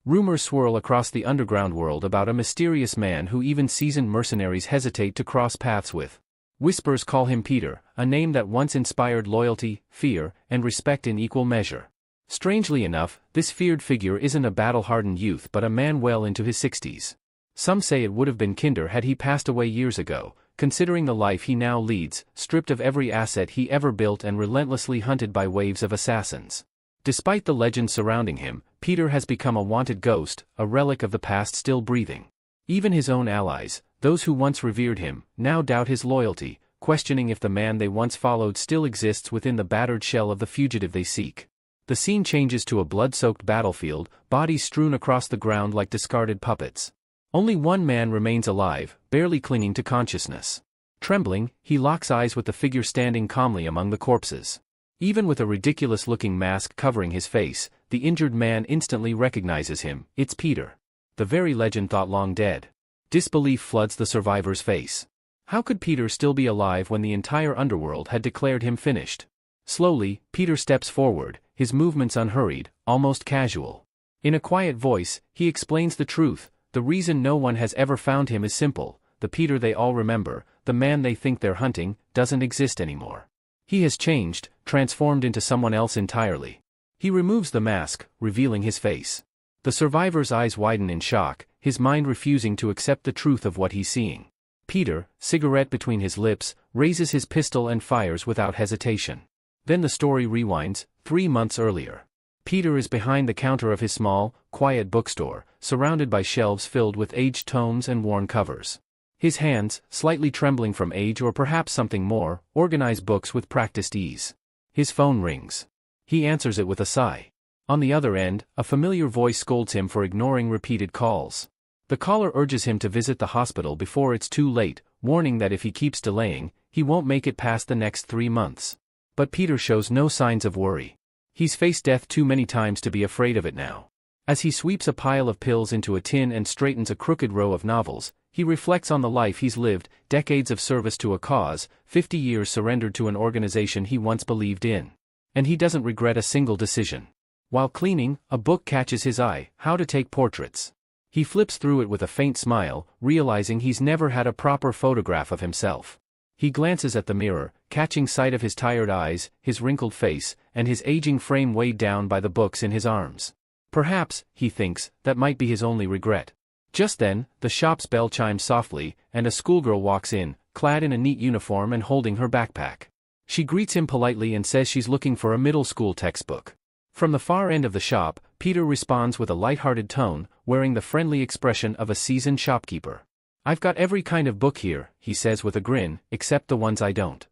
Rumors swirl across the underground world about a mysterious man who even seasoned mercenaries hesitate to cross paths with. Whispers call him Peter, a name that once inspired loyalty, fear, and respect in equal measure. Strangely enough, this feared figure isn't a battle-hardened youth but a man well into his 60s. Some say it would have been kinder had he passed away years ago, considering the life he now leads, stripped of every asset he ever built and relentlessly hunted by waves of assassins. Despite the legend surrounding him, Peter has become a wanted ghost, a relic of the past still breathing. Even his own allies, those who once revered him, now doubt his loyalty, questioning if the man they once followed still exists within the battered shell of the fugitive they seek. The scene changes to a blood-soaked battlefield, bodies strewn across the ground like discarded puppets. Only one man remains alive, barely clinging to consciousness. Trembling, he locks eyes with the figure standing calmly among the corpses. Even with a ridiculous-looking mask covering his face, the injured man instantly recognizes him. It's Peter. The very legend thought long dead. Disbelief floods the survivor's face. How could Peter still be alive when the entire underworld had declared him finished? Slowly, Peter steps forward, his movements unhurried, almost casual. In a quiet voice, he explains the truth. The reason no one has ever found him is simple. The Peter they all remember, the man they think they're hunting, doesn't exist anymore. He has changed, transformed into someone else entirely. He removes the mask, revealing his face. The survivor's eyes widen in shock, his mind refusing to accept the truth of what he's seeing. Peter, cigarette between his lips, raises his pistol and fires without hesitation. Then the story rewinds, 3 months earlier. Peter is behind the counter of his small, quiet bookstore, surrounded by shelves filled with aged tomes and worn covers. His hands, slightly trembling from age or perhaps something more, organize books with practiced ease. His phone rings. He answers it with a sigh. On the other end, a familiar voice scolds him for ignoring repeated calls. The caller urges him to visit the hospital before it's too late, warning that if he keeps delaying, he won't make it past the next 3 months. But Peter shows no signs of worry. He's faced death too many times to be afraid of it now. As he sweeps a pile of pills into a tin and straightens a crooked row of novels, he reflects on the life he's lived, decades of service to a cause, 50 years surrendered to an organization he once believed in. And he doesn't regret a single decision. While cleaning, a book catches his eye, How to Take Portraits. He flips through it with a faint smile, realizing he's never had a proper photograph of himself. He glances at the mirror, catching sight of his tired eyes, his wrinkled face, and his aging frame weighed down by the books in his arms. Perhaps, he thinks, that might be his only regret. Just then, the shop's bell chimes softly, and a schoolgirl walks in, clad in a neat uniform and holding her backpack. She greets him politely and says she's looking for a middle school textbook. From the far end of the shop, Peter responds with a light-hearted tone, wearing the friendly expression of a seasoned shopkeeper. "I've got every kind of book here," he says with a grin, "except the ones I don't."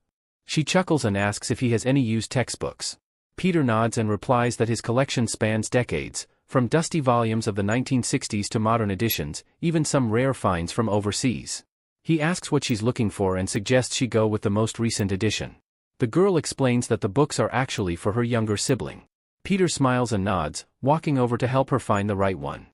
She chuckles and asks if he has any used textbooks. Peter nods and replies that his collection spans decades, from dusty volumes of the 1960s to modern editions, even some rare finds from overseas. He asks what she's looking for and suggests she go with the most recent edition. The girl explains that the books are actually for her younger sibling. Peter smiles and nods, walking over to help her find the right one.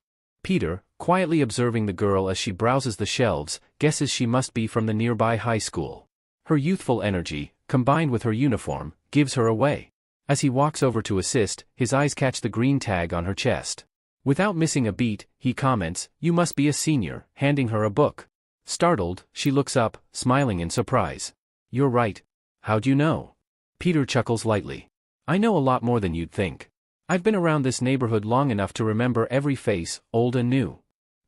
Peter, quietly observing the girl as she browses the shelves, guesses she must be from the nearby high school. Her youthful energy, combined with her uniform, gives her away. As he walks over to assist, his eyes catch the green tag on her chest. Without missing a beat, he comments, "You must be a senior," handing her a book. Startled, she looks up, smiling in surprise. "You're right. How'd you know?" Peter chuckles lightly. "I know a lot more than you'd think. I've been around this neighborhood long enough to remember every face, old and new."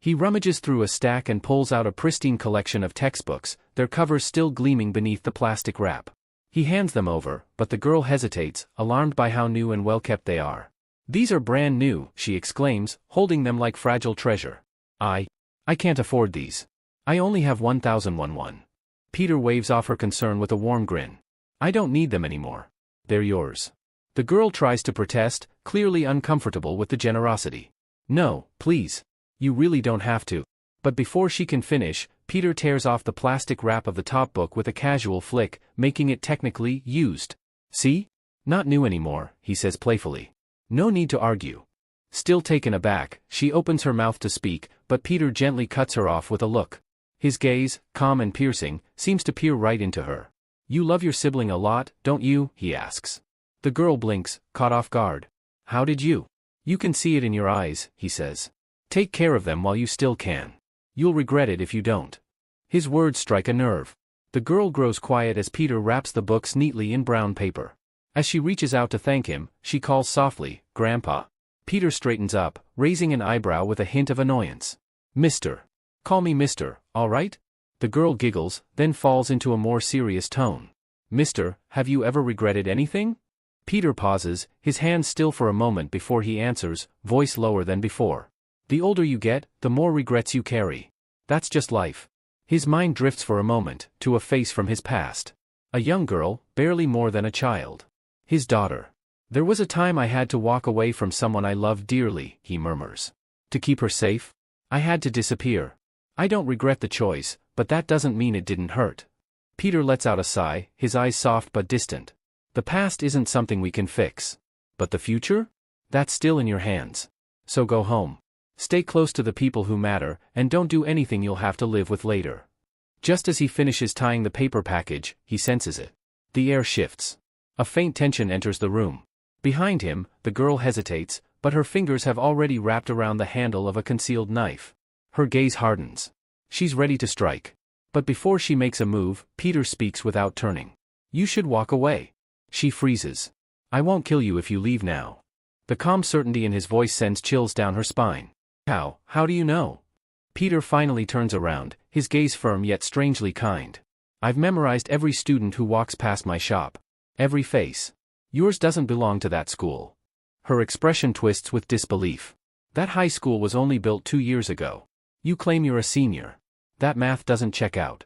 He rummages through a stack and pulls out a pristine collection of textbooks, their covers still gleaming beneath the plastic wrap. He hands them over, but the girl hesitates, alarmed by how new and well-kept they are. "These are brand new," she exclaims, holding them like fragile treasure. I can't afford these. I only have 1,001." Peter waves off her concern with a warm grin. "I don't need them anymore. They're yours." The girl tries to protest, clearly uncomfortable with the generosity. "No, please. You really don't have to." But before she can finish, Peter tears off the plastic wrap of the top book with a casual flick, making it technically used. "See? Not new anymore," he says playfully. "No need to argue." Still taken aback, she opens her mouth to speak, but Peter gently cuts her off with a look. His gaze, calm and piercing, seems to peer right into her. "You love your sibling a lot, don't you?" he asks. The girl blinks, caught off guard. "How did you?" "You can see it in your eyes," he says. Take care of them while you still can. You'll regret it if you don't. His words strike a nerve. The girl grows quiet as Peter wraps the books neatly in brown paper. As she reaches out to thank him, she calls softly, "Grandpa." Peter straightens up, raising an eyebrow with a hint of annoyance. "Mister. Call me Mister, all right?" The girl giggles, then falls into a more serious tone. "Mister, have you ever regretted anything?" Peter pauses, his hands still for a moment before he answers, voice lower than before. "The older you get, the more regrets you carry. That's just life." His mind drifts for a moment, to a face from his past. A young girl, barely more than a child. His daughter. "There was a time I had to walk away from someone I loved dearly," he murmurs. "To keep her safe? I had to disappear. I don't regret the choice, but that doesn't mean it didn't hurt." Peter lets out a sigh, his eyes soft but distant. "The past isn't something we can fix. But the future? That's still in your hands. So go home. Stay close to the people who matter, and don't do anything you'll have to live with later." Just as he finishes tying the paper package, he senses it. The air shifts. A faint tension enters the room. Behind him, the girl hesitates, but her fingers have already wrapped around the handle of a concealed knife. Her gaze hardens. She's ready to strike. But before she makes a move, Peter speaks without turning. "You should walk away." She freezes. "I won't kill you if you leave now." The calm certainty in his voice sends chills down her spine. How do you know?" Peter finally turns around, his gaze firm yet strangely kind. "I've memorized every student who walks past my shop. Every face. Yours doesn't belong to that school." Her expression twists with disbelief. "That high school was only built 2 years ago. You claim you're a senior. That math doesn't check out."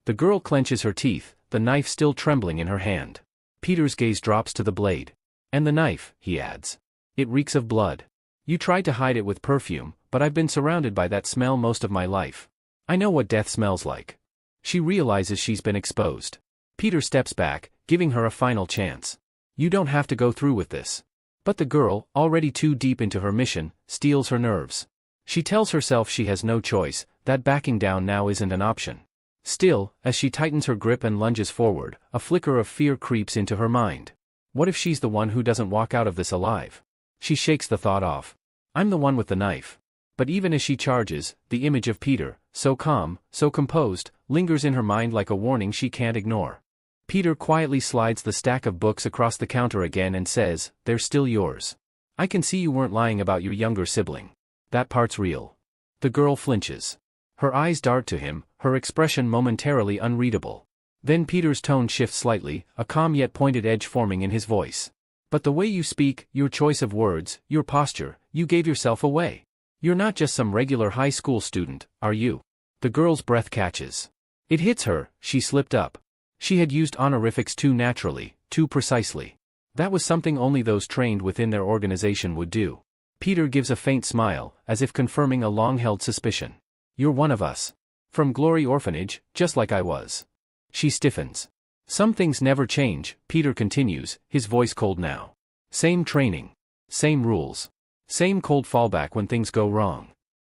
The girl clenches her teeth, the knife still trembling in her hand. Peter's gaze drops to the blade. "And the knife," he adds. "It reeks of blood. You tried to hide it with perfume, but I've been surrounded by that smell most of my life. I know what death smells like." She realizes she's been exposed. Peter steps back, giving her a final chance. "You don't have to go through with this." But the girl, already too deep into her mission, steels her nerves. She tells herself she has no choice, that backing down now isn't an option. Still, as she tightens her grip and lunges forward, a flicker of fear creeps into her mind. What if she's the one who doesn't walk out of this alive? She shakes the thought off. "I'm the one with the knife." But even as she charges, the image of Peter, so calm, so composed, lingers in her mind like a warning she can't ignore. Peter quietly slides the stack of books across the counter again and says, "They're still yours. I can see you weren't lying about your younger sibling. That part's real." The girl flinches. Her eyes dart to him, her expression momentarily unreadable. Then Peter's tone shifts slightly, a calm yet pointed edge forming in his voice. "But the way you speak, your choice of words, your posture, you gave yourself away. You're not just some regular high school student, are you?" The girl's breath catches. It hits her, she slipped up. She had used honorifics too naturally, too precisely. That was something only those trained within their organization would do. Peter gives a faint smile, as if confirming a long-held suspicion. "You're one of us. From Glory Orphanage, just like I was." She stiffens. "Some things never change," Peter continues, his voice cold now. "Same training. Same rules. Same cold fallback when things go wrong."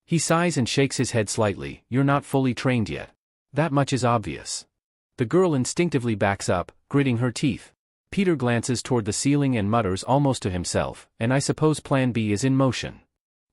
He sighs and shakes his head slightly. "You're not fully trained yet. That much is obvious." The girl instinctively backs up, gritting her teeth. Peter glances toward the ceiling and mutters almost to himself, "And I suppose Plan B is in motion."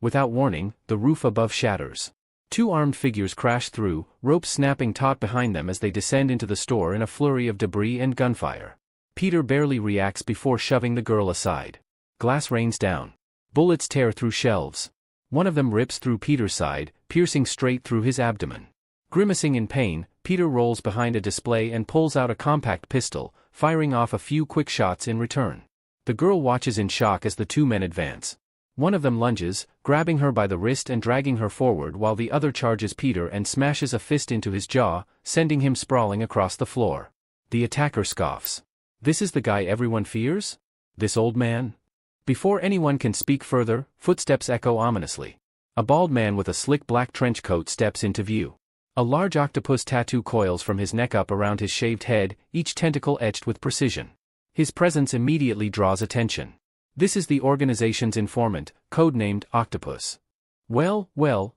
Without warning, the roof above shatters. 2 armed figures crash through, ropes snapping taut behind them as they descend into the store in a flurry of debris and gunfire. Peter barely reacts before shoving the girl aside. Glass rains down. Bullets tear through shelves. One of them rips through Peter's side, piercing straight through his abdomen. Grimacing in pain, Peter rolls behind a display and pulls out a compact pistol, firing off a few quick shots in return. The girl watches in shock as the 2 men advance. One of them lunges, grabbing her by the wrist and dragging her forward while the other charges Peter and smashes a fist into his jaw, sending him sprawling across the floor. The attacker scoffs. "This is the guy everyone fears? This old man?" Before anyone can speak further, footsteps echo ominously. A bald man with a slick black trench coat steps into view. A large octopus tattoo coils from his neck up around his shaved head, each tentacle etched with precision. His presence immediately draws attention. This is the organization's informant, codenamed Octopus. Well,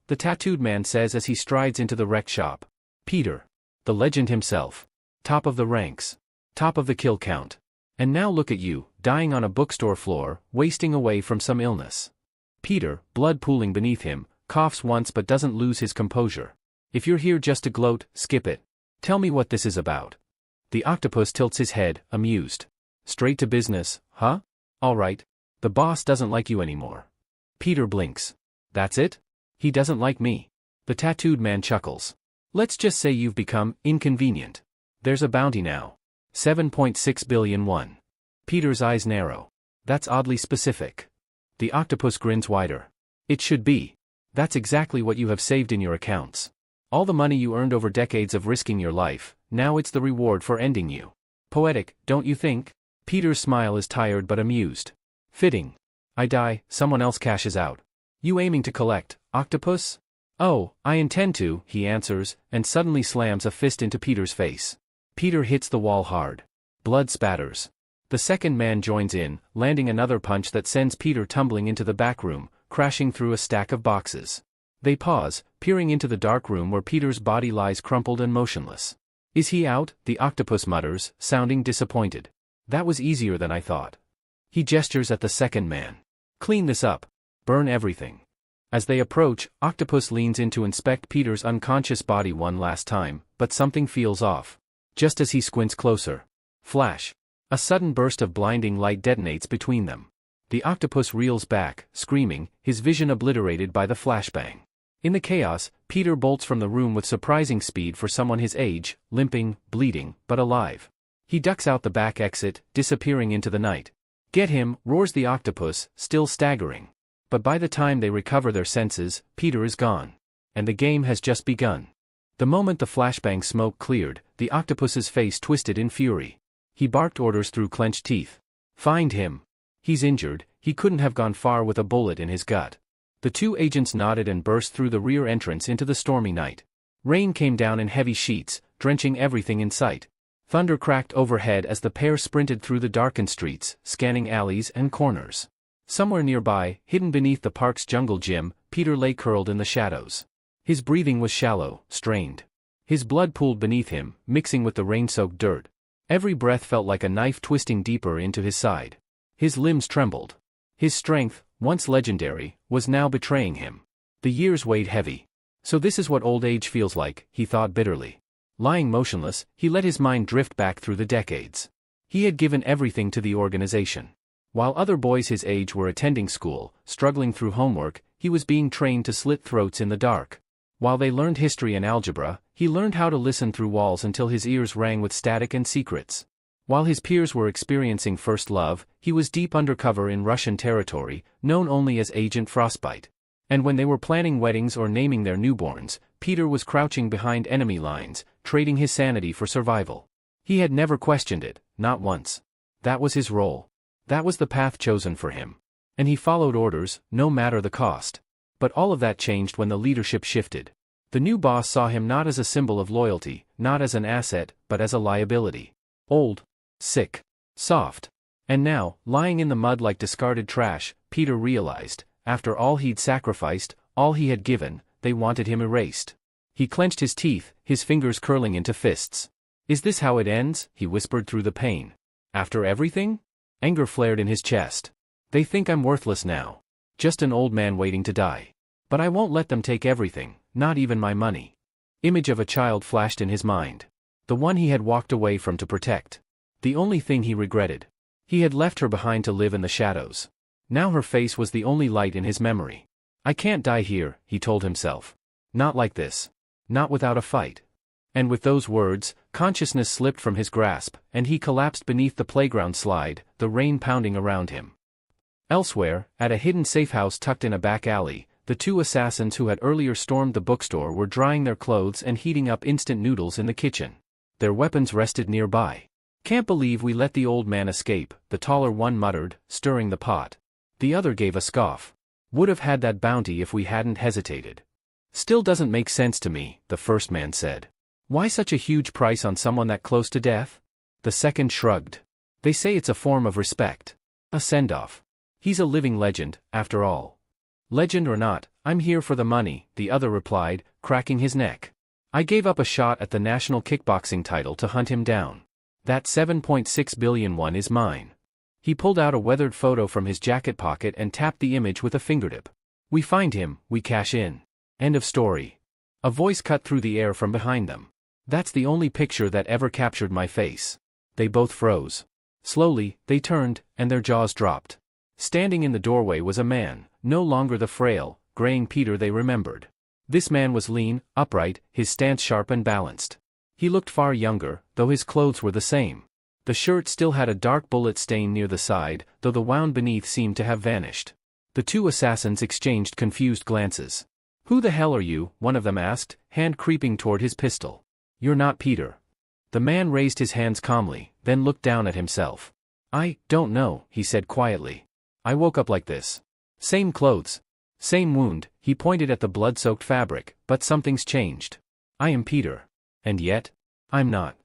the tattooed man says as he strides into the wreck shop. "Peter. The legend himself. Top of the ranks. Top of the kill count. And now look at you, dying on a bookstore floor, wasting away from some illness." Peter, blood pooling beneath him, coughs once but doesn't lose his composure. If you're here just to gloat, skip it. Tell me what this is about. The octopus tilts his head, amused. Straight to business, huh? All right. The boss doesn't like you anymore. Peter blinks. That's it? He doesn't like me. The tattooed man chuckles. Let's just say you've become inconvenient. There's a bounty now. 7.6 billion won. Peter's eyes narrow. That's oddly specific. The octopus grins wider. It should be. That's exactly what you have saved in your accounts. All the money you earned over decades of risking your life, now it's the reward for ending you. Poetic, don't you think? Peter's smile is tired but amused. Fitting. I die, someone else cashes out. You aiming to collect, octopus? Oh, I intend to, he answers, and suddenly slams a fist into Peter's face. Peter hits the wall hard. Blood spatters. The second man joins in, landing another punch that sends Peter tumbling into the back room, crashing through a stack of boxes. They pause, peering into the dark room where Peter's body lies crumpled and motionless. Is he out? The octopus mutters, sounding disappointed. That was easier than I thought. He gestures at the second man. Clean this up. Burn everything. As they approach, Octopus leans in to inspect Peter's unconscious body one last time, but something feels off. Just as he squints closer. Flash. A sudden burst of blinding light detonates between them. The octopus reels back, screaming, his vision obliterated by the flashbang. In the chaos, Peter bolts from the room with surprising speed for someone his age, limping, bleeding, but alive. He ducks out the back exit, disappearing into the night. Get him, roars the octopus, still staggering. But by the time they recover their senses, Peter is gone. And the game has just begun. The moment the flashbang smoke cleared, the octopus's face twisted in fury. He barked orders through clenched teeth. Find him. He's injured, he couldn't have gone far with a bullet in his gut. The two agents nodded and burst through the rear entrance into the stormy night. Rain came down in heavy sheets, drenching everything in sight. Thunder cracked overhead as the pair sprinted through the darkened streets, scanning alleys and corners. Somewhere nearby, hidden beneath the park's jungle gym, Peter lay curled in the shadows. His breathing was shallow, strained. His blood pooled beneath him, mixing with the rain-soaked dirt. Every breath felt like a knife twisting deeper into his side. His limbs trembled. His strength, once legendary, was now betraying him. The years weighed heavy. So this is what old age feels like, he thought bitterly. Lying motionless, he let his mind drift back through the decades. He had given everything to the organization. While other boys his age were attending school, struggling through homework, he was being trained to slit throats in the dark. While they learned history and algebra, he learned how to listen through walls until his ears rang with static and secrets. While his peers were experiencing first love, he was deep undercover in Russian territory, known only as Agent Frostbite. And when they were planning weddings or naming their newborns, Peter was crouching behind enemy lines, trading his sanity for survival. He had never questioned it, not once. That was his role. That was the path chosen for him. And he followed orders, no matter the cost. But all of that changed when the leadership shifted. The new boss saw him not as a symbol of loyalty, not as an asset, but as a liability. Old. Sick. Soft. And now, lying in the mud like discarded trash, Peter realized, after all he'd sacrificed, all he had given, they wanted him erased. He clenched his teeth, his fingers curling into fists. Is this how it ends? He whispered through the pain. After everything? Anger flared in his chest. They think I'm worthless now. Just an old man waiting to die. But I won't let them take everything, not even my money. Image of a child flashed in his mind. The one he had walked away from to protect. The only thing he regretted. He had left her behind to live in the shadows. Now her face was the only light in his memory. I can't die here, he told himself. Not like this. Not without a fight. And with those words, consciousness slipped from his grasp, and he collapsed beneath the playground slide, the rain pounding around him. Elsewhere, at a hidden safe house tucked in a back alley, the two assassins who had earlier stormed the bookstore were drying their clothes and heating up instant noodles in the kitchen. Their weapons rested nearby. Can't believe we let the old man escape, the taller one muttered, stirring the pot. The other gave a scoff. Would have had that bounty if we hadn't hesitated. Still doesn't make sense to me, the first man said. Why such a huge price on someone that close to death? The second shrugged. They say it's a form of respect. A send-off. He's a living legend, after all. Legend or not, I'm here for the money, the other replied, cracking his neck. I gave up a shot at the national kickboxing title to hunt him down. That 7.6 billion won is mine. He pulled out a weathered photo from his jacket pocket and tapped the image with a fingertip. We find him, we cash in. End of story. A voice cut through the air from behind them. That's the only picture that ever captured my face. They both froze. Slowly, they turned, and their jaws dropped. Standing in the doorway was a man, no longer the frail, graying Peter they remembered. This man was lean, upright, his stance sharp and balanced. He looked far younger, though his clothes were the same. The shirt still had a dark bullet stain near the side, though the wound beneath seemed to have vanished. The two assassins exchanged confused glances. "Who the hell are you?" one of them asked, hand creeping toward his pistol. "You're not Peter." The man raised his hands calmly, then looked down at himself. "I don't know," he said quietly. "I woke up like this. Same clothes. Same wound," he pointed at the blood-soaked fabric, "but something's changed. I am Peter. And yet, I'm not."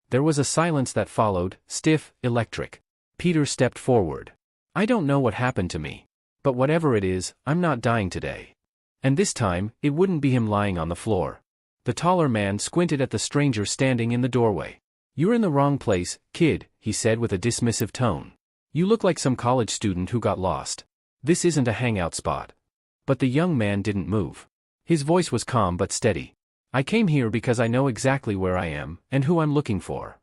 There was a silence that followed, stiff, electric. Peter stepped forward. "I don't know what happened to me. But whatever it is, I'm not dying today." And this time, it wouldn't be him lying on the floor. The taller man squinted at the stranger standing in the doorway. "You're in the wrong place, kid," he said with a dismissive tone. "You look like some college student who got lost. This isn't a hangout spot." But the young man didn't move. His voice was calm but steady. "I came here because I know exactly where I am, and who I'm looking for."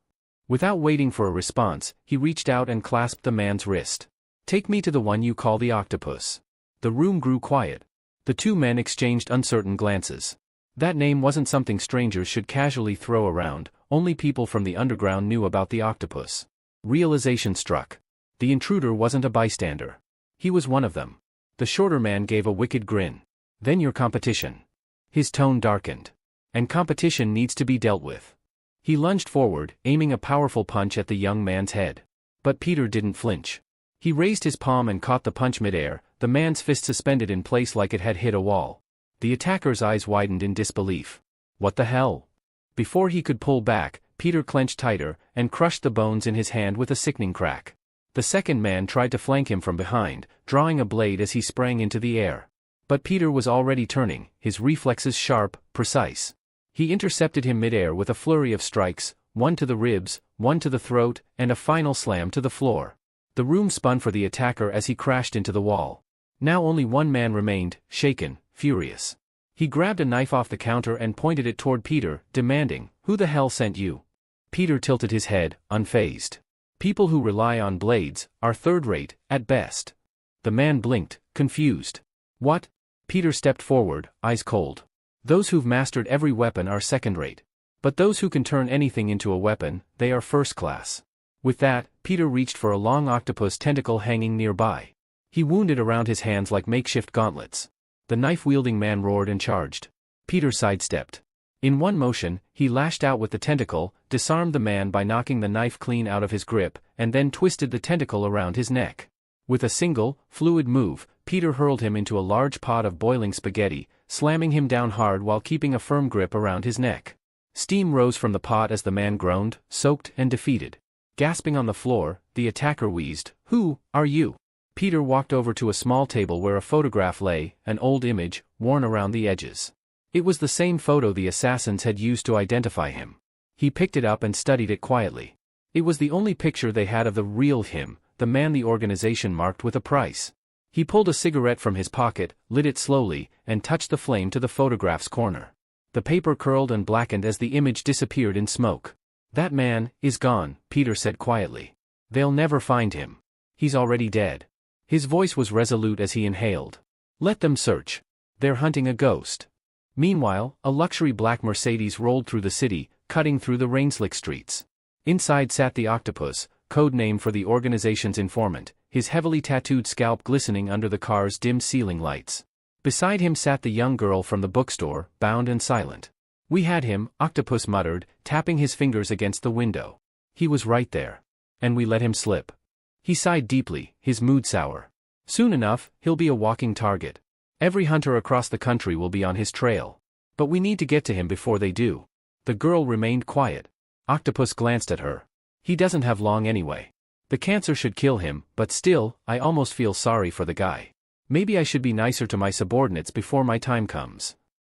Without waiting for a response, he reached out and clasped the man's wrist. "Take me to the one you call the octopus." The room grew quiet. The two men exchanged uncertain glances. That name wasn't something strangers should casually throw around, only people from the underground knew about the octopus. Realization struck. The intruder wasn't a bystander. He was one of them. The shorter man gave a wicked grin. "Then your competition." His tone darkened. "And competition needs to be dealt with." He lunged forward, aiming a powerful punch at the young man's head. But Peter didn't flinch. He raised his palm and caught the punch midair, the man's fist suspended in place like it had hit a wall. The attacker's eyes widened in disbelief. "What the hell?" Before he could pull back, Peter clenched tighter, and crushed the bones in his hand with a sickening crack. The second man tried to flank him from behind, drawing a blade as he sprang into the air. But Peter was already turning, his reflexes sharp, precise. He intercepted him midair with a flurry of strikes, one to the ribs, one to the throat, and a final slam to the floor. The room spun for the attacker as he crashed into the wall. Now only one man remained, shaken, furious. He grabbed a knife off the counter and pointed it toward Peter, demanding, "Who the hell sent you?" Peter tilted his head, unfazed. "People who rely on blades are third-rate, at best." The man blinked, confused. "What?" Peter stepped forward, eyes cold. "Those who've mastered every weapon are second-rate. But those who can turn anything into a weapon, they are first-class." With that, Peter reached for a long octopus tentacle hanging nearby. He wound it around his hands like makeshift gauntlets. The knife-wielding man roared and charged. Peter sidestepped. In one motion, he lashed out with the tentacle, disarmed the man by knocking the knife clean out of his grip, and then twisted the tentacle around his neck. With a single, fluid move, Peter hurled him into a large pot of boiling spaghetti, slamming him down hard while keeping a firm grip around his neck. Steam rose from the pot as the man groaned, soaked and defeated. Gasping on the floor, the attacker wheezed, "Who are you?" Peter walked over to a small table where a photograph lay, an old image, worn around the edges. It was the same photo the assassins had used to identify him. He picked it up and studied it quietly. It was the only picture they had of the real him, the man the organization marked with a price. He pulled a cigarette from his pocket, lit it slowly, and touched the flame to the photograph's corner. The paper curled and blackened as the image disappeared in smoke. "That man is gone," Peter said quietly. "They'll never find him. He's already dead." His voice was resolute as he inhaled. "Let them search. They're hunting a ghost." Meanwhile, a luxury black Mercedes rolled through the city, cutting through the rain-slick streets. Inside sat the octopus, code name for the organization's informant, his heavily tattooed scalp glistening under the car's dim ceiling lights. Beside him sat the young girl from the bookstore, bound and silent. "We had him," Octopus muttered, tapping his fingers against the window. "He was right there. And we let him slip." He sighed deeply, his mood sour. "Soon enough, he'll be a walking target. Every hunter across the country will be on his trail. But we need to get to him before they do." The girl remained quiet. Octopus glanced at her. "He doesn't have long anyway. The cancer should kill him, but still, I almost feel sorry for the guy. Maybe I should be nicer to my subordinates before my time comes."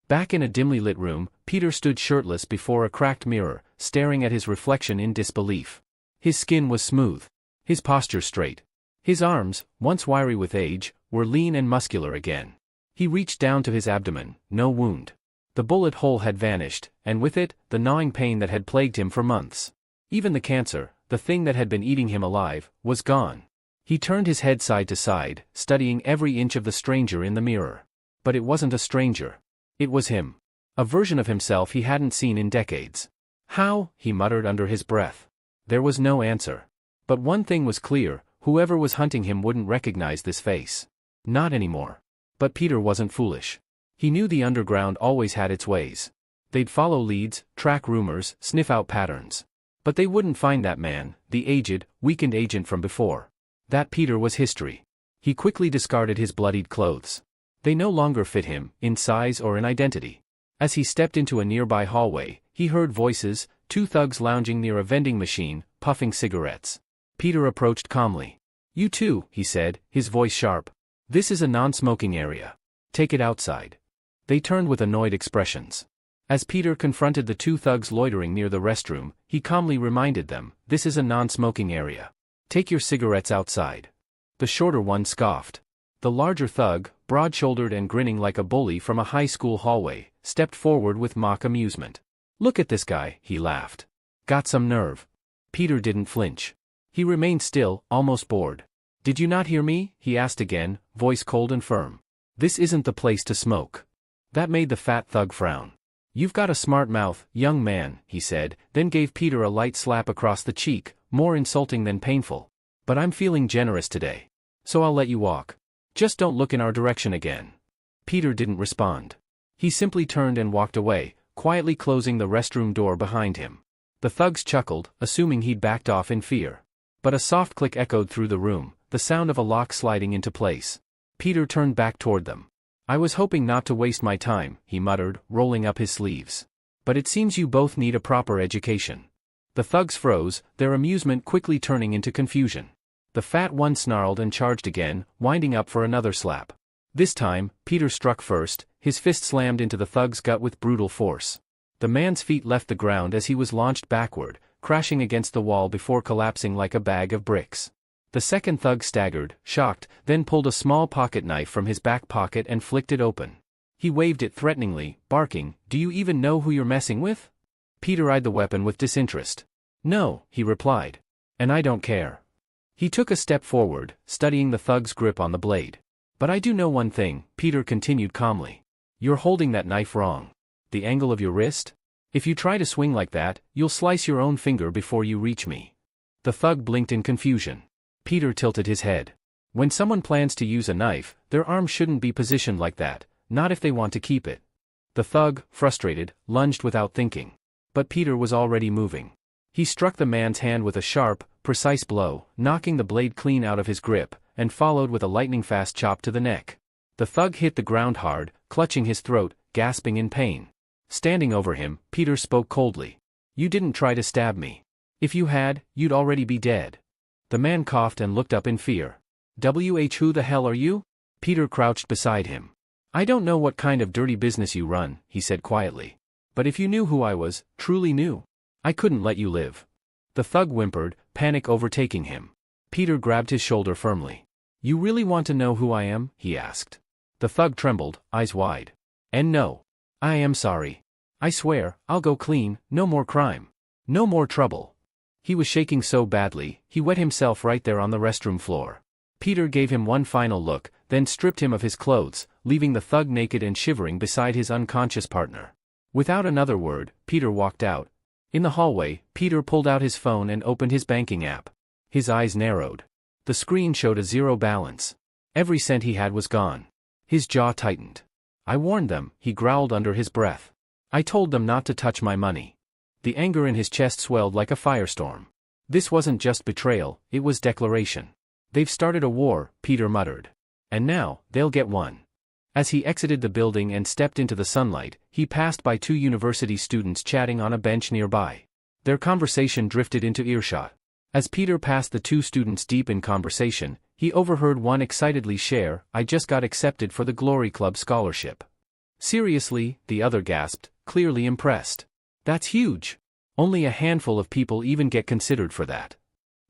Back in a dimly lit room, Peter stood shirtless before a cracked mirror, staring at his reflection in disbelief. His skin was smooth. His posture straight. His arms, once wiry with age, were lean and muscular again. He reached down to his abdomen, no wound. The bullet hole had vanished, and with it, the gnawing pain that had plagued him for months. Even the cancer, the thing that had been eating him alive, was gone. He turned his head side to side, studying every inch of the stranger in the mirror. But it wasn't a stranger. It was him. A version of himself he hadn't seen in decades. How? He muttered under his breath. There was no answer. But one thing was clear, whoever was hunting him wouldn't recognize this face. Not anymore. But Peter wasn't foolish. He knew the underground always had its ways. They'd follow leads, track rumors, sniff out patterns. But they wouldn't find that man, the aged, weakened agent from before. That Peter was history. He quickly discarded his bloodied clothes. They no longer fit him, in size or in identity. As he stepped into a nearby hallway, he heard voices, two thugs lounging near a vending machine, puffing cigarettes. Peter approached calmly. "You too," he said, his voice sharp. "This is a non-smoking area. Take it outside." They turned with annoyed expressions. As Peter confronted the two thugs loitering near the restroom, he calmly reminded them, "This is a non-smoking area. Take your cigarettes outside." The shorter one scoffed. The larger thug, broad-shouldered and grinning like a bully from a high school hallway, stepped forward with mock amusement. "Look at this guy," he laughed. "Got some nerve." Peter didn't flinch. He remained still, almost bored. "Did you not hear me?" he asked again, voice cold and firm. "This isn't the place to smoke." That made the fat thug frown. "You've got a smart mouth, young man," he said, then gave Peter a light slap across the cheek, more insulting than painful. "But I'm feeling generous today. So I'll let you walk. Just don't look in our direction again." Peter didn't respond. He simply turned and walked away, quietly closing the restroom door behind him. The thugs chuckled, assuming he'd backed off in fear. But a soft click echoed through the room, the sound of a lock sliding into place. Peter turned back toward them. "I was hoping not to waste my time," he muttered, rolling up his sleeves. "But it seems you both need a proper education." The thugs froze, their amusement quickly turning into confusion. The fat one snarled and charged again, winding up for another slap. This time, Peter struck first, his fist slammed into the thug's gut with brutal force. The man's feet left the ground as he was launched backward, crashing against the wall before collapsing like a bag of bricks. The second thug staggered, shocked, then pulled a small pocket knife from his back pocket and flicked it open. He waved it threateningly, barking, "Do you even know who you're messing with?" Peter eyed the weapon with disinterest. "No," he replied. "And I don't care." He took a step forward, studying the thug's grip on the blade. "But I do know one thing," Peter continued calmly. "You're holding that knife wrong. The angle of your wrist? If you try to swing like that, you'll slice your own finger before you reach me." The thug blinked in confusion. Peter tilted his head. When someone plans to use a knife, their arm shouldn't be positioned like that, not if they want to keep it. The thug, frustrated, lunged without thinking. But Peter was already moving. He struck the man's hand with a sharp, precise blow, knocking the blade clean out of his grip, and followed with a lightning-fast chop to the neck. The thug hit the ground hard, clutching his throat, gasping in pain. Standing over him, Peter spoke coldly. "You didn't try to stab me. If you had, you'd already be dead." The man coughed and looked up in fear. Who the hell are you?" Peter crouched beside him. "I don't know what kind of dirty business you run," he said quietly. "But if you knew who I was, truly knew, I couldn't let you live." The thug whimpered, panic overtaking him. Peter grabbed his shoulder firmly. "You really want to know who I am?" he asked. The thug trembled, eyes wide. "And no. I am sorry. I swear, I'll go clean, no more crime. No more trouble." He was shaking so badly, he wet himself right there on the restroom floor. Peter gave him one final look, then stripped him of his clothes, leaving the thug naked and shivering beside his unconscious partner. Without another word, Peter walked out. In the hallway, Peter pulled out his phone and opened his banking app. His eyes narrowed. The screen showed a zero balance. Every cent he had was gone. His jaw tightened. "I warned them," he growled under his breath. "I told them not to touch my money." The anger in his chest swelled like a firestorm. This wasn't just betrayal, it was declaration. "They've started a war," Peter muttered. "And now, they'll get one." As he exited the building and stepped into the sunlight, he passed by two university students chatting on a bench nearby. Their conversation drifted into earshot. As Peter passed the two students deep in conversation, he overheard one excitedly share, "I just got accepted for the Glory Club scholarship." "Seriously?" the other gasped, clearly impressed. "That's huge. Only a handful of people even get considered for that."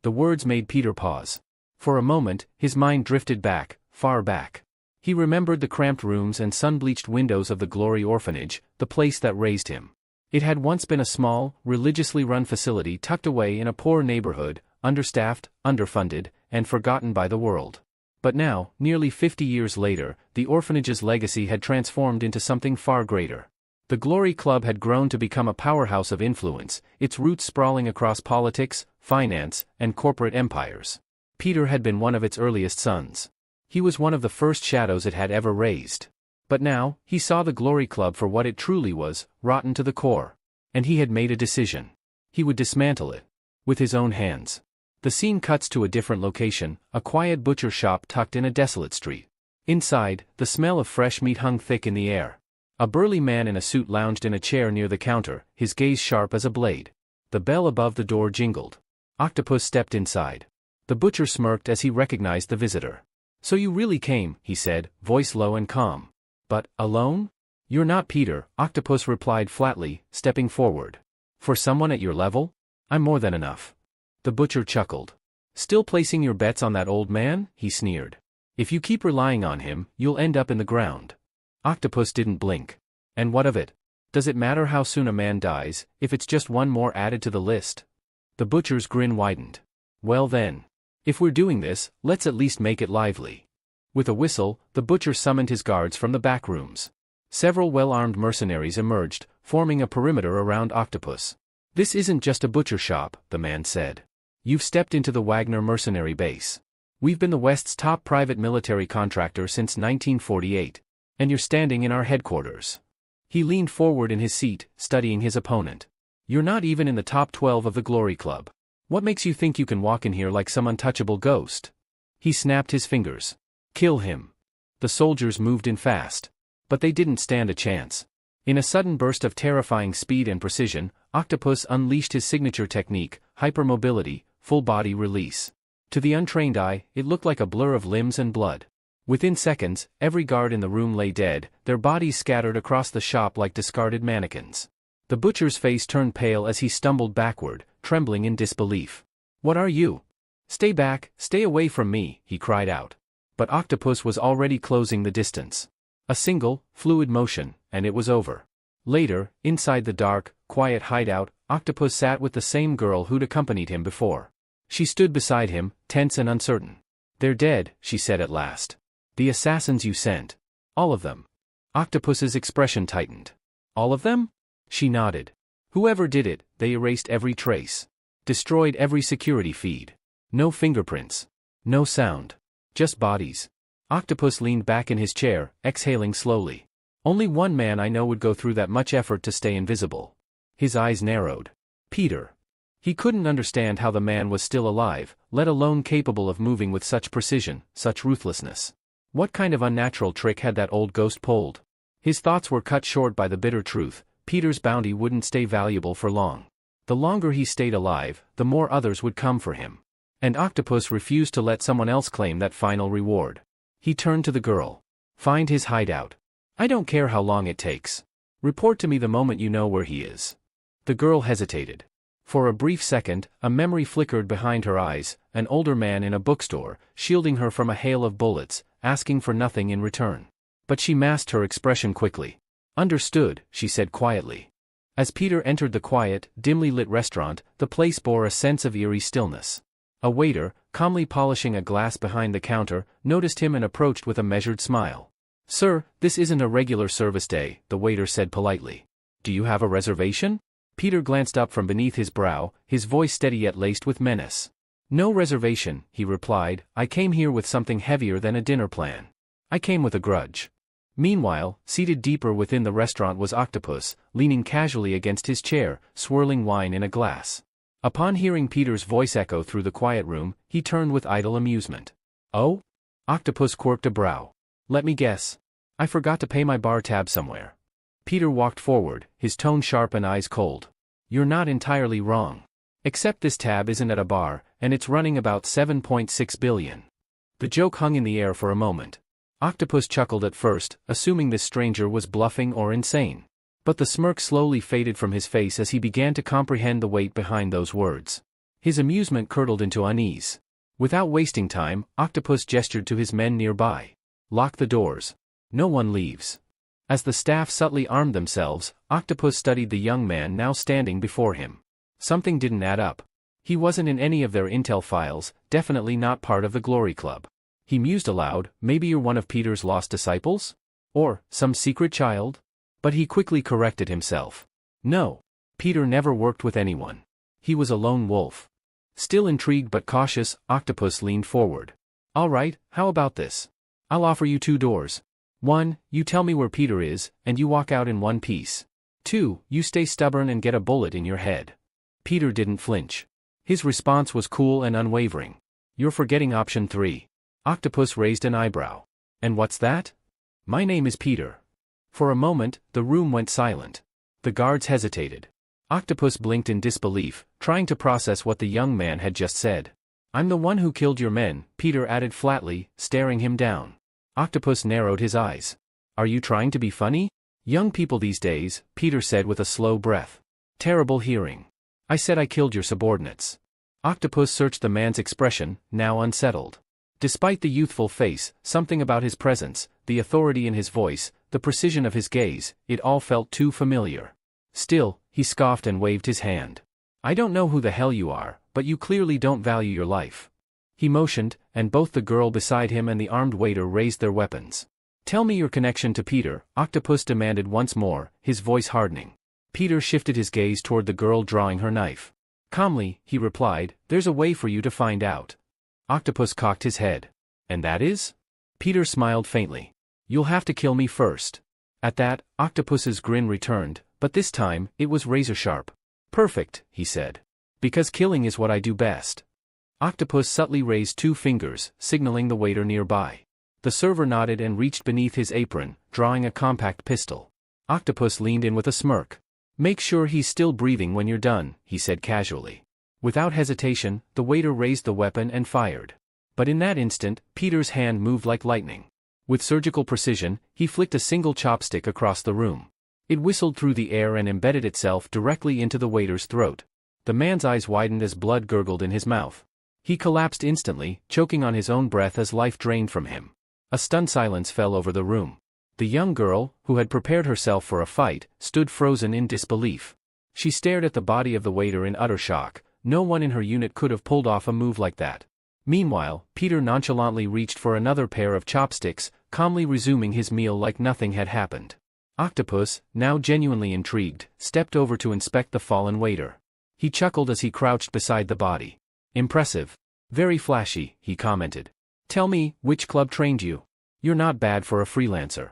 The words made Peter pause. For a moment, his mind drifted back, far back. He remembered the cramped rooms and sun-bleached windows of the Glory Orphanage, the place that raised him. It had once been a small, religiously run facility tucked away in a poor neighborhood, understaffed, underfunded, and forgotten by the world. But now, nearly 50 years later, the orphanage's legacy had transformed into something far greater. The Glory Club had grown to become a powerhouse of influence, its roots sprawling across politics, finance, and corporate empires. Peter had been one of its earliest sons. He was one of the first shadows it had ever raised. But now, he saw the Glory Club for what it truly was, rotten to the core. And he had made a decision. He would dismantle it. With his own hands. The scene cuts to a different location, a quiet butcher shop tucked in a desolate street. Inside, the smell of fresh meat hung thick in the air. A burly man in a suit lounged in a chair near the counter, his gaze sharp as a blade. The bell above the door jingled. Octopus stepped inside. The butcher smirked as he recognized the visitor. "So you really came," he said, voice low and calm. "But, alone?" "You're not Peter," Octopus replied flatly, stepping forward. "For someone at your level? I'm more than enough." The butcher chuckled. "Still placing your bets on that old man?" he sneered. "If you keep relying on him, you'll end up in the ground." Octopus didn't blink. "And what of it? Does it matter how soon a man dies, if it's just one more added to the list?" The butcher's grin widened. "Well then. If we're doing this, let's at least make it lively." With a whistle, the butcher summoned his guards from the back rooms. Several well-armed mercenaries emerged, forming a perimeter around Octopus. "This isn't just a butcher shop," the man said. "You've stepped into the Wagner mercenary base. We've been the West's top private military contractor since 1948. And you're standing in our headquarters." He leaned forward in his seat, studying his opponent. "You're not even in the top 12 of the Glory Club. What makes you think you can walk in here like some untouchable ghost?" He snapped his fingers. "Kill him." The soldiers moved in fast. But they didn't stand a chance. In a sudden burst of terrifying speed and precision, Octopus unleashed his signature technique, hypermobility, full-body release. To the untrained eye, it looked like a blur of limbs and blood. Within seconds, every guard in the room lay dead, their bodies scattered across the shop like discarded mannequins. The butcher's face turned pale as he stumbled backward, trembling in disbelief. "What are you?" "Stay back, stay away from me," he cried out. But Octopus was already closing the distance. A single, fluid motion, and it was over. Later, inside the dark, quiet hideout, Octopus sat with the same girl who'd accompanied him before. She stood beside him, tense and uncertain. "They're dead," she said at last. "The assassins you sent. All of them." Octopus's expression tightened. "All of them?" She nodded. "Whoever did it, they erased every trace. Destroyed every security feed. No fingerprints. No sound. Just bodies." Octopus leaned back in his chair, exhaling slowly. "Only one man I know would go through that much effort to stay invisible." His eyes narrowed. "Peter." He couldn't understand how the man was still alive, let alone capable of moving with such precision, such ruthlessness. What kind of unnatural trick had that old ghost pulled? His thoughts were cut short by the bitter truth: Peter's bounty wouldn't stay valuable for long. The longer he stayed alive, the more others would come for him. And Octopus refused to let someone else claim that final reward. He turned to the girl. "Find his hideout. I don't care how long it takes. Report to me the moment you know where he is." The girl hesitated. For a brief second, a memory flickered behind her eyes, an older man in a bookstore, shielding her from a hail of bullets, asking for nothing in return. But she masked her expression quickly. "Understood," she said quietly. As Peter entered the quiet, dimly lit restaurant, the place bore a sense of eerie stillness. A waiter, calmly polishing a glass behind the counter, noticed him and approached with a measured smile. "Sir, this isn't a regular service day," the waiter said politely. "Do you have a reservation?" Peter glanced up from beneath his brow, his voice steady yet laced with menace. "No reservation," he replied. "I came here with something heavier than a dinner plan. I came with a grudge." Meanwhile, seated deeper within the restaurant was Octopus, leaning casually against his chair, swirling wine in a glass. Upon hearing Peter's voice echo through the quiet room, he turned with idle amusement. "Oh?" Octopus quirked a brow. "Let me guess. I forgot to pay my bar tab somewhere." Peter walked forward, his tone sharp and eyes cold. "You're not entirely wrong. Except this tab isn't at a bar, and it's running about 7.6 billion. The joke hung in the air for a moment. Octopus chuckled at first, assuming this stranger was bluffing or insane. But the smirk slowly faded from his face as he began to comprehend the weight behind those words. His amusement curdled into unease. Without wasting time, Octopus gestured to his men nearby. Lock the doors. No one leaves. As the staff subtly armed themselves, Octopus studied the young man now standing before him. Something didn't add up. He wasn't in any of their intel files, definitely not part of the Glory Club. He mused aloud, maybe you're one of Peter's lost disciples? Or, some secret child? But he quickly corrected himself. No. Peter never worked with anyone. He was a lone wolf. Still intrigued but cautious, Octopus leaned forward. All right, how about this? I'll offer you 2 doors. 1, you tell me where Peter is, and you walk out in one piece. 2, you stay stubborn and get a bullet in your head. Peter didn't flinch. His response was cool and unwavering. You're forgetting option 3. Octopus raised an eyebrow. And what's that? My name is Peter. For a moment, the room went silent. The guards hesitated. Octopus blinked in disbelief, trying to process what the young man had just said. I'm the one who killed your men, Peter added flatly, staring him down. Octopus narrowed his eyes. Are you trying to be funny? Young people these days, Peter said with a slow breath. Terrible hearing. I said I killed your subordinates. Octopus searched the man's expression, now unsettled. Despite the youthful face, something about his presence, the authority in his voice, the precision of his gaze, it all felt too familiar. Still, he scoffed and waved his hand. I don't know who the hell you are, but you clearly don't value your life. He motioned, and both the girl beside him and the armed waiter raised their weapons. Tell me your connection to Peter, Octopus demanded once more, his voice hardening. Peter shifted his gaze toward the girl drawing her knife. Calmly, he replied, there's a way for you to find out. Octopus cocked his head. And that is? Peter smiled faintly. You'll have to kill me first. At that, Octopus's grin returned, but this time, it was razor-sharp. Perfect, he said. Because killing is what I do best. Octopus subtly raised 2 fingers, signaling the waiter nearby. The server nodded and reached beneath his apron, drawing a compact pistol. Octopus leaned in with a smirk. Make sure he's still breathing when you're done, he said casually. Without hesitation, the waiter raised the weapon and fired. But in that instant, Peter's hand moved like lightning. With surgical precision, he flicked a single chopstick across the room. It whistled through the air and embedded itself directly into the waiter's throat. The man's eyes widened as blood gurgled in his mouth. He collapsed instantly, choking on his own breath as life drained from him. A stunned silence fell over the room. The young girl, who had prepared herself for a fight, stood frozen in disbelief. She stared at the body of the waiter in utter shock. No one in her unit could have pulled off a move like that. Meanwhile, Peter nonchalantly reached for another pair of chopsticks, calmly resuming his meal like nothing had happened. Octopus, now genuinely intrigued, stepped over to inspect the fallen waiter. He chuckled as he crouched beside the body. Impressive. Very flashy, he commented. Tell me, which club trained you? You're not bad for a freelancer.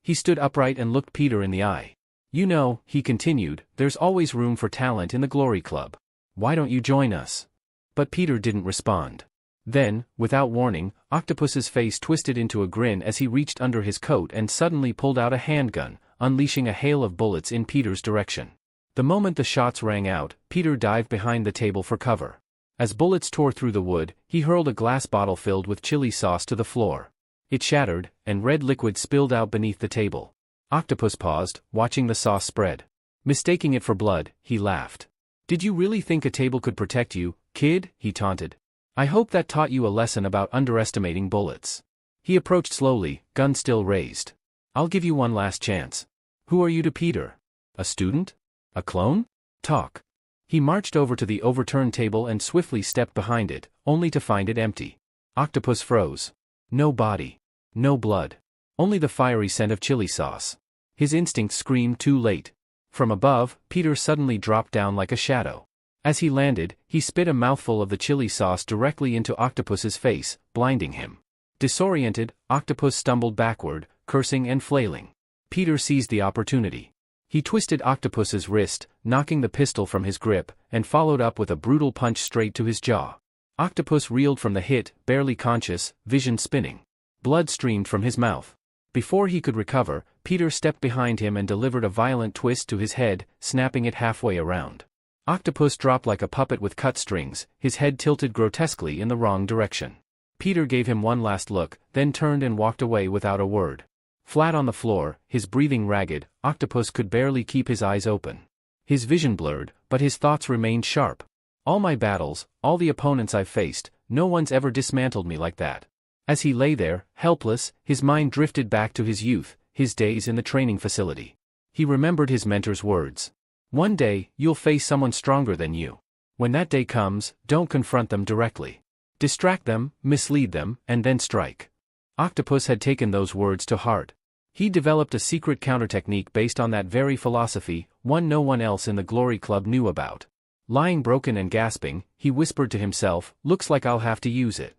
He stood upright and looked Peter in the eye. You know, he continued, there's always room for talent in the Glory Club. Why don't you join us? But Peter didn't respond. Then, without warning, Octopus's face twisted into a grin as he reached under his coat and suddenly pulled out a handgun, unleashing a hail of bullets in Peter's direction. The moment the shots rang out, Peter dived behind the table for cover. As bullets tore through the wood, he hurled a glass bottle filled with chili sauce to the floor. It shattered, and red liquid spilled out beneath the table. Octopus paused, watching the sauce spread. Mistaking it for blood, he laughed. Did you really think a table could protect you, kid? He taunted. I hope that taught you a lesson about underestimating bullets. He approached slowly, gun still raised. I'll give you one last chance. Who are you to Peter? A student? A clone? Talk. He marched over to the overturned table and swiftly stepped behind it, only to find it empty. Octopus froze. No body. No blood. Only the fiery scent of chili sauce. His instinct screamed too late. From above, Peter suddenly dropped down like a shadow. As he landed, he spit a mouthful of the chili sauce directly into Octopus's face, blinding him. Disoriented, Octopus stumbled backward, cursing and flailing. Peter seized the opportunity. He twisted Octopus's wrist, knocking the pistol from his grip, and followed up with a brutal punch straight to his jaw. Octopus reeled from the hit, barely conscious, vision spinning. Blood streamed from his mouth. Before he could recover, Peter stepped behind him and delivered a violent twist to his head, snapping it halfway around. Octopus dropped like a puppet with cut strings, his head tilted grotesquely in the wrong direction. Peter gave him one last look, then turned and walked away without a word. Flat on the floor, his breathing ragged, Octopus could barely keep his eyes open. His vision blurred, but his thoughts remained sharp. All my battles, all the opponents I've faced, no one's ever dismantled me like that. As he lay there, helpless, his mind drifted back to his youth, his days in the training facility. He remembered his mentor's words. One day, you'll face someone stronger than you. When that day comes, don't confront them directly. Distract them, mislead them, and then strike. Octopus had taken those words to heart. He developed a secret counter-technique based on that very philosophy, one no one else in the Glory Club knew about. Lying broken and gasping, he whispered to himself, "Looks like I'll have to use it."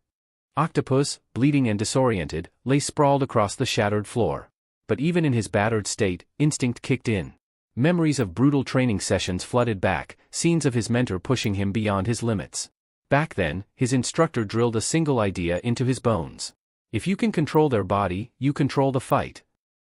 Octopus, bleeding and disoriented, lay sprawled across the shattered floor. But even in his battered state, instinct kicked in. Memories of brutal training sessions flooded back, scenes of his mentor pushing him beyond his limits. Back then, his instructor drilled a single idea into his bones. If you can control their body, you control the fight.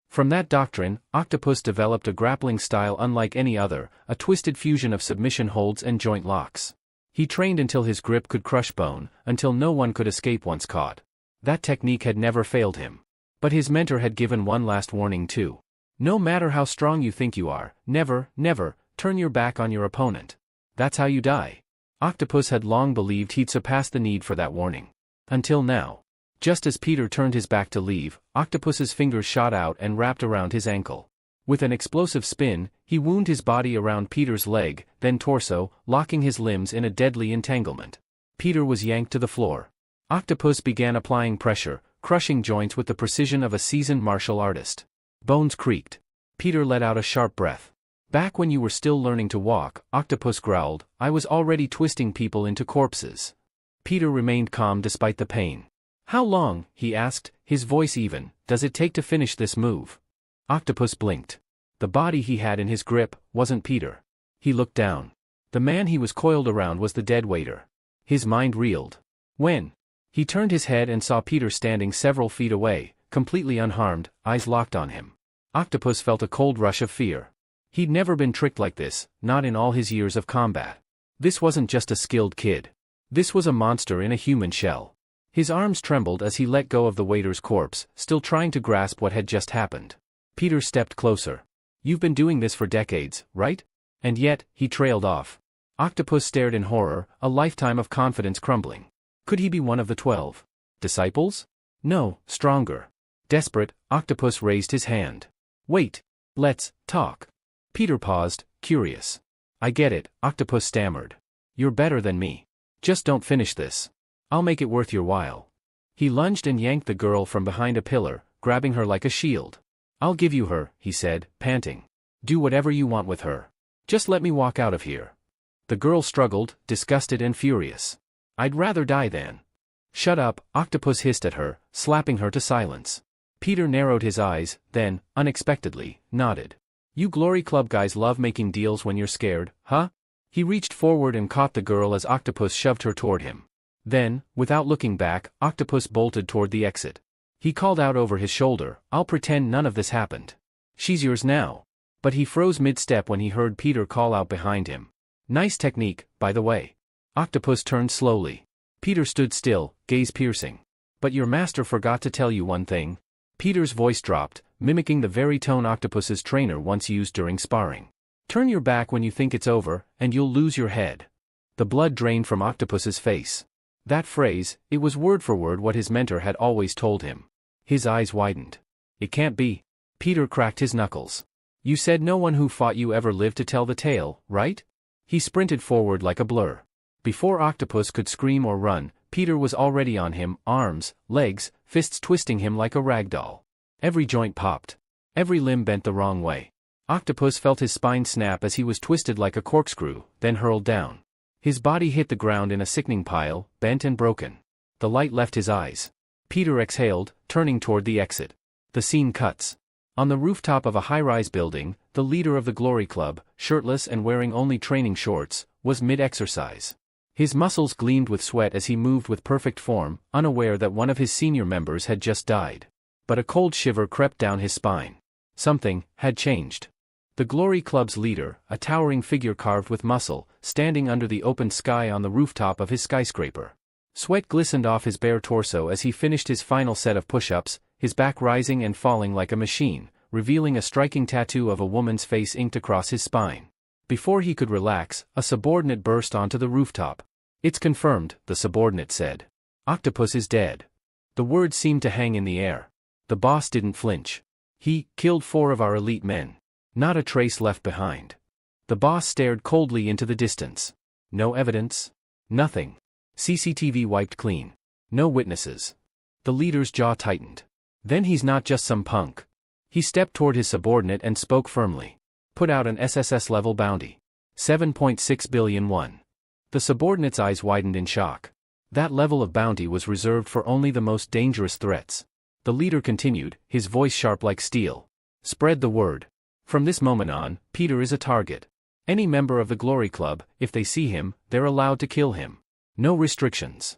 From that doctrine, Octopus developed a grappling style unlike any other, a twisted fusion of submission holds and joint locks. He trained until his grip could crush bone, until no one could escape once caught. That technique had never failed him. But his mentor had given one last warning too. No matter how strong you think you are, never, never, turn your back on your opponent. That's how you die. Octopus had long believed he'd surpassed the need for that warning. Until now. Just as Peter turned his back to leave, Octopus's fingers shot out and wrapped around his ankle. With an explosive spin, he wound his body around Peter's leg, then torso, locking his limbs in a deadly entanglement. Peter was yanked to the floor. Octopus began applying pressure, crushing joints with the precision of a seasoned martial artist. Bones creaked. Peter let out a sharp breath. "Back when you were still learning to walk," Octopus growled, "I was already twisting people into corpses." Peter remained calm despite the pain. "How long," he asked, his voice even, "does it take to finish this move?" Octopus blinked. The body he had in his grip wasn't Peter. He looked down. The man he was coiled around was the dead waiter. His mind reeled. When? He turned his head and saw Peter standing several feet away, completely unharmed, eyes locked on him. Octopus felt a cold rush of fear. He'd never been tricked like this, not in all his years of combat. This wasn't just a skilled kid. This was a monster in a human shell. His arms trembled as he let go of the waiter's corpse, still trying to grasp what had just happened. Peter stepped closer. "You've been doing this for decades, right?" And yet, he trailed off. Octopus stared in horror, a lifetime of confidence crumbling. Could he be one of the 12 disciples? No, stronger. Desperate, Octopus raised his hand. "Wait. Let's talk." Peter paused, curious. "I get it," Octopus stammered. "You're better than me. Just don't finish this. I'll make it worth your while." He lunged and yanked the girl from behind a pillar, grabbing her like a shield. "I'll give you her," he said, panting. "Do whatever you want with her. Just let me walk out of here." The girl struggled, disgusted and furious. "I'd rather die than." "Shut up," Octopus hissed at her, slapping her to silence. Peter narrowed his eyes, then, unexpectedly, nodded. "You Glory Club guys love making deals when you're scared, huh?" He reached forward and caught the girl as Octopus shoved her toward him. Then, without looking back, Octopus bolted toward the exit. He called out over his shoulder, "I'll pretend none of this happened. She's yours now." But he froze mid-step when he heard Peter call out behind him. "Nice technique, by the way." Octopus turned slowly. Peter stood still, gaze piercing. "But your master forgot to tell you one thing." Peter's voice dropped, mimicking the very tone Octopus's trainer once used during sparring. "Turn your back when you think it's over, and you'll lose your head." The blood drained from Octopus's face. That phrase, it was word for word what his mentor had always told him. His eyes widened. "It can't be." Peter cracked his knuckles. "You said no one who fought you ever lived to tell the tale, right?" He sprinted forward like a blur. Before Octopus could scream or run, Peter was already on him, arms, legs, fists twisting him like a rag doll. Every joint popped. Every limb bent the wrong way. Octopus felt his spine snap as he was twisted like a corkscrew, then hurled down. His body hit the ground in a sickening pile, bent and broken. The light left his eyes. Peter exhaled, turning toward the exit. The scene cuts. On the rooftop of a high-rise building, the leader of the Glory Club, shirtless and wearing only training shorts, was mid-exercise. His muscles gleamed with sweat as he moved with perfect form, unaware that one of his senior members had just died. But a cold shiver crept down his spine. Something had changed. The Glory Club's leader, a towering figure carved with muscle, standing under the open sky on the rooftop of his skyscraper. Sweat glistened off his bare torso as he finished his final set of push-ups, his back rising and falling like a machine, revealing a striking tattoo of a woman's face inked across his spine. Before he could relax, a subordinate burst onto the rooftop. "It's confirmed," the subordinate said. "Octopus is dead." The words seemed to hang in the air. The boss didn't flinch. He killed 4 of our elite men. Not a trace left behind. The boss stared coldly into the distance. No evidence? Nothing. CCTV wiped clean. No witnesses. The leader's jaw tightened. Then he's not just some punk. He stepped toward his subordinate and spoke firmly. Put out an SSS-level bounty. 7.6 billion won. The subordinate's eyes widened in shock. That level of bounty was reserved for only the most dangerous threats. The leader continued, his voice sharp like steel. Spread the word. From this moment on, Peter is a target. Any member of the Glory Club, if they see him, they're allowed to kill him. No restrictions.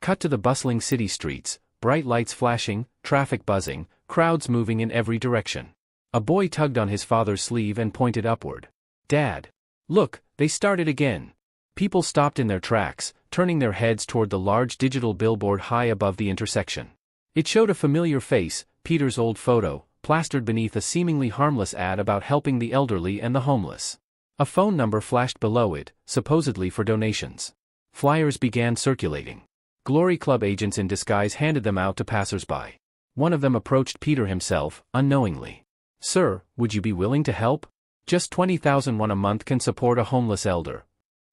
Cut to the bustling city streets, bright lights flashing, traffic buzzing, crowds moving in every direction. A boy tugged on his father's sleeve and pointed upward. Dad! Look, they started again. People stopped in their tracks, turning their heads toward the large digital billboard high above the intersection. It showed a familiar face, Peter's old photo, plastered beneath a seemingly harmless ad about helping the elderly and the homeless. A phone number flashed below it, supposedly for donations. Flyers began circulating. Glory Club agents in disguise handed them out to passers-by. One of them approached Peter himself, unknowingly. Sir, would you be willing to help? Just 20,000 won a month can support a homeless elder.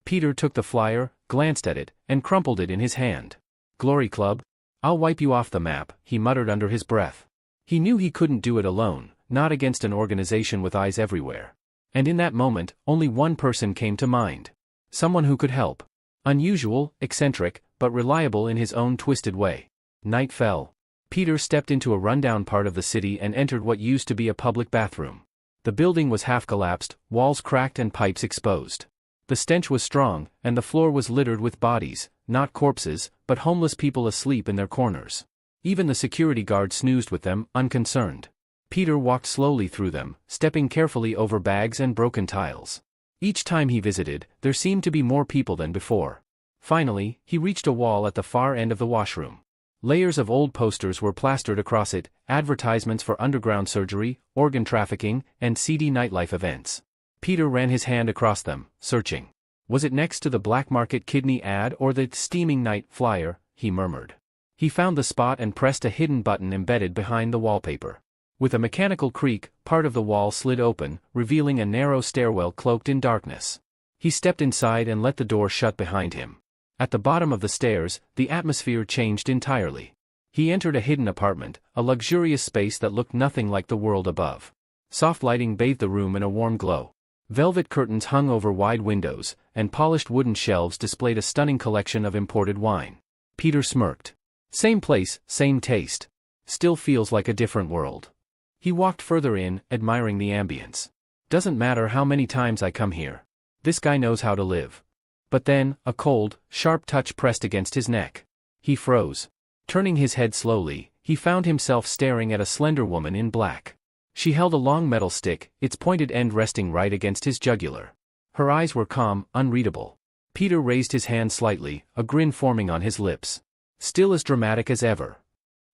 Peter took the flyer, glanced at it, and crumpled it in his hand. Glory Club? I'll wipe you off the map, he muttered under his breath. He knew he couldn't do it alone, not against an organization with eyes everywhere. And in that moment, only one person came to mind. Someone who could help. Unusual, eccentric, but reliable in his own twisted way. Night fell. Peter stepped into a rundown part of the city and entered what used to be a public bathroom. The building was half collapsed, walls cracked and pipes exposed. The stench was strong, and the floor was littered with bodies, not corpses, but homeless people asleep in their corners. Even the security guard snoozed with them, unconcerned. Peter walked slowly through them, stepping carefully over bags and broken tiles. Each time he visited, there seemed to be more people than before. Finally, he reached a wall at the far end of the washroom. Layers of old posters were plastered across it, advertisements for underground surgery, organ trafficking, and seedy nightlife events. Peter ran his hand across them, searching. Was it next to the black market kidney ad or the steaming night flyer? He murmured. He found the spot and pressed a hidden button embedded behind the wallpaper. With a mechanical creak, part of the wall slid open, revealing a narrow stairwell cloaked in darkness. He stepped inside and let the door shut behind him. At the bottom of the stairs, the atmosphere changed entirely. He entered a hidden apartment, a luxurious space that looked nothing like the world above. Soft lighting bathed the room in a warm glow. Velvet curtains hung over wide windows, and polished wooden shelves displayed a stunning collection of imported wine. Peter smirked. Same place, same taste. Still feels like a different world. He walked further in, admiring the ambience. Doesn't matter how many times I come here. This guy knows how to live. But then, a cold, sharp touch pressed against his neck. He froze. Turning his head slowly, he found himself staring at a slender woman in black. She held a long metal stick, its pointed end resting right against his jugular. Her eyes were calm, unreadable. Peter raised his hand slightly, a grin forming on his lips. Still as dramatic as ever.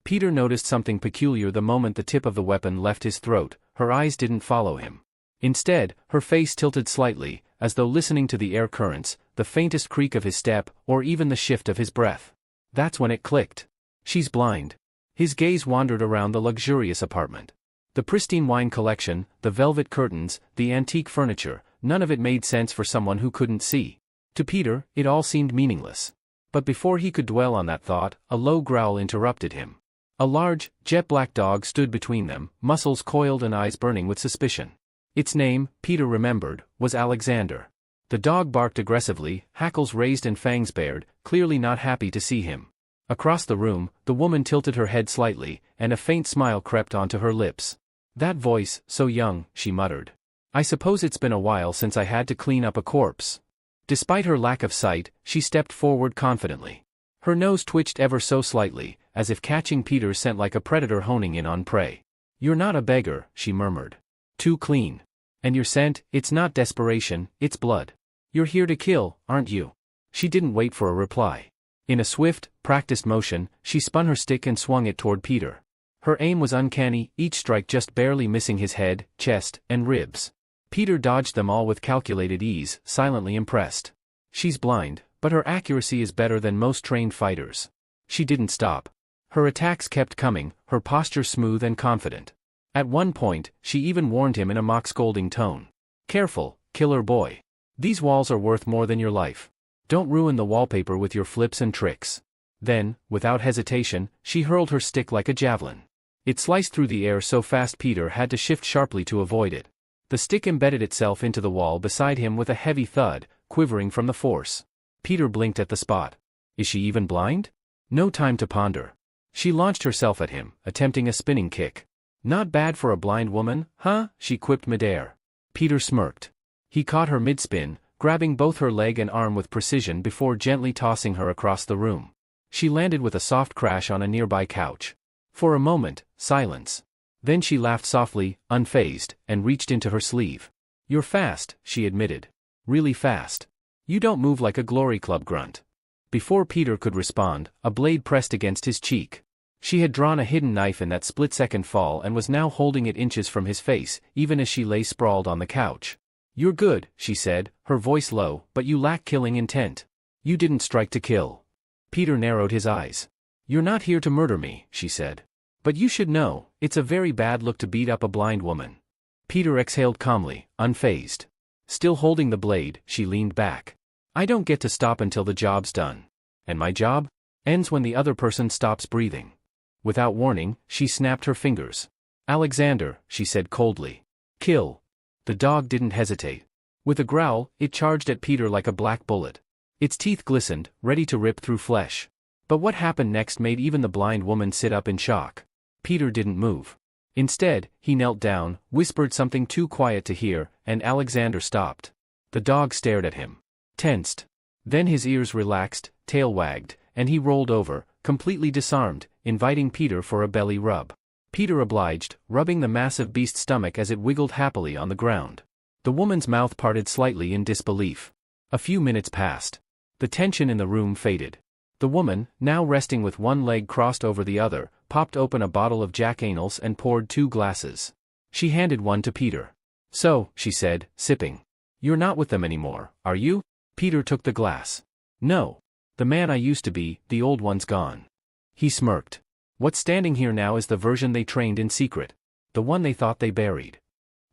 Peter noticed something peculiar the moment the tip of the weapon left his throat. Her eyes didn't follow him. Instead, her face tilted slightly, as though listening to the air currents, the faintest creak of his step, or even the shift of his breath. That's when it clicked. She's blind. His gaze wandered around the luxurious apartment. The pristine wine collection, the velvet curtains, the antique furniture, none of it made sense for someone who couldn't see. To Peter, it all seemed meaningless. But before he could dwell on that thought, a low growl interrupted him. A large, jet-black dog stood between them, muscles coiled and eyes burning with suspicion. Its name, Peter remembered, was Alexander. The dog barked aggressively, hackles raised and fangs bared, clearly not happy to see him. Across the room, the woman tilted her head slightly, and a faint smile crept onto her lips. That voice, so young, she muttered. I suppose it's been a while since I had to clean up a corpse. Despite her lack of sight, she stepped forward confidently. Her nose twitched ever so slightly, as if catching Peter's scent like a predator honing in on prey. You're not a beggar, she murmured. Too clean. And your scent, it's not desperation, it's blood. You're here to kill, aren't you? She didn't wait for a reply. In a swift, practiced motion, she spun her stick and swung it toward Peter. Her aim was uncanny, each strike just barely missing his head, chest, and ribs. Peter dodged them all with calculated ease, silently impressed. She's blind, but her accuracy is better than most trained fighters. She didn't stop. Her attacks kept coming, her posture smooth and confident. At one point, she even warned him in a mock-scolding tone. "Careful, killer boy. These walls are worth more than your life. Don't ruin the wallpaper with your flips and tricks." Then, without hesitation, she hurled her stick like a javelin. It sliced through the air so fast Peter had to shift sharply to avoid it. The stick embedded itself into the wall beside him with a heavy thud, quivering from the force. Peter blinked at the spot. Is she even blind? No time to ponder. She launched herself at him, attempting a spinning kick. "Not bad for a blind woman, huh?" she quipped midair. Peter smirked. He caught her mid-spin, grabbing both her leg and arm with precision before gently tossing her across the room. She landed with a soft crash on a nearby couch. For a moment, silence. Then she laughed softly, unfazed, and reached into her sleeve. "You're fast," she admitted. "Really fast. You don't move like a Glory Club grunt." Before Peter could respond, a blade pressed against his cheek. She had drawn a hidden knife in that split-second fall and was now holding it inches from his face, even as she lay sprawled on the couch. "You're good," she said, her voice low, "but you lack killing intent. You didn't strike to kill." Peter narrowed his eyes. "You're not here to murder me," she said. "But you should know, it's a very bad look to beat up a blind woman." Peter exhaled calmly, unfazed. Still holding the blade, she leaned back. "I don't get to stop until the job's done. And my job ends when the other person stops breathing." Without warning, she snapped her fingers. "Alexander," she said coldly. "Kill." The dog didn't hesitate. With a growl, it charged at Peter like a black bullet. Its teeth glistened, ready to rip through flesh. But what happened next made even the blind woman sit up in shock. Peter didn't move. Instead, he knelt down, whispered something too quiet to hear, and Alexander stopped. The dog stared at him. Tensed. Then his ears relaxed, tail wagged, and he rolled over, completely disarmed, inviting Peter for a belly rub. Peter obliged, rubbing the massive beast's stomach as it wiggled happily on the ground. The woman's mouth parted slightly in disbelief. A few minutes passed. The tension in the room faded. The woman, now resting with one leg crossed over the other, popped open a bottle of Jack Daniels and poured 2 glasses. She handed one to Peter. "So," she said, sipping. "You're not with them anymore, are you?" Peter took the glass. "No. The man I used to be, the old one's gone." He smirked. "What's standing here now is the version they trained in secret. The one they thought they buried."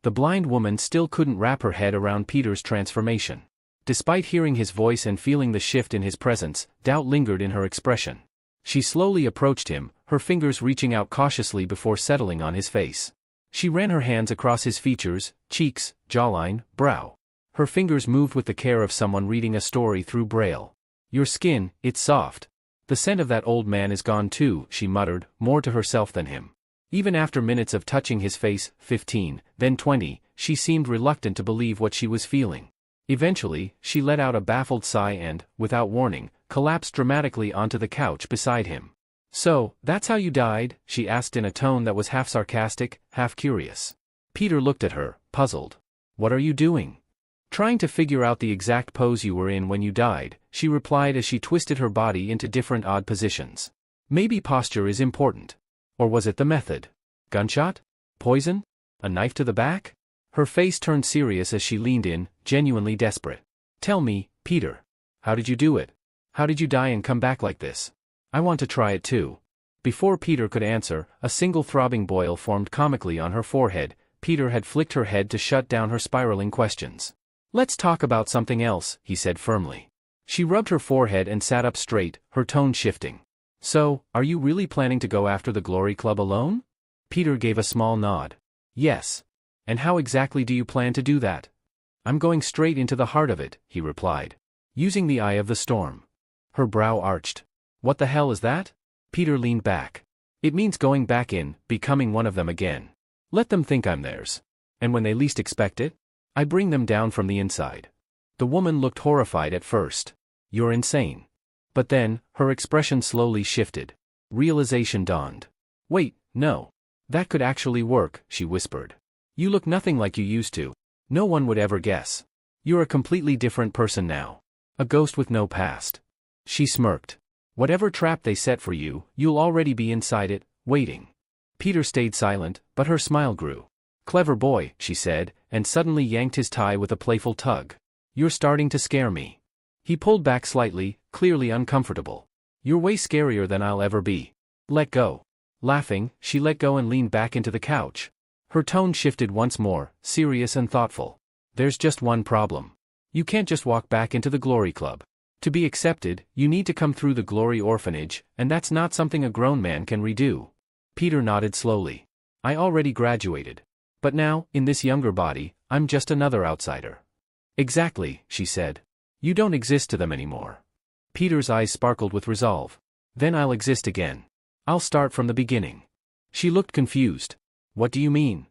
The blind woman still couldn't wrap her head around Peter's transformation. Despite hearing his voice and feeling the shift in his presence, doubt lingered in her expression. She slowly approached him, her fingers reaching out cautiously before settling on his face. She ran her hands across his features, cheeks, jawline, brow. Her fingers moved with the care of someone reading a story through Braille. "Your skin, it's soft. The scent of that old man is gone too," she muttered, more to herself than him. Even after minutes of touching his face, 15, then 20, she seemed reluctant to believe what she was feeling. Eventually, she let out a baffled sigh and, without warning, collapsed dramatically onto the couch beside him. "So, that's how you died?" she asked in a tone that was half sarcastic, half curious. Peter looked at her, puzzled. "What are you doing?" "Trying to figure out the exact pose you were in when you died," she replied as she twisted her body into different odd positions. "Maybe posture is important. Or was it the method? Gunshot? Poison? A knife to the back?" Her face turned serious as she leaned in, genuinely desperate. "Tell me, Peter. How did you do it? How did you die and come back like this? I want to try it too." Before Peter could answer, a single throbbing boil formed comically on her forehead. Peter had flicked her head to shut down her spiraling questions. "Let's talk about something else," he said firmly. She rubbed her forehead and sat up straight, her tone shifting. "So, are you really planning to go after the Glory Club alone?" Peter gave a small nod. "Yes. And how exactly do you plan to do that?" "I'm going straight into the heart of it," he replied. "Using the eye of the storm." Her brow arched. "What the hell is that?" Peter leaned back. "It means going back in, becoming one of them again. Let them think I'm theirs. And when they least expect it, I bring them down from the inside." The woman looked horrified at first. "You're insane." But then, her expression slowly shifted. Realization dawned. "Wait, no. That could actually work," she whispered. "You look nothing like you used to. No one would ever guess. You're a completely different person now. A ghost with no past." She smirked. "Whatever trap they set for you, you'll already be inside it, waiting." Peter stayed silent, but her smile grew. "Clever boy," she said, and suddenly yanked his tie with a playful tug. "You're starting to scare me." He pulled back slightly, clearly uncomfortable. "You're way scarier than I'll ever be." Let go. Laughing, she let go and leaned back into the couch. Her tone shifted once more, serious and thoughtful. There's just one problem. You can't just walk back into the Glory Club. To be accepted, you need to come through the Glory Orphanage, and that's not something a grown man can redo. Peter nodded slowly. I already graduated. But now, in this younger body, I'm just another outsider. Exactly, she said. You don't exist to them anymore. Peter's eyes sparkled with resolve. Then I'll exist again. I'll start from the beginning. She looked confused. What do you mean?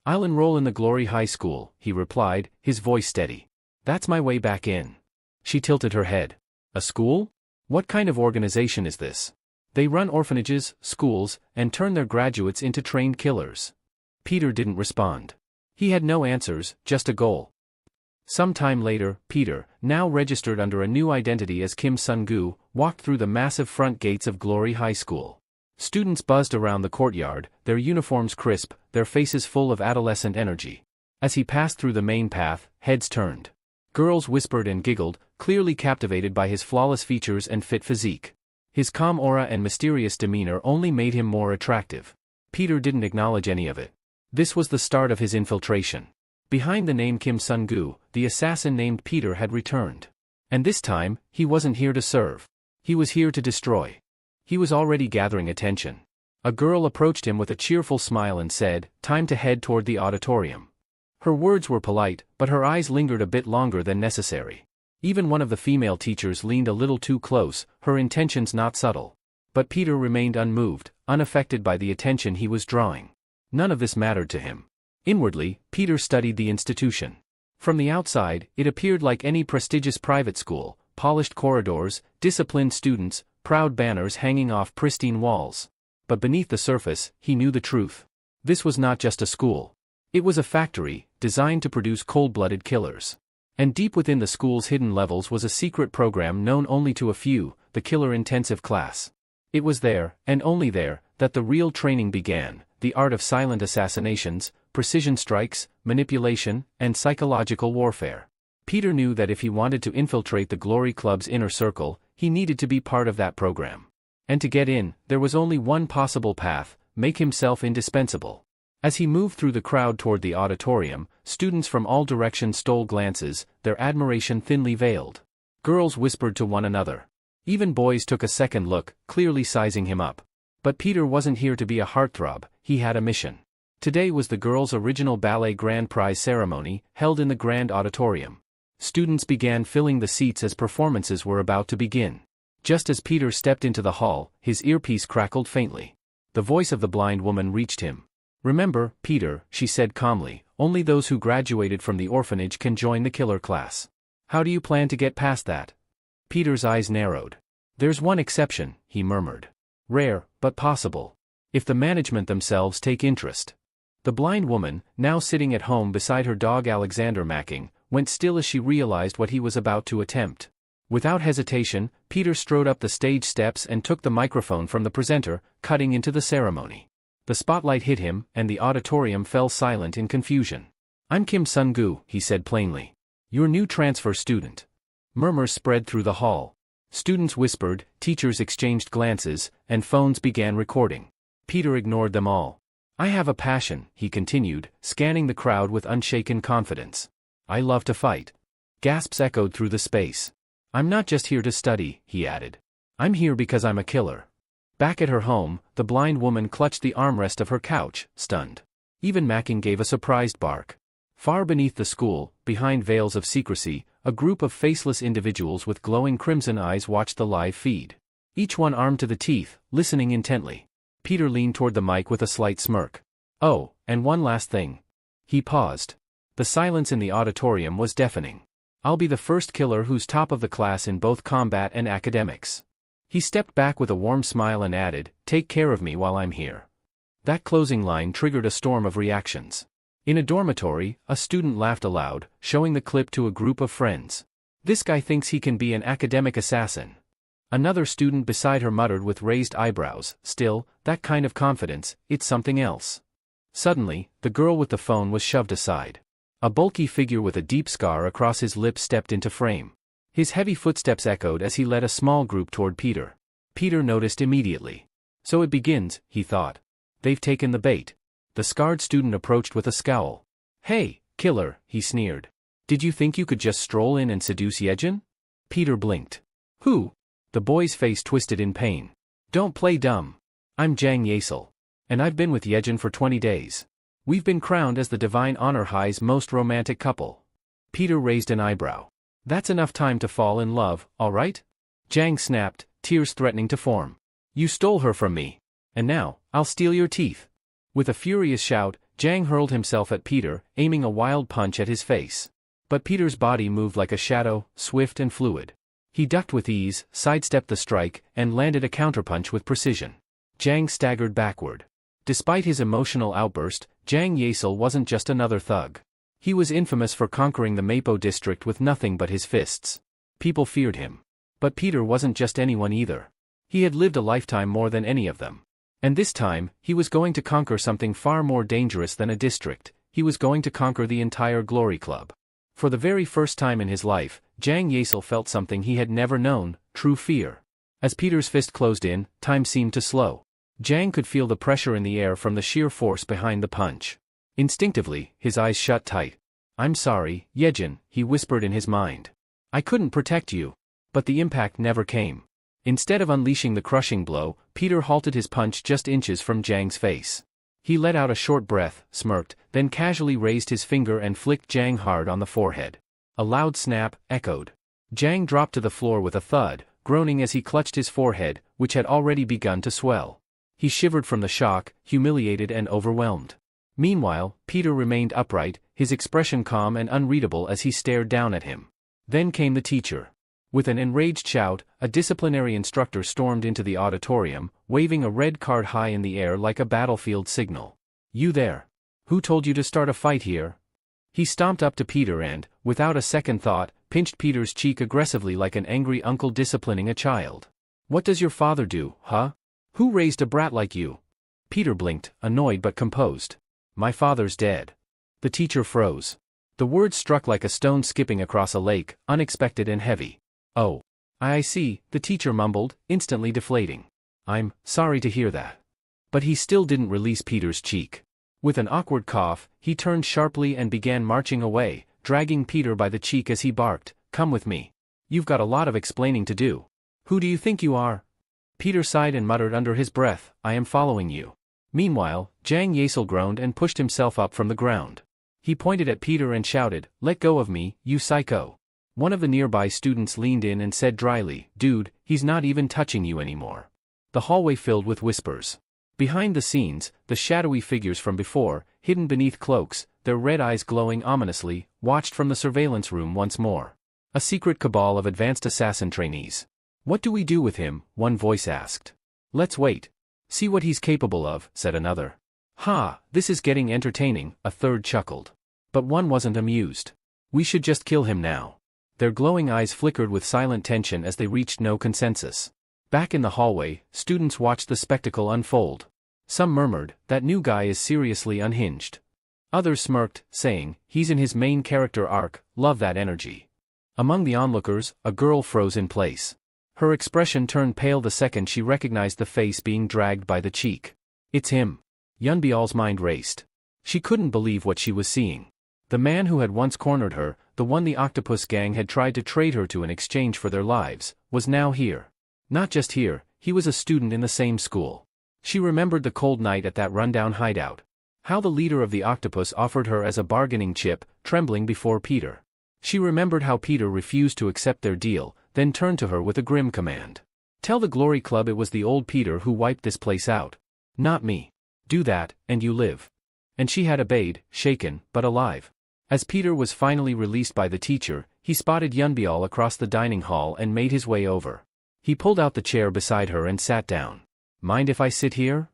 I'll enroll in the Glory High School, he replied, his voice steady. That's my way back in. She tilted her head. A school? What kind of organization is this? They run orphanages, schools, and turn their graduates into trained killers. Peter didn't respond. He had no answers, just a goal. Some time later, Peter, now registered under a new identity as Kim Sun-gu, walked through the massive front gates of Glory High School. Students buzzed around the courtyard, their uniforms crisp, their faces full of adolescent energy. As he passed through the main path, heads turned. Girls whispered and giggled, clearly captivated by his flawless features and fit physique. His calm aura and mysterious demeanor only made him more attractive. Peter didn't acknowledge any of it. This was the start of his infiltration. Behind the name Kim Sun-gu, the assassin named Peter had returned. And this time, he wasn't here to serve. He was here to destroy. He was already gathering attention. A girl approached him with a cheerful smile and said, "Time to head toward the auditorium." Her words were polite, but her eyes lingered a bit longer than necessary. Even one of the female teachers leaned a little too close, her intentions not subtle. But Peter remained unmoved, unaffected by the attention he was drawing. None of this mattered to him. Inwardly, Peter studied the institution. From the outside, it appeared like any prestigious private school, polished corridors, disciplined students, proud banners hanging off pristine walls. But beneath the surface, he knew the truth. This was not just a school. It was a factory, designed to produce cold-blooded killers. And deep within the school's hidden levels was a secret program known only to a few, the Killer Intensive Class. It was there, and only there, that the real training began, the art of silent assassinations, precision strikes, manipulation, and psychological warfare. Peter knew that if he wanted to infiltrate the Glory Club's inner circle, he needed to be part of that program. And to get in, there was only one possible path: make himself indispensable. As he moved through the crowd toward the auditorium, students from all directions stole glances, their admiration thinly veiled. Girls whispered to one another. Even boys took a second look, clearly sizing him up. But Peter wasn't here to be a heartthrob, he had a mission. Today was the girls' original ballet grand prize ceremony, held in the grand auditorium. Students began filling the seats as performances were about to begin. Just as Peter stepped into the hall, his earpiece crackled faintly. The voice of the blind woman reached him. "Remember, Peter," she said calmly, "only those who graduated from the orphanage can join the killer class. How do you plan to get past that?" Peter's eyes narrowed. "There's one exception," he murmured. "Rare, but possible. If the management themselves take interest." The blind woman, now sitting at home beside her dog Alexander Macking, went still as she realized what he was about to attempt. Without hesitation, Peter strode up the stage steps and took the microphone from the presenter, cutting into the ceremony. The spotlight hit him, and the auditorium fell silent in confusion. "I'm Kim Sun-gu," he said plainly. "Your new transfer student." Murmurs spread through the hall. Students whispered, teachers exchanged glances, and phones began recording. Peter ignored them all. "I have a passion," he continued, scanning the crowd with unshaken confidence. "I love to fight." Gasps echoed through the space. "I'm not just here to study," he added. "I'm here because I'm a killer." Back at her home, the blind woman clutched the armrest of her couch, stunned. Even Macking gave a surprised bark. Far beneath the school, behind veils of secrecy, a group of faceless individuals with glowing crimson eyes watched the live feed. Each one armed to the teeth, listening intently. Peter leaned toward the mic with a slight smirk. "Oh, and one last thing." He paused. The silence in the auditorium was deafening. "I'll be the first killer who's top of the class in both combat and academics." He stepped back with a warm smile and added, "Take care of me while I'm here." That closing line triggered a storm of reactions. In a dormitory, a student laughed aloud, showing the clip to a group of friends. "This guy thinks he can be an academic assassin." Another student beside her muttered with raised eyebrows, "Still, that kind of confidence, it's something else." Suddenly, the girl with the phone was shoved aside. A bulky figure with a deep scar across his lips stepped into frame. His heavy footsteps echoed as he led a small group toward Peter. Peter noticed immediately. So it begins, he thought. They've taken the bait. The scarred student approached with a scowl. Hey, killer, he sneered. Did you think you could just stroll in and seduce Yejin? Peter blinked. Who? The boy's face twisted in pain. Don't play dumb. I'm Jang Yasel. And I've been with Yejin for 20 days. We've been crowned as the Divine Honor High's most romantic couple. Peter raised an eyebrow. That's enough time to fall in love, all right? Jang snapped, tears threatening to form. You stole her from me. And now, I'll steal your teeth. With a furious shout, Jang hurled himself at Peter, aiming a wild punch at his face. But Peter's body moved like a shadow, swift and fluid. He ducked with ease, sidestepped the strike, and landed a counterpunch with precision. Jang staggered backward. Despite his emotional outburst, Jang Yasel wasn't just another thug. He was infamous for conquering the Mapo district with nothing but his fists. People feared him. But Peter wasn't just anyone either. He had lived a lifetime more than any of them. And this time, he was going to conquer something far more dangerous than a district. He was going to conquer the entire Glory Club. For the very first time in his life, Jang Yasel felt something he had never known, true fear. As Peter's fist closed in, time seemed to slow. Jang could feel the pressure in the air from the sheer force behind the punch. Instinctively, his eyes shut tight. I'm sorry, Yejin, he whispered in his mind. I couldn't protect you. But the impact never came. Instead of unleashing the crushing blow, Peter halted his punch just inches from Jang's face. He let out a short breath, smirked, then casually raised his finger and flicked Jang hard on the forehead. A loud snap echoed. Jang dropped to the floor with a thud, groaning as he clutched his forehead, which had already begun to swell. He shivered from the shock, humiliated and overwhelmed. Meanwhile, Peter remained upright, his expression calm and unreadable as he stared down at him. Then came the teacher. With an enraged shout, a disciplinary instructor stormed into the auditorium, waving a red card high in the air like a battlefield signal. You there. Who told you to start a fight here? He stomped up to Peter and, without a second thought, pinched Peter's cheek aggressively like an angry uncle disciplining a child. What does your father do, huh? Who raised a brat like you? Peter blinked, annoyed but composed. My father's dead. The teacher froze. The words struck like a stone skipping across a lake, unexpected and heavy. Oh. I see, the teacher mumbled, instantly deflating. I'm sorry to hear that. But he still didn't release Peter's cheek. With an awkward cough, he turned sharply and began marching away, dragging Peter by the cheek as he barked, Come with me. You've got a lot of explaining to do. Who do you think you are? Peter sighed and muttered under his breath, I am following you. Meanwhile, Jang Yasel groaned and pushed himself up from the ground. He pointed at Peter and shouted, Let go of me, you psycho. One of the nearby students leaned in and said dryly, Dude, he's not even touching you anymore. The hallway filled with whispers. Behind the scenes, the shadowy figures from before, hidden beneath cloaks, their red eyes glowing ominously, watched from the surveillance room once more. A secret cabal of advanced assassin trainees. What do we do with him? One voice asked. Let's wait. See what he's capable of, said another. Ha, this is getting entertaining, a third chuckled. But one wasn't amused. We should just kill him now. Their glowing eyes flickered with silent tension as they reached no consensus. Back in the hallway, students watched the spectacle unfold. Some murmured, that new guy is seriously unhinged. Others smirked, saying, he's in his main character arc, love that energy. Among the onlookers, a girl froze in place. Her expression turned pale the second she recognized the face being dragged by the cheek. It's him. Yunbial's mind raced. She couldn't believe what she was seeing. The man who had once cornered her, the one the octopus gang had tried to trade her to in exchange for their lives, was now here. Not just here, he was a student in the same school. She remembered the cold night at that rundown hideout. How the leader of the octopus offered her as a bargaining chip, trembling before Peter. She remembered how Peter refused to accept their deal, then turned to her with a grim command. Tell the Glory Club it was the old Peter who wiped this place out. Not me. Do that, and you live. And she had obeyed, shaken, but alive. As Peter was finally released by the teacher, he spotted Yunbial across the dining hall and made his way over. He pulled out the chair beside her and sat down. Mind if I sit here?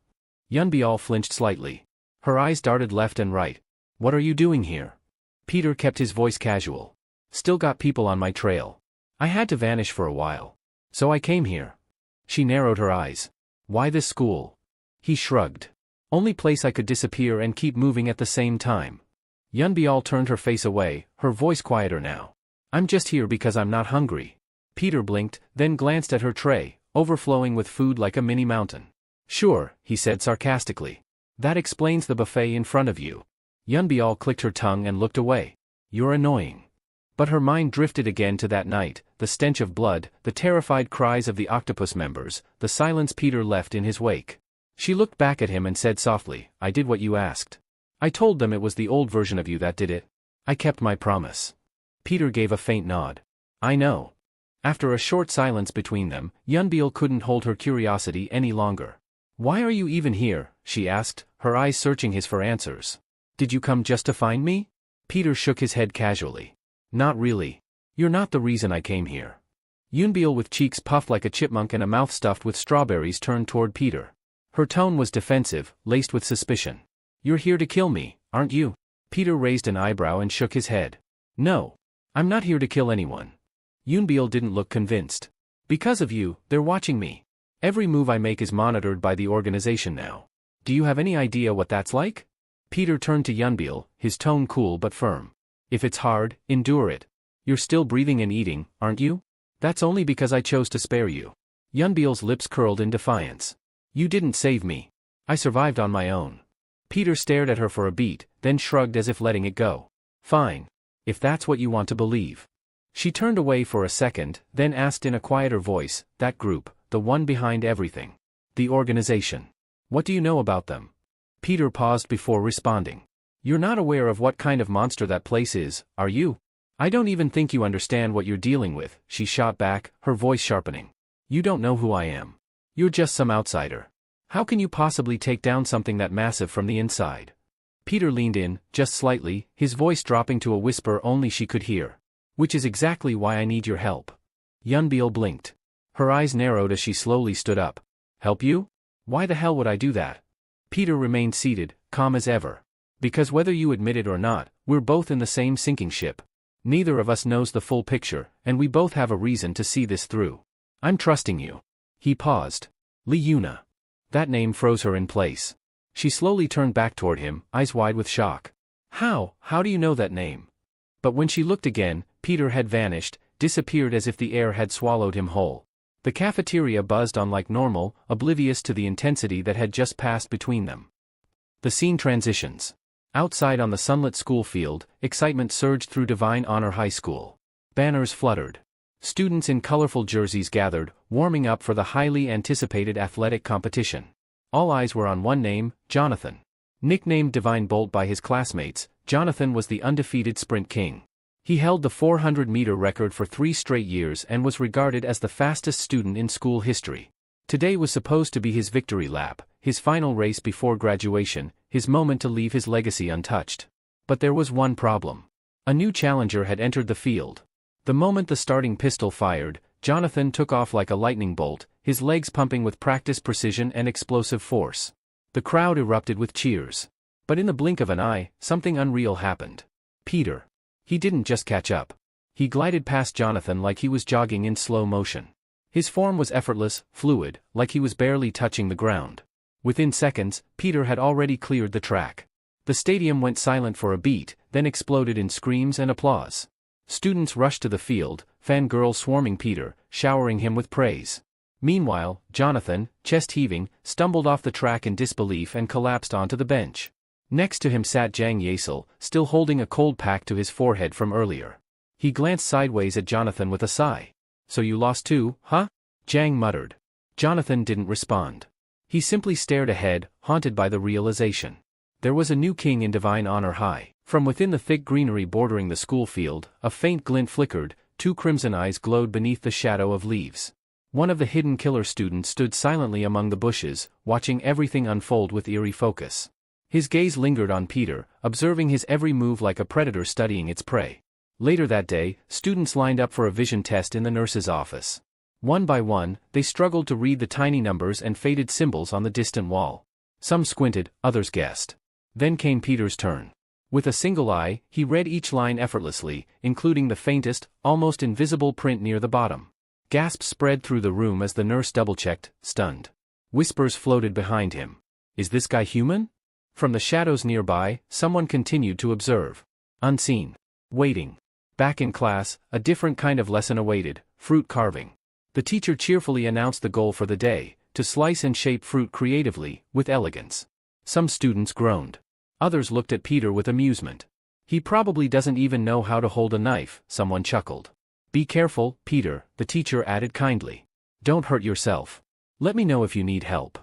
Yunbial flinched slightly. Her eyes darted left and right. What are you doing here? Peter kept his voice casual. Still got people on my trail. I had to vanish for a while. So I came here. She narrowed her eyes. Why this school? He shrugged. Only place I could disappear and keep moving at the same time. Yunbial turned her face away, her voice quieter now. I'm just here because I'm not hungry. Peter blinked, then glanced at her tray, overflowing with food like a mini mountain. Sure, he said sarcastically. That explains the buffet in front of you. Yunbial clicked her tongue and looked away. You're annoying. But her mind drifted again to that night, the stench of blood, the terrified cries of the octopus members, the silence Peter left in his wake. She looked back at him and said softly, I did what you asked. I told them it was the old version of you that did it. I kept my promise. Peter gave a faint nod. I know. After a short silence between them, Yunbial couldn't hold her curiosity any longer. Why are you even here? She asked, her eyes searching his for answers. Did you come just to find me? Peter shook his head casually. Not really. You're not the reason I came here. Yunbial, with cheeks puffed like a chipmunk and a mouth stuffed with strawberries, turned toward Peter. Her tone was defensive, laced with suspicion. You're here to kill me, aren't you? Peter raised an eyebrow and shook his head. No. I'm not here to kill anyone. Yunbial didn't look convinced. Because of you, they're watching me. Every move I make is monitored by the organization now. Do you have any idea what that's like? Peter turned to Yunbial, his tone cool but firm. If it's hard, endure it. You're still breathing and eating, aren't you? That's only because I chose to spare you. Yunbial's lips curled in defiance. You didn't save me. I survived on my own. Peter stared at her for a beat, then shrugged as if letting it go. Fine. If that's what you want to believe. She turned away for a second, then asked in a quieter voice, that group, the one behind everything. The organization. What do you know about them? Peter paused before responding. You're not aware of what kind of monster that place is, are you? I don't even think you understand what you're dealing with, she shot back, her voice sharpening. You don't know who I am. You're just some outsider. How can you possibly take down something that massive from the inside? Peter leaned in, just slightly, his voice dropping to a whisper only she could hear. Which is exactly why I need your help. Yunbial blinked. Her eyes narrowed as she slowly stood up. Help you? Why the hell would I do that? Peter remained seated, calm as ever. Because whether you admit it or not, we're both in the same sinking ship. Neither of us knows the full picture, and we both have a reason to see this through. I'm trusting you. He paused. Li Yuna. That name froze her in place. She slowly turned back toward him, eyes wide with shock. How do you know that name? But when she looked again, Peter had vanished, disappeared as if the air had swallowed him whole. The cafeteria buzzed on like normal, oblivious to the intensity that had just passed between them. The scene transitions. Outside on the sunlit school field, excitement surged through Divine Honor High School. Banners fluttered. Students in colorful jerseys gathered, warming up for the highly anticipated athletic competition. All eyes were on one name, Jonathan. Nicknamed Divine Bolt by his classmates, Jonathan was the undefeated sprint king. He held the 400-meter record for 3 straight years and was regarded as the fastest student in school history. Today was supposed to be his victory lap, his final race before graduation, his moment to leave his legacy untouched. But there was one problem. A new challenger had entered the field. The moment the starting pistol fired, Jonathan took off like a lightning bolt, his legs pumping with practiced precision and explosive force. The crowd erupted with cheers. But in the blink of an eye, something unreal happened. Peter. He didn't just catch up. He glided past Jonathan like he was jogging in slow motion. His form was effortless, fluid, like he was barely touching the ground. Within seconds, Peter had already cleared the track. The stadium went silent for a beat, then exploded in screams and applause. Students rushed to the field, fangirls swarming Peter, showering him with praise. Meanwhile, Jonathan, chest heaving, stumbled off the track in disbelief and collapsed onto the bench. Next to him sat Jang Yasel, still holding a cold pack to his forehead from earlier. He glanced sideways at Jonathan with a sigh. So you lost too, huh? Jang muttered. Jonathan didn't respond. He simply stared ahead, haunted by the realization. There was a new king in Divine Honor High. From within the thick greenery bordering the school field, a faint glint flickered, 2 crimson eyes glowed beneath the shadow of leaves. One of the hidden killer students stood silently among the bushes, watching everything unfold with eerie focus. His gaze lingered on Peter, observing his every move like a predator studying its prey. Later that day, students lined up for a vision test in the nurse's office. One by one, they struggled to read the tiny numbers and faded symbols on the distant wall. Some squinted, others guessed. Then came Peter's turn. With a single eye, he read each line effortlessly, including the faintest, almost invisible print near the bottom. Gasps spread through the room as the nurse double-checked, stunned. Whispers floated behind him. Is this guy human? From the shadows nearby, someone continued to observe. Unseen. Waiting. Back in class, a different kind of lesson awaited, fruit carving. The teacher cheerfully announced the goal for the day, to slice and shape fruit creatively, with elegance. Some students groaned. Others looked at Peter with amusement. He probably doesn't even know how to hold a knife, someone chuckled. Be careful, Peter, the teacher added kindly. Don't hurt yourself. Let me know if you need help.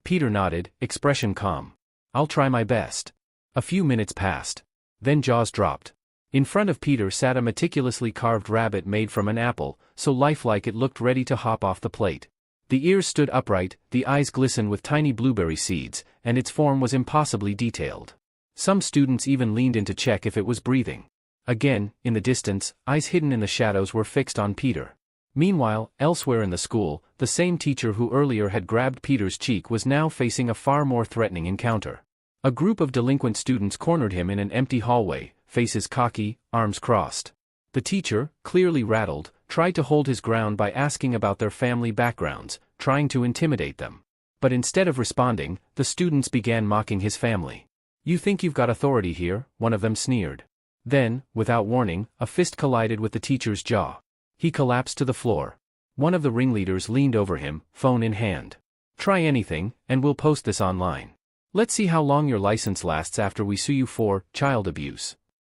Peter nodded, expression calm. I'll try my best. A few minutes passed. Then jaws dropped. In front of Peter sat a meticulously carved rabbit made from an apple, so lifelike it looked ready to hop off the plate. The ears stood upright, the eyes glistened with tiny blueberry seeds, and its form was impossibly detailed. Some students even leaned in to check if it was breathing. Again, in the distance, eyes hidden in the shadows were fixed on Peter. Meanwhile, elsewhere in the school, the same teacher who earlier had grabbed Peter's cheek was now facing a far more threatening encounter. A group of delinquent students cornered him in an empty hallway, faces cocky, arms crossed. The teacher, clearly rattled, tried to hold his ground by asking about their family backgrounds, trying to intimidate them. But instead of responding, the students began mocking his family. You think you've got authority here, one of them sneered. Then, without warning, a fist collided with the teacher's jaw. He collapsed to the floor. One of the ringleaders leaned over him, phone in hand. Try anything, and we'll post this online. Let's see how long your license lasts after we sue you for child abuse.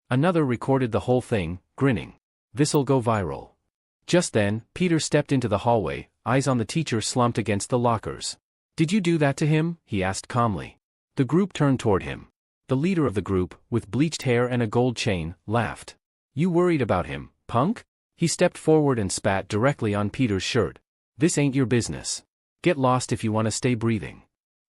Another recorded the whole thing, grinning. This'll go viral. Just then, Peter stepped into the hallway, eyes on the teacher slumped against the lockers. Did you do that to him? He asked calmly. The group turned toward him. The leader of the group, with bleached hair and a gold chain, laughed. You worried about him, punk? He stepped forward and spat directly on Peter's shirt. This ain't your business. Get lost if you want to stay breathing.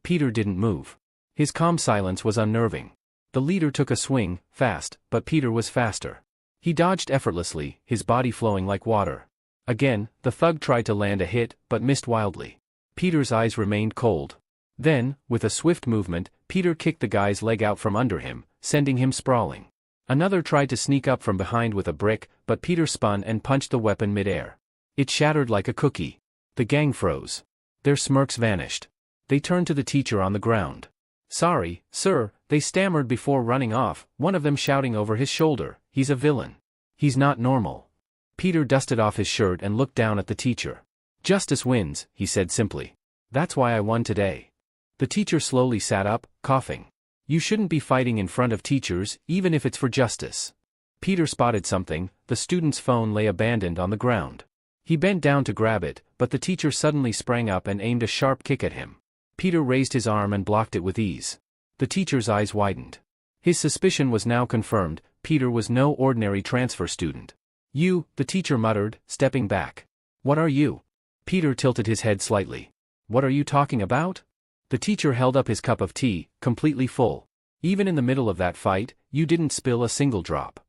Peter didn't move. His calm silence was unnerving. The leader took a swing, fast, but Peter was faster. He dodged effortlessly, his body flowing like water. Again, the thug tried to land a hit, but missed wildly. Peter's eyes remained cold. Then, with a swift movement, Peter kicked the guy's leg out from under him, sending him sprawling. Another tried to sneak up from behind with a brick, but Peter spun and punched the weapon mid-air. It shattered like a cookie. The gang froze. Their smirks vanished. They turned to the teacher on the ground. Sorry, sir, they stammered before running off, one of them shouting over his shoulder, he's a villain. He's not normal. Peter dusted off his shirt and looked down at the teacher. Justice wins, he said simply. That's why I won today. The teacher slowly sat up, coughing. You shouldn't be fighting in front of teachers, even if it's for justice. Peter spotted something, the student's phone lay abandoned on the ground. He bent down to grab it, but the teacher suddenly sprang up and aimed a sharp kick at him. Peter raised his arm and blocked it with ease. The teacher's eyes widened. His suspicion was now confirmed, Peter was no ordinary transfer student. You, the teacher muttered, stepping back. What are you? Peter tilted his head slightly. What are you talking about? The teacher held up his cup of tea, completely full. Even in the middle of that fight, you didn't spill a single drop.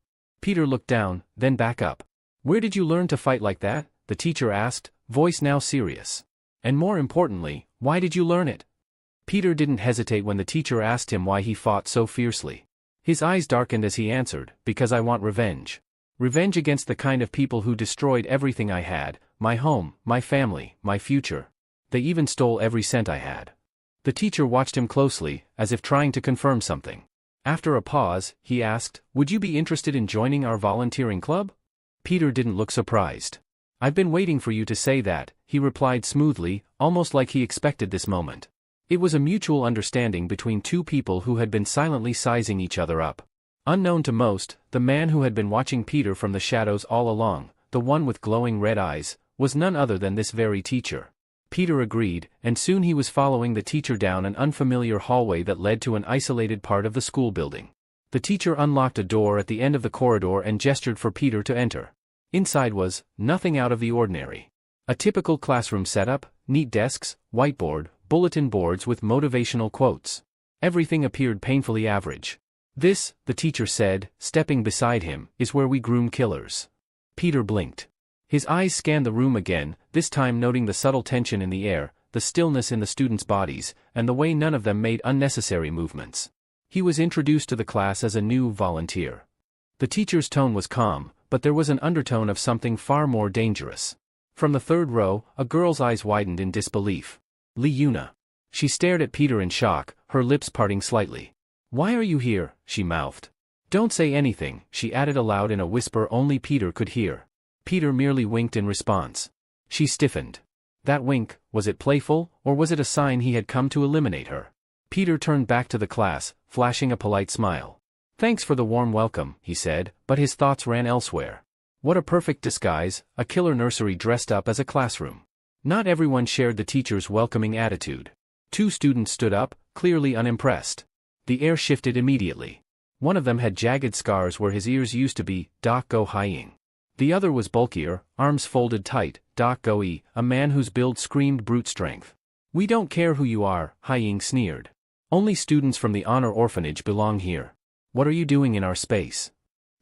Peter looked down, then back up. Where did you learn to fight like that? The teacher asked, voice now serious. And more importantly, why did you learn it? Peter didn't hesitate when the teacher asked him why he fought so fiercely. His eyes darkened as he answered, because I want revenge. Revenge against the kind of people who destroyed everything I had, my home, my family, my future. They even stole every cent I had. The teacher watched him closely, as if trying to confirm something. After a pause, he asked, would you be interested in joining our volunteering club? Peter didn't look surprised. I've been waiting for you to say that, he replied smoothly, almost like he expected this moment. It was a mutual understanding between two people who had been silently sizing each other up. Unknown to most, the man who had been watching Peter from the shadows all along, the one with glowing red eyes, was none other than this very teacher. Peter agreed, and soon he was following the teacher down an unfamiliar hallway that led to an isolated part of the school building. The teacher unlocked a door at the end of the corridor and gestured for Peter to enter. Inside was nothing out of the ordinary. A typical classroom setup, neat desks, whiteboard, bulletin boards with motivational quotes. Everything appeared painfully average. This, the teacher said, stepping beside him, is where we groom killers. Peter blinked. His eyes scanned the room again, this time noting the subtle tension in the air, the stillness in the students' bodies, and the way none of them made unnecessary movements. He was introduced to the class as a new volunteer. The teacher's tone was calm, but there was an undertone of something far more dangerous. From the third row, a girl's eyes widened in disbelief. Lee Yuna. She stared at Peter in shock, her lips parting slightly. Why are you here? She mouthed. Don't say anything, she added aloud in a whisper only Peter could hear. Peter merely winked in response. She stiffened. That wink, was it playful, or was it a sign he had come to eliminate her? Peter turned back to the class, flashing a polite smile. "Thanks for the warm welcome," he said, but his thoughts ran elsewhere. What a perfect disguise, a killer nursery dressed up as a classroom. Not everyone shared the teacher's welcoming attitude. 2 students stood up, clearly unimpressed. The air shifted immediately. One of them had jagged scars where his ears used to be, Go Hying. The other was bulkier, arms folded tight, Go E, a man whose build screamed brute strength. "We don't care who you are," Hying sneered. "Only students from the honor orphanage belong here. What are you doing in our space?"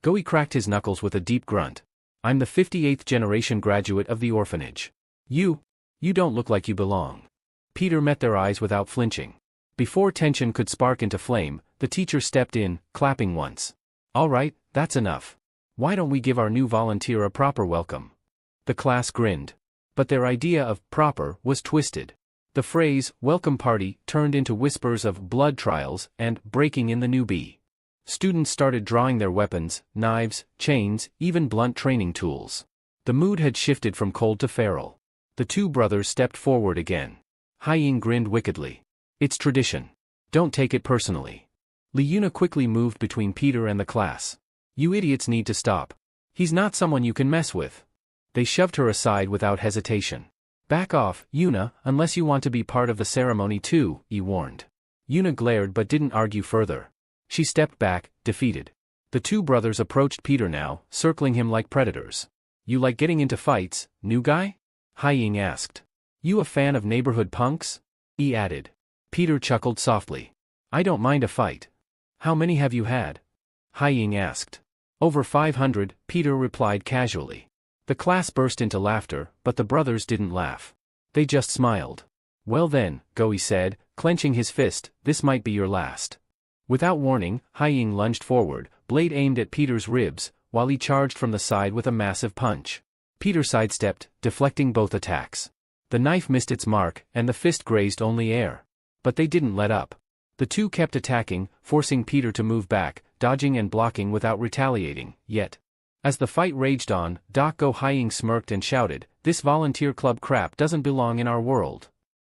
Go E cracked his knuckles with a deep grunt. "I'm the 58th generation graduate of the orphanage. You don't look like you belong." Peter met their eyes without flinching. Before tension could spark into flame, the teacher stepped in, clapping once. "All right, that's enough. Why don't we give our new volunteer a proper welcome?" The class grinned. But their idea of proper was twisted. The phrase, welcome party, turned into whispers of blood trials and breaking in the newbie. Students started drawing their weapons, knives, chains, even blunt training tools. The mood had shifted from cold to feral. The 2 brothers stepped forward again. Hying grinned wickedly. "It's tradition. Don't take it personally." Liuna quickly moved between Peter and the class. "You idiots need to stop. He's not someone you can mess with." They shoved her aside without hesitation. "Back off, Yuna, unless you want to be part of the ceremony too," he warned. Yuna glared but didn't argue further. She stepped back, defeated. The 2 brothers approached Peter now, circling him like predators. "You like getting into fights, new guy?" Hying asked. "You a fan of neighborhood punks?" He added. Peter chuckled softly. "I don't mind a fight. How many have you had?" Hying asked. "Over 500, Peter replied casually. The class burst into laughter, but the brothers didn't laugh. They just smiled. "Well then," Goei said, clenching his fist, "this might be your last." Without warning, Hying lunged forward, blade aimed at Peter's ribs, while he charged from the side with a massive punch. Peter sidestepped, deflecting both attacks. The knife missed its mark, and the fist grazed only air. But they didn't let up. The 2 kept attacking, forcing Peter to move back, dodging and blocking without retaliating, yet. As the fight raged on, Go Hying smirked and shouted, "This volunteer club crap doesn't belong in our world."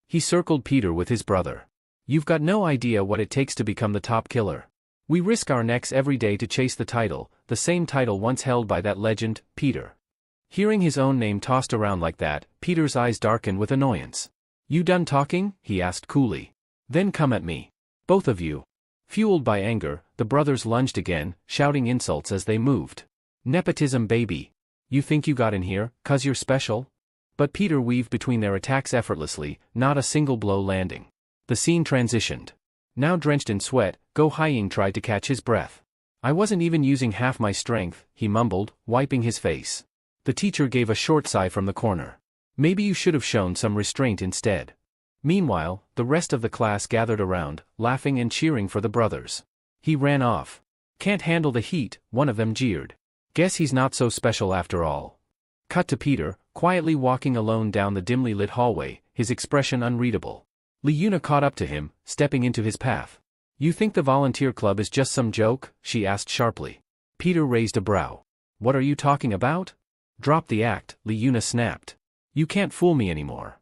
He circled Peter with his brother. "You've got no idea what it takes to become the top killer. We risk our necks every day to chase the title, the same title once held by that legend, Peter." Hearing his own name tossed around like that, Peter's eyes darkened with annoyance. "You done talking?" he asked coolly. "Then come at me. Both of you." Fueled by anger, the brothers lunged again, shouting insults as they moved. "Nepotism baby. You think you got in here, 'cause you're special?" But Peter weaved between their attacks effortlessly, not a single blow landing. The scene transitioned. Now drenched in sweat, Go Hying tried to catch his breath. "I wasn't even using half my strength," he mumbled, wiping his face. The teacher gave a short sigh from the corner. "Maybe you should have shown some restraint instead." Meanwhile, the rest of the class gathered around, laughing and cheering for the brothers. "He ran off. Can't handle the heat," one of them jeered. "Guess he's not so special after all." Cut to Peter, quietly walking alone down the dimly lit hallway, his expression unreadable. Liuna caught up to him, stepping into his path. "You think the volunteer club is just some joke?" she asked sharply. Peter raised a brow. "What are you talking about?" "Drop the act," Liuna snapped. "You can't fool me anymore."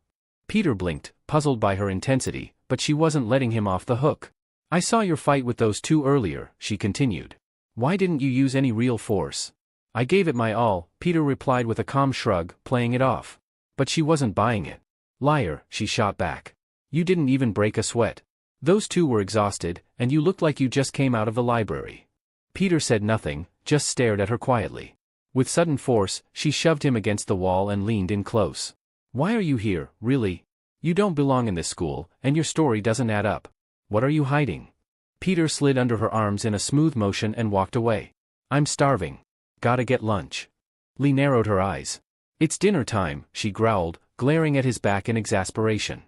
Peter blinked, puzzled by her intensity, but she wasn't letting him off the hook. "I saw your fight with those 2 earlier," she continued. "Why didn't you use any real force?" "I gave it my all," Peter replied with a calm shrug, playing it off. But she wasn't buying it. "Liar," she shot back. "You didn't even break a sweat. Those 2 were exhausted, and you looked like you just came out of the library." Peter said nothing, just stared at her quietly. With sudden force, she shoved him against the wall and leaned in close. "Why are you here, really? You don't belong in this school, and your story doesn't add up. What are you hiding?" Peter slid under her arms in a smooth motion and walked away. "I'm starving. Gotta get lunch." Lee narrowed her eyes. "It's dinner time," she growled, glaring at his back in exasperation.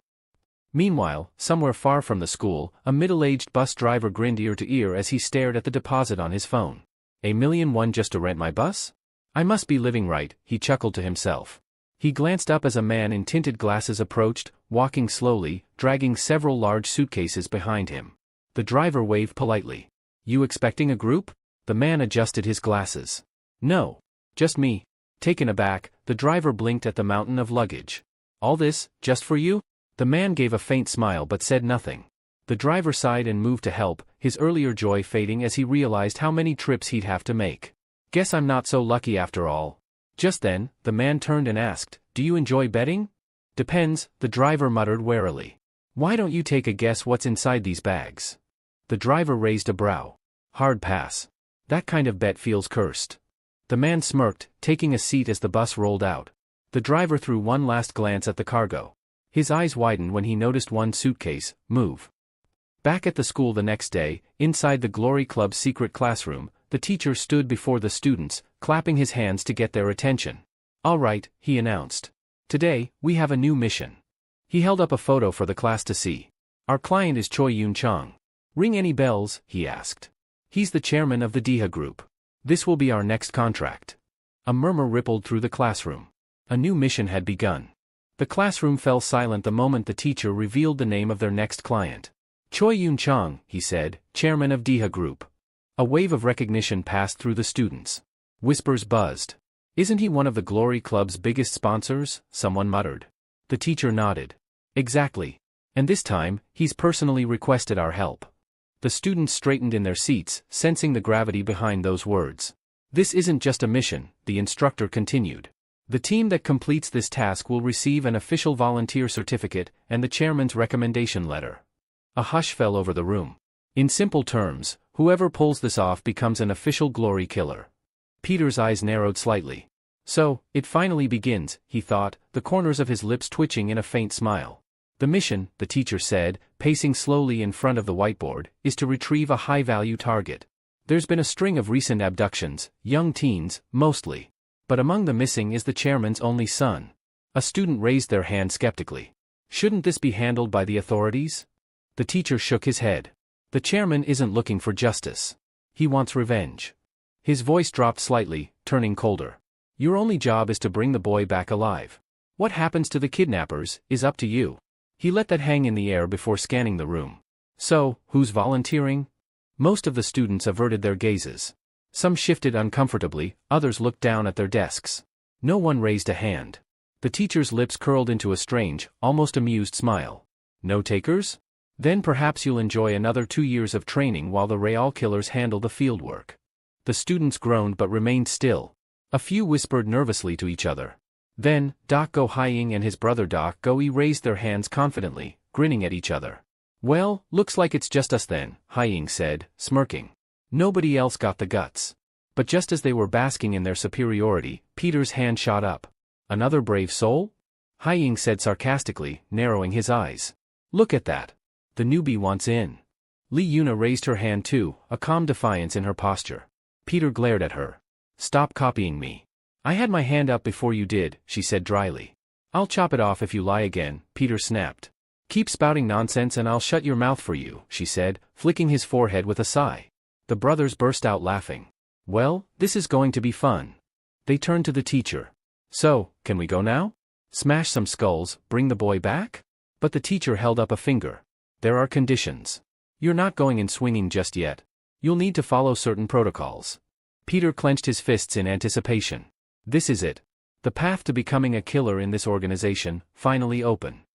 Meanwhile, somewhere far from the school, a middle-aged bus driver grinned ear to ear as he stared at the deposit on his phone. $1,000,001 just to rent my bus? I must be living right, he chuckled to himself. He glanced up as a man in tinted glasses approached, walking slowly, dragging several large suitcases behind him. The driver waved politely. "You expecting a group?" The man adjusted his glasses. "No. Just me." Taken aback, the driver blinked at the mountain of luggage. All this, just for you? The man gave a faint smile but said nothing. The driver sighed and moved to help, his earlier joy fading as he realized how many trips he'd have to make. Guess I'm not so lucky after all. Just then, the man turned and asked, "Do you enjoy betting?" "Depends," the driver muttered warily. "Why don't you take a guess what's inside these bags?" The driver raised a brow. "Hard pass. That kind of bet feels cursed." The man smirked, taking a seat as the bus rolled out. The driver threw one last glance at the cargo. His eyes widened when he noticed one suitcase move. Back at the school the next day, inside the Glory Club's secret classroom, the teacher stood before the students, clapping his hands to get their attention. "All right," he announced. "Today, we have a new mission." He held up a photo for the class to see. "Our client is Choi Yoon Chang. Ring any bells?" he asked. "He's the chairman of the DIHA group. This will be our next contract." A murmur rippled through the classroom. A new mission had begun. The classroom fell silent the moment the teacher revealed the name of their next client. "Choi Yoon Chang," he said, "chairman of DIHA group." A wave of recognition passed through the students. Whispers buzzed. "Isn't he one of the Glory Club's biggest sponsors?" someone muttered. The teacher nodded. "Exactly. And this time, he's personally requested our help." The students straightened in their seats, sensing the gravity behind those words. "This isn't just a mission," the instructor continued. "The team that completes this task will receive an official volunteer certificate and the chairman's recommendation letter." A hush fell over the room. In simple terms, whoever pulls this off becomes an official glory killer. Peter's eyes narrowed slightly. "So, it finally begins," he thought, the corners of his lips twitching in a faint smile. "The mission," the teacher said, pacing slowly in front of the whiteboard, "is to retrieve a high-value target. There's been a string of recent abductions, young teens, mostly. But among the missing is the chairman's only son." A student raised their hand skeptically. "Shouldn't this be handled by the authorities?" The teacher shook his head. "The chairman isn't looking for justice. He wants revenge." His voice dropped slightly, turning colder. "Your only job is to bring the boy back alive. What happens to the kidnappers is up to you." He let that hang in the air before scanning the room. "So, who's volunteering?" Most of the students averted their gazes. Some shifted uncomfortably, others looked down at their desks. No one raised a hand. The teacher's lips curled into a strange, almost amused smile. "No takers? Then perhaps you'll enjoy another 2 years of training while the Real killers handle the fieldwork." The students groaned but remained still. A few whispered nervously to each other. Then, Dak Go Hying and his brother Dak Go E raised their hands confidently, grinning at each other. "Well, looks like it's just us then," Hying said, smirking. Nobody else got the guts. But just as they were basking in their superiority, Peter's hand shot up. "Another brave soul?" Hying said sarcastically, narrowing his eyes. "Look at that. The newbie wants in." Lee Yuna raised her hand too, a calm defiance in her posture. Peter glared at her. "Stop copying me. I had my hand up before you did," she said dryly. "I'll chop it off if you lie again," Peter snapped. "Keep spouting nonsense and I'll shut your mouth for you," she said, flicking his forehead with a sigh. The brothers burst out laughing. "Well, this is going to be fun." They turned to the teacher. "So, can we go now? Smash some skulls, bring the boy back?" But the teacher held up a finger. "There are conditions. You're not going in swinging just yet. You'll need to follow certain protocols." Peter clenched his fists in anticipation. This is it. The path to becoming a killer in this organization, finally open.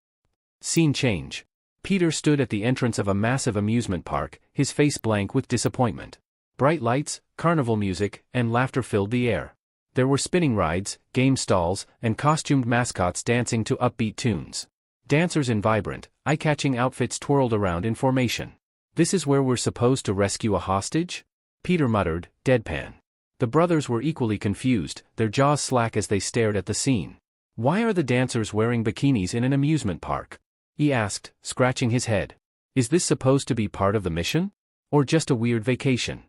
Scene change. Peter stood at the entrance of a massive amusement park, his face blank with disappointment. Bright lights, carnival music, and laughter filled the air. There were spinning rides, game stalls, and costumed mascots dancing to upbeat tunes. Dancers in vibrant, eye-catching outfits twirled around in formation. "This is where we're supposed to rescue a hostage?" Peter muttered, deadpan. The brothers were equally confused, their jaws slack as they stared at the scene. "Why are the dancers wearing bikinis in an amusement park?" he asked, scratching his head. "Is this supposed to be part of the mission? Or just a weird vacation?"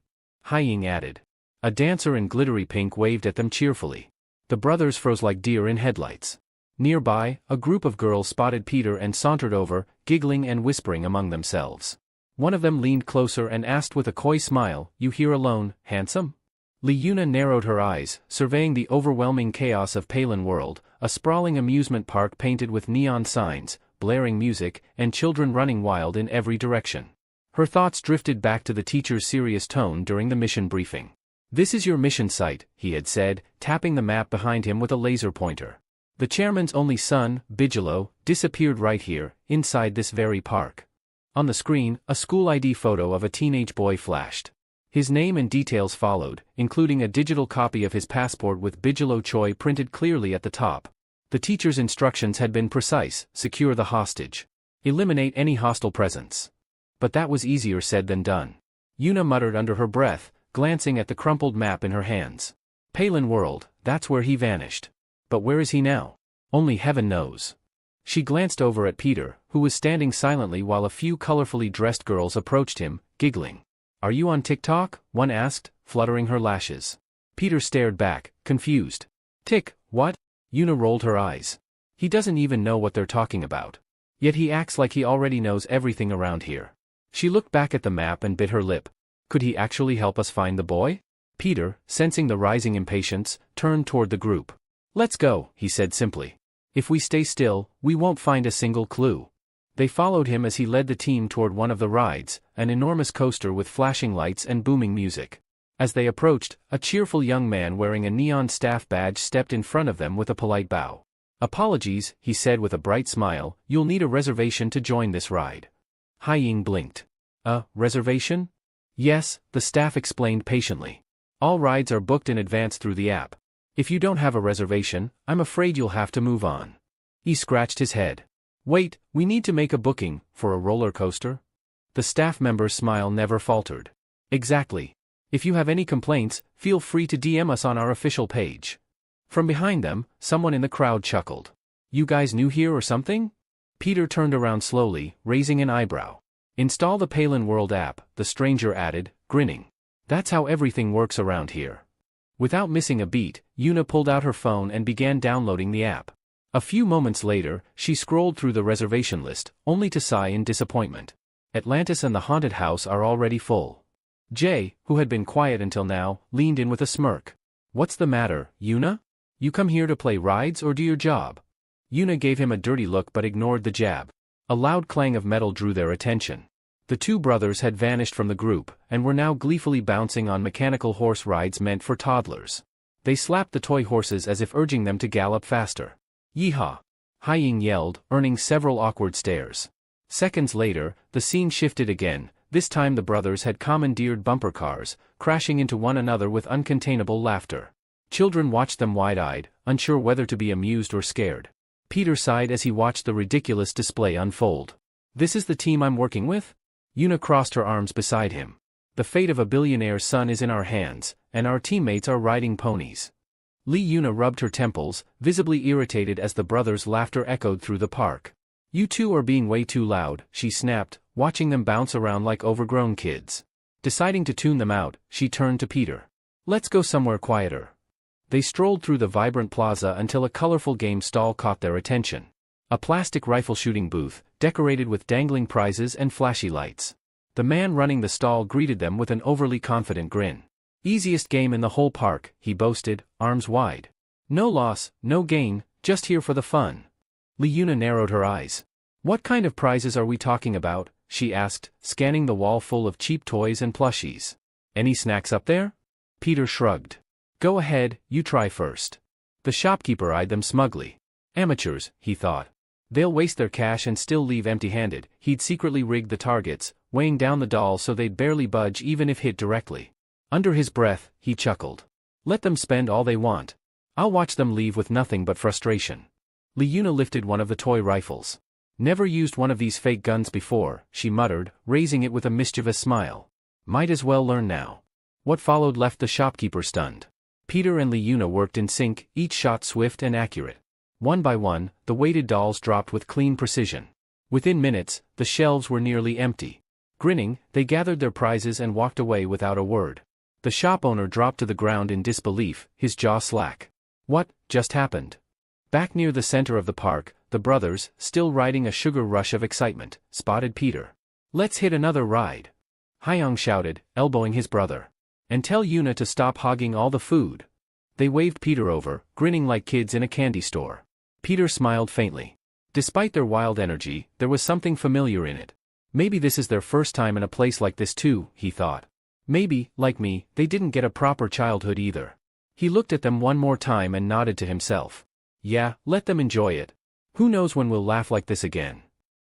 Hying added. A dancer in glittery pink waved at them cheerfully. The brothers froze like deer in headlights. Nearby, a group of girls spotted Peter and sauntered over, giggling and whispering among themselves. One of them leaned closer and asked with a coy smile, "You here alone, handsome?" Lee Yuna narrowed her eyes, surveying the overwhelming chaos of Palin World, a sprawling amusement park painted with neon signs, blaring music, and children running wild in every direction. Her thoughts drifted back to the teacher's serious tone during the mission briefing. "This is your mission site," he had said, tapping the map behind him with a laser pointer. The chairman's only son, Bigelow, disappeared right here, inside this very park. On the screen, a school ID photo of a teenage boy flashed. His name and details followed, including a digital copy of his passport with Bigelow Choi printed clearly at the top. The teacher's instructions had been precise: secure the hostage. Eliminate any hostile presence. But that was easier said than done. Yuna muttered under her breath, glancing at the crumpled map in her hands. Palin World, that's where he vanished. But where is he now? Only heaven knows. She glanced over at Peter, who was standing silently while a few colorfully dressed girls approached him, giggling. Are you on TikTok? One asked, fluttering her lashes. Peter stared back, confused. What? Yuna rolled her eyes. He doesn't even know what they're talking about. Yet he acts like he already knows everything around here. She looked back at the map and bit her lip. Could he actually help us find the boy? Peter, sensing the rising impatience, turned toward the group. Let's go, he said simply. If we stay still, we won't find a single clue. They followed him as he led the team toward one of the rides, an enormous coaster with flashing lights and booming music. As they approached, a cheerful young man wearing a neon staff badge stepped in front of them with a polite bow. Apologies, he said with a bright smile, you'll need a reservation to join this ride. Haiying blinked. A reservation? Yes, the staff explained patiently. All rides are booked in advance through the app. If you don't have a reservation, I'm afraid you'll have to move on. He scratched his head. Wait, we need to make a booking, for a roller coaster? The staff member's smile never faltered. Exactly. If you have any complaints, feel free to DM us on our official page. From behind them, someone in the crowd chuckled. You guys new here or something? Peter turned around slowly, raising an eyebrow. Install the Palin World app, the stranger added, grinning. That's how everything works around here. Without missing a beat, Yuna pulled out her phone and began downloading the app. A few moments later, she scrolled through the reservation list, only to sigh in disappointment. Atlantis and the haunted house are already full. Jay, who had been quiet until now, leaned in with a smirk. What's the matter, Yuna? You come here to play rides or do your job? Yuna gave him a dirty look but ignored the jab. A loud clang of metal drew their attention. The two brothers had vanished from the group, and were now gleefully bouncing on mechanical horse rides meant for toddlers. They slapped the toy horses as if urging them to gallop faster. Yeehaw! Haiying yelled, earning several awkward stares. Seconds later, the scene shifted again. This time the brothers had commandeered bumper cars, crashing into one another with uncontainable laughter. Children watched them wide-eyed, unsure whether to be amused or scared. Peter sighed as he watched the ridiculous display unfold. This is the team I'm working with? Yuna crossed her arms beside him. The fate of a billionaire's son is in our hands, and our teammates are riding ponies. Yuna rubbed her temples, visibly irritated as the brothers' laughter echoed through the park. You two are being way too loud, she snapped, watching them bounce around like overgrown kids. Deciding to tune them out, she turned to Peter. Let's go somewhere quieter. They strolled through the vibrant plaza until a colorful game stall caught their attention. A plastic rifle shooting booth, decorated with dangling prizes and flashy lights. The man running the stall greeted them with an overly confident grin. Easiest game in the whole park, he boasted, arms wide. No loss, no gain, just here for the fun. Yuna narrowed her eyes. What kind of prizes are we talking about? She asked, scanning the wall full of cheap toys and plushies. Any snacks up there? Peter shrugged. Go ahead, you try first. The shopkeeper eyed them smugly. Amateurs, he thought. They'll waste their cash and still leave empty-handed. He'd secretly rigged the targets, weighing down the dolls so they'd barely budge even if hit directly. Under his breath, he chuckled. Let them spend all they want. I'll watch them leave with nothing but frustration. Yuna lifted one of the toy rifles. Never used one of these fake guns before, she muttered, raising it with a mischievous smile. Might as well learn now. What followed left the shopkeeper stunned. Peter and Yuna worked in sync, each shot swift and accurate. One by one, the weighted dolls dropped with clean precision. Within minutes, the shelves were nearly empty. Grinning, they gathered their prizes and walked away without a word. The shop owner dropped to the ground in disbelief, his jaw slack. What just happened? Back near the center of the park, the brothers, still riding a sugar rush of excitement, spotted Peter. Let's hit another ride. Haiyang shouted, elbowing his brother. And tell Yuna to stop hogging all the food. They waved Peter over, grinning like kids in a candy store. Peter smiled faintly. Despite their wild energy, there was something familiar in it. Maybe this is their first time in a place like this too, he thought. Maybe, like me, they didn't get a proper childhood either. He looked at them one more time and nodded to himself. Yeah, let them enjoy it. Who knows when we'll laugh like this again.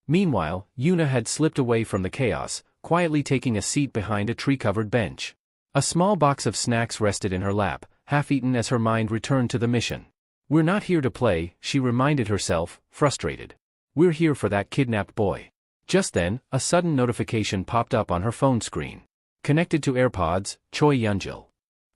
Meanwhile, Yuna had slipped away from the chaos, quietly taking a seat behind a tree-covered bench. A small box of snacks rested in her lap, half-eaten as her mind returned to the mission. We're not here to play, she reminded herself, frustrated. We're here for that kidnapped boy. Just then, a sudden notification popped up on her phone screen. Connected to AirPods, Choi Yunjil.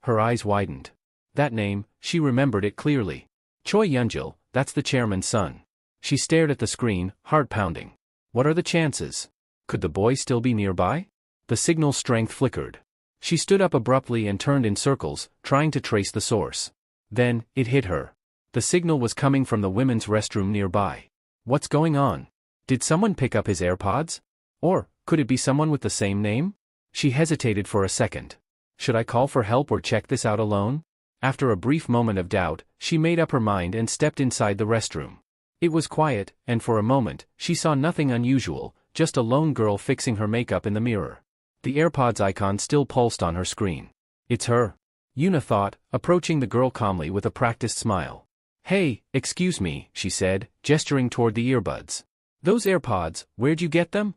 Her eyes widened. That name, she remembered it clearly. Choi Yunjil, that's the chairman's son. She stared at the screen, heart pounding. What are the chances? Could the boy still be nearby? The signal's strength flickered. She stood up abruptly and turned in circles, trying to trace the source. Then, it hit her. The signal was coming from the women's restroom nearby. What's going on? Did someone pick up his AirPods? Or, could it be someone with the same name? She hesitated for a second. Should I call for help or check this out alone? After a brief moment of doubt, she made up her mind and stepped inside the restroom. It was quiet, and for a moment, she saw nothing unusual, just a lone girl fixing her makeup in the mirror. The AirPods icon still pulsed on her screen. It's her. Yuna thought, approaching the girl calmly with a practiced smile. Hey, excuse me, she said, gesturing toward the earbuds. Those AirPods, where'd you get them?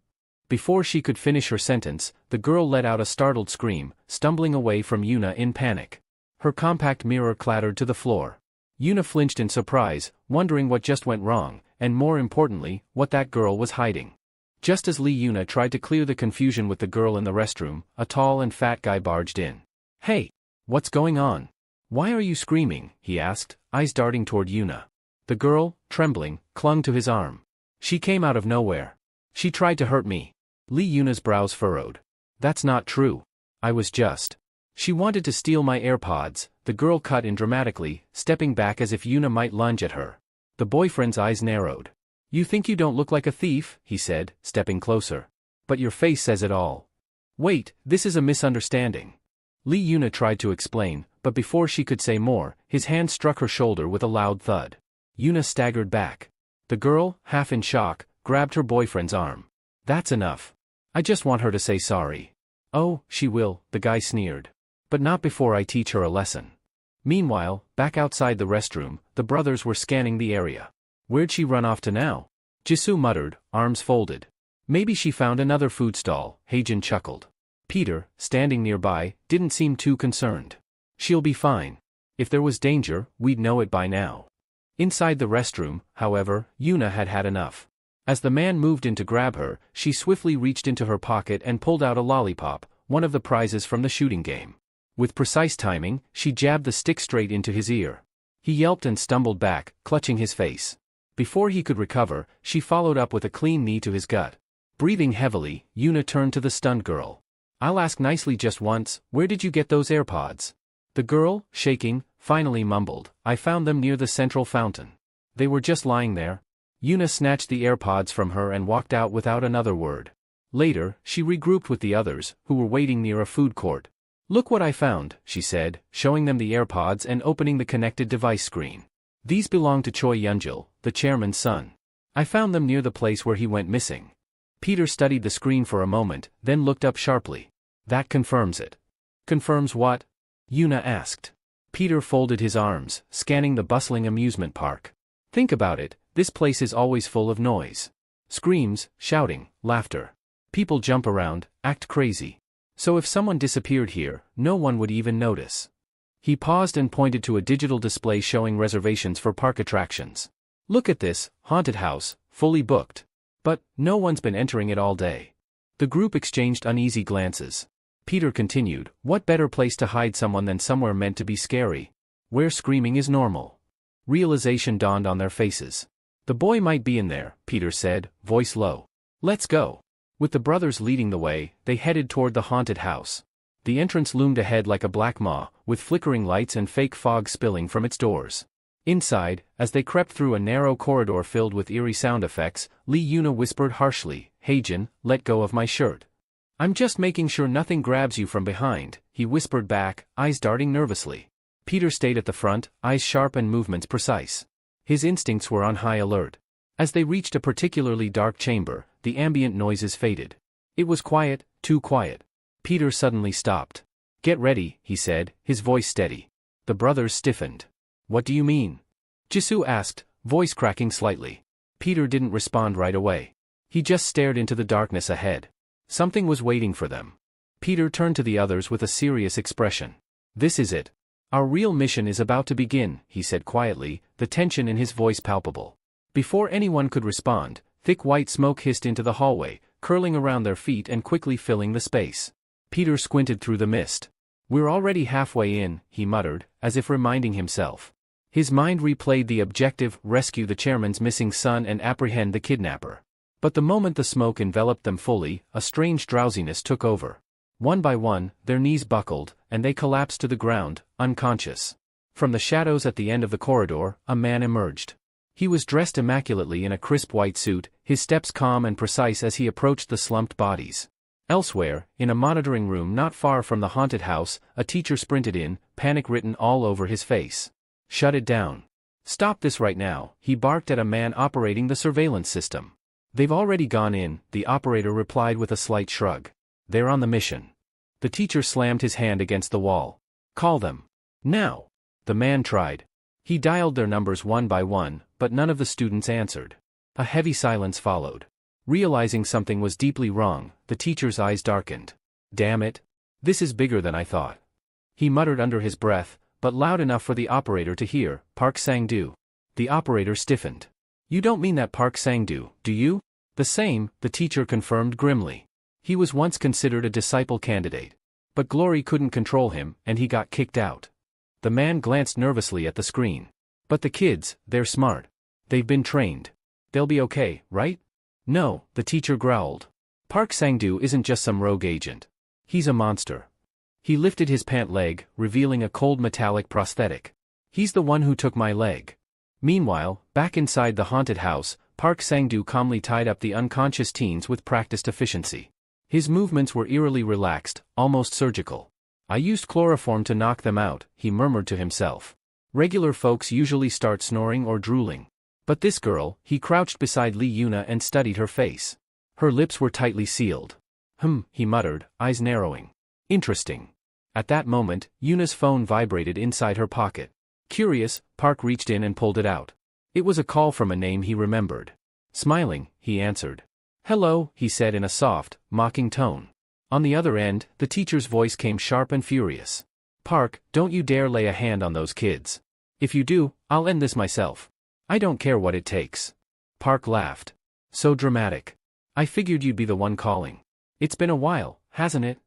Before she could finish her sentence, the girl let out a startled scream, stumbling away from Yuna in panic. Her compact mirror clattered to the floor. Yuna flinched in surprise, wondering what just went wrong, and more importantly, what that girl was hiding. Just as Yuna tried to clear the confusion with the girl in the restroom, a tall and fat guy barged in. Hey! What's going on? Why are you screaming? He asked, eyes darting toward Yuna. The girl, trembling, clung to his arm. She came out of nowhere. She tried to hurt me. Yuna's brows furrowed. That's not true. I was just. She wanted to steal my AirPods, the girl cut in dramatically, stepping back as if Yuna might lunge at her. The boyfriend's eyes narrowed. You think you don't look like a thief, he said, stepping closer. But your face says it all. Wait, this is a misunderstanding. Yuna tried to explain, but before she could say more, his hand struck her shoulder with a loud thud. Yuna staggered back. The girl, half in shock, grabbed her boyfriend's arm. That's enough. I just want her to say sorry. Oh, she will, the guy sneered. But not before I teach her a lesson. Meanwhile, back outside the restroom, the brothers were scanning the area. Where'd she run off to now? Jisoo muttered, arms folded. Maybe she found another food stall, Heijin chuckled. Peter, standing nearby, didn't seem too concerned. She'll be fine. If there was danger, we'd know it by now. Inside the restroom, however, Yuna had had enough. As the man moved in to grab her, she swiftly reached into her pocket and pulled out a lollipop, one of the prizes from the shooting game. With precise timing, she jabbed the stick straight into his ear. He yelped and stumbled back, clutching his face. Before he could recover, she followed up with a clean knee to his gut. Breathing heavily, Yuna turned to the stunned girl. I'll ask nicely just once, where did you get those AirPods? The girl, shaking, finally mumbled, I found them near the central fountain. They were just lying there. Yuna snatched the AirPods from her and walked out without another word. Later, she regrouped with the others, who were waiting near a food court. Look what I found, she said, showing them the AirPods and opening the connected device screen. These belong to Choi Yunjil, the chairman's son. I found them near the place where he went missing. Peter studied the screen for a moment, then looked up sharply. That confirms it. Confirms what? Yuna asked. Peter folded his arms, scanning the bustling amusement park. Think about it, this place is always full of noise. Screams, shouting, laughter. People jump around, act crazy. So if someone disappeared here, no one would even notice. He paused and pointed to a digital display showing reservations for park attractions. Look at this, haunted house, fully booked. But, no one's been entering it all day. The group exchanged uneasy glances. Peter continued, what better place to hide someone than somewhere meant to be scary? Where screaming is normal. Realization dawned on their faces. The boy might be in there, Peter said, voice low. Let's go. With the brothers leading the way, they headed toward the haunted house. The entrance loomed ahead like a black maw, with flickering lights and fake fog spilling from its doors. Inside, as they crept through a narrow corridor filled with eerie sound effects, Yuna whispered harshly, Heijin, let go of my shirt. I'm just making sure nothing grabs you from behind, he whispered back, eyes darting nervously. Peter stayed at the front, eyes sharp and movements precise. His instincts were on high alert. As they reached a particularly dark chamber, the ambient noises faded. It was quiet, too quiet. Peter suddenly stopped. Get ready, he said, his voice steady. The brothers stiffened. What do you mean? Jisoo asked, voice cracking slightly. Peter didn't respond right away. He just stared into the darkness ahead. Something was waiting for them. Peter turned to the others with a serious expression. This is it. Our real mission is about to begin, he said quietly, the tension in his voice palpable. Before anyone could respond, thick white smoke hissed into the hallway, curling around their feet and quickly filling the space. Peter squinted through the mist. We're already halfway in, he muttered, as if reminding himself. His mind replayed the objective: rescue the chairman's missing son and apprehend the kidnapper. But the moment the smoke enveloped them fully, a strange drowsiness took over. One by one, their knees buckled, and they collapsed to the ground, unconscious. From the shadows at the end of the corridor, a man emerged. He was dressed immaculately in a crisp white suit, his steps calm and precise as he approached the slumped bodies. Elsewhere, in a monitoring room not far from the haunted house, a teacher sprinted in, panic written all over his face. Shut it down. Stop this right now, he barked at a man operating the surveillance system. They've already gone in, the operator replied with a slight shrug. They're on the mission. The teacher slammed his hand against the wall. Call them. Now. The man tried. He dialed their numbers one by one, but none of the students answered. A heavy silence followed. Realizing something was deeply wrong, the teacher's eyes darkened. Damn it. This is bigger than I thought. He muttered under his breath, but loud enough for the operator to hear, Park Sang-doo. The operator stiffened. You don't mean that Park Sang-doo, do you? The same, the teacher confirmed grimly. He was once considered a disciple candidate. But glory couldn't control him, and he got kicked out. The man glanced nervously at the screen. But the kids, they're smart. They've been trained. They'll be okay, right? No, the teacher growled. Park Sang-doo isn't just some rogue agent. He's a monster. He lifted his pant leg, revealing a cold metallic prosthetic. He's the one who took my leg. Meanwhile, back inside the haunted house, Park Sang-doo calmly tied up the unconscious teens with practiced efficiency. His movements were eerily relaxed, almost surgical. I used chloroform to knock them out, he murmured to himself. Regular folks usually start snoring or drooling. But this girl, he crouched beside Lee Yuna and studied her face. Her lips were tightly sealed. He muttered, eyes narrowing. Interesting. At that moment, Yuna's phone vibrated inside her pocket. Curious, Park reached in and pulled it out. It was a call from a name he remembered. Smiling, he answered. Hello, he said in a soft, mocking tone. On the other end, the teacher's voice came sharp and furious. Park, don't you dare lay a hand on those kids. If you do, I'll end this myself. I don't care what it takes. Park laughed. So dramatic. I figured you'd be the one calling. It's been a while, hasn't it?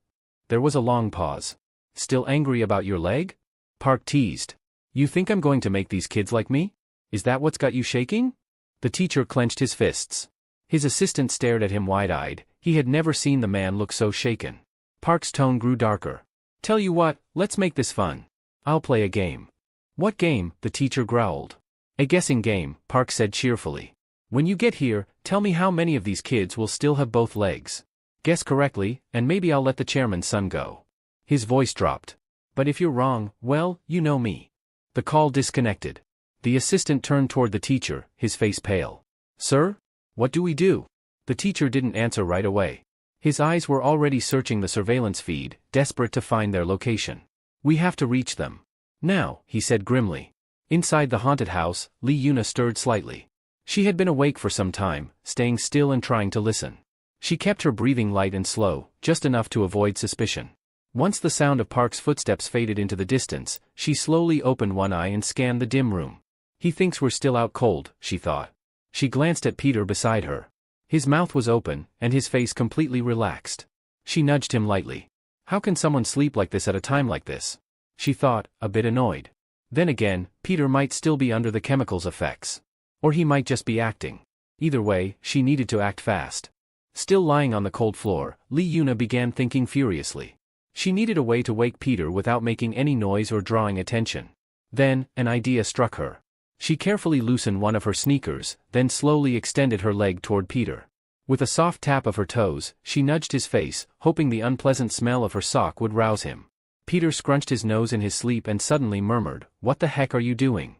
There was a long pause. Still angry about your leg? Park teased. You think I'm going to make these kids like me? Is that what's got you shaking? The teacher clenched his fists. His assistant stared at him wide-eyed. He had never seen the man look so shaken. Park's tone grew darker. Tell you what, let's make this fun. I'll play a game. What game? The teacher growled. A guessing game, Park said cheerfully. When you get here, tell me how many of these kids will still have both legs. Guess correctly, and maybe I'll let the chairman's son go. His voice dropped. But if you're wrong, well, you know me. The call disconnected. The assistant turned toward the teacher, his face pale. Sir? What do we do? The teacher didn't answer right away. His eyes were already searching the surveillance feed, desperate to find their location. We have to reach them. Now, he said grimly. Inside the haunted house, Lee Yuna stirred slightly. She had been awake for some time, staying still and trying to listen. She kept her breathing light and slow, just enough to avoid suspicion. Once the sound of Park's footsteps faded into the distance, she slowly opened one eye and scanned the dim room. He thinks we're still out cold, she thought. She glanced at Peter beside her. His mouth was open, and his face completely relaxed. She nudged him lightly. How can someone sleep like this at a time like this? She thought, a bit annoyed. Then again, Peter might still be under the chemicals' effects. Or he might just be acting. Either way, she needed to act fast. Still lying on the cold floor, Lee Yuna began thinking furiously. She needed a way to wake Peter without making any noise or drawing attention. Then, an idea struck her. She carefully loosened one of her sneakers, then slowly extended her leg toward Peter. With a soft tap of her toes, she nudged his face, hoping the unpleasant smell of her sock would rouse him. Peter scrunched his nose in his sleep and suddenly murmured, "What the heck are you doing?"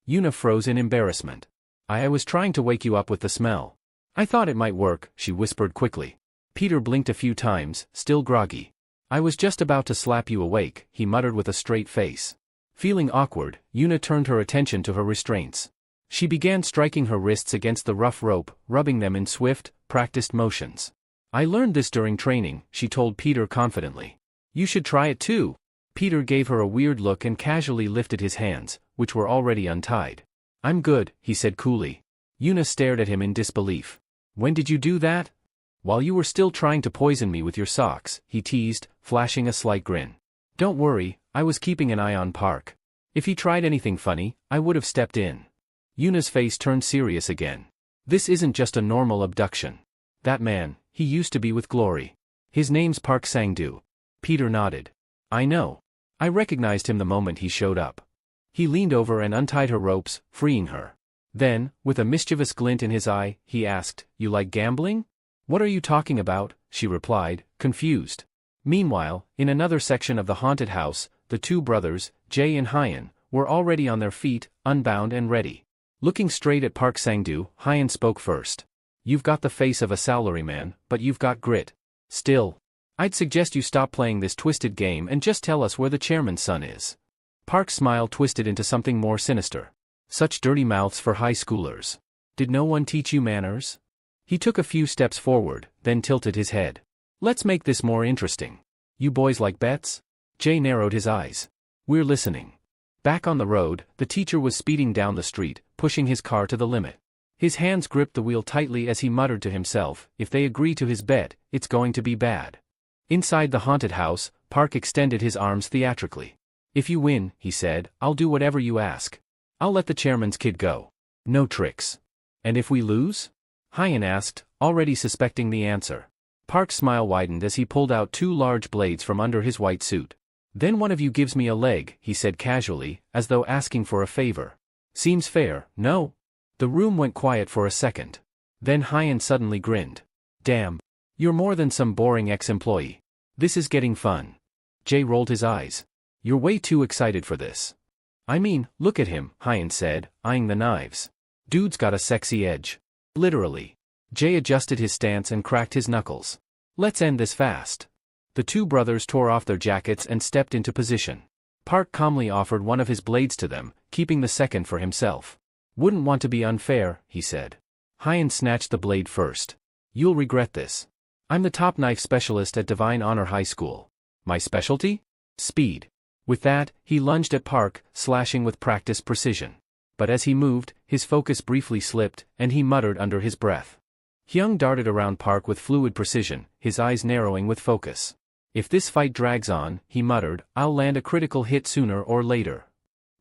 Yuna froze in embarrassment. I was trying to wake you up with the smell. I thought it might work, she whispered quickly. Peter blinked a few times, still groggy. I was just about to slap you awake, he muttered with a straight face. Feeling awkward, Yuna turned her attention to her restraints. She began striking her wrists against the rough rope, rubbing them in swift, practiced motions. I learned this during training, she told Peter confidently. You should try it too. Peter gave her a weird look and casually lifted his hands, which were already untied. I'm good, he said coolly. Yuna stared at him in disbelief. When did you do that? While you were still trying to poison me with your socks, he teased, flashing a slight grin. Don't worry, I was keeping an eye on Park. If he tried anything funny, I would have stepped in. Yuna's face turned serious again. This isn't just a normal abduction. That man, he used to be with Glory. His name's Park Sang-doo. Peter nodded. I know. I recognized him the moment he showed up. He leaned over and untied her ropes, freeing her. Then, with a mischievous glint in his eye, he asked, You like gambling? What are you talking about? She replied, confused. Meanwhile, in another section of the haunted house, the two brothers, Jae and Hyeon, were already on their feet, unbound and ready. Looking straight at Park Sang-doo, Hyeon spoke first. You've got the face of a salaryman, but you've got grit. Still, I'd suggest you stop playing this twisted game and just tell us where the chairman's son is. Park's smile twisted into something more sinister. Such dirty mouths for high schoolers. Did no one teach you manners? He took a few steps forward, then tilted his head. Let's make this more interesting. You boys like bets? Jay narrowed his eyes. We're listening. Back on the road, the teacher was speeding down the street, pushing his car to the limit. His hands gripped the wheel tightly as he muttered to himself, if they agree to his bet, it's going to be bad. Inside the haunted house, Park extended his arms theatrically. If you win, he said, I'll do whatever you ask. I'll let the chairman's kid go. No tricks. And if we lose? Hyeon asked, already suspecting the answer. Park's smile widened as he pulled out two large blades from under his white suit. Then one of you gives me a leg, he said casually, as though asking for a favor. Seems fair, no? The room went quiet for a second. Then Hyeon suddenly grinned. Damn. You're more than some boring ex-employee. This is getting fun. Jay rolled his eyes. You're way too excited for this. I mean, look at him, Hyeon said, eyeing the knives. Dude's got a sexy edge. Literally. Jay adjusted his stance and cracked his knuckles. Let's end this fast. The two brothers tore off their jackets and stepped into position. Park calmly offered one of his blades to them, keeping the second for himself. Wouldn't want to be unfair, he said. Hyeon snatched the blade first. You'll regret this. I'm the top knife specialist at Divine Honor High School. My specialty? Speed. With that, he lunged at Park, slashing with practiced precision. But as he moved, his focus briefly slipped, and he muttered under his breath. Hyung darted around Park with fluid precision, his eyes narrowing with focus. If this fight drags on, he muttered, I'll land a critical hit sooner or later.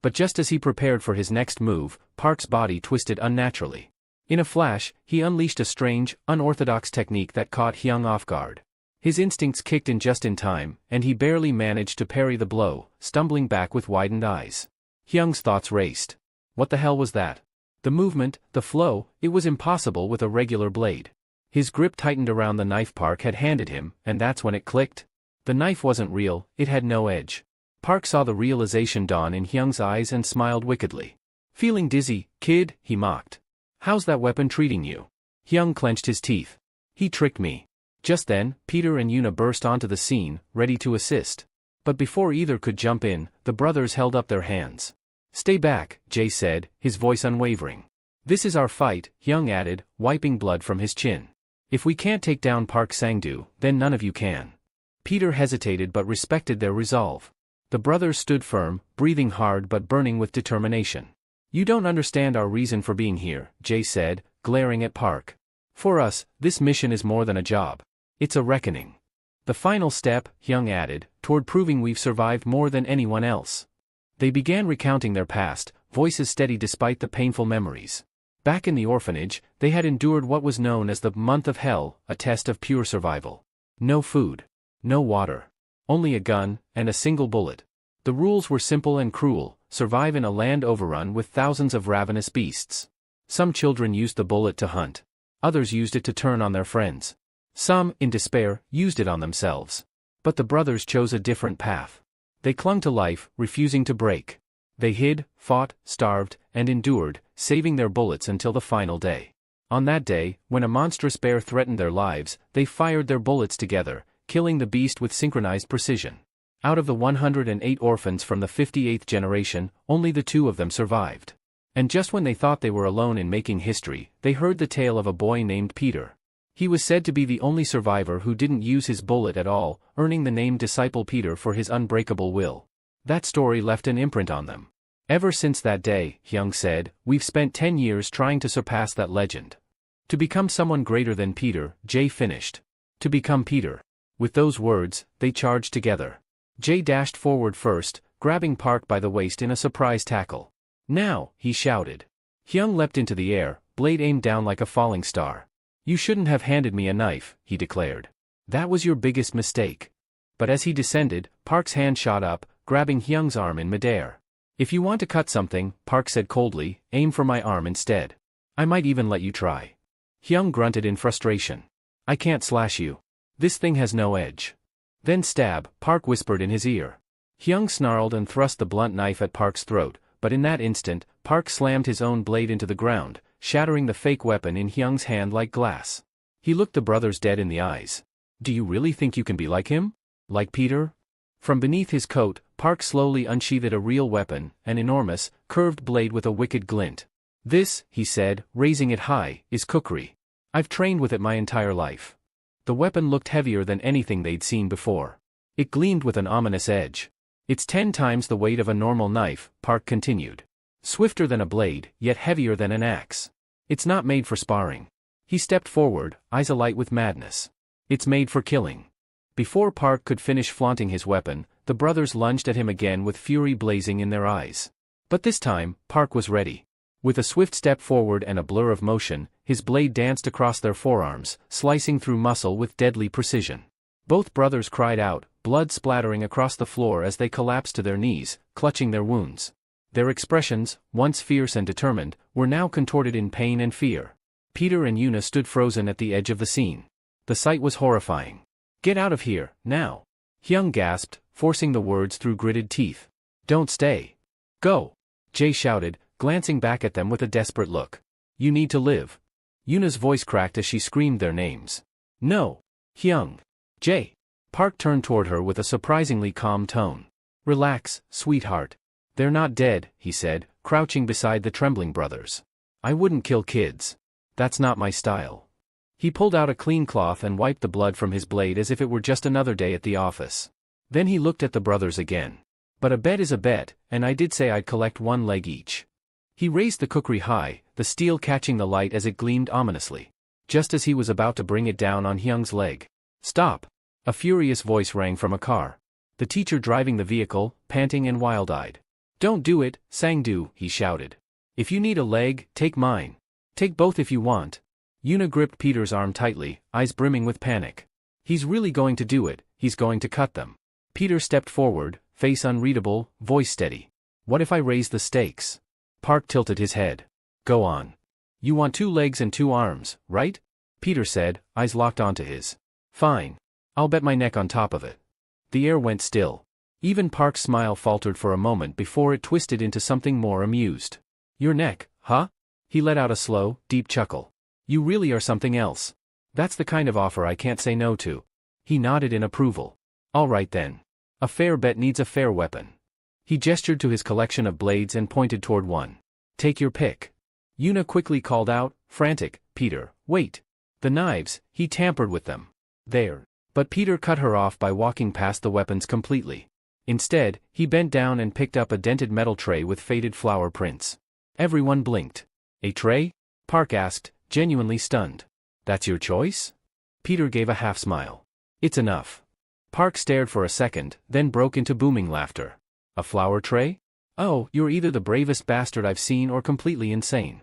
But just as he prepared for his next move, Park's body twisted unnaturally. In a flash, he unleashed a strange, unorthodox technique that caught Hyung off guard. His instincts kicked in just in time, and he barely managed to parry the blow, stumbling back with widened eyes. Hyung's thoughts raced. What the hell was that? The movement, the flow, it was impossible with a regular blade. His grip tightened around the knife Park had handed him, and that's when it clicked. The knife wasn't real, it had no edge. Park saw the realization dawn in Hyung's eyes and smiled wickedly. Feeling dizzy, kid, he mocked. How's that weapon treating you? Hyung clenched his teeth. He tricked me. Just then, Peter and Yuna burst onto the scene, ready to assist. But before either could jump in, the brothers held up their hands. Stay back, Jay said, his voice unwavering. This is our fight, Hyung added, wiping blood from his chin. If we can't take down Park Sang-doo, then none of you can. Peter hesitated but respected their resolve. The brothers stood firm, breathing hard but burning with determination. You don't understand our reason for being here, Jay said, glaring at Park. For us, this mission is more than a job. It's a reckoning. The final step, Hyung added, toward proving we've survived more than anyone else. They began recounting their past, voices steady despite the painful memories. Back in the orphanage, they had endured what was known as the month of hell, a test of pure survival. No food. No water. Only a gun, and a single bullet. The rules were simple and cruel: survive in a land overrun with thousands of ravenous beasts. Some children used the bullet to hunt. Others used it to turn on their friends. Some, in despair, used it on themselves. But the brothers chose a different path. They clung to life, refusing to break. They hid, fought, starved, and endured, saving their bullets until the final day. On that day, when a monstrous bear threatened their lives, they fired their bullets together, killing the beast with synchronized precision. Out of the 108 orphans from the 58th generation, only the 2 of them survived. And just when they thought they were alone in making history, they heard the tale of a boy named Peter. He was said to be the only survivor who didn't use his bullet at all, earning the name Disciple Peter for his unbreakable will. That story left an imprint on them. Ever since that day, Hyung said, we've spent 10 years trying to surpass that legend. To become someone greater than Peter, Jay finished. To become Peter. With those words, they charged together. Jay dashed forward first, grabbing Park by the waist in a surprise tackle. Now, he shouted. Hyung leapt into the air, blade aimed down like a falling star. You shouldn't have handed me a knife, he declared. That was your biggest mistake. But as he descended, Park's hand shot up, grabbing Hyung's arm in midair. If you want to cut something, Park said coldly, aim for my arm instead. I might even let you try. Hyung grunted in frustration. I can't slash you. This thing has no edge. Then stab, Park whispered in his ear. Hyung snarled and thrust the blunt knife at Park's throat, but in that instant, Park slammed his own blade into the ground, shattering the fake weapon in Hyung's hand like glass. He looked the brothers dead in the eyes. Do you really think you can be like him? Like Peter? From beneath his coat, Park slowly unsheathed a real weapon, an enormous, curved blade with a wicked glint. This, he said, raising it high, is kukri. I've trained with it my entire life. The weapon looked heavier than anything they'd seen before. It gleamed with an ominous edge. It's 10 times the weight of a normal knife, Park continued. Swifter than a blade, yet heavier than an axe. It's not made for sparring. He stepped forward, eyes alight with madness. It's made for killing. Before Park could finish flaunting his weapon, the brothers lunged at him again with fury blazing in their eyes. But this time, Park was ready. With a swift step forward and a blur of motion, his blade danced across their forearms, slicing through muscle with deadly precision. Both brothers cried out, blood splattering across the floor as they collapsed to their knees, clutching their wounds. Their expressions, once fierce and determined, were now contorted in pain and fear. Peter and Yuna stood frozen at the edge of the scene. The sight was horrifying. Get out of here, now! Hyung gasped, forcing the words through gritted teeth. Don't stay. Go! Jay shouted, glancing back at them with a desperate look. You need to live. Yuna's voice cracked as she screamed their names. No! Hyung! Jay! Park turned toward her with a surprisingly calm tone. Relax, sweetheart. They're not dead, he said, crouching beside the trembling brothers. I wouldn't kill kids. That's not my style. He pulled out a clean cloth and wiped the blood from his blade as if it were just another day at the office. Then he looked at the brothers again. But a bet is a bet, and I did say I'd collect 1 leg each. He raised the kukri high, the steel catching the light as it gleamed ominously. Just as he was about to bring it down on Hyung's leg. Stop! A furious voice rang from a car. The teacher driving the vehicle, panting and wild-eyed. Don't do it, Sang-do, he shouted. If you need a leg, take mine. Take both if you want. Yuna gripped Peter's arm tightly, eyes brimming with panic. He's really going to do it, he's going to cut them. Peter stepped forward, face unreadable, voice steady. What if I raise the stakes? Park tilted his head. Go on. You want 2 legs and 2 arms, right? Peter said, eyes locked onto his. Fine. I'll bet my neck on top of it. The air went still. Even Park's smile faltered for a moment before it twisted into something more amused. Your neck, huh? He let out a slow, deep chuckle. You really are something else. That's the kind of offer I can't say no to. He nodded in approval. All right then. A fair bet needs a fair weapon. He gestured to his collection of blades and pointed toward one. Take your pick. Yuna quickly called out, frantic, Peter, wait. The knives, he tampered with them. There. But Peter cut her off by walking past the weapons completely. Instead, he bent down and picked up a dented metal tray with faded flower prints. Everyone blinked. A tray? Park asked, genuinely stunned. That's your choice? Peter gave a half smile. It's enough. Park stared for a second, then broke into booming laughter. A flower tray? Oh, you're either the bravest bastard I've seen or completely insane.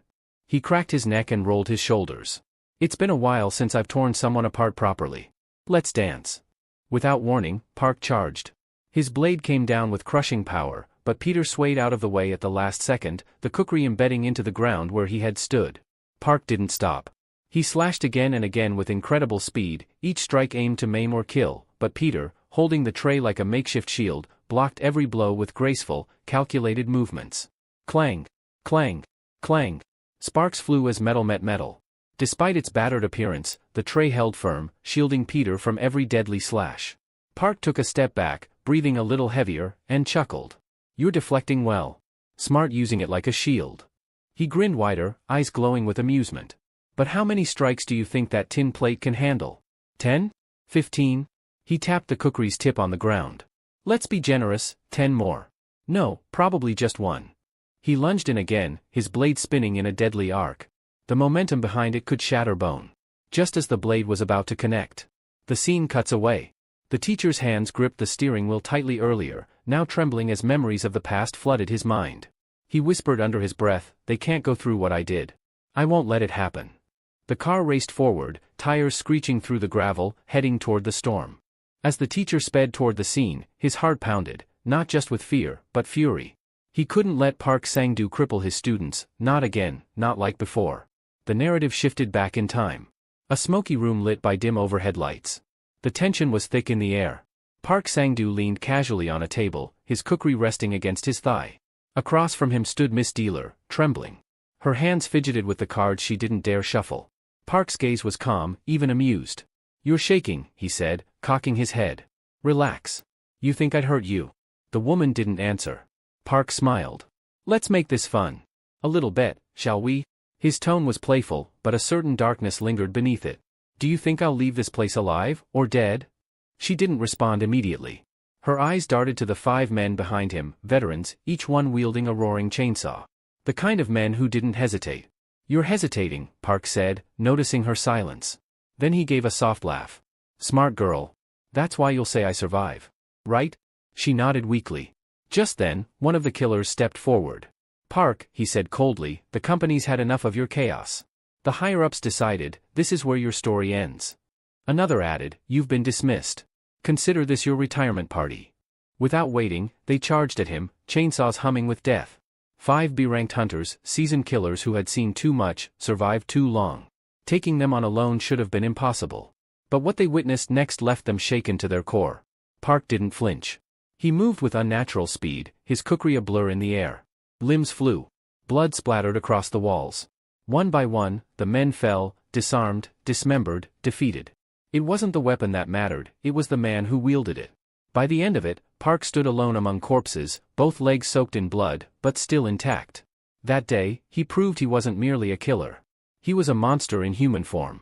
He cracked his neck and rolled his shoulders. It's been a while since I've torn someone apart properly. Let's dance. Without warning, Park charged. His blade came down with crushing power, but Peter swayed out of the way at the last second, the kukri embedding into the ground where he had stood. Park didn't stop. He slashed again and again with incredible speed, each strike aimed to maim or kill, but Peter, holding the tray like a makeshift shield, blocked every blow with graceful, calculated movements. Clang! Clang! Clang! Sparks flew as metal met metal. Despite its battered appearance, the tray held firm, shielding Peter from every deadly slash. Park took a step back, breathing a little heavier, and chuckled. "You're deflecting well. Smart using it like a shield." He grinned wider, eyes glowing with amusement. "But how many strikes do you think that tin plate can handle? 10? 15? He tapped the kukri's tip on the ground. "Let's be generous, 10 more. No, probably just 1. He lunged in again, his blade spinning in a deadly arc. The momentum behind it could shatter bone. Just as the blade was about to connect, the scene cuts away. The teacher's hands gripped the steering wheel tightly earlier, now trembling as memories of the past flooded his mind. He whispered under his breath, "They can't go through what I did. I won't let it happen." The car raced forward, tires screeching through the gravel, heading toward the storm. As the teacher sped toward the scene, his heart pounded, not just with fear, but fury. He couldn't let Park Sang-doo cripple his students, not again, not like before. The narrative shifted back in time. A smoky room lit by dim overhead lights. The tension was thick in the air. Park Sang-doo leaned casually on a table, his kukri resting against his thigh. Across from him stood Miss Dealer, trembling. Her hands fidgeted with the cards she didn't dare shuffle. Park's gaze was calm, even amused. "You're shaking," he said, cocking his head. "Relax. You think I'd hurt you?" The woman didn't answer. Park smiled. "Let's make this fun. A little bet, shall we?" His tone was playful, but a certain darkness lingered beneath it. "Do you think I'll leave this place alive, or dead?" She didn't respond immediately. Her eyes darted to the 5 men behind him, veterans, each one wielding a roaring chainsaw. The kind of men who didn't hesitate. "You're hesitating," Park said, noticing her silence. Then he gave a soft laugh. "Smart girl. That's why you'll say I survive. Right?" She nodded weakly. Just then, one of the killers stepped forward. "Park," he said coldly, "the company's had enough of your chaos. The higher-ups decided, this is where your story ends." Another added, "You've been dismissed. Consider this your retirement party." Without waiting, they charged at him, chainsaws humming with death. 5 B-ranked hunters, seasoned killers who had seen too much, survived too long. Taking them on alone should have been impossible. But what they witnessed next left them shaken to their core. Park didn't flinch. He moved with unnatural speed, his kukri a blur in the air. Limbs flew. Blood splattered across the walls. One by one, the men fell, disarmed, dismembered, defeated. It wasn't the weapon that mattered, it was the man who wielded it. By the end of it, Park stood alone among corpses, both legs soaked in blood, but still intact. That day, he proved he wasn't merely a killer. He was a monster in human form.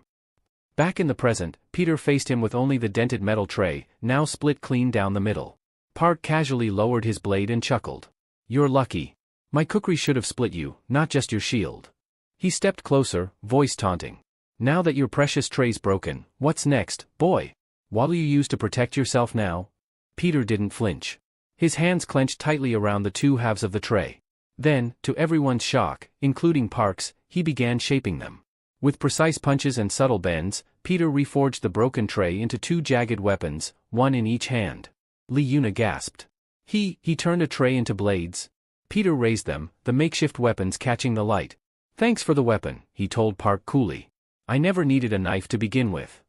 Back in the present, Peter faced him with only the dented metal tray, now split clean down the middle. Park casually lowered his blade and chuckled. "You're lucky. My kukri should have split you, not just your shield." He stepped closer, voice taunting. "Now that your precious tray's broken, what's next, boy? What'll you use to protect yourself now?" Peter didn't flinch. His hands clenched tightly around the 2 halves of the tray. Then, to everyone's shock, including Park's, he began shaping them. With precise punches and subtle bends, Peter reforged the broken tray into 2 jagged weapons, one in each hand. Lee Yuna gasped. He turned a tray into blades. Peter raised them, the makeshift weapons catching the light. "Thanks for the weapon," he told Park coolly. "I never needed a knife to begin with."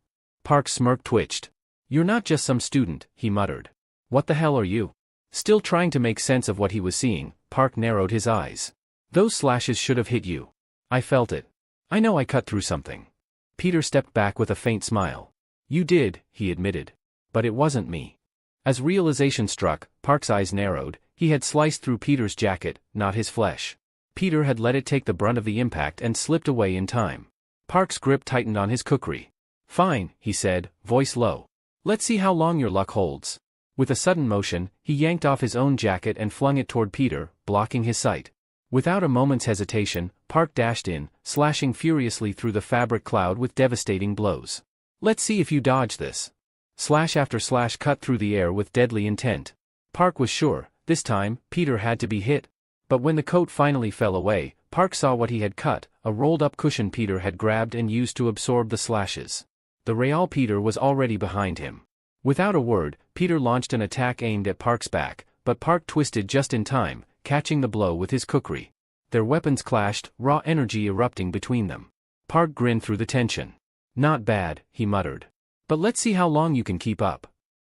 Park's smirk twitched. "You're not just some student," he muttered. "What the hell are you?" Still trying to make sense of what he was seeing, Park narrowed his eyes. "Those slashes should have hit you. I felt it. I know I cut through something." Peter stepped back with a faint smile. "You did," he admitted. "But it wasn't me." As realization struck, Park's eyes narrowed. He had sliced through Peter's jacket, not his flesh. Peter had let it take the brunt of the impact and slipped away in time. Park's grip tightened on his kukri. "Fine," he said, voice low. "Let's see how long your luck holds." With a sudden motion, he yanked off his own jacket and flung it toward Peter, blocking his sight. Without a moment's hesitation, Park dashed in, slashing furiously through the fabric cloud with devastating blows. "Let's see if you dodge this." Slash after slash cut through the air with deadly intent. Park was sure, this time, Peter had to be hit. But when the coat finally fell away, Park saw what he had cut, a rolled-up cushion Peter had grabbed and used to absorb the slashes. The real Peter was already behind him. Without a word, Peter launched an attack aimed at Park's back, but Park twisted just in time, catching the blow with his kukri. Their weapons clashed, raw energy erupting between them. Park grinned through the tension. "Not bad," he muttered. "But let's see how long you can keep up."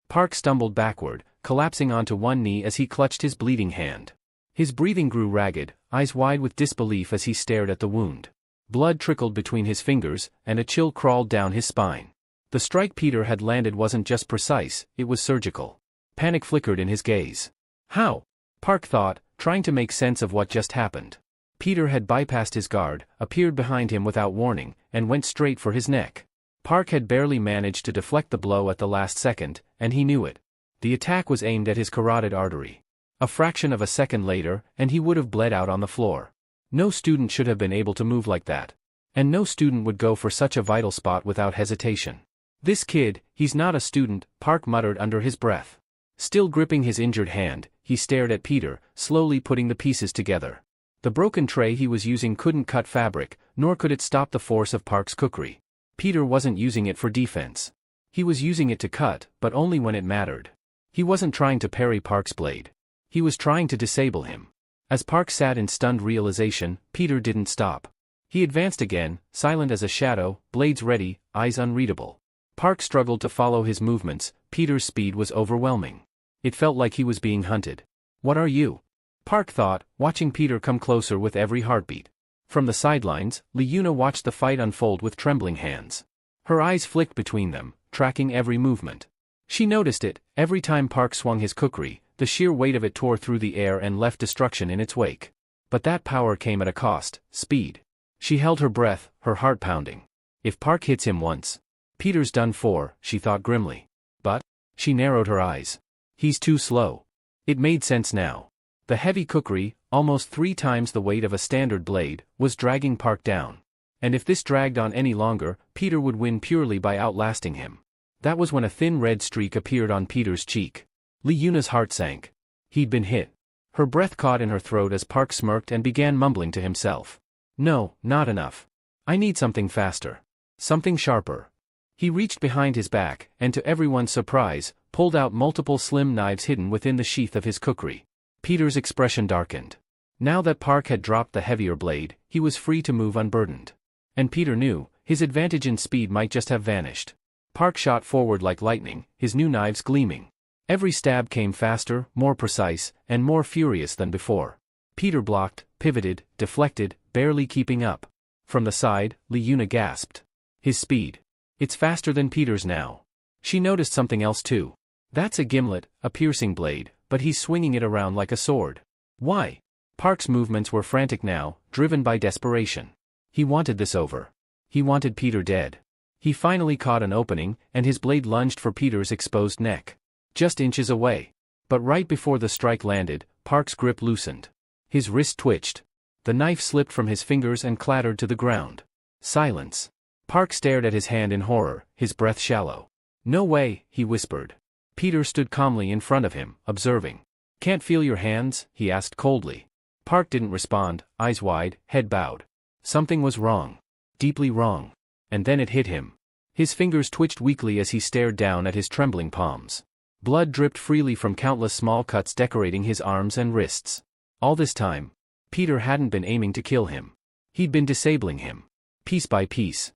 Park stumbled backward, collapsing onto one knee as he clutched his bleeding hand. His breathing grew ragged, eyes wide with disbelief as he stared at the wound. Blood trickled between his fingers, and a chill crawled down his spine. The strike Peter had landed wasn't just precise, it was surgical. Panic flickered in his gaze. How? Park thought, trying to make sense of what just happened. Peter had bypassed his guard, appeared behind him without warning, and went straight for his neck. Park had barely managed to deflect the blow at the last second, and he knew it. The attack was aimed at his carotid artery. A fraction of a second later, and he would have bled out on the floor. No student should have been able to move like that. And no student would go for such a vital spot without hesitation. This kid, he's not a student, Park muttered under his breath. Still gripping his injured hand, he stared at Peter, slowly putting the pieces together. The broken tray he was using couldn't cut fabric, nor could it stop the force of Park's cookery. Peter wasn't using it for defense. He was using it to cut, but only when it mattered. He wasn't trying to parry Park's blade. He was trying to disable him. As Park sat in stunned realization, Peter didn't stop. He advanced again, silent as a shadow, blades ready, eyes unreadable. Park struggled to follow his movements. Peter's speed was overwhelming. It felt like he was being hunted. What are you? Park thought, watching Peter come closer with every heartbeat. From the sidelines, Liuna watched the fight unfold with trembling hands. Her eyes flicked between them, tracking every movement. She noticed it, every time Park swung his kukri, the sheer weight of it tore through the air and left destruction in its wake. But that power came at a cost, speed. She held her breath, her heart pounding. If Park hits him once, Peter's done for, she thought grimly. But, she narrowed her eyes. He's too slow. It made sense now. The heavy kukri, almost 3 times the weight of a standard blade, was dragging Park down. And if this dragged on any longer, Peter would win purely by outlasting him. That was when a thin red streak appeared on Peter's cheek. Liuna's heart sank. He'd been hit. Her breath caught in her throat as Park smirked and began mumbling to himself. No, not enough. I need something faster. Something sharper. He reached behind his back, and to everyone's surprise, pulled out multiple slim knives hidden within the sheath of his kukri. Peter's expression darkened. Now that Park had dropped the heavier blade, he was free to move unburdened. And Peter knew, his advantage in speed might just have vanished. Park shot forward like lightning, his new knives gleaming. Every stab came faster, more precise, and more furious than before. Peter blocked, pivoted, deflected, barely keeping up. From the side, Liuna gasped. His speed. It's faster than Peter's now. She noticed something else too. That's a gimlet, a piercing blade, but he's swinging it around like a sword. Why? Park's movements were frantic now, driven by desperation. He wanted this over. He wanted Peter dead. He finally caught an opening, and his blade lunged for Peter's exposed neck. Just inches away. But right before the strike landed, Park's grip loosened. His wrist twitched. The knife slipped from his fingers and clattered to the ground. Silence. Park stared at his hand in horror, his breath shallow. No way, he whispered. Peter stood calmly in front of him, observing. Can't feel your hands? He asked coldly. Park didn't respond, eyes wide, head bowed. Something was wrong. Deeply wrong. And then it hit him. His fingers twitched weakly as he stared down at his trembling palms. Blood dripped freely from countless small cuts decorating his arms and wrists. All this time, Peter hadn't been aiming to kill him. He'd been disabling him. Piece by piece.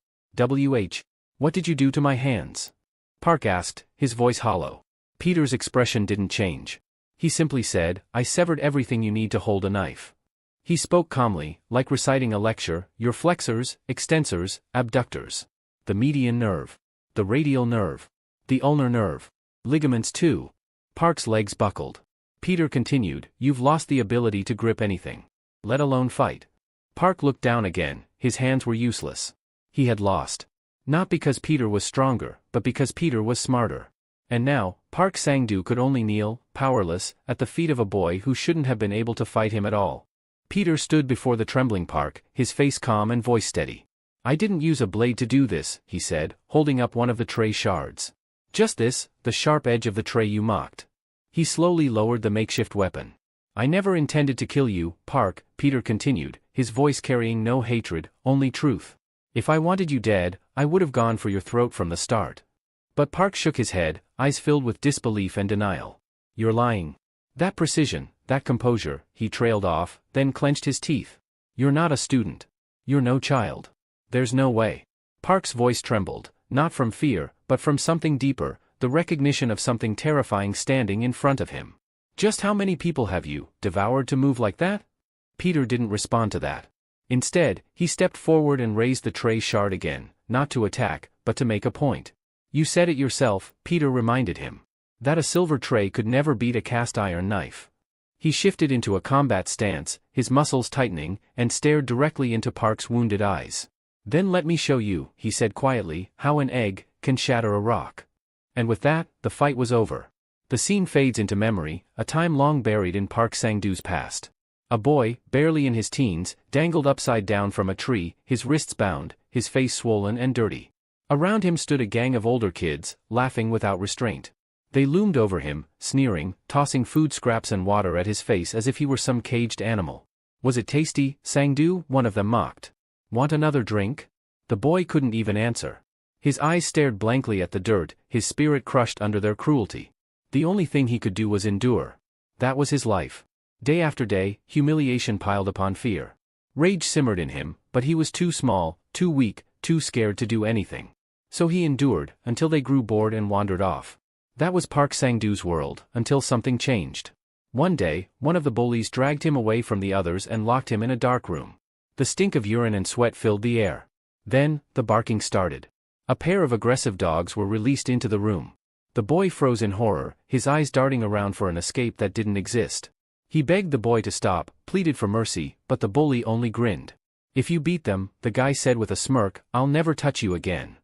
What did you do to my hands? Park asked, his voice hollow. Peter's expression didn't change. He simply said, I severed everything you need to hold a knife. He spoke calmly, like reciting a lecture, your flexors, extensors, abductors. The median nerve. The radial nerve. The ulnar nerve. Ligaments too. Park's legs buckled. Peter continued, you've lost the ability to grip anything. Let alone fight. Park looked down again, his hands were useless. He had lost. Not because Peter was stronger, but because Peter was smarter. And now, Park Sang-doo could only kneel, powerless, at the feet of a boy who shouldn't have been able to fight him at all. Peter stood before the trembling Park, his face calm and voice steady. I didn't use a blade to do this, he said, holding up one of the tray shards. Just this, the sharp edge of the tray you mocked. He slowly lowered the makeshift weapon. I never intended to kill you, Park, Peter continued, his voice carrying no hatred, only truth. If I wanted you dead, I would have gone for your throat from the start. But Park shook his head, eyes filled with disbelief and denial. You're lying. That precision, that composure, he trailed off, then clenched his teeth. You're not a student. You're no child. There's no way. Park's voice trembled, not from fear, but from something deeper, the recognition of something terrifying standing in front of him. Just how many people have you devoured to move like that? Peter didn't respond to that. Instead, he stepped forward and raised the tray shard again, not to attack, but to make a point. You said it yourself, Peter reminded him. That a silver tray could never beat a cast iron knife. He shifted into a combat stance, his muscles tightening, and stared directly into Park's wounded eyes. "Then let me show you," he said quietly, "how an egg can shatter a rock." And with that, the fight was over. The scene fades into memory, a time long buried in Park Sang-doo's past. A boy, barely in his teens, dangled upside down from a tree, his wrists bound, his face swollen and dirty. Around him stood a gang of older kids, laughing without restraint. They loomed over him, sneering, tossing food scraps and water at his face as if he were some caged animal. "Was it tasty, Sang-doo?" one of them mocked. "Want another drink?" The boy couldn't even answer. His eyes stared blankly at the dirt, his spirit crushed under their cruelty. The only thing he could do was endure. That was his life. Day after day, humiliation piled upon fear. Rage simmered in him, but he was too small, too weak, too scared to do anything. So he endured, until they grew bored and wandered off. That was Park Sang-doo's world, until something changed. One day, one of the bullies dragged him away from the others and locked him in a dark room. The stink of urine and sweat filled the air. Then, the barking started. A pair of aggressive dogs were released into the room. The boy froze in horror, his eyes darting around for an escape that didn't exist. He begged the boy to stop, pleaded for mercy, but the bully only grinned. "If you beat them," the guy said with a smirk, "I'll never touch you again."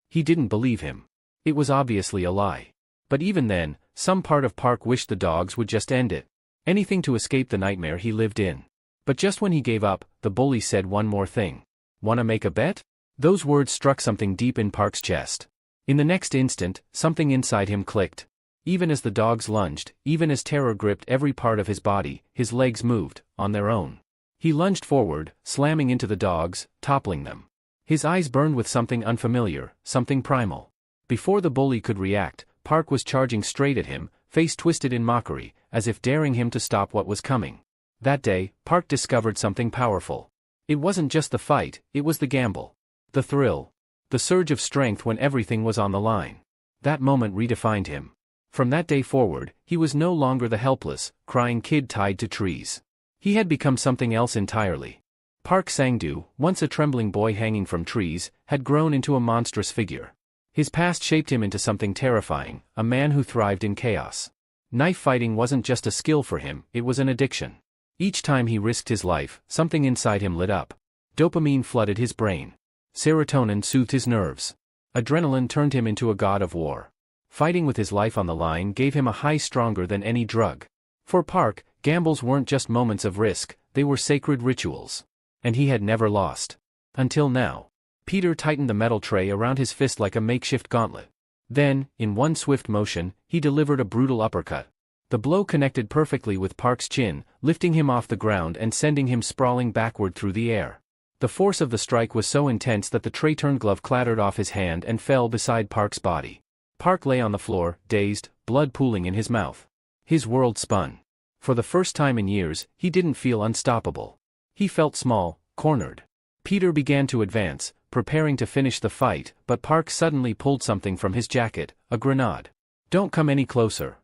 He didn't believe him. It was obviously a lie. But even then, some part of Park wished the dogs would just end it. Anything to escape the nightmare he lived in. But just when he gave up, the bully said one more thing. "Wanna make a bet?" Those words struck something deep in Park's chest. In the next instant, something inside him clicked. Even as the dogs lunged, even as terror gripped every part of his body, his legs moved, on their own. He lunged forward, slamming into the dogs, toppling them. His eyes burned with something unfamiliar, something primal. Before the bully could react, Park was charging straight at him, face twisted in mockery, as if daring him to stop what was coming. That day, Park discovered something powerful. It wasn't just the fight, it was the gamble. The thrill. The surge of strength when everything was on the line. That moment redefined him. From that day forward, he was no longer the helpless, crying kid tied to trees. He had become something else entirely. Park Sang-doo, once a trembling boy hanging from trees, had grown into a monstrous figure. His past shaped him into something terrifying, a man who thrived in chaos. Knife fighting wasn't just a skill for him, it was an addiction. Each time he risked his life, something inside him lit up. Dopamine flooded his brain. Serotonin soothed his nerves. Adrenaline turned him into a god of war. Fighting with his life on the line gave him a high stronger than any drug. For Park, gambles weren't just moments of risk, they were sacred rituals. And he had never lost. Until now. Peter tightened the metal tray around his fist like a makeshift gauntlet. Then, in one swift motion, he delivered a brutal uppercut. The blow connected perfectly with Park's chin, lifting him off the ground and sending him sprawling backward through the air. The force of the strike was so intense that the tray-turned glove clattered off his hand and fell beside Park's body. Park lay on the floor, dazed, blood pooling in his mouth. His world spun. For the first time in years, he didn't feel unstoppable. He felt small, cornered. Peter began to advance, preparing to finish the fight, but Park suddenly pulled something from his jacket, a grenade. "Don't come any closer."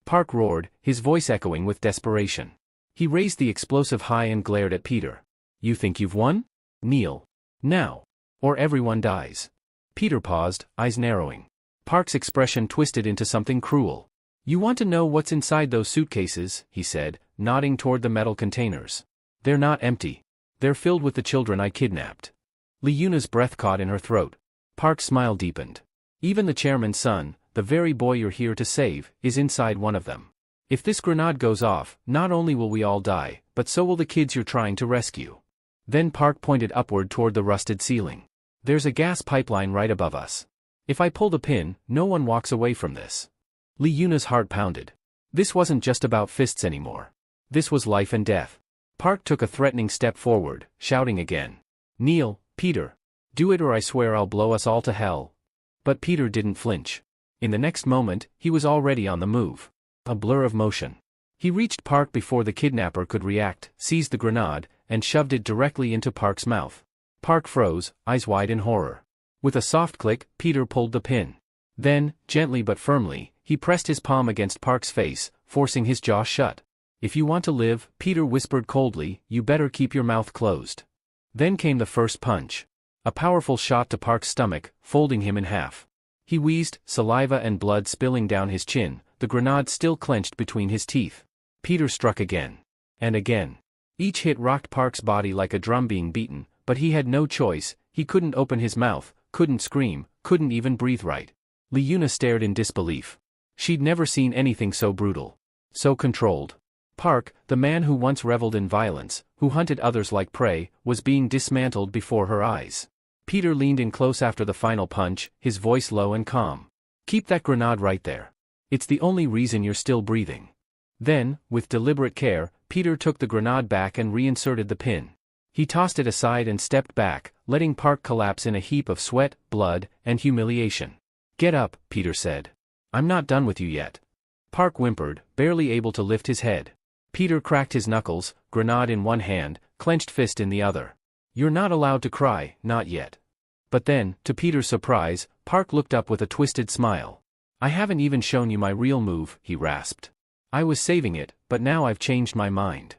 Park roared, his voice echoing with desperation. He raised the explosive high and glared at Peter. "You think you've won? Kneel. Now. Or everyone dies." Peter paused, eyes narrowing. Park's expression twisted into something cruel. "You want to know what's inside those suitcases," he said, nodding toward the metal containers. "They're not empty. They're filled with the children I kidnapped." Lee Yuna's breath caught in her throat. Park's smile deepened. "Even the chairman's son, the very boy you're here to save, is inside one of them. If this grenade goes off, not only will we all die, but so will the kids you're trying to rescue." Then Park pointed upward toward the rusted ceiling. "There's a gas pipeline right above us. If I pull the pin, no one walks away from this." Lee Yuna's heart pounded. This wasn't just about fists anymore. This was life and death. Park took a threatening step forward, shouting again. "Kneel, Peter. Do it or I swear I'll blow us all to hell." But Peter didn't flinch. In the next moment, he was already on the move. A blur of motion. He reached Park before the kidnapper could react, seized the grenade, and shoved it directly into Park's mouth. Park froze, eyes wide in horror. With a soft click, Peter pulled the pin. Then, gently but firmly, he pressed his palm against Park's face, forcing his jaw shut. "If you want to live," Peter whispered coldly, "you better keep your mouth closed." Then came the first punch. A powerful shot to Park's stomach, folding him in half. He wheezed, saliva and blood spilling down his chin, the grenade still clenched between his teeth. Peter struck again. And again. Each hit rocked Park's body like a drum being beaten, but he had no choice. He couldn't open his mouth, couldn't scream, couldn't even breathe right. Liuna stared in disbelief. She'd never seen anything so brutal. So controlled. Park, the man who once reveled in violence, who hunted others like prey, was being dismantled before her eyes. Peter leaned in close after the final punch, his voice low and calm. "Keep that grenade right there. It's the only reason you're still breathing." Then, with deliberate care, Peter took the grenade back and reinserted the pin. He tossed it aside and stepped back, letting Park collapse in a heap of sweat, blood, and humiliation. "Get up," Peter said. "I'm not done with you yet." Park whimpered, barely able to lift his head. Peter cracked his knuckles, grenade in one hand, clenched fist in the other. "You're not allowed to cry, not yet." But then, to Peter's surprise, Park looked up with a twisted smile. "I haven't even shown you my real move," he rasped. "I was saving it, but now I've changed my mind."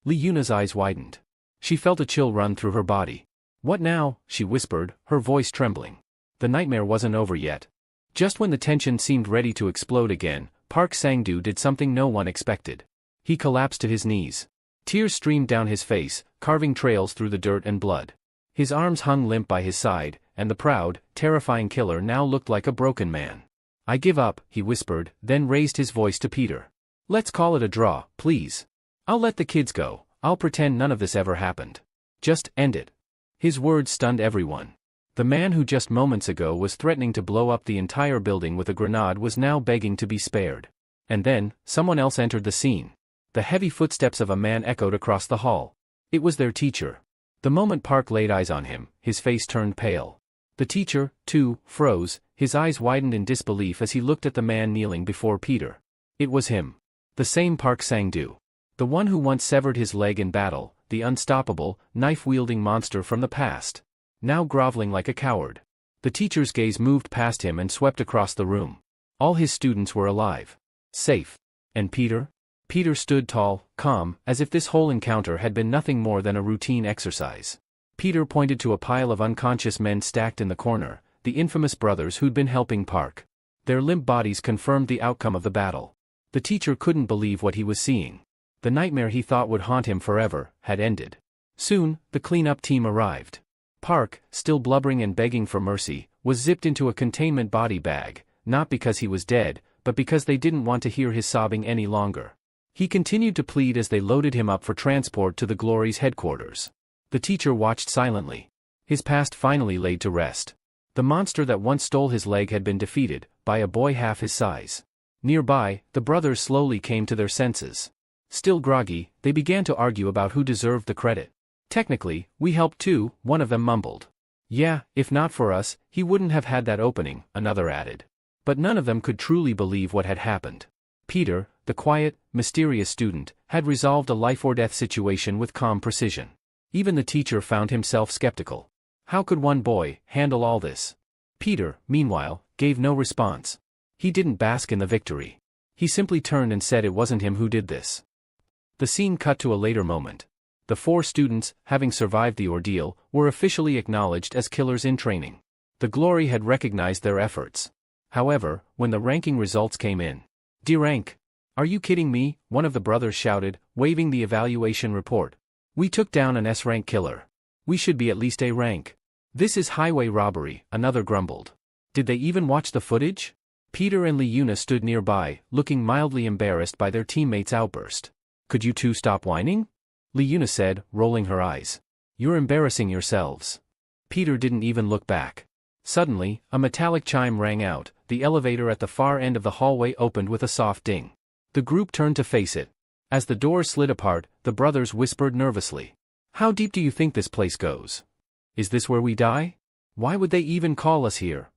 Liuna's eyes widened. She felt a chill run through her body. "What now?" she whispered, her voice trembling. The nightmare wasn't over yet. Just when the tension seemed ready to explode again, Park Sang-doo did something no one expected. He collapsed to his knees. Tears streamed down his face, carving trails through the dirt and blood. His arms hung limp by his side, and the proud, terrifying killer now looked like a broken man. "I give up," he whispered, then raised his voice to Peter. "Let's call it a draw, please. I'll let the kids go. I'll pretend none of this ever happened. Just end it." His words stunned everyone. The man who just moments ago was threatening to blow up the entire building with a grenade was now begging to be spared. And then, someone else entered the scene. The heavy footsteps of a man echoed across the hall. It was their teacher. The moment Park laid eyes on him, his face turned pale. The teacher, too, froze, his eyes widened in disbelief as he looked at the man kneeling before Peter. It was him. The same Park Sang-doo. The one who once severed his leg in battle, the unstoppable, knife-wielding monster from the past. Now groveling like a coward. The teacher's gaze moved past him and swept across the room. All his students were alive. Safe. And Peter? Peter stood tall, calm, as if this whole encounter had been nothing more than a routine exercise. Peter pointed to a pile of unconscious men stacked in the corner, the infamous brothers who'd been helping Park. Their limp bodies confirmed the outcome of the battle. The teacher couldn't believe what he was seeing. The nightmare he thought would haunt him forever had ended. Soon, the cleanup team arrived. Park, still blubbering and begging for mercy, was zipped into a containment body bag, not because he was dead, but because they didn't want to hear his sobbing any longer. He continued to plead as they loaded him up for transport to the Glory's headquarters. The teacher watched silently. His past finally laid to rest. The monster that once stole his leg had been defeated, by a boy half his size. Nearby, the brothers slowly came to their senses. Still groggy, they began to argue about who deserved the credit. "Technically, we helped too," one of them mumbled. "Yeah, if not for us, he wouldn't have had that opening," another added. But none of them could truly believe what had happened. Peter, the quiet, mysterious student, had resolved a life-or-death situation with calm precision. Even the teacher found himself skeptical. How could one boy handle all this? Peter, meanwhile, gave no response. He didn't bask in the victory. He simply turned and said it wasn't him who did this. The scene cut to a later moment. The 4 students, having survived the ordeal, were officially acknowledged as killers in training. The Glory had recognized their efforts. However, when the ranking results came in, D rank. "Are you kidding me?" one of the brothers shouted, waving the evaluation report. "We took down an S-rank killer. We should be at least A rank. This is highway robbery," another grumbled. Did they even watch the footage? Peter and Liuna stood nearby, looking mildly embarrassed by their teammates' outburst. "Could you two stop whining?" Liuna said, rolling her eyes. "You're embarrassing yourselves." Peter didn't even look back. Suddenly, a metallic chime rang out, the elevator at the far end of the hallway opened with a soft ding. The group turned to face it. As the doors slid apart, the brothers whispered nervously. "How deep do you think this place goes? Is this where we die? Why would they even call us here?"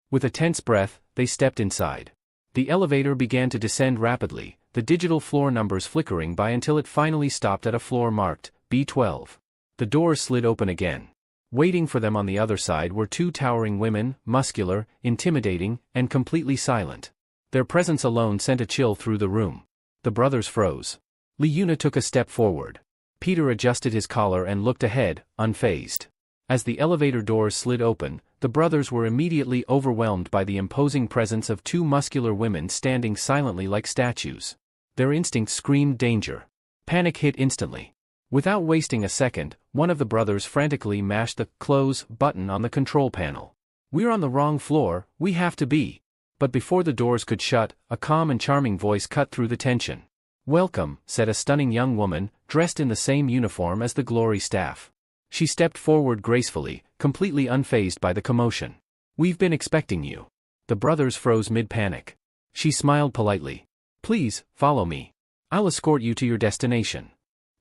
With a tense breath, they stepped inside. The elevator began to descend rapidly, the digital floor numbers flickering by until it finally stopped at a floor marked B12. The doors slid open again. Waiting for them on the other side were 2 towering women, muscular, intimidating, and completely silent. Their presence alone sent a chill through the room. The brothers froze. Liuna took a step forward. Peter adjusted his collar and looked ahead, unfazed. As the elevator doors slid open, the brothers were immediately overwhelmed by the imposing presence of two muscular women standing silently like statues. Their instincts screamed danger. Panic hit instantly. Without wasting a second, one of the brothers frantically mashed the close button on the control panel. "We're on the wrong floor, we have to be." But before the doors could shut, a calm and charming voice cut through the tension. "Welcome," said a stunning young woman, dressed in the same uniform as the Glory staff. She stepped forward gracefully, completely unfazed by the commotion. "We've been expecting you." The brothers froze mid-panic. She smiled politely. "Please, follow me. I'll escort you to your destination."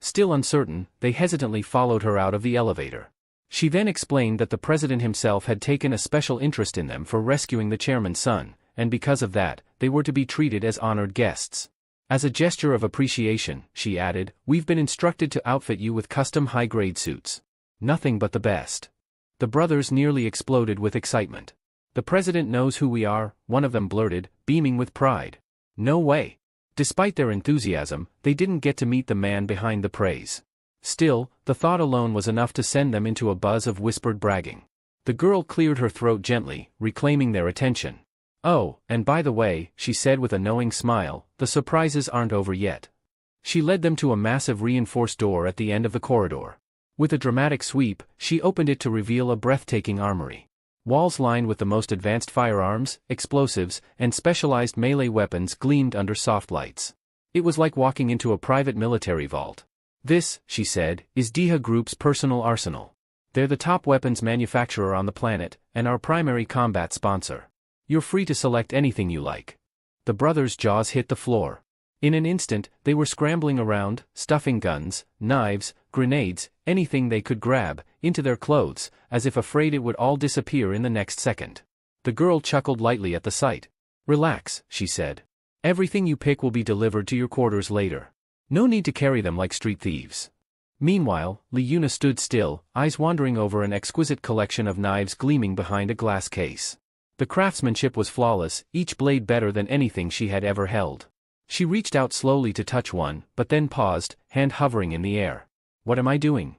Still uncertain, they hesitantly followed her out of the elevator. She then explained that the president himself had taken a special interest in them for rescuing the chairman's son, and because of that, they were to be treated as honored guests. "As a gesture of appreciation," she added, "we've been instructed to outfit you with custom high-grade suits. Nothing but the best." The brothers nearly exploded with excitement. "The president knows who we are," one of them blurted, beaming with pride. "No way." Despite their enthusiasm, they didn't get to meet the man behind the praise. Still, the thought alone was enough to send them into a buzz of whispered bragging. The girl cleared her throat gently, reclaiming their attention. "Oh, and by the way," she said with a knowing smile, "the surprises aren't over yet." She led them to a massive reinforced door at the end of the corridor. With a dramatic sweep, she opened it to reveal a breathtaking armory. Walls lined with the most advanced firearms, explosives, and specialized melee weapons gleamed under soft lights. It was like walking into a private military vault. "This," she said, "is DIHA Group's personal arsenal. They're the top weapons manufacturer on the planet, and our primary combat sponsor. You're free to select anything you like." The brothers' jaws hit the floor. In an instant, they were scrambling around, stuffing guns, knives, grenades, anything they could grab, into their clothes, as if afraid it would all disappear in the next second. The girl chuckled lightly at the sight. "Relax," she said. "Everything you pick will be delivered to your quarters later. No need to carry them like street thieves." Meanwhile, Liuna stood still, eyes wandering over an exquisite collection of knives gleaming behind a glass case. The craftsmanship was flawless, each blade better than anything she had ever held. She reached out slowly to touch one, but then paused, hand hovering in the air. "What am I doing?"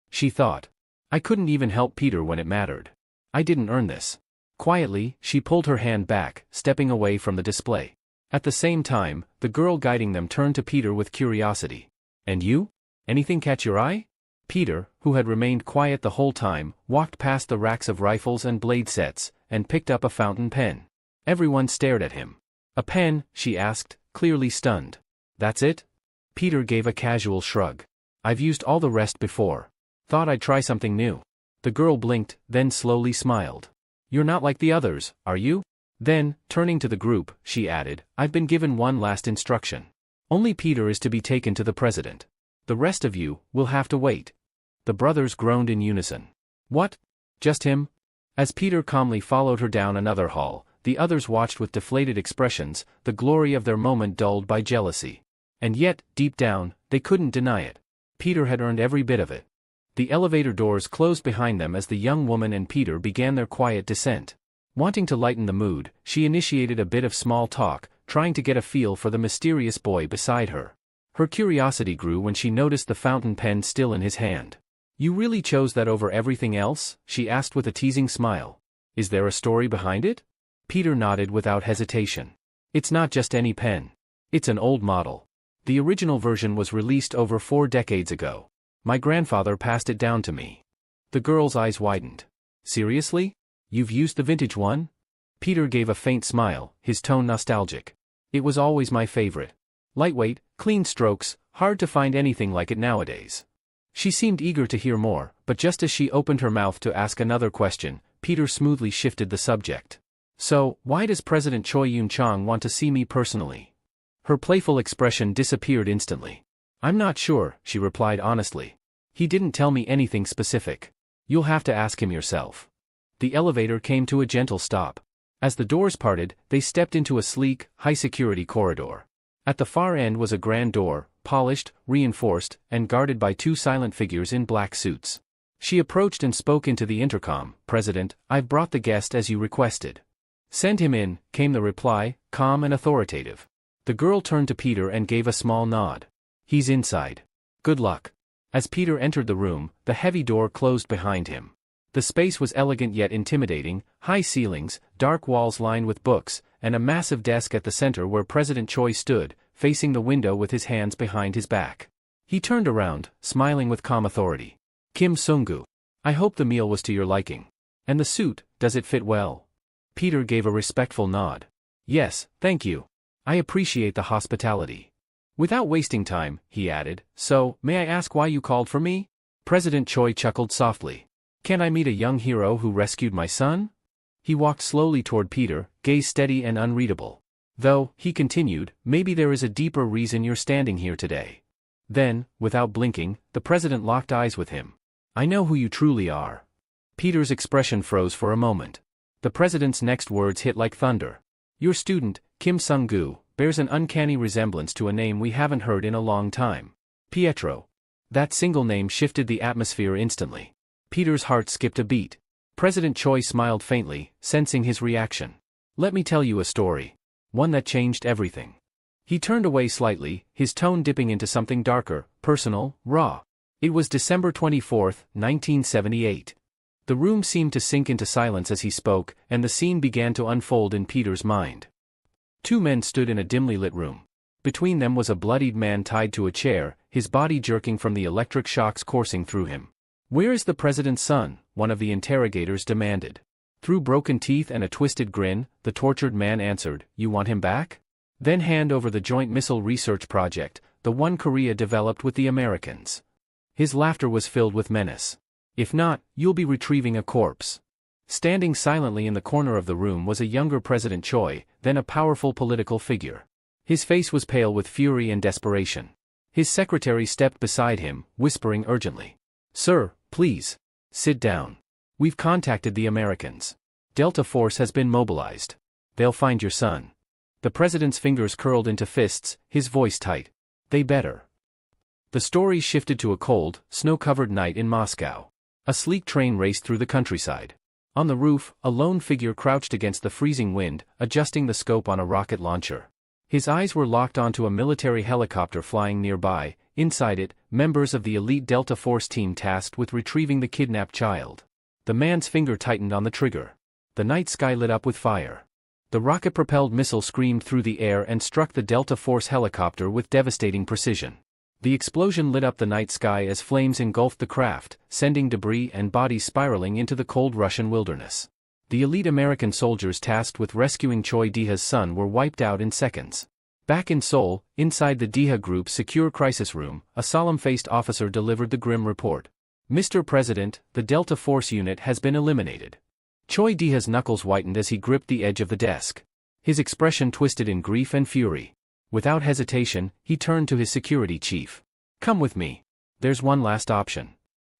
she thought. "I couldn't even help Peter when it mattered. I didn't earn this." Quietly, she pulled her hand back, stepping away from the display. At the same time, the girl guiding them turned to Peter with curiosity. "And you? Anything catch your eye?" Peter, who had remained quiet the whole time, walked past the racks of rifles and blade sets, and picked up a fountain pen. Everyone stared at him. "A pen?" she asked, clearly stunned. "That's it?" Peter gave a casual shrug. "I've used all the rest before. Thought I'd try something new." The girl blinked, then slowly smiled. "You're not like the others, are you?" Then, turning to the group, she added, "I've been given one last instruction. Only Peter is to be taken to the president. The rest of you will have to wait." The brothers groaned in unison. "What? Just him?" As Peter calmly followed her down another hall, the others watched with deflated expressions, the glory of their moment dulled by jealousy. And yet, deep down, they couldn't deny it. Peter had earned every bit of it. The elevator doors closed behind them as the young woman and Peter began their quiet descent. Wanting to lighten the mood, she initiated a bit of small talk, trying to get a feel for the mysterious boy beside her. Her curiosity grew when she noticed the fountain pen still in his hand. "You really chose that over everything else?" she asked with a teasing smile. "Is there a story behind it?" Peter nodded without hesitation. "It's not just any pen. It's an old model. The original version was released over 4 decades ago. My grandfather passed it down to me." The girl's eyes widened. "Seriously? You've used the vintage one?" Peter gave a faint smile, his tone nostalgic. "It was always my favorite. Lightweight, clean strokes, hard to find anything like it nowadays." She seemed eager to hear more, but just as she opened her mouth to ask another question, Peter smoothly shifted the subject. "So, why does President Choi Yun-chang want to see me personally?" Her playful expression disappeared instantly. "I'm not sure," she replied honestly. "He didn't tell me anything specific. You'll have to ask him yourself." The elevator came to a gentle stop. As the doors parted, they stepped into a sleek, high-security corridor. At the far end was a grand door, polished, reinforced, and guarded by 2 silent figures in black suits. She approached and spoke into the intercom. "President, I've brought the guest as you requested." "Send him in," came the reply, calm and authoritative. The girl turned to Peter and gave a small nod. "He's inside. Good luck." As Peter entered the room, the heavy door closed behind him. The space was elegant yet intimidating, high ceilings, dark walls lined with books, and a massive desk at the center where President Choi stood, facing the window with his hands behind his back. He turned around, smiling with calm authority. Kim Sung-gu, I hope the meal was to your liking. And the suit, does it fit well? Peter gave a respectful nod. Yes, thank you. I appreciate the hospitality. Without wasting time, he added, so, may I ask why you called for me? President Choi chuckled softly. Can I meet a young hero who rescued my son? He walked slowly toward Peter, gaze steady and unreadable. Though, he continued, maybe there is a deeper reason you're standing here today. Then, without blinking, the president locked eyes with him. I know who you truly are. Peter's expression froze for a moment. The president's next words hit like thunder. Your student, Kim Sung-gu, bears an uncanny resemblance to a name we haven't heard in a long time. Pietro. That single name shifted the atmosphere instantly. Peter's heart skipped a beat. President Choi smiled faintly, sensing his reaction. Let me tell you a story. One that changed everything. He turned away slightly, his tone dipping into something darker, personal, raw. It was December 24, 1978. The room seemed to sink into silence as he spoke, and the scene began to unfold in Peter's mind. Two men stood in a dimly lit room. Between them was a bloodied man tied to a chair, his body jerking from the electric shocks coursing through him. Where is the president's son? One of the interrogators demanded. Through broken teeth and a twisted grin, the tortured man answered, You want him back? Then hand over the joint missile research project, the one Korea developed with the Americans. His laughter was filled with menace. If not, you'll be retrieving a corpse. Standing silently in the corner of the room was a younger President Choi, then a powerful political figure. His face was pale with fury and desperation. His secretary stepped beside him, whispering urgently. Sir, please. Sit down. We've contacted the Americans. Delta Force has been mobilized. They'll find your son. The president's fingers curled into fists, his voice tight. They better. The story shifted to a cold, snow-covered night in Moscow. A sleek train raced through the countryside. On the roof, a lone figure crouched against the freezing wind, adjusting the scope on a rocket launcher. His eyes were locked onto a military helicopter flying nearby. Inside it, members of the elite Delta Force team tasked with retrieving the kidnapped child. The man's finger tightened on the trigger. The night sky lit up with fire. The rocket-propelled missile screamed through the air and struck the Delta Force helicopter with devastating precision. The explosion lit up the night sky as flames engulfed the craft, sending debris and bodies spiraling into the cold Russian wilderness. The elite American soldiers tasked with rescuing Choi Deha's son were wiped out in seconds. Back in Seoul, inside the Deha Group's secure crisis room, a solemn-faced officer delivered the grim report. Mr. President, the Delta Force unit has been eliminated. Choi Deha's knuckles whitened as he gripped the edge of the desk. His expression twisted in grief and fury. Without hesitation, he turned to his security chief. Come with me. There's one last option.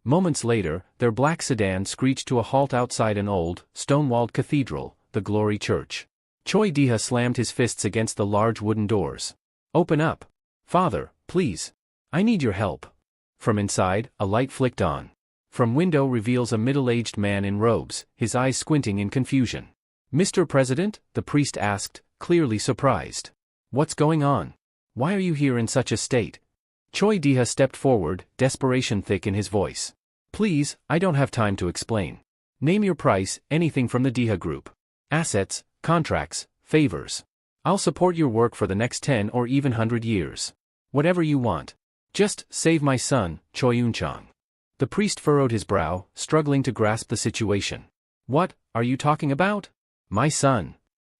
Moments later, their black sedan screeched to a halt outside an old, stone-walled cathedral, the Glory Church. Choi Deha slammed his fists against the large wooden doors. Open up. Father, please. I need your help. From inside, a light flicked on. From window reveals a middle-aged man in robes, his eyes squinting in confusion. Mr. President? The priest asked, clearly surprised. What's going on? Why are you here in such a state? Choi Deha stepped forward, desperation thick in his voice. Please, I don't have time to explain. Name your price, anything from the Deha Group. Assets, contracts, favors. I'll support your work for the next 10 or even 100 years. Whatever you want. Just save my son, Choi Eun-chang. The priest furrowed his brow, struggling to grasp the situation. What are you talking about? My son.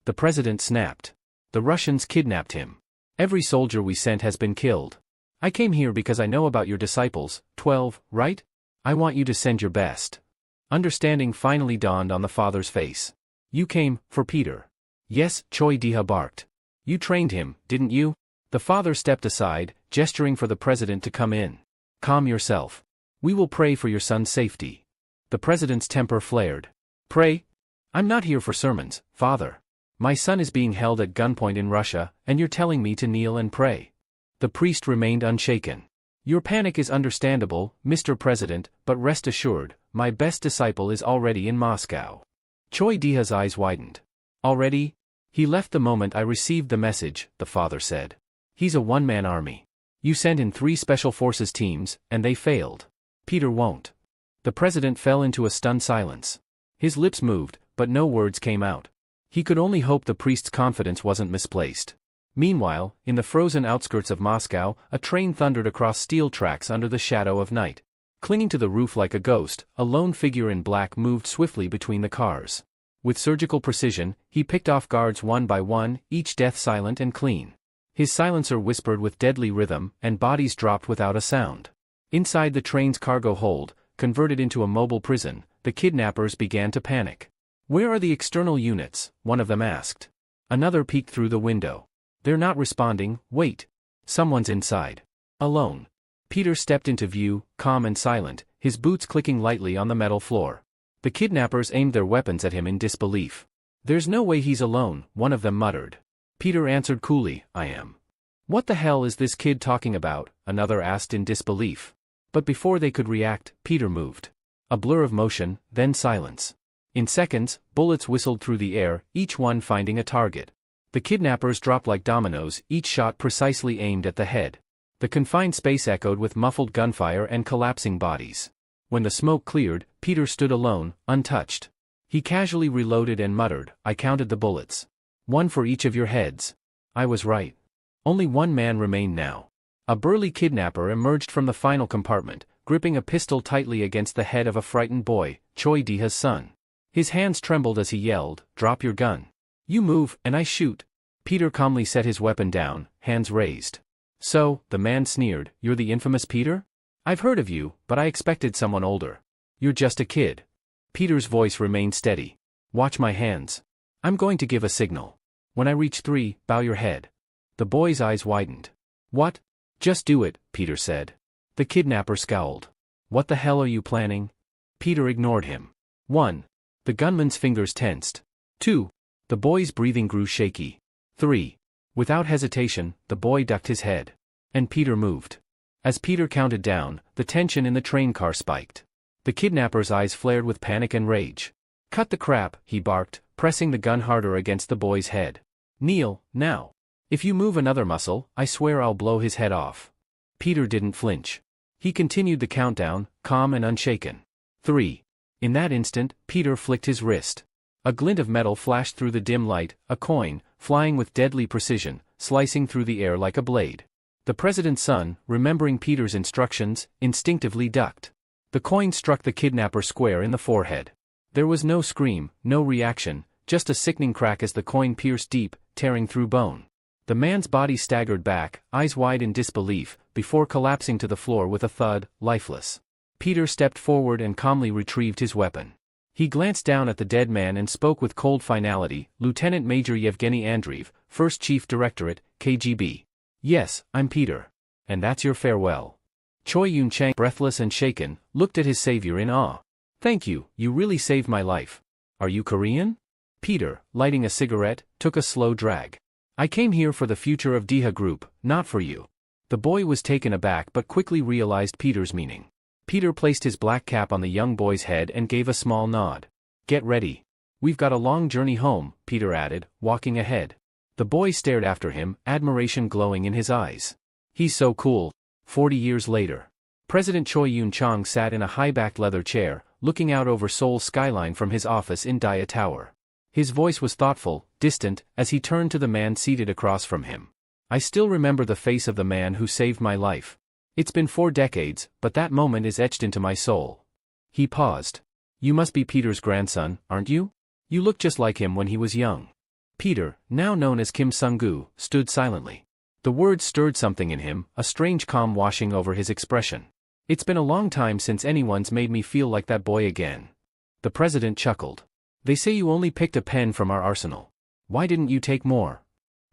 The president snapped. The Russians kidnapped him. Every soldier we sent has been killed. I came here because I know about your disciples, 12, right? I want you to send your best. Understanding finally dawned on the father's face. You came for Peter. Yes, Choi Deha barked. You trained him, didn't you? The father stepped aside, gesturing for the president to come in. Calm yourself. We will pray for your son's safety. The president's temper flared. Pray? I'm not here for sermons, father. My son is being held at gunpoint in Russia, and you're telling me to kneel and pray. The priest remained unshaken. Your panic is understandable, Mr. President, but rest assured, my best disciple is already in Moscow. Choi Deha's eyes widened. Already? He left the moment I received the message, the father said. He's a one-man army. You sent in 3 special forces teams, and they failed. Peter won't. The president fell into a stunned silence. His lips moved, but no words came out. He could only hope the priest's confidence wasn't misplaced. Meanwhile, in the frozen outskirts of Moscow, a train thundered across steel tracks under the shadow of night. Clinging to the roof like a ghost, a lone figure in black moved swiftly between the cars. With surgical precision, he picked off guards one by one, each death silent and clean. His silencer whispered with deadly rhythm, and bodies dropped without a sound. Inside the train's cargo hold, converted into a mobile prison, the kidnappers began to panic. "Where are the external units?" one of them asked. Another peeked through the window. "They're not responding, wait. Someone's inside." Alone. Peter stepped into view, calm and silent, his boots clicking lightly on the metal floor. The kidnappers aimed their weapons at him in disbelief. "There's no way he's alone," one of them muttered. Peter answered coolly, "I am." "What the hell is this kid talking about?" another asked in disbelief. But before they could react, Peter moved. A blur of motion, then silence. In seconds, bullets whistled through the air, each one finding a target. The kidnappers dropped like dominoes, each shot precisely aimed at the head. The confined space echoed with muffled gunfire and collapsing bodies. When the smoke cleared, Peter stood alone, untouched. He casually reloaded and muttered, "I counted the bullets. One for each of your heads." I was right. Only one man remained now. A burly kidnapper emerged from the final compartment, gripping a pistol tightly against the head of a frightened boy, Choi Diha's son. His hands trembled as he yelled, "Drop your gun. You move, and I shoot." Peter calmly set his weapon down, hands raised. "So," the man sneered, "you're the infamous Peter? I've heard of you, but I expected someone older. You're just a kid." Peter's voice remained steady. "Watch my hands. I'm going to give a signal. When I reach 3, bow your head." The boy's eyes widened. "What?" "Just do it," Peter said. The kidnapper scowled. "What the hell are you planning?" Peter ignored him. 1. The gunman's fingers tensed. 2. The boy's breathing grew shaky. 3. Without hesitation, the boy ducked his head. And Peter moved. As Peter counted down, the tension in the train car spiked. The kidnapper's eyes flared with panic and rage. "Cut the crap," he barked, pressing the gun harder against the boy's head. "Kneel, now. If you move another muscle, I swear I'll blow his head off." Peter didn't flinch. He continued the countdown, calm and unshaken. 3. In that instant, Peter flicked his wrist. A glint of metal flashed through the dim light, a coin, flying with deadly precision, slicing through the air like a blade. The president's son, remembering Peter's instructions, instinctively ducked. The coin struck the kidnapper square in the forehead. There was no scream, no reaction, just a sickening crack as the coin pierced deep, tearing through bone. The man's body staggered back, eyes wide in disbelief, before collapsing to the floor with a thud, lifeless. Peter stepped forward and calmly retrieved his weapon. He glanced down at the dead man and spoke with cold finality, "Lieutenant Major Yevgeny Andreev, 1st Chief Directorate, KGB. Yes, I'm Peter. And that's your farewell." Choi Yun-chang, breathless and shaken, looked at his savior in awe. "Thank you, you really saved my life. Are you Korean?" Peter, lighting a cigarette, took a slow drag. "I came here for the future of Diha Group, not for you." The boy was taken aback but quickly realized Peter's meaning. Peter placed his black cap on the young boy's head and gave a small nod. "Get ready. We've got a long journey home," Peter added, walking ahead. The boy stared after him, admiration glowing in his eyes. "He's so cool." 40 years later. President Choi Yun-chang sat in a high-backed leather chair, looking out over Seoul's skyline from his office in Daya Tower. His voice was thoughtful, distant, as he turned to the man seated across from him. "I still remember the face of the man who saved my life. It's been 4 decades, but that moment is etched into my soul." He paused. "You must be Peter's grandson, aren't you? You look just like him when he was young." Peter, now known as Kim Sung-gu, stood silently. The words stirred something in him, a strange calm washing over his expression. "It's been a long time since anyone's made me feel like that boy again." The president chuckled. "They say you only picked a pen from our arsenal. Why didn't you take more?"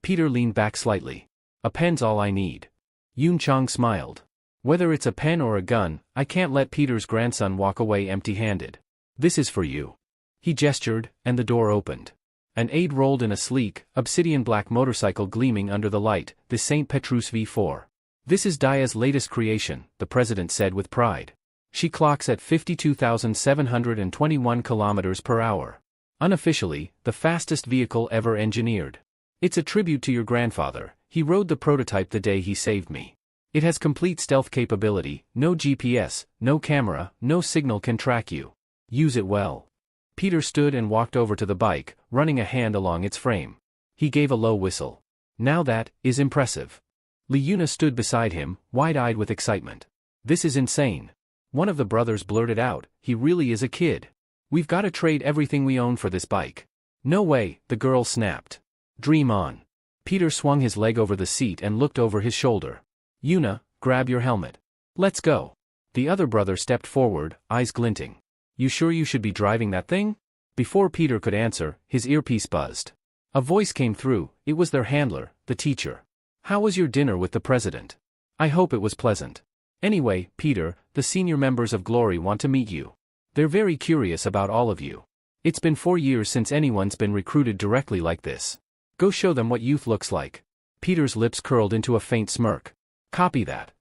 Peter leaned back slightly. "A pen's all I need." Yun-chang smiled. "Whether it's a pen or a gun, I can't let Peter's grandson walk away empty-handed. This is for you." He gestured, and the door opened. An aide rolled in a sleek, obsidian-black motorcycle gleaming under the light, the St. Petrus V4. "This is Daya's latest creation," the president said with pride. "She clocks at 52,721 kilometers per hour. Unofficially, the fastest vehicle ever engineered. It's a tribute to your grandfather. He rode the prototype the day he saved me." It has complete stealth capability, no GPS, no camera, no signal can track you. Use it well. Peter stood and walked over to the bike, running a hand along its frame. He gave a low whistle. Now that is impressive. Liuna stood beside him, wide-eyed with excitement. This is insane. One of the brothers blurted out, he really is a kid. We've got to trade everything we own for this bike. No way, the girl snapped. Dream on. Peter swung his leg over the seat and looked over his shoulder. Yuna, grab your helmet. Let's go. The other brother stepped forward, eyes glinting. You sure you should be driving that thing? Before Peter could answer, his earpiece buzzed. A voice came through, it was their handler, the teacher. How was your dinner with the president? I hope it was pleasant. Anyway, Peter, the senior members of Glory want to meet you. They're very curious about all of you. It's been 4 years since anyone's been recruited directly like this. Go show them what youth looks like. Peter's lips curled into a faint smirk. Copy that.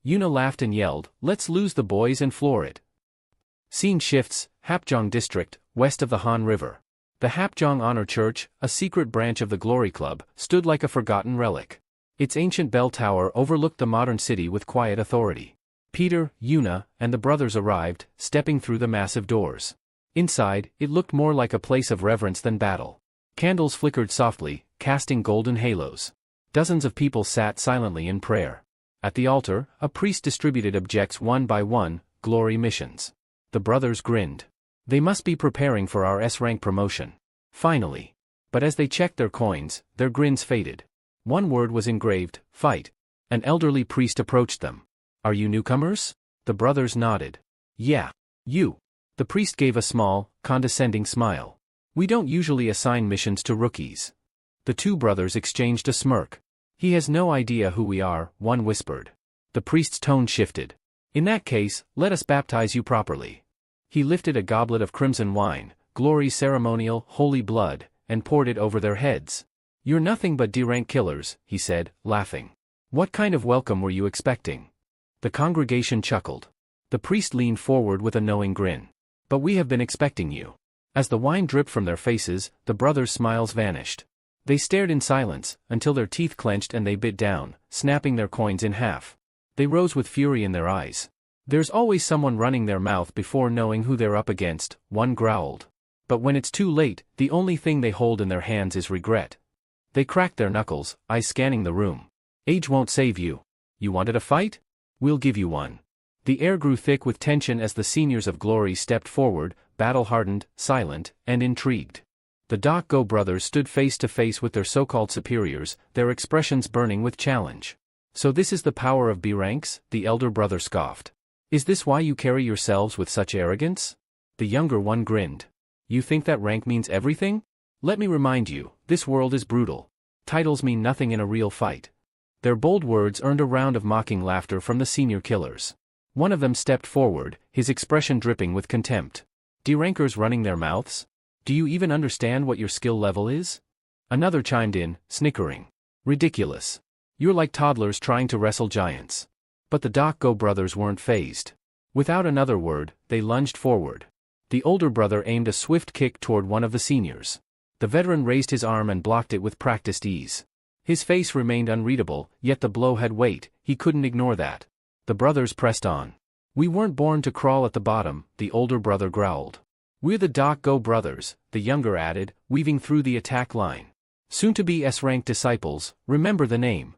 Yuna laughed and yelled, let's lose the boys and floor it. Scene shifts, Hapjeong District, west of the Han River. The Hapjeong Honor Church, a secret branch of the Glory Club, stood like a forgotten relic. Its ancient bell tower overlooked the modern city with quiet authority. Peter, Yuna, and the brothers arrived, stepping through the massive doors. Inside, it looked more like a place of reverence than battle. Candles flickered softly, casting golden halos. Dozens of people sat silently in prayer. At the altar, a priest distributed objects one by one, glory missions. The brothers grinned. They must be preparing for our S-rank promotion. Finally. But as they checked their coins, their grins faded. One word was engraved, fight. An elderly priest approached them. Are you newcomers? The brothers nodded. Yeah. You. The priest gave a small, condescending smile. We don't usually assign missions to rookies. The two brothers exchanged a smirk. He has no idea who we are, one whispered. The priest's tone shifted. In that case, let us baptize you properly. He lifted a goblet of crimson wine, Glory's ceremonial, holy blood, and poured it over their heads. You're nothing but D-rank killers, he said, laughing. What kind of welcome were you expecting? The congregation chuckled. The priest leaned forward with a knowing grin. But we have been expecting you. As the wine dripped from their faces, the brothers' smiles vanished. They stared in silence, until their teeth clenched and they bit down, snapping their coins in half. They rose with fury in their eyes. There's always someone running their mouth before knowing who they're up against, one growled. But when it's too late, the only thing they hold in their hands is regret. They cracked their knuckles, eyes scanning the room. Age won't save you. You wanted a fight? We'll give you one. The air grew thick with tension as the seniors of Glory stepped forward, battle-hardened, silent, and intrigued. The Go brothers stood face to face with their so-called superiors, their expressions burning with challenge. So this is the power of B ranks? The elder brother scoffed. Is this why you carry yourselves with such arrogance? The younger one grinned. You think that rank means everything? Let me remind you, this world is brutal. Titles mean nothing in a real fight. Their bold words earned a round of mocking laughter from the senior killers. One of them stepped forward, his expression dripping with contempt. D-rankers running their mouths? Do you even understand what your skill level is? Another chimed in, snickering. Ridiculous. You're like toddlers trying to wrestle giants. But the Go brothers weren't fazed. Without another word, they lunged forward. The older brother aimed a swift kick toward one of the seniors. The veteran raised his arm and blocked it with practiced ease. His face remained unreadable, yet the blow had weight, he couldn't ignore that. The brothers pressed on. We weren't born to crawl at the bottom, the older brother growled. We're the Go brothers, the younger added, weaving through the attack line. Soon to be S-rank disciples, remember the name.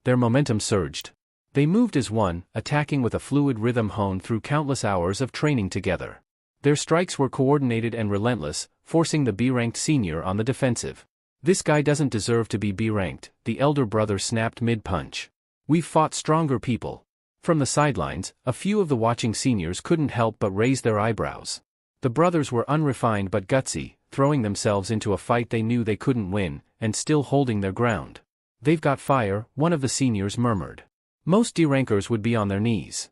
Their momentum surged. They moved as one, attacking with a fluid rhythm honed through countless hours of training together. Their strikes were coordinated and relentless, forcing the B-ranked senior on the defensive. This guy doesn't deserve to be B-ranked, the elder brother snapped mid-punch. We've fought stronger people. From the sidelines, a few of the watching seniors couldn't help but raise their eyebrows. The brothers were unrefined but gutsy, throwing themselves into a fight they knew they couldn't win, and still holding their ground. They've got fire, one of the seniors murmured. Most D-rankers would be on their knees.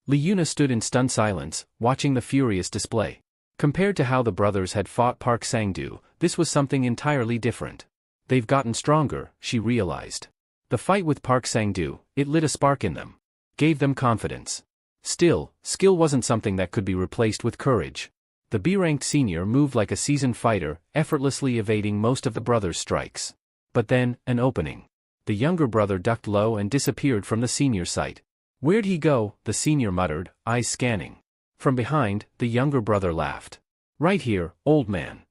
Liuna stood in stunned silence, watching the furious display. Compared to how the brothers had fought Park Sang-doo, this was something entirely different. They've gotten stronger, she realized. The fight with Park Sang-doo, it lit a spark in them. Gave them confidence. Still, skill wasn't something that could be replaced with courage. The B-ranked senior moved like a seasoned fighter, effortlessly evading most of the brothers' strikes. But then, an opening. The younger brother ducked low and disappeared from the senior's sight. Where'd he go? The senior muttered, eyes scanning. From behind, the younger brother laughed. Right here, old man.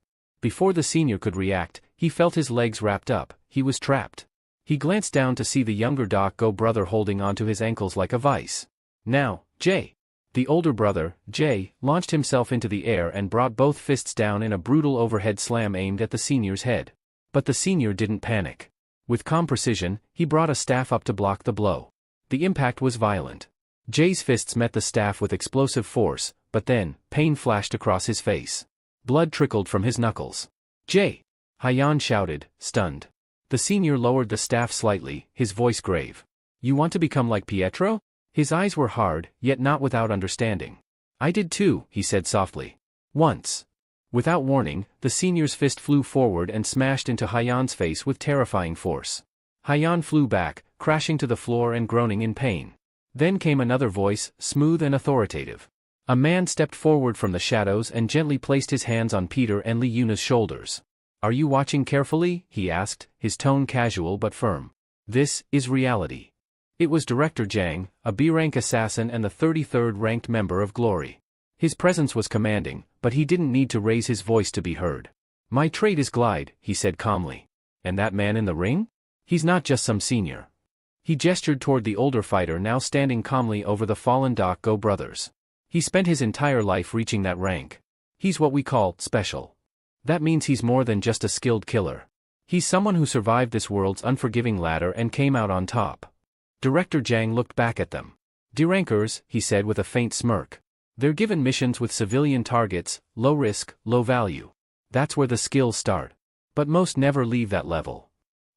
Before the senior could react, he felt his legs wrapped up. He was trapped. He glanced down to see the younger Doc-Go brother holding onto his ankles like a vice. Now, Jay. The older brother, Jay, launched himself into the air and brought both fists down in a brutal overhead slam aimed at the senior's head. But the senior didn't panic. With calm precision, he brought a staff up to block the blow. The impact was violent. Jay's fists met the staff with explosive force, but then, pain flashed across his face. Blood trickled from his knuckles. Jay! Hyan shouted, stunned. The senior lowered the staff slightly, his voice grave. You want to become like Pietro? His eyes were hard, yet not without understanding. I did too, he said softly. Once. Without warning, the senior's fist flew forward and smashed into Hyan's face with terrifying force. Hyan flew back, crashing to the floor and groaning in pain. Then came another voice, smooth and authoritative. A man stepped forward from the shadows and gently placed his hands on Peter and Lee Yuna's shoulders. Are you watching carefully? He asked, his tone casual but firm. This is reality. It was Director Jang, a B-rank assassin and the 33rd ranked member of Glory. His presence was commanding, but he didn't need to raise his voice to be heard. My trait is glide, he said calmly. And that man in the ring? He's not just some senior. He gestured toward the older fighter now standing calmly over the fallen Doc-Go brothers. He spent his entire life reaching that rank. He's what we call special. That means he's more than just a skilled killer. He's someone who survived this world's unforgiving ladder and came out on top. Director Jang looked back at them. D-rankers, he said with a faint smirk. They're given missions with civilian targets, low risk, low value. That's where the skills start. But most never leave that level.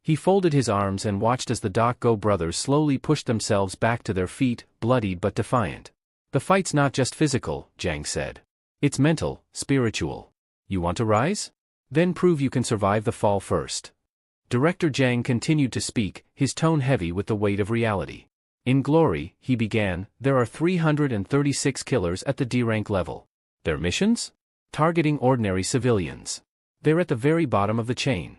He folded his arms and watched as the Doc-Go brothers slowly pushed themselves back to their feet, bloodied but defiant. The fight's not just physical, Jang said. It's mental, spiritual. You want to rise? Then prove you can survive the fall first. Director Jang continued to speak, his tone heavy with the weight of reality. In Glory, he began, there are 336 killers at the D-rank level. Their missions? Targeting ordinary civilians. They're at the very bottom of the chain.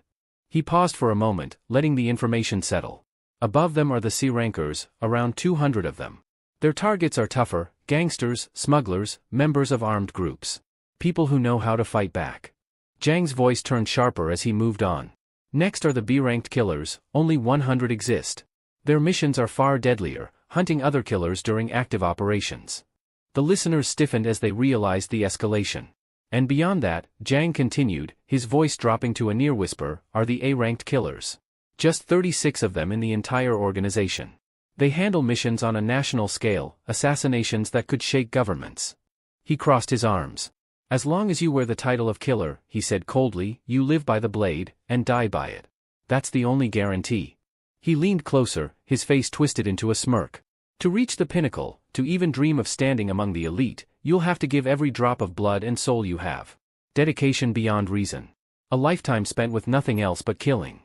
He paused for a moment, letting the information settle. Above them are the C-rankers, around 200 of them. Their targets are tougher, gangsters, smugglers, members of armed groups. People who know how to fight back. Jang's voice turned sharper as he moved on. Next are the B-ranked killers, only 100 exist. Their missions are far deadlier, hunting other killers during active operations. The listeners stiffened as they realized the escalation. And beyond that, Jang continued, his voice dropping to a near whisper, are the A-ranked killers. Just 36 of them in the entire organization. They handle missions on a national scale, assassinations that could shake governments. He crossed his arms. As long as you wear the title of killer, he said coldly, you live by the blade, and die by it. That's the only guarantee. He leaned closer, his face twisted into a smirk. To reach the pinnacle, to even dream of standing among the elite, you'll have to give every drop of blood and soul you have. Dedication beyond reason. A lifetime spent with nothing else but killing.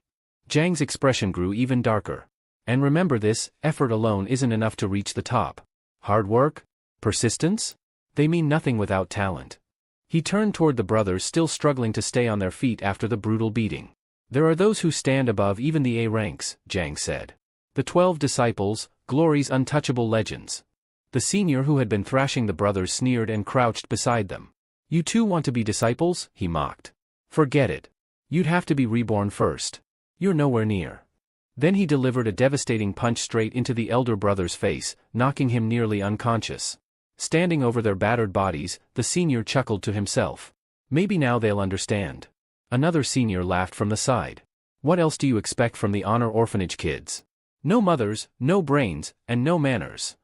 Jang's expression grew even darker. And remember this, effort alone isn't enough to reach the top. Hard work? Persistence? They mean nothing without talent. He turned toward the brothers still struggling to stay on their feet after the brutal beating. There are those who stand above even the A ranks, Jang said. The 12 disciples, Glory's untouchable legends. The senior who had been thrashing the brothers sneered and crouched beside them. You too want to be disciples? He mocked. Forget it. You'd have to be reborn first. You're nowhere near. Then he delivered a devastating punch straight into the elder brother's face, knocking him nearly unconscious. Standing over their battered bodies, the senior chuckled to himself. Maybe now they'll understand. Another senior laughed from the side. What else do you expect from the honor orphanage kids? No mothers, no brains, and no manners.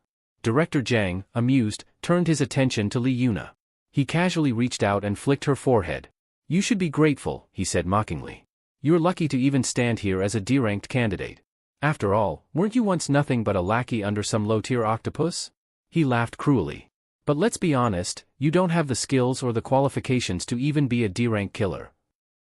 Director Jang, amused, turned his attention to Lee Yuna. He casually reached out and flicked her forehead. You should be grateful, he said mockingly. You're lucky to even stand here as a D-ranked candidate. After all, weren't you once nothing but a lackey under some low-tier octopus? He laughed cruelly. But let's be honest, you don't have the skills or the qualifications to even be a D-rank killer.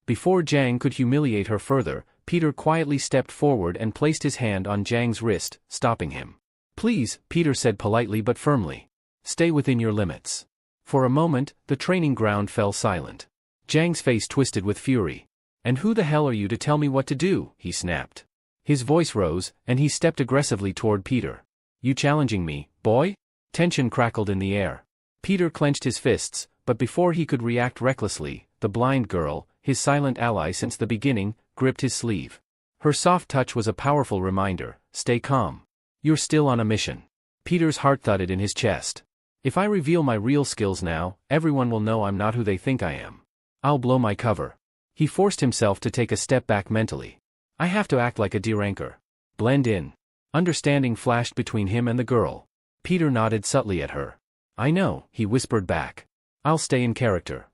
Before Jang could humiliate her further, Peter quietly stepped forward and placed his hand on Jang's wrist, stopping him. Please, Peter said politely but firmly. Stay within your limits. For a moment, the training ground fell silent. Jang's face twisted with fury. And who the hell are you to tell me what to do? He snapped. His voice rose, and he stepped aggressively toward Peter. You challenging me, boy? Tension crackled in the air. Peter clenched his fists, but before he could react recklessly, the blind girl, his silent ally since the beginning, gripped his sleeve. Her soft touch was a powerful reminder, stay calm. You're still on a mission. Peter's heart thudded in his chest. If I reveal my real skills now, everyone will know I'm not who they think I am. I'll blow my cover. He forced himself to take a step back mentally. I have to act like a deranker. Blend in. Understanding flashed between him and the girl. Peter nodded subtly at her. I know, he whispered back. I'll stay in character.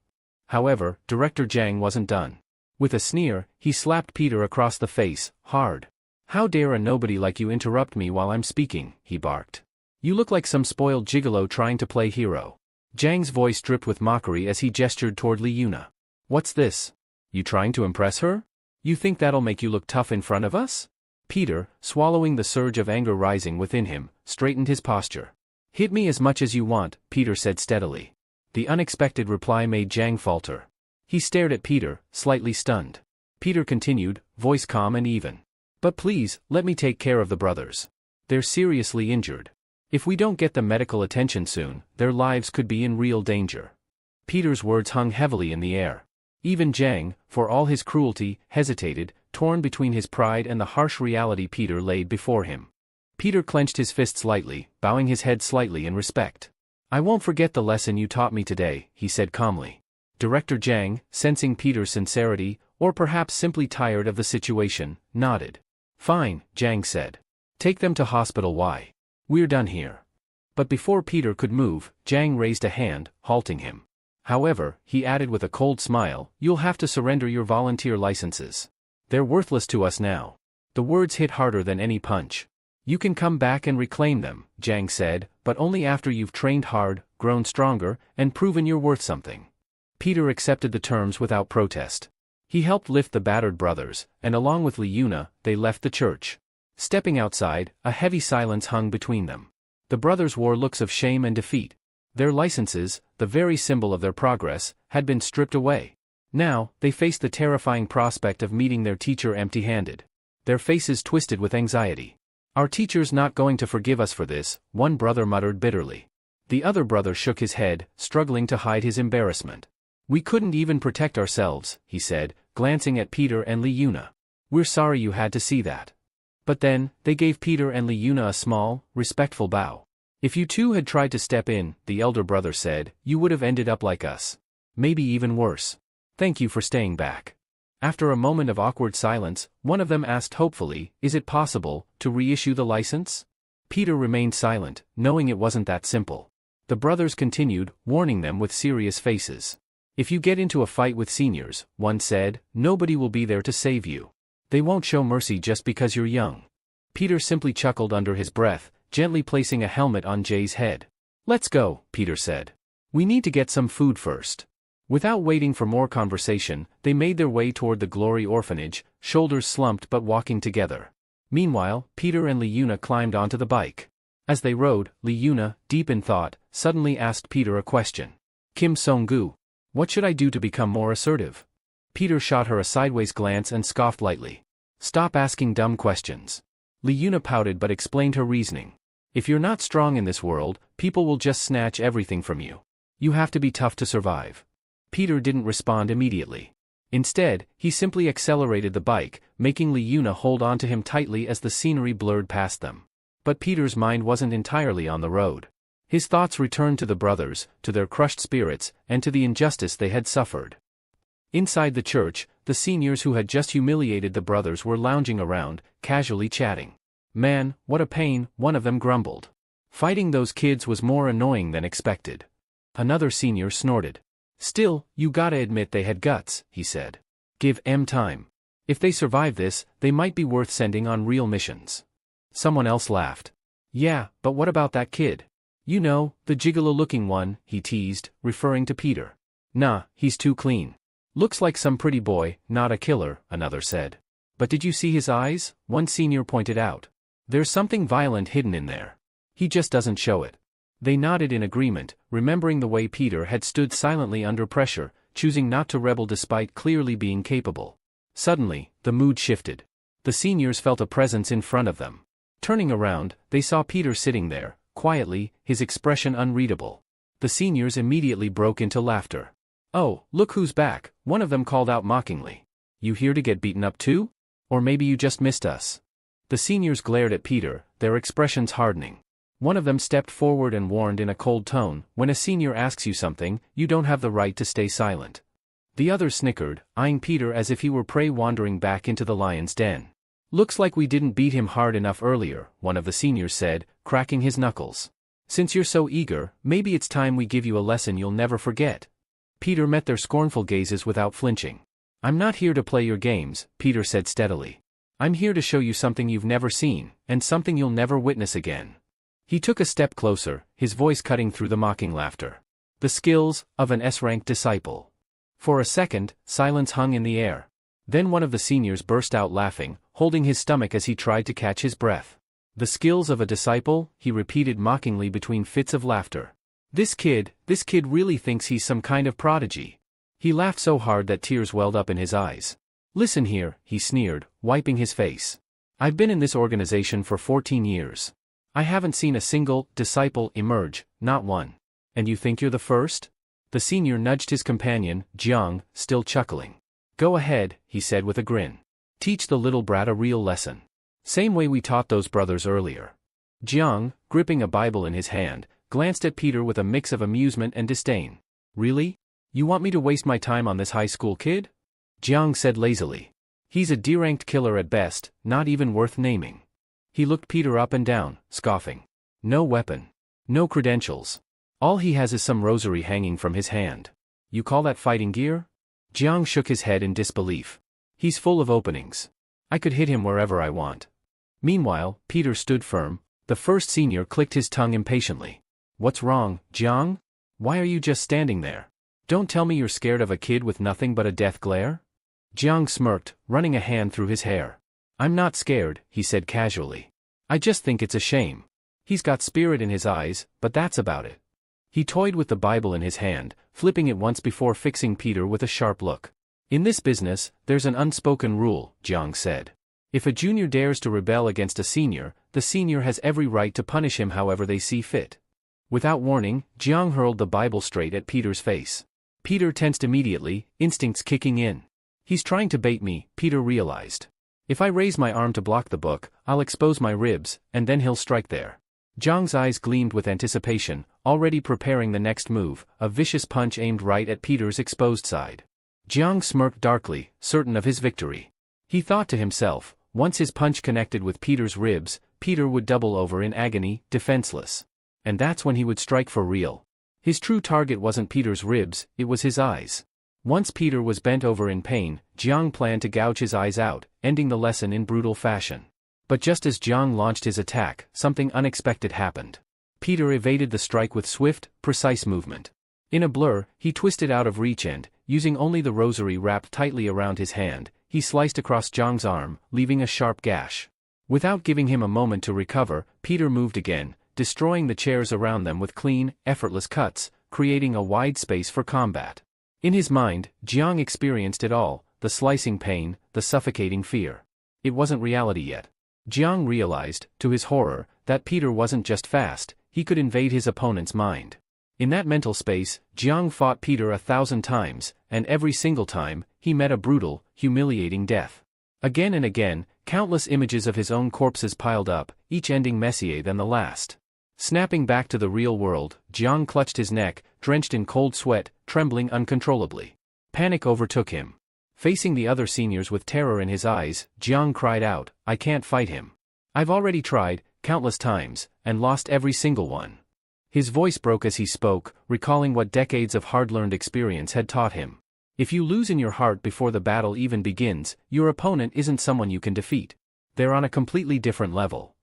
However, Director Jang wasn't done. With a sneer, he slapped Peter across the face, hard. How dare a nobody like you interrupt me while I'm speaking, he barked. You look like some spoiled gigolo trying to play hero. Jang's voice dripped with mockery as he gestured toward Li Yuna. What's this? You trying to impress her? You think that'll make you look tough in front of us? Peter, swallowing the surge of anger rising within him, straightened his posture. Hit me as much as you want, Peter said steadily. The unexpected reply made Jang falter. He stared at Peter, slightly stunned. Peter continued, voice calm and even. But please, let me take care of the brothers. They're seriously injured. If we don't get them medical attention soon, their lives could be in real danger. Peter's words hung heavily in the air. Even Jang, for all his cruelty, hesitated, torn between his pride and the harsh reality Peter laid before him. Peter clenched his fists lightly, bowing his head slightly in respect. I won't forget the lesson you taught me today, he said calmly. Director Jang, sensing Peter's sincerity, or perhaps simply tired of the situation, nodded. Fine, Jang said. Take them to hospital. Why? We're done here. But before Peter could move, Jang raised a hand, halting him. However, he added with a cold smile, you'll have to surrender your volunteer licenses. They're worthless to us now. The words hit harder than any punch. You can come back and reclaim them, Jang said, but only after you've trained hard, grown stronger, and proven you're worth something. Peter accepted the terms without protest. He helped lift the battered brothers, and along with Li Yuna, they left the church. Stepping outside, a heavy silence hung between them. The brothers wore looks of shame and defeat. Their licenses, the very symbol of their progress, had been stripped away. Now, they faced the terrifying prospect of meeting their teacher empty-handed. Their faces twisted with anxiety. Our teacher's not going to forgive us for this, one brother muttered bitterly. The other brother shook his head, struggling to hide his embarrassment. We couldn't even protect ourselves, he said, glancing at Peter and Li Yuna. We're sorry you had to see that. But then, they gave Peter and Li Yuna a small, respectful bow. If you two had tried to step in, the elder brother said, you would have ended up like us. Maybe even worse. Thank you for staying back. After a moment of awkward silence, one of them asked hopefully, is it possible to reissue the license? Peter remained silent, knowing it wasn't that simple. The brothers continued, warning them with serious faces. If you get into a fight with seniors, one said, nobody will be there to save you. They won't show mercy just because you're young. Peter simply chuckled under his breath, gently placing a helmet on Jay's head. Let's go, Peter said. We need to get some food first. Without waiting for more conversation, they made their way toward the Glory Orphanage, shoulders slumped but walking together. Meanwhile, Peter and Li Yuna climbed onto the bike. As they rode, Li Yuna, deep in thought, suddenly asked Peter a question. Kim Song-gu, what should I do to become more assertive? Peter shot her a sideways glance and scoffed lightly. Stop asking dumb questions. Li Yuna pouted but explained her reasoning. If you're not strong in this world, people will just snatch everything from you. You have to be tough to survive. Peter didn't respond immediately. Instead, he simply accelerated the bike, making Li Yuna hold on to him tightly as the scenery blurred past them. But Peter's mind wasn't entirely on the road. His thoughts returned to the brothers, to their crushed spirits, and to the injustice they had suffered. Inside the church, the seniors who had just humiliated the brothers were lounging around, casually chatting. Man, what a pain, one of them grumbled. Fighting those kids was more annoying than expected. Another senior snorted. Still, you gotta admit they had guts, he said. Give them time. If they survive this, they might be worth sending on real missions. Someone else laughed. Yeah, but what about that kid? You know, the gigolo-looking one, he teased, referring to Peter. Nah, he's too clean. Looks like some pretty boy, not a killer, another said. But did you see his eyes? One senior pointed out. There's something violent hidden in there. He just doesn't show it. They nodded in agreement, remembering the way Peter had stood silently under pressure, choosing not to rebel despite clearly being capable. Suddenly, the mood shifted. The seniors felt a presence in front of them. Turning around, they saw Peter sitting there, quietly, his expression unreadable. The seniors immediately broke into laughter. "Oh, look who's back," one of them called out mockingly. "You here to get beaten up too? Or maybe you just missed us?" The seniors glared at Peter, their expressions hardening. One of them stepped forward and warned in a cold tone, "When a senior asks you something, you don't have the right to stay silent." The others snickered, eyeing Peter as if he were prey wandering back into the lion's den. "Looks like we didn't beat him hard enough earlier," one of the seniors said, cracking his knuckles. "Since you're so eager, maybe it's time we give you a lesson you'll never forget." Peter met their scornful gazes without flinching. "I'm not here to play your games," Peter said steadily. "I'm here to show you something you've never seen, and something you'll never witness again." He took a step closer, his voice cutting through the mocking laughter. "The skills of an S-rank disciple." For a second, silence hung in the air. Then one of the seniors burst out laughing, holding his stomach as he tried to catch his breath. "The skills of a disciple," he repeated mockingly between fits of laughter. This kid really thinks he's some kind of prodigy." He laughed so hard that tears welled up in his eyes. "Listen here," he sneered, wiping his face. "I've been in this organization for 14 years. I haven't seen a single disciple emerge, not one. And you think you're the first?" The senior nudged his companion, Jiang, still chuckling. "Go ahead," he said with a grin. "Teach the little brat a real lesson. Same way we taught those brothers earlier." Jiang, gripping a Bible in his hand, glanced at Peter with a mix of amusement and disdain. "Really? You want me to waste my time on this high school kid?" Jiang said lazily. "He's a D-ranked killer at best, not even worth naming." He looked Peter up and down, scoffing. "No weapon. No credentials. All he has is some rosary hanging from his hand. You call that fighting gear?" Jiang shook his head in disbelief. "He's full of openings. I could hit him wherever I want." Meanwhile, Peter stood firm. The first senior clicked his tongue impatiently. "What's wrong, Jiang? Why are you just standing there? Don't tell me you're scared of a kid with nothing but a death glare?" Jiang smirked, running a hand through his hair. "I'm not scared," he said casually. "I just think it's a shame. He's got spirit in his eyes, but that's about it." He toyed with the Bible in his hand, flipping it once before fixing Peter with a sharp look. "In this business, there's an unspoken rule," Jiang said. "If a junior dares to rebel against a senior, the senior has every right to punish him however they see fit." Without warning, Jiang hurled the Bible straight at Peter's face. Peter tensed immediately, instincts kicking in. "He's trying to bait me," Peter realized. "If I raise my arm to block the book, I'll expose my ribs, and then he'll strike there." Jiang's eyes gleamed with anticipation, already preparing the next move, a vicious punch aimed right at Peter's exposed side. Jiang smirked darkly, certain of his victory. He thought to himself, once his punch connected with Peter's ribs, Peter would double over in agony, defenseless. And that's when he would strike for real. His true target wasn't Peter's ribs, it was his eyes. Once Peter was bent over in pain, Jiang planned to gouge his eyes out, ending the lesson in brutal fashion. But just as Jiang launched his attack, something unexpected happened. Peter evaded the strike with swift, precise movement. In a blur, he twisted out of reach and, using only the rosary wrapped tightly around his hand, he sliced across Jiang's arm, leaving a sharp gash. Without giving him a moment to recover, Peter moved again, destroying the chairs around them with clean, effortless cuts, creating a wide space for combat. In his mind, Jiang experienced it all, the slicing pain, the suffocating fear. It wasn't reality yet. Jiang realized, to his horror, that Peter wasn't just fast, he could invade his opponent's mind. In that mental space, Jiang fought Peter 1,000 times, and every single time, he met a brutal, humiliating death. Again and again, countless images of his own corpses piled up, each ending messier than the last. Snapping back to the real world, Jiang clutched his neck, drenched in cold sweat, trembling uncontrollably. Panic overtook him. Facing the other seniors with terror in his eyes, Jiang cried out, "I can't fight him. I've already tried, countless times, and lost every single one." His voice broke as he spoke, recalling what decades of hard-learned experience had taught him. If you lose in your heart before the battle even begins, your opponent isn't someone you can defeat. They're on a completely different level.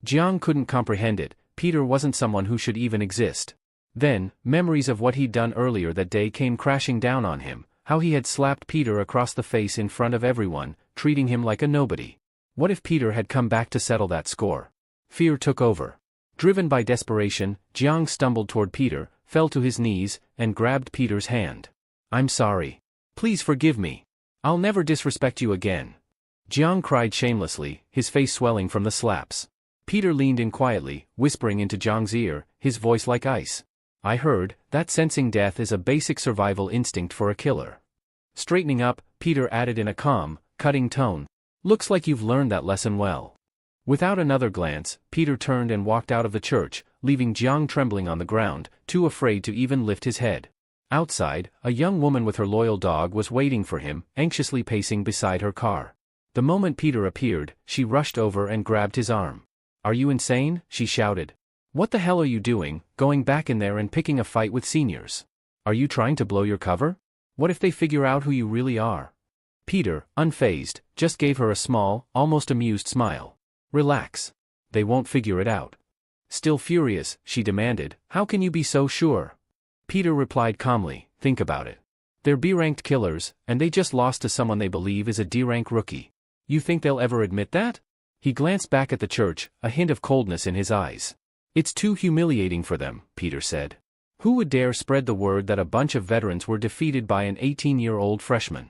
Jiang couldn't comprehend it. Peter wasn't someone who should even exist. Then, memories of what he'd done earlier that day came crashing down on him, how he had slapped Peter across the face in front of everyone, treating him like a nobody. What if Peter had come back to settle that score? Fear took over. Driven by desperation, Jiang stumbled toward Peter, fell to his knees, and grabbed Peter's hand. "I'm sorry. Please forgive me. I'll never disrespect you again." Jiang cried shamelessly, his face swelling from the slaps. Peter leaned in quietly, whispering into Zhang's ear, his voice like ice. I heard that sensing death is a basic survival instinct for a killer. Straightening up, Peter added in a calm, cutting tone. Looks like you've learned that lesson well. Without another glance, Peter turned and walked out of the church, leaving Zhang trembling on the ground, too afraid to even lift his head. Outside, a young woman with her loyal dog was waiting for him, anxiously pacing beside her car. The moment Peter appeared, she rushed over and grabbed his arm. Are you insane? She shouted. What the hell are you doing, going back in there and picking a fight with seniors? Are you trying to blow your cover? What if they figure out who you really are? Peter, unfazed, just gave her a small, almost amused smile. Relax. They won't figure it out. Still furious, she demanded, how can you be so sure? Peter replied calmly, think about it. They're B-ranked killers, and they just lost to someone they believe is a D-rank rookie. You think they'll ever admit that? He glanced back at the church, a hint of coldness in his eyes. It's too humiliating for them, Peter said. Who would dare spread the word that a bunch of veterans were defeated by an 18-year-old freshman?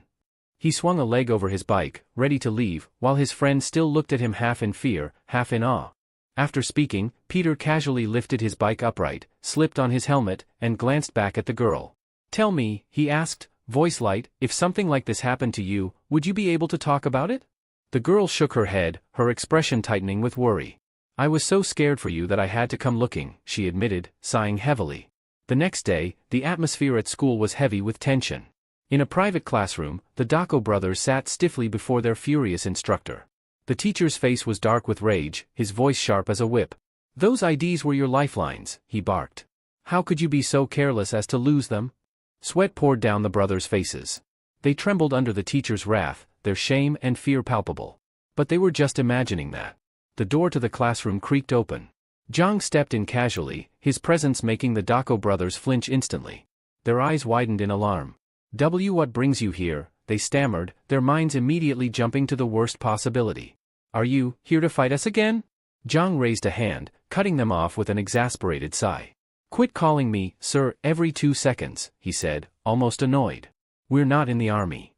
He swung a leg over his bike, ready to leave, while his friend still looked at him half in fear, half in awe. After speaking, Peter casually lifted his bike upright, slipped on his helmet, and glanced back at the girl. Tell me, he asked, voice light, if something like this happened to you, would you be able to talk about it? The girl shook her head, her expression tightening with worry. I was so scared for you that I had to come looking, she admitted, sighing heavily. The next day, the atmosphere at school was heavy with tension. In a private classroom, the Dako brothers sat stiffly before their furious instructor. The teacher's face was dark with rage, his voice sharp as a whip. Those IDs were your lifelines, he barked. How could you be so careless as to lose them? Sweat poured down the brothers' faces. They trembled under the teacher's wrath, their shame and fear palpable. But they were just imagining that. The door to the classroom creaked open. Zhang stepped in casually, his presence making the Dako brothers flinch instantly. Their eyes widened in alarm. What brings you here? They stammered, their minds immediately jumping to the worst possibility. Are you here to fight us again? Zhang raised a hand, cutting them off with an exasperated sigh. Quit calling me, sir, every 2 seconds, he said, almost annoyed. We're not in the army.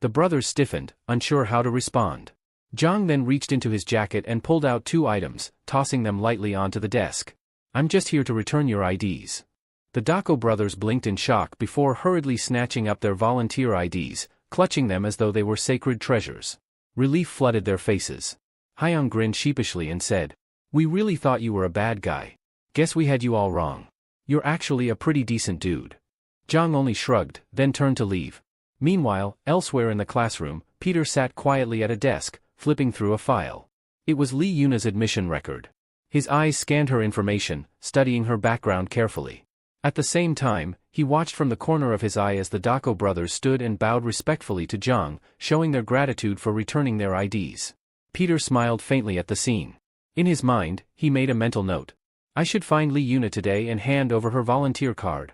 The brothers stiffened, unsure how to respond. Zhang then reached into his jacket and pulled out 2 items, tossing them lightly onto the desk. I'm just here to return your IDs. The Dako brothers blinked in shock before hurriedly snatching up their volunteer IDs, clutching them as though they were sacred treasures. Relief flooded their faces. Hyung grinned sheepishly and said, we really thought you were a bad guy. Guess we had you all wrong. You're actually a pretty decent dude. Zhang only shrugged, then turned to leave. Meanwhile, elsewhere in the classroom, Peter sat quietly at a desk, flipping through a file. It was Lee Yuna's admission record. His eyes scanned her information, studying her background carefully. At the same time, he watched from the corner of his eye as the Dako brothers stood and bowed respectfully to Zhang, showing their gratitude for returning their IDs. Peter smiled faintly at the scene. In his mind, he made a mental note. I should find Lee Yuna today and hand over her volunteer card.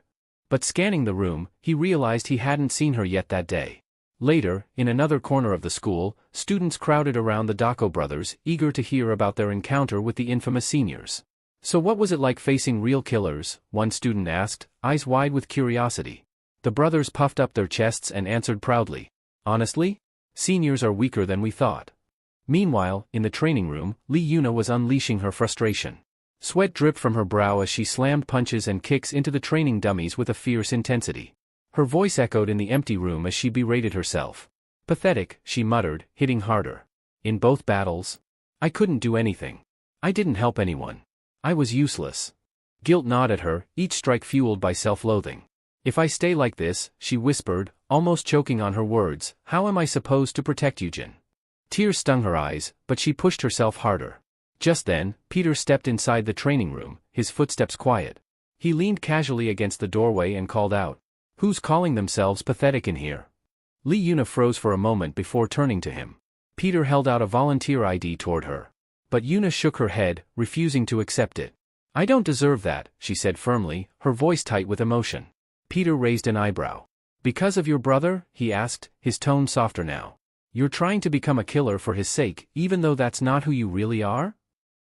But scanning the room, he realized he hadn't seen her yet that day. Later, in another corner of the school, students crowded around the Dako brothers, eager to hear about their encounter with the infamous seniors. So what was it like facing real killers? One student asked, eyes wide with curiosity. The brothers puffed up their chests and answered proudly. Honestly? Seniors are weaker than we thought. Meanwhile, in the training room, Lee Yuna was unleashing her frustration. Sweat dripped from her brow as she slammed punches and kicks into the training dummies with a fierce intensity. Her voice echoed in the empty room as she berated herself. Pathetic, she muttered, hitting harder. In both battles? I couldn't do anything. I didn't help anyone. I was useless. Guilt gnawed at her, each strike fueled by self-loathing. If I stay like this, she whispered, almost choking on her words, how am I supposed to protect Eugen? Tears stung her eyes, but she pushed herself harder. Just then, Peter stepped inside the training room, his footsteps quiet. He leaned casually against the doorway and called out, who's calling themselves pathetic in here? Lee Yuna froze for a moment before turning to him. Peter held out a volunteer ID toward her. But Yuna shook her head, refusing to accept it. I don't deserve that, she said firmly, her voice tight with emotion. Peter raised an eyebrow. Because of your brother? He asked, his tone softer now. You're trying to become a killer for his sake, even though that's not who you really are?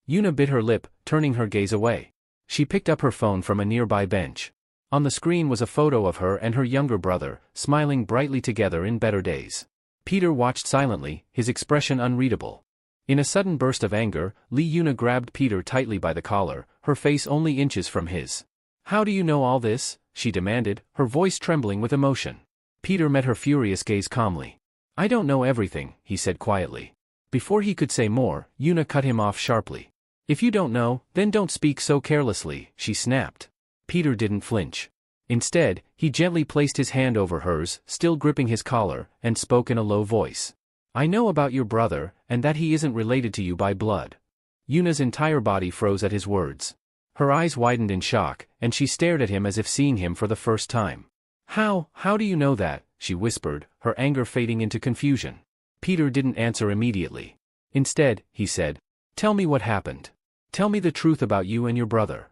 Yuna bit her lip, turning her gaze away. She picked up her phone from a nearby bench. On the screen was a photo of her and her younger brother, smiling brightly together in better days. Peter watched silently, his expression unreadable. In a sudden burst of anger, Lee Yuna grabbed Peter tightly by the collar, her face only inches from his. "How do you know all this?" she demanded, her voice trembling with emotion. Peter met her furious gaze calmly. "I don't know everything," he said quietly. Before he could say more, Yuna cut him off sharply. "If you don't know, then don't speak so carelessly," she snapped. Peter didn't flinch. Instead, he gently placed his hand over hers, still gripping his collar, and spoke in a low voice. "I know about your brother, and that he isn't related to you by blood." Yuna's entire body froze at his words. Her eyes widened in shock, and she stared at him as if seeing him for the first time. How do you know that?" she whispered, her anger fading into confusion. Peter didn't answer immediately. Instead, he said, "Tell me what happened. Tell me the truth about you and your brother."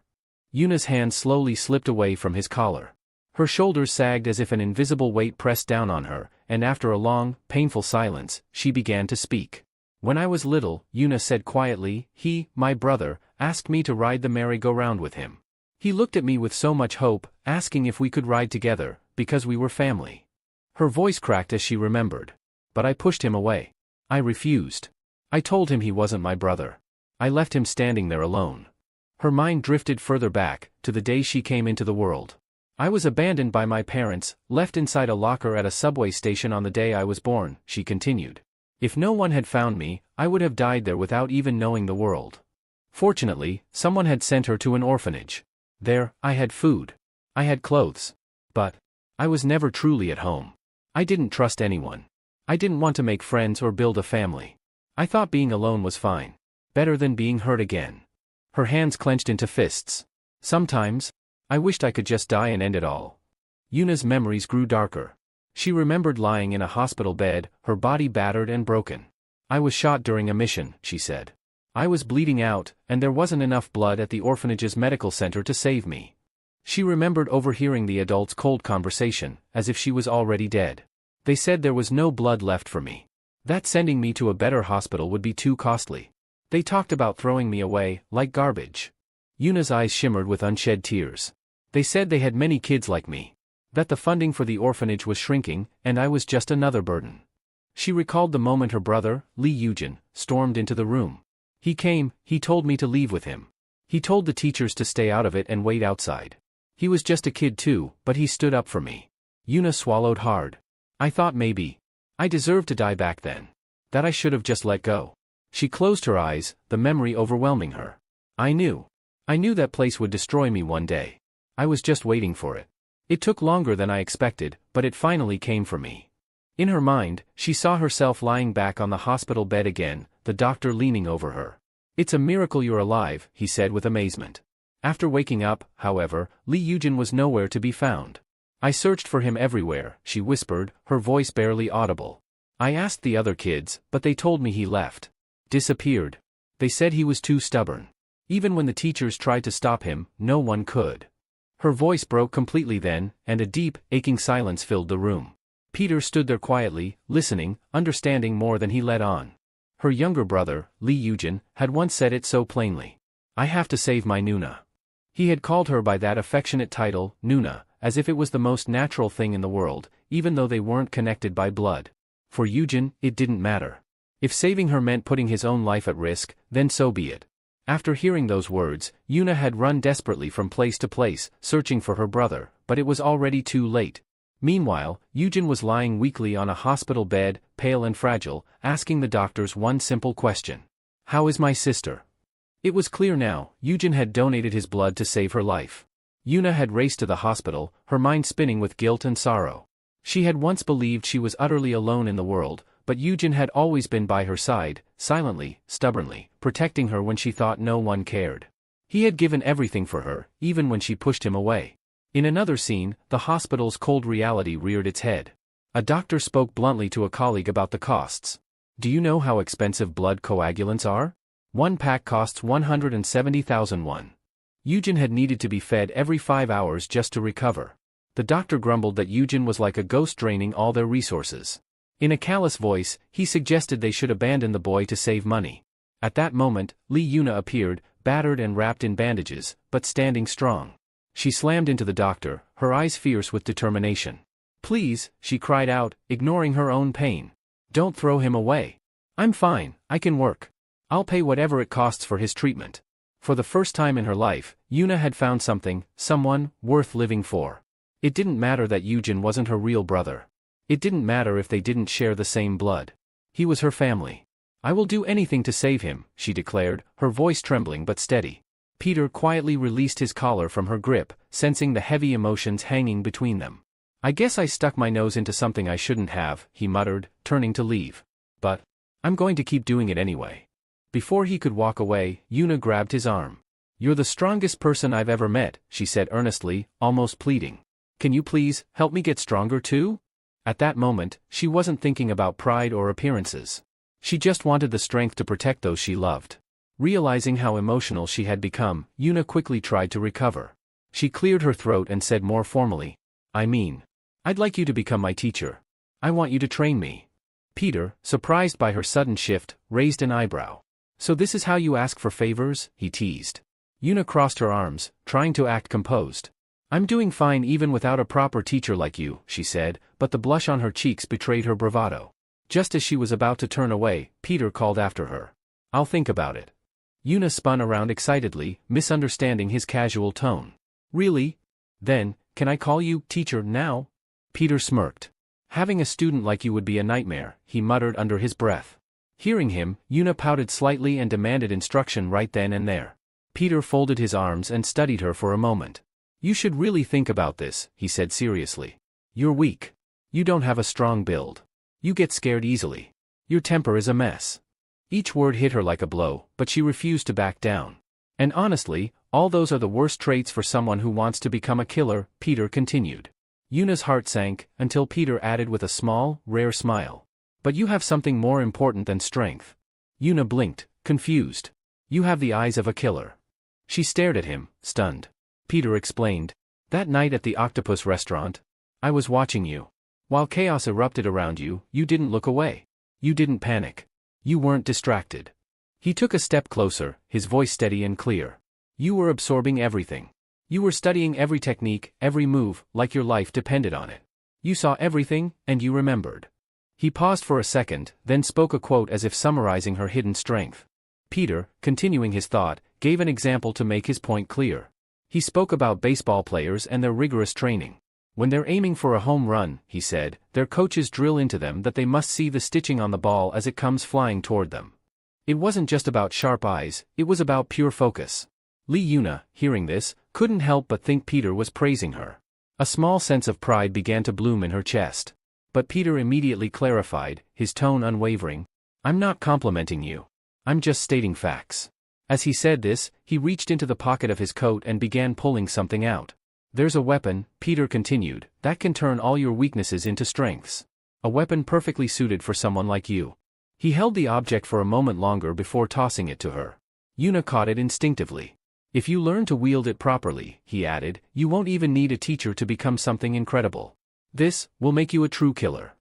Yuna's hand slowly slipped away from his collar. Her shoulders sagged as if an invisible weight pressed down on her, and after a long, painful silence, she began to speak. "When I was little," Yuna said quietly, my brother, asked me to ride the merry-go-round with him. He looked at me with so much hope, asking if we could ride together, because we were family." Her voice cracked as she remembered. "But I pushed him away. I refused. I told him he wasn't my brother. I left him standing there alone." Her mind drifted further back, to the day she came into the world. "I was abandoned by my parents, left inside a locker at a subway station on the day I was born," she continued. "If no one had found me, I would have died there without even knowing the world. Fortunately, someone had sent her to an orphanage. There, I had food. I had clothes. But I was never truly at home. I didn't trust anyone. I didn't want to make friends or build a family. I thought being alone was fine. Better than being hurt again." Her hands clenched into fists. "Sometimes, I wished I could just die and end it all." Yuna's memories grew darker. She remembered lying in a hospital bed, her body battered and broken. "I was shot during a mission," she said. "I was bleeding out, and there wasn't enough blood at the orphanage's medical center to save me." She remembered overhearing the adults' cold conversation, as if she was already dead. "They said there was no blood left for me. That sending me to a better hospital would be too costly. They talked about throwing me away, like garbage." Yuna's eyes shimmered with unshed tears. "They said they had many kids like me. That the funding for the orphanage was shrinking, and I was just another burden." She recalled the moment her brother, Lee Yujin, stormed into the room. "He came, he told me to leave with him. He told the teachers to stay out of it and wait outside. He was just a kid too, but he stood up for me." Yuna swallowed hard. "I thought maybe I deserved to die back then. That I should have just let go." She closed her eyes, the memory overwhelming her. I knew that place would destroy me one day. I was just waiting for it. It took longer than I expected, but it finally came for me." In her mind, she saw herself lying back on the hospital bed again, the doctor leaning over her. "It's a miracle you're alive," he said with amazement. After waking up, however, Lee Yujin was nowhere to be found. "I searched for him everywhere," she whispered, her voice barely audible. "I asked the other kids, but they told me he left. Disappeared. They said he was too stubborn. Even when the teachers tried to stop him, no one could." Her voice broke completely then, and a deep, aching silence filled the room. Peter stood there quietly, listening, understanding more than he let on. Her younger brother, Lee Yujin, had once said it so plainly. "I have to save my Nuna." He had called her by that affectionate title, Nuna, as if it was the most natural thing in the world, even though they weren't connected by blood. For Yujin, it didn't matter. If saving her meant putting his own life at risk, then so be it. After hearing those words, Yuna had run desperately from place to place, searching for her brother, but it was already too late. Meanwhile, Yujin was lying weakly on a hospital bed, pale and fragile, asking the doctors one simple question. "How is my sister?" It was clear now, Yujin had donated his blood to save her life. Yuna had raced to the hospital, her mind spinning with guilt and sorrow. She had once believed she was utterly alone in the world, but Yujin had always been by her side, silently, stubbornly, protecting her when she thought no one cared. He had given everything for her, even when she pushed him away. In another scene, the hospital's cold reality reared its head. A doctor spoke bluntly to a colleague about the costs. "Do you know how expensive blood coagulants are? One pack costs 170,000 won." Yujin had needed to be fed every 5 hours just to recover. The doctor grumbled that Yujin was like a ghost draining all their resources. In a callous voice, he suggested they should abandon the boy to save money. At that moment, Lee Yuna appeared, battered and wrapped in bandages, but standing strong. She slammed into the doctor, her eyes fierce with determination. "Please," she cried out, ignoring her own pain. "Don't throw him away. I'm fine, I can work." I'll pay whatever it costs for his treatment. For the first time in her life, Yuna had found someone, worth living for. It didn't matter that Eugen wasn't her real brother. It didn't matter if they didn't share the same blood. He was her family. I will do anything to save him, she declared, her voice trembling but steady. Peter quietly released his collar from her grip, sensing the heavy emotions hanging between them. I guess I stuck my nose into something I shouldn't have, he muttered, turning to leave. But I'm going to keep doing it anyway. Before he could walk away, Yuna grabbed his arm. You're the strongest person I've ever met, she said earnestly, almost pleading. Can you please help me get stronger too? At that moment, she wasn't thinking about pride or appearances. She just wanted the strength to protect those she loved. Realizing how emotional she had become, Yuna quickly tried to recover. She cleared her throat and said more formally, I'd like you to become my teacher. I want you to train me. Peter, surprised by her sudden shift, raised an eyebrow. So this is how you ask for favors? He teased. Yuna crossed her arms, trying to act composed. I'm doing fine even without a proper teacher like you, she said, but the blush on her cheeks betrayed her bravado. Just as she was about to turn away, Peter called after her. I'll think about it. Yuna spun around excitedly, misunderstanding his casual tone. Really? Then, can I call you teacher now? Peter smirked. Having a student like you would be a nightmare, he muttered under his breath. Hearing him, Yuna pouted slightly and demanded instruction right then and there. Peter folded his arms and studied her for a moment. You should really think about this, he said seriously. You're weak. You don't have a strong build. You get scared easily. Your temper is a mess. Each word hit her like a blow, but she refused to back down. And honestly, all those are the worst traits for someone who wants to become a killer, Peter continued. Yuna's heart sank, until Peter added with a small, rare smile. But you have something more important than strength. Yuna blinked, confused. You have the eyes of a killer. She stared at him, stunned. Peter explained. That night at the octopus restaurant, I was watching you. While chaos erupted around you, you didn't look away. You didn't panic. You weren't distracted. He took a step closer, his voice steady and clear. You were absorbing everything. You were studying every technique, every move, like your life depended on it. You saw everything, and you remembered. He paused for a second, then spoke a quote as if summarizing her hidden strength. Peter, continuing his thought, gave an example to make his point clear. He spoke about baseball players and their rigorous training. When they're aiming for a home run, he said, their coaches drill into them that they must see the stitching on the ball as it comes flying toward them. It wasn't just about sharp eyes, it was about pure focus. Yuna, hearing this, couldn't help but think Peter was praising her. A small sense of pride began to bloom in her chest. But Peter immediately clarified, his tone unwavering. I'm not complimenting you. I'm just stating facts. As he said this, he reached into the pocket of his coat and began pulling something out. There's a weapon, Peter continued, that can turn all your weaknesses into strengths. A weapon perfectly suited for someone like you. He held the object for a moment longer before tossing it to her. Yuna caught it instinctively. If you learn to wield it properly, he added, you won't even need a teacher to become something incredible. This will make you a true killer.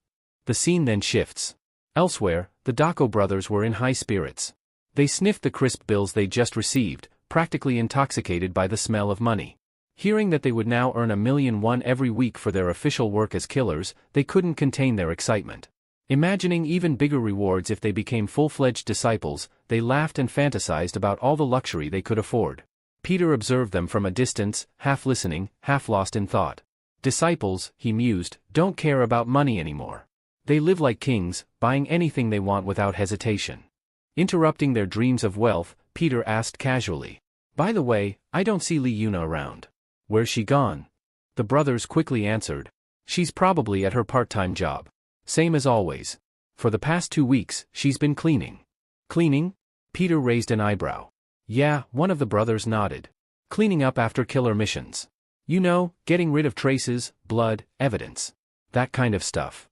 The scene then shifts. Elsewhere, the Dako brothers were in high spirits. They sniffed the crisp bills they'd just received, practically intoxicated by the smell of money. Hearing that they would now earn $1,000,000 every week for their official work as killers, they couldn't contain their excitement. Imagining even bigger rewards if they became full-fledged disciples, they laughed and fantasized about all the luxury they could afford. Peter observed them from a distance, half listening, half lost in thought. Disciples, he mused, don't care about money anymore. They live like kings, buying anything they want without hesitation. Interrupting their dreams of wealth, Peter asked casually. By the way, I don't see Yuna around. Where's she gone? The brothers quickly answered. She's probably at her part-time job. Same as always. For the past 2 weeks, she's been cleaning. Cleaning? Peter raised an eyebrow. Yeah, one of the brothers nodded. Cleaning up after killer missions. You know, getting rid of traces, blood, evidence. That kind of stuff.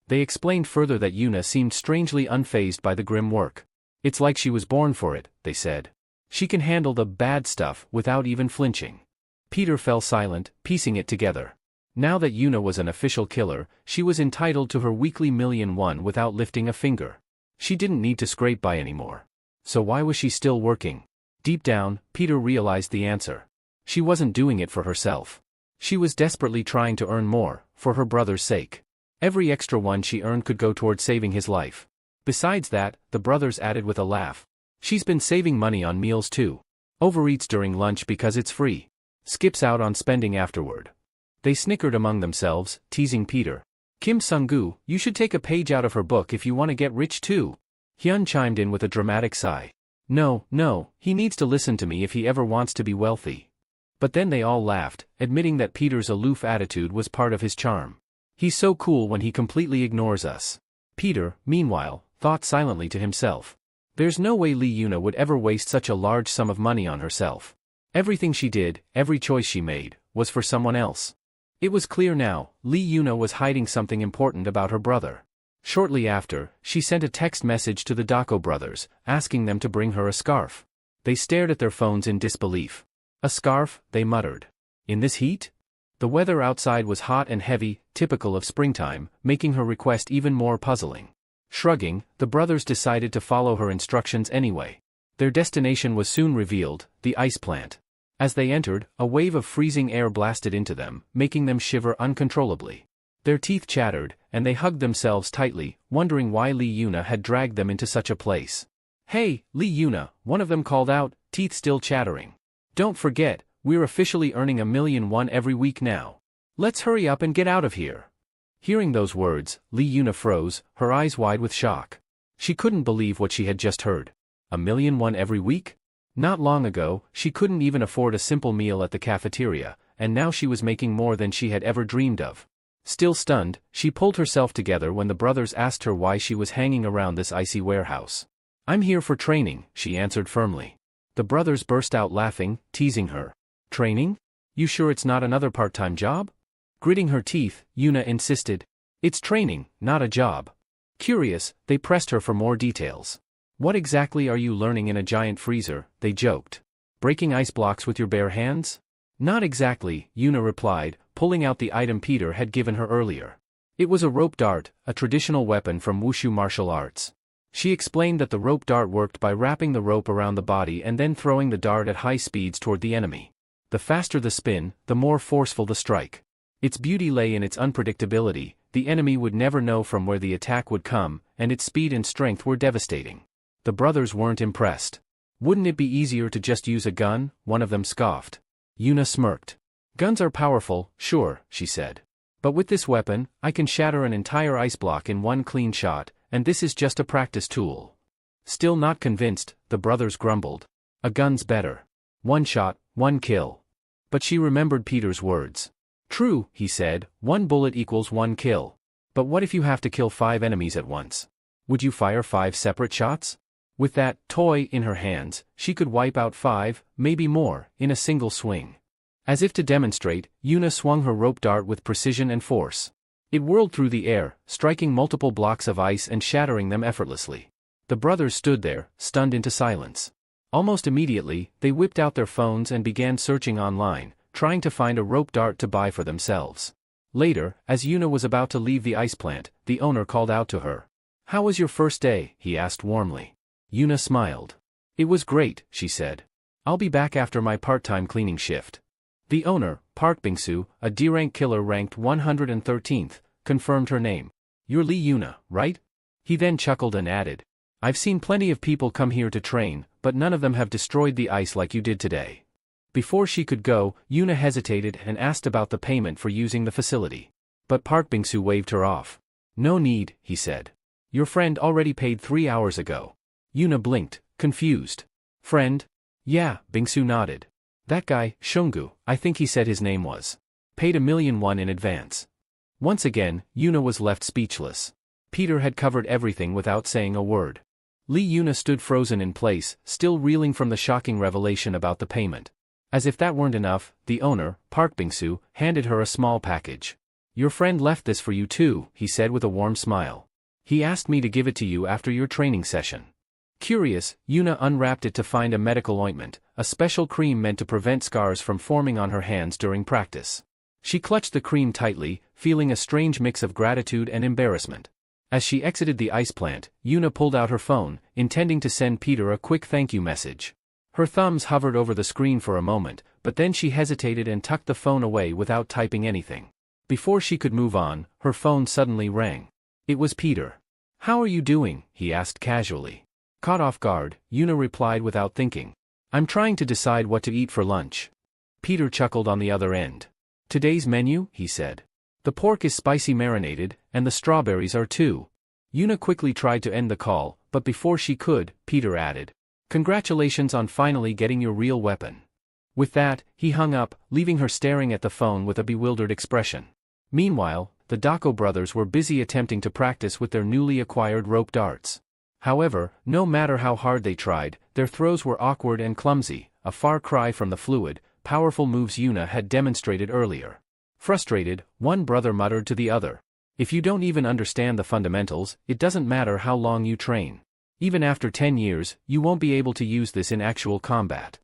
They explained further that Yuna seemed strangely unfazed by the grim work. It's like she was born for it, they said. She can handle the bad stuff without even flinching. Peter fell silent, piecing it together. Now that Yuna was an official killer, she was entitled to her weekly $1,000,000 without lifting a finger. She didn't need to scrape by anymore. So why was she still working? Deep down, Peter realized the answer. She wasn't doing it for herself. She was desperately trying to earn more, for her brother's sake. Every extra one she earned could go toward saving his life. Besides that, the brothers added with a laugh. She's been saving money on meals too. Overeats during lunch because it's free. Skips out on spending afterward. They snickered among themselves, teasing Peter. Kim Sung-gu, you should take a page out of her book if you want to get rich too. Hyun chimed in with a dramatic sigh. No, he needs to listen to me if he ever wants to be wealthy. But then they all laughed, admitting that Peter's aloof attitude was part of his charm. He's so cool when he completely ignores us. Peter, meanwhile, thought silently to himself. There's no way Lee Yuna would ever waste such a large sum of money on herself. Everything she did, every choice she made, was for someone else. It was clear now, Lee Yuna was hiding something important about her brother. Shortly after, she sent a text message to the Dako brothers, asking them to bring her a scarf. They stared at their phones in disbelief. A scarf, they muttered. In this heat? The weather outside was hot and heavy, typical of springtime, making her request even more puzzling. Shrugging, the brothers decided to follow her instructions anyway. Their destination was soon revealed, the ice plant. As they entered, a wave of freezing air blasted into them, making them shiver uncontrollably. Their teeth chattered, and they hugged themselves tightly, wondering why Lee Yuna had dragged them into such a place. Hey, Lee Yuna, one of them called out, teeth still chattering. Don't forget, we're officially earning $1,000,001 every week now. Let's hurry up and get out of here. Hearing those words, Lee Yuna froze, her eyes wide with shock. She couldn't believe what she had just heard. $1,000,001 every week? Not long ago, she couldn't even afford a simple meal at the cafeteria, and now she was making more than she had ever dreamed of. Still stunned, she pulled herself together when the brothers asked her why she was hanging around this icy warehouse. I'm here for training, she answered firmly. The brothers burst out laughing, teasing her. Training? You sure it's not another part-time job? Gritting her teeth, Yuna insisted. It's training, not a job. Curious, they pressed her for more details. What exactly are you learning in a giant freezer? They joked. Breaking ice blocks with your bare hands? Not exactly, Yuna replied, pulling out the item Peter had given her earlier. It was a rope dart, a traditional weapon from wushu martial arts. She explained that the rope dart worked by wrapping the rope around the body and then throwing the dart at high speeds toward the enemy. The faster the spin, the more forceful the strike. Its beauty lay in its unpredictability, the enemy would never know from where the attack would come, and its speed and strength were devastating. The brothers weren't impressed. Wouldn't it be easier to just use a gun? One of them scoffed. Yuna smirked. Guns are powerful, sure, she said. But with this weapon, I can shatter an entire ice block in one clean shot, and this is just a practice tool. Still not convinced, the brothers grumbled. A gun's better. One shot, one kill. But she remembered Peter's words. True, he said, one bullet equals one kill. But what if you have to kill 5 enemies at once? Would you fire 5 separate shots? With that toy in her hands, she could wipe out 5, maybe more, in a single swing. As if to demonstrate, Yuna swung her rope dart with precision and force. It whirled through the air, striking multiple blocks of ice and shattering them effortlessly. The brothers stood there, stunned into silence. Almost immediately, they whipped out their phones and began searching online, trying to find a rope dart to buy for themselves. Later, as Yuna was about to leave the ice plant, the owner called out to her. How was your first day? He asked warmly. Yuna smiled. It was great, she said. I'll be back after my part-time cleaning shift. The owner, Park Bingsu, a D-rank killer ranked 113th, confirmed her name. You're Lee Yuna, right? He then chuckled and added. I've seen plenty of people come here to train, but none of them have destroyed the ice like you did today. Before she could go, Yuna hesitated and asked about the payment for using the facility. But Park Bingsu waved her off. No need, he said. Your friend already paid 3 hours ago. Yuna blinked, confused. Friend? Yeah, Bingsu nodded. That guy, Shungu, I think he said his name was. Paid $1,000,001 in advance. Once again, Yuna was left speechless. Peter had covered everything without saying a word. Lee Yuna stood frozen in place, still reeling from the shocking revelation about the payment. As if that weren't enough, the owner, Park Bingsu, handed her a small package. Your friend left this for you too, he said with a warm smile. He asked me to give it to you after your training session. Curious, Yuna unwrapped it to find a medical ointment, a special cream meant to prevent scars from forming on her hands during practice. She clutched the cream tightly, feeling a strange mix of gratitude and embarrassment. As she exited the ice plant, Yuna pulled out her phone, intending to send Peter a quick thank you message. Her thumbs hovered over the screen for a moment, but then she hesitated and tucked the phone away without typing anything. Before she could move on, her phone suddenly rang. It was Peter. How are you doing? He asked casually. Caught off guard, Yuna replied without thinking. I'm trying to decide what to eat for lunch. Peter chuckled on the other end. Today's menu, he said. The pork is spicy marinated, and the strawberries are too. Yuna quickly tried to end the call, but before she could, Peter added. Congratulations on finally getting your real weapon. With that, he hung up, leaving her staring at the phone with a bewildered expression. Meanwhile, the Dako brothers were busy attempting to practice with their newly acquired rope darts. However, no matter how hard they tried, their throws were awkward and clumsy, a far cry from the fluid, powerful moves Yuna had demonstrated earlier. Frustrated, one brother muttered to the other. If you don't even understand the fundamentals, it doesn't matter how long you train. Even after 10 years, you won't be able to use this in actual combat.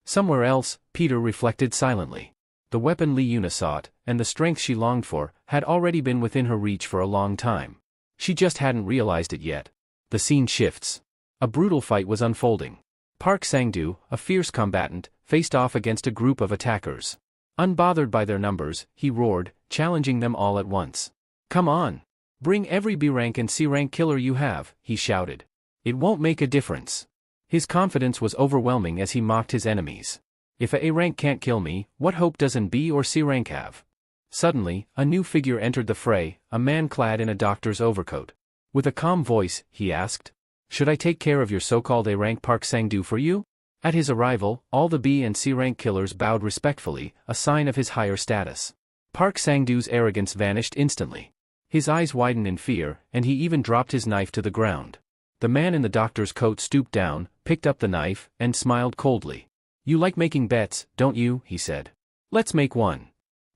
Somewhere else, Peter reflected silently. The weapon Yuna sought, and the strength she longed for, had already been within her reach for a long time. She just hadn't realized it yet. The scene shifts. A brutal fight was unfolding. Park Sang-doo, a fierce combatant, faced off against a group of attackers. Unbothered by their numbers, he roared, challenging them all at once. Come on! Bring every B rank and C rank killer you have, he shouted. It won't make a difference. His confidence was overwhelming as he mocked his enemies. If a rank can't kill me, what hope does an B or C rank have? Suddenly, a new figure entered the fray, a man clad in a doctor's overcoat. With a calm voice, he asked, should I take care of your so-called A-rank Park Sang-doo for you? At his arrival, all the B and C rank killers bowed respectfully, a sign of his higher status. Park Sang-doo's arrogance vanished instantly. His eyes widened in fear, and he even dropped his knife to the ground. The man in the doctor's coat stooped down, picked up the knife, and smiled coldly. You like making bets, don't you? He said. Let's make one.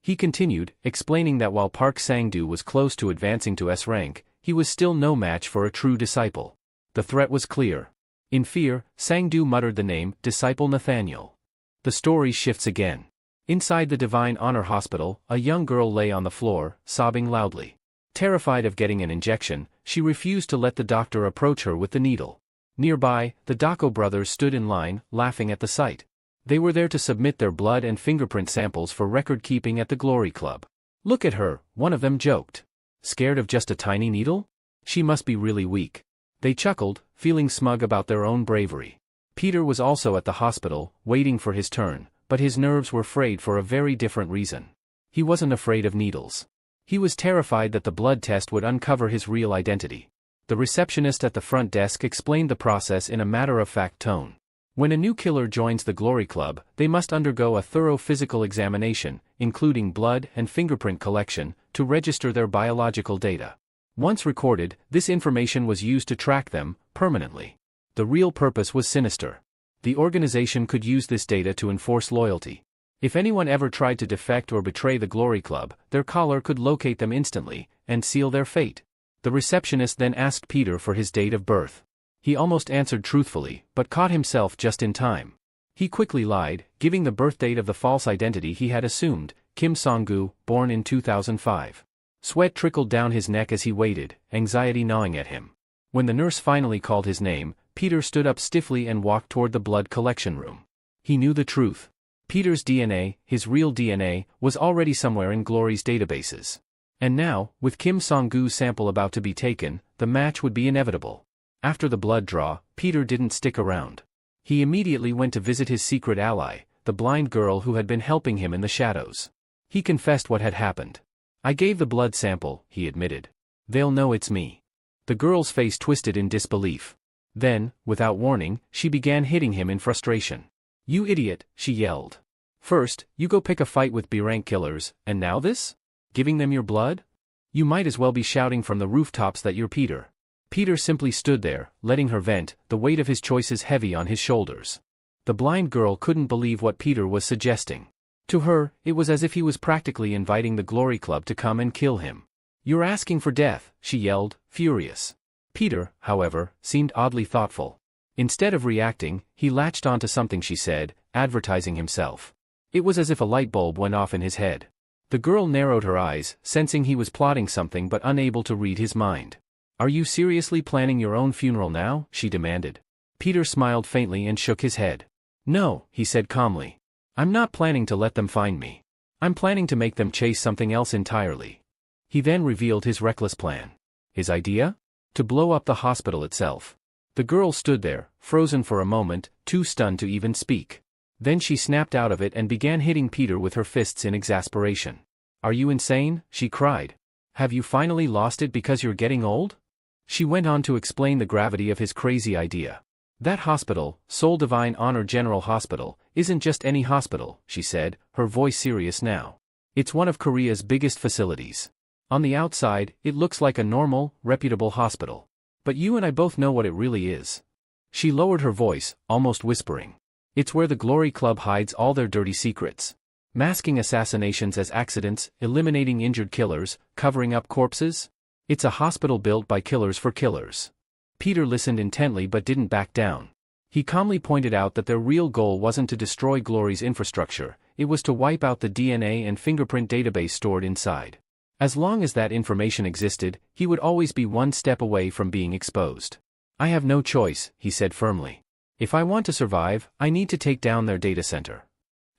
He continued, explaining that while Park Sang-doo was close to advancing to S rank, he was still no match for a true disciple. The threat was clear. In fear, Sang-doo muttered the name, Disciple Nathaniel. The story shifts again. Inside the Divine Honor Hospital, a young girl lay on the floor, sobbing loudly. Terrified of getting an injection, she refused to let the doctor approach her with the needle. Nearby, the Dako brothers stood in line, laughing at the sight. They were there to submit their blood and fingerprint samples for record-keeping at the Glory Club. Look at her, one of them joked. Scared of just a tiny needle? She must be really weak. They chuckled, feeling smug about their own bravery. Peter was also at the hospital, waiting for his turn, but his nerves were frayed for a very different reason. He wasn't afraid of needles. He was terrified that the blood test would uncover his real identity. The receptionist at the front desk explained the process in a matter-of-fact tone. When a new killer joins the Glory Club, they must undergo a thorough physical examination, including blood and fingerprint collection, to register their biological data. Once recorded, this information was used to track them, permanently. The real purpose was sinister. The organization could use this data to enforce loyalty. If anyone ever tried to defect or betray the Glory Club, their caller could locate them instantly, and seal their fate. The receptionist then asked Peter for his date of birth. He almost answered truthfully, but caught himself just in time. He quickly lied, giving the birth date of the false identity he had assumed, Kim Song-gu, born in 2005. Sweat trickled down his neck as he waited, anxiety gnawing at him. When the nurse finally called his name, Peter stood up stiffly and walked toward the blood collection room. He knew the truth. Peter's DNA, his real DNA, was already somewhere in Glory's databases. And now, with Kim Song-gu's sample about to be taken, the match would be inevitable. After the blood draw, Peter didn't stick around. He immediately went to visit his secret ally, the blind girl who had been helping him in the shadows. He confessed what had happened. I gave the blood sample, he admitted. They'll know it's me. The girl's face twisted in disbelief. Then, without warning, she began hitting him in frustration. You idiot, she yelled. First, you go pick a fight with B-rank killers, and now this? Giving them your blood? You might as well be shouting from the rooftops that you're Peter. Peter simply stood there, letting her vent, the weight of his choices heavy on his shoulders. The blind girl couldn't believe what Peter was suggesting. To her, it was as if he was practically inviting the Glory Club to come and kill him. You're asking for death, she yelled, furious. Peter, however, seemed oddly thoughtful. Instead of reacting, he latched onto something she said, advertising himself. It was as if a light bulb went off in his head. The girl narrowed her eyes, sensing he was plotting something but unable to read his mind. Are you seriously planning your own funeral now? She demanded. Peter smiled faintly and shook his head. No, he said calmly. I'm not planning to let them find me. I'm planning to make them chase something else entirely. He then revealed his reckless plan. His idea? To blow up the hospital itself. The girl stood there, frozen for a moment, too stunned to even speak. Then she snapped out of it and began hitting Peter with her fists in exasperation. "Are you insane?" she cried. "Have you finally lost it because you're getting old?" She went on to explain the gravity of his crazy idea. "That hospital, Seoul Divine Honor General Hospital, isn't just any hospital," she said, her voice serious now. "It's one of Korea's biggest facilities. On the outside, it looks like a normal, reputable hospital. But you and I both know what it really is." She lowered her voice, almost whispering. "It's where the Glory Club hides all their dirty secrets. Masking assassinations as accidents, eliminating injured killers, covering up corpses. It's a hospital built by killers for killers." Peter listened intently but didn't back down. He calmly pointed out that their real goal wasn't to destroy Glory's infrastructure, it was to wipe out the DNA and fingerprint database stored inside. As long as that information existed, he would always be one step away from being exposed. "I have no choice," he said firmly. "If I want to survive, I need to take down their data center."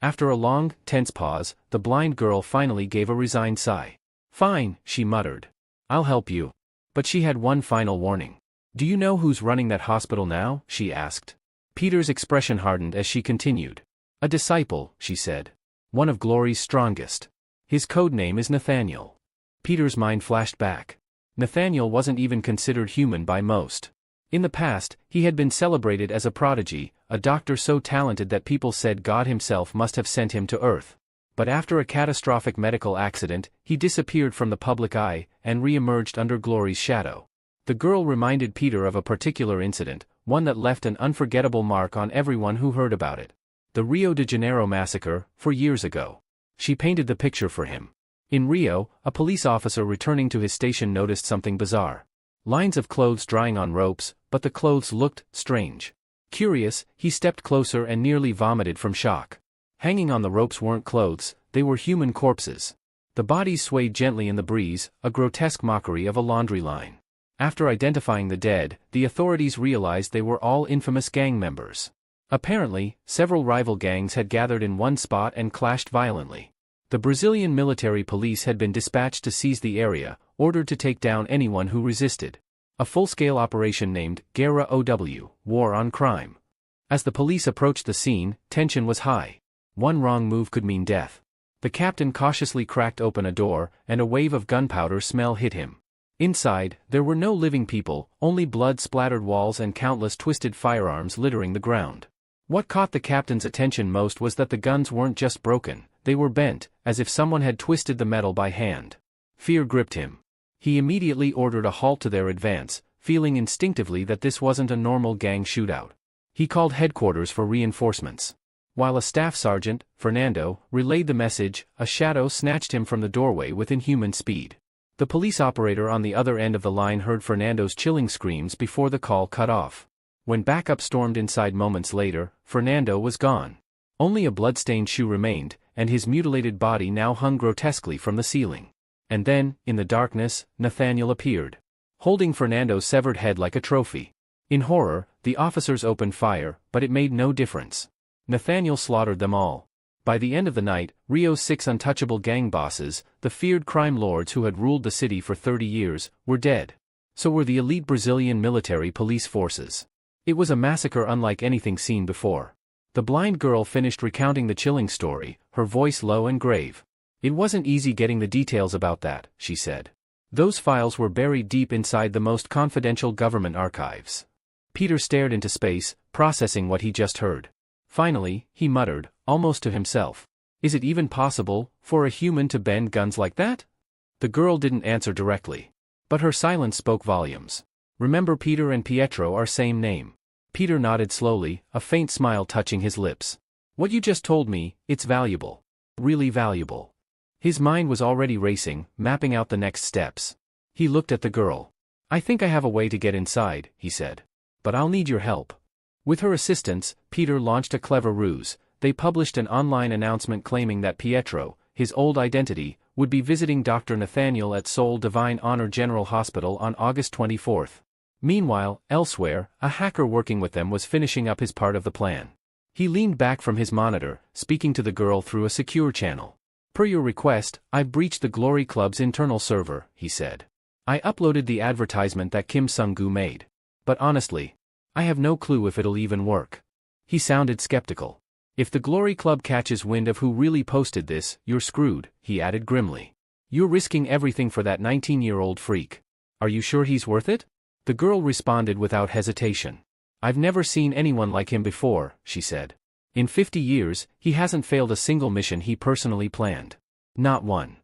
After a long, tense pause, the blind girl finally gave a resigned sigh. "Fine," she muttered. "I'll help you." But she had one final warning. "Do you know who's running that hospital now?" she asked. Peter's expression hardened as she continued. "A disciple," she said. "One of Glory's strongest. His code name is Nathaniel." Peter's mind flashed back. Nathaniel wasn't even considered human by most. In the past, he had been celebrated as a prodigy, a doctor so talented that people said God himself must have sent him to Earth. But after a catastrophic medical accident, he disappeared from the public eye, and re-emerged under Glory's shadow. The girl reminded Peter of a particular incident, one that left an unforgettable mark on everyone who heard about it. The Rio de Janeiro massacre, 4 years ago. She painted the picture for him. In Rio, a police officer returning to his station noticed something bizarre. Lines of clothes drying on ropes, but the clothes looked strange. Curious, he stepped closer and nearly vomited from shock. Hanging on the ropes weren't clothes, they were human corpses. The bodies swayed gently in the breeze, a grotesque mockery of a laundry line. After identifying the dead, the authorities realized they were all infamous gang members. Apparently, several rival gangs had gathered in one spot and clashed violently. The Brazilian military police had been dispatched to seize the area, ordered to take down anyone who resisted. A full-scale operation named Guerra OW, War on Crime. As the police approached the scene, tension was high. One wrong move could mean death. The captain cautiously cracked open a door, and a wave of gunpowder smell hit him. Inside, there were no living people, only blood-splattered walls and countless twisted firearms littering the ground. What caught the captain's attention most was that the guns weren't just broken, they were bent, as if someone had twisted the metal by hand. Fear gripped him. He immediately ordered a halt to their advance, feeling instinctively that this wasn't a normal gang shootout. He called headquarters for reinforcements. While a staff sergeant, Fernando, relayed the message, a shadow snatched him from the doorway with inhuman speed. The police operator on the other end of the line heard Fernando's chilling screams before the call cut off. When backup stormed inside moments later, Fernando was gone. Only a blood-stained shoe remained, and his mutilated body now hung grotesquely from the ceiling. And then, in the darkness, Nathaniel appeared, holding Fernando's severed head like a trophy. In horror, the officers opened fire, but it made no difference. Nathaniel slaughtered them all. By the end of the night, Rio's 6 untouchable gang bosses, the feared crime lords who had ruled the city for 30 years, were dead. So were the elite Brazilian military police forces. It was a massacre unlike anything seen before. The blind girl finished recounting the chilling story, her voice low and grave. "It wasn't easy getting the details about that," she said. "Those files were buried deep inside the most confidential government archives." Peter stared into space, processing what he just heard. Finally, he muttered, almost to himself, "Is it even possible for a human to bend guns like that?" The girl didn't answer directly. But her silence spoke volumes. "Remember, Peter and Pietro are same name." Peter nodded slowly, a faint smile touching his lips. "What you just told me, it's valuable. Really valuable." His mind was already racing, mapping out the next steps. He looked at the girl. "I think I have a way to get inside," he said. "But I'll need your help." With her assistance, Peter launched a clever ruse. They published an online announcement claiming that Pietro, his old identity, would be visiting Dr. Nathaniel at Seoul Divine Honor General Hospital on August 24th. Meanwhile, elsewhere, a hacker working with them was finishing up his part of the plan. He leaned back from his monitor, speaking to the girl through a secure channel. "Per your request, I've breached the Glory Club's internal server," he said. "I uploaded the advertisement that Kim Sung-gu made. But honestly, I have no clue if it'll even work. He sounded skeptical. If the Glory Club catches wind of who really posted this, you're screwed, he added grimly. You're risking everything for that 19-year-old freak. Are you sure he's worth it? The girl responded without hesitation. I've never seen anyone like him before, she said. In 50 years, he hasn't failed a single mission he personally planned. Not one.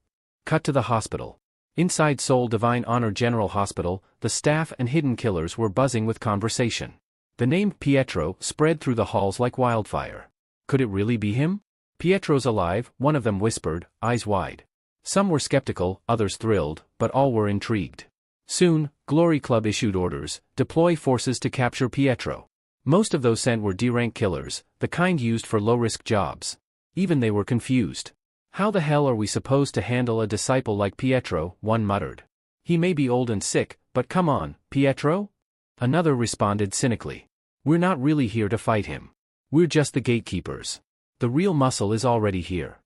Cut to the hospital. Inside Seoul Divine Honor General Hospital, the staff and hidden killers were buzzing with conversation. The name Pietro spread through the halls like wildfire. Could it really be him? Pietro's alive, one of them whispered, eyes wide. Some were skeptical, others thrilled, but all were intrigued. Soon, Glory Club issued orders, deploy forces to capture Pietro. Most of those sent were D-rank killers, the kind used for low-risk jobs. Even they were confused. How the hell are we supposed to handle a disciple like Pietro, one muttered. He may be old and sick, but come on, Pietro? Another responded cynically. We're not really here to fight him. We're just the gatekeepers. The real muscle is already here.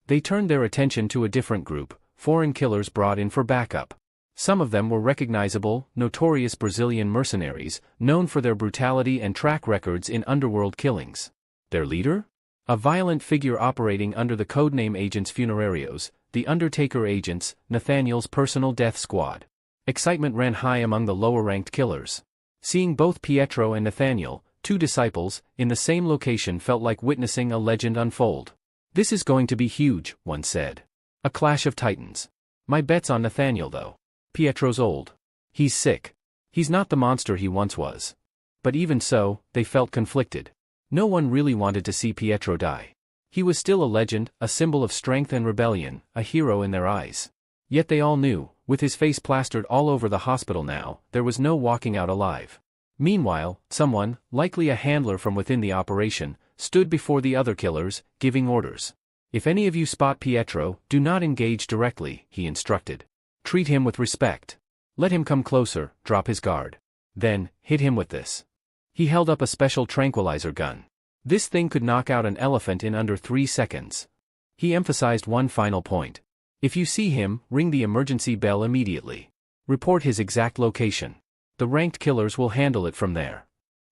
They turned their attention to a different group, foreign killers brought in for backup. Some of them were recognizable, notorious Brazilian mercenaries, known for their brutality and track records in underworld killings. Their leader? A violent figure operating under the codename Agents Funerarios, the Undertaker Agents, Nathaniel's personal death squad. Excitement ran high among the lower-ranked killers. Seeing both Pietro and Nathaniel, two disciples, in the same location felt like witnessing a legend unfold. This is going to be huge, one said. A clash of titans. My bet's on Nathaniel though. Pietro's old. He's sick. He's not the monster he once was. But even so, they felt conflicted. No one really wanted to see Pietro die. He was still a legend, a symbol of strength and rebellion, a hero in their eyes. Yet they all knew, with his face plastered all over the hospital now, there was no walking out alive. Meanwhile, someone, likely a handler from within the operation, stood before the other killers, giving orders. If any of you spot Pietro, do not engage directly, he instructed. Treat him with respect. Let him come closer, drop his guard. Then, hit him with this. He held up a special tranquilizer gun. This thing could knock out an elephant in under 3 seconds. He emphasized one final point. If you see him, ring the emergency bell immediately. Report his exact location. The ranked killers will handle it from there.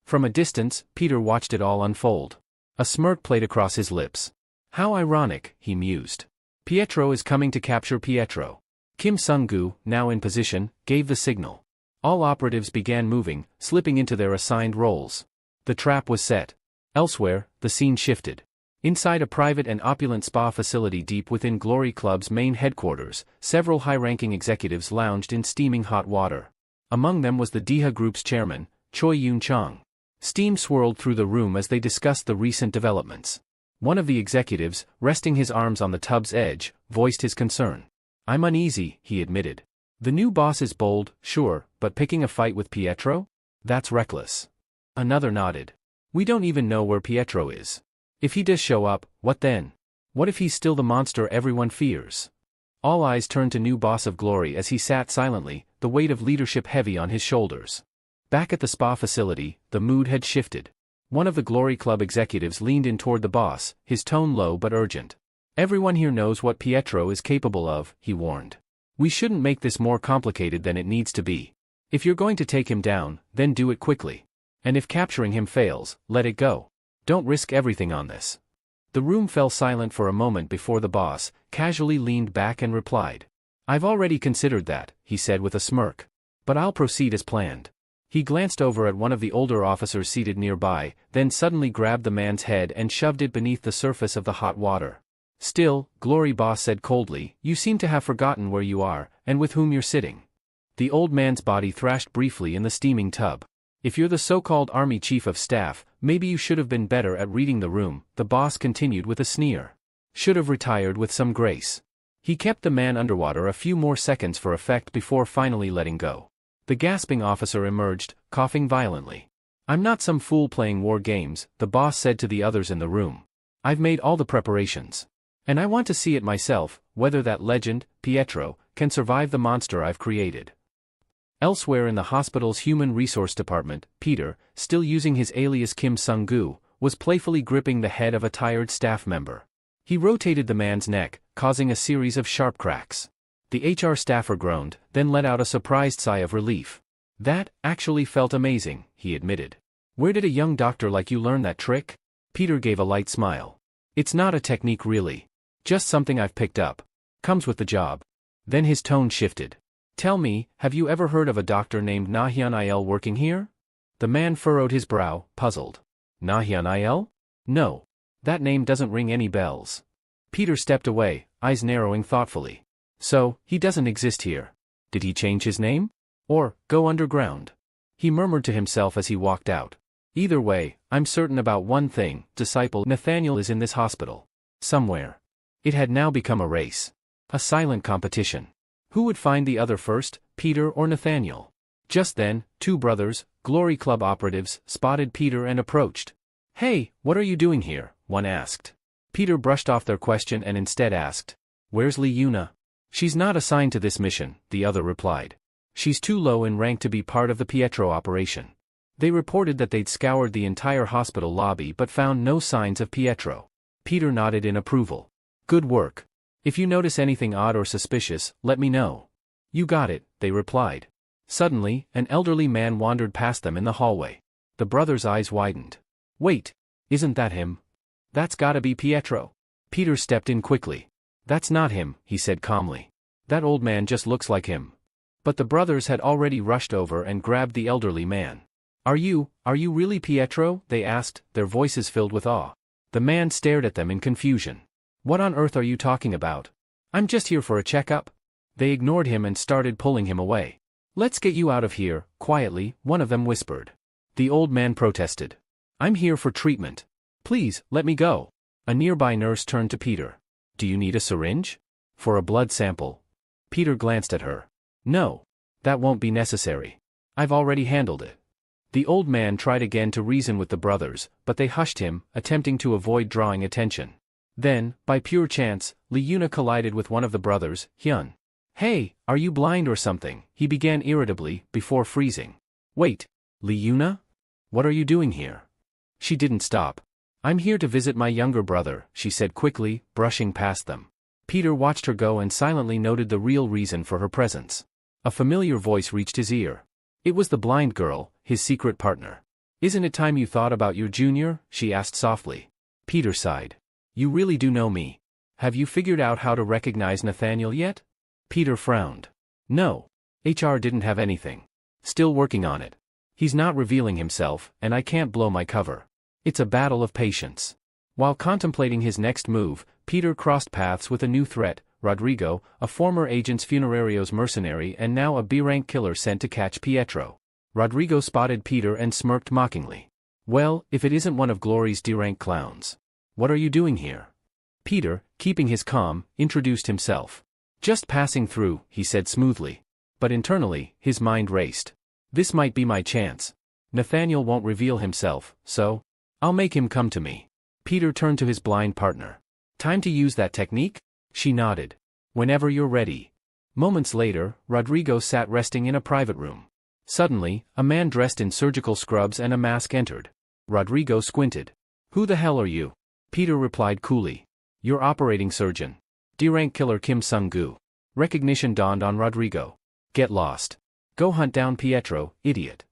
From a distance, Peter watched it all unfold. A smirk played across his lips. How ironic, he mused. Pietro is coming to capture Pietro. Kim Sung-gu, now in position, gave the signal. All operatives began moving, slipping into their assigned roles. The trap was set. Elsewhere, the scene shifted. Inside a private and opulent spa facility deep within Glory Club's main headquarters, several high-ranking executives lounged in steaming hot water. Among them was the Deha Group's chairman, Choi Yoon-chong. Steam swirled through the room as they discussed the recent developments. One of the executives, resting his arms on the tub's edge, voiced his concern. I'm uneasy, he admitted. The new boss is bold, sure, but picking a fight with Pietro? That's reckless. Another nodded. We don't even know where Pietro is. If he does show up, what then? What if he's still the monster everyone fears? All eyes turned to new boss of Glory as he sat silently, the weight of leadership heavy on his shoulders. Back at the spa facility, the mood had shifted. One of the Glory Club executives leaned in toward the boss, his tone low but urgent. Everyone here knows what Pietro is capable of, he warned. We shouldn't make this more complicated than it needs to be. If you're going to take him down, then do it quickly. And if capturing him fails, let it go. Don't risk everything on this. The room fell silent for a moment before the boss casually leaned back and replied. I've already considered that, he said with a smirk. But I'll proceed as planned. He glanced over at one of the older officers seated nearby, then suddenly grabbed the man's head and shoved it beneath the surface of the hot water. Still, Glory Boss said coldly, you seem to have forgotten where you are, and with whom you're sitting. The old man's body thrashed briefly in the steaming tub. If you're the so-called army chief of staff, maybe you should have been better at reading the room, the boss continued with a sneer. Should have retired with some grace. He kept the man underwater a few more seconds for effect before finally letting go. The gasping officer emerged, coughing violently. I'm not some fool playing war games, the boss said to the others in the room. I've made all the preparations. And I want to see it myself, whether that legend, Pietro, can survive the monster I've created. Elsewhere in the hospital's human resource department, Peter, still using his alias Kim Sung-gu, was playfully gripping the head of a tired staff member. He rotated the man's neck, causing a series of sharp cracks. The HR staffer groaned, then let out a surprised sigh of relief. That actually felt amazing, he admitted. Where did a young doctor like you learn that trick? Peter gave a light smile. It's not a technique really. Just something I've picked up. Comes with the job. Then his tone shifted. Tell me, have you ever heard of a doctor named Nahyan working here? The man furrowed his brow, puzzled. Nahyan? No. That name doesn't ring any bells. Peter stepped away, eyes narrowing thoughtfully. So, he doesn't exist here. Did he change his name? Or, go underground? He murmured to himself as he walked out. Either way, I'm certain about one thing, disciple Nathaniel is in this hospital. Somewhere. It had now become a race. A silent competition. Who would find the other first, Peter or Nathaniel? Just then, two brothers, Glory Club operatives, spotted Peter and approached. Hey, what are you doing here? One asked. Peter brushed off their question and instead asked, Where's Liuna? She's not assigned to this mission, the other replied. She's too low in rank to be part of the Pietro operation. They reported that they'd scoured the entire hospital lobby but found no signs of Pietro. Peter nodded in approval. Good work. If you notice anything odd or suspicious, let me know. You got it, they replied. Suddenly, an elderly man wandered past them in the hallway. The brothers' eyes widened. Wait, isn't that him? That's gotta be Pietro. Peter stepped in quickly. That's not him, he said calmly. That old man just looks like him. But the brothers had already rushed over and grabbed the elderly man. Are you really Pietro? They asked, their voices filled with awe. The man stared at them in confusion. What on earth are you talking about? I'm just here for a checkup. They ignored him and started pulling him away. Let's get you out of here, quietly, one of them whispered. The old man protested. I'm here for treatment. Please, let me go. A nearby nurse turned to Peter. Do you need a syringe? For a blood sample? Peter glanced at her. No. That won't be necessary. I've already handled it. The old man tried again to reason with the brothers, but they hushed him, attempting to avoid drawing attention. Then, by pure chance, Liuna collided with one of the brothers, Hyun. Hey, are you blind or something? He began irritably, before freezing. Wait, Liuna? What are you doing here? She didn't stop. I'm here to visit my younger brother, she said quickly, brushing past them. Peter watched her go and silently noted the real reason for her presence. A familiar voice reached his ear. It was the blind girl, his secret partner. Isn't it time you thought about your junior? She asked softly. Peter sighed. You really do know me. Have you figured out how to recognize Nathaniel yet? Peter frowned. No. HR didn't have anything. Still working on it. He's not revealing himself, and I can't blow my cover. It's a battle of patience. While contemplating his next move, Peter crossed paths with a new threat, Rodrigo, a former Agents Funerarios mercenary and now a B-rank killer sent to catch Pietro. Rodrigo spotted Peter and smirked mockingly. Well, if it isn't one of Glory's D-rank clowns. What are you doing here? Peter, keeping his calm, introduced himself. Just passing through, he said smoothly. But internally, his mind raced. This might be my chance. Nathaniel won't reveal himself, so I'll make him come to me. Peter turned to his blind partner. Time to use that technique? She nodded. Whenever you're ready. Moments later, Rodrigo sat resting in a private room. Suddenly, a man dressed in surgical scrubs and a mask entered. Rodrigo squinted. Who the hell are you? Peter replied coolly. Your operating surgeon. D-rank killer Kim Sung-gu. Recognition dawned on Rodrigo. Get lost. Go hunt down Pietro, idiot.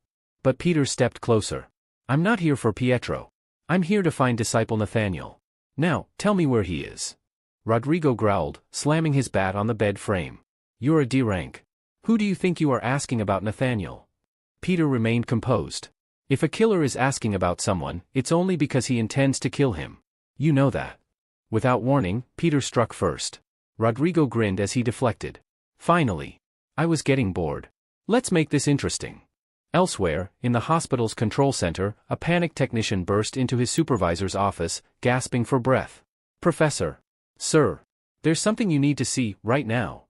But Peter stepped closer. I'm not here for Pietro. I'm here to find disciple Nathaniel. Now, tell me where he is. Rodrigo growled, slamming his bat on the bed frame. You're a D-rank. Who do you think you are asking about Nathaniel? Peter remained composed. If a killer is asking about someone, it's only because he intends to kill him. You know that. Without warning, Peter struck first. Rodrigo grinned as he deflected. Finally. I was getting bored. Let's make this interesting. Elsewhere, in the hospital's control center, a panicked technician burst into his supervisor's office, gasping for breath. Professor. Sir. There's something you need to see, right now.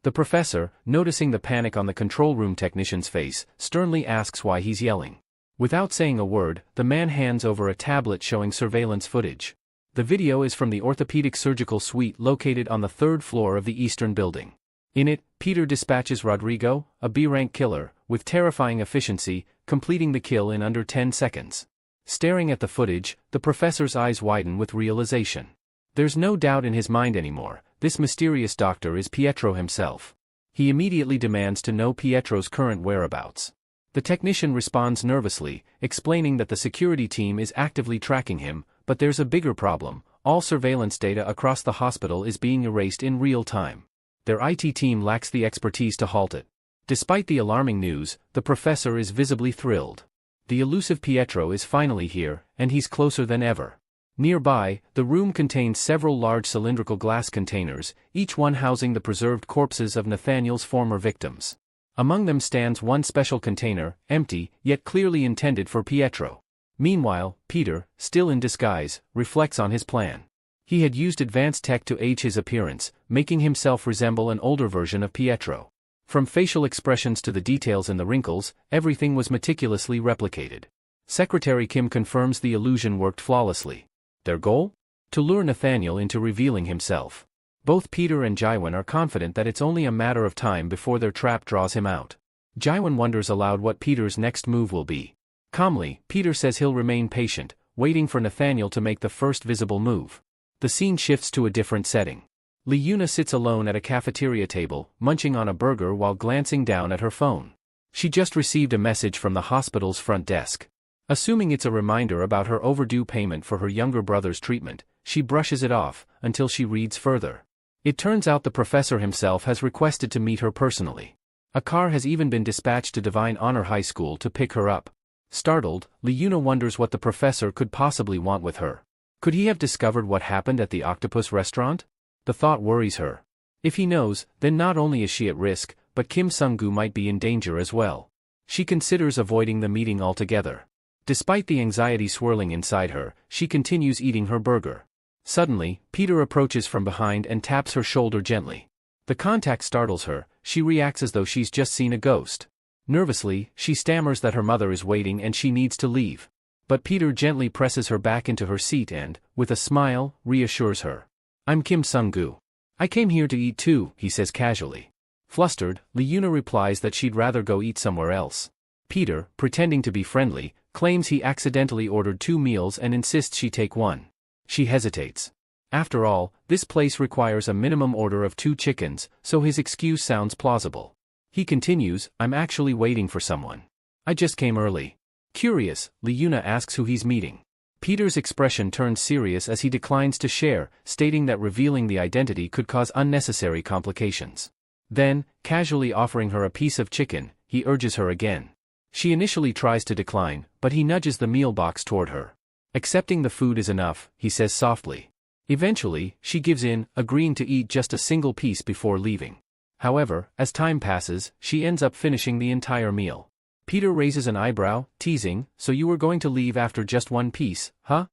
The professor, noticing the panic on the control room technician's face, sternly asks why he's yelling. Without saying a word, the man hands over a tablet showing surveillance footage. The video is from the orthopedic surgical suite located on the third floor of the Eastern Building. In it, Peter dispatches Rodrigo, a B-rank killer, with terrifying efficiency, completing the kill in under 10 seconds. Staring at the footage, the professor's eyes widen with realization. There's no doubt in his mind anymore, this mysterious doctor is Pietro himself. He immediately demands to know Pietro's current whereabouts. The technician responds nervously, explaining that the security team is actively tracking him, but there's a bigger problem: all surveillance data across the hospital is being erased in real time. Their IT team lacks the expertise to halt it. Despite the alarming news, the professor is visibly thrilled. The elusive Pietro is finally here, and he's closer than ever. Nearby, the room contains several large cylindrical glass containers, each one housing the preserved corpses of Nathaniel's former victims. Among them stands one special container, empty, yet clearly intended for Pietro. Meanwhile, Peter, still in disguise, reflects on his plan. He had used advanced tech to age his appearance, making himself resemble an older version of Pietro. From facial expressions to the details in the wrinkles, everything was meticulously replicated. Secretary Kim confirms the illusion worked flawlessly. Their goal? To lure Nathaniel into revealing himself. Both Peter and Jaiwan are confident that it's only a matter of time before their trap draws him out. Jaiwan wonders aloud what Peter's next move will be. Calmly, Peter says he'll remain patient, waiting for Nathaniel to make the first visible move. The scene shifts to a different setting. Li-Yuna sits alone at a cafeteria table, munching on a burger while glancing down at her phone. She just received a message from the hospital's front desk. Assuming it's a reminder about her overdue payment for her younger brother's treatment, she brushes it off, until she reads further. It turns out the professor himself has requested to meet her personally. A car has even been dispatched to Divine Honor High School to pick her up. Startled, Li-Yuna wonders what the professor could possibly want with her. Could he have discovered what happened at the octopus restaurant? The thought worries her. If he knows, then not only is she at risk, but Kim Sung-gu might be in danger as well. She considers avoiding the meeting altogether. Despite the anxiety swirling inside her, she continues eating her burger. Suddenly, Peter approaches from behind and taps her shoulder gently. The contact startles her. She reacts as though she's just seen a ghost. Nervously, she stammers that her mother is waiting and she needs to leave. But Peter gently presses her back into her seat and, with a smile, reassures her. "I'm Kim Sung-gu. I came here to eat too," he says casually. Flustered, Li-Yuna replies that she'd rather go eat somewhere else. Peter, pretending to be friendly, claims he accidentally ordered 2 meals and insists she take one. She hesitates. After all, this place requires a minimum order of 2 chickens, so his excuse sounds plausible. He continues, "I'm actually waiting for someone. I just came early." Curious, Li-Yuna asks who he's meeting. Peter's expression turns serious as he declines to share, stating that revealing the identity could cause unnecessary complications. Then, casually offering her a piece of chicken, he urges her again. She initially tries to decline, but he nudges the meal box toward her. Accepting the food is enough, he says softly. Eventually, she gives in, agreeing to eat just a single piece before leaving. However, as time passes, she ends up finishing the entire meal. Peter raises an eyebrow, teasing, "So you were going to leave after just one piece, huh?"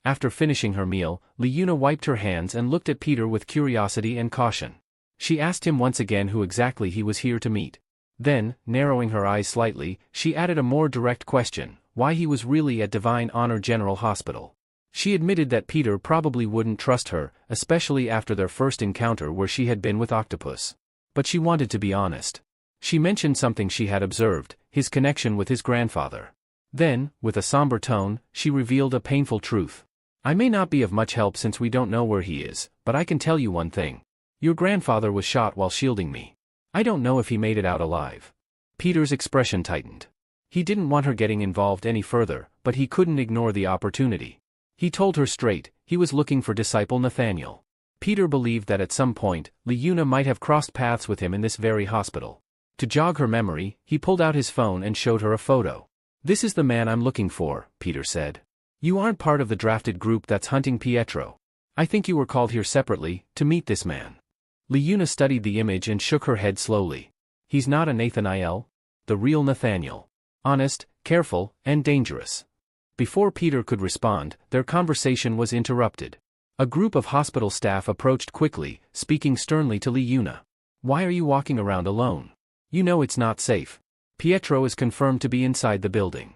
After finishing her meal, Li-Yuna wiped her hands and looked at Peter with curiosity and caution. She asked him once again who exactly he was here to meet. Then, narrowing her eyes slightly, she added a more direct question: why he was really at Divine Honor General Hospital. She admitted that Peter probably wouldn't trust her, especially after their first encounter where she had been with Octopus. But she wanted to be honest. She mentioned something she had observed, his connection with his grandfather. Then, with a somber tone, she revealed a painful truth. "I may not be of much help since we don't know where he is, but I can tell you one thing. Your grandfather was shot while shielding me. I don't know if he made it out alive." Peter's expression tightened. He didn't want her getting involved any further, but he couldn't ignore the opportunity. He told her straight, he was looking for disciple Nathaniel. Peter believed that at some point, Li-Yuna might have crossed paths with him in this very hospital. To jog her memory, he pulled out his phone and showed her a photo. "This is the man I'm looking for," Peter said. "You aren't part of the drafted group that's hunting Pietro. I think you were called here separately, to meet this man." Li-Yuna studied the image and shook her head slowly. "He's not a Nathaniel? The real Nathaniel. Honest, careful, and dangerous." Before Peter could respond, their conversation was interrupted. A group of hospital staff approached quickly, speaking sternly to Li-Yuna. "Why are you walking around alone? You know it's not safe. Pietro is confirmed to be inside the building."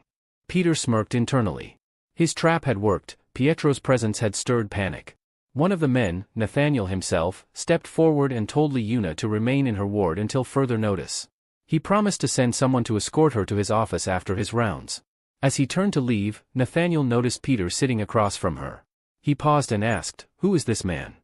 Peter smirked internally. His trap had worked. Pietro's presence had stirred panic. One of the men, Nathaniel himself, stepped forward and told Li-Yuna to remain in her ward until further notice. He promised to send someone to escort her to his office after his rounds. As he turned to leave, Nathaniel noticed Peter sitting across from her. He paused and asked, "Who is this man?"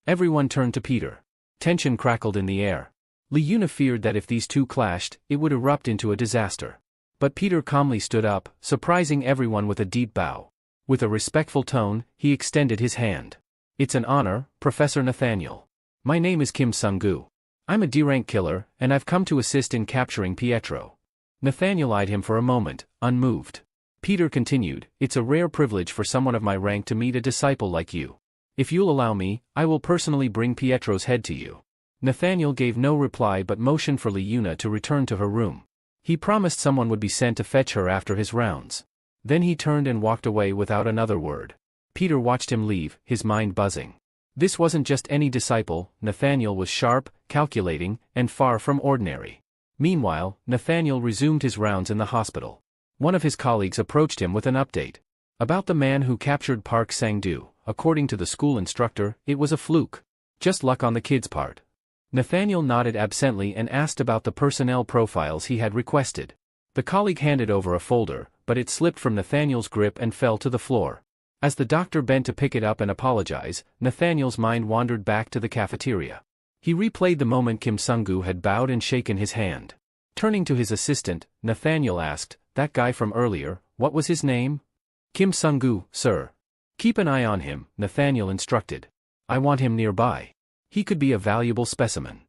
Everyone turned to Peter. Tension crackled in the air. Li-Yuna feared that if these two clashed, it would erupt into a disaster. But Peter calmly stood up, surprising everyone with a deep bow. With a respectful tone, he extended his hand. "It's an honor, Professor Nathaniel. My name is Kim Sung-gu. I'm a D-rank killer, and I've come to assist in capturing Pietro." Nathaniel eyed him for a moment, unmoved. Peter continued, "It's a rare privilege for someone of my rank to meet a disciple like you. If you'll allow me, I will personally bring Pietro's head to you." Nathaniel gave no reply but motioned for Liuna to return to her room. He promised someone would be sent to fetch her after his rounds. Then he turned and walked away without another word. Peter watched him leave, his mind buzzing. This wasn't just any disciple, Nathaniel was sharp, calculating, and far from ordinary. Meanwhile, Nathaniel resumed his rounds in the hospital. One of his colleagues approached him with an update. About the man who captured Park Sang-do, according to the school instructor, it was a fluke. Just luck on the kid's part. Nathaniel nodded absently and asked about the personnel profiles he had requested. The colleague handed over a folder, but it slipped from Nathaniel's grip and fell to the floor. As the doctor bent to pick it up and apologize, Nathaniel's mind wandered back to the cafeteria. He replayed the moment Kim Sung-gu had bowed and shaken his hand. Turning to his assistant, Nathaniel asked, "That guy from earlier, what was his name?" "Kim Sung-gu, sir." "Keep an eye on him," Nathaniel instructed. "I want him nearby. He could be a valuable specimen."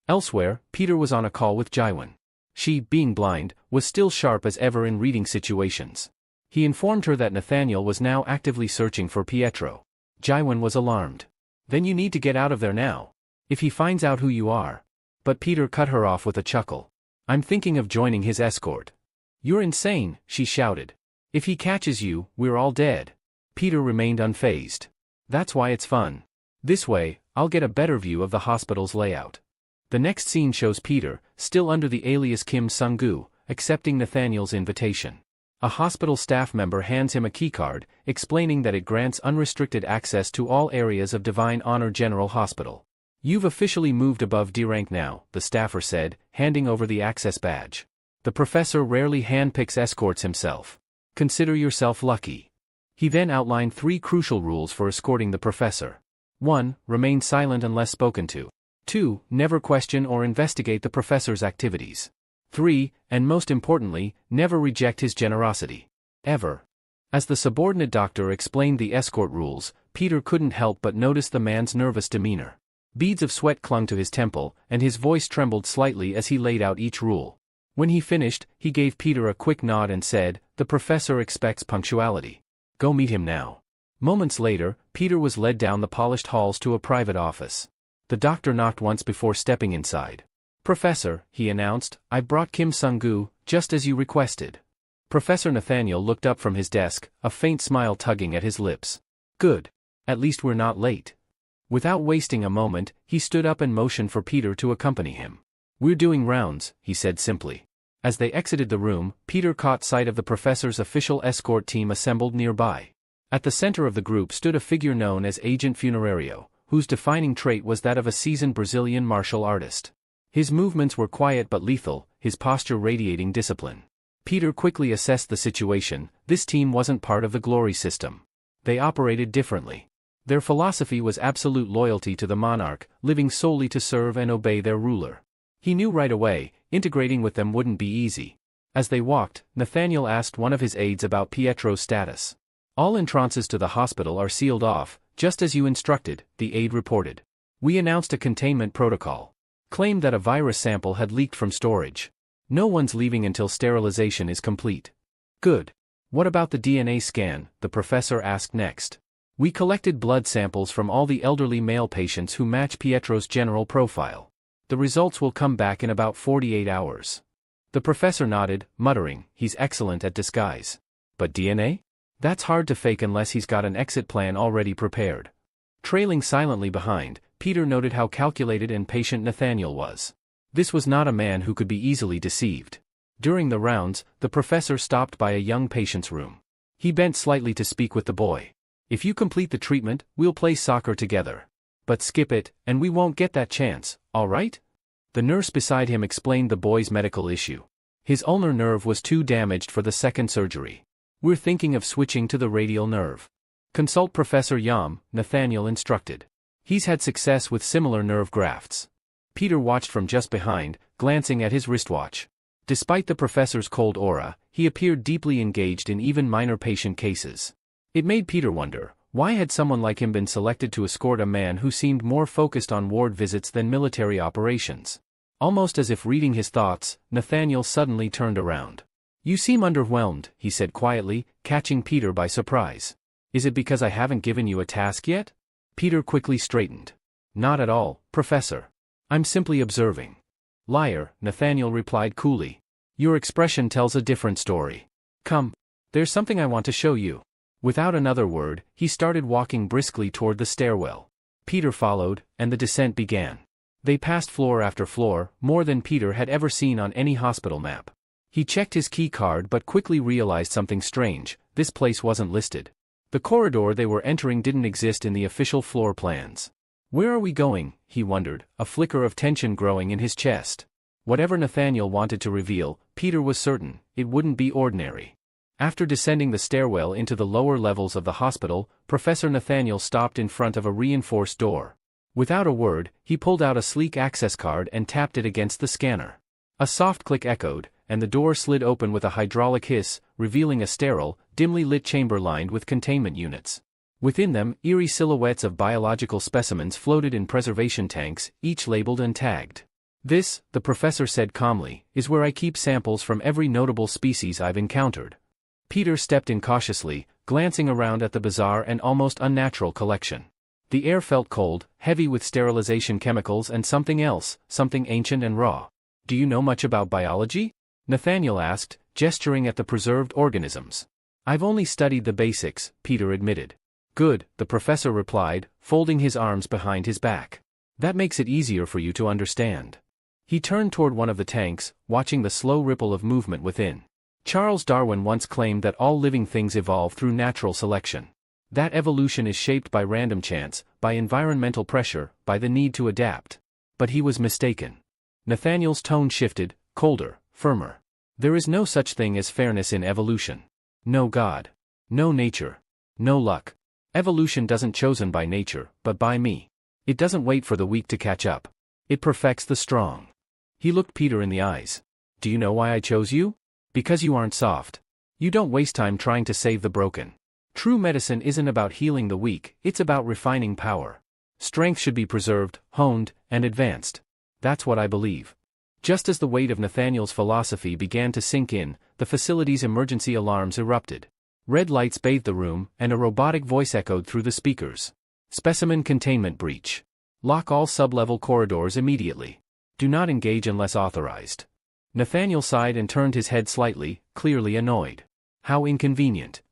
Elsewhere, Peter was on a call with Jaiwan. She, being blind, was still sharp as ever in reading situations. He informed her that Nathaniel was now actively searching for Pietro. Jaiwan was alarmed. "Then you need to get out of there now. If he finds out who you are." But Peter cut her off with a chuckle. "I'm thinking of joining his escort." "You're insane," she shouted. "If he catches you, we're all dead." Peter remained unfazed. "That's why it's fun. This way, I'll get a better view of the hospital's layout." The next scene shows Peter, still under the alias Kim Sung-gu, accepting Nathaniel's invitation. A hospital staff member hands him a keycard, explaining that it grants unrestricted access to all areas of Divine Honor General Hospital. "You've officially moved above D rank now," the staffer said, handing over the access badge. "The professor rarely handpicks escorts himself. Consider yourself lucky." He then outlined 3 crucial rules for escorting the professor. 1. Remain silent unless spoken to. 2. Never question or investigate the professor's activities. 3. And most importantly, never reject his generosity. Ever. As the subordinate doctor explained the escort rules, Peter couldn't help but notice the man's nervous demeanor. Beads of sweat clung to his temple, and his voice trembled slightly as he laid out each rule. When he finished, he gave Peter a quick nod and said, "The professor expects punctuality. Go meet him now." Moments later, Peter was led down the polished halls to a private office. The doctor knocked once before stepping inside. "Professor," he announced, "I brought Kim Sung-gu, just as you requested." Professor Nathaniel looked up from his desk, a faint smile tugging at his lips. "Good. At least we're not late." Without wasting a moment, he stood up and motioned for Peter to accompany him. "We're doing rounds," he said simply. As they exited the room, Peter caught sight of the professor's official escort team assembled nearby. At the center of the group stood a figure known as Agent Funerario, whose defining trait was that of a seasoned Brazilian martial artist. His movements were quiet but lethal, his posture radiating discipline. Peter quickly assessed the situation. This team wasn't part of the glory system. They operated differently. Their philosophy was absolute loyalty to the monarch, living solely to serve and obey their ruler. He knew right away, integrating with them wouldn't be easy. As they walked, Nathaniel asked one of his aides about Pietro's status. "All entrances to the hospital are sealed off, just as you instructed," the aide reported. "We announced a containment protocol. Claimed that a virus sample had leaked from storage. No one's leaving until sterilization is complete." "Good. What about the DNA scan?" the professor asked next. "We collected blood samples from all the elderly male patients who match Pietro's general profile. The results will come back in about 48 hours. The professor nodded, muttering, "He's excellent at disguise. But DNA? That's hard to fake unless he's got an exit plan already prepared." Trailing silently behind, Peter noted how calculated and patient Nathaniel was. This was not a man who could be easily deceived. During the rounds, the professor stopped by a young patient's room. He bent slightly to speak with the boy. "If you complete the treatment, we'll play soccer together. But skip it, and we won't get that chance, all right?" The nurse beside him explained the boy's medical issue. His ulnar nerve was too damaged for the second surgery. "We're thinking of switching to the radial nerve. Consult Professor Yam," Nathaniel instructed. "He's had success with similar nerve grafts." Peter watched from just behind, glancing at his wristwatch. Despite the professor's cold aura, he appeared deeply engaged in even minor patient cases. It made Peter wonder, why had someone like him been selected to escort a man who seemed more focused on ward visits than military operations? Almost as if reading his thoughts, Nathaniel suddenly turned around. "You seem underwhelmed," he said quietly, catching Peter by surprise. "Is it because I haven't given you a task yet?" Peter quickly straightened. "Not at all, Professor. I'm simply observing." "Liar," Nathaniel replied coolly. "Your expression tells a different story. Come. There's something I want to show you." Without another word, he started walking briskly toward the stairwell. Peter followed, and the descent began. They passed floor after floor, more than Peter had ever seen on any hospital map. He checked his key card but quickly realized something strange: this place wasn't listed. The corridor they were entering didn't exist in the official floor plans. Where are we going? He wondered, a flicker of tension growing in his chest. Whatever Nathaniel wanted to reveal, Peter was certain, it wouldn't be ordinary. After descending the stairwell into the lower levels of the hospital, Professor Nathaniel stopped in front of a reinforced door. Without a word, he pulled out a sleek access card and tapped it against the scanner. A soft click echoed, and the door slid open with a hydraulic hiss, revealing a sterile, dimly lit chamber lined with containment units. Within them, eerie silhouettes of biological specimens floated in preservation tanks, each labeled and tagged. "This," the professor said calmly, "is where I keep samples from every notable species I've encountered." Peter stepped in cautiously, glancing around at the bizarre and almost unnatural collection. The air felt cold, heavy with sterilization chemicals and something else, something ancient and raw. "Do you know much about biology?" Nathaniel asked, gesturing at the preserved organisms. "I've only studied the basics," Peter admitted. "Good," the professor replied, folding his arms behind his back. "That makes it easier for you to understand." He turned toward one of the tanks, watching the slow ripple of movement within. Charles Darwin once claimed that all living things evolve through natural selection. That evolution is shaped by random chance, by environmental pressure, by the need to adapt. But he was mistaken. Nathaniel's tone shifted, colder, firmer. There is no such thing as fairness in evolution. No God. No nature. No luck. Evolution doesn't chosen by nature, but by me. It doesn't wait for the weak to catch up. It perfects the strong. He looked Peter in the eyes. "Do you know why I chose you? Because you aren't soft. You don't waste time trying to save the broken. True medicine isn't about healing the weak, it's about refining power. Strength should be preserved, honed, and advanced. That's what I believe." Just as the weight of Nathaniel's philosophy began to sink in, the facility's emergency alarms erupted. Red lights bathed the room, and a robotic voice echoed through the speakers. "Specimen containment breach. Lock all sub-level corridors immediately. Do not engage unless authorized." Nathaniel sighed and turned his head slightly, clearly annoyed. How inconvenient.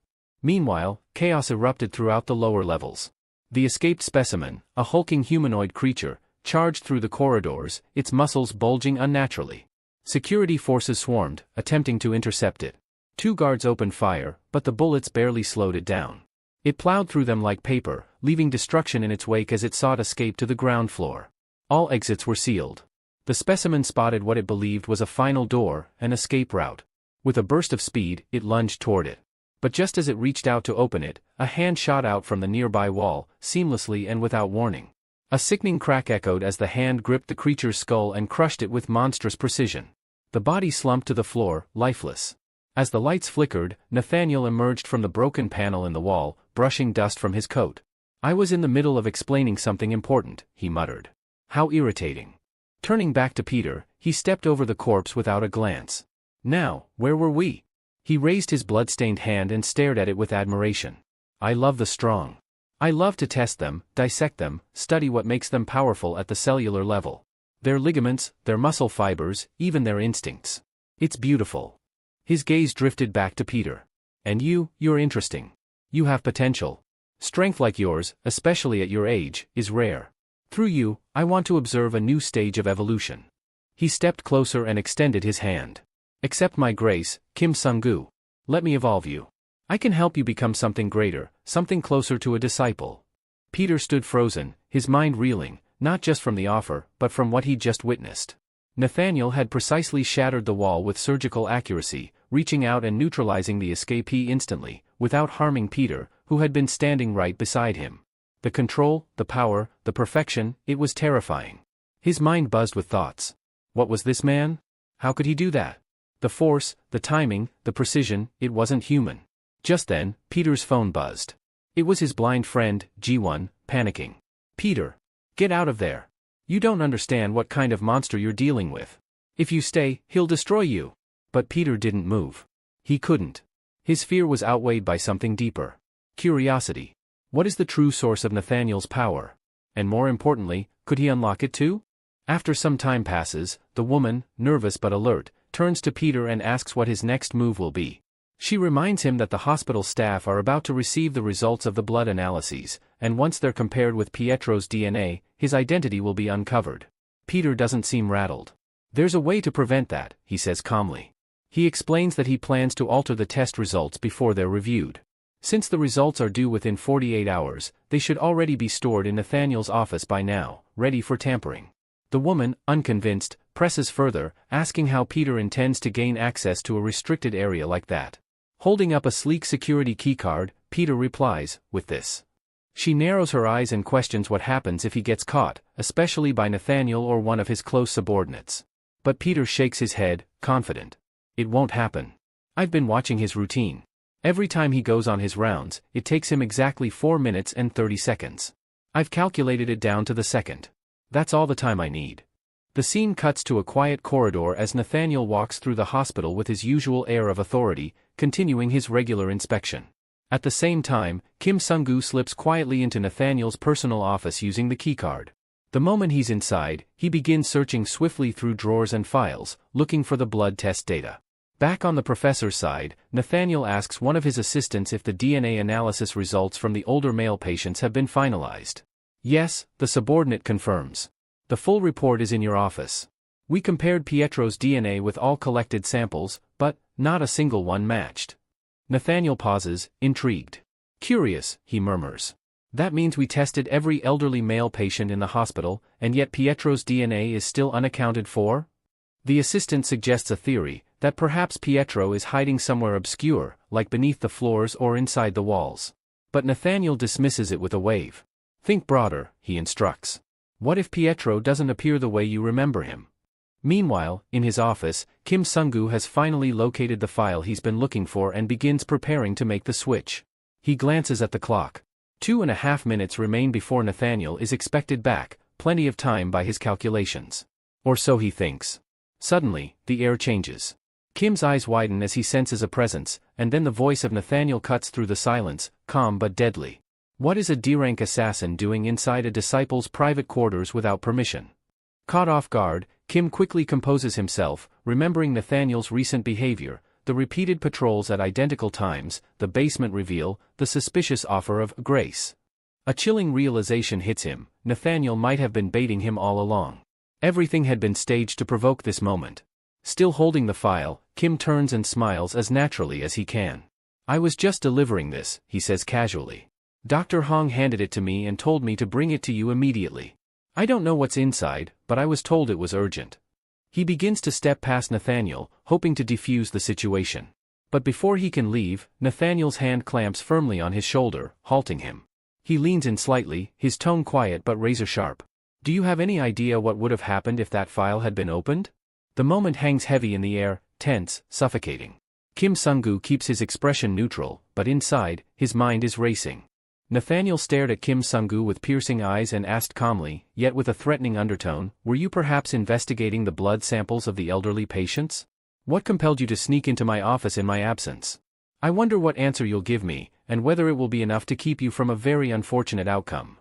Meanwhile, chaos erupted throughout the lower levels. The escaped specimen, a hulking humanoid creature, charged through the corridors, its muscles bulging unnaturally. Security forces swarmed, attempting to intercept it. 2 guards opened fire, but the bullets barely slowed it down. It plowed through them like paper, leaving destruction in its wake as it sought escape to the ground floor. All exits were sealed. The specimen spotted what it believed was a final door, an escape route. With a burst of speed, it lunged toward it. But just as it reached out to open it, a hand shot out from the nearby wall, seamlessly and without warning. A sickening crack echoed as the hand gripped the creature's skull and crushed it with monstrous precision. The body slumped to the floor, lifeless. As the lights flickered, Nathaniel emerged from the broken panel in the wall, brushing dust from his coat. "I was in the middle of explaining something important," he muttered. "How irritating." Turning back to Peter, he stepped over the corpse without a glance. "Now, where were we?" He raised his blood-stained hand and stared at it with admiration. "I love the strong. I love to test them, dissect them, study what makes them powerful at the cellular level. Their ligaments, their muscle fibers, even their instincts. It's beautiful." His gaze drifted back to Peter. "And you're interesting. You have potential. Strength like yours, especially at your age, is rare. Through you, I want to observe a new stage of evolution." He stepped closer and extended his hand. "Accept my grace, Kim Sung-gu. Let me evolve you. I can help you become something greater, something closer to a disciple." Peter stood frozen, his mind reeling, not just from the offer, but from what he'd just witnessed. Nathaniel had precisely shattered the wall with surgical accuracy, reaching out and neutralizing the escapee instantly, without harming Peter, who had been standing right beside him. The control, the power, the perfection, it was terrifying. His mind buzzed with thoughts. What was this man? How could he do that? The force, the timing, the precision, it wasn't human. Just then, Peter's phone buzzed. It was his blind friend, G1, panicking. "Peter. Get out of there. You don't understand what kind of monster you're dealing with. If you stay, he'll destroy you." But Peter didn't move. He couldn't. His fear was outweighed by something deeper. Curiosity. What is the true source of Nathaniel's power? And more importantly, could he unlock it too? After some time passes, the woman, nervous but alert, turns to Peter and asks what his next move will be. She reminds him that the hospital staff are about to receive the results of the blood analyses, and once they're compared with Pietro's DNA, his identity will be uncovered. Peter doesn't seem rattled. "There's a way to prevent that," he says calmly. He explains that he plans to alter the test results before they're reviewed. Since the results are due within 48 hours, they should already be stored in Nathaniel's office by now, ready for tampering. The woman, unconvinced, presses further, asking how Peter intends to gain access to a restricted area like that. Holding up a sleek security keycard, Peter replies, "With this." She narrows her eyes and questions what happens if he gets caught, especially by Nathaniel or one of his close subordinates. But Peter shakes his head, confident. "It won't happen. I've been watching his routine. Every time he goes on his rounds, it takes him exactly 4 minutes and 30 seconds. I've calculated it down to the second. That's all the time I need." The scene cuts to a quiet corridor as Nathaniel walks through the hospital with his usual air of authority, continuing his regular inspection. At the same time, Kim Sung-gu slips quietly into Nathaniel's personal office using the keycard. The moment he's inside, he begins searching swiftly through drawers and files, looking for the blood test data. Back on the professor's side, Nathaniel asks one of his assistants if the DNA analysis results from the older male patients have been finalized. "Yes," the subordinate confirms. "The full report is in your office. We compared Pietro's DNA with all collected samples, but not a single one matched." Nathaniel pauses, intrigued. "Curious," he murmurs. "That means we tested every elderly male patient in the hospital, and yet Pietro's DNA is still unaccounted for?" The assistant suggests a theory, that perhaps Pietro is hiding somewhere obscure, like beneath the floors or inside the walls. But Nathaniel dismisses it with a wave. "Think broader," he instructs. "What if Pietro doesn't appear the way you remember him?" Meanwhile, in his office, Kim Sung-gu has finally located the file he's been looking for and begins preparing to make the switch. He glances at the clock. 2.5 minutes remain before Nathaniel is expected back, plenty of time by his calculations. Or so he thinks. Suddenly, the air changes. Kim's eyes widen as he senses a presence, and then the voice of Nathaniel cuts through the silence, calm but deadly. What is a D-rank assassin doing inside a disciple's private quarters without permission? Caught off guard, Kim quickly composes himself, remembering Nathaniel's recent behavior, the repeated patrols at identical times, the basement reveal, the suspicious offer of grace. A chilling realization hits him: Nathaniel might have been baiting him all along. Everything had been staged to provoke this moment. Still holding the file, Kim turns and smiles as naturally as he can. "I was just delivering this," he says casually. "Dr. Hong handed it to me and told me to bring it to you immediately. I don't know what's inside, but I was told it was urgent." He begins to step past Nathaniel, hoping to defuse the situation. But before he can leave, Nathaniel's hand clamps firmly on his shoulder, halting him. He leans in slightly, his tone quiet but razor-sharp. "Do you have any idea what would have happened if that file had been opened?" The moment hangs heavy in the air, tense, suffocating. Kim Sung-gu keeps his expression neutral, but inside, his mind is racing. Nathaniel stared at Kim Sung-gu with piercing eyes and asked calmly, yet with a threatening undertone, "Were you perhaps investigating the blood samples of the elderly patients? What compelled you to sneak into my office in my absence? I wonder what answer you'll give me, and whether it will be enough to keep you from a very unfortunate outcome."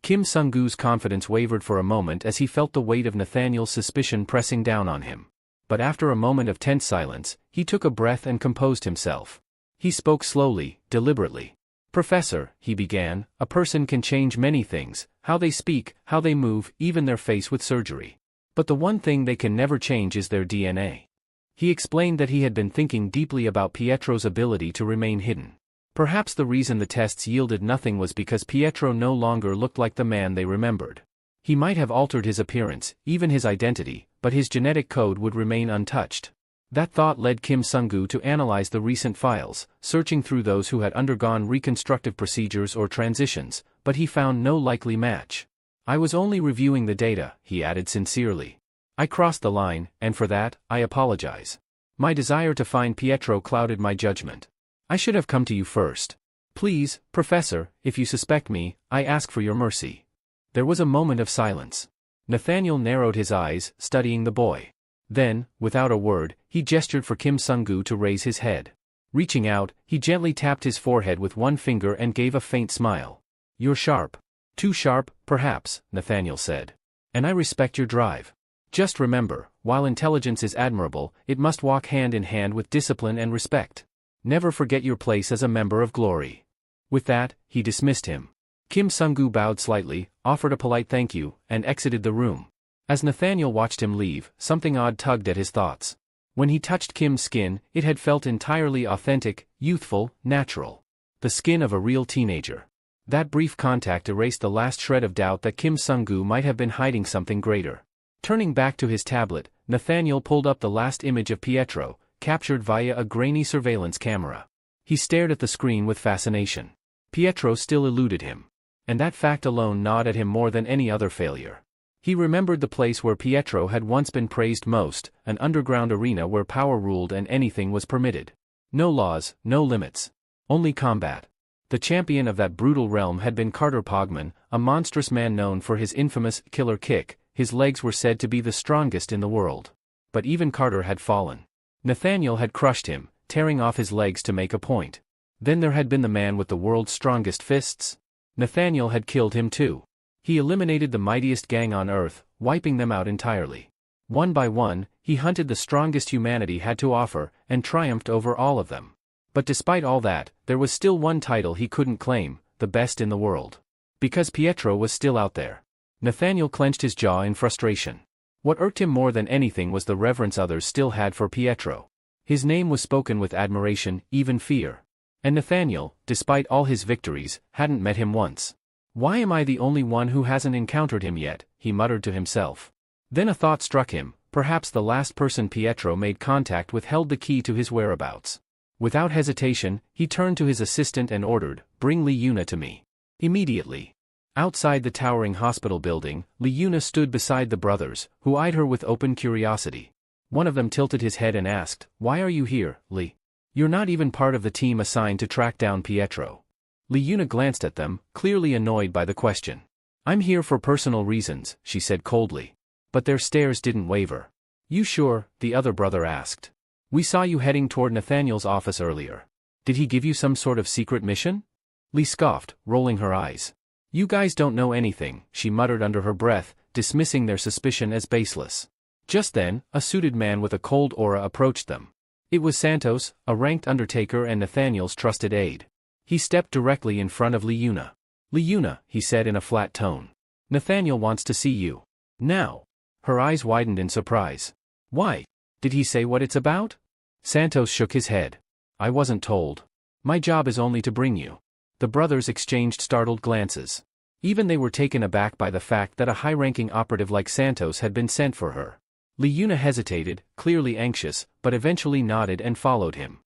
Kim Sung-gu's confidence wavered for a moment as he felt the weight of Nathaniel's suspicion pressing down on him. But after a moment of tense silence, he took a breath and composed himself. He spoke slowly, deliberately. "Professor," he began, "a person can change many things, how they speak, how they move, even their face with surgery. But the one thing they can never change is their DNA." He explained that he had been thinking deeply about Pietro's ability to remain hidden. Perhaps the reason the tests yielded nothing was because Pietro no longer looked like the man they remembered. He might have altered his appearance, even his identity, but his genetic code would remain untouched. That thought led Kim Sung-gu to analyze the recent files, searching through those who had undergone reconstructive procedures or transitions, but he found no likely match. "I was only reviewing the data," he added sincerely. "I crossed the line, and for that, I apologize. My desire to find Pietro clouded my judgment. I should have come to you first. Please, Professor, if you suspect me, I ask for your mercy. There was a moment of silence. Nathaniel narrowed his eyes, studying the boy. Then, without a word, he gestured for Kim Sung-gu to raise his head. Reaching out, he gently tapped his forehead with one finger and gave a faint smile. You're sharp. Too sharp, perhaps, Nathaniel said. And I respect your drive. Just remember, while intelligence is admirable, it must walk hand in hand with discipline and respect. Never forget your place as a member of Glory. With that, he dismissed him. Kim Sung-gu bowed slightly, offered a polite thank you, and exited the room. As Nathaniel watched him leave, something odd tugged at his thoughts. When he touched Kim's skin, it had felt entirely authentic, youthful, natural. The skin of a real teenager. That brief contact erased the last shred of doubt that Kim Sung-gu might have been hiding something greater. Turning back to his tablet, Nathaniel pulled up the last image of Pietro, captured via a grainy surveillance camera. He stared at the screen with fascination. Pietro still eluded him. And that fact alone gnawed at him more than any other failure. He remembered the place where Pietro had once been praised most, an underground arena where power ruled and anything was permitted. No laws, no limits. Only combat. The champion of that brutal realm had been Carter Pogman, a monstrous man known for his infamous killer kick. His legs were said to be the strongest in the world. But even Carter had fallen. Nathaniel had crushed him, tearing off his legs to make a point. Then there had been the man with the world's strongest fists. Nathaniel had killed him too. He eliminated the mightiest gang on Earth, wiping them out entirely. One by one, he hunted the strongest humanity had to offer, and triumphed over all of them. But despite all that, there was still one title he couldn't claim, the best in the world. Because Pietro was still out there. Nathaniel clenched his jaw in frustration. What irked him more than anything was the reverence others still had for Pietro. His name was spoken with admiration, even fear. And Nathaniel, despite all his victories, hadn't met him once. Why am I the only one who hasn't encountered him yet? He muttered to himself. Then a thought struck him, perhaps the last person Pietro made contact with held the key to his whereabouts. Without hesitation, he turned to his assistant and ordered, "Bring Lee Yuna to me." Immediately. Outside the towering hospital building, Lee Yuna stood beside the brothers, who eyed her with open curiosity. One of them tilted his head and asked, "Why are you here, Lee? You're not even part of the team assigned to track down Pietro." Lee Yuna glanced at them, clearly annoyed by the question. "I'm here for personal reasons," she said coldly. But their stares didn't waver. "You sure?" the other brother asked. "We saw you heading toward Nathaniel's office earlier. Did he give you some sort of secret mission?" Lee scoffed, rolling her eyes. "You guys don't know anything," she muttered under her breath, dismissing their suspicion as baseless. Just then, a suited man with a cold aura approached them. It was Santos, a ranked undertaker and Nathaniel's trusted aide. He stepped directly in front of Lee Yuna. "Lee Yuna," he said in a flat tone. "Nathaniel wants to see you. Now." Her eyes widened in surprise. "Why? Did he say what it's about?" Santos shook his head. "I wasn't told. My job is only to bring you." The brothers exchanged startled glances. Even they were taken aback by the fact that a high-ranking operative like Santos had been sent for her. Lee Yuna hesitated, clearly anxious, but eventually nodded and followed him.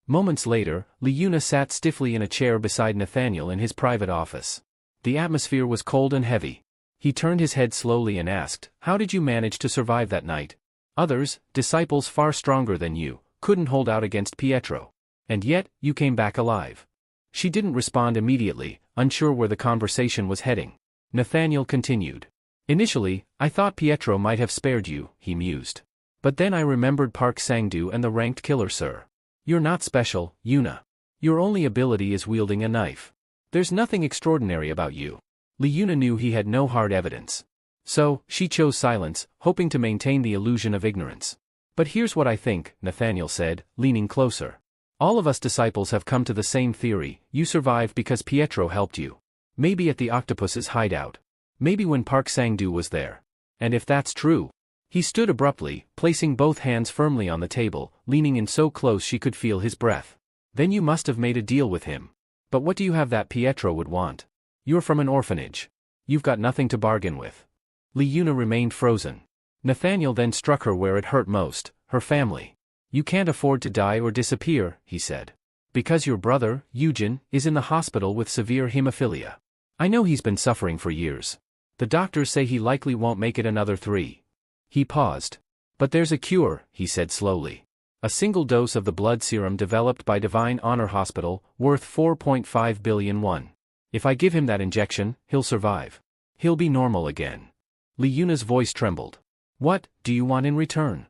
Moments later, Lee Yuna sat stiffly in a chair beside Nathaniel in his private office. The atmosphere was cold and heavy. He turned his head slowly and asked, "How did you manage to survive that night? Others, disciples far stronger than you, couldn't hold out against Pietro. And yet, you came back alive." She didn't respond immediately, unsure where the conversation was heading. Nathaniel continued. "Initially, I thought Pietro might have spared you," he mused. "But then I remembered Park Sang-doo and the ranked killer, sir. You're not special, Yuna. Your only ability is wielding a knife. There's nothing extraordinary about you." Lee Yuna knew he had no hard evidence. So, she chose silence, hoping to maintain the illusion of ignorance. "But here's what I think," Nathaniel said, leaning closer. "All of us disciples have come to the same theory. You survived because Pietro helped you. Maybe at the octopus's hideout. Maybe when Park Sang-doo was there. And if that's true..." He stood abruptly, placing both hands firmly on the table, leaning in so close she could feel his breath. "Then you must have made a deal with him. But what do you have that Pietro would want? You're from an orphanage. You've got nothing to bargain with." Lee Yuna remained frozen. Nathaniel then struck her where it hurt most, her family. "You can't afford to die or disappear," he said. "Because your brother, Eugen, is in the hospital with severe hemophilia. I know he's been suffering for years. The doctors say he likely won't make it another 3." He paused. "But there's a cure," he said slowly. A single dose of the blood serum developed by Divine Honor Hospital, worth 4.5 billion won. If I give him that injection, he'll survive. He'll be normal again. Lee Yuna's voice trembled. What do you want in return?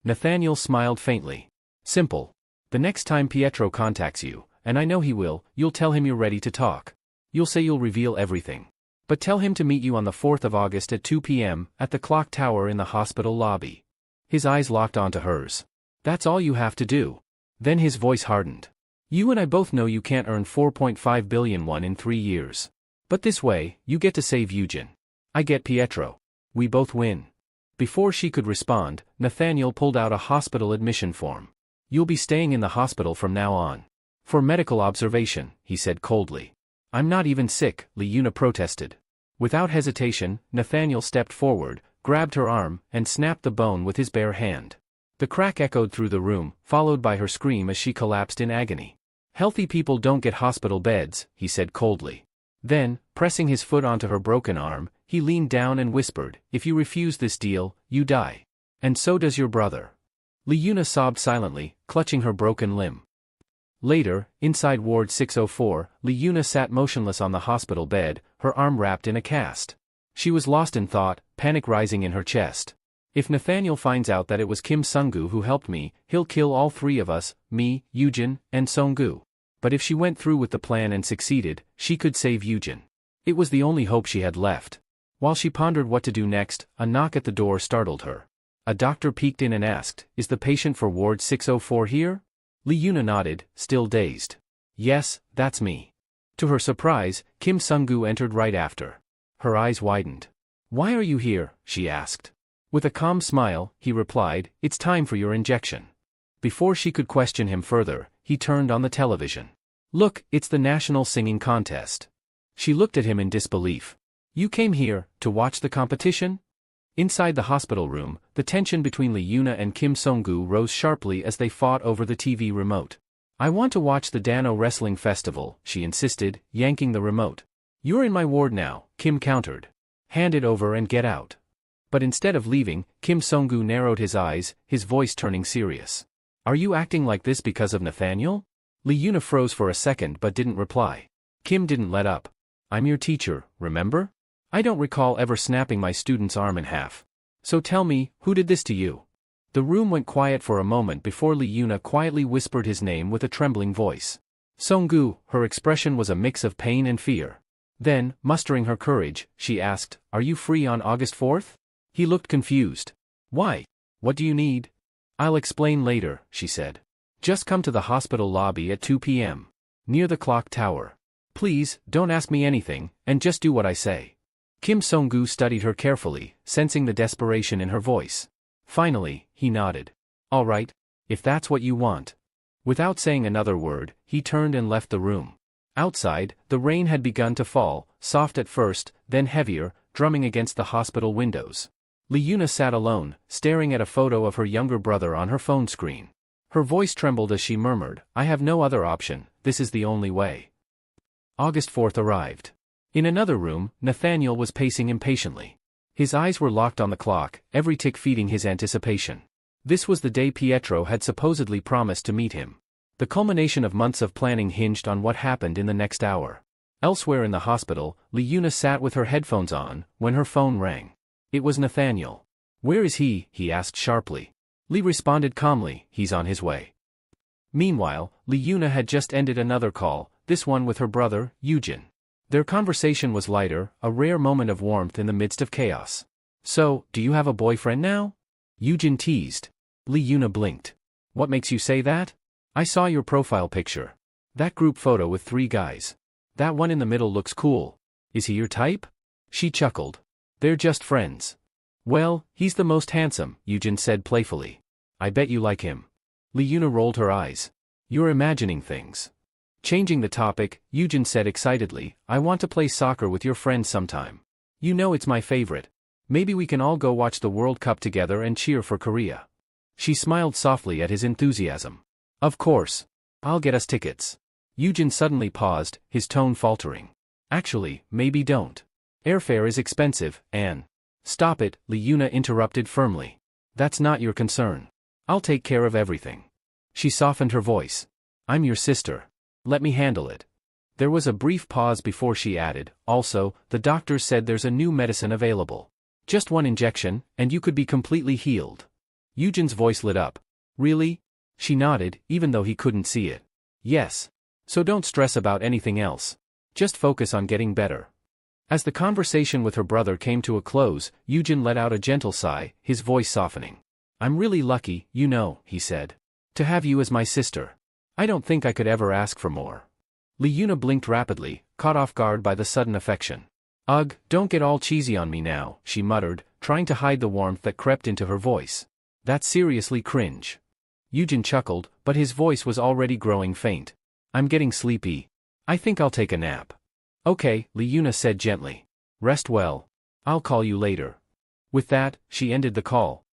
Nathaniel smiled faintly. Simple. The next time Pietro contacts you, and I know he will, you'll tell him you're ready to talk. You'll say you'll reveal everything. But tell him to meet you on the 4th of August at 2 p.m. at the clock tower in the hospital lobby. His eyes locked onto hers. That's all you have to do. Then his voice hardened. You and I both know you can't earn 4.5 billion won in 3 years. But this way, you get to save Eugen. I get Pietro. We both win. Before she could respond, Nathaniel pulled out a hospital admission form. You'll be staying in the hospital from now on. For medical observation, he said coldly. I'm not even sick, Lee Yuna protested. Without hesitation, Nathaniel stepped forward, grabbed her arm, and snapped the bone with his bare hand. The crack echoed through the room, followed by her scream as she collapsed in agony. Healthy people don't get hospital beds, he said coldly. Then, pressing his foot onto her broken arm, he leaned down and whispered, if you refuse this deal, you die. And so does your brother. Lee Yuna sobbed silently, clutching her broken limb. Later, inside Ward 604, Lee Yuna sat motionless on the hospital bed, her arm wrapped in a cast. She was lost in thought, panic rising in her chest. If Nathaniel finds out that it was Kim Sung-gu who helped me, he'll kill all three of us, me, Eugen, and Sung-gu. But if she went through with the plan and succeeded, she could save Eugen. It was the only hope she had left. While she pondered what to do next, a knock at the door startled her. A doctor peeked in and asked, "Is the patient for Ward 604 here?" Lee Yuna nodded, still dazed. "Yes, that's me." To her surprise, Kim Sung-gu entered right after. Her eyes widened. "Why are you here?" she asked. With a calm smile, he replied, "It's time for your injection." Before she could question him further, he turned on the television. "Look, it's the national singing contest." She looked at him in disbelief. "You came here to watch the competition?" Inside the hospital room, the tension between Lee Yuna and Kim Sung-gu rose sharply as they fought over the TV remote. "I want to watch the Dano Wrestling Festival," she insisted, yanking the remote. "You're in my ward now," Kim countered. "Hand it over and get out." But instead of leaving, Kim Sung-gu narrowed his eyes, his voice turning serious. "Are you acting like this because of Nathaniel?" Lee Yuna froze for a second but didn't reply. Kim didn't let up. "I'm your teacher, remember? I don't recall ever snapping my student's arm in half. So tell me, who did this to you?" The room went quiet for a moment before Lee Yuna quietly whispered his name with a trembling voice. Sung-gu. Her expression was a mix of pain and fear. Then, mustering her courage, she asked, "Are you free on August 4th? He looked confused. "Why? What do you need?" "I'll explain later," she said. "Just come to the hospital lobby at 2 p.m. near the clock tower. Please, don't ask me anything, and just do what I say." Kim Sung-gu studied her carefully, sensing the desperation in her voice. Finally, he nodded. "All right, if that's what you want." Without saying another word, he turned and left the room. Outside, the rain had begun to fall, soft at first, then heavier, drumming against the hospital windows. Lee Yuna sat alone, staring at a photo of her younger brother on her phone screen. Her voice trembled as she murmured, "I have no other option, this is the only way." August 4th arrived. In another room, Nathaniel was pacing impatiently. His eyes were locked on the clock, every tick feeding his anticipation. This was the day Pietro had supposedly promised to meet him. The culmination of months of planning hinged on what happened in the next hour. Elsewhere in the hospital, Lee Yuna sat with her headphones on, when her phone rang. It was Nathaniel. "Where is he?" he asked sharply. Lee responded calmly, "He's on his way." Meanwhile, Lee Yuna had just ended another call, this one with her brother, Eugen. Their conversation was lighter, a rare moment of warmth in the midst of chaos. "So, do you have a boyfriend now?" Eugen teased. Lee Yuna blinked. "What makes you say that?" "I saw your profile picture. That group photo with 3 guys. That one in the middle looks cool. Is he your type?" She chuckled. "They're just friends." "Well, he's the most handsome," Eugen said playfully. "I bet you like him." Lee Yuna rolled her eyes. "You're imagining things." Changing the topic, Eugen said excitedly, "I want to play soccer with your friends sometime. You know it's my favorite. Maybe we can all go watch the World Cup together and cheer for Korea." She smiled softly at his enthusiasm. "Of course. I'll get us tickets." Eugen suddenly paused, his tone faltering. "Actually, maybe don't. Airfare is expensive, and—" "Stop it," Lee Yuna interrupted firmly. "That's not your concern. I'll take care of everything." She softened her voice. I'm your sister. Let me handle it. There was a brief pause before she added, also, the doctors said there's a new medicine available. Just one injection, and you could be completely healed. Eugen's voice lit up. Really? She nodded, even though he couldn't see it. Yes. So don't stress about anything else. Just focus on getting better. As the conversation with her brother came to a close, Eugen let out a gentle sigh, his voice softening. I'm really lucky, you know, he said. To have you as my sister. I don't think I could ever ask for more. Liuna blinked rapidly, caught off guard by the sudden affection. Ugh, don't get all cheesy on me now, she muttered, trying to hide the warmth that crept into her voice. That's seriously cringe. Eugen chuckled, but his voice was already growing faint. I'm getting sleepy. I think I'll take a nap. Okay, Liuna said gently. Rest well. I'll call you later. With that, she ended the call.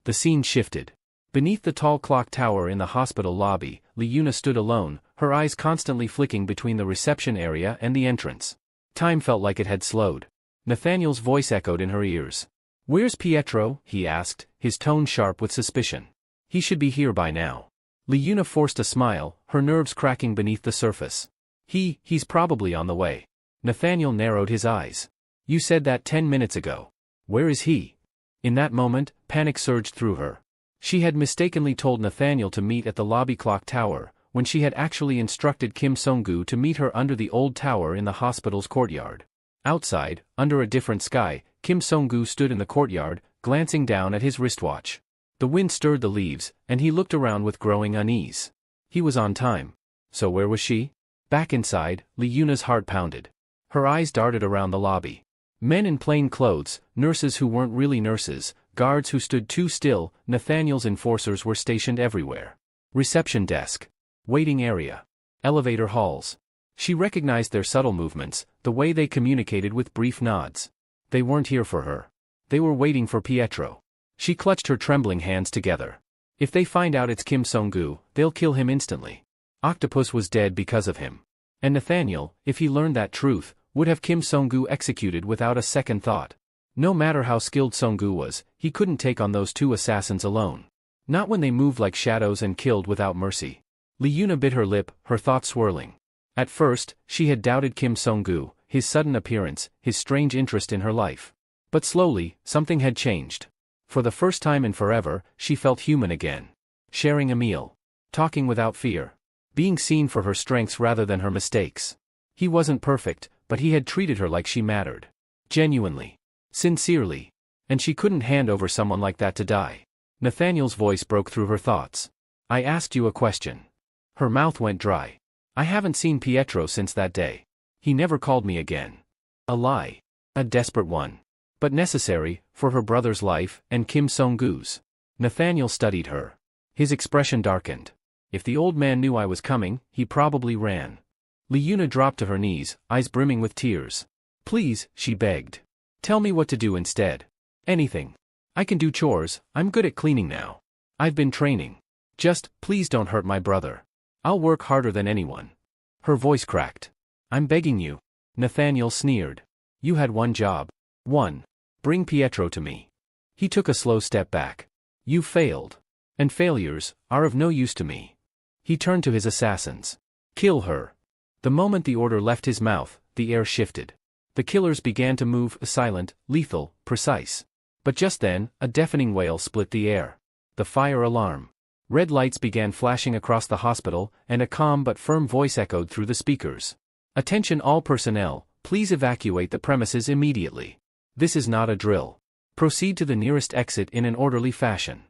The scene shifted. Beneath the tall clock tower in the hospital lobby, Liuna stood alone, her eyes constantly flicking between the reception area and the entrance. Time felt like it had slowed. Nathaniel's voice echoed in her ears. Where's Pietro? He asked, his tone sharp with suspicion. He should be here by now. Liuna forced a smile, her nerves cracking beneath the surface. He's probably on the way. Nathaniel narrowed his eyes. You said that 10 minutes ago. Where is he? In that moment, panic surged through her. She had mistakenly told Nathaniel to meet at the lobby clock tower, when she had actually instructed Kim Song-gu to meet her under the old tower in the hospital's courtyard. Outside, under a different sky, Kim Song-gu stood in the courtyard, glancing down at his wristwatch. The wind stirred the leaves, and he looked around with growing unease. He was on time. So where was she? Back inside, Liuna's heart pounded. Her eyes darted around the lobby. Men in plain clothes, nurses who weren't really nurses, guards who stood too still, Nathaniel's enforcers were stationed everywhere. Reception desk. Waiting area. Elevator halls. She recognized their subtle movements, the way they communicated with brief nods. They weren't here for her. They were waiting for Pietro. She clutched her trembling hands together. If they find out it's Kim Song-gu, they'll kill him instantly. Octopus was dead because of him. And Nathaniel, if he learned that truth, would have Kim Song-gu executed without a second thought. No matter how skilled Song-gu was, he couldn't take on those two assassins alone. Not when they moved like shadows and killed without mercy. Liuna bit her lip, her thoughts swirling. At first, she had doubted Kim Song-gu, his sudden appearance, his strange interest in her life. But slowly, something had changed. For the first time in forever, she felt human again. Sharing a meal. Talking without fear. Being seen for her strengths rather than her mistakes. He wasn't perfect, but he had treated her like she mattered. Genuinely. Sincerely. And she couldn't hand over someone like that to die. Nathaniel's voice broke through her thoughts. I asked you a question. Her mouth went dry. I haven't seen Pietro since that day. He never called me again. A lie. A desperate one. But necessary, for her brother's life, and Kim Song-gu's. Nathaniel studied her. His expression darkened. If the old man knew I was coming, he probably ran. Liuna dropped to her knees, eyes brimming with tears. Please, she begged. Tell me what to do instead. Anything. I can do chores, I'm good at cleaning now. I've been training. Just, please don't hurt my brother. I'll work harder than anyone. Her voice cracked. I'm begging you. Nathaniel sneered. You had one job. One. Bring Pietro to me. He took a slow step back. You failed. And failures are of no use to me. He turned to his assassins. Kill her. The moment the order left his mouth, the air shifted. The killers began to move, silent, lethal, precise. But just then, a deafening wail split the air. The fire alarm. Red lights began flashing across the hospital, and a calm but firm voice echoed through the speakers. Attention all personnel, please evacuate the premises immediately. This is not a drill. Proceed to the nearest exit in an orderly fashion.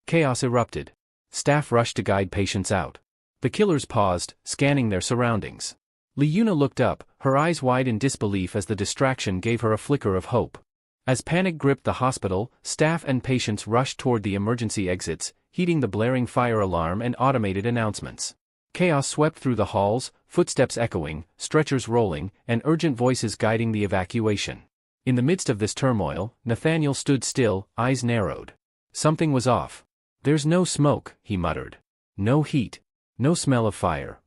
Chaos erupted. Staff rushed to guide patients out. The killers paused, scanning their surroundings. Liuna looked up, her eyes wide in disbelief as the distraction gave her a flicker of hope. As panic gripped the hospital, staff and patients rushed toward the emergency exits, heeding the blaring fire alarm and automated announcements. Chaos swept through the halls, footsteps echoing, stretchers rolling, and urgent voices guiding the evacuation. In the midst of this turmoil, Nathaniel stood still, eyes narrowed. Something was off. There's no smoke, he muttered. No heat. No smell of fire.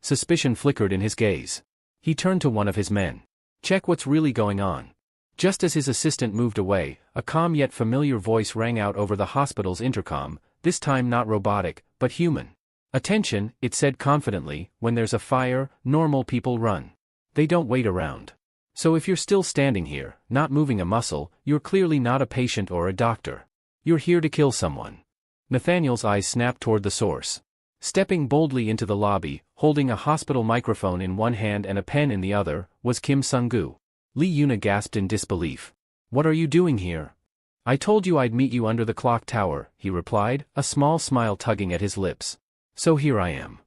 Suspicion flickered in his gaze. He turned to one of his men. Check what's really going on. Just as his assistant moved away, a calm yet familiar voice rang out over the hospital's intercom, this time not robotic, but human. Attention, it said confidently, when there's a fire, normal people run. They don't wait around. So if you're still standing here, not moving a muscle, you're clearly not a patient or a doctor. You're here to kill someone. Nathaniel's eyes snapped toward the source. Stepping boldly into the lobby, holding a hospital microphone in one hand and a pen in the other, was Kim Sung-gu. Lee Yuna gasped in disbelief. What are you doing here? I told you I'd meet you under the clock tower, he replied, a small smile tugging at his lips. So here I am.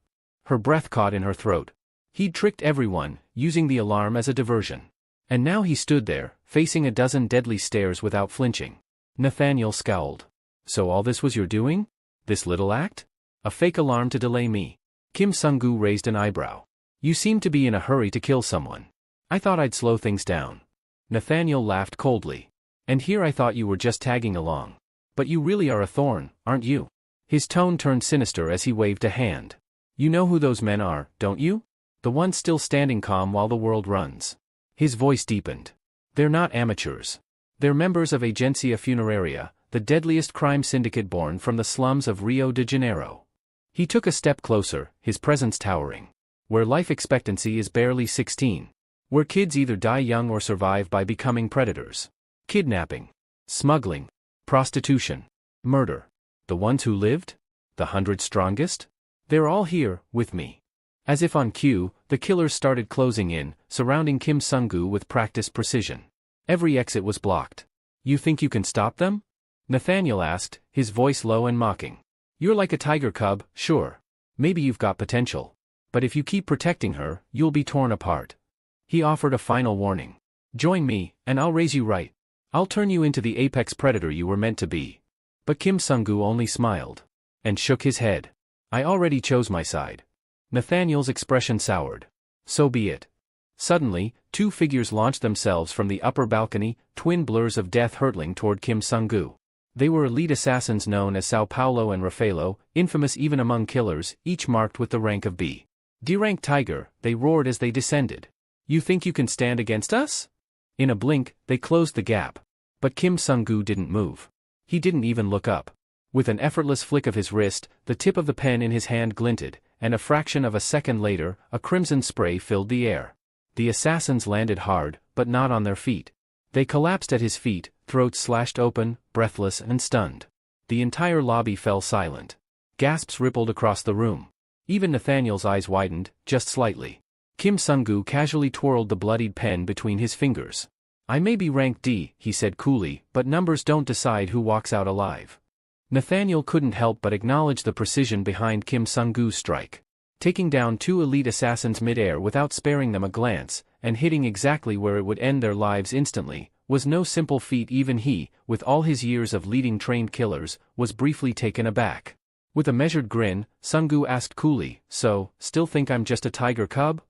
Her breath caught in her throat. He'd tricked everyone, using the alarm as a diversion. And now he stood there, facing a dozen deadly stares without flinching. Nathaniel scowled. So all this was your doing? This little act? A fake alarm to delay me? Kim Sung-gu raised an eyebrow. You seem to be in a hurry to kill someone. I thought I'd slow things down. Nathaniel laughed coldly. And here I thought you were just tagging along. But you really are a thorn, aren't you? His tone turned sinister as he waved a hand. You know who those men are, don't you? The ones still standing calm while the world runs. His voice deepened. They're not amateurs. They're members of Agencia Funeraria, the deadliest crime syndicate born from the slums of Rio de Janeiro. He took a step closer, his presence towering. Where life expectancy is barely 16. Where kids either die young or survive by becoming predators. Kidnapping. Smuggling. Prostitution. Murder. The ones who lived? The 100 strongest? They're all here, with me. As if on cue, the killers started closing in, surrounding Kim Sung-gu with practiced precision. Every exit was blocked. You think you can stop them? Nathaniel asked, his voice low and mocking. You're like a tiger cub, sure. Maybe you've got potential. But if you keep protecting her, you'll be torn apart. He offered a final warning. Join me, and I'll raise you right. I'll turn you into the apex predator you were meant to be. But Kim Sung-gu only smiled. And shook his head. I already chose my side. Nathaniel's expression soured. So be it. Suddenly, two figures launched themselves from the upper balcony, twin blurs of death hurtling toward Kim Sung-gu. They were elite assassins known as Sao Paulo and Rafaelo, infamous even among killers, each marked with the rank of B. D-rank tiger, they roared as they descended. You think you can stand against us? In a blink, they closed the gap. But Kim Sung-gu didn't move. He didn't even look up. With an effortless flick of his wrist, the tip of the pen in his hand glinted, and a fraction of a second later, a crimson spray filled the air. The assassins landed hard, but not on their feet. They collapsed at his feet, throats slashed open, breathless and stunned. The entire lobby fell silent. Gasps rippled across the room. Even Nathaniel's eyes widened, just slightly. Kim Sung-gu casually twirled the bloodied pen between his fingers. I may be rank D, he said coolly, but numbers don't decide who walks out alive. Nathaniel couldn't help but acknowledge the precision behind Kim Sung-gu's strike. Taking down two elite assassins mid-air without sparing them a glance, and hitting exactly where it would end their lives instantly, was no simple feat. Even he, with all his years of leading trained killers, was briefly taken aback. With a measured grin, Sung-gu asked coolly, so, still think I'm just a tiger cub?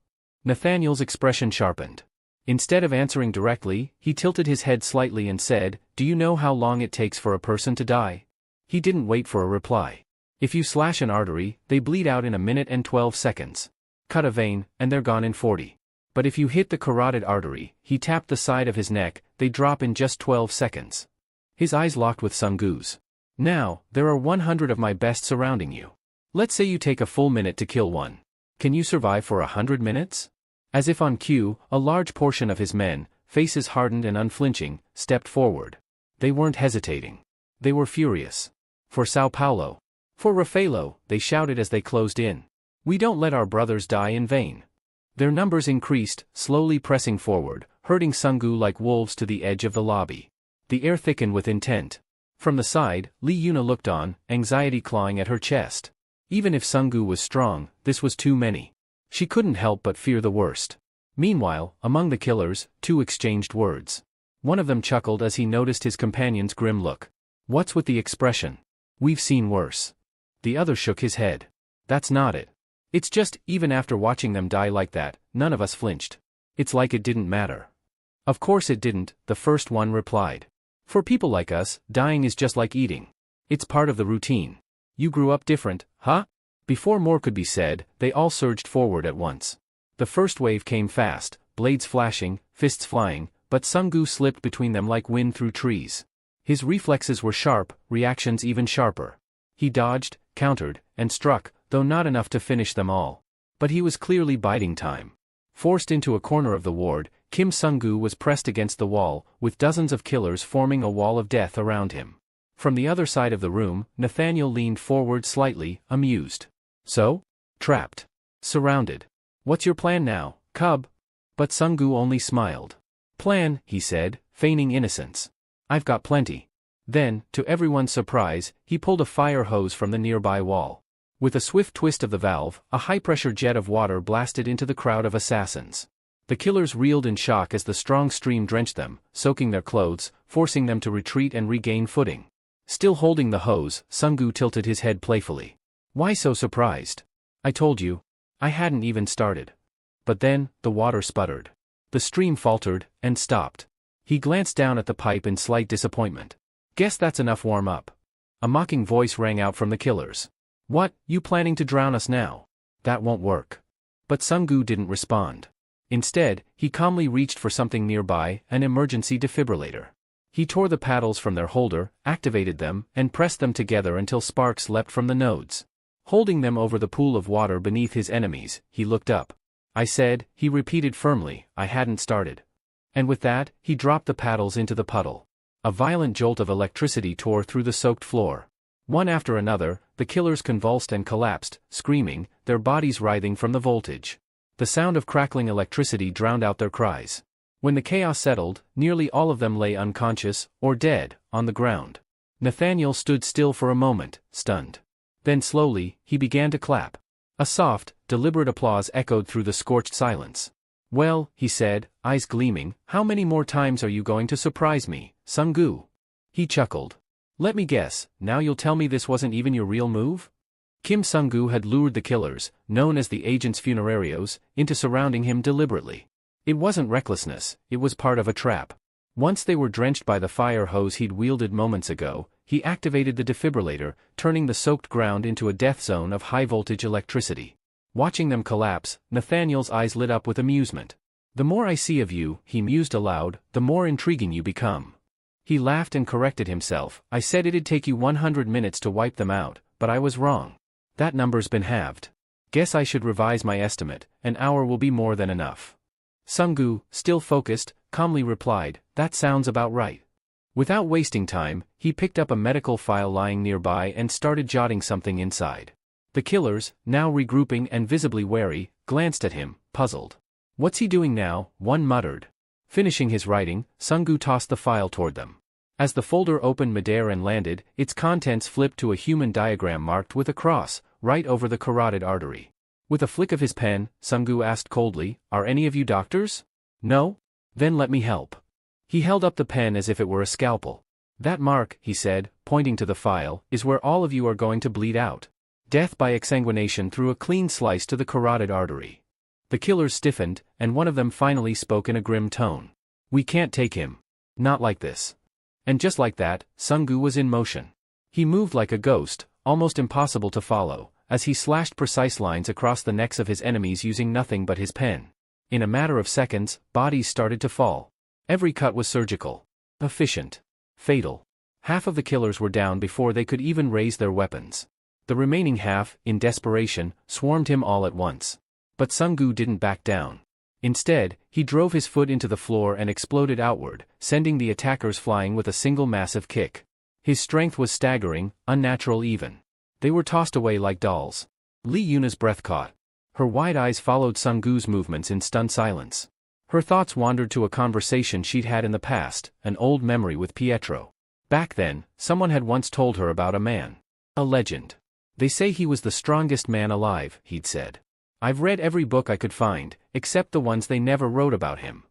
Nathaniel's expression sharpened. Instead of answering directly, he tilted his head slightly and said, do you know how long it takes for a person to die? He didn't wait for a reply. If you slash an artery, they bleed out in a minute and 12 seconds. Cut a vein, and they're gone in 40. But if you hit the carotid artery, he tapped the side of his neck, they drop in just 12 seconds. His eyes locked with Sung-gu's. Now, there are 100 of my best surrounding you. Let's say you take a full minute to kill one. Can you survive for 100 minutes? As if on cue, a large portion of his men, faces hardened and unflinching, stepped forward. They weren't hesitating. They were furious. For Sao Paulo. For Rafaelo, they shouted as they closed in. We don't let our brothers die in vain. Their numbers increased, slowly pressing forward, herding Sung-gu like wolves to the edge of the lobby. The air thickened with intent. From the side, Lee Yuna looked on, anxiety clawing at her chest. Even if Sung-gu was strong, this was too many. She couldn't help but fear the worst. Meanwhile, among the killers, two exchanged words. One of them chuckled as he noticed his companion's grim look. What's with the expression? We've seen worse. The other shook his head. That's not it. It's just, even after watching them die like that, none of us flinched. It's like it didn't matter. Of course it didn't, the first one replied. For people like us, dying is just like eating. It's part of the routine. You grew up different, huh? Before more could be said, they all surged forward at once. The first wave came fast, blades flashing, fists flying, but Sung-gu slipped between them like wind through trees. His reflexes were sharp, reactions even sharper. He dodged, countered, and struck, though not enough to finish them all. But he was clearly biding time. Forced into a corner of the ward, Kim Sung-gu was pressed against the wall, with dozens of killers forming a wall of death around him. From the other side of the room, Nathaniel leaned forward slightly, amused. So? Trapped. Surrounded. What's your plan now, cub? But Sung-gu only smiled. Plan, he said, feigning innocence. I've got plenty. Then, to everyone's surprise, he pulled a fire hose from the nearby wall. With a swift twist of the valve, a high-pressure jet of water blasted into the crowd of assassins. The killers reeled in shock as the strong stream drenched them, soaking their clothes, forcing them to retreat and regain footing. Still holding the hose, Sung-gu tilted his head playfully. Why so surprised? I told you. I hadn't even started. But then, the water sputtered. The stream faltered, and stopped. He glanced down at the pipe in slight disappointment. Guess that's enough warm-up. A mocking voice rang out from the killers. What, you planning to drown us now? That won't work. But Sung-gu didn't respond. Instead, he calmly reached for something nearby, an emergency defibrillator. He tore the paddles from their holder, activated them, and pressed them together until sparks leapt from the nodes. Holding them over the pool of water beneath his enemies, he looked up. I said, he repeated firmly, I hadn't started. And with that, he dropped the paddles into the puddle. A violent jolt of electricity tore through the soaked floor. One after another, the killers convulsed and collapsed, screaming, their bodies writhing from the voltage. The sound of crackling electricity drowned out their cries. When the chaos settled, nearly all of them lay unconscious, or dead, on the ground. Nathaniel stood still for a moment, stunned. Then slowly, he began to clap. A soft, deliberate applause echoed through the scorched silence. Well, he said, eyes gleaming, how many more times are you going to surprise me, Sung-gu? He chuckled. Let me guess, now you'll tell me this wasn't even your real move? Kim Sung-gu had lured the killers, known as the agents funerarios, into surrounding him deliberately. It wasn't recklessness, it was part of a trap. Once they were drenched by the fire hose he'd wielded moments ago, he activated the defibrillator, turning the soaked ground into a death zone of high-voltage electricity. Watching them collapse, Nathaniel's eyes lit up with amusement. The more I see of you, he mused aloud, the more intriguing you become. He laughed and corrected himself. I said it'd take you 100 minutes to wipe them out, but I was wrong. That number's been halved. Guess I should revise my estimate, an hour will be more than enough. Sung-gu, still focused, calmly replied, that sounds about right. Without wasting time, he picked up a medical file lying nearby and started jotting something inside. The killers, now regrouping and visibly wary, glanced at him, puzzled. What's he doing now? One muttered. Finishing his writing, Sung-gu tossed the file toward them. As the folder opened midair and landed, its contents flipped to a human diagram marked with a cross, right over the carotid artery. With a flick of his pen, Sung-gu asked coldly, are any of you doctors? No? Then let me help. He held up the pen as if it were a scalpel. That mark, he said, pointing to the file, is where all of you are going to bleed out. Death by exsanguination through a clean slice to the carotid artery. The killers stiffened, and one of them finally spoke in a grim tone. We can't take him. Not like this. And just like that, Sung-gu was in motion. He moved like a ghost, almost impossible to follow, as he slashed precise lines across the necks of his enemies using nothing but his pen. In a matter of seconds, bodies started to fall. Every cut was surgical. Efficient. Fatal. Half of the killers were down before they could even raise their weapons. The remaining half, in desperation, swarmed him all at once. But Sung-gu didn't back down. Instead, he drove his foot into the floor and exploded outward, sending the attackers flying with a single massive kick. His strength was staggering, unnatural even. They were tossed away like dolls. Lee Yuna's breath caught. Her wide eyes followed Sung-gu's movements in stunned silence. Her thoughts wandered to a conversation she'd had in the past, an old memory with Pietro. Back then, someone had once told her about a man. A legend. They say he was the strongest man alive, he'd said. I've read every book I could find, except the ones they never wrote about him.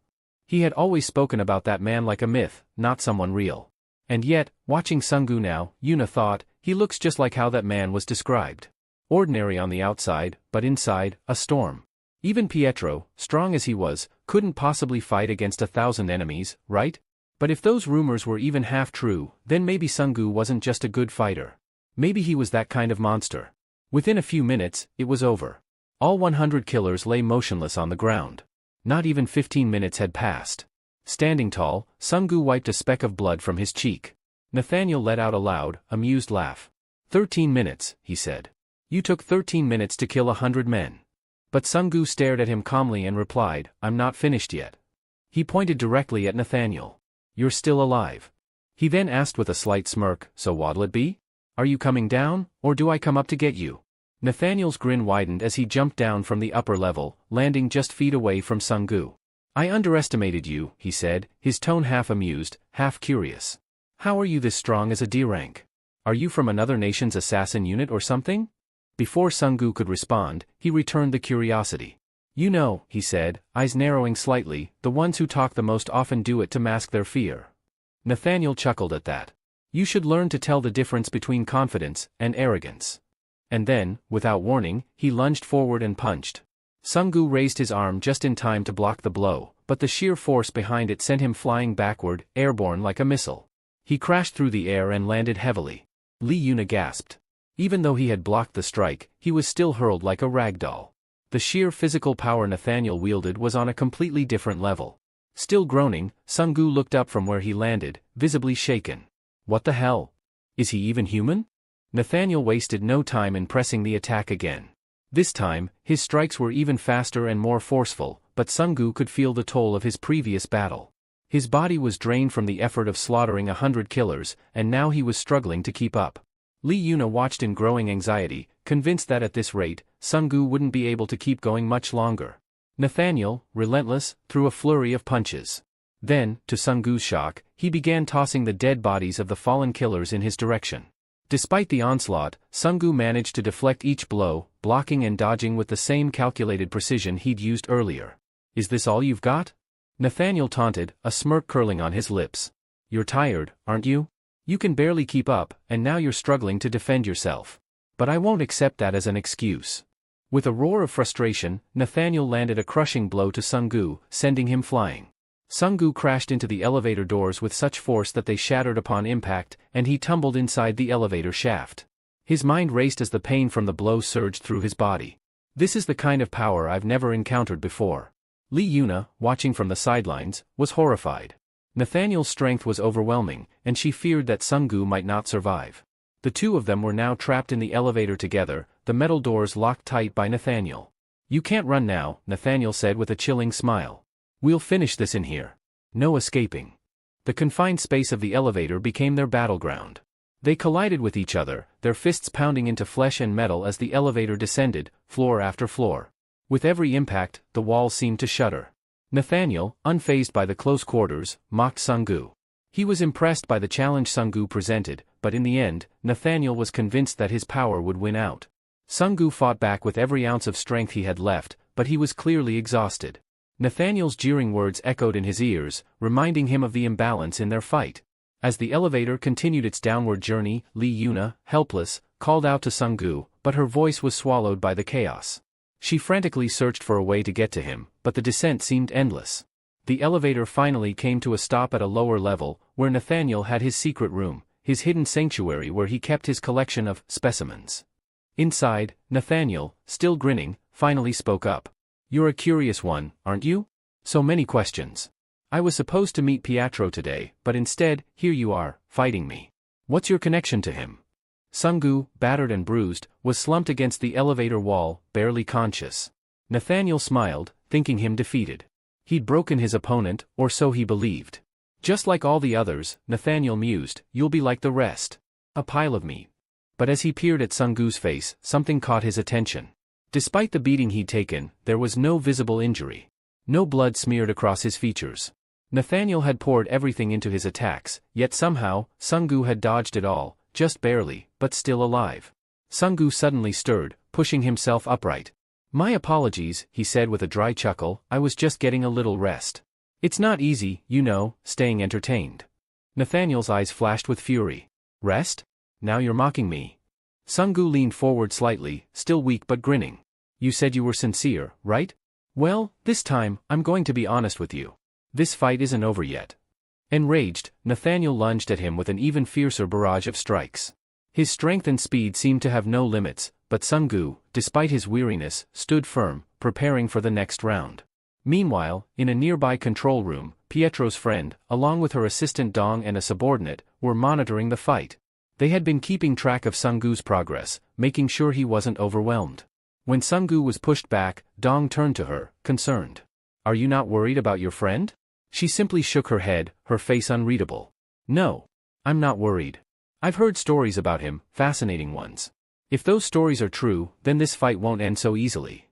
He had always spoken about that man like a myth, not someone real. And yet, watching Sung-gu now, Yuna thought, he looks just like how that man was described. Ordinary on the outside, but inside, a storm. Even Pietro, strong as he was, couldn't possibly fight against 1,000 enemies, right? But if those rumors were even half true, then maybe Sung-gu wasn't just a good fighter. Maybe he was that kind of monster. Within a few minutes, it was over. All 100 killers lay motionless on the ground. Not even 15 minutes had passed. Standing tall, Sung-gu wiped a speck of blood from his cheek. Nathaniel let out a loud, amused laugh. 13 minutes, he said. You took 13 minutes to kill 100 men. But Sungu stared at him calmly and replied, I'm not finished yet. He pointed directly at Nathaniel. You're still alive. He then asked with a slight smirk, so what'll it be? Are you coming down, or do I come up to get you? Nathaniel's grin widened as he jumped down from the upper level, landing just feet away from Sungu. I underestimated you, he said, his tone half amused, half curious. How are you this strong as a D rank? Are you from another nation's assassin unit or something? Before Sungu could respond, he returned the curiosity. You know, he said, eyes narrowing slightly, the ones who talk the most often do it to mask their fear. Nathaniel chuckled at that. You should learn to tell the difference between confidence and arrogance. And then, without warning, he lunged forward and punched. Sungu raised his arm just in time to block the blow, but the sheer force behind it sent him flying backward, airborne like a missile. He crashed through the air and landed heavily. Li Yuna gasped. Even though he had blocked the strike, he was still hurled like a rag doll. The sheer physical power Nathaniel wielded was on a completely different level. Still groaning, Sungu looked up from where he landed, visibly shaken. What the hell? Is he even human? Nathaniel wasted no time in pressing the attack again. This time, his strikes were even faster and more forceful, but Sungu could feel the toll of his previous battle. His body was drained from the effort of slaughtering 100 killers, and now he was struggling to keep up. Li Yuna watched in growing anxiety, convinced that at this rate, Sungu wouldn't be able to keep going much longer. Nathaniel, relentless, threw a flurry of punches. Then, to Sungu's shock, he began tossing the dead bodies of the fallen killers in his direction. Despite the onslaught, Sungu managed to deflect each blow, blocking and dodging with the same calculated precision he'd used earlier. Is this all you've got? Nathaniel taunted, a smirk curling on his lips. You're tired, aren't you? You can barely keep up, and now you're struggling to defend yourself. But I won't accept that as an excuse. With a roar of frustration, Nathaniel landed a crushing blow to Sungu, sending him flying. Sungu crashed into the elevator doors with such force that they shattered upon impact, and he tumbled inside the elevator shaft. His mind raced as the pain from the blow surged through his body. This is the kind of power I've never encountered before. Li Yuna, watching from the sidelines, was horrified. Nathaniel's strength was overwhelming, and she feared that Sungu might not survive. The two of them were now trapped in the elevator together, the metal doors locked tight by Nathaniel. You can't run now, Nathaniel said with a chilling smile. We'll finish this in here. No escaping. The confined space of the elevator became their battleground. They collided with each other, their fists pounding into flesh and metal as the elevator descended, floor after floor. With every impact, the walls seemed to shudder. Nathaniel, unfazed by the close quarters, mocked Sungu. He was impressed by the challenge Sungu presented, but in the end, Nathaniel was convinced that his power would win out. Sungu fought back with every ounce of strength he had left, but he was clearly exhausted. Nathaniel's jeering words echoed in his ears, reminding him of the imbalance in their fight. As the elevator continued its downward journey, Li Yuna, helpless, called out to Sungu, but her voice was swallowed by the chaos. She frantically searched for a way to get to him, but the descent seemed endless. The elevator finally came to a stop at a lower level, where Nathaniel had his secret room, his hidden sanctuary where he kept his collection of specimens. Inside, Nathaniel, still grinning, finally spoke up. You're a curious one, aren't you? So many questions. I was supposed to meet Pietro today, but instead, here you are, fighting me. What's your connection to him? Sungu, battered and bruised, was slumped against the elevator wall, barely conscious. Nathaniel smiled, thinking him defeated. He'd broken his opponent, or so he believed. Just like all the others, Nathaniel mused, you'll be like the rest. A pile of meat. But as he peered at Sungu's face, something caught his attention. Despite the beating he'd taken, there was no visible injury. No blood smeared across his features. Nathaniel had poured everything into his attacks, yet somehow, Sungu had dodged it all, just barely, but still alive. Sungu suddenly stirred, pushing himself upright. My apologies, he said with a dry chuckle, I was just getting a little rest. It's not easy, you know, staying entertained. Nathaniel's eyes flashed with fury. Rest? Now you're mocking me. Sungu leaned forward slightly, still weak but grinning. You said you were sincere, right? Well, this time, I'm going to be honest with you. This fight isn't over yet. Enraged, Nathaniel lunged at him with an even fiercer barrage of strikes. His strength and speed seemed to have no limits, but Sungu, despite his weariness, stood firm, preparing for the next round. Meanwhile, in a nearby control room, Pietro's friend, along with her assistant Dong and a subordinate, were monitoring the fight. They had been keeping track of Sunggu's progress, making sure he wasn't overwhelmed. When Sunggu was pushed back, Dong turned to her, concerned. "Are you not worried about your friend?" She simply shook her head, her face unreadable. "No. I'm not worried. I've heard stories about him, fascinating ones. If those stories are true, then this fight won't end so easily."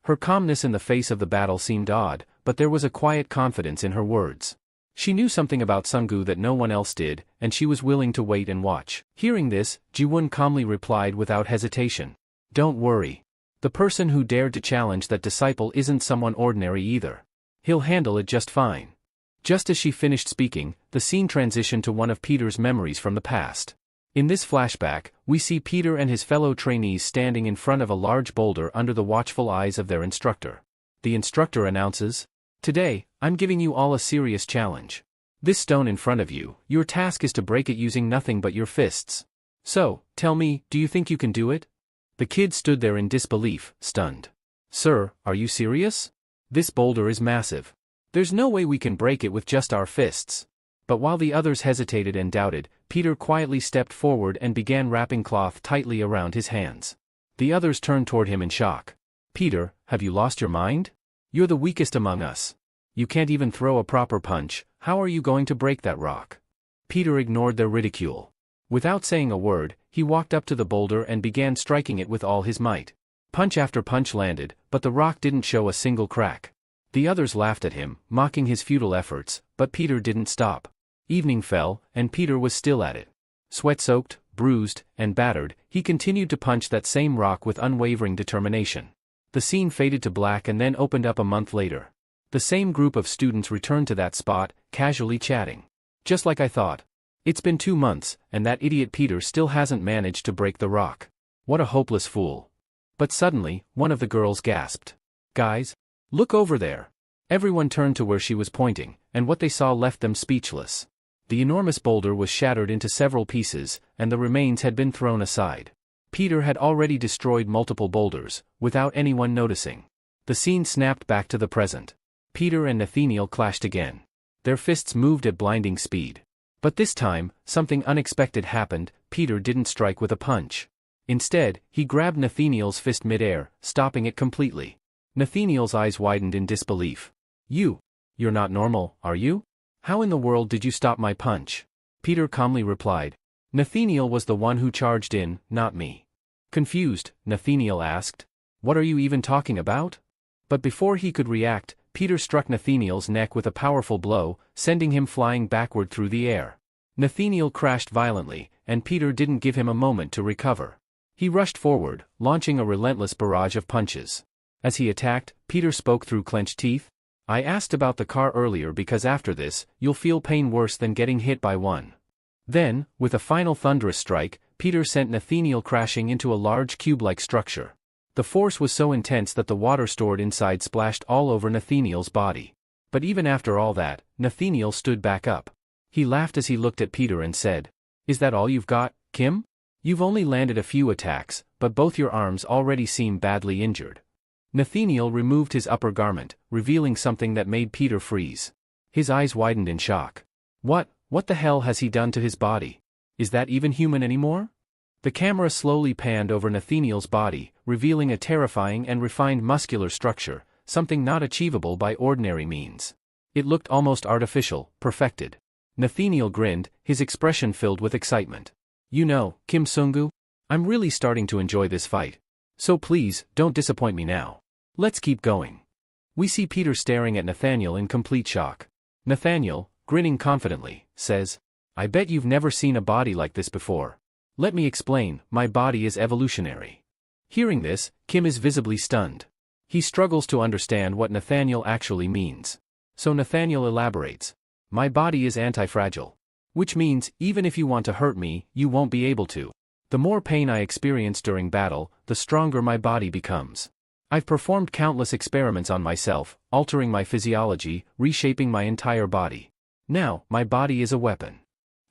Her calmness in the face of the battle seemed odd, but there was a quiet confidence in her words. She knew something about Sunggu that no one else did, and she was willing to wait and watch. Hearing this, Jiwon calmly replied without hesitation. "Don't worry. The person who dared to challenge that disciple isn't someone ordinary either. He'll handle it just fine." Just as she finished speaking, the scene transitioned to one of Peter's memories from the past. In this flashback, we see Peter and his fellow trainees standing in front of a large boulder under the watchful eyes of their instructor. The instructor announces, "Today, I'm giving you all a serious challenge. This stone in front of you, your task is to break it using nothing but your fists. So, tell me, do you think you can do it?" The kid stood there in disbelief, stunned. "Sir, are you serious? This boulder is massive. There's no way we can break it with just our fists." But while the others hesitated and doubted, Peter quietly stepped forward and began wrapping cloth tightly around his hands. The others turned toward him in shock. "Peter, have you lost your mind? You're the weakest among us. You can't even throw a proper punch, how are you going to break that rock?" Peter ignored their ridicule. Without saying a word, he walked up to the boulder and began striking it with all his might. Punch after punch landed, but the rock didn't show a single crack. The others laughed at him, mocking his futile efforts, but Peter didn't stop. Evening fell, and Peter was still at it. Sweat-soaked, bruised, and battered, he continued to punch that same rock with unwavering determination. The scene faded to black and then opened up a month later. The same group of students returned to that spot, casually chatting. "Just like I thought. It's been 2 months, and that idiot Peter still hasn't managed to break the rock. What a hopeless fool." But suddenly, one of the girls gasped. "Guys, look over there." Everyone turned to where she was pointing, and what they saw left them speechless. The enormous boulder was shattered into several pieces, and the remains had been thrown aside. Peter had already destroyed multiple boulders, without anyone noticing. The scene snapped back to the present. Peter and Nathaniel clashed again. Their fists moved at blinding speed. But this time, something unexpected happened. Peter didn't strike with a punch. Instead, he grabbed Nathaniel's fist mid-air, stopping it completely. Nathaniel's eyes widened in disbelief. You're not normal, are you? How in the world did you stop my punch?" Peter calmly replied. "Nathaniel was the one who charged in, not me." Confused, Nathaniel asked, "What are you even talking about?" But before he could react, Peter struck Nathaniel's neck with a powerful blow, sending him flying backward through the air. Nathaniel crashed violently, and Peter didn't give him a moment to recover. He rushed forward, launching a relentless barrage of punches. As he attacked, Peter spoke through clenched teeth. "I asked about the car earlier because after this, you'll feel pain worse than getting hit by one." Then, with a final thunderous strike, Peter sent Nathaniel crashing into a large cube-like structure. The force was so intense that the water stored inside splashed all over Nathaniel's body. But even after all that, Nathaniel stood back up. He laughed as he looked at Peter and said, "Is that all you've got, Kim? You've only landed a few attacks, but both your arms already seem badly injured." Nathaniel removed his upper garment, revealing something that made Peter freeze. His eyes widened in shock. What the hell has he done to his body? Is that even human anymore? The camera slowly panned over Nathaniel's body, revealing a terrifying and refined muscular structure, something not achievable by ordinary means. It looked almost artificial, perfected. Nathaniel grinned, his expression filled with excitement. "You know, Kim Sunggu, I'm really starting to enjoy this fight. So please, don't disappoint me now. Let's keep going." We see Peter staring at Nathaniel in complete shock. Nathaniel, grinning confidently, says, "I bet you've never seen a body like this before. Let me explain, my body is evolutionary." Hearing this, Kim is visibly stunned. He struggles to understand what Nathaniel actually means. So Nathaniel elaborates. "My body is anti-fragile. Which means, even if you want to hurt me, you won't be able to. The more pain I experience during battle, the stronger my body becomes. I've performed countless experiments on myself, altering my physiology, reshaping my entire body. Now, my body is a weapon."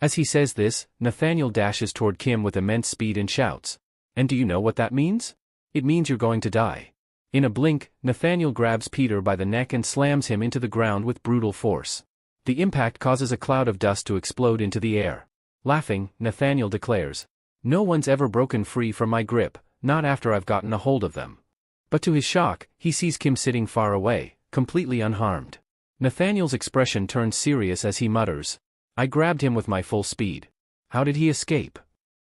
As he says this, Nathaniel dashes toward Kim with immense speed and shouts, "And do you know what that means? It means you're going to die." In a blink, Nathaniel grabs Peter by the neck and slams him into the ground with brutal force. The impact causes a cloud of dust to explode into the air. Laughing, Nathaniel declares, "No one's ever broken free from my grip, not after I've gotten a hold of them." But to his shock, he sees Kim sitting far away, completely unharmed. Nathaniel's expression turns serious as he mutters, "I grabbed him with my full speed. How did he escape?"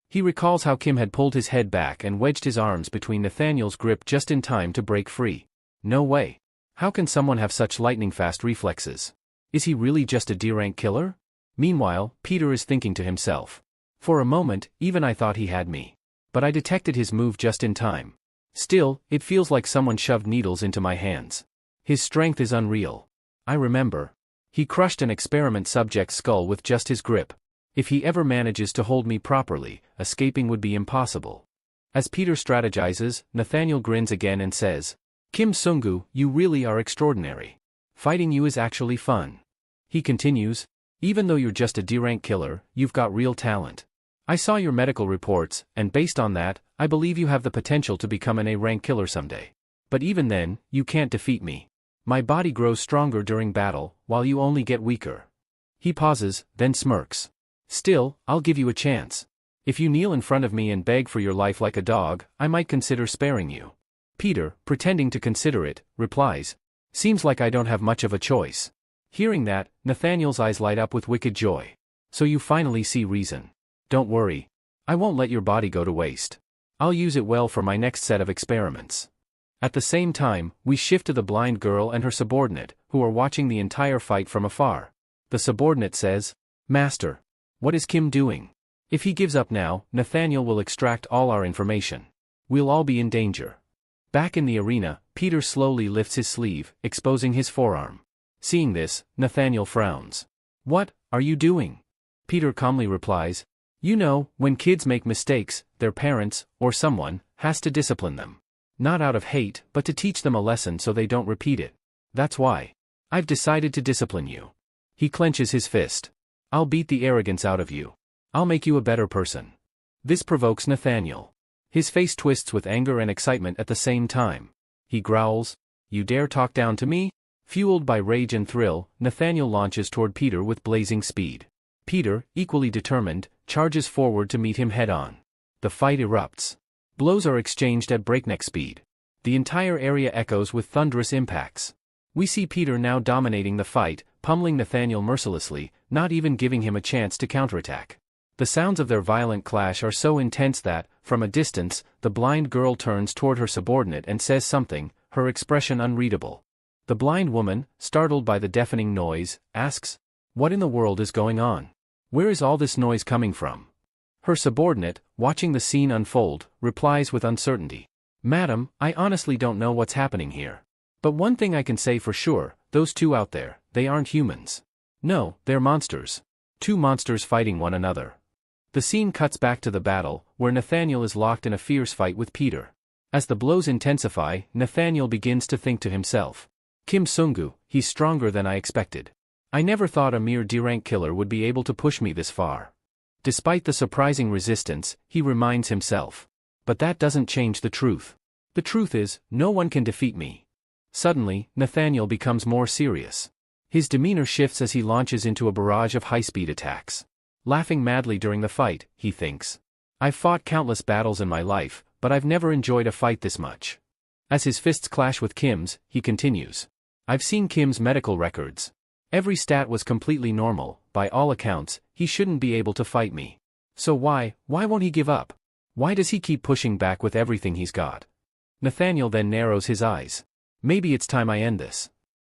He recalls how Kim had pulled his head back and wedged his arms between Nathaniel's grip just in time to break free. No way. How can someone have such lightning-fast reflexes? Is he really just a D-rank killer? Meanwhile, Peter is thinking to himself, "For a moment, even I thought he had me. But I detected his move just in time. Still, it feels like someone shoved needles into my hands. His strength is unreal. I remember. He crushed an experiment subject's skull with just his grip. If he ever manages to hold me properly, escaping would be impossible." As Peter strategizes, Nathaniel grins again and says, "Kim Sung-gu, you really are extraordinary. Fighting you is actually fun." He continues, "Even though you're just a D-rank killer, you've got real talent. I saw your medical reports, and based on that, I believe you have the potential to become an A-rank killer someday. But even then, you can't defeat me. My body grows stronger during battle, while you only get weaker." He pauses, then smirks. "Still, I'll give you a chance. If you kneel in front of me and beg for your life like a dog, I might consider sparing you." Peter, pretending to consider it, replies, "Seems like I don't have much of a choice." Hearing that, Nathaniel's eyes light up with wicked joy. "So you finally see reason. Don't worry. I won't let your body go to waste. I'll use it well for my next set of experiments." At the same time, we shift to the blind girl and her subordinate, who are watching the entire fight from afar. The subordinate says, "Master, what is Kim doing? If he gives up now, Nathaniel will extract all our information. We'll all be in danger." Back in the arena, Peter slowly lifts his sleeve, exposing his forearm. Seeing this, Nathaniel frowns. "What are you doing?" Peter calmly replies, "You know, when kids make mistakes, their parents, or someone, has to discipline them. Not out of hate, but to teach them a lesson so they don't repeat it. That's why I've decided to discipline you." He clenches his fist. "I'll beat the arrogance out of you. I'll make you a better person." This provokes Nathaniel. His face twists with anger and excitement at the same time. He growls, "You dare talk down to me?" Fueled by rage and thrill, Nathaniel launches toward Peter with blazing speed. Peter, equally determined, charges forward to meet him head-on. The fight erupts. Blows are exchanged at breakneck speed. The entire area echoes with thunderous impacts. We see Peter now dominating the fight, pummeling Nathaniel mercilessly, not even giving him a chance to counterattack. The sounds of their violent clash are so intense that, from a distance, the blind girl turns toward her subordinate and says something, her expression unreadable. The blind woman, startled by the deafening noise, asks, "What in the world is going on? Where is all this noise coming from?" Her subordinate, watching the scene unfold, replies with uncertainty, "Madam, I honestly don't know what's happening here. But one thing I can say for sure, those two out there, they aren't humans. No, they're monsters. Two monsters fighting one another." The scene cuts back to the battle, where Nathaniel is locked in a fierce fight with Peter. As the blows intensify, Nathaniel begins to think to himself, "Kim Sung-gu, he's stronger than I expected. I never thought a mere D-rank killer would be able to push me this far." Despite the surprising resistance, he reminds himself, "But that doesn't change the truth. The truth is, no one can defeat me." Suddenly, Nathaniel becomes more serious. His demeanor shifts as he launches into a barrage of high-speed attacks. Laughing madly during the fight, he thinks, "I've fought countless battles in my life, but I've never enjoyed a fight this much." As his fists clash with Kim's, he continues, "I've seen Kim's medical records. Every stat was completely normal. By all accounts, he shouldn't be able to fight me. So why won't he give up? Why does he keep pushing back with everything he's got?" Nathaniel then narrows his eyes. "Maybe it's time I end this."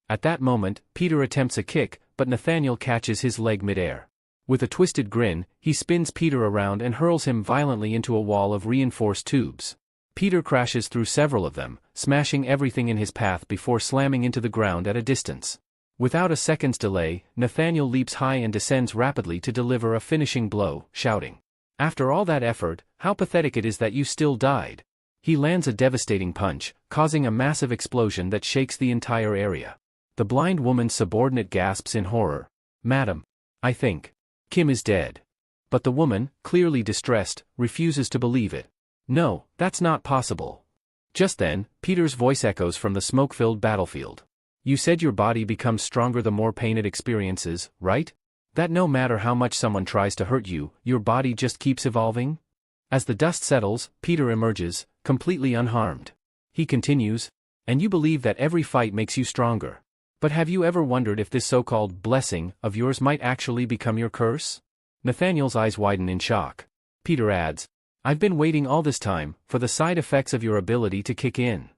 At that moment, Peter attempts a kick, but Nathaniel catches his leg midair. With a twisted grin, he spins Peter around and hurls him violently into a wall of reinforced tubes. Peter crashes through several of them, smashing everything in his path before slamming into the ground at a distance. Without a second's delay, Nathaniel leaps high and descends rapidly to deliver a finishing blow, shouting, "After all that effort, how pathetic it is that you still died." He lands a devastating punch, causing a massive explosion that shakes the entire area. The blind woman's subordinate gasps in horror, "Madam, I think Kim is dead." But the woman, clearly distressed, refuses to believe it. "No, that's not possible." Just then, Peter's voice echoes from the smoke-filled battlefield. "You said your body becomes stronger the more pain it experiences, right? That no matter how much someone tries to hurt you, your body just keeps evolving? As the dust settles, Peter emerges, completely unharmed. He continues, and you believe that every fight makes you stronger. But have you ever wondered if this so-called blessing of yours might actually become your curse? Nathaniel's eyes widen in shock. Peter adds, I've been waiting all this time for the side effects of your ability to kick in.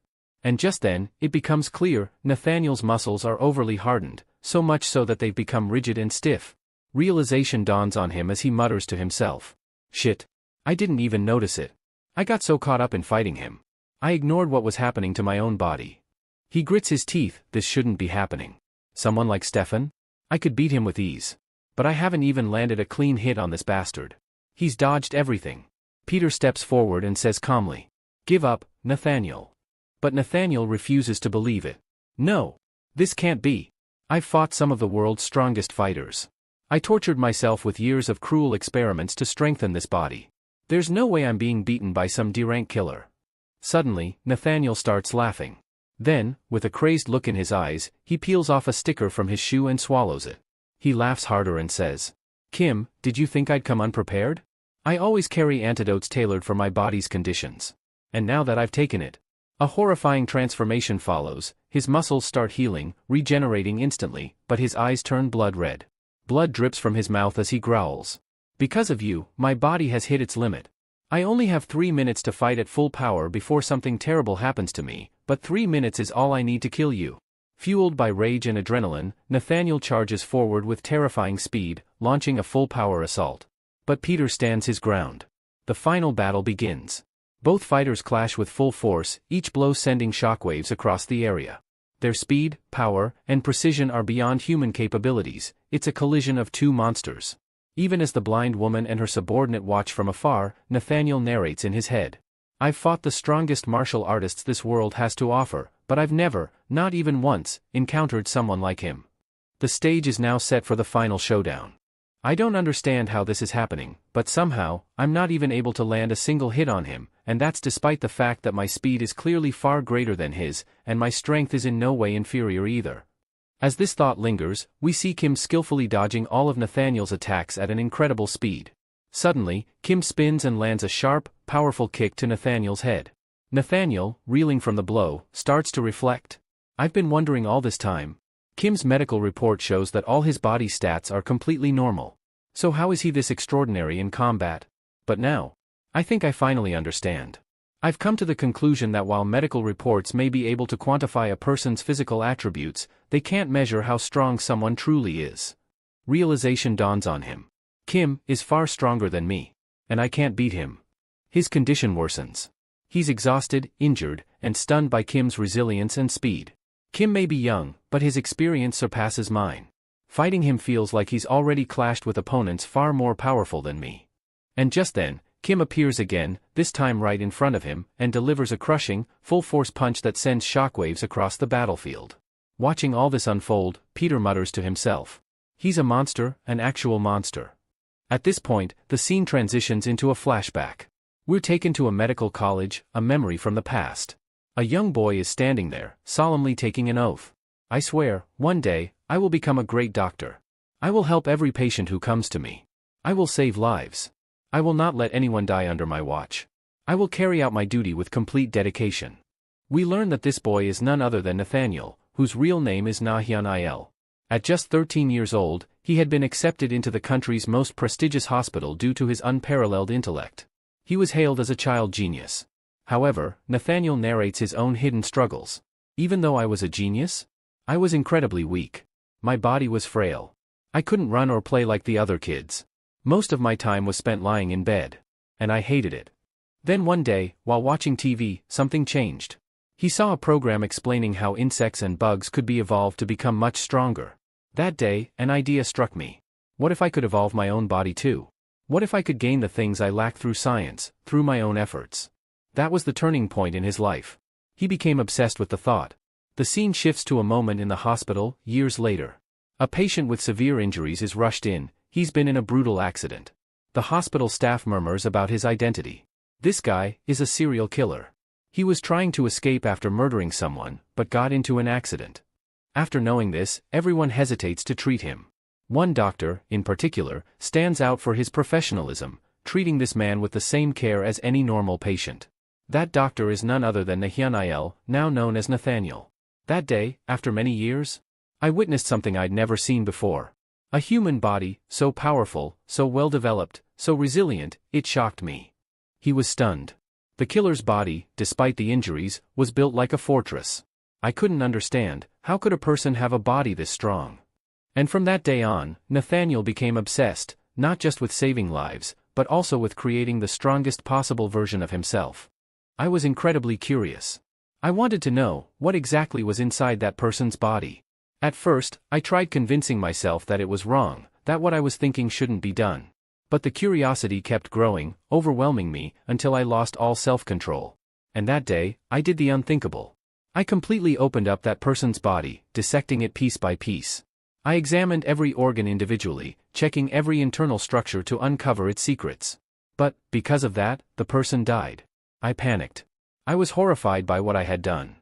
And just then, it becomes clear, Nathaniel's muscles are overly hardened, so much so that they've become rigid and stiff. Realization dawns on him as he mutters to himself. Shit. I didn't even notice it. I got so caught up in fighting him. I ignored what was happening to my own body. He grits his teeth, this shouldn't be happening. Someone like Stefan? I could beat him with ease. But I haven't even landed a clean hit on this bastard. He's dodged everything. Peter steps forward and says calmly, Give up, Nathaniel. But Nathaniel refuses to believe it. No. This can't be. I've fought some of the world's strongest fighters. I tortured myself with years of cruel experiments to strengthen this body. There's no way I'm being beaten by some D-rank killer. Suddenly, Nathaniel starts laughing. Then, with a crazed look in his eyes, he peels off a sticker from his shoe and swallows it. He laughs harder and says, Kim, did you think I'd come unprepared? I always carry antidotes tailored for my body's conditions. And now that I've taken it, a horrifying transformation follows. His muscles start healing, regenerating instantly, but his eyes turn blood red. Blood drips from his mouth as he growls. Because of you, my body has hit its limit. I only have 3 minutes to fight at full power before something terrible happens to me, but 3 minutes is all I need to kill you. Fueled by rage and adrenaline, Nathaniel charges forward with terrifying speed, launching a full-power assault. But Peter stands his ground. The final battle begins. Both fighters clash with full force, each blow sending shockwaves across the area. Their speed, power, and precision are beyond human capabilities. It's a collision of two monsters. Even as the blind woman and her subordinate watch from afar, Nathaniel narrates in his head. I've fought the strongest martial artists this world has to offer, but I've never, not even once, encountered someone like him. The stage is now set for the final showdown. I don't understand how this is happening, but somehow, I'm not even able to land a single hit on him, and that's despite the fact that my speed is clearly far greater than his, and my strength is in no way inferior either. As this thought lingers, we see Kim skillfully dodging all of Nathaniel's attacks at an incredible speed. Suddenly, Kim spins and lands a sharp, powerful kick to Nathaniel's head. Nathaniel, reeling from the blow, starts to reflect. I've been wondering all this time. Kim's medical report shows that all his body stats are completely normal. So how is he this extraordinary in combat? But now, I think I finally understand. I've come to the conclusion that while medical reports may be able to quantify a person's physical attributes, they can't measure how strong someone truly is. Realization dawns on him. Kim is far stronger than me. And I can't beat him. His condition worsens. He's exhausted, injured, and stunned by Kim's resilience and speed. Kim may be young, but his experience surpasses mine. Fighting him feels like he's already clashed with opponents far more powerful than me. And just then, Kim appears again, this time right in front of him, and delivers a crushing, full-force punch that sends shockwaves across the battlefield. Watching all this unfold, Peter mutters to himself. He's a monster, an actual monster. At this point, the scene transitions into a flashback. We're taken to a medical college, a memory from the past. A young boy is standing there, solemnly taking an oath. I swear, one day, I will become a great doctor. I will help every patient who comes to me. I will save lives. I will not let anyone die under my watch. I will carry out my duty with complete dedication. We learn that this boy is none other than Nathaniel, whose real name is Nahyun. At just 13 years old, he had been accepted into the country's most prestigious hospital due to his unparalleled intellect. He was hailed as a child genius. However, Nathaniel narrates his own hidden struggles. Even though I was a genius, I was incredibly weak. My body was frail. I couldn't run or play like the other kids. Most of my time was spent lying in bed. And I hated it. Then one day, while watching TV, something changed. He saw a program explaining how insects and bugs could be evolved to become much stronger. That day, an idea struck me. What if I could evolve my own body too? What if I could gain the things I lack through science, through my own efforts? That was the turning point in his life. He became obsessed with the thought. The scene shifts to a moment in the hospital, years later. A patient with severe injuries is rushed in. He's been in a brutal accident. The hospital staff murmurs about his identity. This guy is a serial killer. He was trying to escape after murdering someone, but got into an accident. After knowing this, everyone hesitates to treat him. One doctor, in particular, stands out for his professionalism, treating this man with the same care as any normal patient. That doctor is none other than Nathaniel, now known as Nathaniel. That day, after many years, I witnessed something I'd never seen before. A human body, so powerful, so well-developed, so resilient, it shocked me. He was stunned. The killer's body, despite the injuries, was built like a fortress. I couldn't understand, how could a person have a body this strong? And from that day on, Nathaniel became obsessed, not just with saving lives, but also with creating the strongest possible version of himself. I was incredibly curious. I wanted to know, what exactly was inside that person's body. At first, I tried convincing myself that it was wrong, that what I was thinking shouldn't be done. But the curiosity kept growing, overwhelming me, until I lost all self-control. And that day, I did the unthinkable. I completely opened up that person's body, dissecting it piece by piece. I examined every organ individually, checking every internal structure to uncover its secrets. But, because of that, the person died. I panicked. I was horrified by what I had done.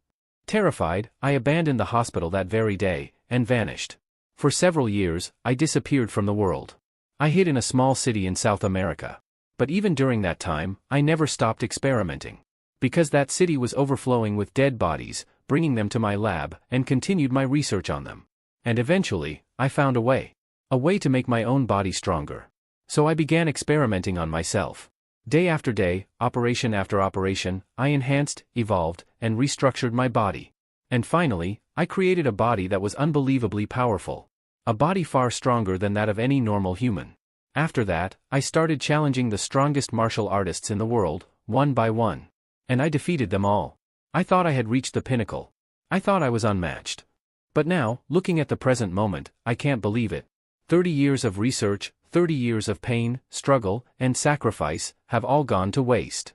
Terrified, I abandoned the hospital that very day, and vanished. For several years, I disappeared from the world. I hid in a small city in South America. But even during that time, I never stopped experimenting. Because that city was overflowing with dead bodies, bringing them to my lab, and continued my research on them. And eventually, I found a way. A way to make my own body stronger. So I began experimenting on myself. Day after day, operation after operation, I enhanced, evolved, and restructured my body. And finally, I created a body that was unbelievably powerful. A body far stronger than that of any normal human. After that, I started challenging the strongest martial artists in the world, one by one. And I defeated them all. I thought I had reached the pinnacle. I thought I was unmatched. But now, looking at the present moment, I can't believe it. 30 years of research, 30 years of pain, struggle, and sacrifice, have all gone to waste.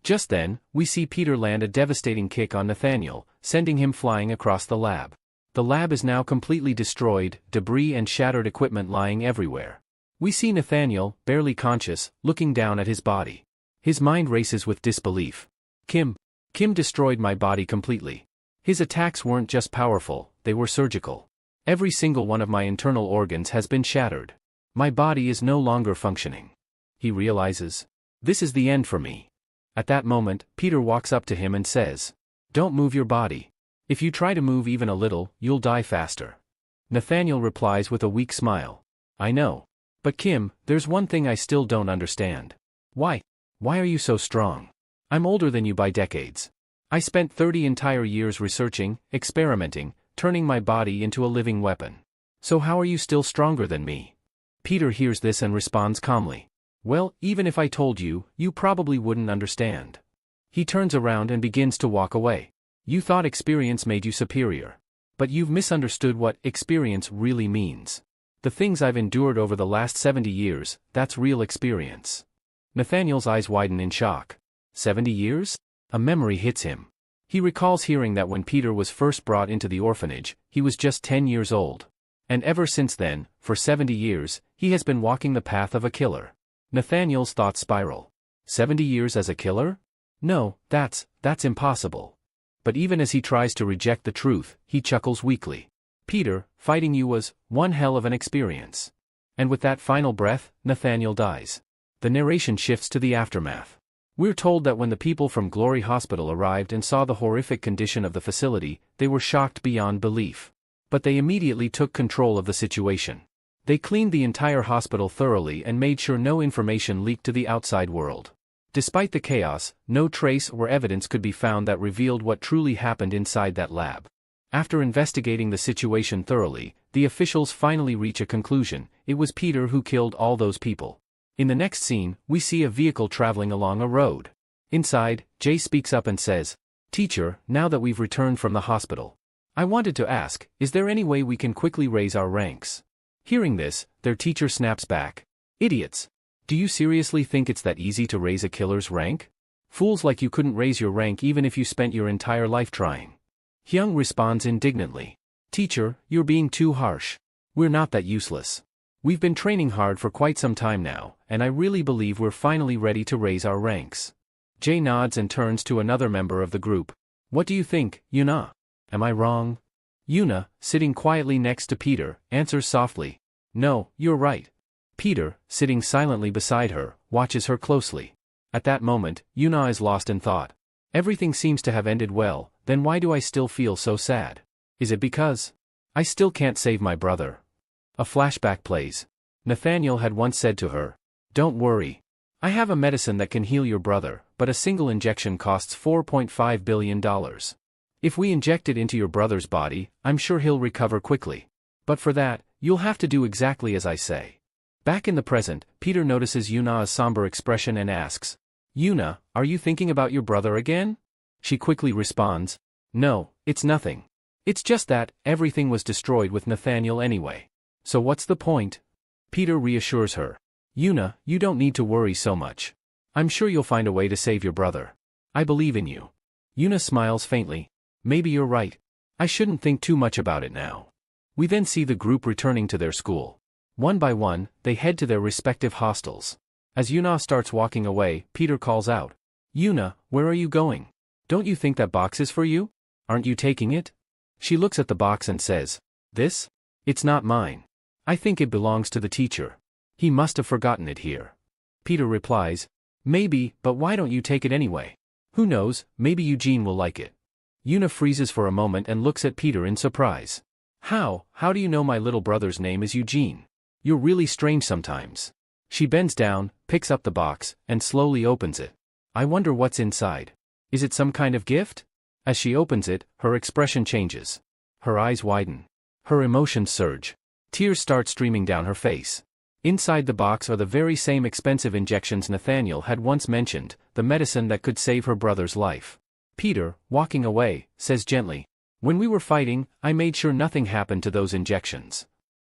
Just then, we see Peter land a devastating kick on Nathaniel, sending him flying across the lab. The lab is now completely destroyed, debris and shattered equipment lying everywhere. We see Nathaniel, barely conscious, looking down at his body. His mind races with disbelief. Kim destroyed my body completely. His attacks weren't just powerful, they were surgical. Every single one of my internal organs has been shattered. My body is no longer functioning. He realizes. This is the end for me. At that moment, Peter walks up to him and says, "Don't move your body. If you try to move even a little, you'll die faster." Nathaniel replies with a weak smile. "I know. But Kim, there's one thing I still don't understand. Why are you so strong? I'm older than you by decades. I spent 30 entire years researching, experimenting, turning my body into a living weapon. So how are you still stronger than me?" Peter hears this and responds calmly. "Well, even if I told you, you probably wouldn't understand." He turns around and begins to walk away. "You thought experience made you superior. But you've misunderstood what experience really means. The things I've endured over the last 70 years, that's real experience." Nathaniel's eyes widen in shock. 70 years? A memory hits him. He recalls hearing that when Peter was first brought into the orphanage, he was just 10 years old. And ever since then, for 70 years, he has been walking the path of a killer. Nathaniel's thoughts spiral. 70 years as a killer? No, that's impossible. But even as he tries to reject the truth, he chuckles weakly. "Peter, fighting you was one hell of an experience." And with that final breath, Nathaniel dies. The narration shifts to the aftermath. We're told that when the people from Glory Hospital arrived and saw the horrific condition of the facility, they were shocked beyond belief. But they immediately took control of the situation. They cleaned the entire hospital thoroughly and made sure no information leaked to the outside world. Despite the chaos, no trace or evidence could be found that revealed what truly happened inside that lab. After investigating the situation thoroughly, the officials finally reach a conclusion: it was Peter who killed all those people. In the next scene, we see a vehicle traveling along a road. Inside, Jay speaks up and says, "Teacher, now that we've returned from the hospital, I wanted to ask, is there any way we can quickly raise our ranks?" Hearing this, their teacher snaps back. "Idiots! Do you seriously think it's that easy to raise a killer's rank? Fools like you couldn't raise your rank even if you spent your entire life trying." Hyung responds indignantly. "Teacher, you're being too harsh. We're not that useless. We've been training hard for quite some time now, and I really believe we're finally ready to raise our ranks." Jay nods and turns to another member of the group. "What do you think, Yuna? Am I wrong?" Yuna, sitting quietly next to Peter, answers softly, No, you're right. Peter, sitting silently beside her, watches her closely. At that moment, Yuna is lost in thought. Everything seems to have ended well, then why do I still feel so sad? Is it because I still can't save my brother? A flashback plays. Nathaniel had once said to her, "Don't worry. I have a medicine that can heal your brother, but a single injection costs $4.5 billion. If we inject it into your brother's body, I'm sure he'll recover quickly. But for that, you'll have to do exactly as I say." Back in the present, Peter notices Yuna's somber expression and asks, "Yuna, are you thinking about your brother again?" She quickly responds, "No, it's nothing. It's just that, everything was destroyed with Nathaniel anyway. So what's the point?" Peter reassures her, "Yuna, you don't need to worry so much. I'm sure you'll find a way to save your brother. I believe in you." Yuna smiles faintly. "Maybe you're right. I shouldn't think too much about it now." We then see the group returning to their school. One by one, they head to their respective hostels. As Yuna starts walking away, Peter calls out, "Yuna, where are you going? Don't you think that box is for you? Aren't you taking it?" She looks at the box and says, "This? It's not mine. I think it belongs to the teacher. He must have forgotten it here." Peter replies, "Maybe, but why don't you take it anyway? Who knows, maybe Eugene will like it." Yuna freezes for a moment and looks at Peter in surprise. How do you know my little brother's name is Eugene? You're really strange sometimes." She bends down, picks up the box, and slowly opens it. "I wonder what's inside. Is it some kind of gift?" As she opens it, her expression changes. Her eyes widen. Her emotions surge. Tears start streaming down her face. Inside the box are the very same expensive injections Nathaniel had once mentioned, the medicine that could save her brother's life. Peter, walking away, says gently, "When we were fighting, I made sure nothing happened to those injections."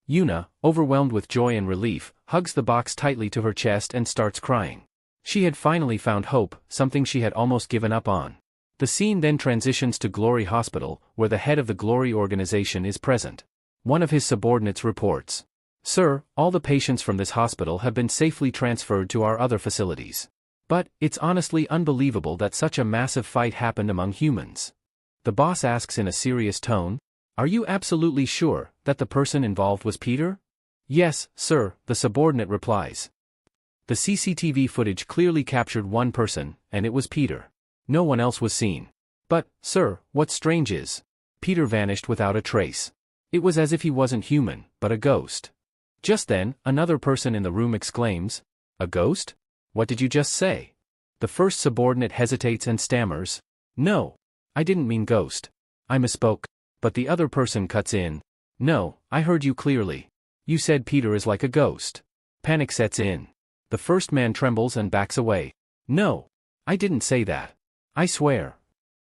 Yuna, overwhelmed with joy and relief, hugs the box tightly to her chest and starts crying. She had finally found hope, something she had almost given up on. The scene then transitions to Glory Hospital, where the head of the Glory organization is present. One of his subordinates reports, "Sir, all the patients from this hospital have been safely transferred to our other facilities. But, it's honestly unbelievable that such a massive fight happened among humans." The boss asks in a serious tone, "Are you absolutely sure that the person involved was Peter?" "Yes, sir," the subordinate replies. The CCTV footage clearly captured one person, and it was Peter. No one else was seen. "But, sir, what's strange is, Peter vanished without a trace. It was as if he wasn't human, but a ghost." Just then, another person in the room exclaims, "A ghost? What did you just say?" The first subordinate hesitates and stammers, "No, I didn't mean ghost. I misspoke." But the other person cuts in, "No, I heard you clearly. You said Peter is like a ghost." Panic sets in. The first man trembles and backs away. "No, I didn't say that. I swear."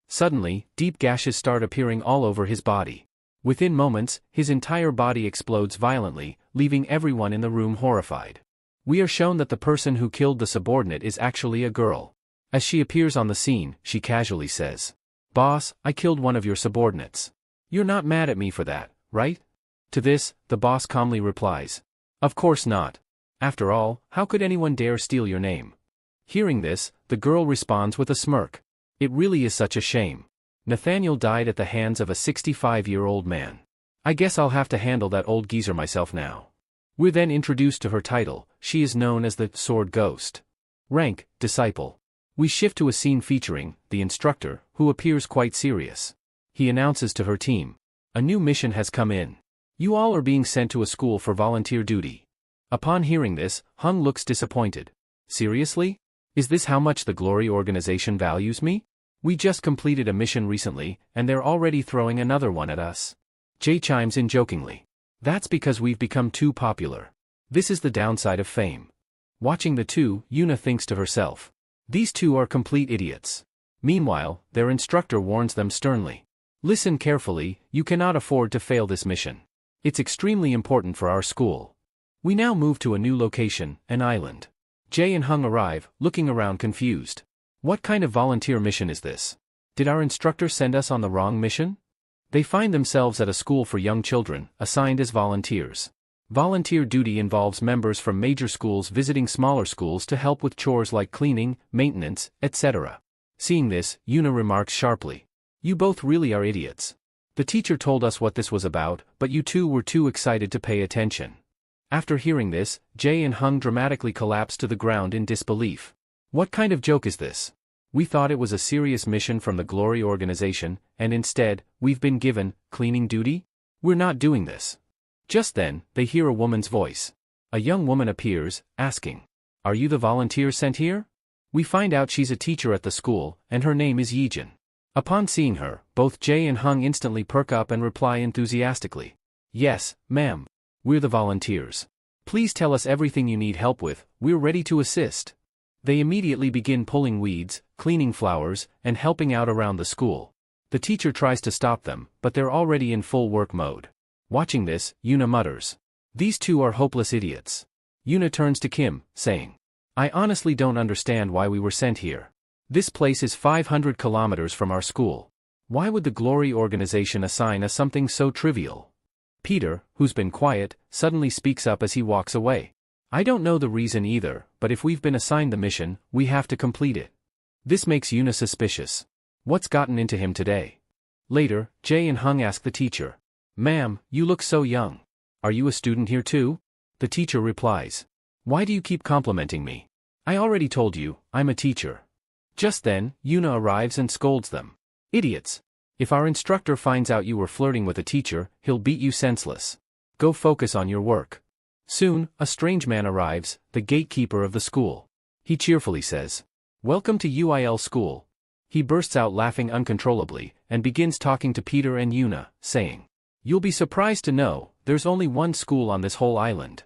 Suddenly, deep gashes start appearing all over his body. Within moments, his entire body explodes violently, leaving everyone in the room horrified. We are shown that the person who killed the subordinate is actually a girl. As she appears on the scene, she casually says, "Boss, I killed one of your subordinates. You're not mad at me for that, right?" To this, the boss calmly replies, "Of course not. After all, how could anyone dare steal your name?" Hearing this, the girl responds with a smirk. "It really is such a shame. Nathaniel died at the hands of a 65-year-old man. I guess I'll have to handle that old geezer myself now." We're then introduced to her title. She is known as the Sword Ghost. Rank, Disciple. We shift to a scene featuring the instructor, who appears quite serious. He announces to her team, "A new mission has come in. You all are being sent to a school for volunteer duty." Upon hearing this, Hung looks disappointed. "Seriously? Is this how much the Glory organization values me? We just completed a mission recently, and they're already throwing another one at us." Jay chimes in jokingly, "That's because we've become too popular. This is the downside of fame." Watching the two, Yuna thinks to herself, "These two are complete idiots." Meanwhile, their instructor warns them sternly, "Listen carefully, you cannot afford to fail this mission. It's extremely important for our school." We now move to a new location, an island. Jay and Hung arrive, looking around confused. What kind of volunteer mission is this? Did our instructor send us on the wrong mission? They find themselves at a school for young children, assigned as volunteers. Volunteer duty involves members from major schools visiting smaller schools to help with chores like cleaning, maintenance, etc. Seeing this, Yuna remarks sharply, "You both really are idiots. The teacher told us what this was about, but you two were too excited to pay attention." After hearing this, Jae and Hung dramatically collapse to the ground in disbelief. What kind of joke is this? We thought it was a serious mission from the Glory organization, and instead, we've been given cleaning duty? We're not doing this. Just then, they hear a woman's voice. A young woman appears, asking, "Are you the volunteer sent here?" We find out she's a teacher at the school, and her name is Yeejin. Upon seeing her, both Jae and Hung instantly perk up and reply enthusiastically. "Yes, ma'am. We're the volunteers. Please tell us everything you need help with, we're ready to assist." They immediately begin pulling weeds, cleaning flowers, and helping out around the school. The teacher tries to stop them, but they're already in full work mode. Watching this, Yuna mutters, "These two are hopeless idiots." Yuna turns to Kim, saying, "I honestly don't understand why we were sent here. This place is 500 kilometers from our school. Why would the Glory organization assign us something so trivial?" Peter, who's been quiet, suddenly speaks up as he walks away. "I don't know the reason either, but if we've been assigned the mission, we have to complete it." This makes Yuna suspicious. What's gotten into him today? Later, Jae and Hung ask the teacher, "Ma'am, you look so young. Are you a student here too?" The teacher replies, "Why do you keep complimenting me? I already told you, I'm a teacher." Just then, Yuna arrives and scolds them. "Idiots! If our instructor finds out you were flirting with a teacher, he'll beat you senseless. Go focus on your work." Soon, a strange man arrives, the gatekeeper of the school. He cheerfully says, "Welcome to UIL school." He bursts out laughing uncontrollably, and begins talking to Peter and Yuna, saying, "You'll be surprised to know, there's only one school on this whole island."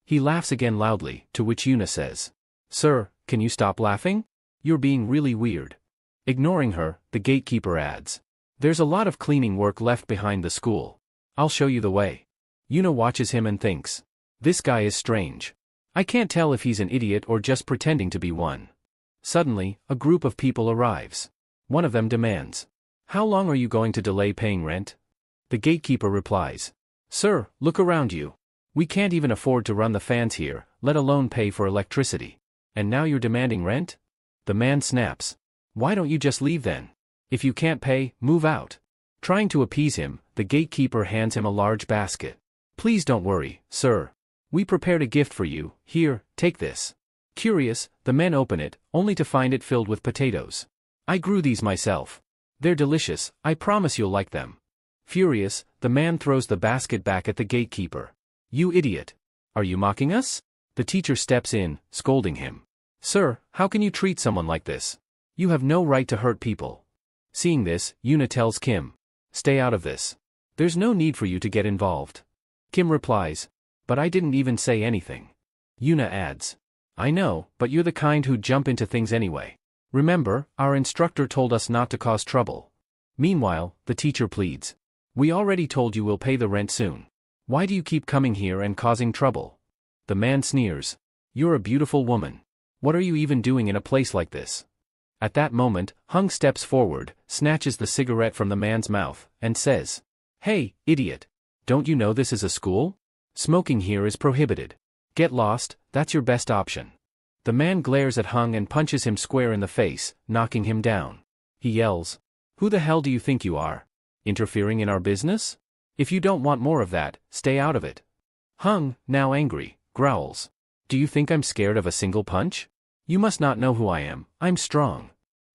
He laughs again loudly, to which Yuna says, "Sir, can you stop laughing? You're being really weird." Ignoring her, the gatekeeper adds, "There's a lot of cleaning work left behind the school. I'll show you the way." Yuna watches him and thinks, "This guy is strange. I can't tell if he's an idiot or just pretending to be one." Suddenly, a group of people arrives. One of them demands, "How long are you going to delay paying rent?" The gatekeeper replies, "Sir, look around you. We can't even afford to run the fans here, let alone pay for electricity. And now you're demanding rent?" The man snaps, "Why don't you just leave then? If you can't pay, move out." Trying to appease him, the gatekeeper hands him a large basket. "Please don't worry, sir. We prepared a gift for you, here, take this." Curious, the men open it, only to find it filled with potatoes. "I grew these myself. They're delicious, I promise you'll like them." Furious, the man throws the basket back at the gatekeeper. "You idiot! Are you mocking us?" The teacher steps in, scolding him. "Sir, how can you treat someone like this? You have no right to hurt people." Seeing this, Yuna tells Kim, "Stay out of this. There's no need for you to get involved." Kim replies, "But I didn't even say anything." Yuna adds, "I know, but you're the kind who'd jump into things anyway. Remember, our instructor told us not to cause trouble." Meanwhile, the teacher pleads, "We already told you we'll pay the rent soon. Why do you keep coming here and causing trouble?" The man sneers, "You're a beautiful woman. What are you even doing in a place like this?" At that moment, Hung steps forward, snatches the cigarette from the man's mouth, and says, "Hey, idiot! Don't you know this is a school? Smoking here is prohibited. Get lost, that's your best option." The man glares at Hung and punches him square in the face, knocking him down. He yells, "Who the hell do you think you are? Interfering in our business? If you don't want more of that, stay out of it." Hung, now angry, growls, "Do you think I'm scared of a single punch? You must not know who I am, I'm strong."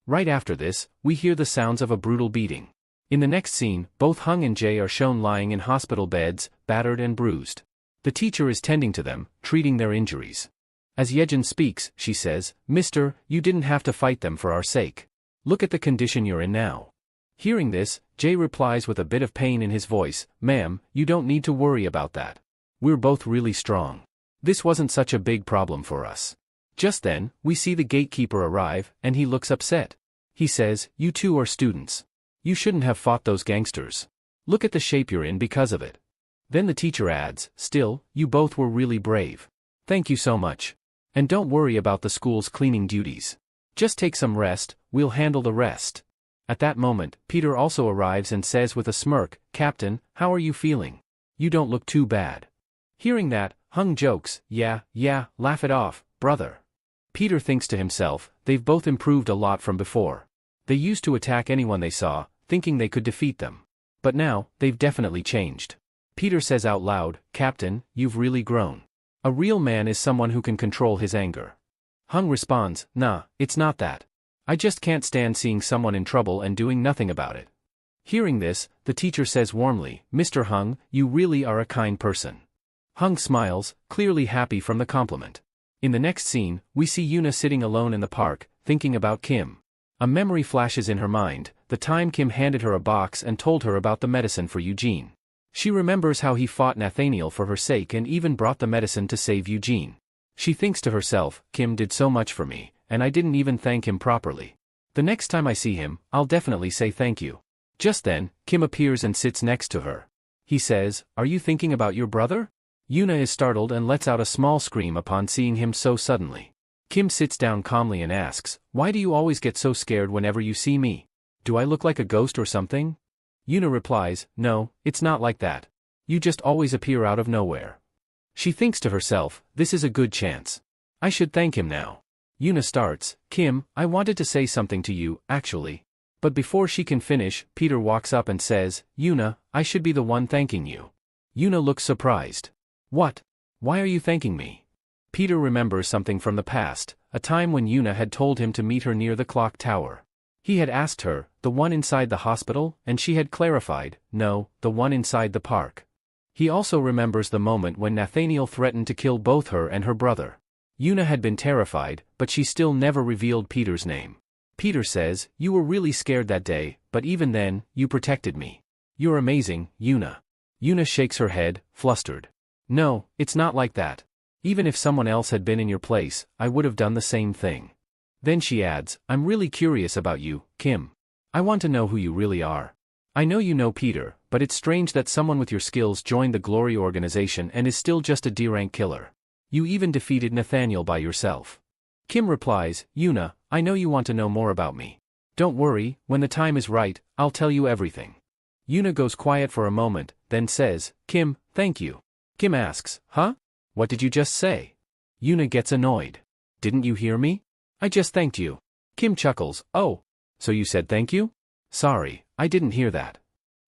Right after this, we hear the sounds of a brutal beating. In the next scene, both Hung and Jae are shown lying in hospital beds, battered and bruised. The teacher is tending to them, treating their injuries. As Yejin speaks, she says, "Mister, you didn't have to fight them for our sake. Look at the condition you're in now." Hearing this, Jae replies with a bit of pain in his voice, "Ma'am, you don't need to worry about that. We're both really strong. This wasn't such a big problem for us." Just then, we see the gatekeeper arrive, and he looks upset. He says, "You two are students. You shouldn't have fought those gangsters. Look at the shape you're in because of it." Then the teacher adds, "Still, you both were really brave. Thank you so much. And don't worry about the school's cleaning duties. Just take some rest, we'll handle the rest." At that moment, Peter also arrives and says with a smirk, "Captain, how are you feeling? You don't look too bad." Hearing that, Hung jokes, yeah, laugh it off, brother." Peter thinks to himself, they've both improved a lot from before. They used to attack anyone they saw, thinking they could defeat them. But now, they've definitely changed. Peter says out loud, "Captain, you've really grown." A real man is someone who can control his anger. Hung responds, nah, it's not that. I just can't stand seeing someone in trouble and doing nothing about it. Hearing this, the teacher says warmly, Mr. Hung, you really are a kind person. Hung smiles, clearly happy from the compliment. In the next scene, we see Yuna sitting alone in the park, thinking about Kim. A memory flashes in her mind, the time Kim handed her a box and told her about the medicine for Eugene. She remembers how he fought Nathaniel for her sake and even brought the medicine to save Eugene. She thinks to herself, Kim did so much for me, and I didn't even thank him properly. The next time I see him, I'll definitely say thank you. Just then, Kim appears and sits next to her. He says, are you thinking about your brother? Yuna is startled and lets out a small scream upon seeing him so suddenly. Kim sits down calmly and asks, why do you always get so scared whenever you see me? Do I look like a ghost or something? Yuna replies, no, it's not like that. You just always appear out of nowhere. She thinks to herself, this is a good chance. I should thank him now. Yuna starts, Kim, I wanted to say something to you, actually. But before she can finish, Peter walks up and says, Yuna, I should be the one thanking you. Yuna looks surprised. What? Why are you thanking me? Peter remembers something from the past, a time when Yuna had told him to meet her near the clock tower. He had asked her, the one inside the hospital, and she had clarified, no, the one inside the park. He also remembers the moment when Nathaniel threatened to kill both her and her brother. Yuna had been terrified, but she still never revealed Peter's name. Peter says, you were really scared that day, but even then, you protected me. You're amazing, Yuna. Yuna shakes her head, flustered. No, it's not like that. Even if someone else had been in your place, I would have done the same thing. Then she adds, I'm really curious about you, Kim. I want to know who you really are. I know you know Peter, but it's strange that someone with your skills joined the Glory organization and is still just a D-rank killer. You even defeated Nathaniel by yourself. Kim replies, Yuna, I know you want to know more about me. Don't worry, when the time is right, I'll tell you everything. Yuna goes quiet for a moment, then says, Kim, thank you. Kim asks, huh? What did you just say? Yuna gets annoyed. Didn't you hear me? I just thanked you. Kim chuckles, oh, so you said thank you? Sorry, I didn't hear that.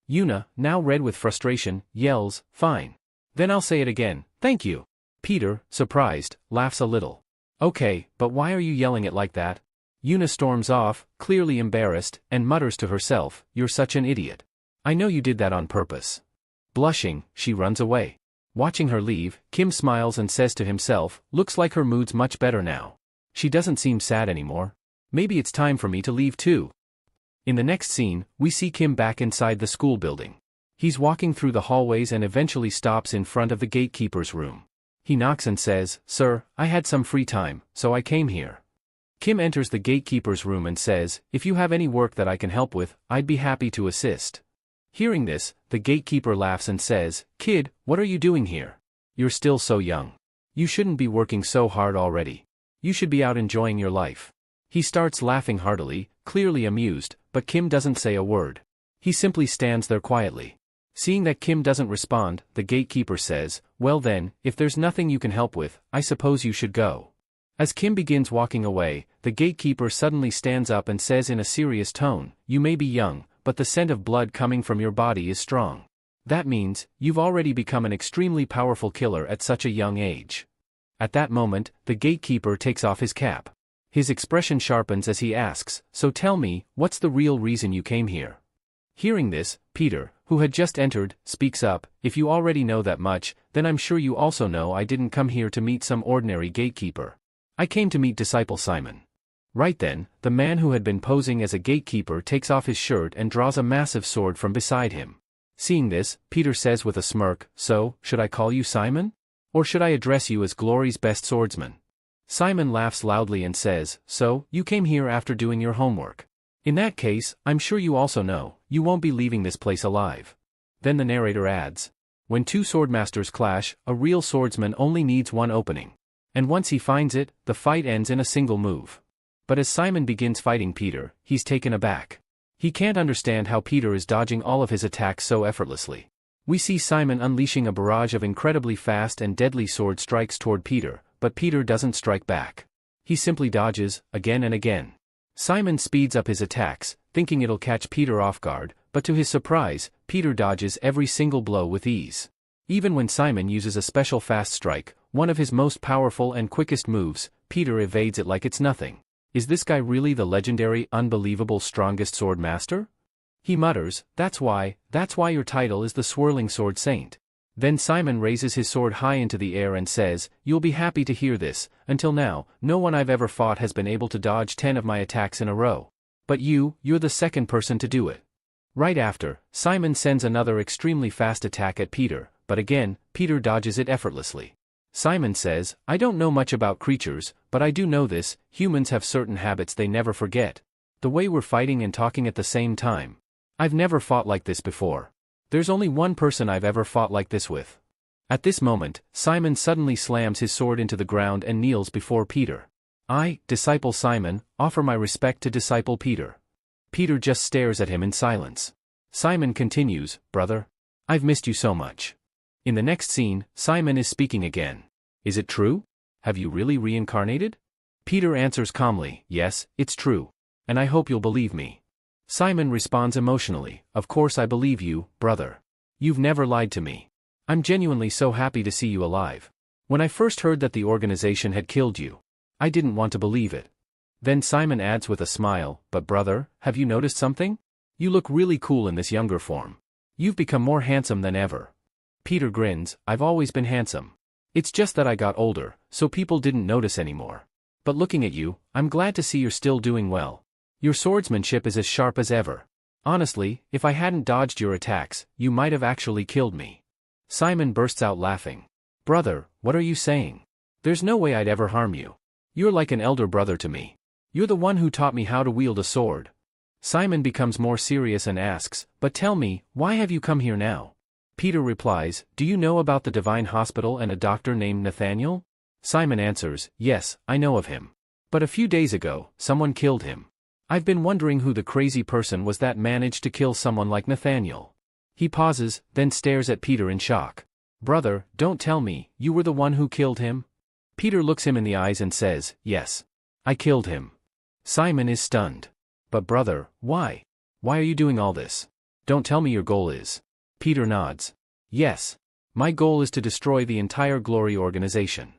Yuna, now red with frustration, yells, fine. Then I'll say it again, thank you. Peter, surprised, laughs a little. Okay, but why are you yelling it like that? Yuna storms off, clearly embarrassed, and mutters to herself, you're such an idiot. I know you did that on purpose. Blushing, she runs away. Watching her leave, Kim smiles and says to himself, looks like her mood's much better now. She doesn't seem sad anymore. Maybe it's time for me to leave too. In the next scene, we see Kim back inside the school building. He's walking through the hallways and eventually stops in front of the gatekeeper's room. He knocks and says, Sir, I had some free time, so I came here. Kim enters the gatekeeper's room and says, if you have any work that I can help with, I'd be happy to assist. Hearing this, the gatekeeper laughs and says, Kid, what are you doing here? You're still so young. You shouldn't be working so hard already. You should be out enjoying your life. He starts laughing heartily, clearly amused, but Kim doesn't say a word. He simply stands there quietly. Seeing that Kim doesn't respond, the gatekeeper says, well then, if there's nothing you can help with, I suppose you should go. As Kim begins walking away, the gatekeeper suddenly stands up and says in a serious tone, you may be young, but the scent of blood coming from your body is strong. That means, you've already become an extremely powerful killer at such a young age. At that moment, the gatekeeper takes off his cap. His expression sharpens as he asks, so tell me, what's the real reason you came here? Hearing this, Peter, who had just entered, speaks up, if you already know that much, then I'm sure you also know I didn't come here to meet some ordinary gatekeeper. I came to meet Disciple Simon. Right then, the man who had been posing as a gatekeeper takes off his shirt and draws a massive sword from beside him. Seeing this, Peter says with a smirk, so, should I call you Simon? Or should I address you as Glory's best swordsman? Simon laughs loudly and says, so, you came here after doing your homework. In that case, I'm sure you also know, you won't be leaving this place alive. Then the narrator adds, when two swordmasters clash, a real swordsman only needs one opening. And once he finds it, the fight ends in a single move. But as Simon begins fighting Peter, he's taken aback. He can't understand how Peter is dodging all of his attacks so effortlessly. We see Simon unleashing a barrage of incredibly fast and deadly sword strikes toward Peter, but Peter doesn't strike back. He simply dodges, again and again. Simon speeds up his attacks, thinking it'll catch Peter off guard, but to his surprise, Peter dodges every single blow with ease. Even when Simon uses a special fast strike, One of his most powerful and quickest moves, Peter evades it like it's nothing. Is this guy really the legendary, unbelievable strongest sword master? He mutters, that's why your title is the Swirling Sword Saint. Then Simon raises his sword high into the air and says, you'll be happy to hear this, until now, no one I've ever fought has been able to dodge 10 of my attacks in a row. But you're the second person to do it. Right after, Simon sends another extremely fast attack at Peter, but again, Peter dodges it effortlessly. Simon says, I don't know much about creatures, but I do know this, humans have certain habits they never forget. The way we're fighting and talking at the same time. I've never fought like this before. There's only one person I've ever fought like this with. At this moment, Simon suddenly slams his sword into the ground and kneels before Peter. I, disciple Simon, offer my respect to disciple Peter. Peter just stares at him in silence. Simon continues, brother. I've missed you so much. In the next scene, Simon is speaking again. Is it true? Have you really reincarnated? Peter answers calmly, yes, it's true. And I hope you'll believe me. Simon responds emotionally, of course I believe you, brother. You've never lied to me. I'm genuinely so happy to see you alive. When I first heard that the organization had killed you, I didn't want to believe it. Then Simon adds with a smile, but brother, have you noticed something? You look really cool in this younger form. You've become more handsome than ever. Peter grins, I've always been handsome. It's just that I got older, so people didn't notice anymore. But looking at you, I'm glad to see you're still doing well. Your swordsmanship is as sharp as ever. Honestly, if I hadn't dodged your attacks, you might have actually killed me. Simon bursts out laughing. Brother, what are you saying? There's no way I'd ever harm you. You're like an elder brother to me. You're the one who taught me how to wield a sword. Simon becomes more serious and asks, but tell me, why have you come here now? Peter replies, do you know about the Divine Hospital and a doctor named Nathaniel? Simon answers, yes, I know of him. But a few days ago, someone killed him. I've been wondering who the crazy person was that managed to kill someone like Nathaniel. He pauses, then stares at Peter in shock. Brother, don't tell me, you were the one who killed him? Peter looks him in the eyes and says, yes. I killed him. Simon is stunned. But brother, why? Why are you doing all this? Don't tell me your goal is. Peter nods. Yes. My goal is to destroy the entire Glory organization.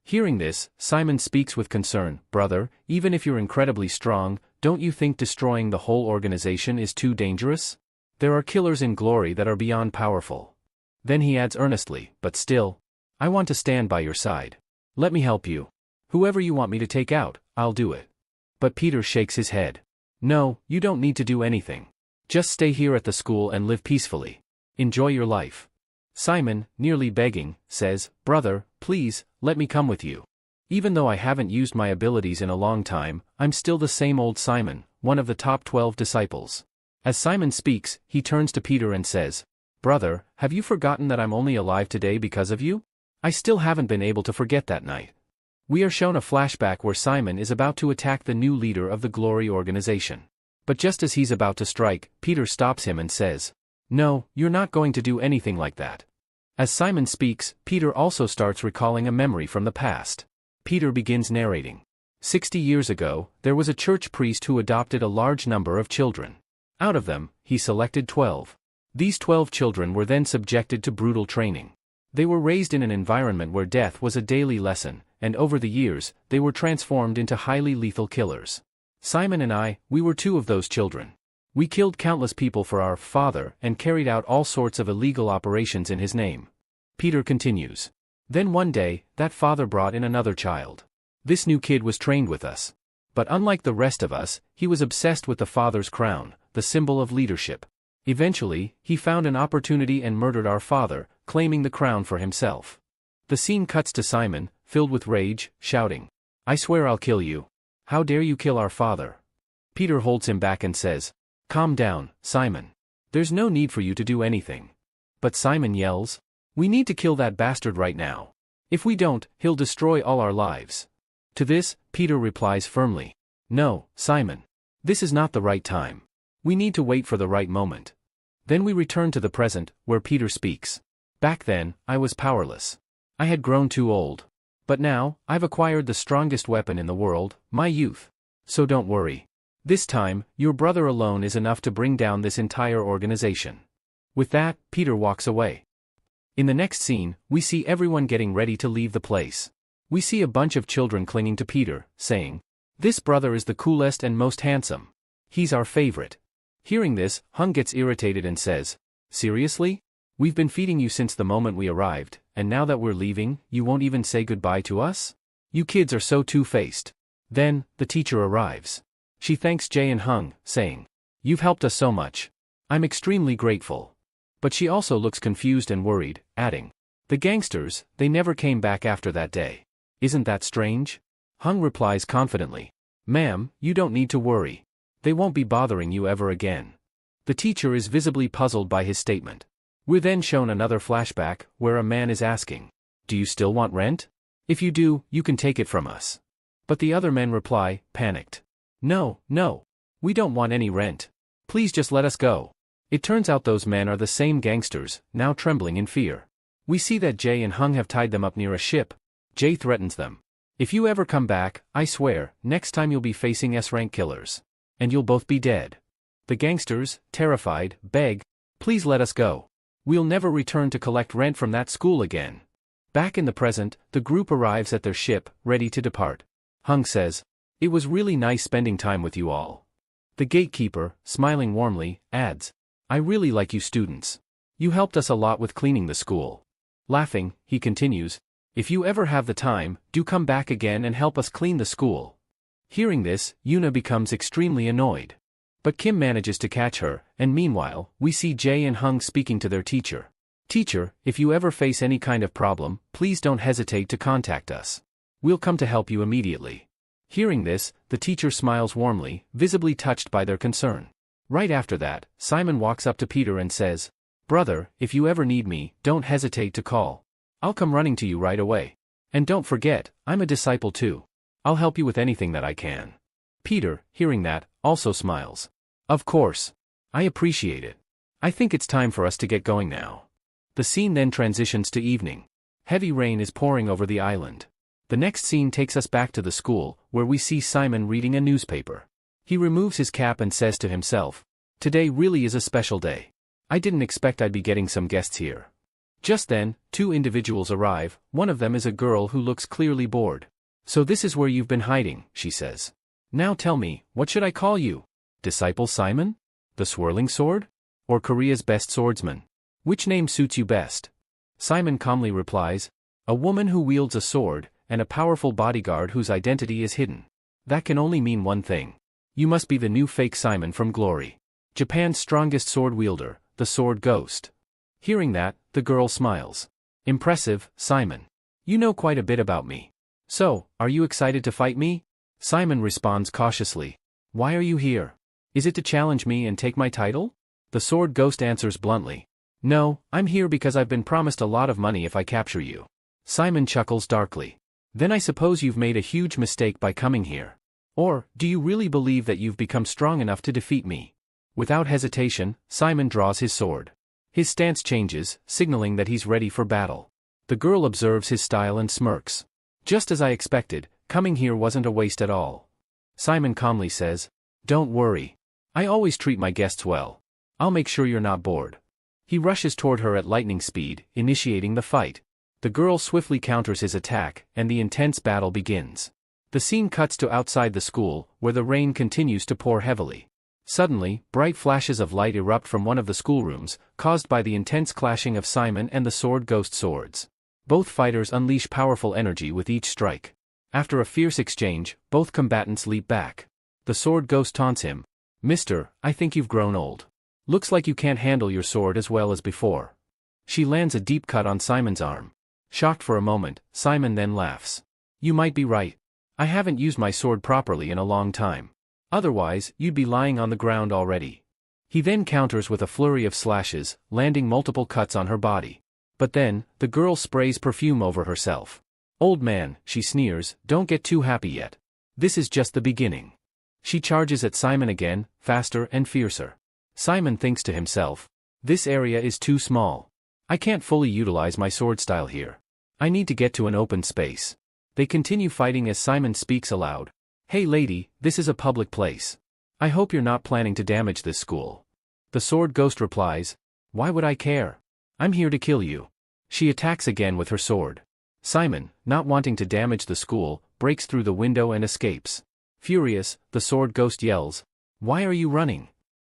Hearing this, Simon speaks with concern, brother, even if you're incredibly strong, don't you think destroying the whole organization is too dangerous? There are killers in Glory that are beyond powerful. Then he adds earnestly, but still, I want to stand by your side. Let me help you. Whoever you want me to take out, I'll do it. But Peter shakes his head. No, you don't need to do anything. Just stay here at the school and live peacefully. Enjoy your life. Simon, nearly begging, says, brother, please, let me come with you. Even though I haven't used my abilities in a long time, I'm still the same old Simon, one of the top 12 disciples. As Simon speaks, he turns to Peter and says, brother, have you forgotten that I'm only alive today because of you? I still haven't been able to forget that night. We are shown a flashback where Simon is about to attack the new leader of the Glory organization. But just as he's about to strike, Peter stops him and says, no, you're not going to do anything like that. As Simon speaks, Peter also starts recalling a memory from the past. Peter begins narrating. 60 years ago, there was a church priest who adopted a large number of children. Out of them, he selected 12. These 12 children were then subjected to brutal training. They were raised in an environment where death was a daily lesson, and over the years, they were transformed into highly lethal killers. Simon and we were 2 of those children. We killed countless people for our Father and carried out all sorts of illegal operations in his name. Peter continues. Then one day, that father brought in another child. This new kid was trained with us. But unlike the rest of us, he was obsessed with the father's crown, the symbol of leadership. Eventually, he found an opportunity and murdered our father, claiming the crown for himself. The scene cuts to Simon, filled with rage, shouting, I swear I'll kill you. How dare you kill our father? Peter holds him back and says, calm down, Simon. There's no need for you to do anything. But Simon yells, we need to kill that bastard right now. If we don't, he'll destroy all our lives. To this, Peter replies firmly, no, Simon. This is not the right time. We need to wait for the right moment. Then we return to the present, where Peter speaks. Back then, I was powerless. I had grown too old. But now, I've acquired the strongest weapon in the world, my youth. So don't worry. This time, your brother alone is enough to bring down this entire organization. With that, Peter walks away. In the next scene, we see everyone getting ready to leave the place. We see a bunch of children clinging to Peter, saying, "This brother is the coolest and most handsome. He's our favorite." Hearing this, Hung gets irritated and says, "Seriously? We've been feeding you since the moment we arrived, and now that we're leaving, you won't even say goodbye to us? You kids are so two-faced." Then, the teacher arrives. She thanks Jae and Hung, saying, "You've helped us so much. I'm extremely grateful." But she also looks confused and worried, adding, "The gangsters, they never came back after that day. Isn't that strange?" Hung replies confidently, "Ma'am, you don't need to worry. They won't be bothering you ever again." The teacher is visibly puzzled by his statement. We're then shown another flashback, where a man is asking, "Do you still want rent? If you do, you can take it from us." But the other men reply, panicked, "No, no. We don't want any rent. Please just let us go." It turns out those men are the same gangsters, now trembling in fear. We see that Jae and Hung have tied them up near a ship. Jae threatens them. "If you ever come back, I swear, next time you'll be facing S-rank killers. And you'll both be dead." The gangsters, terrified, beg, "Please let us go. We'll never return to collect rent from that school again." Back in the present, the group arrives at their ship, ready to depart. Hung says, "It was really nice spending time with you all." The gatekeeper, smiling warmly, adds, "I really like you students. You helped us a lot with cleaning the school." Laughing, he continues, "If you ever have the time, do come back again and help us clean the school." Hearing this, Yuna becomes extremely annoyed. But Kim manages to catch her, and meanwhile, we see Jae and Hung speaking to their teacher. "Teacher, if you ever face any kind of problem, please don't hesitate to contact us. We'll come to help you immediately." Hearing this, the teacher smiles warmly, visibly touched by their concern. Right after that, Simon walks up to Peter and says, "Brother, if you ever need me, don't hesitate to call. I'll come running to you right away. And don't forget, I'm a disciple too. I'll help you with anything that I can." Peter, hearing that, also smiles. "Of course. I appreciate it. I think it's time for us to get going now." The scene then transitions to evening. Heavy rain is pouring over the island. The next scene takes us back to the school, where we see Simon reading a newspaper. He removes his cap and says to himself, "Today really is a special day. I didn't expect I'd be getting some guests here." Just then, two individuals arrive. One of them is a girl who looks clearly bored. "So this is where you've been hiding," she says. "Now tell me, what should I call you? Disciple Simon? The Swirling Sword? Or Korea's Best Swordsman? Which name suits you best?" Simon calmly replies, "A woman who wields a sword, and a powerful bodyguard whose identity is hidden. That can only mean one thing. You must be the new fake Simon from Glory. Japan's strongest sword wielder, the Sword Ghost." Hearing that, the girl smiles. "Impressive, Simon. You know quite a bit about me. So, are you excited to fight me?" Simon responds cautiously. "Why are you here? Is it to challenge me and take my title?" The Sword Ghost answers bluntly. "No, I'm here because I've been promised a lot of money if I capture you." Simon chuckles darkly. "Then I suppose you've made a huge mistake by coming here. Or, do you really believe that you've become strong enough to defeat me?" Without hesitation, Simon draws his sword. His stance changes, signaling that he's ready for battle. The girl observes his style and smirks. "Just as I expected, coming here wasn't a waste at all." Simon calmly says, "Don't worry. I always treat my guests well. I'll make sure you're not bored." He rushes toward her at lightning speed, initiating the fight. The girl swiftly counters his attack, and the intense battle begins. The scene cuts to outside the school, where the rain continues to pour heavily. Suddenly, bright flashes of light erupt from one of the schoolrooms, caused by the intense clashing of Simon and the Sword Ghost swords. Both fighters unleash powerful energy with each strike. After a fierce exchange, both combatants leap back. The Sword Ghost taunts him. "Mister, I think you've grown old. Looks like you can't handle your sword as well as before." She lands a deep cut on Simon's arm. Shocked for a moment, Simon then laughs. "You might be right. I haven't used my sword properly in a long time. Otherwise, you'd be lying on the ground already." He then counters with a flurry of slashes, landing multiple cuts on her body. But then, the girl sprays perfume over herself. "Old man," she sneers, "don't get too happy yet. This is just the beginning." She charges at Simon again, faster and fiercer. Simon thinks to himself, "This area is too small. I can't fully utilize my sword style here. I need to get to an open space." They continue fighting as Simon speaks aloud. "Hey lady, this is a public place. I hope you're not planning to damage this school." The Sword Ghost replies, "Why would I care? I'm here to kill you." She attacks again with her sword. Simon, not wanting to damage the school, breaks through the window and escapes. Furious, the sword ghost yells, "Why are you running?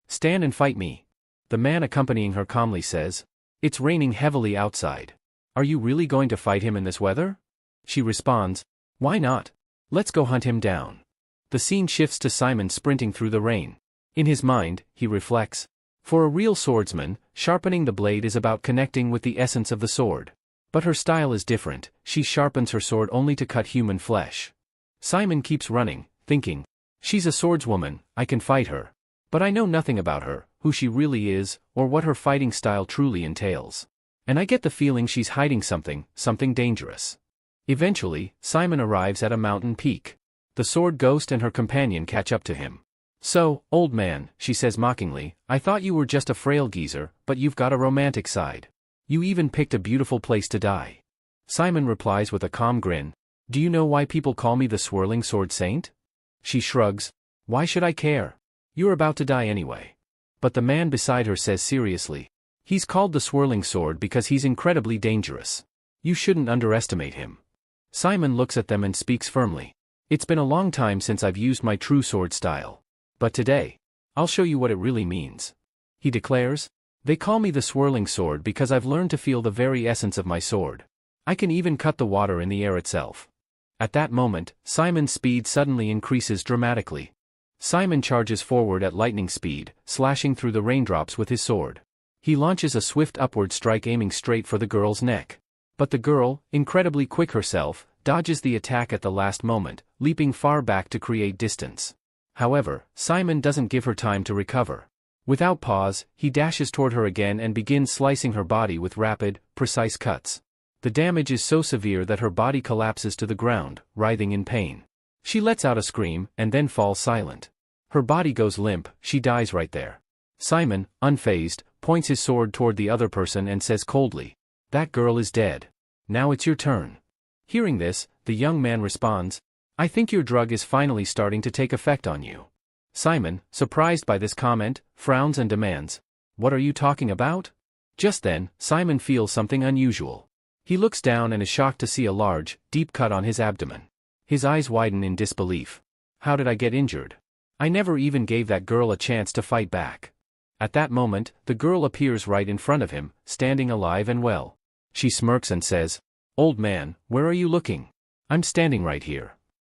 Stand and fight me." The man accompanying her calmly says, "It's raining heavily outside. Are you really going to fight him in this weather?" She responds, "Why not? Let's go hunt him down." The scene shifts to Simon sprinting through the rain. In his mind, he reflects, for a real swordsman, sharpening the blade is about connecting with the essence of the sword. But her style is different, she sharpens her sword only to cut human flesh. Simon keeps running, thinking, "She's a swordswoman, I can fight her. But I know nothing about her, who she really is, or what her fighting style truly entails. And I get the feeling she's hiding something dangerous." Eventually, Simon arrives at a mountain peak. The sword ghost and her companion catch up to him. "So, old man," she says mockingly, "I thought you were just a frail geezer, but you've got a romantic side. You even picked a beautiful place to die." Simon replies with a calm grin, "Do you know why people call me the swirling sword saint?" She shrugs, "Why should I care? You're about to die anyway." But the man beside her says seriously, "He's called the swirling sword because he's incredibly dangerous. You shouldn't underestimate him." Simon looks at them and speaks firmly, "It's been a long time since I've used my true sword style. But today, I'll show you what it really means." He declares, "They call me the swirling sword because I've learned to feel the very essence of my sword. I can even cut the water in the air itself." At that moment, Simon's speed suddenly increases dramatically. Simon charges forward at lightning speed, slashing through the raindrops with his sword. He launches a swift upward strike aiming straight for the girl's neck. But the girl, incredibly quick herself, dodges the attack at the last moment, leaping far back to create distance. However, Simon doesn't give her time to recover. Without pause, he dashes toward her again and begins slicing her body with rapid, precise cuts. The damage is so severe that her body collapses to the ground, writhing in pain. She lets out a scream, and then falls silent. Her body goes limp, she dies right there. Simon, unfazed, points his sword toward the other person and says coldly, "That girl is dead. Now it's your turn." Hearing this, the young man responds, "I think your drug is finally starting to take effect on you." Simon, surprised by this comment, frowns and demands, "What are you talking about?" Just then, Simon feels something unusual. He looks down and is shocked to see a large, deep cut on his abdomen. His eyes widen in disbelief. "How did I get injured? I never even gave that girl a chance to fight back." At that moment, the girl appears right in front of him, standing alive and well. She smirks and says, "Old man, where are you looking? I'm standing right here."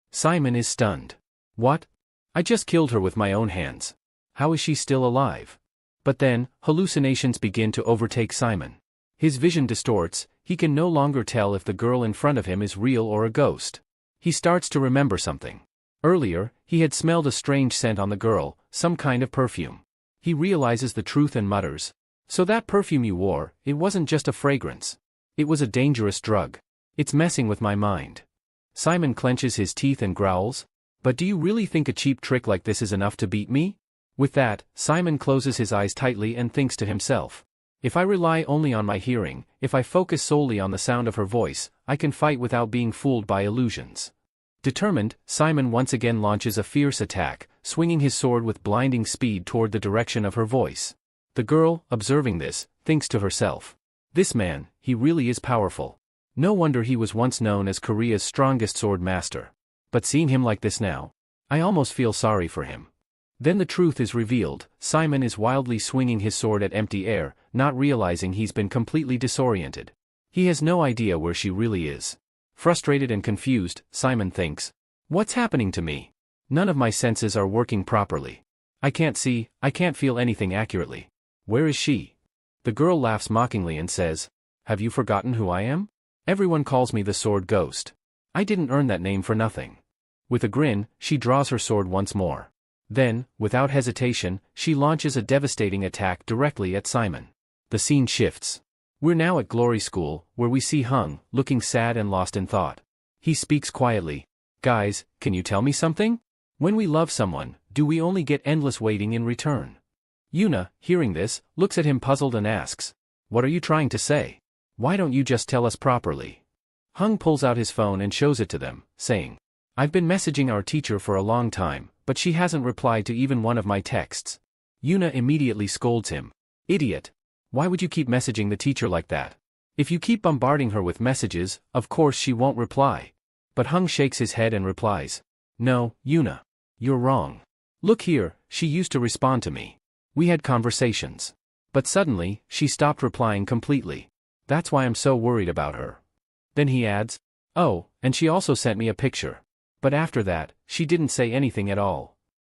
Simon is stunned. "What? I just killed her with my own hands. How is she still alive?" But then, hallucinations begin to overtake Simon. His vision distorts, he can no longer tell if the girl in front of him is real or a ghost. He starts to remember something. Earlier, he had smelled a strange scent on the girl, some kind of perfume. He realizes the truth and mutters, "So that perfume you wore, it wasn't just a fragrance. It was a dangerous drug. It's messing with my mind." Simon clenches his teeth and growls, "But do you really think a cheap trick like this is enough to beat me?" With that, Simon closes his eyes tightly and thinks to himself, "If I rely only on my hearing, if I focus solely on the sound of her voice, I can fight without being fooled by illusions." Determined, Simon once again launches a fierce attack, swinging his sword with blinding speed toward the direction of her voice. The girl, observing this, thinks to herself, "This man, he really is powerful. No wonder he was once known as Korea's strongest sword master. But seeing him like this now, I almost feel sorry for him." Then the truth is revealed. Simon is wildly swinging his sword at empty air, not realizing he's been completely disoriented. He has no idea where she really is. Frustrated and confused, Simon thinks, "What's happening to me? None of my senses are working properly. I can't see, I can't feel anything accurately. Where is she?" The girl laughs mockingly and says, "Have you forgotten who I am? Everyone calls me the Sword Ghost. I didn't earn that name for nothing." With a grin, she draws her sword once more. Then, without hesitation, she launches a devastating attack directly at Simon. The scene shifts. We're now at Glory School, where we see Hung, looking sad and lost in thought. He speaks quietly, "Guys, can you tell me something? When we love someone, do we only get endless waiting in return?" Yuna, hearing this, looks at him puzzled and asks, "What are you trying to say? Why don't you just tell us properly?" Hung pulls out his phone and shows it to them, saying, "I've been messaging our teacher for a long time, but she hasn't replied to even one of my texts." Yuna immediately scolds him, "Idiot! Why would you keep messaging the teacher like that? If you keep bombarding her with messages, of course she won't reply. But Hung shakes his head and replies, "No, Yuna. You're wrong. Look here, she used to respond to me. We had conversations. But suddenly, she stopped replying completely. That's why I'm so worried about her." Then he adds, "Oh, and she also sent me a picture. But after that, she didn't say anything at all."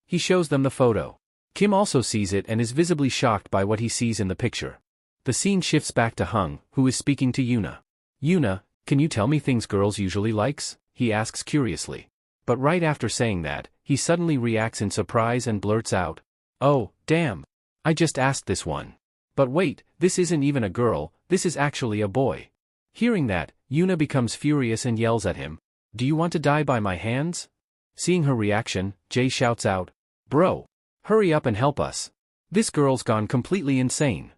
He shows them the photo. Kim also sees it and is visibly shocked by what he sees in the picture. The scene shifts back to Hung, who is speaking to Yuna. "Yuna, can you tell me things girls usually likes?" he asks curiously. But right after saying that, he suddenly reacts in surprise and blurts out, "Oh, damn. I just asked this one. But wait, this isn't even a girl, this is actually a boy." Hearing that, Yuna becomes furious and yells at him, "Do you want to die by my hands?" Seeing her reaction, Jay shouts out, "Bro, hurry up and help us. This girl's gone completely insane."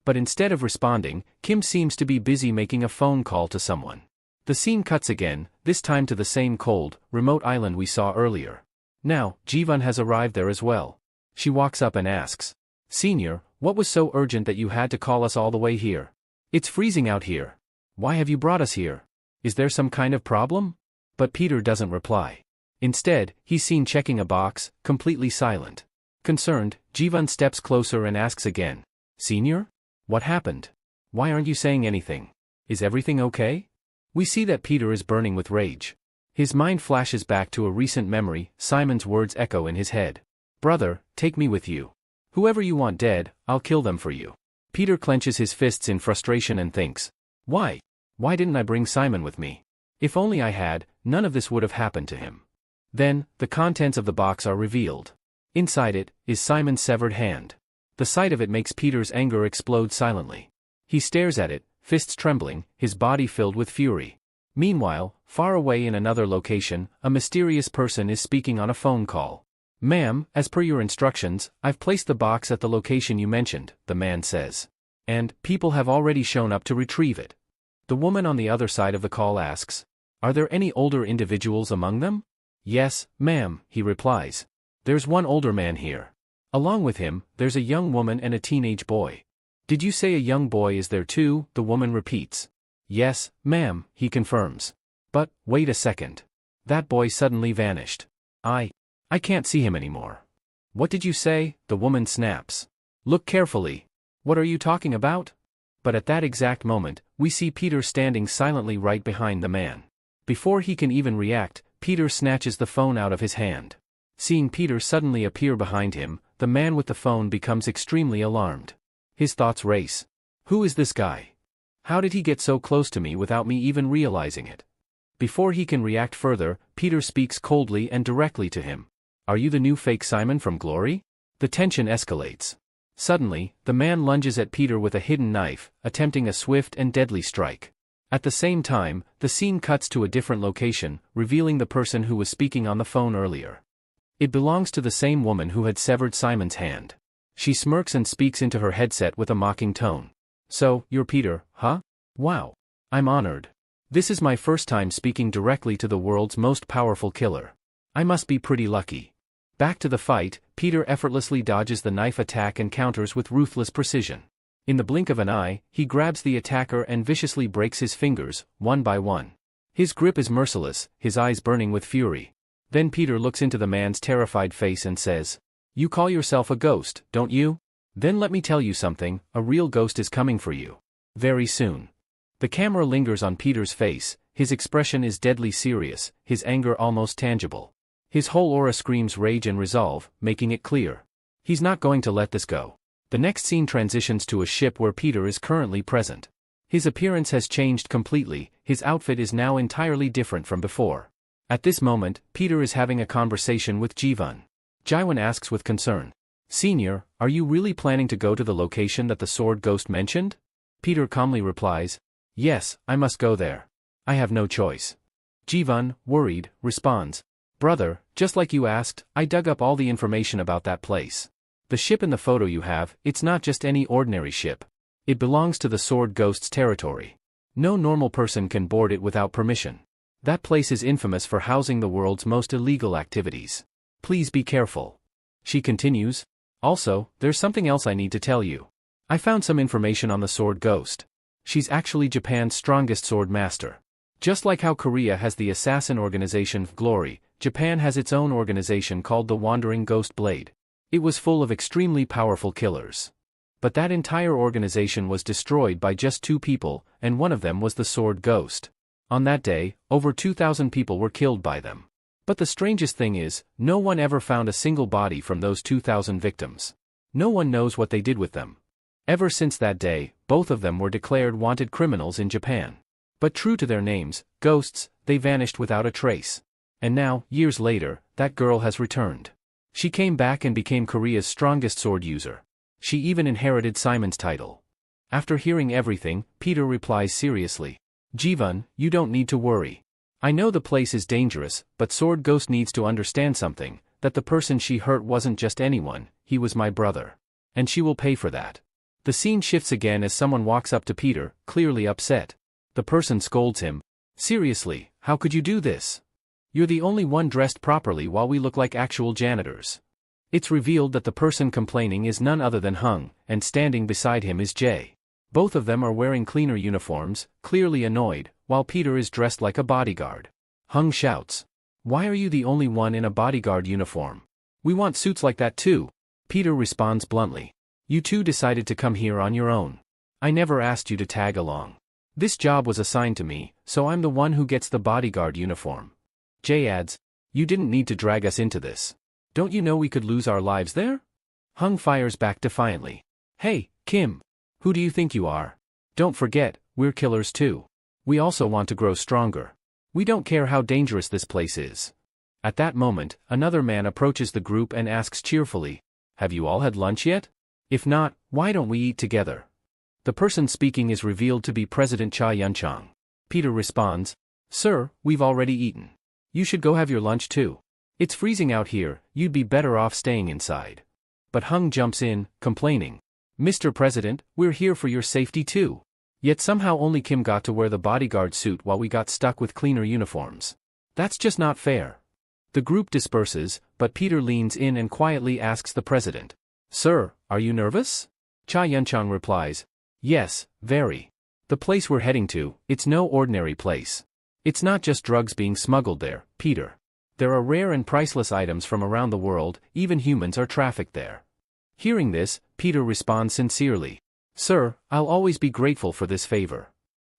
But instead of responding, Kim seems to be busy making a phone call to someone. The scene cuts again, this time to the same cold, remote island we saw earlier. Now, Jivan has arrived there as well. She walks up and asks, "Senior, what was so urgent that you had to call us all the way here? It's freezing out here. Why have you brought us here? Is there some kind of problem?" But Peter doesn't reply. Instead, he's seen checking a box, completely silent. Concerned, Jivan steps closer and asks again, "Senior? What happened? Why aren't you saying anything? Is everything okay?" We see that Peter is burning with rage. His mind flashes back to a recent memory, Simon's words echo in his head. "Brother, take me with you. Whoever you want dead, I'll kill them for you." Peter clenches his fists in frustration and thinks, "Why? Why didn't I bring Simon with me? If only I had, none of this would have happened to him." Then, the contents of the box are revealed. Inside it, is Simon's severed hand. The sight of it makes Peter's anger explode silently. He stares at it, fists trembling, his body filled with fury. Meanwhile, far away in another location, a mysterious person is speaking on a phone call. "Ma'am, as per your instructions, I've placed the box at the location you mentioned," the man says. "And, people have already shown up to retrieve it." The woman on the other side of the call asks, "Are there any older individuals among them?" "Yes, ma'am," he replies. "There's one older man here. Along with him, there's a young woman and a teenage boy." "Did you say a young boy is there too?" the woman repeats. "Yes, ma'am," he confirms. "But, wait a second. That boy suddenly vanished. I can't see him anymore." "What did you say?" the woman snaps. "Look carefully. What are you talking about?" But at that exact moment, we see Peter standing silently right behind the man. Before he can even react, Peter snatches the phone out of his hand. Seeing Peter suddenly appear behind him, the man with the phone becomes extremely alarmed. His thoughts race. Who is this guy? How did he get so close to me without me even realizing it? Before he can react further, Peter speaks coldly and directly to him. "Are you the new fake Simon from Glory?" The tension escalates. Suddenly, the man lunges at Peter with a hidden knife, attempting a swift and deadly strike. At the same time, the scene cuts to a different location, revealing the person who was speaking on the phone earlier. It belongs to the same woman who had severed Simon's hand. She smirks and speaks into her headset with a mocking tone. "So, you're Peter, huh? Wow. I'm honored. This is my first time speaking directly to the world's most powerful killer. I must be pretty lucky." Back to the fight, Peter effortlessly dodges the knife attack and counters with ruthless precision. In the blink of an eye, he grabs the attacker and viciously breaks his fingers, one by one. His grip is merciless, his eyes burning with fury. Then Peter looks into the man's terrified face and says, "You call yourself a ghost, don't you? Then let me tell you something, a real ghost is coming for you. Very soon." The camera lingers on Peter's face, his expression is deadly serious, his anger almost tangible. His whole aura screams rage and resolve, making it clear. He's not going to let this go. The next scene transitions to a ship where Peter is currently present. His appearance has changed completely, his outfit is now entirely different from before. At this moment, Peter is having a conversation with Jivan. Jiwan asks with concern, "Senior, are you really planning to go to the location that the sword ghost mentioned?" Peter calmly replies, "Yes, I must go there. I have no choice." Jivan, worried, responds, "Brother, just like you asked, I dug up all the information about that place. The ship in the photo you have, it's not just any ordinary ship. It belongs to the sword ghost's territory. No normal person can board it without permission. That place is infamous for housing the world's most illegal activities. Please be careful." She continues, "Also, there's something else I need to tell you. I found some information on the sword ghost. She's actually Japan's strongest sword master. Just like how Korea has the assassin organization Glory, Japan has its own organization called the Wandering Ghost Blade. It was full of extremely powerful killers. But that entire organization was destroyed by just 2 people, and one of them was the Sword Ghost. On that day, over 2,000 people were killed by them. But the strangest thing is, no one ever found a single body from those 2,000 victims. No one knows what they did with them. Ever since that day, both of them were declared wanted criminals in Japan. But true to their names, ghosts, they vanished without a trace. And now, years later, that girl has returned. She came back and became Korea's strongest sword user. She even inherited Simon's title. After hearing everything, Peter replies seriously, "Jivan, you don't need to worry. I know the place is dangerous, but Sword Ghost needs to understand something, that the person she hurt wasn't just anyone, he was my brother. And she will pay for that." The scene shifts again as someone walks up to Peter, clearly upset. The person scolds him. "Seriously, how could you do this? You're the only one dressed properly while we look like actual janitors." It's revealed that the person complaining is none other than Hung, and standing beside him is Jae. Both of them are wearing cleaner uniforms, clearly annoyed, while Peter is dressed like a bodyguard. Hung shouts, "Why are you the only one in a bodyguard uniform? We want suits like that too." Peter responds bluntly, "You two decided to come here on your own. I never asked you to tag along. This job was assigned to me, so I'm the one who gets the bodyguard uniform." Jae adds, "You didn't need to drag us into this. Don't you know we could lose our lives there?" Hung fires back defiantly, "Hey, Kim. Who do you think you are? Don't forget, we're killers too. We also want to grow stronger. We don't care how dangerous this place is." At that moment, another man approaches the group and asks cheerfully, "Have you all had lunch yet? If not, why don't we eat together?" The person speaking is revealed to be President Cha Yun-chang. Peter responds, "Sir, we've already eaten. You should go have your lunch too. It's freezing out here, you'd be better off staying inside." But Hung jumps in, complaining, "Mr. President, we're here for your safety too. Yet somehow only Kim got to wear the bodyguard suit while we got stuck with cleaner uniforms. That's just not fair." The group disperses, but Peter leans in and quietly asks the president, "Sir, are you nervous?" Cha Yun-chang replies, "Yes, very. The place we're heading to, it's no ordinary place. It's not just drugs being smuggled there, Peter. There are rare and priceless items from around the world, even humans are trafficked there." Hearing this, Peter responds sincerely, "Sir, I'll always be grateful for this favor."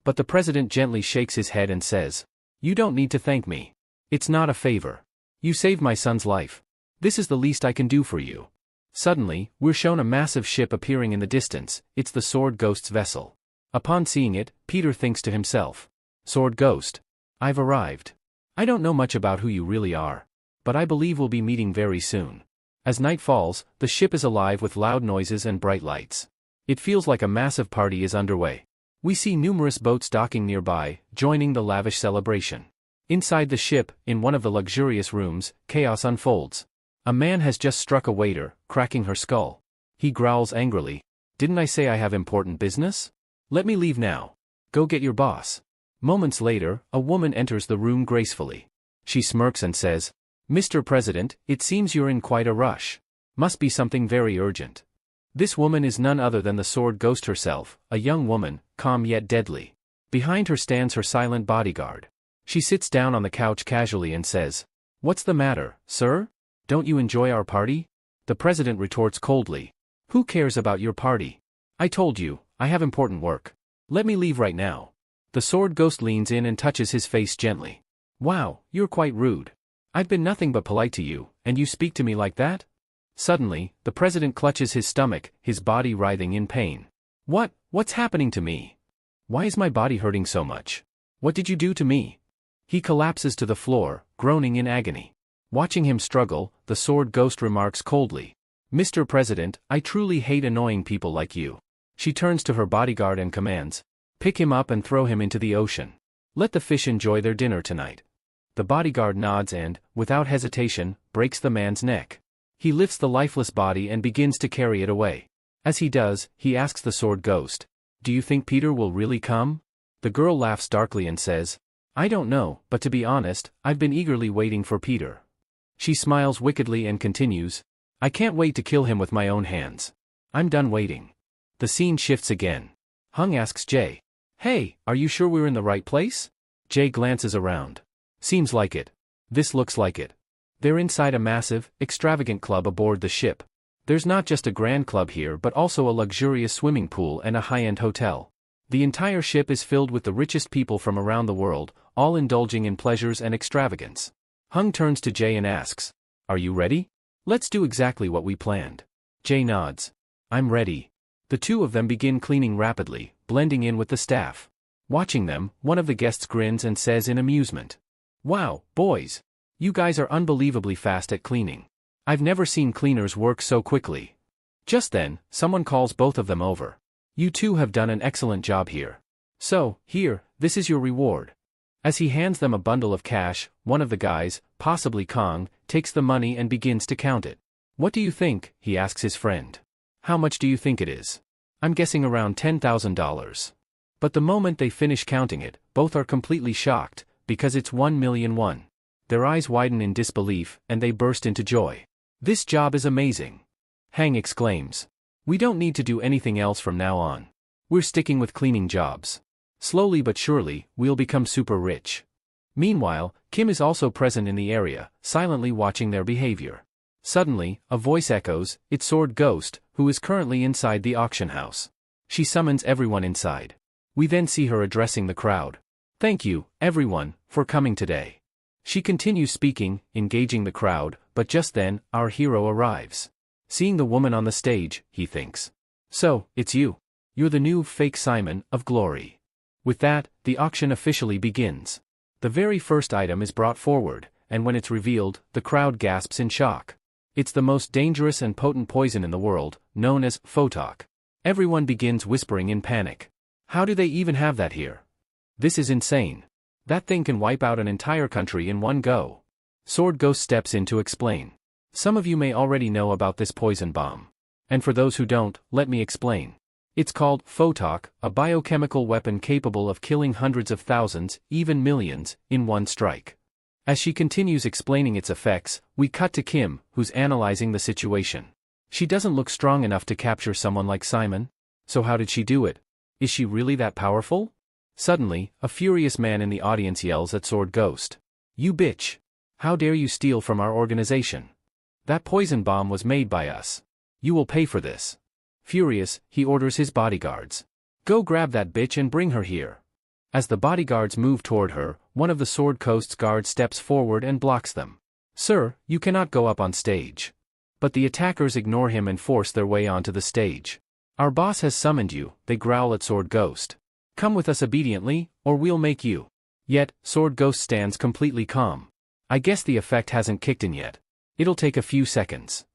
But the president gently shakes his head and says, "You don't need to thank me. It's not a favor. You saved my son's life. This is the least I can do for you." Suddenly, we're shown a massive ship appearing in the distance. It's the Sword Ghost's vessel. Upon seeing it, Peter thinks to himself, "Sword Ghost, I've arrived. I don't know much about who you really are, but I believe we'll be meeting very soon." As night falls, the ship is alive with loud noises and bright lights. It feels like a massive party is underway. We see numerous boats docking nearby, joining the lavish celebration. Inside the ship, in one of the luxurious rooms, chaos unfolds. A man has just struck a waiter, cracking her skull. He growls angrily, "Didn't I say I have important business? Let me leave now. Go get your boss." Moments later, a woman enters the room gracefully. She smirks and says, "Mr. President, it seems you're in quite a rush. Must be something very urgent." This woman is none other than the Sword Ghost herself, a young woman, calm yet deadly. Behind her stands her silent bodyguard. She sits down on the couch casually and says, "What's the matter, sir? Don't you enjoy our party?" The president retorts coldly, "Who cares about your party? I told you, I have important work. Let me leave right now." The Sword Ghost leans in and touches his face gently. "Wow, you're quite rude. I've been nothing but polite to you, and you speak to me like that?" Suddenly, the president clutches his stomach, his body writhing in pain. What's happening to me? Why is my body hurting so much? What did you do to me?" He collapses to the floor, groaning in agony. Watching him struggle, the Sword Ghost remarks coldly, "Mr. President, I truly hate annoying people like you." She turns to her bodyguard and commands, "Pick him up and throw him into the ocean. Let the fish enjoy their dinner tonight." The bodyguard nods and, without hesitation, breaks the man's neck. He lifts the lifeless body and begins to carry it away. As he does, he asks the Sword Ghost, "Do you think Peter will really come?" The girl laughs darkly and says, "I don't know, but to be honest, I've been eagerly waiting for Peter." She smiles wickedly and continues, "I can't wait to kill him with my own hands. I'm done waiting." The scene shifts again. Hung asks Jae, Hey, are you sure we're in the right place? Jay glances around. Seems like it. This looks like it. They're inside a massive, extravagant club aboard the ship. There's not just a grand club here but also a luxurious swimming pool and a high-end hotel. The entire ship is filled with the richest people from around the world, all indulging in pleasures and extravagance. Hung turns to Jay and asks, "Are you ready? Let's do exactly what we planned." Jay nods. "I'm ready." The two of them begin cleaning rapidly, blending in with the staff. Watching them, one of the guests grins and says in amusement, "Wow, boys. You guys are unbelievably fast at cleaning. I've never seen cleaners work so quickly." Just then, someone calls both of them over. "You two have done an excellent job here. So, here, this is your reward." As he hands them a bundle of cash, one of the guys, possibly Kong, takes the money and begins to count it. "What do you think?" he asks his friend. "How much do you think it is?" "I'm guessing around $10,000. But the moment they finish counting it, both are completely shocked, because it's 1,000,001. Their eyes widen in disbelief, and they burst into joy. "This job is amazing!" Hang exclaims. "We don't need to do anything else from now on. We're sticking with cleaning jobs. Slowly but surely, we'll become super rich." Meanwhile, Kim is also present in the area, silently watching their behavior. Suddenly, a voice echoes, "It's Sword Ghost, who is currently inside the auction house." She summons everyone inside. We then see her addressing the crowd. "Thank you, everyone, for coming today." She continues speaking, engaging the crowd, but just then, our hero arrives. Seeing the woman on the stage, he thinks, "So, it's you. You're the new fake Simon of Glory." With that, the auction officially begins. The very first item is brought forward, and when it's revealed, the crowd gasps in shock. It's the most dangerous and potent poison in the world, known as photok. Everyone begins whispering in panic. How do they even have that here? This is insane. That thing can wipe out an entire country in one go. Sword Ghost steps in to explain. Some of you may already know about this poison bomb. And for those who don't, let me explain. It's called photok, a biochemical weapon capable of killing hundreds of thousands, even millions, in one strike. As she continues explaining its effects, we cut to Kim, who's analyzing the situation. She doesn't look strong enough to capture someone like Simon. So how did she do it? Is she really that powerful? Suddenly, a furious man in the audience yells at Sword Ghost. "You bitch! How dare you steal from our organization? That poison bomb was made by us. You will pay for this." Furious, he orders his bodyguards. "Go grab that bitch and bring her here." As the bodyguards move toward her, one of the Sword Coast's guards steps forward and blocks them. "Sir, you cannot go up on stage." But the attackers ignore him and force their way onto the stage. "Our boss has summoned you," they growl at Sword Ghost. "Come with us obediently, or we'll make you." Yet, Sword Ghost stands completely calm. I guess the effect hasn't kicked in yet. It'll take a few seconds.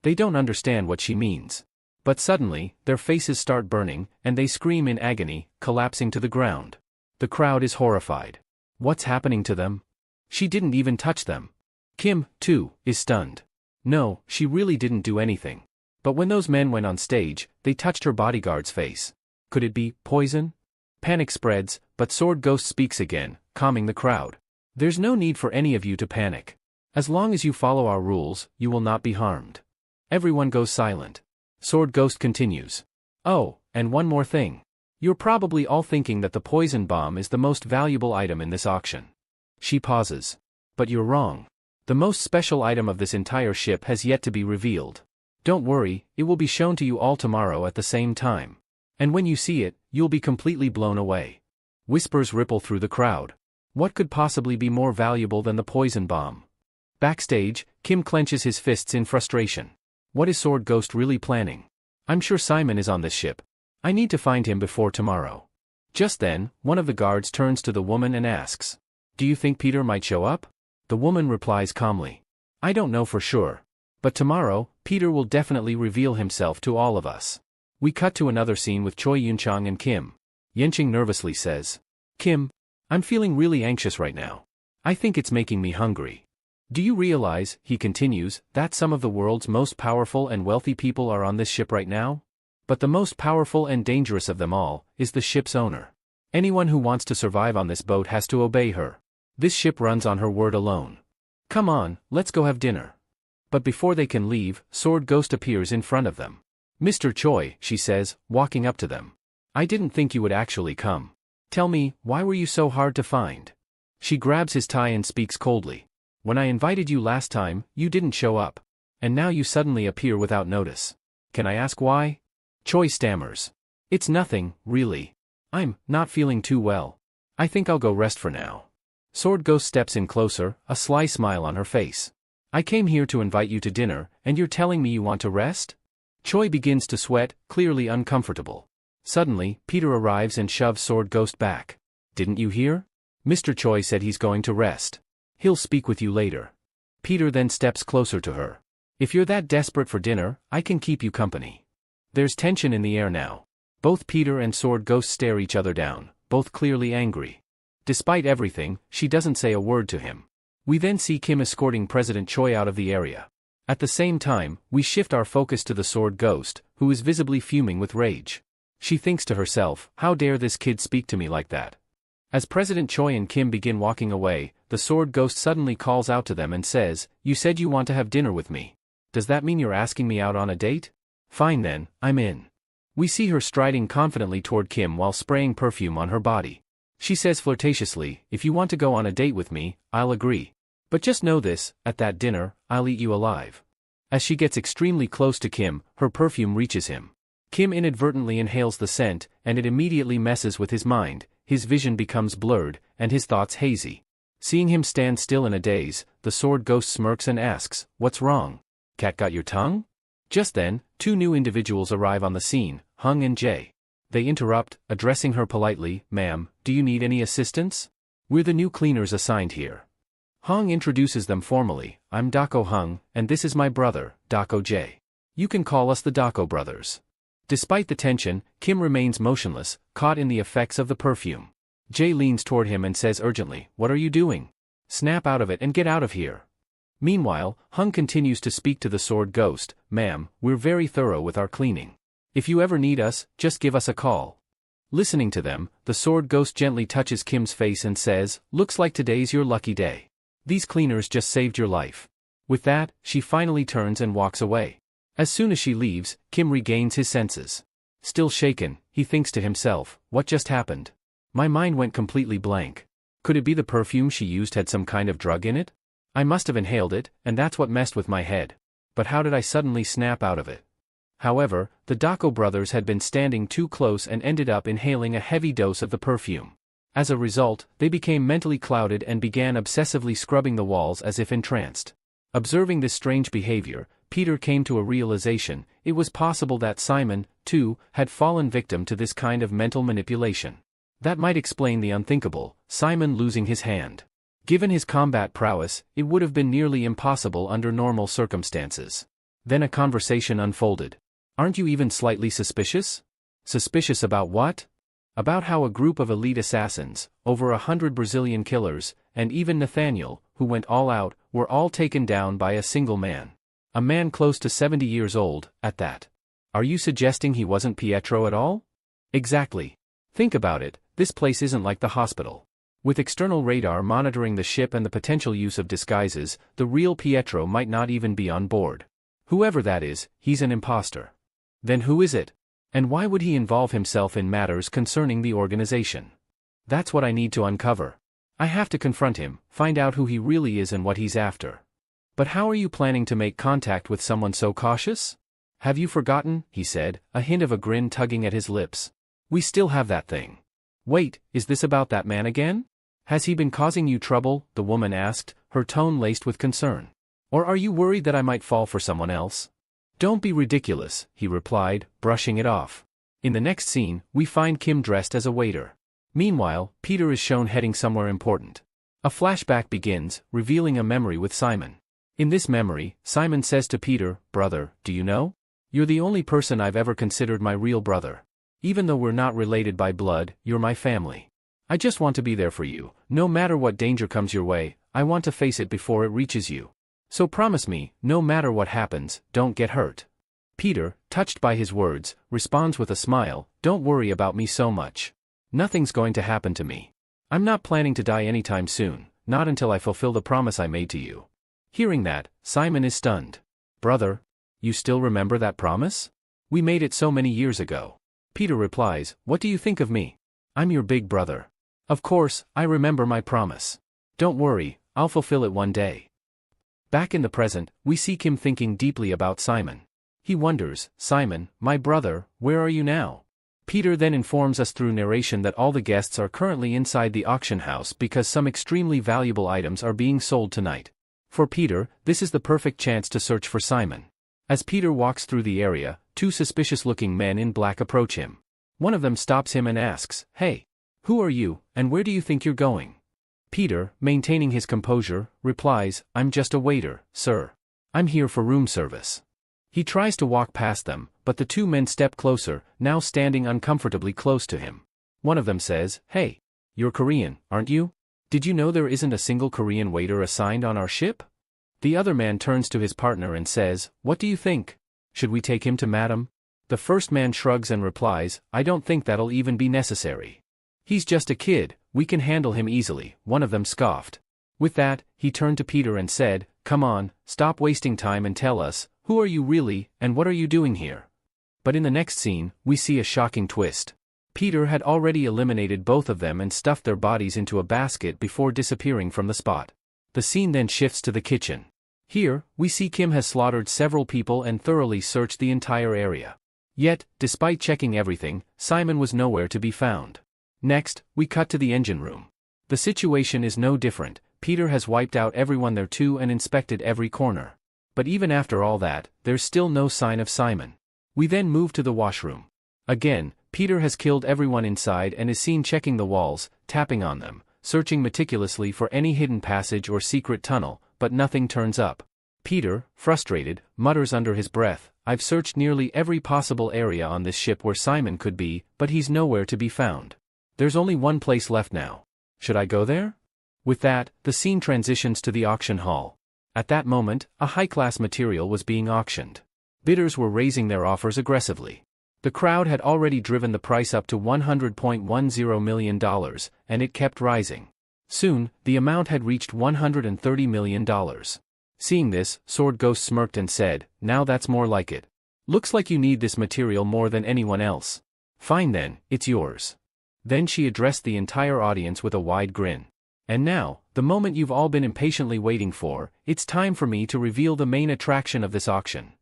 They don't understand what she means. But suddenly, their faces start burning, and they scream in agony, collapsing to the ground. The crowd is horrified. What's happening to them? She didn't even touch them. Kim, too, is stunned. No, she really didn't do anything. But when those men went on stage, they touched her bodyguard's face. Could it be poison? Panic spreads, but Sword Ghost speaks again, calming the crowd. "There's no need for any of you to panic. As long as you follow our rules, you will not be harmed." Everyone goes silent. Sword Ghost continues. "Oh, and one more thing. You're probably all thinking that the poison bomb is the most valuable item in this auction." She pauses. "But you're wrong. The most special item of this entire ship has yet to be revealed. Don't worry, it will be shown to you all tomorrow at the same time. And when you see it, you'll be completely blown away." Whispers ripple through the crowd. What could possibly be more valuable than the poison bomb? Backstage, Kim clenches his fists in frustration. What is Sword Ghost really planning? I'm sure Simon is on this ship. I need to find him before tomorrow. Just then, one of the guards turns to the woman and asks, "Do you think Peter might show up?" The woman replies calmly, "I don't know for sure. But tomorrow, Peter will definitely reveal himself to all of us." We cut to another scene with Choi Yunchang and Kim. Yenching nervously says, "Kim, I'm feeling really anxious right now. I think it's making me hungry. Do you realize," he continues, "that some of the world's most powerful and wealthy people are on this ship right now? But the most powerful and dangerous of them all is the ship's owner. Anyone who wants to survive on this boat has to obey her. This ship runs on her word alone. Come on, let's go have dinner." But before they can leave, Sword Ghost appears in front of them. "Mr. Choi," she says, walking up to them. "I didn't think you would actually come. Tell me, why were you so hard to find? She grabs his tie and speaks coldly. When I invited you last time, you didn't show up. And now you suddenly appear without notice. Can I ask why? Choi stammers. It's nothing, really. I'm not feeling too well. I think I'll go rest for now. Sword Ghost steps in closer, a sly smile on her face. I came here to invite you to dinner, and you're telling me you want to rest? Choi begins to sweat, clearly uncomfortable. Suddenly, Peter arrives and shoves Sword Ghost back. Didn't you hear? Mr. Choi said he's going to rest. He'll speak with you later. Peter then steps closer to her. If you're that desperate for dinner, I can keep you company. There's tension in the air now. Both Peter and Sword Ghost stare each other down, both clearly angry. Despite everything, she doesn't say a word to him. We then see Kim escorting President Choi out of the area. At the same time, we shift our focus to the Sword Ghost, who is visibly fuming with rage. She thinks to herself, how dare this kid speak to me like that? As President Choi and Kim begin walking away, the Sword Ghost suddenly calls out to them and says, "You said you want to have dinner with me. Does that mean you're asking me out on a date? Fine then, I'm in." We see her striding confidently toward Kim while spraying perfume on her body. She says flirtatiously, "If you want to go on a date with me, I'll agree. But just know this, at that dinner, I'll eat you alive." As she gets extremely close to Kim, her perfume reaches him. Kim inadvertently inhales the scent, and it immediately messes with his mind. His vision becomes blurred, and his thoughts hazy. Seeing him stand still in a daze, the Sword Ghost smirks and asks, "What's wrong? Cat got your tongue?" Just then, two new individuals arrive on the scene, Hung and Jae. They interrupt, addressing her politely, "Ma'am, do you need any assistance? We're the new cleaners assigned here." Hung introduces them formally, "I'm Dako Hung, and this is my brother, Dako Jae. You can call us the Dako brothers." Despite the tension, Kim remains motionless, caught in the effects of the perfume. Jae leans toward him and says urgently, "What are you doing? Snap out of it and get out of here." Meanwhile, Hung continues to speak to the Sword Ghost, "Ma'am, we're very thorough with our cleaning. If you ever need us, just give us a call." Listening to them, the Sword Ghost gently touches Kim's face and says, "Looks like today's your lucky day. These cleaners just saved your life." With that, she finally turns and walks away. As soon as she leaves, Kim regains his senses. Still shaken, he thinks to himself, "What just happened? My mind went completely blank. Could it be the perfume she used had some kind of drug in it? I must have inhaled it, and that's what messed with my head. But how did I suddenly snap out of it?" However, the Dako brothers had been standing too close and ended up inhaling a heavy dose of the perfume. As a result, they became mentally clouded and began obsessively scrubbing the walls as if entranced. Observing this strange behavior, Peter came to a realization: it was possible that Simon, too, had fallen victim to this kind of mental manipulation. That might explain the unthinkable, Simon losing his hand. Given his combat prowess, it would have been nearly impossible under normal circumstances. Then a conversation unfolded. "Aren't you even slightly suspicious?" "Suspicious about what?" "About how a group of elite assassins, over 100 Brazilian killers, and even Nathaniel, who went all out, were all taken down by a single man. A man close to 70 years old, at that." "Are you suggesting he wasn't Pietro at all?" "Exactly. Think about it, this place isn't like the hospital. With external radar monitoring the ship and the potential use of disguises, the real Pietro might not even be on board. Whoever that is, he's an imposter." "Then who is it? And why would he involve himself in matters concerning the organization?" "That's what I need to uncover. I have to confront him, find out who he really is and what he's after." "But how are you planning to make contact with someone so cautious?" "Have you forgotten?" he said, a hint of a grin tugging at his lips. "We still have that thing." "Wait, is this about that man again? Has he been causing you trouble?" the woman asked, her tone laced with concern. "Or are you worried that I might fall for someone else?" "Don't be ridiculous," he replied, brushing it off. In the next scene, we find Kim dressed as a waiter. Meanwhile, Peter is shown heading somewhere important. A flashback begins, revealing a memory with Simon. In this memory, Simon says to Peter, "Brother, do you know? You're the only person I've ever considered my real brother. Even though we're not related by blood, you're my family. I just want to be there for you. No matter what danger comes your way, I want to face it before it reaches you. So promise me, no matter what happens, don't get hurt." Peter, touched by his words, responds with a smile, "Don't worry about me so much. Nothing's going to happen to me. I'm not planning to die anytime soon, not until I fulfill the promise I made to you." Hearing that, Simon is stunned. "Brother, you still remember that promise? We made it so many years ago." Peter replies, "What do you think of me? I'm your big brother. Of course, I remember my promise. Don't worry, I'll fulfill it one day. Back in the present, we see Kim thinking deeply about Simon. He wonders, Simon, my brother, where are you now? Peter then informs us through narration that all the guests are currently inside the auction house because some extremely valuable items are being sold tonight. For Peter, this is the perfect chance to search for Simon. As Peter walks through the area, two suspicious-looking men in black approach him. One of them stops him and asks, "Hey, who are you, and where do you think you're going?" Peter, maintaining his composure, replies, "I'm just a waiter, sir. I'm here for room service." He tries to walk past them, but the two men step closer, now standing uncomfortably close to him. One of them says, "Hey, you're Korean, aren't you? Did you know there isn't a single Korean waiter assigned on our ship?" The other man turns to his partner and says, "What do you think? Should we take him to madam?" The first man shrugs and replies, "I don't think that'll even be necessary. He's just a kid, we can handle him easily," one of them scoffed. With that, he turned to Peter and said, "Come on, stop wasting time and tell us, who are you really, and what are you doing here?" But in the next scene, we see a shocking twist. Peter had already eliminated both of them and stuffed their bodies into a basket before disappearing from the spot. The scene then shifts to the kitchen. Here, we see Kim has slaughtered several people and thoroughly searched the entire area. Yet, despite checking everything, Simon was nowhere to be found. Next, we cut to the engine room. The situation is no different. Peter has wiped out everyone there too and inspected every corner. But even after all that, there's still no sign of Simon. We then move to the washroom. Again, Peter has killed everyone inside and is seen checking the walls, tapping on them, searching meticulously for any hidden passage or secret tunnel, but nothing turns up. Peter, frustrated, mutters under his breath, "I've searched nearly every possible area on this ship where Simon could be, but he's nowhere to be found. There's only one place left now. Should I go there?" With that, the scene transitions to the auction hall. At that moment, a high-class material was being auctioned. Bidders were raising their offers aggressively. The crowd had already driven the price up to $100.10 million, and it kept rising. Soon, the amount had reached $130 million. Seeing this, Sword Ghost smirked and said, "Now that's more like it. Looks like you need this material more than anyone else. Fine then, it's yours." Then she addressed the entire audience with a wide grin. "And now, the moment you've all been impatiently waiting for, it's time for me to reveal the main attraction of this auction."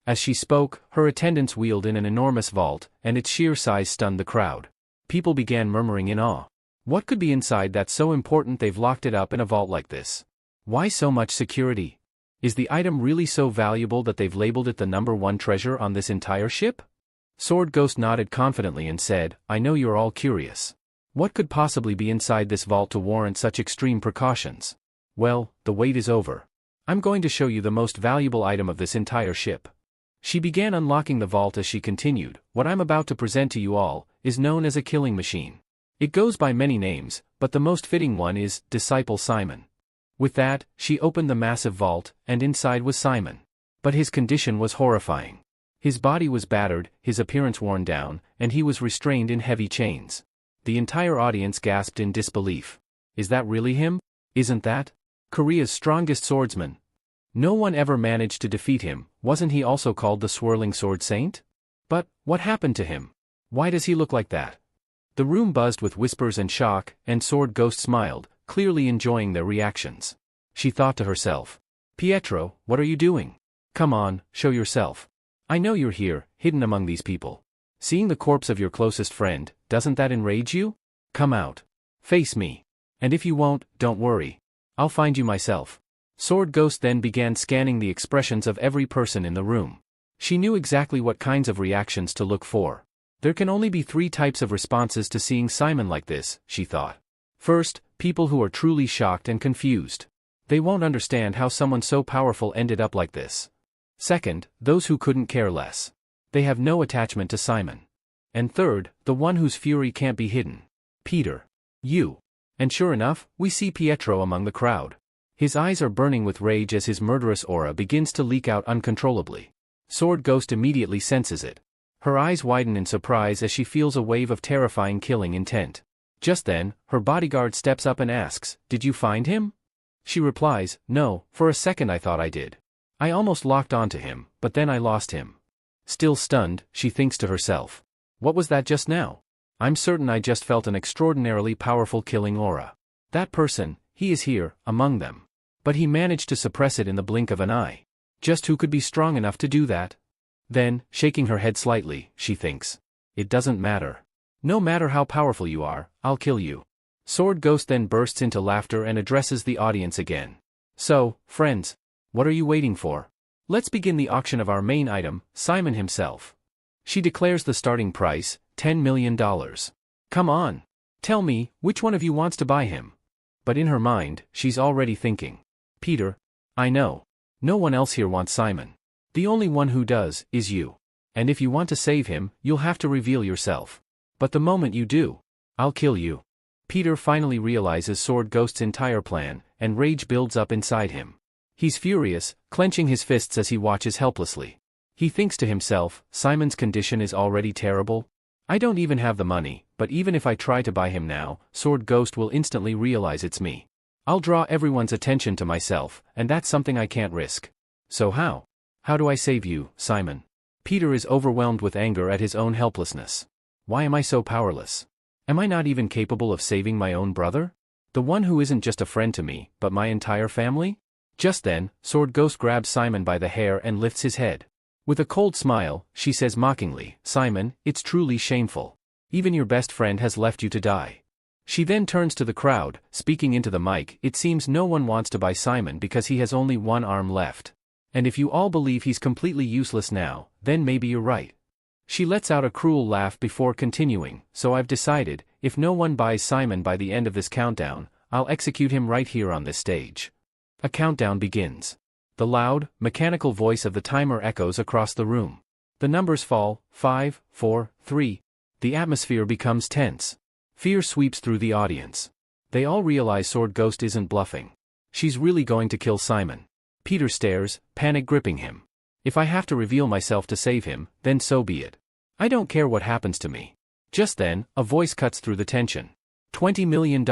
As she spoke, her attendants wheeled in an enormous vault, and its sheer size stunned the crowd. People began murmuring in awe. What could be inside that's so important they've locked it up in a vault like this? Why so much security? Is the item really so valuable that they've labeled it the #1 treasure on this entire ship? Sword Ghost nodded confidently and said, "I know you're all curious. What could possibly be inside this vault to warrant such extreme precautions? Well, the wait is over. I'm going to show you the most valuable item of this entire ship." She began unlocking the vault as she continued, "What I'm about to present to you all is known as a killing machine. It goes by many names, but the most fitting one is Disciple Simon." With that, she opened the massive vault, and inside was Simon. But his condition was horrifying. His body was battered, his appearance worn down, and he was restrained in heavy chains. The entire audience gasped in disbelief. Is that really him? Isn't that Korea's strongest swordsman? No one ever managed to defeat him. Wasn't he also called the Swirling Sword Saint? But what happened to him? Why does he look like that? The room buzzed with whispers and shock, and Sword Ghost smiled, clearly enjoying their reactions. She thought to herself, "Pietro, what are you doing? Come on, show yourself. I know you're here, hidden among these people. Seeing the corpse of your closest friend, doesn't that enrage you? Come out. Face me. And if you won't, don't worry. I'll find you myself." Sword Ghost then began scanning the expressions of every person in the room. She knew exactly what kinds of reactions to look for. There can only be 3 types of responses to seeing Simon like this, she thought. First, people who are truly shocked and confused. They won't understand how someone so powerful ended up like this. Second, those who couldn't care less. They have no attachment to Simon. And third, the one whose fury can't be hidden. Peter. You. And sure enough, we see Pietro among the crowd. His eyes are burning with rage as his murderous aura begins to leak out uncontrollably. Sword Ghost immediately senses it. Her eyes widen in surprise as she feels a wave of terrifying killing intent. Just then, her bodyguard steps up and asks, "Did you find him?" She replies, "No, for a second I thought I did. I almost locked onto him, but then I lost him." Still stunned, she thinks to herself, "What was that just now? I'm certain I just felt an extraordinarily powerful killing aura. That person, he is here, among them. But he managed to suppress it in the blink of an eye. Just who could be strong enough to do that? Then, shaking her head slightly, she thinks. It doesn't matter. No matter how powerful you are, I'll kill you. Sword Ghost then bursts into laughter and addresses the audience again. So, friends, what are you waiting for? Let's begin the auction of our main item, Simon himself. She declares the starting price, $10 million. Come on. Tell me, which one of you wants to buy him? But in her mind, she's already thinking. Peter. I know. No one else here wants Simon. The only one who does, is you. And if you want to save him, you'll have to reveal yourself. But the moment you do, I'll kill you. Peter finally realizes Sword Ghost's entire plan, and rage builds up inside him. He's furious, clenching his fists as he watches helplessly. He thinks to himself, Simon's condition is already terrible. I don't even have the money, but even if I try to buy him now, Sword Ghost will instantly realize it's me. I'll draw everyone's attention to myself, and that's something I can't risk. So how? How do I save you, Simon? Peter is overwhelmed with anger at his own helplessness. Why am I so powerless? Am I not even capable of saving my own brother? The one who isn't just a friend to me, but my entire family? Just then, Sword Ghost grabs Simon by the hair and lifts his head. With a cold smile, she says mockingly, Simon, it's truly shameful. Even your best friend has left you to die. She then turns to the crowd, speaking into the mic. It seems no one wants to buy Simon because he has only one arm left. And if you all believe he's completely useless now, then maybe you're right. She lets out a cruel laugh before continuing, so I've decided, if no one buys Simon by the end of this countdown, I'll execute him right here on this stage. A countdown begins. The loud, mechanical voice of the timer echoes across the room. The numbers fall, 5, 4, 3. The atmosphere becomes tense. Fear sweeps through the audience. They all realize Sword Ghost isn't bluffing. She's really going to kill Simon. Peter stares, panic gripping him. If I have to reveal myself to save him, then so be it. I don't care what happens to me. Just then, a voice cuts through the tension. $20 million.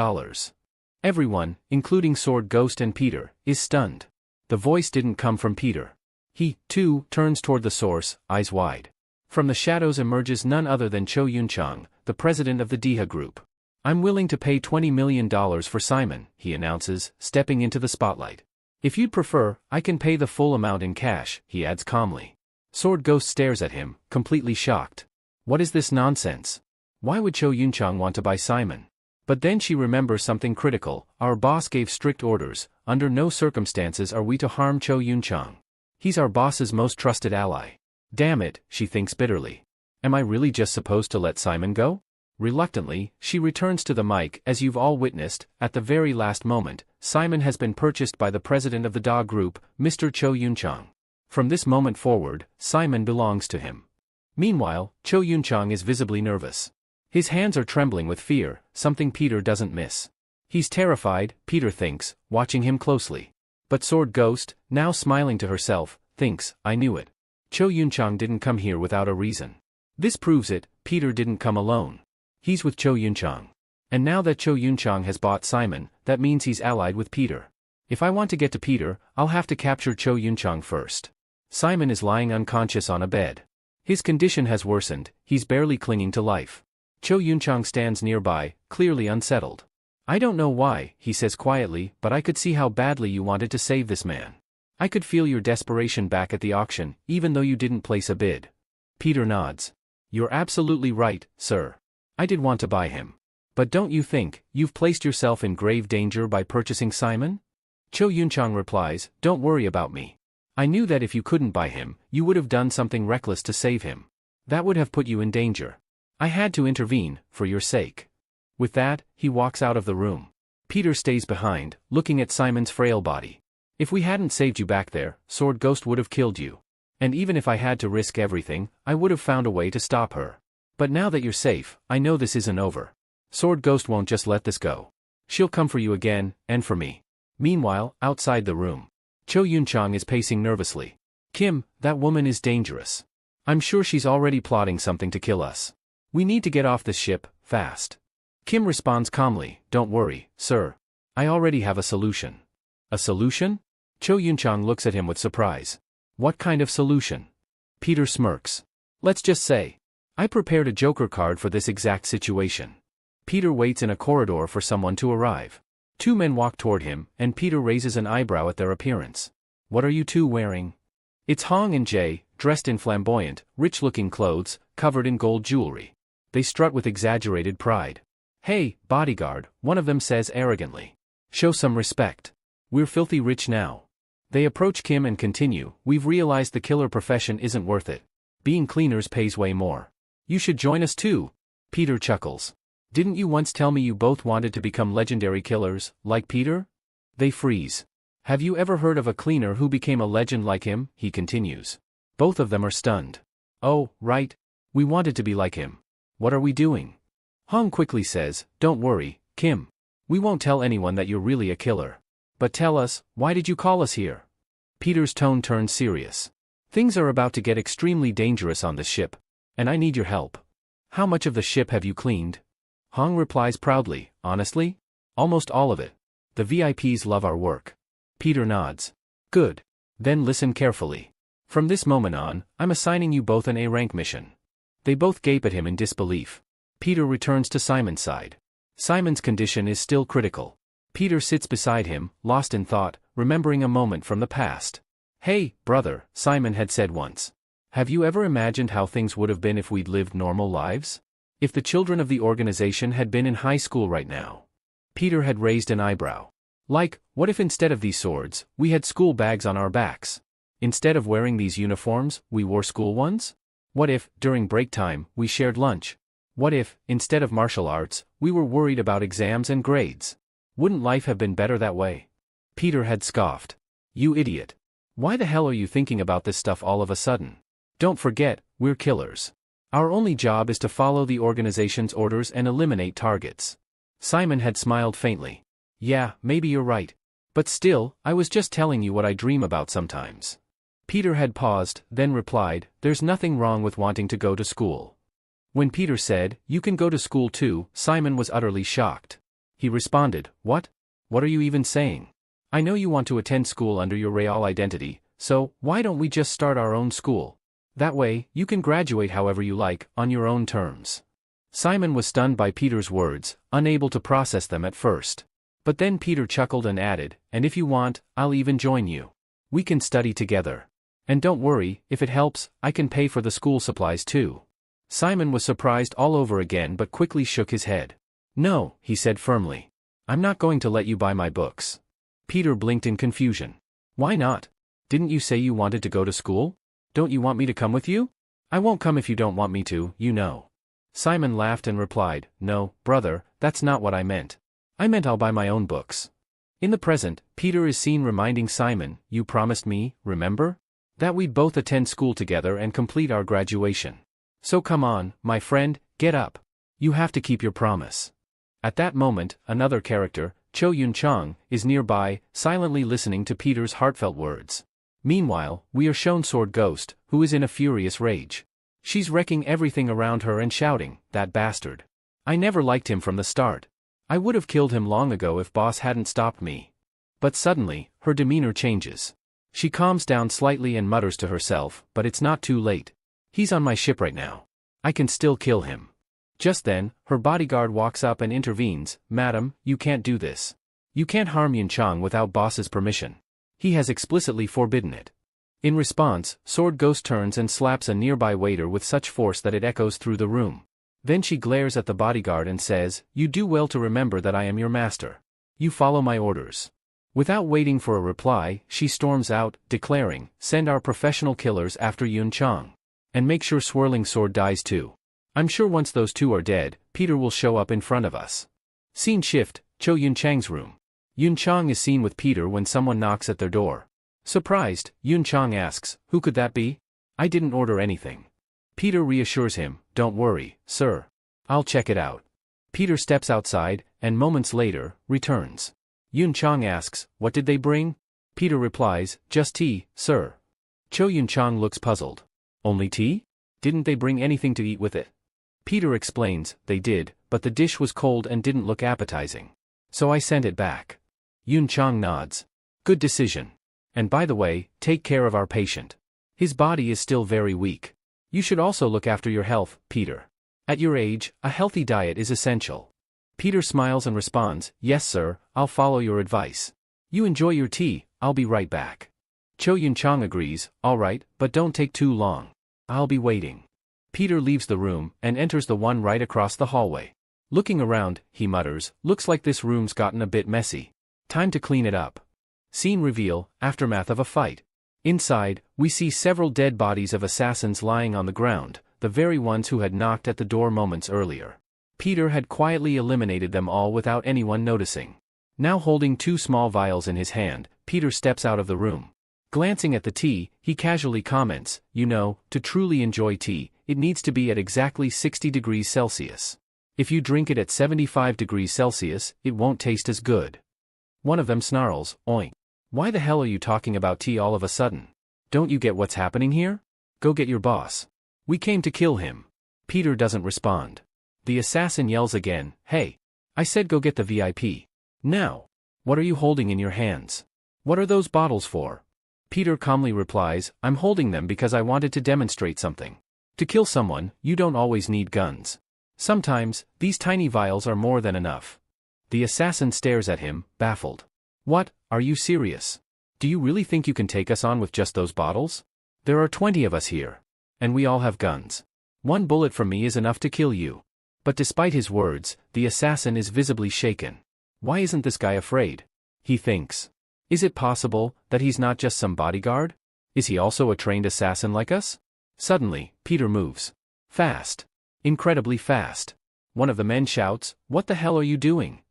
Everyone, including Sword Ghost and Peter, is stunned. The voice didn't come from Peter. He, too, turns toward the source, eyes wide. From the shadows emerges none other than Cho Yun-chang, the president of the Deha Group. I'm willing to pay $20 million for Simon, he announces, stepping into the spotlight. If you'd prefer, I can pay the full amount in cash, he adds calmly. Sword Ghost stares at him, completely shocked. What is this nonsense? Why would Cho Yun-chang want to buy Simon? But then she remembers something critical. Our boss gave strict orders. Under no circumstances are we to harm Cho Yun-chang. He's our boss's most trusted ally. Damn it, she thinks bitterly. Am I really just supposed to let Simon go? Reluctantly, she returns to the mic. As you've all witnessed, at the very last moment, Simon has been purchased by the president of the Deha Group, Mr. Cho Yun-chang. From this moment forward, Simon belongs to him. Meanwhile, Cho Yun-chang is visibly nervous. His hands are trembling with fear, something Peter doesn't miss. He's terrified, Peter thinks, watching him closely. But Sword Ghost, now smiling to herself, thinks, I knew it. Cho Yun-chang didn't come here without a reason. This proves it, Peter didn't come alone. He's with Cho Yun-chang. And now that Cho Yun-chang has bought Simon, that means he's allied with Peter. If I want to get to Peter, I'll have to capture Cho Yun-chang first. Simon is lying unconscious on a bed. His condition has worsened, he's barely clinging to life. Cho Yun-chang stands nearby, clearly unsettled. I don't know why, he says quietly, but I could see how badly you wanted to save this man. I could feel your desperation back at the auction, even though you didn't place a bid. Peter nods. You're absolutely right, sir. I did want to buy him. But don't you think, you've placed yourself in grave danger by purchasing Simon? Cho Yun-chang replies, don't worry about me. I knew that if you couldn't buy him, you would have done something reckless to save him. That would have put you in danger. I had to intervene, for your sake. With that, he walks out of the room. Peter stays behind, looking at Simon's frail body. If we hadn't saved you back there, Sword Ghost would have killed you. And even if I had to risk everything, I would have found a way to stop her. But now that you're safe, I know this isn't over. Sword Ghost won't just let this go. She'll come for you again, and for me. Meanwhile, outside the room, Cho Yun-chang is pacing nervously. Kim, that woman is dangerous. I'm sure she's already plotting something to kill us. We need to get off this ship, fast. Kim responds calmly, don't worry, sir. I already have a solution. A solution? Cho Yun-chang looks at him with surprise. What kind of solution? Peter smirks. Let's just say, I prepared a joker card for this exact situation. Peter waits in a corridor for someone to arrive. Two men walk toward him, and Peter raises an eyebrow at their appearance. What are you two wearing? It's Hong and Jay, dressed in flamboyant, rich-looking clothes, covered in gold jewelry. They strut with exaggerated pride. Hey, bodyguard, one of them says arrogantly. Show some respect. We're filthy rich now. They approach Kim and continue, we've realized the killer profession isn't worth it. Being cleaners pays way more. You should join us too. Peter chuckles. Didn't you once tell me you both wanted to become legendary killers, like Peter? They freeze. Have you ever heard of a cleaner who became a legend like him? He continues. Both of them are stunned. Oh, right. We wanted to be like him. What are we doing? Hong quickly says, don't worry, Kim. We won't tell anyone that you're really a killer. But tell us, why did you call us here? Peter's tone turns serious. Things are about to get extremely dangerous on this ship. And I need your help. How much of the ship have you cleaned? Hong replies proudly, honestly? Almost all of it. The VIPs love our work. Peter nods. Good. Then listen carefully. From this moment on, I'm assigning you both an A-rank mission. They both gape at him in disbelief. Peter returns to Simon's side. Simon's condition is still critical. Peter sits beside him, lost in thought, remembering a moment from the past. Hey, brother, Simon had said once. Have you ever imagined how things would have been if we'd lived normal lives? If the children of the organization had been in high school right now? Peter had raised an eyebrow. Like, what if instead of these swords, we had school bags on our backs? Instead of wearing these uniforms, we wore school ones? What if, during break time, we shared lunch? What if, instead of martial arts, we were worried about exams and grades? Wouldn't life have been better that way? Peter had scoffed. You idiot. Why the hell are you thinking about this stuff all of a sudden? Don't forget, we're killers. Our only job is to follow the organization's orders and eliminate targets. Simon had smiled faintly. Yeah, maybe you're right. But still, I was just telling you what I dream about sometimes. Peter had paused, then replied, there's nothing wrong with wanting to go to school. When Peter said, you can go to school too, Simon was utterly shocked. He responded, what? What are you even saying? I know you want to attend school under your real identity, so why don't we just start our own school? That way, you can graduate however you like, on your own terms. Simon was stunned by Peter's words, unable to process them at first. But then Peter chuckled and added, and if you want, I'll even join you. We can study together. And don't worry, if it helps, I can pay for the school supplies too. Simon was surprised all over again but quickly shook his head. No, he said firmly. I'm not going to let you buy my books. Peter blinked in confusion. Why not? Didn't you say you wanted to go to school? Don't you want me to come with you? I won't come if you don't want me to, you know. Simon laughed and replied, no, brother, that's not what I meant. I meant I'll buy my own books. In the present, Peter is seen reminding Simon, you promised me, remember? That we'd both attend school together and complete our graduation. So come on, my friend, get up. You have to keep your promise. At that moment, another character, Cho Yun-chang, is nearby, silently listening to Peter's heartfelt words. Meanwhile, we are shown Sword Ghost, who is in a furious rage. She's wrecking everything around her and shouting, that bastard. I never liked him from the start. I would have killed him long ago if boss hadn't stopped me. But suddenly, her demeanor changes. She calms down slightly and mutters to herself, but it's not too late. He's on my ship right now. I can still kill him. Just then, her bodyguard walks up and intervenes, Madam, you can't do this. You can't harm Yun-chang without boss's permission. He has explicitly forbidden it. In response, Sword Ghost turns and slaps a nearby waiter with such force that it echoes through the room. Then she glares at the bodyguard and says, you do well to remember that I am your master. You follow my orders. Without waiting for a reply, she storms out, declaring, send our professional killers after Yun-chang. And make sure Swirling Sword dies too. I'm sure once those two are dead, Peter will show up in front of us. Scene shift, Cho Yun-chang's room. Yun-chang is seen with Peter when someone knocks at their door. Surprised, Yun-chang asks, who could that be? I didn't order anything. Peter reassures him, don't worry, sir. I'll check it out. Peter steps outside, and moments later, returns. Yun-chang asks, what did they bring? Peter replies, just tea, sir. Cho Yun-chang looks puzzled. Only tea? Didn't they bring anything to eat with it? Peter explains, they did, but the dish was cold and didn't look appetizing. So I sent it back. Yun-chang nods. Good decision. And by the way, take care of our patient. His body is still very weak. You should also look after your health, Peter. At your age, a healthy diet is essential. Peter smiles and responds, yes sir, I'll follow your advice. You enjoy your tea, I'll be right back. Cho Yun-chang agrees, alright, but don't take too long. I'll be waiting. Peter leaves the room and enters the one right across the hallway. Looking around, he mutters, looks like this room's gotten a bit messy. Time to clean it up. Scene reveal, aftermath of a fight. Inside, we see several dead bodies of assassins lying on the ground, the very ones who had knocked at the door moments earlier. Peter had quietly eliminated them all without anyone noticing. Now holding 2 small vials in his hand, Peter steps out of the room. Glancing at the tea, he casually comments, you know, to truly enjoy tea, it needs to be at exactly 60 degrees Celsius. If you drink it at 75 degrees Celsius, it won't taste as good. One of them snarls, oink. Why the hell are you talking about tea all of a sudden? Don't you get what's happening here? Go get your boss. We came to kill him. Peter doesn't respond. The assassin yells again, hey. I said go get the VIP. Now. What are you holding in your hands? What are those bottles for? Peter calmly replies, I'm holding them because I wanted to demonstrate something. To kill someone, you don't always need guns. Sometimes, these tiny vials are more than enough. The assassin stares at him, baffled. What, are you serious? Do you really think you can take us on with just those bottles? There are 20 of us here. And we all have guns. 1 bullet from me is enough to kill you. But despite his words, the assassin is visibly shaken. Why isn't this guy afraid? He thinks. Is it possible that he's not just some bodyguard? Is he also a trained assassin like us? Suddenly, Peter moves. Fast. Incredibly fast. One of the men shouts, what the hell are you doing?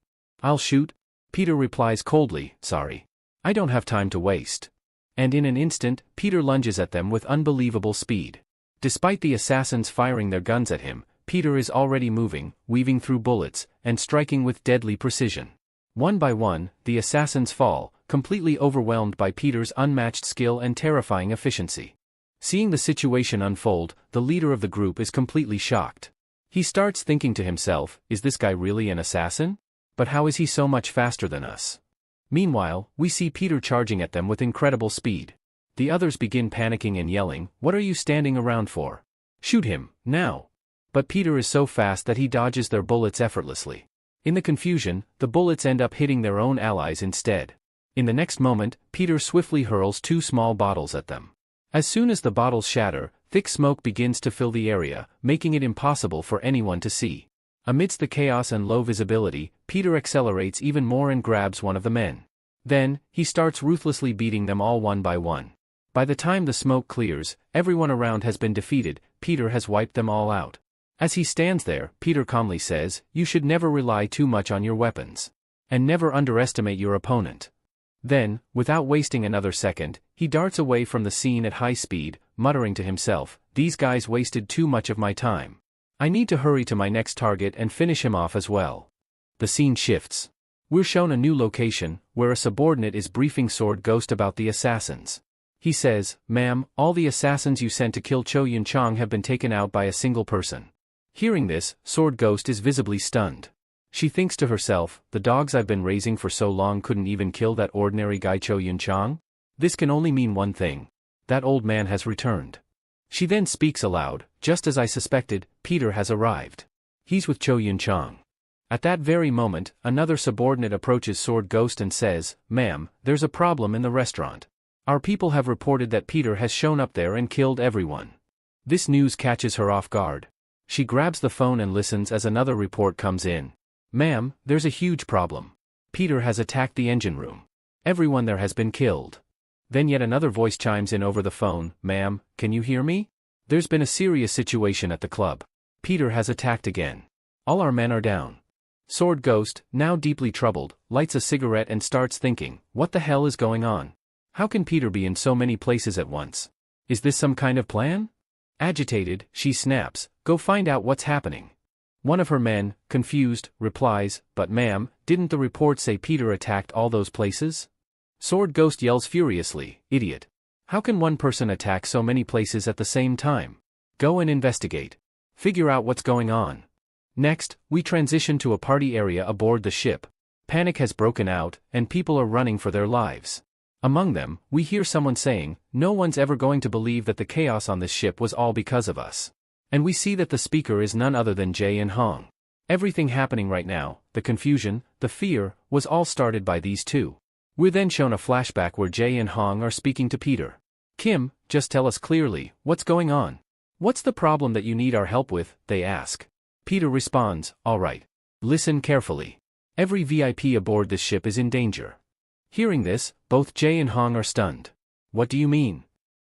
I'll shoot. Peter replies coldly, sorry. I don't have time to waste. And in an instant, Peter lunges at them with unbelievable speed. Despite the assassins firing their guns at him, Peter is already moving, weaving through bullets, and striking with deadly precision. One by one, the assassins fall, completely overwhelmed by Peter's unmatched skill and terrifying efficiency. Seeing the situation unfold, the leader of the group is completely shocked. He starts thinking to himself, is this guy really an assassin? But how is he so much faster than us? Meanwhile, we see Peter charging at them with incredible speed. The others begin panicking and yelling, what are you standing around for? Shoot him, now! But Peter is so fast that he dodges their bullets effortlessly. In the confusion, the bullets end up hitting their own allies instead. In the next moment, Peter swiftly hurls 2 small bottles at them. As soon as the bottles shatter, thick smoke begins to fill the area, making it impossible for anyone to see. Amidst the chaos and low visibility, Peter accelerates even more and grabs one of the men. Then, he starts ruthlessly beating them all one by one. By the time the smoke clears, everyone around has been defeated, Peter has wiped them all out. As he stands there, Peter calmly says, you should never rely too much on your weapons. And never underestimate your opponent. Then, without wasting another second, he darts away from the scene at high speed, muttering to himself, these guys wasted too much of my time. I need to hurry to my next target and finish him off as well. The scene shifts. We're shown a new location, where a subordinate is briefing Sword Ghost about the assassins. He says, ma'am, all the assassins you sent to kill Cho Yun-chang have been taken out by a single person. Hearing this, Sword Ghost is visibly stunned. She thinks to herself, the dogs I've been raising for so long couldn't even kill that ordinary guy Cho Yun-chang? This can only mean one thing. That old man has returned. She then speaks aloud, just as I suspected, Peter has arrived. He's with Cho Yun-chang. At that very moment, another subordinate approaches Sword Ghost and says, ma'am, there's a problem in the restaurant. Our people have reported that Peter has shown up there and killed everyone. This news catches her off guard. She grabs the phone and listens as another report comes in. Ma'am, there's a huge problem. Peter has attacked the engine room. Everyone there has been killed. Then yet another voice chimes in over the phone, ma'am, can you hear me? There's been a serious situation at the club. Peter has attacked again. All our men are down. Sword Ghost, now deeply troubled, lights a cigarette and starts thinking, what the hell is going on? How can Peter be in so many places at once? Is this some kind of plan? Agitated, she snaps, go find out what's happening. One of her men, confused, replies, but ma'am, didn't the report say Peter attacked all those places? Sword Ghost yells furiously, idiot. How can one person attack so many places at the same time? Go and investigate. Figure out what's going on. Next, we transition to a party area aboard the ship. Panic has broken out, and people are running for their lives. Among them, we hear someone saying, "No one's ever going to believe that the chaos on this ship was all because of us." And we see that the speaker is none other than Jae and Hong. Everything happening right now, the confusion, the fear, was all started by these two. We're then shown a flashback where Jae and Hong are speaking to Peter. "Kim, just tell us clearly, what's going on? What's the problem that you need our help with?" they ask. Peter responds, "All right. Listen carefully. Every VIP aboard this ship is in danger." Hearing this, both Jae and Hong are stunned. "What do you mean?"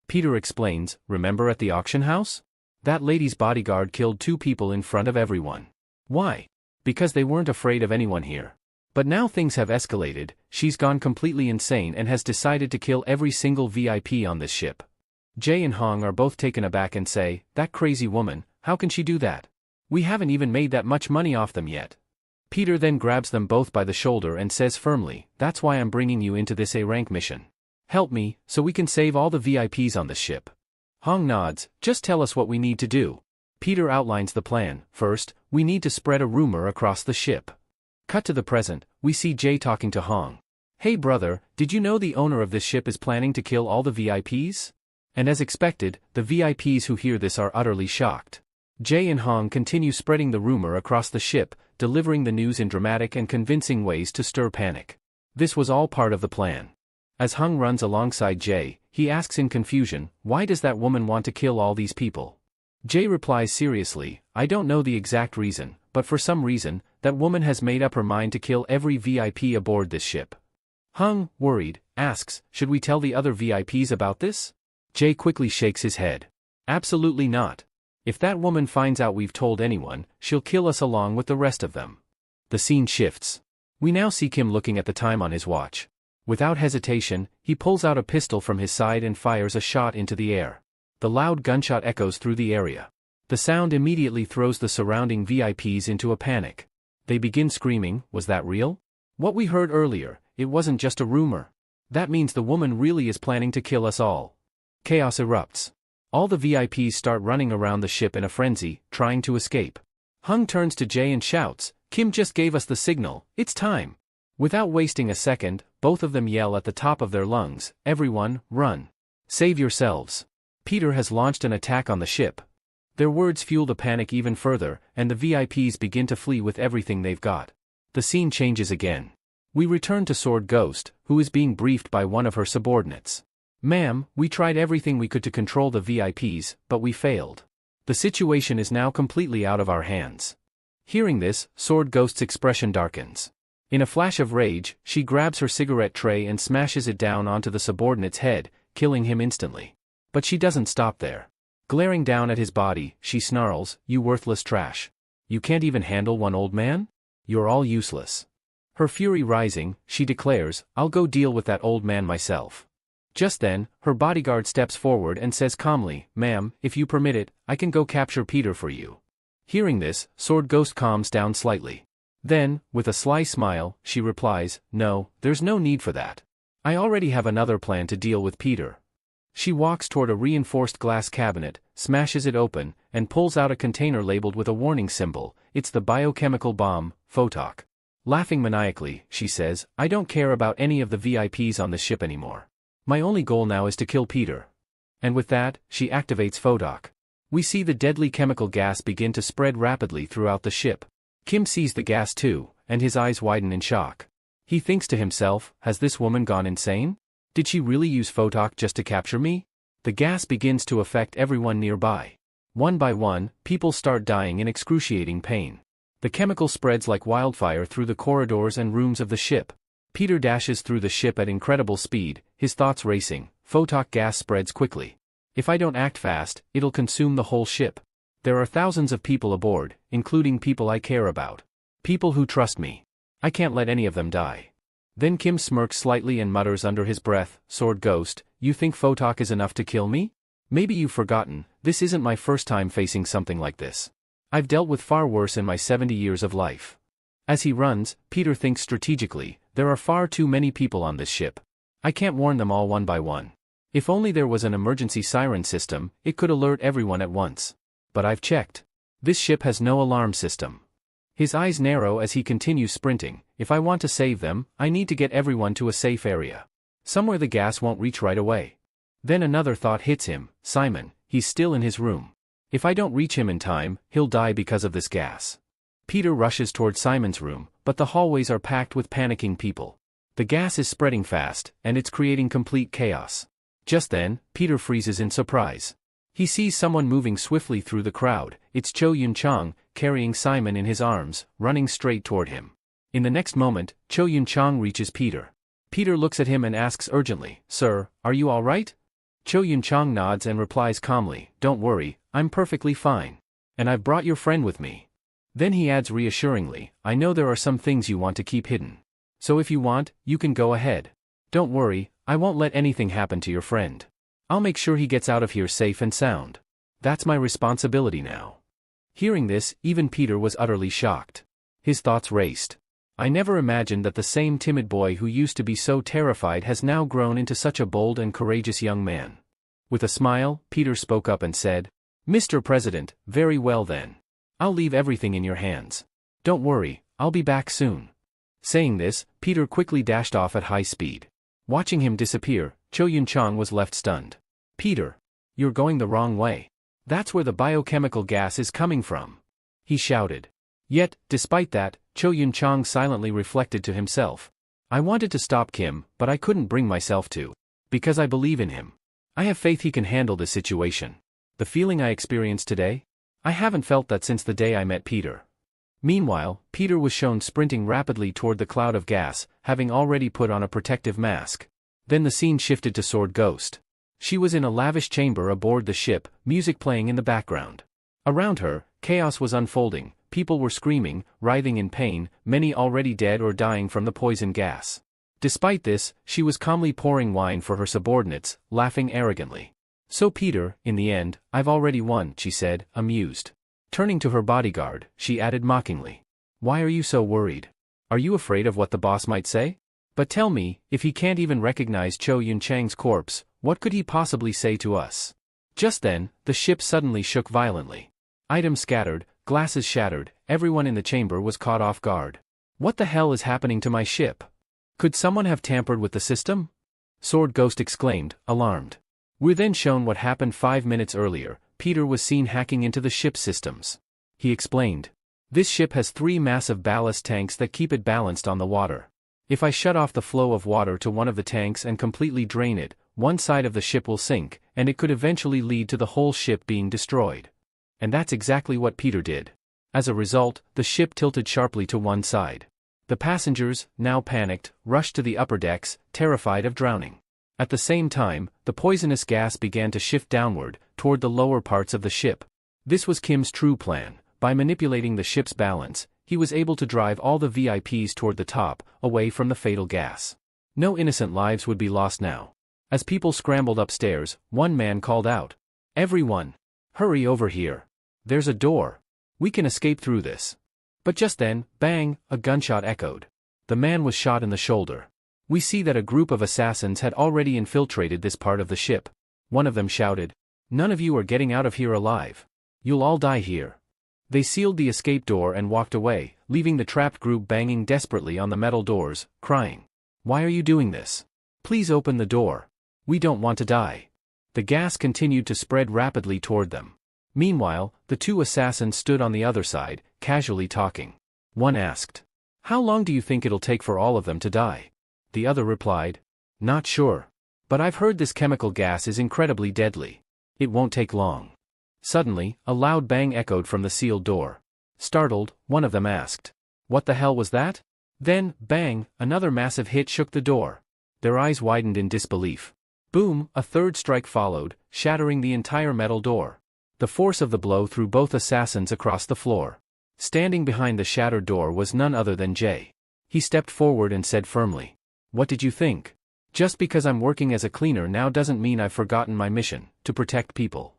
Peter explains, "Remember at the auction house? That lady's bodyguard killed 2 people in front of everyone. Why? Because they weren't afraid of anyone here. But now things have escalated, she's gone completely insane and has decided to kill every single VIP on this ship." Jae and Hong are both taken aback and say, "That crazy woman, how can she do that? We haven't even made that much money off them yet." Peter then grabs them both by the shoulder and says firmly, "That's why I'm bringing you into this A-rank mission. Help me, so we can save all the VIPs on this ship." Hong nods, "Just tell us what we need to do." Peter outlines the plan. First, we need to spread a rumor across the ship. Cut to the present, we see Jae talking to Hong. "Hey brother, did you know the owner of this ship is planning to kill all the VIPs?" And as expected, the VIPs who hear this are utterly shocked. Jae and Hong continue spreading the rumor across the ship, delivering the news in dramatic and convincing ways to stir panic. This was all part of the plan. As Hong runs alongside Jae, he asks in confusion, "Why does that woman want to kill all these people?" Jae replies seriously, "I don't know the exact reason, but for some reason, that woman has made up her mind to kill every VIP aboard this ship." Hong, worried, asks, "Should we tell the other VIPs about this?" Jae quickly shakes his head. "Absolutely not. If that woman finds out we've told anyone, she'll kill us along with the rest of them." The scene shifts. We now see Kim looking at the time on his watch. Without hesitation, he pulls out a pistol from his side and fires a shot into the air. The loud gunshot echoes through the area. The sound immediately throws the surrounding VIPs into a panic. They begin screaming, "Was that real? What we heard earlier, it wasn't just a rumor. That means the woman really is planning to kill us all." Chaos erupts. All the VIPs start running around the ship in a frenzy, trying to escape. Hung turns to Jae and shouts, "Kim just gave us the signal, it's time." Without wasting a second, both of them yell at the top of their lungs, "Everyone, run. Save yourselves. Peter has launched an attack on the ship." Their words fuel the panic even further, and the VIPs begin to flee with everything they've got. The scene changes again. We return to Sword Ghost, who is being briefed by one of her subordinates. "Ma'am, we tried everything we could to control the VIPs, but we failed. The situation is now completely out of our hands." Hearing this, Sword Ghost's expression darkens. In a flash of rage, she grabs her cigarette tray and smashes it down onto the subordinate's head, killing him instantly. But she doesn't stop there. Glaring down at his body, she snarls, "You worthless trash. You can't even handle one old man? You're all useless." Her fury rising, she declares, "I'll go deal with that old man myself." Just then, her bodyguard steps forward and says calmly, "Ma'am, if you permit it, I can go capture Peter for you." Hearing this, Sword Ghost calms down slightly. Then, with a sly smile, she replies, "No, there's no need for that. I already have another plan to deal with Peter." She walks toward a reinforced glass cabinet, smashes it open, and pulls out a container labeled with a warning symbol. It's the biochemical bomb, Photok. Laughing maniacally, she says, "I don't care about any of the VIPs on the ship anymore. My only goal now is to kill Peter." And with that, she activates Photok. We see the deadly chemical gas begin to spread rapidly throughout the ship. Kim sees the gas too, and his eyes widen in shock. He thinks to himself, has this woman gone insane? Did she really use Photok just to capture me? The gas begins to affect everyone nearby. One by one, people start dying in excruciating pain. The chemical spreads like wildfire through the corridors and rooms of the ship. Peter dashes through the ship at incredible speed, his thoughts racing. Photok gas spreads quickly. If I don't act fast, it'll consume the whole ship. There are thousands of people aboard, including people I care about. People who trust me. I can't let any of them die. Then Kim smirks slightly and mutters under his breath, "Sword Ghost, you think Photok is enough to kill me? Maybe you've forgotten, this isn't my first time facing something like this. I've dealt with far worse in my 70 years of life." As he runs, Peter thinks strategically, there are far too many people on this ship. I can't warn them all one by one. If only there was an emergency siren system, it could alert everyone at once. But I've checked. This ship has no alarm system. His eyes narrow as he continues sprinting. If I want to save them, I need to get everyone to a safe area. Somewhere the gas won't reach right away. Then another thought hits him, Simon, he's still in his room. If I don't reach him in time, he'll die because of this gas. Peter rushes toward Simon's room, but the hallways are packed with panicking people. The gas is spreading fast, and it's creating complete chaos. Just then, Peter freezes in surprise. He sees someone moving swiftly through the crowd. It's Cho Yun-chang, carrying Simon in his arms, running straight toward him. In the next moment, Cho Yun-chang reaches Peter. Peter looks at him and asks urgently, "Sir, are you all right?" Cho Yun-chang nods and replies calmly, "Don't worry, I'm perfectly fine. And I've brought your friend with me." Then he adds reassuringly, "I know there are some things you want to keep hidden. So if you want, you can go ahead. Don't worry, I won't let anything happen to your friend. I'll make sure he gets out of here safe and sound. That's my responsibility now." Hearing this, even Peter was utterly shocked. His thoughts raced. I never imagined that the same timid boy who used to be so terrified has now grown into such a bold and courageous young man. With a smile, Peter spoke up and said, "Mr. President, very well then. I'll leave everything in your hands. Don't worry, I'll be back soon." Saying this, Peter quickly dashed off at high speed. Watching him disappear, Cho Yun-chang was left stunned. "Peter, you're going the wrong way. That's where the biochemical gas is coming from," he shouted. Yet, despite that, Cho Yun-chang silently reflected to himself. "I wanted to stop Kim, but I couldn't bring myself to. Because I believe in him. I have faith he can handle this situation. The feeling I experienced today? I haven't felt that since the day I met Peter." Meanwhile, Peter was shown sprinting rapidly toward the cloud of gas, having already put on a protective mask. Then the scene shifted to Sword Ghost. She was in a lavish chamber aboard the ship, music playing in the background. Around her, chaos was unfolding. People were screaming, writhing in pain, many already dead or dying from the poison gas. Despite this, she was calmly pouring wine for her subordinates, laughing arrogantly. "So Peter, in the end, I've already won," she said, amused. Turning to her bodyguard, she added mockingly, "Why are you so worried? Are you afraid of what the boss might say? But tell me, if he can't even recognize Cho Yun-chang's corpse, what could he possibly say to us?" Just then, the ship suddenly shook violently. Items scattered, glasses shattered, everyone in the chamber was caught off guard. "What the hell is happening to my ship? Could someone have tampered with the system?" Sword Ghost exclaimed, alarmed. We're then shown what happened 5 minutes earlier. Peter was seen hacking into the ship's systems. He explained, "This ship has 3 massive ballast tanks that keep it balanced on the water. If I shut off the flow of water to one of the tanks and completely drain it, one side of the ship will sink, and it could eventually lead to the whole ship being destroyed." And that's exactly what Peter did. As a result, the ship tilted sharply to one side. The passengers, now panicked, rushed to the upper decks, terrified of drowning. At the same time, the poisonous gas began to shift downward, toward the lower parts of the ship. This was Kim's true plan. By manipulating the ship's balance, he was able to drive all the VIPs toward the top, away from the fatal gas. No innocent lives would be lost now. As people scrambled upstairs, one man called out, "Everyone! Hurry over here! There's a door. We can escape through this." But just then, bang, a gunshot echoed. The man was shot in the shoulder. We see that a group of assassins had already infiltrated this part of the ship. One of them shouted, "None of you are getting out of here alive. You'll all die here." They sealed the escape door and walked away, leaving the trapped group banging desperately on the metal doors, crying, "Why are you doing this? Please open the door. We don't want to die." The gas continued to spread rapidly toward them. Meanwhile, the 2 assassins stood on the other side, casually talking. One asked, "How long do you think it'll take for all of them to die?" The other replied, "Not sure. But I've heard this chemical gas is incredibly deadly. It won't take long." Suddenly, a loud bang echoed from the sealed door. Startled, one of them asked, "What the hell was that?" Then, bang, another massive hit shook the door. Their eyes widened in disbelief. Boom, a third strike followed, shattering the entire metal door. The force of the blow threw both assassins across the floor. Standing behind the shattered door was none other than Jay. He stepped forward and said firmly, "What did you think? Just because I'm working as a cleaner now doesn't mean I've forgotten my mission, to protect people."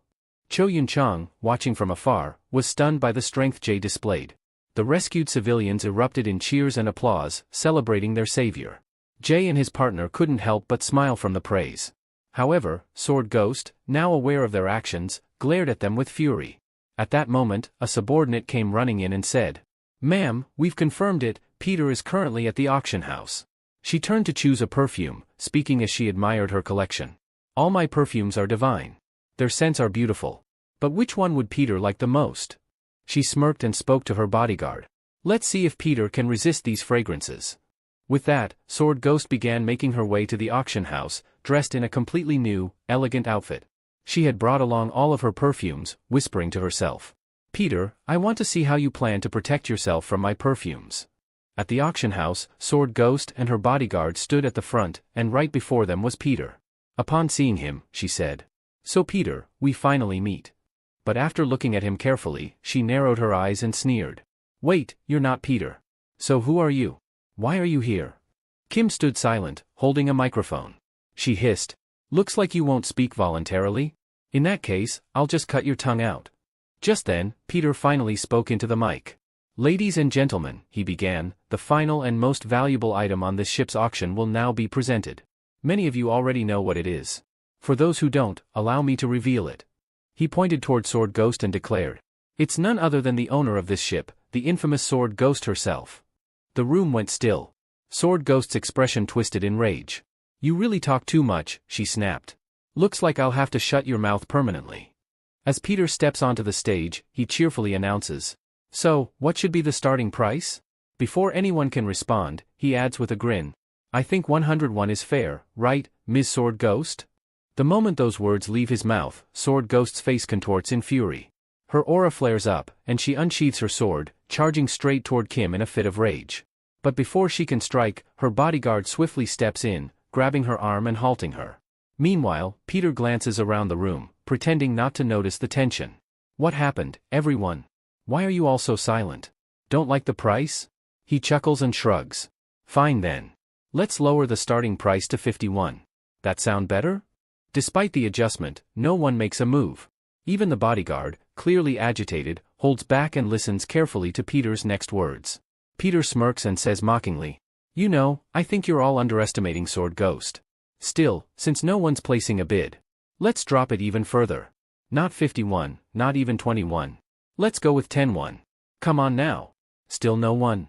Cho Yun-chang, watching from afar, was stunned by the strength Jay displayed. The rescued civilians erupted in cheers and applause, celebrating their savior. Jay and his partner couldn't help but smile from the praise. However, Sword Ghost, now aware of their actions, glared at them with fury. At that moment, a subordinate came running in and said, "Ma'am, we've confirmed it, Peter is currently at the auction house. She turned to choose a perfume, speaking as she admired her collection. All my perfumes are divine. Their scents are beautiful. But which one would Peter like the most? She smirked and spoke to her bodyguard. Let's see if Peter can resist these fragrances. With that, Sword Ghost began making her way to the auction house, dressed in a completely new, elegant outfit. She had brought along all of her perfumes, whispering to herself. Peter, I want to see how you plan to protect yourself from my perfumes. At the auction house, Sword Ghost and her bodyguard stood at the front, and right before them was Peter. Upon seeing him, she said, "So Peter, we finally meet." But after looking at him carefully, she narrowed her eyes and sneered. "Wait, you're not Peter. So who are you? Why are you here?" Kim stood silent, holding a microphone. She hissed, "Looks like you won't speak voluntarily? In that case, I'll just cut your tongue out." Just then, Peter finally spoke into the mic. "Ladies and gentlemen," he began, "the final and most valuable item on this ship's auction will now be presented. Many of you already know what it is. For those who don't, allow me to reveal it." He pointed toward Sword Ghost and declared, "It's none other than the owner of this ship, the infamous Sword Ghost herself." The room went still. Sword Ghost's expression twisted in rage. "You really talk too much," she snapped. "Looks like I'll have to shut your mouth permanently." As Peter steps onto the stage, he cheerfully announces, "So, what should be the starting price?" Before anyone can respond, he adds with a grin, "I think 101 is fair, right, Ms. Sword Ghost?" The moment those words leave his mouth, Sword Ghost's face contorts in fury. Her aura flares up, and she unsheathes her sword, charging straight toward Kim in a fit of rage. But before she can strike, her bodyguard swiftly steps in, grabbing her arm and halting her. Meanwhile, Peter glances around the room, pretending not to notice the tension. "What happened, everyone? Why are you all so silent? Don't like the price?" He chuckles and shrugs. "Fine then. Let's lower the starting price to 51. That sound better?" Despite the adjustment, no one makes a move. Even the bodyguard, clearly agitated, holds back and listens carefully to Peter's next words. Peter smirks and says mockingly, "You know, I think you're all underestimating Sword Ghost. Still, since no one's placing a bid, let's drop it even further. Not 51, not even 21. Let's go with 10-1. Come on now." Still no one.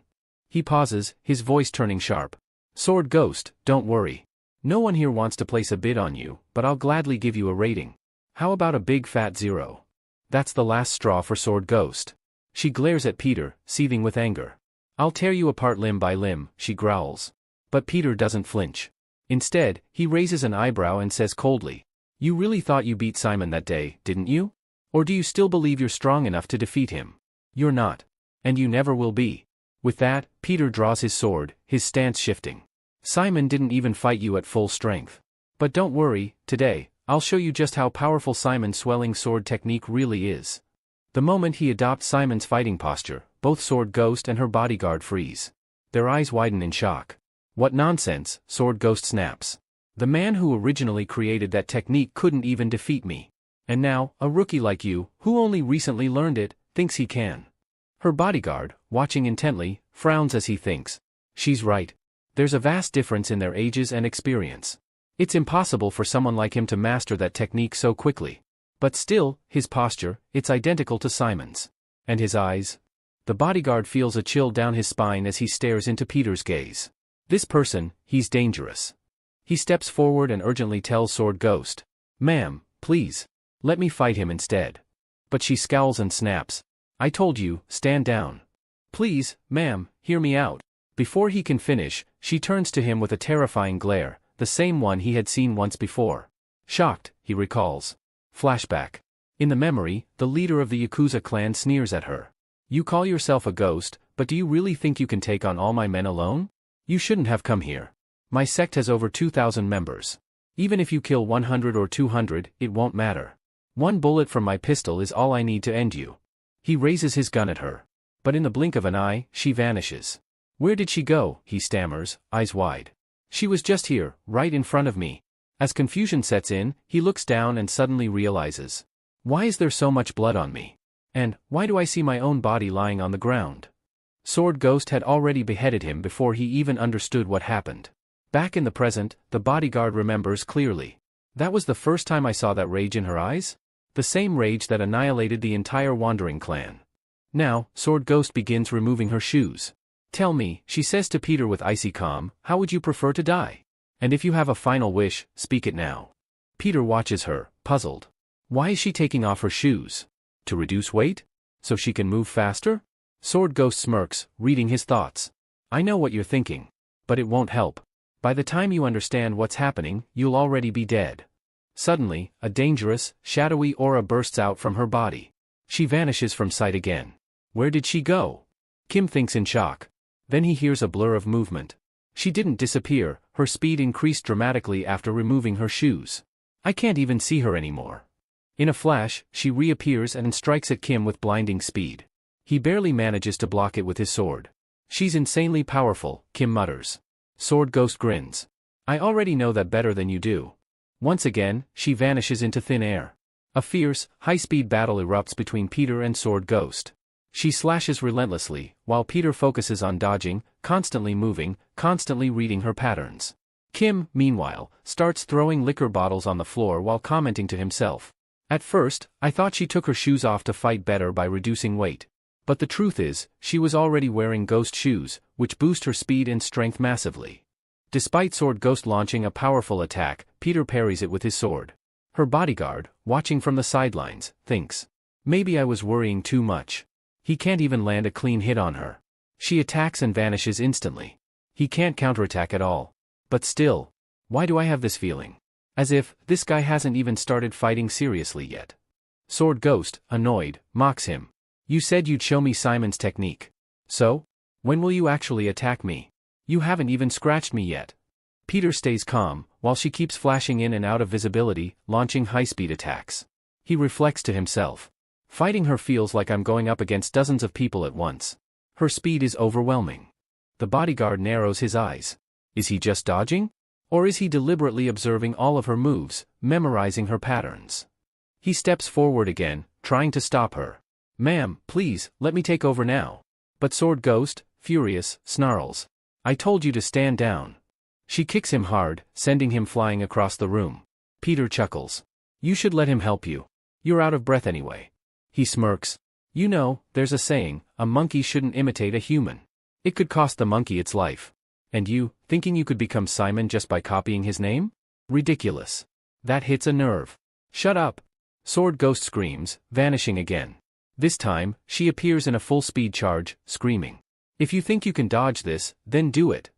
He pauses, his voice turning sharp. "Sword Ghost, don't worry. No one here wants to place a bid on you, but I'll gladly give you a rating. How about a big fat 0? That's the last straw for Sword Ghost." She glares at Peter, seething with anger. "I'll tear you apart limb by limb," she growls. But Peter doesn't flinch. Instead, he raises an eyebrow and says coldly, "You really thought you beat Simon that day, didn't you? Or do you still believe you're strong enough to defeat him? You're not. And you never will be." With that, Peter draws his sword, his stance shifting. "Simon didn't even fight you at full strength. But don't worry, today, I'll show you just how powerful Simon's swelling sword technique really is." The moment he adopts Simon's fighting posture, both Sword Ghost and her bodyguard freeze. Their eyes widen in shock. "What nonsense," Sword Ghost snaps. "The man who originally created that technique couldn't even defeat me. And now, a rookie like you, who only recently learned it, thinks he can." Her bodyguard, watching intently, frowns as he thinks, "She's right. There's a vast difference in their ages and experience. It's impossible for someone like him to master that technique so quickly. But still, his posture, it's identical to Simon's. And his eyes?" The bodyguard feels a chill down his spine as he stares into Peter's gaze. This person, he's dangerous. He steps forward and urgently tells Sword Ghost, "Ma'am, please, let me fight him instead." But she scowls and snaps, "I told you, stand down. Please, ma'am, hear me out." Before he can finish, she turns to him with a terrifying glare, the same one he had seen once before. Shocked, he recalls. Flashback. In the memory, the leader of the Yakuza clan sneers at her. "You call yourself a ghost, but do you really think you can take on all my men alone? You shouldn't have come here. My sect has over 2,000 members. Even if you kill 100 or 200, it won't matter. One bullet from my pistol is all I need to end you." He raises his gun at her. But in the blink of an eye, she vanishes. "Where did she go?" he stammers, eyes wide. "She was just here, right in front of me." As confusion sets in, he looks down and suddenly realizes, "Why is there so much blood on me? And, why do I see my own body lying on the ground?" Sword Ghost had already beheaded him before he even understood what happened. Back in the present, the bodyguard remembers clearly. "That was the first time I saw that rage in her eyes? The same rage that annihilated the entire Wandering clan." Now, Sword Ghost begins removing her shoes. Tell me, she says to Peter with icy calm, how would you prefer to die? And if you have a final wish, speak it now. Peter watches her, puzzled. Why is she taking off her shoes? To reduce weight? So she can move faster? Sword Ghost smirks, reading his thoughts. I know what you're thinking. But it won't help. By the time you understand what's happening, you'll already be dead. Suddenly, a dangerous, shadowy aura bursts out from her body. She vanishes from sight again. Where did she go? Kim thinks in shock. Then he hears a blur of movement. She didn't disappear, her speed increased dramatically after removing her shoes. I can't even see her anymore. In a flash, she reappears and strikes at Kim with blinding speed. He barely manages to block it with his sword. She's insanely powerful, Kim mutters. Sword Ghost grins. I already know that better than you do. Once again, she vanishes into thin air. A fierce, high-speed battle erupts between Peter and Sword Ghost. She slashes relentlessly, while Peter focuses on dodging, constantly moving, constantly reading her patterns. Kim, meanwhile, starts throwing liquor bottles on the floor while commenting to himself. At first, I thought she took her shoes off to fight better by reducing weight. But the truth is, she was already wearing ghost shoes, which boost her speed and strength massively. Despite Sword Ghost launching a powerful attack, Peter parries it with his sword. Her bodyguard, watching from the sidelines, thinks, maybe I was worrying too much. He can't even land a clean hit on her. She attacks and vanishes instantly. He can't counterattack at all. But still, why do I have this feeling? As if, this guy hasn't even started fighting seriously yet. Sword Ghost, annoyed, mocks him. You said you'd show me Simon's technique. So? When will you actually attack me? You haven't even scratched me yet. Peter stays calm, while she keeps flashing in and out of visibility, launching high-speed attacks. He reflects to himself. Fighting her feels like I'm going up against dozens of people at once. Her speed is overwhelming. The bodyguard narrows his eyes. Is he just dodging? Or is he deliberately observing all of her moves, memorizing her patterns? He steps forward again, trying to stop her. Ma'am, please, let me take over now. But Sword Ghost, furious, snarls. I told you to stand down. She kicks him hard, sending him flying across the room. Peter chuckles. You should let him help you. You're out of breath anyway. He smirks. You know, there's a saying, a monkey shouldn't imitate a human. It could cost the monkey its life. And you, thinking you could become Simon just by copying his name? Ridiculous. That hits a nerve. Shut up. Sword Ghost screams, vanishing again. This time, she appears in a full-speed charge, screaming. If you think you can dodge this, then do it.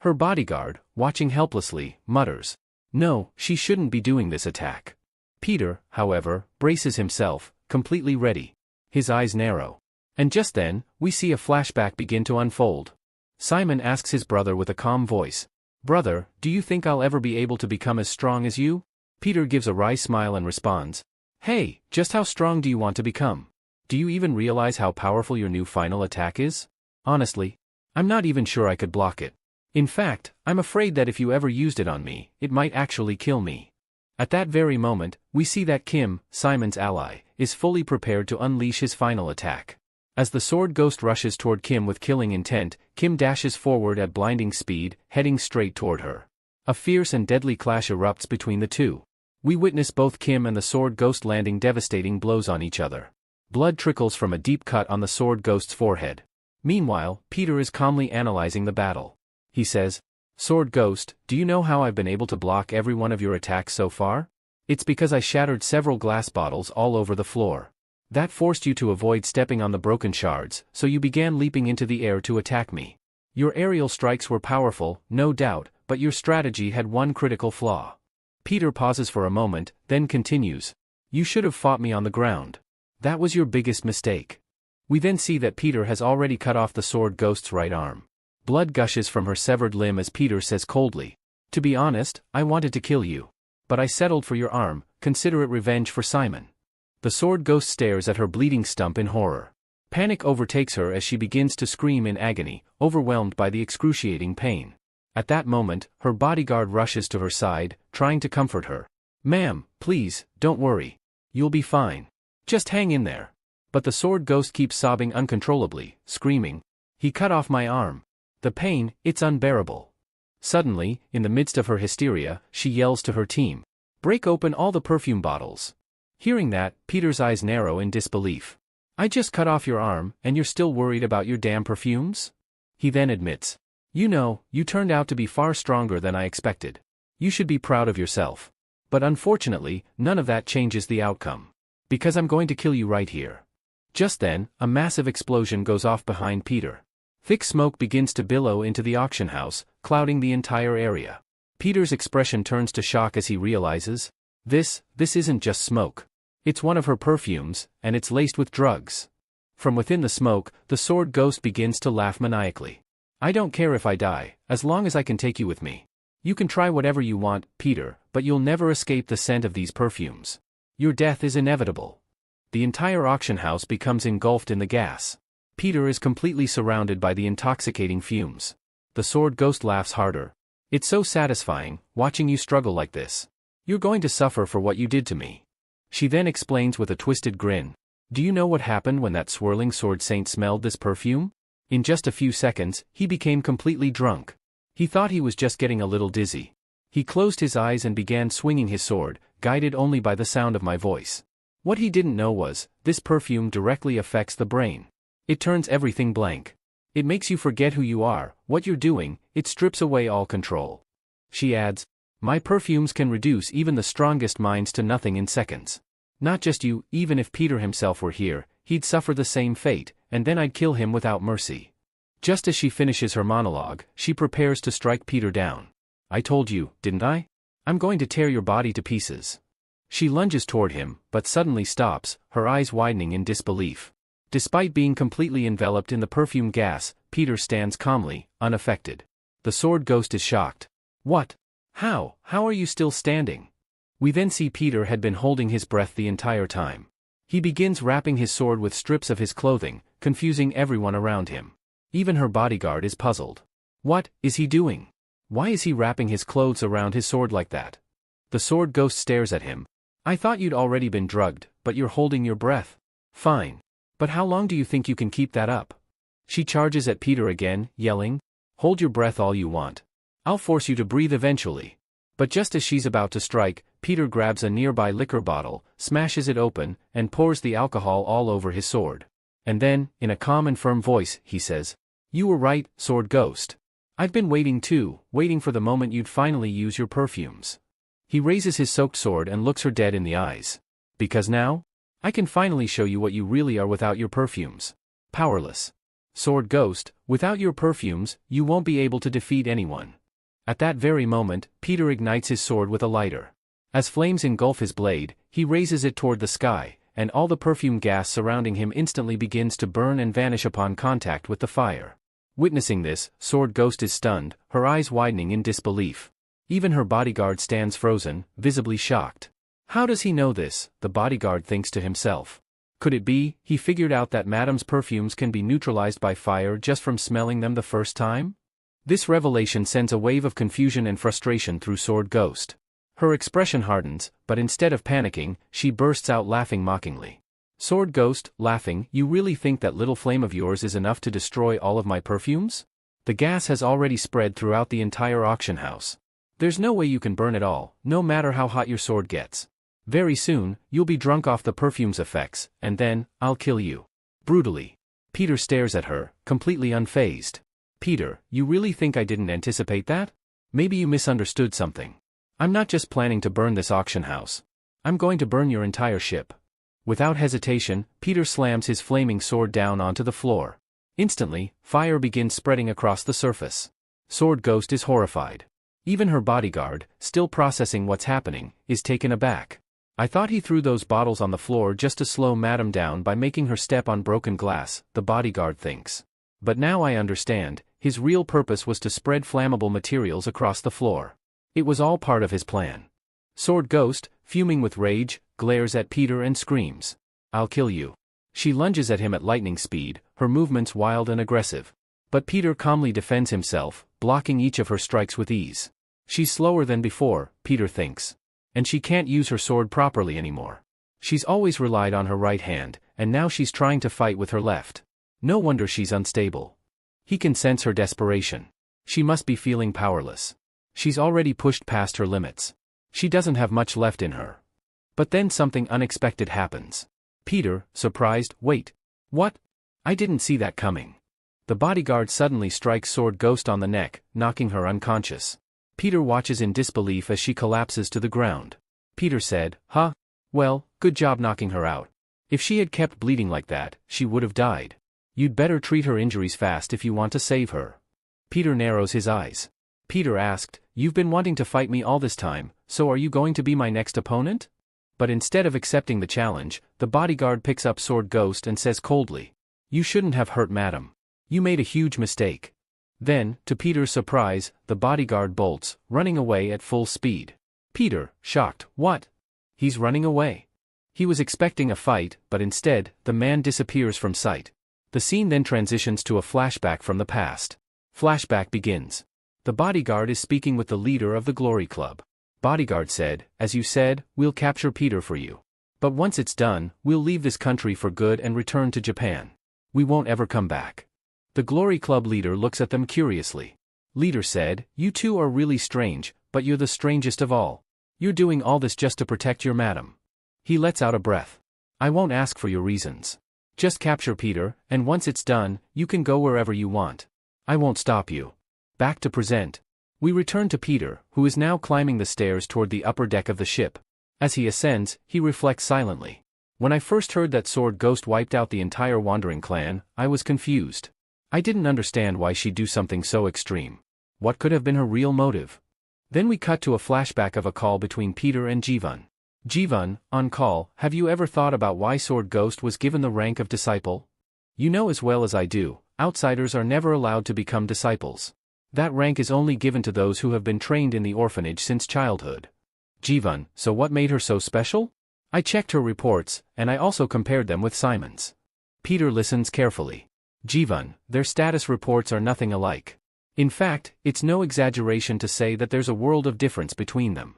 Her bodyguard, watching helplessly, mutters. No, she shouldn't be doing this attack. Peter, however, braces himself, completely ready. His eyes narrow. And just then, we see a flashback begin to unfold. Simon asks his brother with a calm voice. Brother, do you think I'll ever be able to become as strong as you? Peter gives a wry smile and responds. Hey, just how strong do you want to become? Do you even realize how powerful your new final attack is? Honestly, I'm not even sure I could block it. In fact, I'm afraid that if you ever used it on me, it might actually kill me. At that very moment, we see that Kim, Simon's ally, is fully prepared to unleash his final attack. As the Sword Ghost rushes toward Kim with killing intent, Kim dashes forward at blinding speed, heading straight toward her. A fierce and deadly clash erupts between the two. We witness both Kim and the Sword Ghost landing devastating blows on each other. Blood trickles from a deep cut on the Sword Ghost's forehead. Meanwhile, Peter is calmly analyzing the battle. He says, Sword Ghost, do you know how I've been able to block every one of your attacks so far? It's because I shattered several glass bottles all over the floor. That forced you to avoid stepping on the broken shards, so you began leaping into the air to attack me. Your aerial strikes were powerful, no doubt, but your strategy had one critical flaw. Peter pauses for a moment, then continues. You should have fought me on the ground. That was your biggest mistake. We then see that Peter has already cut off the Sword Ghost's right arm. Blood gushes from her severed limb as Peter says coldly. To be honest, I wanted to kill you. But I settled for your arm, consider it revenge for Simon. The Sword Ghost stares at her bleeding stump in horror. Panic overtakes her as she begins to scream in agony, overwhelmed by the excruciating pain. At that moment, her bodyguard rushes to her side, trying to comfort her. Ma'am, please, don't worry. You'll be fine. Just hang in there. But the Sword Ghost keeps sobbing uncontrollably, screaming. He cut off my arm. The pain, it's unbearable. Suddenly, in the midst of her hysteria, she yells to her team. Break open all the perfume bottles. Hearing that, Peter's eyes narrow in disbelief. I just cut off your arm, and you're still worried about your damn perfumes? He then admits, "You know, you turned out to be far stronger than I expected. You should be proud of yourself. But unfortunately, none of that changes the outcome. Because I'm going to kill you right here." Just then, a massive explosion goes off behind Peter. Thick smoke begins to billow into the auction house, clouding the entire area. Peter's expression turns to shock as he realizes, this isn't just smoke. It's one of her perfumes, and it's laced with drugs. From within the smoke, the sword ghost begins to laugh maniacally. "I don't care if I die, as long as I can take you with me. You can try whatever you want, Peter, but you'll never escape the scent of these perfumes. Your death is inevitable." The entire auction house becomes engulfed in the gas. Peter is completely surrounded by the intoxicating fumes. The sword ghost laughs harder. "It's so satisfying, watching you struggle like this. You're going to suffer for what you did to me." She then explains with a twisted grin, "Do you know what happened when that swirling sword saint smelled this perfume? In just a few seconds, he became completely drunk. He thought he was just getting a little dizzy. He closed his eyes and began swinging his sword, guided only by the sound of my voice. What he didn't know was, this perfume directly affects the brain. It turns everything blank. It makes you forget who you are, what you're doing, it strips away all control." She adds, "My perfumes can reduce even the strongest minds to nothing in seconds. Not just you, even if Peter himself were here, he'd suffer the same fate, and then I'd kill him without mercy." Just as she finishes her monologue, she prepares to strike Peter down. "I told you, didn't I? I'm going to tear your body to pieces." She lunges toward him, but suddenly stops, her eyes widening in disbelief. Despite being completely enveloped in the perfume gas, Peter stands calmly, unaffected. The sword ghost is shocked. "What? How are you still standing?" We then see Peter had been holding his breath the entire time. He begins wrapping his sword with strips of his clothing, confusing everyone around him. Even her bodyguard is puzzled. What is he doing? Why is he wrapping his clothes around his sword like that? The sword ghost stares at him. "I thought you'd already been drugged, but you're holding your breath. Fine. But how long do you think you can keep that up?" She charges at Peter again, yelling, "Hold your breath all you want. I'll force you to breathe eventually." But just as she's about to strike, Peter grabs a nearby liquor bottle, smashes it open, and pours the alcohol all over his sword. And then, in a calm and firm voice, he says, "You were right, sword ghost. I've been waiting too, waiting for the moment you'd finally use your perfumes." He raises his soaked sword and looks her dead in the eyes. "Because now? I can finally show you what you really are without your perfumes. Powerless. Sword ghost, without your perfumes, you won't be able to defeat anyone." At that very moment, Peter ignites his sword with a lighter. As flames engulf his blade, he raises it toward the sky, and all the perfume gas surrounding him instantly begins to burn and vanish upon contact with the fire. Witnessing this, sword ghost is stunned, her eyes widening in disbelief. Even her bodyguard stands frozen, visibly shocked. How does he know this? The bodyguard thinks to himself. Could it be, he figured out that Madame's perfumes can be neutralized by fire just from smelling them the first time? This revelation sends a wave of confusion and frustration through sword ghost. Her expression hardens, but instead of panicking, she bursts out laughing mockingly. "Sword ghost, laughing, you really think that little flame of yours is enough to destroy all of my perfumes? The gas has already spread throughout the entire auction house. There's no way you can burn it all, no matter how hot your sword gets. Very soon, you'll be drunk off the perfume's effects, and then, I'll kill you." Brutally. Peter stares at her, completely unfazed. "Peter, you really think I didn't anticipate that? Maybe you misunderstood something. I'm not just planning to burn this auction house. I'm going to burn your entire ship." Without hesitation, Peter slams his flaming sword down onto the floor. Instantly, fire begins spreading across the surface. Sword ghost is horrified. Even her bodyguard, still processing what's happening, is taken aback. "I thought he threw those bottles on the floor just to slow Madame down by making her step on broken glass," the bodyguard thinks. "But now I understand, his real purpose was to spread flammable materials across the floor. It was all part of his plan." Sword ghost, fuming with rage, glares at Peter and screams, "I'll kill you." She lunges at him at lightning speed, her movements wild and aggressive. But Peter calmly defends himself, blocking each of her strikes with ease. She's slower than before, Peter thinks. And she can't use her sword properly anymore. She's always relied on her right hand, and now she's trying to fight with her left. No wonder she's unstable. He can sense her desperation. She must be feeling powerless. She's already pushed past her limits. She doesn't have much left in her. But then something unexpected happens. Peter, surprised, "Wait. What? I didn't see that coming." The bodyguard suddenly strikes Sword Ghost on the neck, knocking her unconscious. Peter watches in disbelief as she collapses to the ground. Peter said, "Huh? Well, good job knocking her out. If she had kept bleeding like that, she would have died. You'd better treat her injuries fast if you want to save her." Peter narrows his eyes. Peter asked, "You've been wanting to fight me all this time, so are you going to be my next opponent?" But instead of accepting the challenge, the bodyguard picks up Sword Ghost and says coldly, "You shouldn't have hurt Madam. You made a huge mistake." Then, to Peter's surprise, the bodyguard bolts, running away at full speed. Peter, shocked, "What? He's running away?" He was expecting a fight, but instead, the man disappears from sight. The scene then transitions to a flashback from the past. Flashback begins. The bodyguard is speaking with the leader of the Glory Club. Bodyguard said, "As you said, we'll capture Peter for you. But once it's done, we'll leave this country for good and return to Japan. We won't ever come back." The Glory Club leader looks at them curiously. Leader said, "You two are really strange, but you're the strangest of all. You're doing all this just to protect your madam." He lets out a breath. "I won't ask for your reasons. Just capture Peter, and once it's done, you can go wherever you want. I won't stop you." Back to present. We return to Peter, who is now climbing the stairs toward the upper deck of the ship. As he ascends, he reflects silently. "When I first heard that Sword Ghost wiped out the entire Wandering clan, I was confused. I didn't understand why she'd do something so extreme. What could have been her real motive?" Then we cut to a flashback of a call between Peter and Jivan. "Jivan, on call, have you ever thought about why Sword Ghost was given the rank of disciple? You know as well as I do, outsiders are never allowed to become disciples. That rank is only given to those who have been trained in the orphanage since childhood." Jivan, "So what made her so special?" "I checked her reports, and I also compared them with Simon's." Peter listens carefully. "Jivan, their status reports are nothing alike. In fact, it's no exaggeration to say that there's a world of difference between them."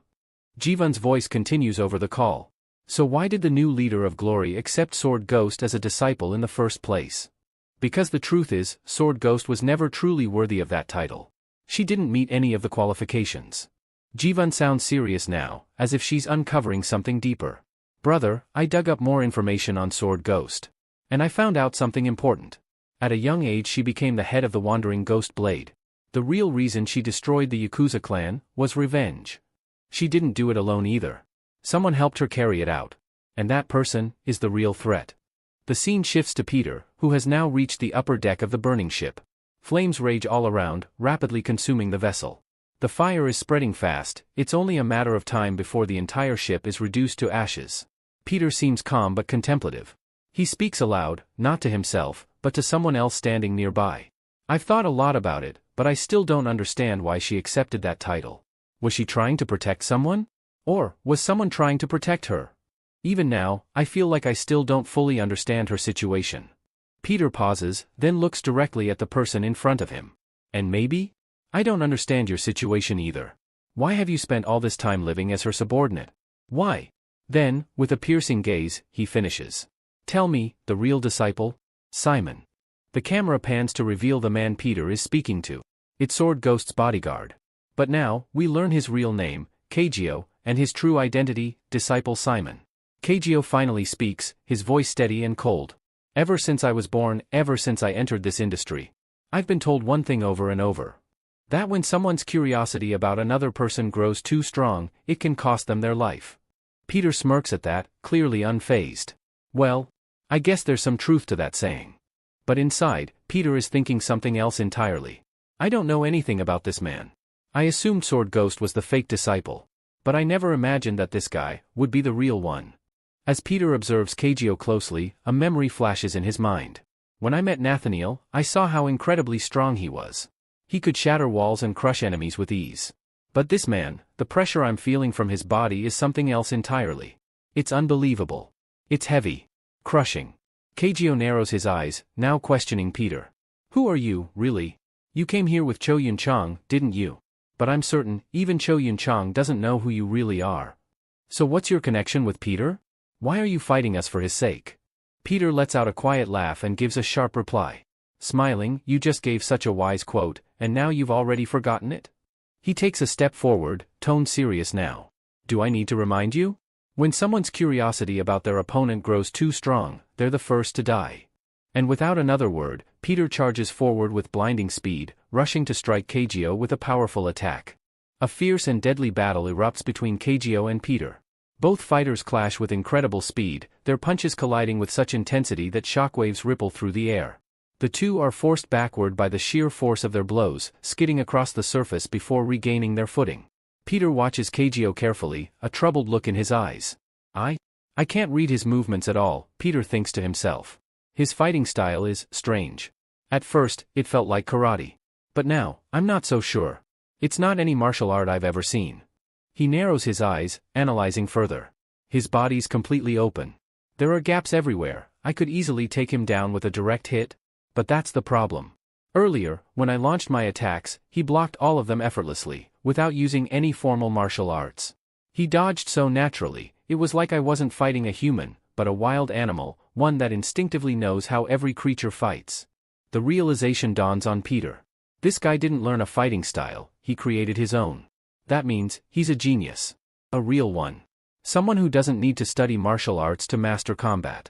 Jivan's voice continues over the call. "So why did the new leader of Glory accept Sword Ghost as a disciple in the first place? Because the truth is, Sword Ghost was never truly worthy of that title. She didn't meet any of the qualifications." Jivan sounds serious now, as if she's uncovering something deeper. "Brother, I dug up more information on Sword Ghost. And I found out something important. At a young age she became the head of the Wandering Ghost Blade. The real reason she destroyed the Yakuza clan was revenge. She didn't do it alone either. Someone helped her carry it out. And that person is the real threat." The scene shifts to Peter, who has now reached the upper deck of the burning ship. Flames rage all around, rapidly consuming the vessel. The fire is spreading fast, it's only a matter of time before the entire ship is reduced to ashes. Peter seems calm but contemplative. He speaks aloud, not to himself, but to someone else standing nearby. "I've thought a lot about it, but I still don't understand why she accepted that title. Was she trying to protect someone? Or was someone trying to protect her? Even now, I feel like I still don't fully understand her situation." Peter pauses, then looks directly at the person in front of him. "And maybe? I don't understand your situation either. Why have you spent all this time living as her subordinate? Why?" Then, with a piercing gaze, he finishes. "Tell me, the real disciple? Simon." The camera pans to reveal the man Peter is speaking to. It's Sword Ghost's bodyguard. But now, we learn his real name, Keijio, and his true identity, Disciple Simon. Keijio finally speaks, his voice steady and cold. "Ever since I was born, ever since I entered this industry, I've been told one thing over and over. That when someone's curiosity about another person grows too strong, it can cost them their life." Peter smirks at that, clearly unfazed. Well, I guess there's some truth to that saying. But inside, Peter is thinking something else entirely. "I don't know anything about this man. I assumed Sword Ghost was the fake disciple. But I never imagined that this guy would be the real one." As Peter observes Keijio closely, a memory flashes in his mind. "When I met Nathaniel, I saw how incredibly strong he was. He could shatter walls and crush enemies with ease. But this man, the pressure I'm feeling from his body is something else entirely. It's unbelievable. It's heavy. Crushing." Keijio narrows his eyes, now questioning Peter. "Who are you, really? You came here with Cho Yun-chang, didn't you? But I'm certain, even Cho Yun-chang doesn't know who you really are. So what's your connection with Peter? Why are you fighting us for his sake?" Peter lets out a quiet laugh and gives a sharp reply. Smiling, "You just gave such a wise quote, and now you've already forgotten it?" He takes a step forward, tone serious now. "Do I need to remind you? When someone's curiosity about their opponent grows too strong, they're the first to die. And without another word, Peter charges forward with blinding speed, rushing to strike Kagyo with a powerful attack. A fierce and deadly battle erupts between Kagyo and Peter. Both fighters clash with incredible speed, their punches colliding with such intensity that shockwaves ripple through the air. The two are forced backward by the sheer force of their blows, skidding across the surface before regaining their footing. Peter watches Kagyo carefully, a troubled look in his eyes. I can't read his movements at all, Peter thinks to himself. His fighting style is strange. At first, it felt like karate. But now, I'm not so sure. It's not any martial art I've ever seen. He narrows his eyes, analyzing further. His body's completely open. There are gaps everywhere, I could easily take him down with a direct hit. But that's the problem. Earlier, when I launched my attacks, he blocked all of them effortlessly, without using any formal martial arts. He dodged so naturally, it was like I wasn't fighting a human, but a wild animal, one that instinctively knows how every creature fights. The realization dawns on Peter. This guy didn't learn a fighting style, he created his own. That means, he's a genius. A real one. Someone who doesn't need to study martial arts to master combat.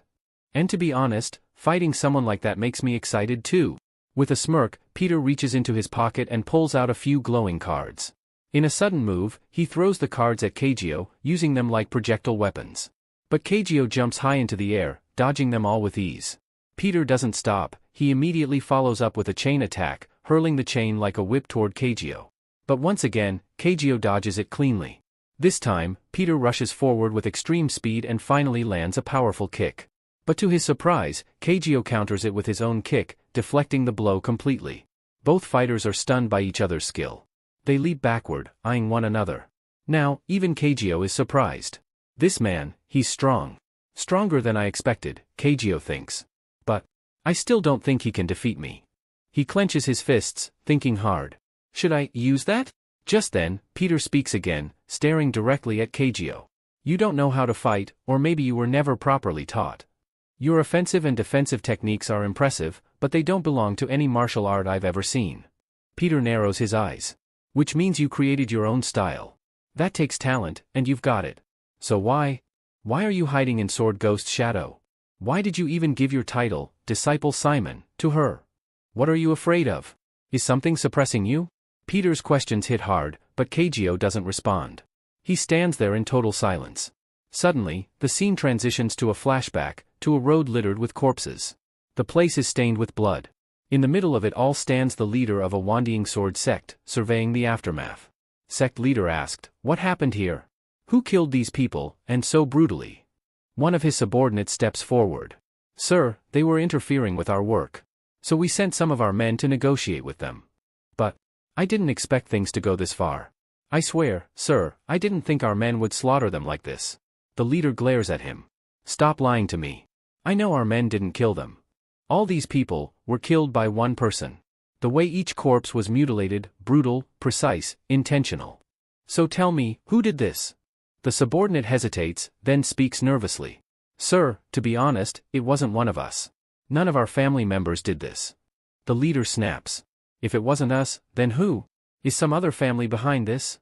And to be honest, fighting someone like that makes me excited too. With a smirk, Peter reaches into his pocket and pulls out a few glowing cards. In a sudden move, he throws the cards at Kagyo, using them like projectile weapons. But Kagyo jumps high into the air, dodging them all with ease. Peter doesn't stop, he immediately follows up with a chain attack, hurling the chain like a whip toward Kagyo. But once again, Kagyo dodges it cleanly. This time, Peter rushes forward with extreme speed and finally lands a powerful kick. But to his surprise, Kagyo counters it with his own kick, deflecting the blow completely. Both fighters are stunned by each other's skill. They leap backward, eyeing one another. Now, even Kagyo is surprised. This man, he's strong. Stronger than I expected, Kagyo thinks. But I still don't think he can defeat me. He clenches his fists, thinking hard. Should I use that? Just then, Peter speaks again, staring directly at Kagyo. You don't know how to fight, or maybe you were never properly taught. Your offensive and defensive techniques are impressive, but they don't belong to any martial art I've ever seen. Peter narrows his eyes. Which means you created your own style. That takes talent, and you've got it. So why are you hiding in Sword Ghost Shadow? Why did you even give your title, Disciple Simon, to her? What are you afraid of? Is something suppressing you? Peter's questions hit hard, but Kagyo doesn't respond. He stands there in total silence. Suddenly, the scene transitions to a flashback, to a road littered with corpses. The place is stained with blood. In the middle of it all stands the leader of a Wandying sword sect, surveying the aftermath. Sect leader asked, "What happened here? Who killed these people, and so brutally?" One of his subordinates steps forward. "Sir, they were interfering with our work. So we sent some of our men to negotiate with them. But I didn't expect things to go this far. I swear, sir, I didn't think our men would slaughter them like this." The leader glares at him. "Stop lying to me. I know our men didn't kill them. All these people were killed by one person. The way each corpse was mutilated, brutal, precise, intentional. So tell me, who did this?" The subordinate hesitates, then speaks nervously. "Sir, to be honest, it wasn't one of us. None of our family members did this." The leader snaps. "If it wasn't us, then who? Is some other family behind this?"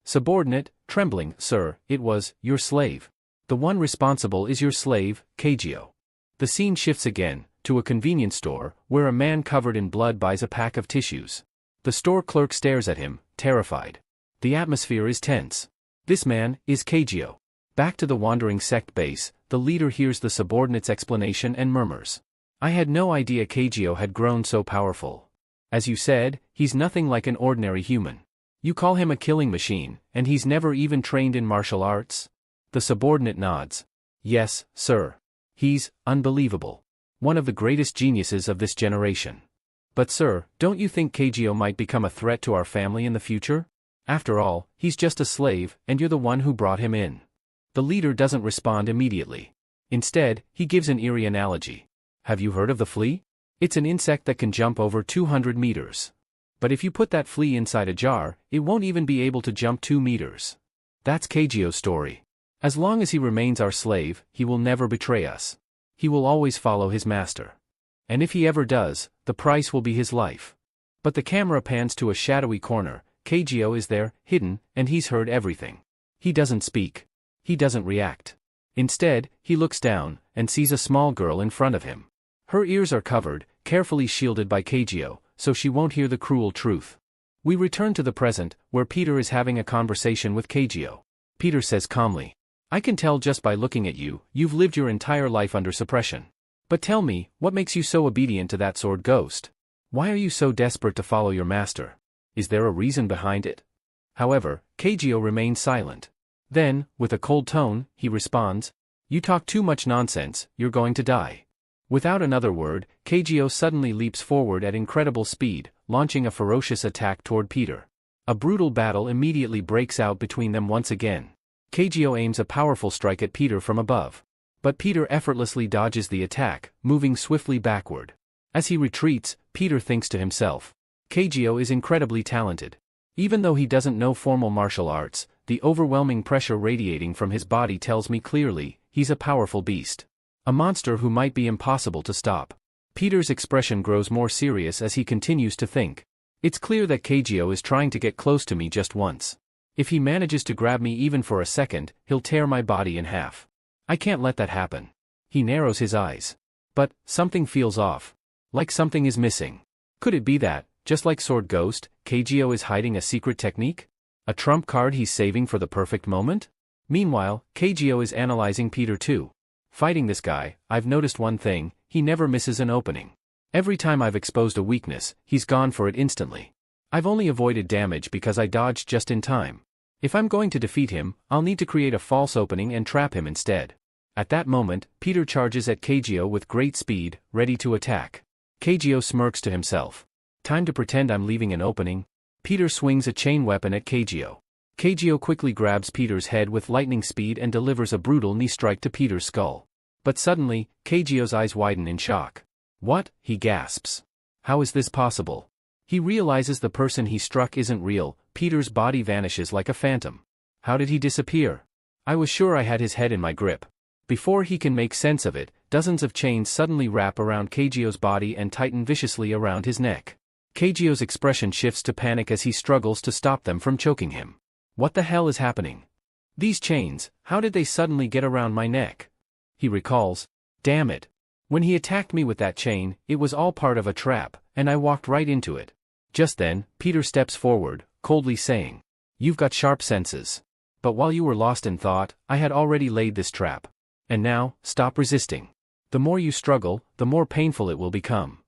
Subordinate, trembling, "Sir, it was your slave. The one responsible is your slave, Kagyo." The scene shifts again, to a convenience store, where a man covered in blood buys a pack of tissues. The store clerk stares at him, terrified. The atmosphere is tense. This man is Kagyo. Back to the wandering sect base, the leader hears the subordinate's explanation and murmurs. "I had no idea Kagyo had grown so powerful. As you said, he's nothing like an ordinary human. You call him a killing machine, and he's never even trained in martial arts?" The subordinate nods. "Yes, sir. He's unbelievable. One of the greatest geniuses of this generation. But sir, don't you think Kagyo might become a threat to our family in the future? After all, he's just a slave, and you're the one who brought him in." The leader doesn't respond immediately. Instead, he gives an eerie analogy. "Have you heard of the flea? It's an insect that can jump over 200 meters. But if you put that flea inside a jar, it won't even be able to jump 2 meters. That's Kagyo's story. As long as he remains our slave, he will never betray us. He will always follow his master. And if he ever does, the price will be his life." But the camera pans to a shadowy corner. Kagyo is there, hidden, and he's heard everything. He doesn't speak. He doesn't react. Instead, he looks down, and sees a small girl in front of him. Her ears are covered, carefully shielded by Keijo, so she won't hear the cruel truth. We return to the present, where Peter is having a conversation with Keijo. Peter says calmly, "I can tell just by looking at you, you've lived your entire life under suppression. But tell me, what makes you so obedient to that sword ghost? Why are you so desperate to follow your master? Is there a reason behind it?" However, Keijo remains silent. Then, with a cold tone, he responds, "You talk too much nonsense, you're going to die." Without another word, Keijo suddenly leaps forward at incredible speed, launching a ferocious attack toward Peter. A brutal battle immediately breaks out between them once again. Keijo aims a powerful strike at Peter from above. But Peter effortlessly dodges the attack, moving swiftly backward. As he retreats, Peter thinks to himself, "Keijo is incredibly talented. Even though he doesn't know formal martial arts, the overwhelming pressure radiating from his body tells me clearly, he's a powerful beast. A monster who might be impossible to stop." Peter's expression grows more serious as he continues to think. It's clear that Keijo is trying to get close to me just once. If he manages to grab me even for a second, he'll tear my body in half. I can't let that happen. He narrows his eyes. But, something feels off. Like something is missing. Could it be that, just like Sword Ghost, Keijo is hiding a secret technique? A trump card he's saving for the perfect moment? Meanwhile, Keijo is analyzing Peter too. Fighting this guy, I've noticed one thing, he never misses an opening. Every time I've exposed a weakness, he's gone for it instantly. I've only avoided damage because I dodged just in time. If I'm going to defeat him, I'll need to create a false opening and trap him instead. At that moment, Peter charges at Keijo with great speed, ready to attack. Keijo smirks to himself. Time to pretend I'm leaving an opening. Peter swings a chain weapon at Keijo. Keijo quickly grabs Peter's head with lightning speed and delivers a brutal knee strike to Peter's skull. But suddenly, Keijio's eyes widen in shock. "What?" he gasps. "How is this possible?" He realizes the person he struck isn't real. Peter's body vanishes like a phantom. How did he disappear? I was sure I had his head in my grip. Before he can make sense of it, dozens of chains suddenly wrap around Keijio's body and tighten viciously around his neck. Keijio's expression shifts to panic as he struggles to stop them from choking him. What the hell is happening? These chains, how did they suddenly get around my neck? He recalls, damn it. When he attacked me with that chain, it was all part of a trap, and I walked right into it. Just then, Peter steps forward, coldly saying, "You've got sharp senses. But while you were lost in thought, I had already laid this trap. And now, stop resisting. The more you struggle, the more painful it will become."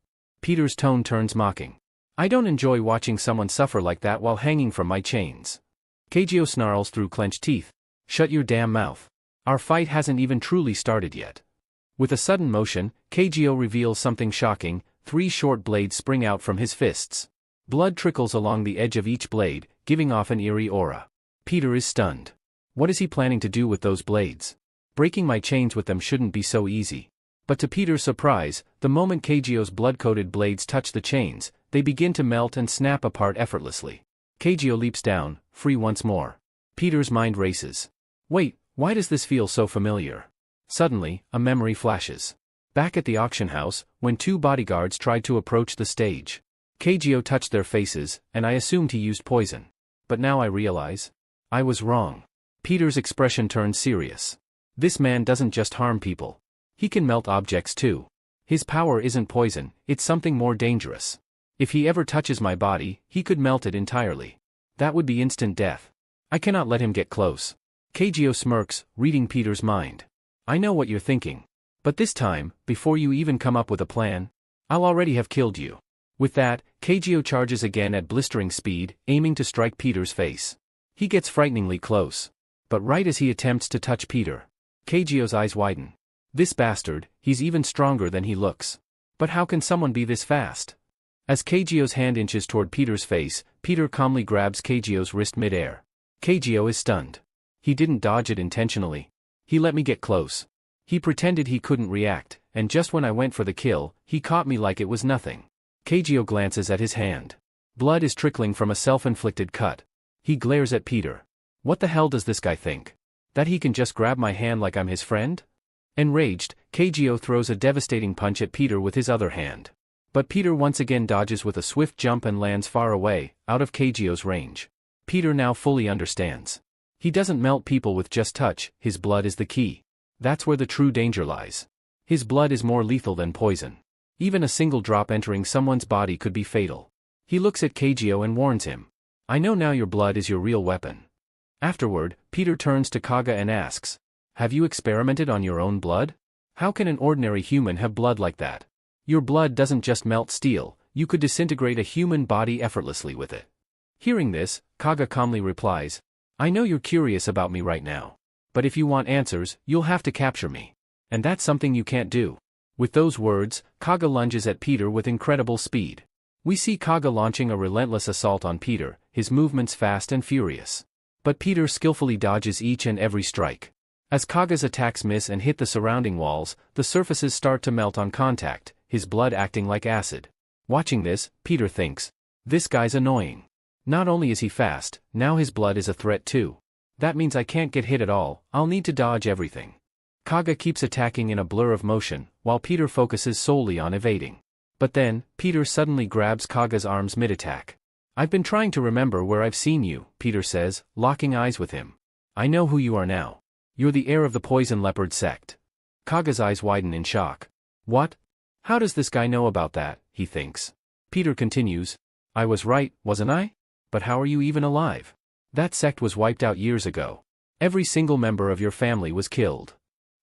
Peter's tone turns mocking. "I don't enjoy watching someone suffer like that while hanging from my chains." Keijo snarls through clenched teeth. "Shut your damn mouth. Our fight hasn't even truly started yet." With a sudden motion, Keijo reveals something shocking. 3 short blades spring out from his fists. Blood trickles along the edge of each blade, giving off an eerie aura. Peter is stunned. What is he planning to do with those blades? Breaking my chains with them shouldn't be so easy. But to Peter's surprise, the moment Keijio's blood-coated blades touch the chains, they begin to melt and snap apart effortlessly. Keijo leaps down, free once more. Peter's mind races. Wait, why does this feel so familiar? Suddenly, a memory flashes. Back at the auction house, when 2 bodyguards tried to approach the stage. Keijo touched their faces, and I assumed he used poison. But now I realize, I was wrong. Peter's expression turned serious. This man doesn't just harm people. He can melt objects too. His power isn't poison, it's something more dangerous. If he ever touches my body, he could melt it entirely. That would be instant death. I cannot let him get close. Keijo smirks, reading Peter's mind. I know what you're thinking. But this time, before you even come up with a plan, I'll already have killed you. With that, Keijo charges again at blistering speed, aiming to strike Peter's face. He gets frighteningly close. But right as he attempts to touch Peter, Keijio's eyes widen. This bastard, he's even stronger than he looks. But how can someone be this fast? As Keijio's hand inches toward Peter's face, Peter calmly grabs Keijio's wrist mid-air. Keijo is stunned. He didn't dodge it intentionally. He let me get close. He pretended he couldn't react, and just when I went for the kill, he caught me like it was nothing. Keijo glances at his hand. Blood is trickling from a self-inflicted cut. He glares at Peter. What the hell does this guy think? That he can just grab my hand like I'm his friend? Enraged, Keijo throws a devastating punch at Peter with his other hand. But Peter once again dodges with a swift jump and lands far away, out of Keijio's range. Peter now fully understands. He doesn't melt people with just touch, his blood is the key. That's where the true danger lies. His blood is more lethal than poison. Even a single drop entering someone's body could be fatal. He looks at Kageo and warns him. I know now your blood is your real weapon. Afterward, Peter turns to Kaga and asks, have you experimented on your own blood? How can an ordinary human have blood like that? Your blood doesn't just melt steel, you could disintegrate a human body effortlessly with it. Hearing this, Kaga calmly replies, I know you're curious about me right now. But if you want answers, you'll have to capture me. And that's something you can't do. With those words, Kaga lunges at Peter with incredible speed. We see Kaga launching a relentless assault on Peter, his movements fast and furious. But Peter skillfully dodges each and every strike. As Kaga's attacks miss and hit the surrounding walls, the surfaces start to melt on contact, his blood acting like acid. Watching this, Peter thinks, this guy's annoying. Not only is he fast, now his blood is a threat too. That means I can't get hit at all, I'll need to dodge everything. Kaga keeps attacking in a blur of motion, while Peter focuses solely on evading. But then, Peter suddenly grabs Kaga's arms mid-attack. I've been trying to remember where I've seen you, Peter says, locking eyes with him. I know who you are now. You're the heir of the Poison Leopard sect. Kaga's eyes widen in shock. What? How does this guy know about that, he thinks. Peter continues, I was right, wasn't I? But how are you even alive? That sect was wiped out years ago. Every single member of your family was killed.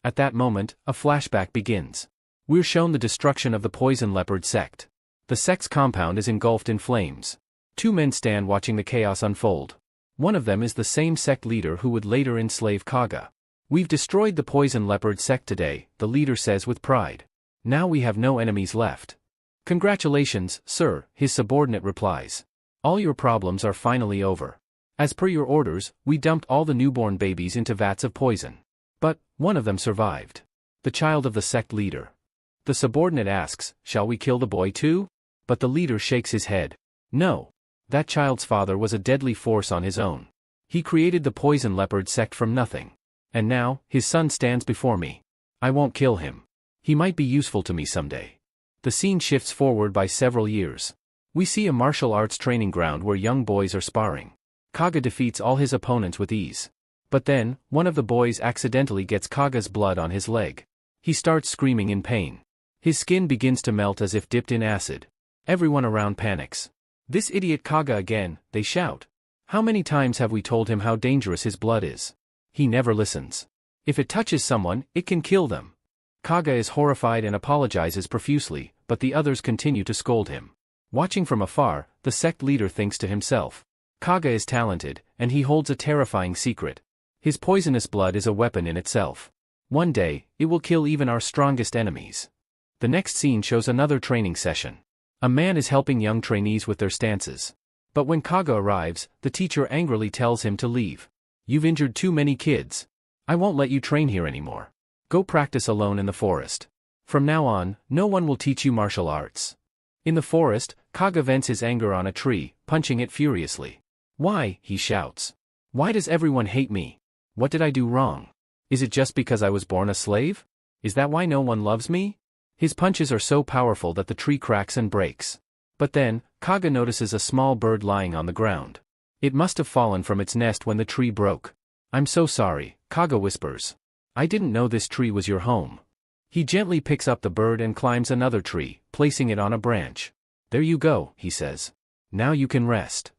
At that moment, a flashback begins. We're shown the destruction of the Poison Leopard sect. The sect's compound is engulfed in flames. Two men stand watching the chaos unfold. One of them is the same sect leader who would later enslave Kaga. We've destroyed the Poison Leopard sect today, the leader says with pride. Now we have no enemies left. Congratulations, sir, his subordinate replies. All your problems are finally over. As per your orders, we dumped all the newborn babies into vats of poison. But, one of them survived. The child of the sect leader. The subordinate asks, shall we kill the boy too? But the leader shakes his head. No. That child's father was a deadly force on his own. He created the Poison Leopard sect from nothing. And now, his son stands before me. I won't kill him. He might be useful to me someday. The scene shifts forward by several years. We see a martial arts training ground where young boys are sparring. Kaga defeats all his opponents with ease. But then, one of the boys accidentally gets Kaga's blood on his leg. He starts screaming in pain. His skin begins to melt as if dipped in acid. Everyone around panics. This idiot Kaga again, they shout. How many times have we told him how dangerous his blood is? He never listens. If it touches someone, it can kill them. Kaga is horrified and apologizes profusely, but the others continue to scold him. Watching from afar, the sect leader thinks to himself. Kaga is talented, and he holds a terrifying secret. His poisonous blood is a weapon in itself. One day, it will kill even our strongest enemies. The next scene shows another training session. A man is helping young trainees with their stances. But when Kaga arrives, the teacher angrily tells him to leave. You've injured too many kids. I won't let you train here anymore. Go practice alone in the forest. From now on, no one will teach you martial arts. In the forest, Kaga vents his anger on a tree, punching it furiously. Why, he shouts. Why does everyone hate me? What did I do wrong? Is it just because I was born a slave? Is that why no one loves me? His punches are so powerful that the tree cracks and breaks. But then, Kaga notices a small bird lying on the ground. It must have fallen from its nest when the tree broke. I'm so sorry, Kaga whispers. I didn't know this tree was your home. He gently picks up the bird and climbs another tree, placing it on a branch. There you go, he says. Now you can rest.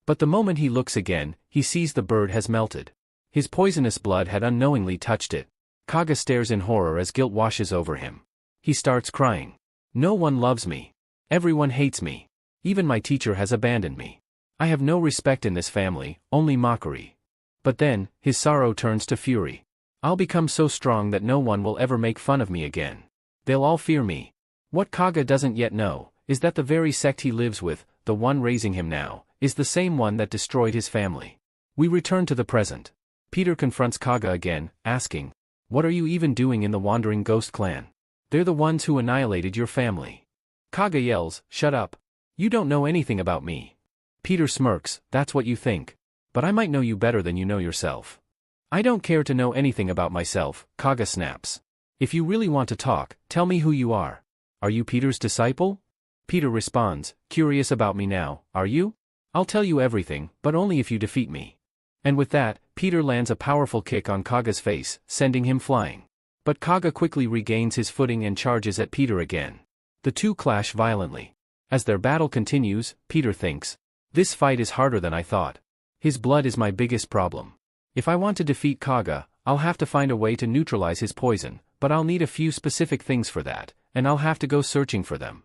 But the moment he looks again, he sees the bird has melted. His poisonous blood had unknowingly touched it. Kaga stares in horror as guilt washes over him. He starts crying. No one loves me. Everyone hates me. Even my teacher has abandoned me. I have no respect in this family, only mockery. But then, his sorrow turns to fury. I'll become so strong that no one will ever make fun of me again. They'll all fear me. What Kaga doesn't yet know, is that the very sect he lives with, the one raising him now, is the same one that destroyed his family. We return to the present. Peter confronts Kaga again, asking, what are you even doing in the Wandering Ghost clan? They're the ones who annihilated your family. Kaga yells, shut up. You don't know anything about me. Peter smirks, that's what you think. But I might know you better than you know yourself. I don't care to know anything about myself, Kaga snaps. If you really want to talk, tell me who you are. Are you Peter's disciple? Peter responds, curious about me now, are you? I'll tell you everything, but only if you defeat me. And with that, Peter lands a powerful kick on Kaga's face, sending him flying. But Kaga quickly regains his footing and charges at Peter again. The two clash violently. As their battle continues, Peter thinks, "This fight is harder than I thought. His blood is my biggest problem. If I want to defeat Kaga, I'll have to find a way to neutralize his poison, but I'll need a few specific things for that, and I'll have to go searching for them."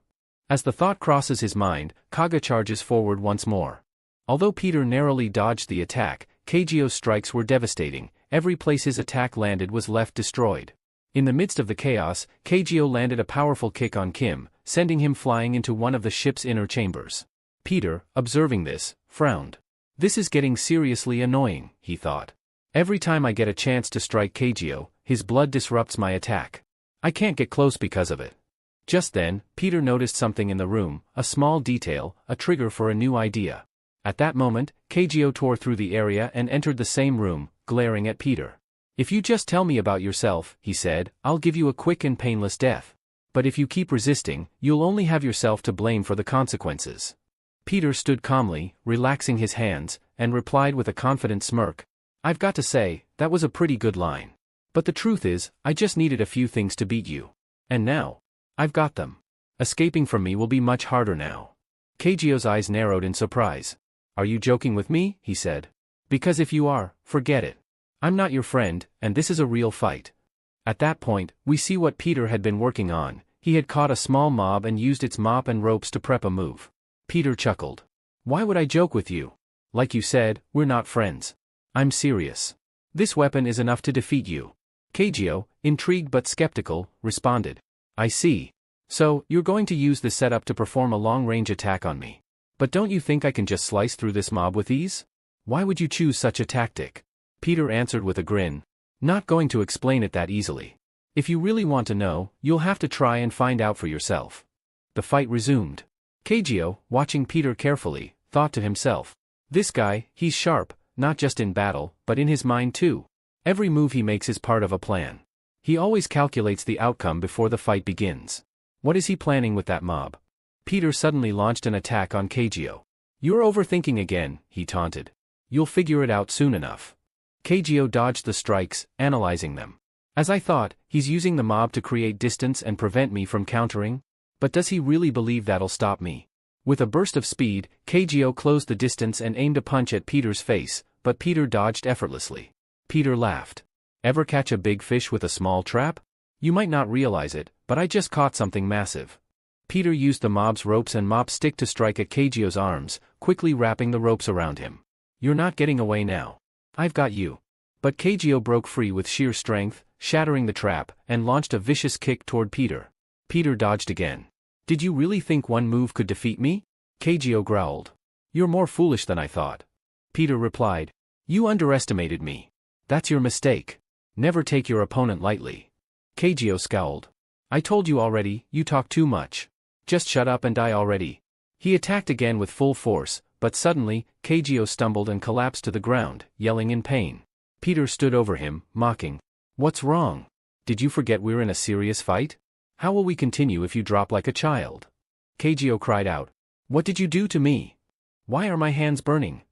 As the thought crosses his mind, Kaga charges forward once more. Although Peter narrowly dodged the attack, Kagyo's strikes were devastating. Every place his attack landed was left destroyed. In the midst of the chaos, Kagyo landed a powerful kick on Kim, sending him flying into one of the ship's inner chambers. Peter, observing this, frowned. "This is getting seriously annoying," he thought. "Every time I get a chance to strike Kagyo, his blood disrupts my attack. I can't get close because of it." Just then, Peter noticed something in the room, a small detail, a trigger for a new idea. At that moment, Kagyo tore through the area and entered the same room, glaring at Peter. "If you just tell me about yourself," he said, "I'll give you a quick and painless death. But if you keep resisting, you'll only have yourself to blame for the consequences." Peter stood calmly, relaxing his hands, and replied with a confident smirk, "I've got to say, that was a pretty good line. But the truth is, I just needed a few things to beat you. And now, I've got them. Escaping from me will be much harder now." Kagyo's eyes narrowed in surprise. "Are you joking with me?" he said. "Because if you are, forget it. I'm not your friend, and this is a real fight." At that point, we see what Peter had been working on. He had caught a small mob and used its mop and ropes to prep a move. Peter chuckled. "Why would I joke with you? Like you said, we're not friends. I'm serious. This weapon is enough to defeat you." Kagyo, intrigued but skeptical, responded. "I see. So, you're going to use this setup to perform a long-range attack on me. But don't you think I can just slice through this mob with ease? Why would you choose such a tactic?" Peter answered with a grin. "Not going to explain it that easily. If you really want to know, you'll have to try and find out for yourself." The fight resumed. Kagyo, watching Peter carefully, thought to himself, "This guy, he's sharp, not just in battle, but in his mind too. Every move he makes is part of a plan. He always calculates the outcome before the fight begins. What is he planning with that mob?" Peter suddenly launched an attack on Kagyo. "You're overthinking again," he taunted. "You'll figure it out soon enough." Kagyo dodged the strikes, analyzing them. "As I thought, he's using the mob to create distance and prevent me from countering? But does he really believe that'll stop me?" With a burst of speed, Kagyo closed the distance and aimed a punch at Peter's face, but Peter dodged effortlessly. Peter laughed. "Ever catch a big fish with a small trap? You might not realize it, but I just caught something massive." Peter used the mob's ropes and mop stick to strike at Kagyo's arms, quickly wrapping the ropes around him. "You're not getting away now. I've got you." But Kagyo broke free with sheer strength, shattering the trap, and launched a vicious kick toward Peter. Peter dodged again. "Did you really think one move could defeat me?" Kagyo growled. "You're more foolish than I thought." Peter replied. "You underestimated me. That's your mistake. Never take your opponent lightly." Kagyo scowled. "I told you already, you talk too much. Just shut up and die already." He attacked again with full force, but suddenly, Kagyo stumbled and collapsed to the ground, yelling in pain. Peter stood over him, mocking. "What's wrong? Did you forget we're in a serious fight? How will we continue if you drop like a child?" Kagyo cried out. "What did you do to me? Why are my hands burning?"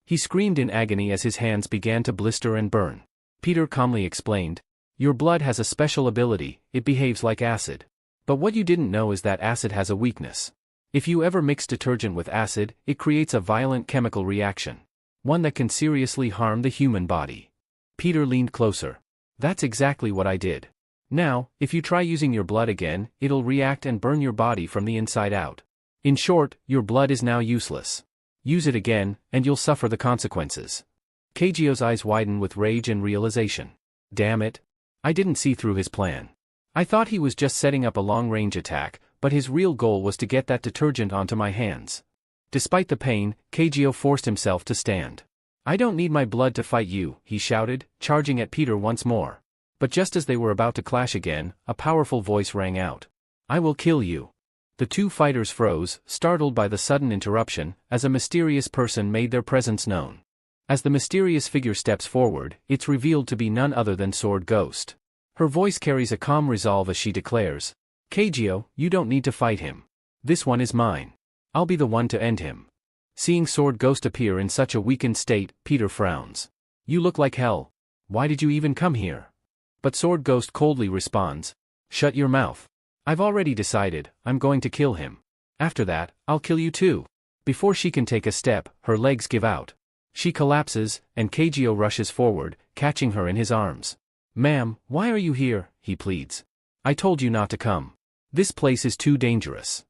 He screamed in agony as his hands began to blister and burn. Peter calmly explained. "Your blood has a special ability, it behaves like acid. But what you didn't know is that acid has a weakness. If you ever mix detergent with acid, it creates a violent chemical reaction. One that can seriously harm the human body." Peter leaned closer. "That's exactly what I did. Now, if you try using your blood again, it'll react and burn your body from the inside out. In short, your blood is now useless. Use it again, and you'll suffer the consequences." Kagyo's eyes widened with rage and realization. Damn it. I didn't see through his plan. I thought he was just setting up a long-range attack, but his real goal was to get that detergent onto my hands. Despite the pain, Kagyo forced himself to stand. "I don't need my blood to fight you," he shouted, charging at Peter once more. But just as they were about to clash again, a powerful voice rang out. "I will kill you." The two fighters froze, startled by the sudden interruption, as a mysterious person made their presence known. As the mysterious figure steps forward, it's revealed to be none other than Sword Ghost. Her voice carries a calm resolve as she declares, "Kagyo, you don't need to fight him. This one is mine. I'll be the one to end him." Seeing Sword Ghost appear in such a weakened state, Peter frowns. "You look like hell. Why did you even come here?" But Sword Ghost coldly responds, "Shut your mouth. I've already decided, I'm going to kill him. After that, I'll kill you too. Before she can take a step, her legs give out. She collapses, and Kagyo rushes forward, catching her in his arms. Ma'am, why are you here? He pleads. I told you not to come. This place is too dangerous.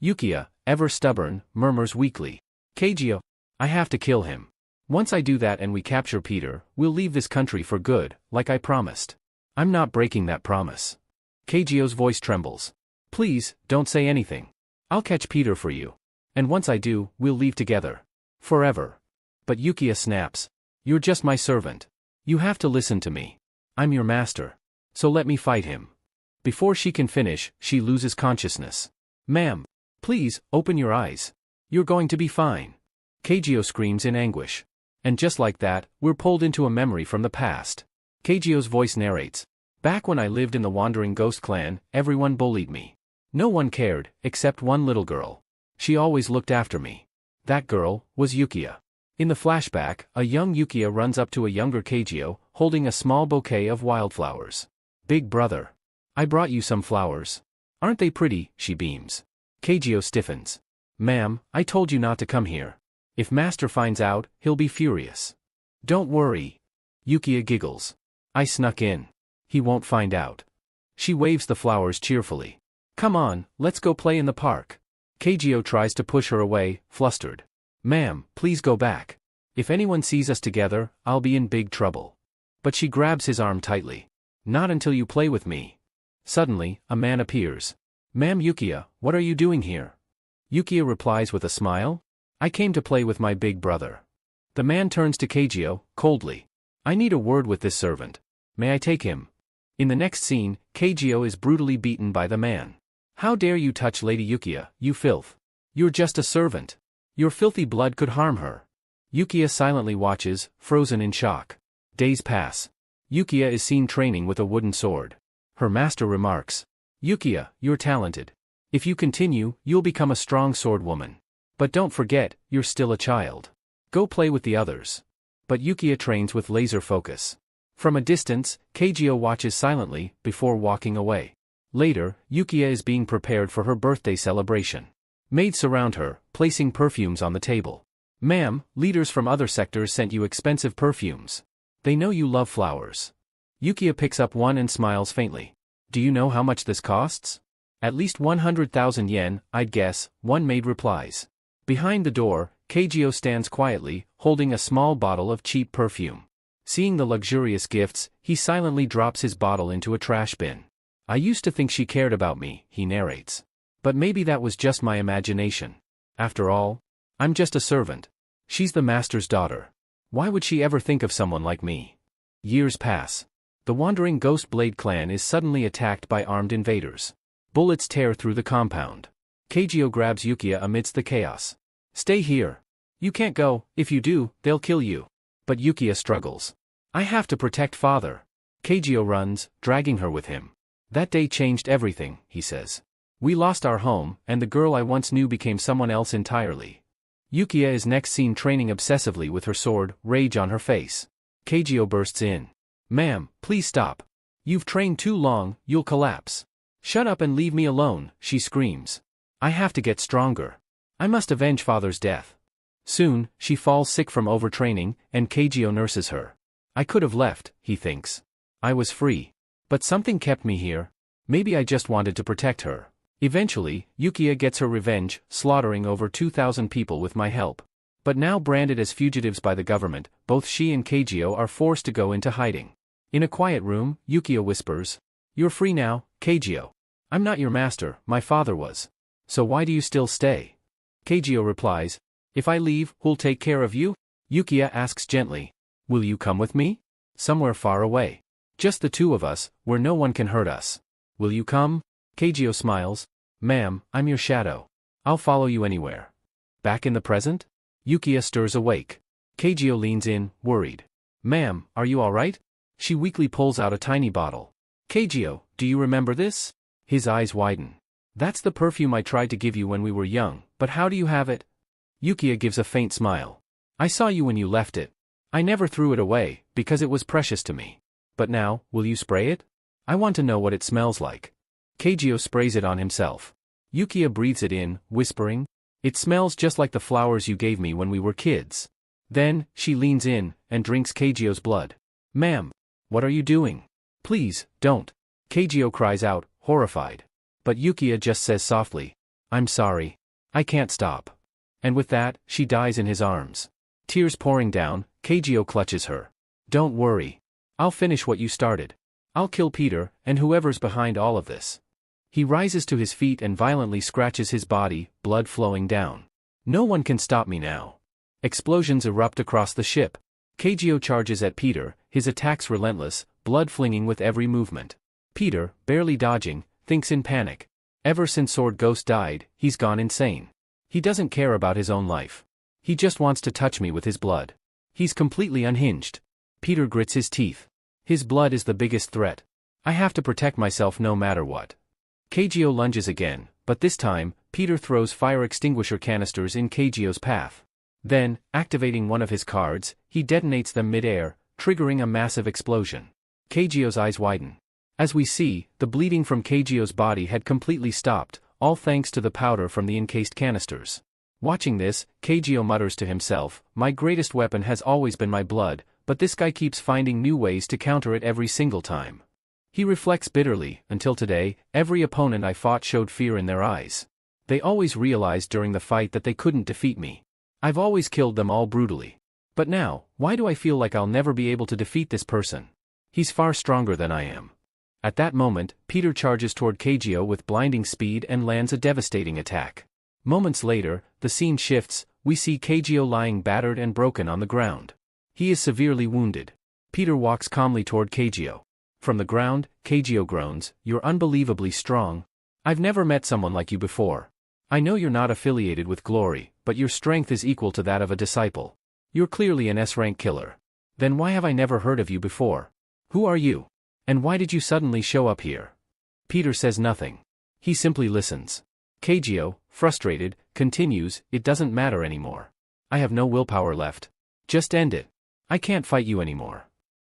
Yukiya, ever stubborn, murmurs weakly. Kagyo, I have to kill him. Once I do that and we capture Peter, we'll leave this country for good, like I promised. I'm not breaking that promise. Kagyo's voice trembles. Please, don't say anything. I'll catch Peter for you. And once I do, we'll leave together. Forever. But Yukiya snaps. You're just my servant. You have to listen to me. I'm your master. So let me fight him. Before she can finish, she loses consciousness. Ma'am, please, open your eyes. You're going to be fine. Kagyo screams in anguish. And just like that, we're pulled into a memory from the past. Kagyo's voice narrates. Back when I lived in the Wandering Ghost clan, everyone bullied me. No one cared, except one little girl. She always looked after me. That girl was Yukiya. In the flashback, a young Yukiya runs up to a younger Kagyo, holding a small bouquet of wildflowers. Big brother. I brought you some flowers. Aren't they pretty? She beams. Kagyo stiffens. Ma'am, I told you not to come here. If Master finds out, he'll be furious. Don't worry. Yukiya giggles. I snuck in. He won't find out. She waves the flowers cheerfully. Come on, let's go play in the park. Kagyo tries to push her away, flustered. Ma'am, please go back. If anyone sees us together, I'll be in big trouble. But she grabs his arm tightly. Not until you play with me. Suddenly, a man appears. Ma'am Yukiya, what are you doing here? Yukiya replies with a smile. I came to play with my big brother. The man turns to Kagyo, coldly. I need a word with this servant. May I take him? In the next scene, Kagyo is brutally beaten by the man. How dare you touch Lady Yukiya, you filth. You're just a servant. Your filthy blood could harm her. Yukiya silently watches, frozen in shock. Days pass. Yukiya is seen training with a wooden sword. Her master remarks. Yukiya, you're talented. If you continue, you'll become a strong sword woman. But don't forget, you're still a child. Go play with the others. But Yukiya trains with laser focus. From a distance, Kagyo watches silently, before walking away. Later, Yukiya is being prepared for her birthday celebration. Maids surround her, placing perfumes on the table. Ma'am, leaders from other sectors sent you expensive perfumes. They know you love flowers. Yukiya picks up one and smiles faintly. Do you know how much this costs? At least 100,000 yen, I'd guess, one maid replies. Behind the door, Kagyo stands quietly, holding a small bottle of cheap perfume. Seeing the luxurious gifts, he silently drops his bottle into a trash bin. I used to think she cared about me, he narrates. But maybe that was just my imagination. After all, I'm just a servant. She's the master's daughter. Why would she ever think of someone like me? Years pass. The Wandering Ghost Blade clan is suddenly attacked by armed invaders. Bullets tear through the compound. Kagyo grabs Yukiya amidst the chaos. Stay here. You can't go, if you do, they'll kill you. But Yukiya struggles. I have to protect father. Kagyo runs, dragging her with him. That day changed everything, he says. We lost our home, and the girl I once knew became someone else entirely. Yukiya is next seen training obsessively with her sword, rage on her face. Kagyo bursts in. Ma'am, please stop. You've trained too long, you'll collapse. Shut up and leave me alone, she screams. I have to get stronger. I must avenge father's death. Soon, she falls sick from overtraining, and Kagyo nurses her. I could have left, he thinks. I was free. But something kept me here. Maybe I just wanted to protect her. Eventually, Yukiya gets her revenge, slaughtering over 2,000 people with my help. But now branded as fugitives by the government, both she and Kagyo are forced to go into hiding. In a quiet room, Yukiya whispers. You're free now, Kagyo. I'm not your master, my father was. So why do you still stay? Kagyo replies. If I leave, who'll take care of you? Yukiya asks gently. Will you come with me? Somewhere far away. Just the two of us, where no one can hurt us. Will you come? Kagyo smiles. Ma'am, I'm your shadow. I'll follow you anywhere. Back in the present? Yukiya stirs awake. Kagyo leans in, worried. Ma'am, are you alright? She weakly pulls out a tiny bottle. Kagyo, do you remember this? His eyes widen. That's the perfume I tried to give you when we were young, but how do you have it? Yukiya gives a faint smile. I saw you when you left it. I never threw it away, because it was precious to me. But now, will you spray it? I want to know what it smells like. Keijio sprays it on himself. Yukiya breathes it in, whispering, "It smells just like the flowers you gave me when we were kids." Then, she leans in, and drinks Keijio's blood. "Ma'am, what are you doing? Please, don't." Keijio cries out, horrified. But Yukiya just says softly, "I'm sorry. I can't stop." And with that, she dies in his arms. Tears pouring down, Keijio clutches her. "Don't worry. I'll finish what you started. I'll kill Peter, and whoever's behind all of this." He rises to his feet and violently scratches his body, blood flowing down. "No one can stop me now." Explosions erupt across the ship. Keijio charges at Peter, his attacks relentless, blood flinging with every movement. Peter, barely dodging, thinks in panic. Ever since Sword Ghost died, he's gone insane. He doesn't care about his own life. He just wants to touch me with his blood. He's completely unhinged. Peter grits his teeth. His blood is the biggest threat. I have to protect myself no matter what. Keijio lunges again, but this time, Peter throws fire extinguisher canisters in Keijio's path. Then, activating one of his cards, he detonates them mid-air, triggering a massive explosion. Keijio's eyes widen. As we see, the bleeding from Keijio's body had completely stopped, all thanks to the powder from the encased canisters. Watching this, Keijio mutters to himself, "My greatest weapon has always been my blood, but this guy keeps finding new ways to counter it every single time." He reflects bitterly, "Until today, every opponent I fought showed fear in their eyes. They always realized during the fight that they couldn't defeat me. I've always killed them all brutally. But now, why do I feel like I'll never be able to defeat this person? He's far stronger than I am." At that moment, Peter charges toward Keijio with blinding speed and lands a devastating attack. Moments later, the scene shifts, we see Keijio lying battered and broken on the ground. He is severely wounded. Peter walks calmly toward Keijio. From the ground, Keijio groans, "You're unbelievably strong. I've never met someone like you before. I know you're not affiliated with Glory, but your strength is equal to that of a disciple. You're clearly an S-rank killer. Then why have I never heard of you before? Who are you? And why did you suddenly show up here?" Peter says nothing. He simply listens. Keijio, frustrated, continues, "It doesn't matter anymore. I have no willpower left. Just end it. I can't fight you anymore."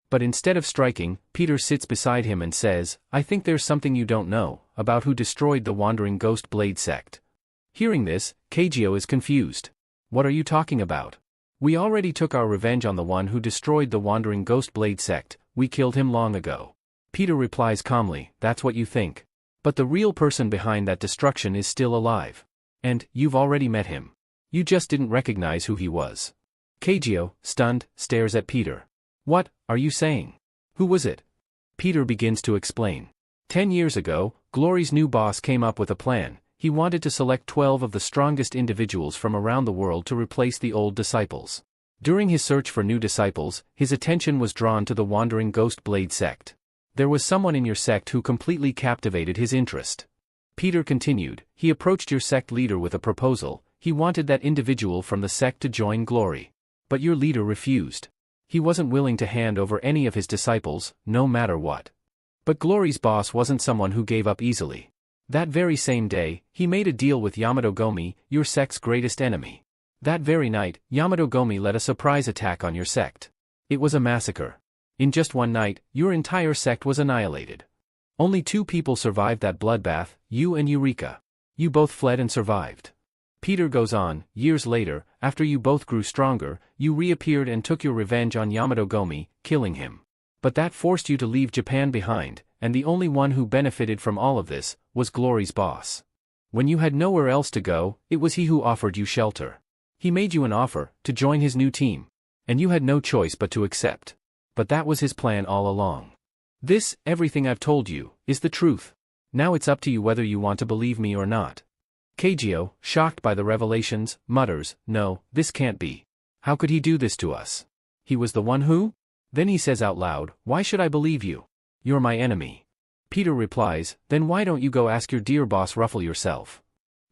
But instead of striking, Peter sits beside him and says, "I think there's something you don't know, about who destroyed the Wandering Ghost Blade sect." Hearing this, Keijio is confused. "What are you talking about? We already took our revenge on the one who destroyed the Wandering Ghost Blade sect, we killed him long ago." Peter replies calmly, "That's what you think. But the real person behind that destruction is still alive. And, you've already met him. You just didn't recognize who he was." Keijio, stunned, stares at Peter. "What are you saying? Who was it?" Peter begins to explain. 10 years ago, Glory's new boss came up with a plan. He wanted to select 12 of the strongest individuals from around the world to replace the old disciples. During his search for new disciples, his attention was drawn to the Wandering Ghost Blade sect. "There was someone in your sect who completely captivated his interest." Peter continued, "He approached your sect leader with a proposal. He wanted that individual from the sect to join Glory. But your leader refused. He wasn't willing to hand over any of his disciples, no matter what. But Glory's boss wasn't someone who gave up easily. That very same day, he made a deal with Yamato Gomi, your sect's greatest enemy. That very night, Yamato Gomi led a surprise attack on your sect. It was a massacre. In just one night, your entire sect was annihilated. Only 2 people survived that bloodbath, you and Eureka. You both fled and survived." Peter goes on, "Years later, after you both grew stronger, you reappeared and took your revenge on Yamato Gomi, killing him. But that forced you to leave Japan behind, and the only one who benefited from all of this was Glory's boss. When you had nowhere else to go, it was he who offered you shelter. He made you an offer to join his new team, and you had no choice but to accept. But that was his plan all along. This, everything I've told you, is the truth. Now it's up to you whether you want to believe me or not." Keijio, shocked by the revelations, mutters, "No, this can't be. How could he do this to us? He was the one who?" Then he says out loud, "Why should I believe you? You're my enemy." Peter replies, "Then why don't you go ask your dear boss Ruffle yourself?"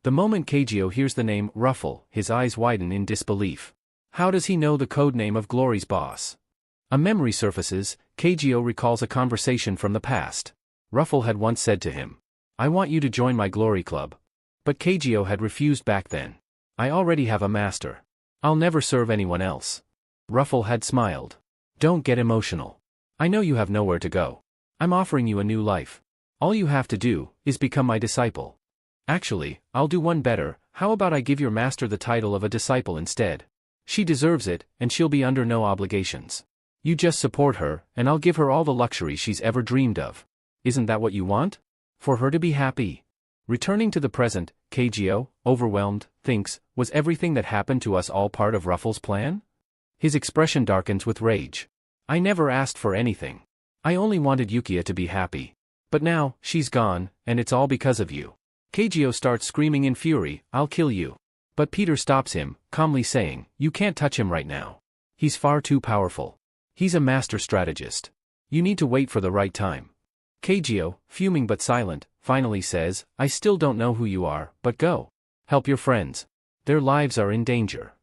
The moment Keijio hears the name Ruffle, his eyes widen in disbelief. How does he know the code name of Glory's boss? A memory surfaces. Keijio recalls a conversation from the past. Ruffle had once said to him, "I want you to join my Glory Club." But Keijio had refused back then. "I already have a master. I'll never serve anyone else." Ruffle had smiled. "Don't get emotional. I know you have nowhere to go. I'm offering you a new life. All you have to do is become my disciple. Actually, I'll do one better. How about I give your master the title of a disciple instead? She deserves it, and she'll be under no obligations. You just support her, and I'll give her all the luxury she's ever dreamed of. Isn't that what you want? For her to be happy. Returning to the present, Kagyo, overwhelmed, thinks, was everything that happened to us all part of Ruffles' plan? His expression darkens with rage. I never asked for anything. I only wanted Yukia to be happy. But now, she's gone, and it's all because of you. Kagyo starts screaming in fury, I'll kill you. But Peter stops him, calmly saying, you can't touch him right now. He's far too powerful. He's a master strategist. You need to wait for the right time. Kagyo, fuming but silent, finally says, I still don't know who you are, but go. Help your friends. Their lives are in danger.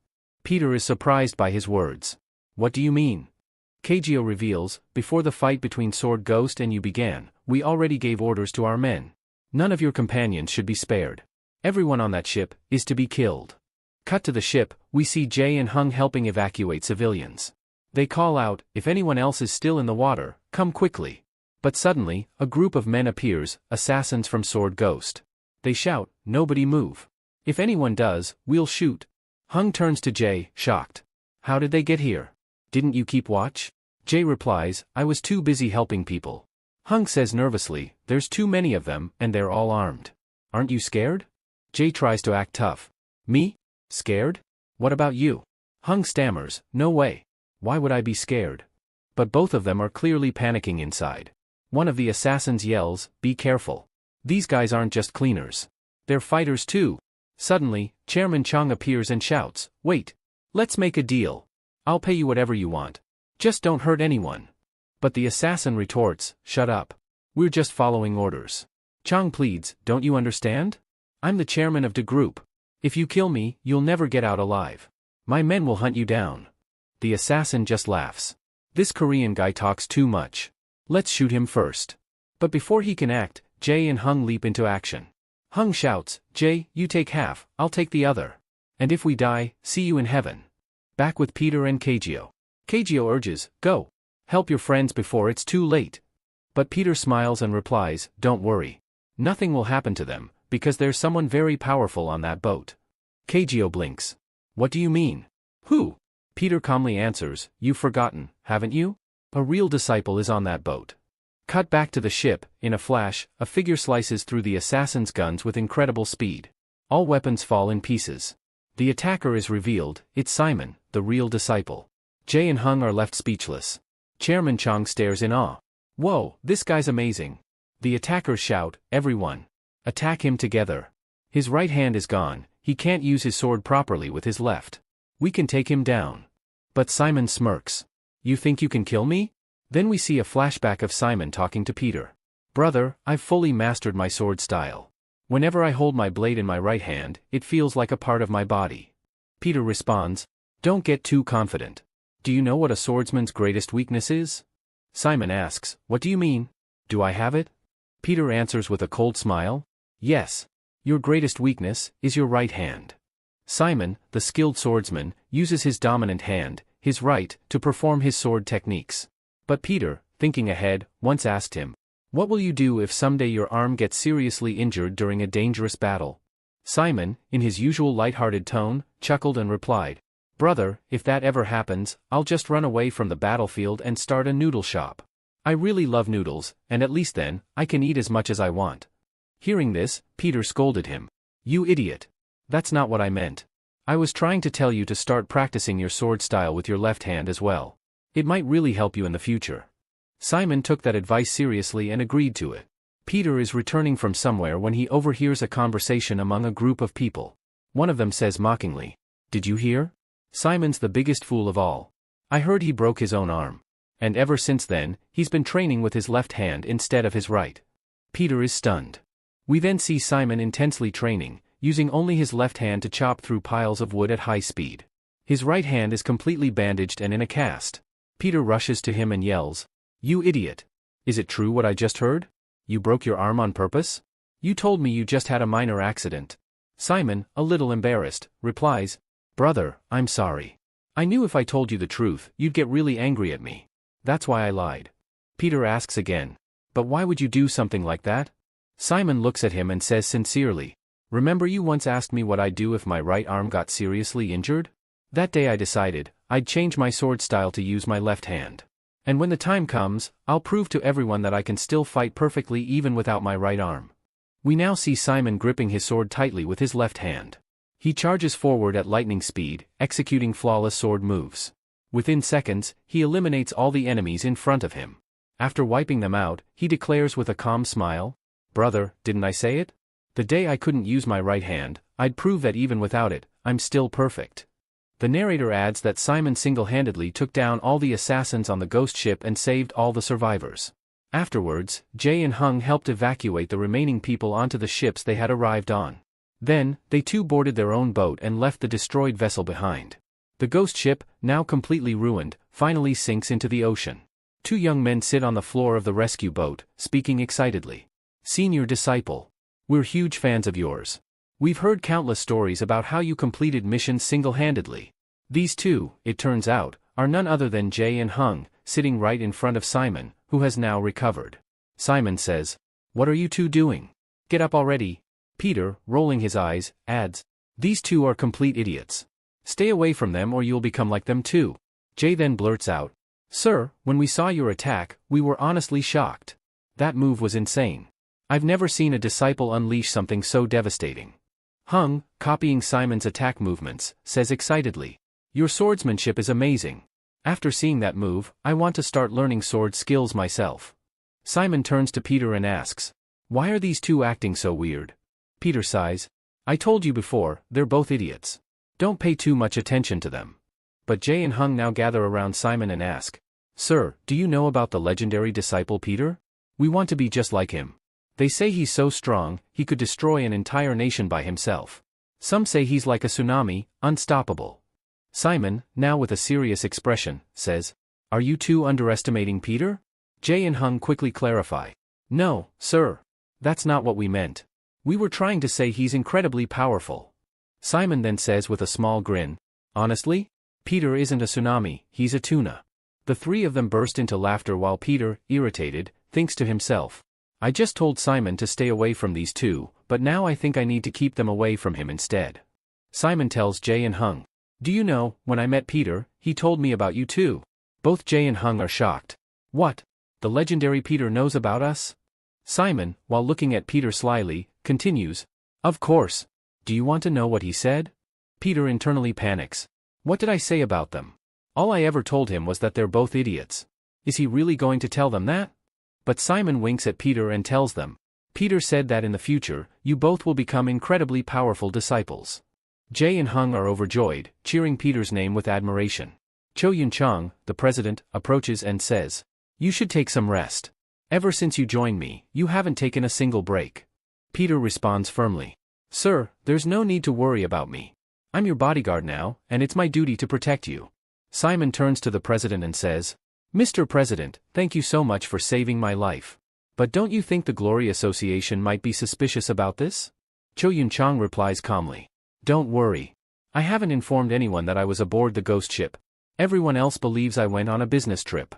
Peter is surprised by his words. What do you mean? Kagyo reveals, before the fight between Sword Ghost and you began, we already gave orders to our men. None of your companions should be spared. Everyone on that ship is to be killed. Cut to the ship, we see Jae and Hung helping evacuate civilians. They call out, if anyone else is still in the water, come quickly. But suddenly, a group of men appears, assassins from Sword Ghost. They shout, nobody move. If anyone does, we'll shoot. Hung turns to Jae, shocked. How did they get here? Didn't you keep watch? Jae replies, I was too busy helping people. Hung says nervously, there's too many of them, and they're all armed. Aren't you scared? Jae tries to act tough. Me? Scared? What about you? Hung stammers, no way. Why would I be scared? But both of them are clearly panicking inside. One of the assassins yells, be careful. These guys aren't just cleaners. They're fighters too. Suddenly, Chairman Chang appears and shouts, wait. Let's make a deal. I'll pay you whatever you want. Just don't hurt anyone. But the assassin retorts, shut up. We're just following orders. Chang pleads, don't you understand? I'm the chairman of the group. If you kill me, you'll never get out alive. My men will hunt you down. The assassin just laughs. This Korean guy talks too much. Let's shoot him first. But before he can act, Jae and Hung leap into action. Hung shouts, Jae, you take half, I'll take the other. And if we die, see you in heaven. Back with Peter and Kagyo. Kagyo urges, go. Help your friends before it's too late. But Peter smiles and replies, don't worry. Nothing will happen to them, because there's someone very powerful on that boat. Kagyo blinks. What do you mean? Who? Peter calmly answers, you've forgotten, haven't you? A real disciple is on that boat. Cut back to the ship, in a flash, a figure slices through the assassin's guns with incredible speed. All weapons fall in pieces. The attacker is revealed, it's Simon, the real disciple. Jae and Hung are left speechless. Chairman Chang stares in awe. Whoa, this guy's amazing. The attackers shout, everyone. Attack him together. His right hand is gone, he can't use his sword properly with his left. We can take him down. But Simon smirks. You think you can kill me? Then we see a flashback of Simon talking to Peter. Brother, I've fully mastered my sword style. Whenever I hold my blade in my right hand, it feels like a part of my body. Peter responds, don't get too confident. Do you know what a swordsman's greatest weakness is? Simon asks, what do you mean? Do I have it? Peter answers with a cold smile, yes. Your greatest weakness is your right hand. Simon, the skilled swordsman, uses his dominant hand, his right, to perform his sword techniques. But Peter, thinking ahead, once asked him, what will you do if someday your arm gets seriously injured during a dangerous battle? Simon, in his usual light-hearted tone, chuckled and replied, brother, if that ever happens, I'll just run away from the battlefield and start a noodle shop. I really love noodles, and at least then, I can eat as much as I want. Hearing this, Peter scolded him. You idiot. That's not what I meant. I was trying to tell you to start practicing your sword style with your left hand as well. It might really help you in the future. Simon took that advice seriously and agreed to it. Peter is returning from somewhere when he overhears a conversation among a group of people. One of them says mockingly, did you hear? Simon's the biggest fool of all. I heard he broke his own arm. And ever since then, he's been training with his left hand instead of his right. Peter is stunned. We then see Simon intensely training, using only his left hand to chop through piles of wood at high speed. His right hand is completely bandaged and in a cast. Peter rushes to him and yells, you idiot. Is it true what I just heard? You broke your arm on purpose? You told me you just had a minor accident. Simon, a little embarrassed, replies, brother, I'm sorry. I knew if I told you the truth, you'd get really angry at me. That's why I lied. Peter asks again, But why would you do something like that? Simon looks at him and says sincerely, remember you once asked me what I'd do if my right arm got seriously injured? That day I decided, I'd change my sword style to use my left hand. And when the time comes, I'll prove to everyone that I can still fight perfectly even without my right arm. We now see Simon gripping his sword tightly with his left hand. He charges forward at lightning speed, executing flawless sword moves. Within seconds, he eliminates all the enemies in front of him. After wiping them out, he declares with a calm smile, brother, didn't I say it? The day I couldn't use my right hand, I'd prove that even without it, I'm still perfect. The narrator adds that Simon single-handedly took down all the assassins on the ghost ship and saved all the survivors. Afterwards, Jae and Hung helped evacuate the remaining people onto the ships they had arrived on. Then, they too boarded their own boat and left the destroyed vessel behind. The ghost ship, now completely ruined, finally sinks into the ocean. Two young men sit on the floor of the rescue boat, speaking excitedly. Senior disciple. We're huge fans of yours. We've heard countless stories about how you completed missions single-handedly. These two, it turns out, are none other than Jae and Hung, sitting right in front of Simon, who has now recovered. Simon says, what are you two doing? Get up already. Peter, rolling his eyes, adds, these two are complete idiots. Stay away from them or you'll become like them too. Jae then blurts out, sir, when we saw your attack, we were honestly shocked. That move was insane. I've never seen a disciple unleash something so devastating. Hung, copying Simon's attack movements, says excitedly, your swordsmanship is amazing. After seeing that move, I want to start learning sword skills myself. Simon turns to Peter and asks, why are these two acting so weird? Peter sighs, I told you before, they're both idiots. Don't pay too much attention to them. But Jae and Hung now gather around Simon and ask, sir, do you know about the legendary disciple Peter? We want to be just like him. They say he's so strong, he could destroy an entire nation by himself. Some say he's like a tsunami, unstoppable. Simon, now with a serious expression, says, are you two underestimating Peter? Jae and Hung quickly clarify, no, sir. That's not what we meant. We were trying to say he's incredibly powerful. Simon then says with a small grin, honestly? Peter isn't a tsunami, he's a tuna. The three of them burst into laughter while Peter, irritated, thinks to himself, I just told Simon to stay away from these two, but now I think I need to keep them away from him instead. Simon tells Jae and Hung, do you know, when I met Peter, he told me about you too. Both Jae and Hung are shocked. What? The legendary Peter knows about us? Simon, while looking at Peter slyly, continues, of course. Do you want to know what he said? Peter internally panics. What did I say about them? All I ever told him was that they're both idiots. Is he really going to tell them that? But Simon winks at Peter and tells them, Peter said that in the future, you both will become incredibly powerful disciples. Jae and Hung are overjoyed, cheering Peter's name with admiration. Cho Yun-chang, the president, approaches and says, you should take some rest. Ever since you joined me, you haven't taken a single break. Peter responds firmly, sir, there's no need to worry about me. I'm your bodyguard now, and it's my duty to protect you. Simon turns to the president and says, Mr. President, thank you so much for saving my life. But don't you think the Glory Association might be suspicious about this? Cho Yun-chang replies calmly, don't worry. I haven't informed anyone that I was aboard the ghost ship. Everyone else believes I went on a business trip.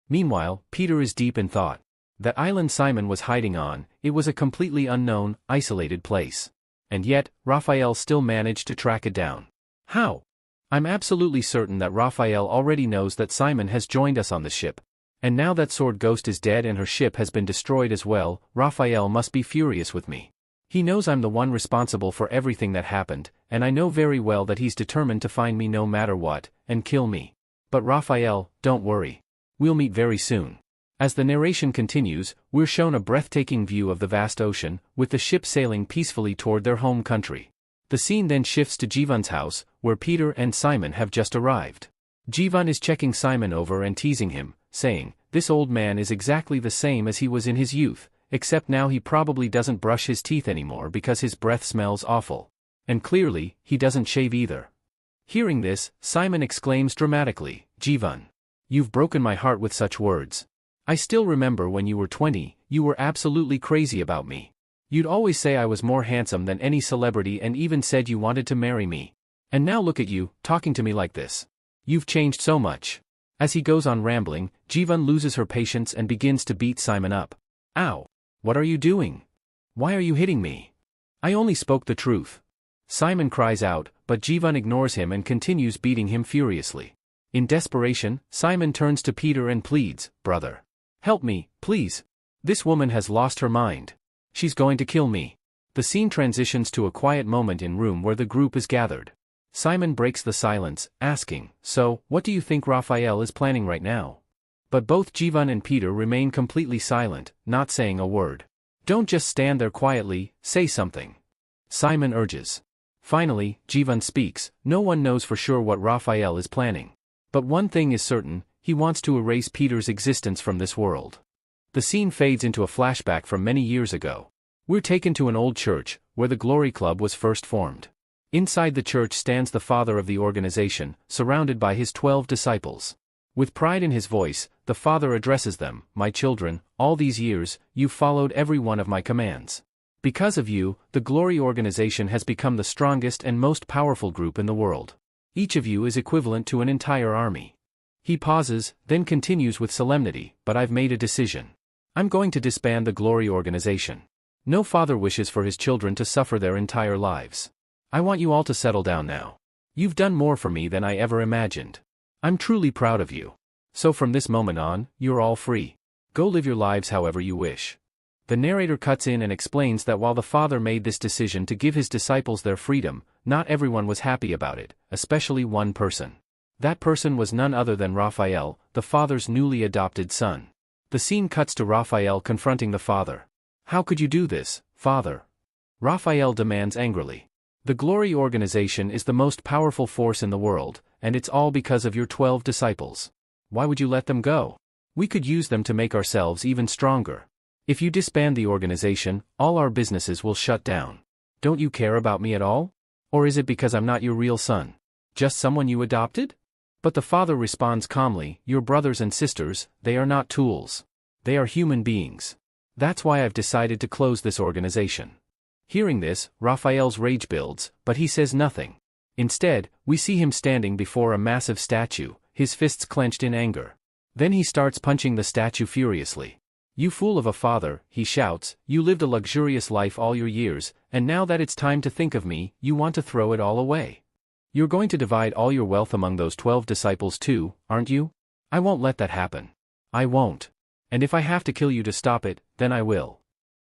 Meanwhile, Peter is deep in thought. That island Simon was hiding on, it was a completely unknown, isolated place. And yet, Raphael still managed to track it down. How? I'm absolutely certain that Raphael already knows that Simon has joined us on the ship. And now that Sword Ghost is dead and her ship has been destroyed as well, Raphael must be furious with me. He knows I'm the one responsible for everything that happened, and I know very well that he's determined to find me no matter what, and kill me. But Raphael, don't worry. We'll meet very soon. As the narration continues, we're shown a breathtaking view of the vast ocean, with the ship sailing peacefully toward their home country. The scene then shifts to Jivan's house, where Peter and Simon have just arrived. Jivan is checking Simon over and teasing him, saying, this old man is exactly the same as he was in his youth, except now he probably doesn't brush his teeth anymore because his breath smells awful. And clearly, he doesn't shave either. Hearing this, Simon exclaims dramatically, Jivan. You've broken my heart with such words. I still remember when you were 20, you were absolutely crazy about me. You'd always say I was more handsome than any celebrity and even said you wanted to marry me. And now look at you, talking to me like this. You've changed so much. As he goes on rambling, Jivan loses her patience and begins to beat Simon up. Ow! What are you doing? Why are you hitting me? I only spoke the truth. Simon cries out, but Jiwon ignores him and continues beating him furiously. In desperation, Simon turns to Peter and pleads, "Brother. Help me, please. This woman has lost her mind. She's going to kill me." The scene transitions to a quiet moment in room where the group is gathered. Simon breaks the silence, asking, "So, what do you think Raphael is planning right now?" But both Jiwon and Peter remain completely silent, not saying a word. "Don't just stand there quietly, say something," Simon urges. Finally, Jiwon speaks. "No one knows for sure what Raphael is planning. But one thing is certain, he wants to erase Peter's existence from this world." The scene fades into a flashback from many years ago. We're taken to an old church, where the Glory Club was first formed. Inside the church stands the father of the organization, surrounded by his 12 disciples. With pride in his voice, the father addresses them, "My children, all these years, you've followed every one of my commands. Because of you, the Glory organization has become the strongest and most powerful group in the world. Each of you is equivalent to an entire army." He pauses, then continues with solemnity, "But I've made a decision. I'm going to disband the Glory organization. No father wishes for his children to suffer their entire lives. I want you all to settle down now. You've done more for me than I ever imagined. I'm truly proud of you. So from this moment on, you're all free. Go live your lives however you wish." The narrator cuts in and explains that while the father made this decision to give his disciples their freedom, not everyone was happy about it, especially one person. That person was none other than Raphael, the father's newly adopted son. The scene cuts to Raphael confronting the father. "How could you do this, father?" Raphael demands angrily. "The Glory organization is the most powerful force in the world, and it's all because of your 12 disciples. Why would you let them go? We could use them to make ourselves even stronger. If you disband the organization, all our businesses will shut down. Don't you care about me at all? Or is it because I'm not your real son? Just someone you adopted?" But the father responds calmly, "Your brothers and sisters, they are not tools. They are human beings. That's why I've decided to close this organization." Hearing this, Raphael's rage builds, but he says nothing. Instead, we see him standing before a massive statue, his fists clenched in anger. Then he starts punching the statue furiously. "You fool of a father," he shouts, "you lived a luxurious life all your years, and now that it's time to think of me, you want to throw it all away. You're going to divide all your wealth among those 12 disciples too, aren't you? I won't let that happen. I won't. And if I have to kill you to stop it, then I will."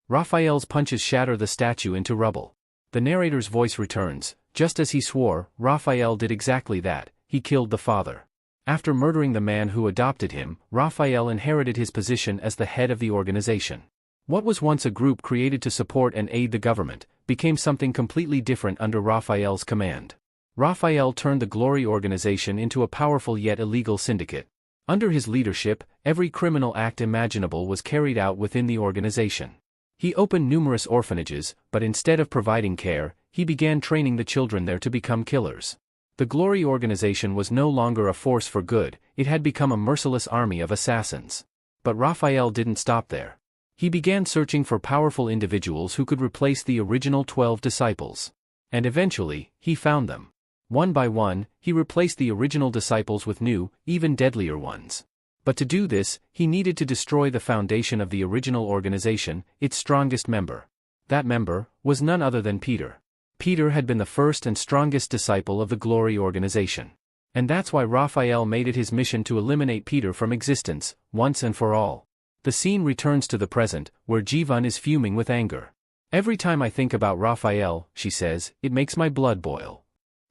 Raphael's punches shatter the statue into rubble. The narrator's voice returns. Just as he swore, Raphael did exactly that. He killed the father. After murdering the man who adopted him, Raphael inherited his position as the head of the organization. What was once a group created to support and aid the government, became something completely different under Raphael's command. Raphael turned the Glory organization into a powerful yet illegal syndicate. Under his leadership, every criminal act imaginable was carried out within the organization. He opened numerous orphanages, but instead of providing care, he began training the children there to become killers. The Glory organization was no longer a force for good, it had become a merciless army of assassins. But Raphael didn't stop there. He began searching for powerful individuals who could replace the original 12 disciples. And eventually, he found them. One by one, he replaced the original disciples with new, even deadlier ones. But to do this, he needed to destroy the foundation of the original organization, its strongest member. That member was none other than Peter. Peter had been the first and strongest disciple of the Glory organization. And that's why Raphael made it his mission to eliminate Peter from existence, once and for all. The scene returns to the present, where Jiwon is fuming with anger. "Every time I think about Raphael," she says, "it makes my blood boil."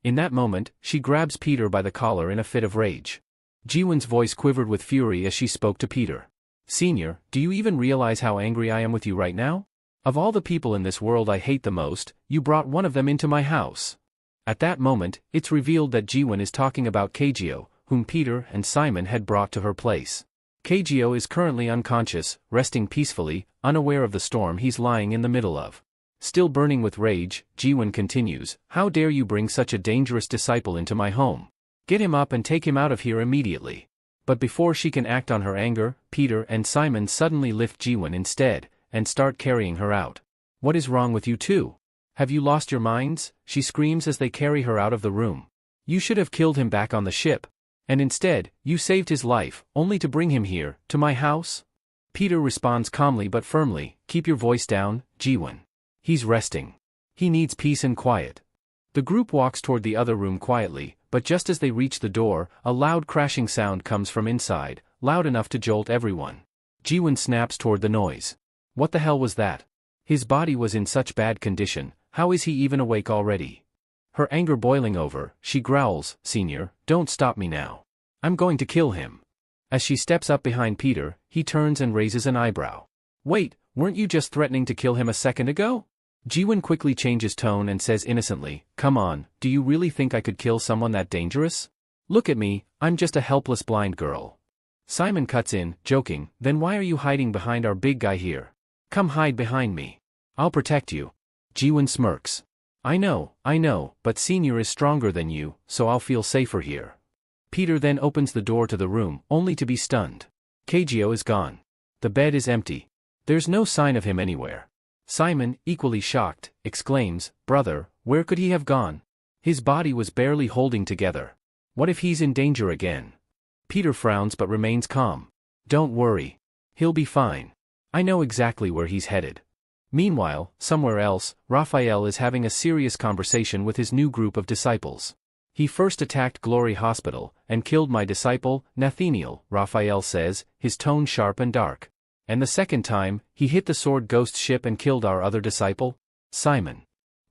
In that moment, she grabs Peter by the collar in a fit of rage. Jiwon's voice quivered with fury as she spoke to Peter. "Senior, do you even realize how angry I am with you right now? Of all the people in this world I hate the most, you brought one of them into my house." At that moment, it's revealed that Jiwon is talking about Kageo, whom Peter and Simon had brought to her place. Kageo is currently unconscious, resting peacefully, unaware of the storm he's lying in the middle of. Still burning with rage, Jiwon continues, "How dare you bring such a dangerous disciple into my home? Get him up and take him out of here immediately." But before she can act on her anger, Peter and Simon suddenly lift Jiwon instead, and start carrying her out. "What is wrong with you two? Have you lost your minds?" she screams as they carry her out of the room. "You should have killed him back on the ship. And instead, you saved his life, only to bring him here, to my house?" Peter responds calmly but firmly, keep your voice down, Jiwon. He's resting. He needs peace and quiet. The group walks toward the other room quietly, but just as they reach the door, a loud crashing sound comes from inside, loud enough to jolt everyone. Jiwon snaps toward the noise. What the hell was that? His body was in such bad condition, how is he even awake already? Her anger boiling over, she growls, Senior, don't stop me now. I'm going to kill him. As she steps up behind Peter, he turns and raises an eyebrow. Wait, weren't you just threatening to kill him a second ago? Jiwon quickly changes tone and says innocently, come on, do you really think I could kill someone that dangerous? Look at me, I'm just a helpless blind girl. Simon cuts in, joking, then why are you hiding behind our big guy here? Come hide behind me. I'll protect you. Jiwon smirks. I know, but Senior is stronger than you, so I'll feel safer here. Peter then opens the door to the room, only to be stunned. Kageo is gone. The bed is empty. There's no sign of him anywhere. Simon, equally shocked, exclaims, Brother, where could he have gone? His body was barely holding together. What if he's in danger again? Peter frowns but remains calm. Don't worry. He'll be fine. I know exactly where he's headed. Meanwhile, somewhere else, Raphael is having a serious conversation with his new group of disciples. He first attacked Glory Hospital, and killed my disciple, Nathaniel, Raphael says, his tone sharp and dark. And the second time, he hit the Sword Ghost ship and killed our other disciple, Simon.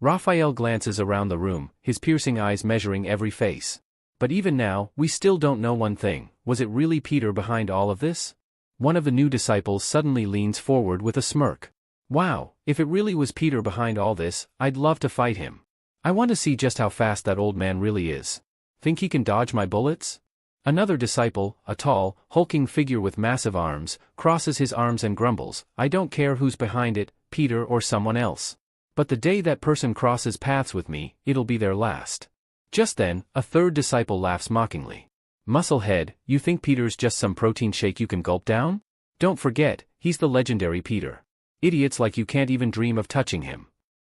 Raphael glances around the room, his piercing eyes measuring every face. But even now, we still don't know one thing, was it really Peter behind all of this? One of the new disciples suddenly leans forward with a smirk. Wow, if it really was Peter behind all this, I'd love to fight him. I want to see just how fast that old man really is. Think he can dodge my bullets? Another disciple, a tall, hulking figure with massive arms, crosses his arms and grumbles, I don't care who's behind it, Peter or someone else. But the day that person crosses paths with me, it'll be their last. Just then, a third disciple laughs mockingly. Musclehead, you think Peter's just some protein shake you can gulp down? Don't forget, he's the legendary Peter. Idiots like you can't even dream of touching him.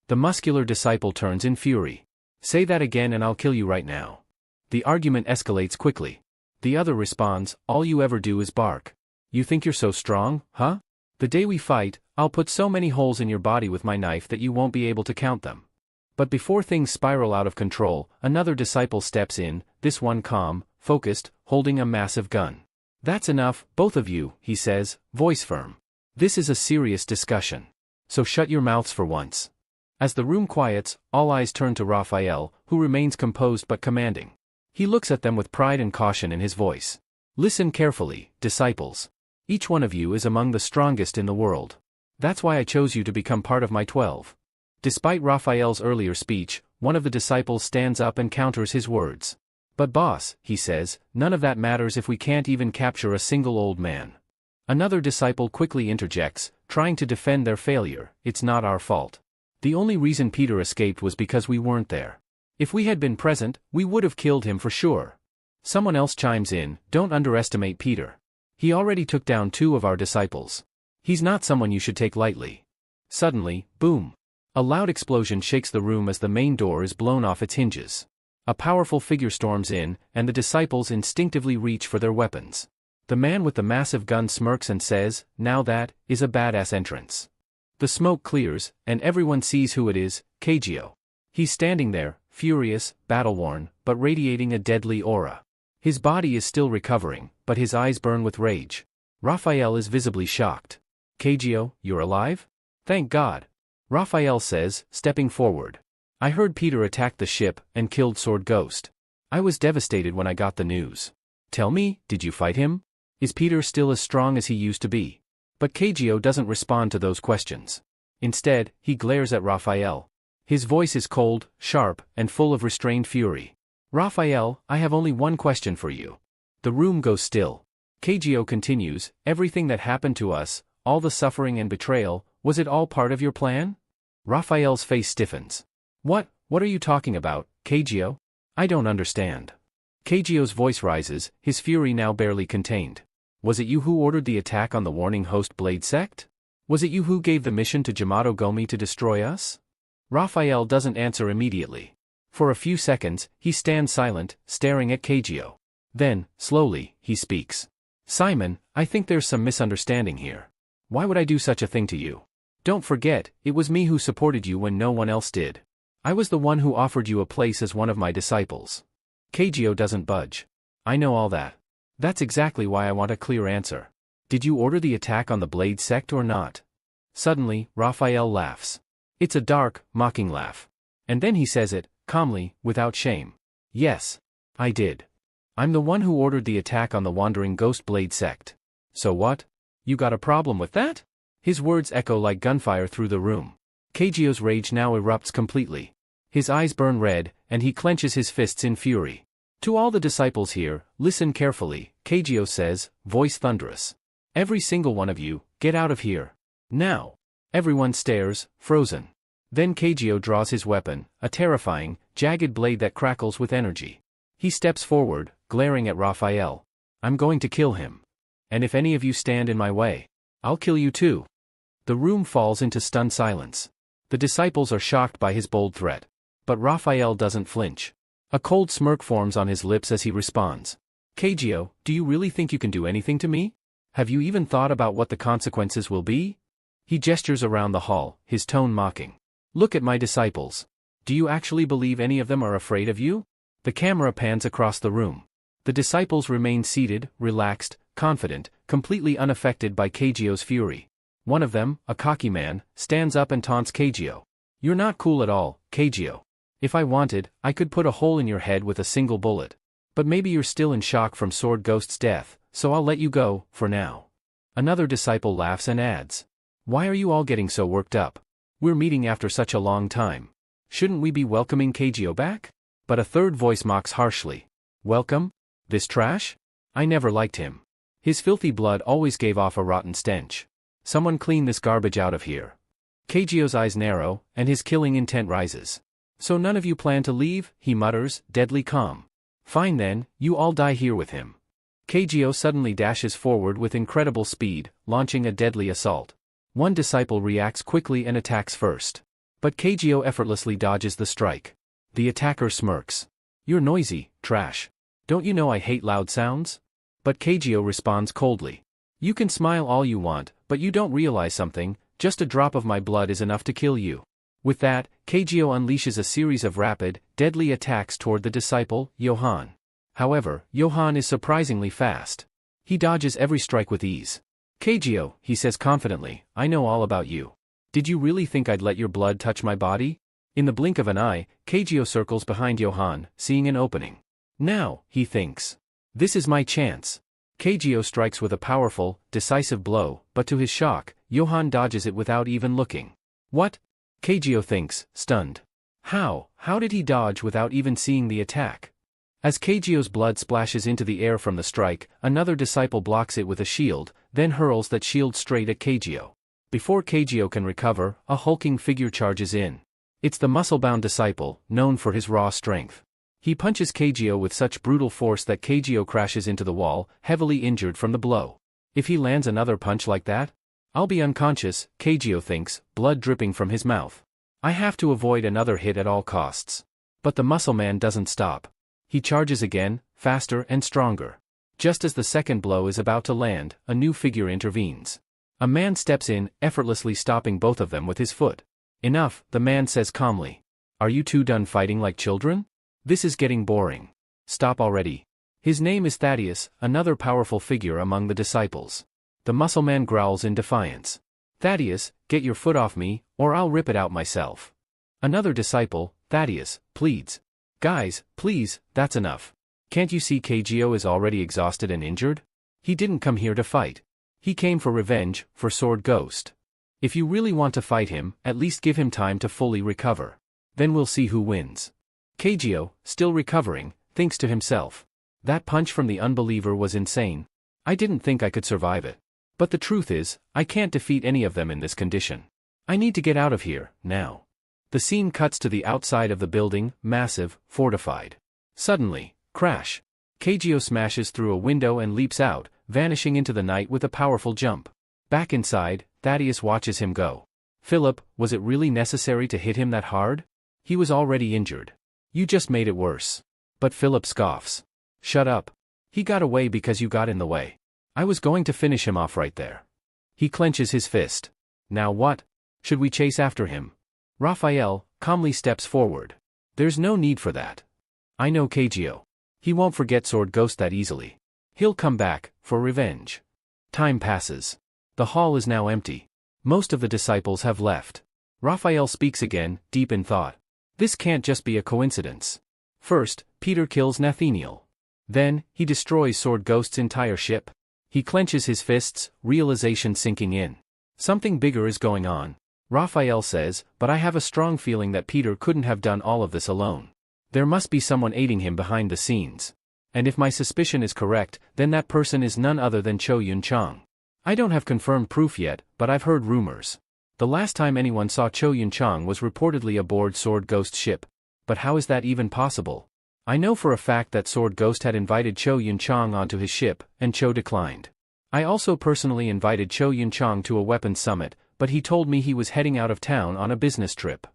The muscular disciple turns in fury. Say that again and I'll kill you right now. The argument escalates quickly. The other responds, all you ever do is bark. You think you're so strong, huh? The day we fight, I'll put so many holes in your body with my knife that you won't be able to count them. But before things spiral out of control, another disciple steps in, this one calm, focused, holding a massive gun. That's enough, both of you, he says, voice firm. This is a serious discussion. So shut your mouths for once. As the room quiets, all eyes turn to Raphael, who remains composed but commanding. He looks at them with pride and caution in his voice. Listen carefully, disciples. Each one of you is among the strongest in the world. That's why I chose you to become part of my 12. Despite Raphael's earlier speech, one of the disciples stands up and counters his words. But boss, he says, none of that matters if we can't even capture a single old man. Another disciple quickly interjects, trying to defend their failure, it's not our fault. The only reason Peter escaped was because we weren't there. If we had been present, we would have killed him for sure. Someone else chimes in, don't underestimate Peter. He already took down 2 of our disciples. He's not someone you should take lightly. Suddenly, boom. A loud explosion shakes the room as the main door is blown off its hinges. A powerful figure storms in, and the disciples instinctively reach for their weapons. The man with the massive gun smirks and says, now that is a badass entrance. The smoke clears, and everyone sees who it is, Kageo. He's standing there, furious, battle-worn, but radiating a deadly aura. His body is still recovering, but his eyes burn with rage. Raphael is visibly shocked. Kageo, you're alive? Thank God. Raphael says, stepping forward. I heard Peter attacked the ship and killed Sword Ghost. I was devastated when I got the news. Tell me, did you fight him? Is Peter still as strong as he used to be? But Kageo doesn't respond to those questions. Instead, he glares at Raphael. His voice is cold, sharp, and full of restrained fury. Raphael, I have only one question for you. The room goes still. Kageo continues, everything that happened to us, all the suffering and betrayal, was it all part of your plan? Raphael's face stiffens. What are you talking about, Kageo? I don't understand. Kageo's voice rises, his fury now barely contained. Was it you who ordered the attack on the Warning Host Blade Sect? Was it you who gave the mission to Yamato Gomi to destroy us? Raphael doesn't answer immediately. For a few seconds, he stands silent, staring at Kageo. Then, slowly, he speaks. Simon, I think there's some misunderstanding here. Why would I do such a thing to you? Don't forget, it was me who supported you when no one else did. I was the one who offered you a place as one of my disciples. Kageo doesn't budge. I know all that. That's exactly why I want a clear answer. Did you order the attack on the Blade sect or not? Suddenly, Raphael laughs. It's a dark, mocking laugh. And then he says it, calmly, without shame. Yes. I did. I'm the one who ordered the attack on the wandering ghost Blade sect. So what? You got a problem with that? His words echo like gunfire through the room. Kageo's rage now erupts completely. His eyes burn red, and he clenches his fists in fury. To all the disciples here, listen carefully, Kageo says, voice thunderous. Every single one of you, get out of here. Now. Everyone stares, frozen. Then Kageo draws his weapon, a terrifying, jagged blade that crackles with energy. He steps forward, glaring at Raphael. I'm going to kill him. And if any of you stand in my way, I'll kill you too. The room falls into stunned silence. The disciples are shocked by his bold threat. But Raphael doesn't flinch. A cold smirk forms on his lips as he responds. Kageo, do you really think you can do anything to me? Have you even thought about what the consequences will be? He gestures around the hall, his tone mocking. Look at my disciples. Do you actually believe any of them are afraid of you? The camera pans across the room. The disciples remain seated, relaxed, confident, completely unaffected by Kageo's fury. One of them, a cocky man, stands up and taunts Kageo. You're not cool at all, Kageo. If I wanted, I could put a hole in your head with a single bullet. But maybe you're still in shock from Sword Ghost's death, so I'll let you go, for now. Another disciple laughs and adds. Why are you all getting so worked up? We're meeting after such a long time. Shouldn't we be welcoming Kageo back? But a third voice mocks harshly. Welcome? This trash? I never liked him. His filthy blood always gave off a rotten stench. Someone clean this garbage out of here. Kageo's eyes narrow, and his killing intent rises. So none of you plan to leave, he mutters, deadly calm. Fine then, you all die here with him. Kageo suddenly dashes forward with incredible speed, launching a deadly assault. One disciple reacts quickly and attacks first. But Kageo effortlessly dodges the strike. The attacker smirks. You're noisy, trash. Don't you know I hate loud sounds? But Kageo responds coldly. You can smile all you want, but you don't realize something, just a drop of my blood is enough to kill you. With that, Kageo unleashes a series of rapid, deadly attacks toward the disciple, Johann. However, Johann is surprisingly fast. He dodges every strike with ease. Kageo, he says confidently, I know all about you. Did you really think I'd let your blood touch my body? In the blink of an eye, Kageo circles behind Johann, seeing an opening. Now, he thinks. This is my chance. Kageo strikes with a powerful, decisive blow, but to his shock, Johann dodges it without even looking. What? Kageo thinks, stunned. How did he dodge without even seeing the attack? As Kageo's blood splashes into the air from the strike, another disciple blocks it with a shield, then hurls that shield straight at Kageo. Before Kageo can recover, a hulking figure charges in. It's the muscle-bound disciple, known for his raw strength. He punches Kageo with such brutal force that Kageo crashes into the wall, heavily injured from the blow. If he lands another punch like that, I'll be unconscious, Kageo thinks, blood dripping from his mouth. I have to avoid another hit at all costs. But the muscle man doesn't stop. He charges again, faster and stronger. Just as the second blow is about to land, a new figure intervenes. A man steps in, effortlessly stopping both of them with his foot. Enough, the man says calmly. Are you two done fighting like children? This is getting boring. Stop already. His name is Thaddeus, another powerful figure among the disciples. The muscle man growls in defiance. Thaddeus, get your foot off me, or I'll rip it out myself. Another disciple, Thaddeus, pleads. Guys, please, that's enough. Can't you see Kageo is already exhausted and injured? He didn't come here to fight. He came for revenge, for Sword Ghost. If you really want to fight him, at least give him time to fully recover. Then we'll see who wins. Kageo, still recovering, thinks to himself. That punch from the unbeliever was insane. I didn't think I could survive it. But the truth is, I can't defeat any of them in this condition. I need to get out of here, now. The scene cuts to the outside of the building, massive, fortified. Suddenly, crash. Kageo smashes through a window and leaps out, vanishing into the night with a powerful jump. Back inside, Thaddeus watches him go. Philip, was it really necessary to hit him that hard? He was already injured. You just made it worse. But Philip scoffs. Shut up. He got away because you got in the way. I was going to finish him off right there. He clenches his fist. Now what? Should we chase after him? Raphael calmly steps forward. There's no need for that. I know Kageo. He won't forget Sword Ghost that easily. He'll come back, for revenge. Time passes. The hall is now empty. Most of the disciples have left. Raphael speaks again, deep in thought. This can't just be a coincidence. First, Peter kills Nathaniel. Then, he destroys Sword Ghost's entire ship. He clenches his fists, realization sinking in. Something bigger is going on. Raphael says, but I have a strong feeling that Peter couldn't have done all of this alone. There must be someone aiding him behind the scenes. And if my suspicion is correct, then that person is none other than Cho Yun-chang. I don't have confirmed proof yet, but I've heard rumors. The last time anyone saw Cho Yun-chang was reportedly aboard Sword Ghost's ship. But how is that even possible? I know for a fact that Sword Ghost had invited Cho Yun-chang onto his ship, and Cho declined. I also personally invited Cho Yun-chang to a weapons summit, but he told me he was heading out of town on a business trip.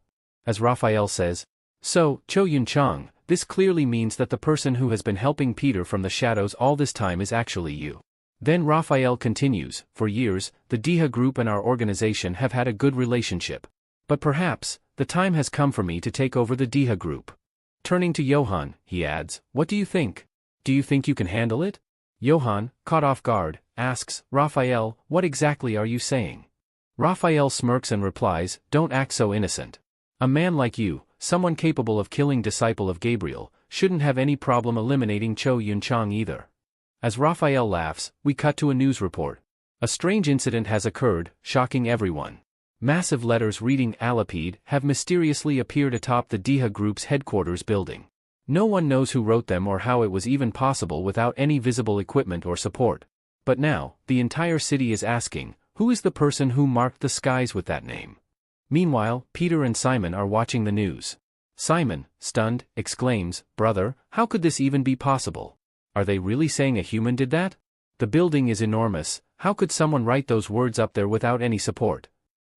As Raphael says, so, Cho Yun-chang, this clearly means that the person who has been helping Peter from the shadows all this time is actually you. Then Raphael continues, for years, the Diha group and our organization have had a good relationship. But perhaps, the time has come for me to take over the Diha group. Turning to Johann, he adds, what do you think? Do you think you can handle it? Johann, caught off guard, asks, Raphael, what exactly are you saying? Raphael smirks and replies, don't act so innocent. A man like you, someone capable of killing disciple of Gabriel, shouldn't have any problem eliminating Cho Yun-chang either. As Raphael laughs, we cut to a news report. A strange incident has occurred, shocking everyone. Massive letters reading Alapide have mysteriously appeared atop the Diha group's headquarters building. No one knows who wrote them or how it was even possible without any visible equipment or support. But now, the entire city is asking, who is the person who marked the skies with that name? Meanwhile, Peter and Simon are watching the news. Simon, stunned, exclaims, brother, how could this even be possible? Are they really saying a human did that? The building is enormous, how could someone write those words up there without any support?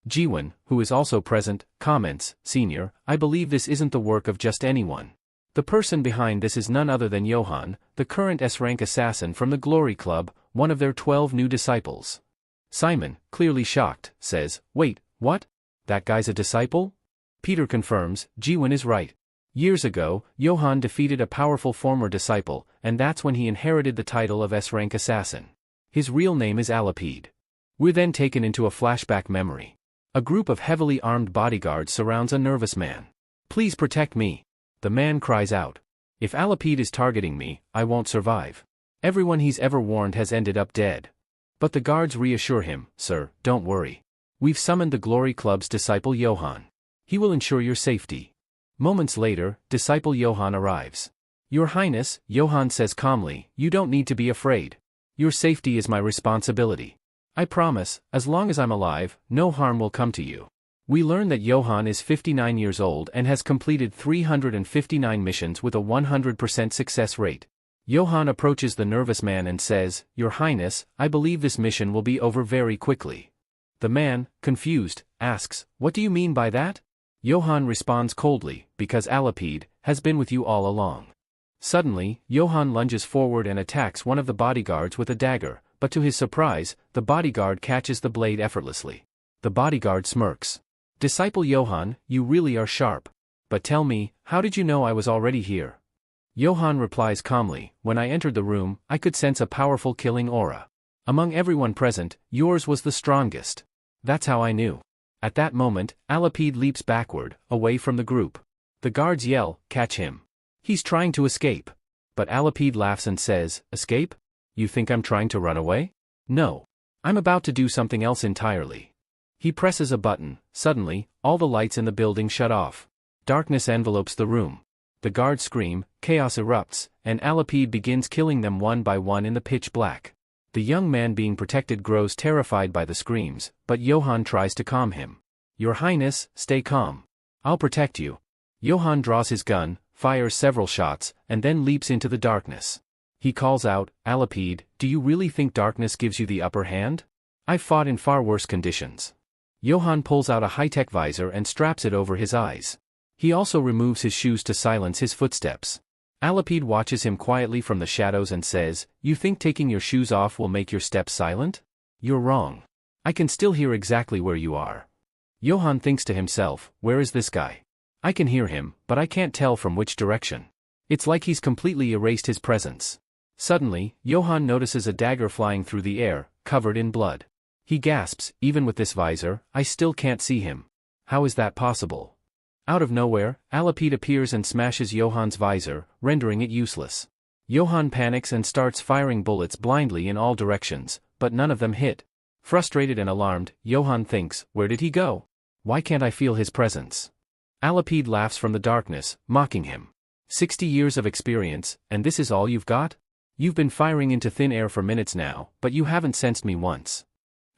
Jiwon, who is also present, comments, Senior, I believe this isn't the work of just anyone. The person behind this is none other than Johann, the current S-rank assassin from the Glory Club, one of their 12 new disciples. Simon, clearly shocked, says, wait, what? That guy's a disciple? Peter confirms, Jiwon is right. Years ago, Johann defeated a powerful former disciple, and that's when he inherited the title of S-rank assassin. His real name is Alapide. We're then taken into a flashback memory. A group of heavily armed bodyguards surrounds a nervous man. Please protect me. The man cries out. If Alapide is targeting me, I won't survive. Everyone he's ever warned has ended up dead. But the guards reassure him, sir, don't worry. We've summoned the Glory Club's disciple Johann. He will ensure your safety. Moments later, disciple Johann arrives. Your Highness, Johann says calmly, you don't need to be afraid. Your safety is my responsibility. I promise, as long as I'm alive, no harm will come to you. We learn that Johann is 59 years old and has completed 359 missions with a 100% success rate. Johann approaches the nervous man and says, Your Highness, I believe this mission will be over very quickly. The man, confused, asks, what do you mean by that? Johann responds coldly, because Alapide has been with you all along. Suddenly, Johann lunges forward and attacks one of the bodyguards with a dagger, but to his surprise, the bodyguard catches the blade effortlessly. The bodyguard smirks. Disciple Johann, you really are sharp. But tell me, how did you know I was already here? Johann replies calmly, when I entered the room, I could sense a powerful killing aura. Among everyone present, yours was the strongest. That's how I knew. At that moment, Alapide leaps backward, away from the group. The guards yell, catch him. He's trying to escape. But Alapide laughs and says, escape? You think I'm trying to run away? No. I'm about to do something else entirely. He presses a button, suddenly, all the lights in the building shut off. Darkness envelopes the room. The guards scream, chaos erupts, and Alapide begins killing them one by one in the pitch black. The young man being protected grows terrified by the screams, but Johann tries to calm him. Your Highness, stay calm. I'll protect you. Johann draws his gun, fires several shots, and then leaps into the darkness. He calls out, Alapide, do you really think darkness gives you the upper hand? I've fought in far worse conditions. Johann pulls out a high-tech visor and straps it over his eyes. He also removes his shoes to silence his footsteps. Alapide watches him quietly from the shadows and says, you think taking your shoes off will make your steps silent? You're wrong. I can still hear exactly where you are. Johann thinks to himself, where is this guy? I can hear him, but I can't tell from which direction. It's like he's completely erased his presence. Suddenly, Johann notices a dagger flying through the air, covered in blood. He gasps, even with this visor, I still can't see him. How is that possible? Out of nowhere, Alapide appears and smashes Johann's visor, rendering it useless. Johann panics and starts firing bullets blindly in all directions, but none of them hit. Frustrated and alarmed, Johann thinks, where did he go? Why can't I feel his presence? Alapide laughs from the darkness, mocking him. 60 years of experience, and this is all you've got? You've been firing into thin air for minutes now, but you haven't sensed me once.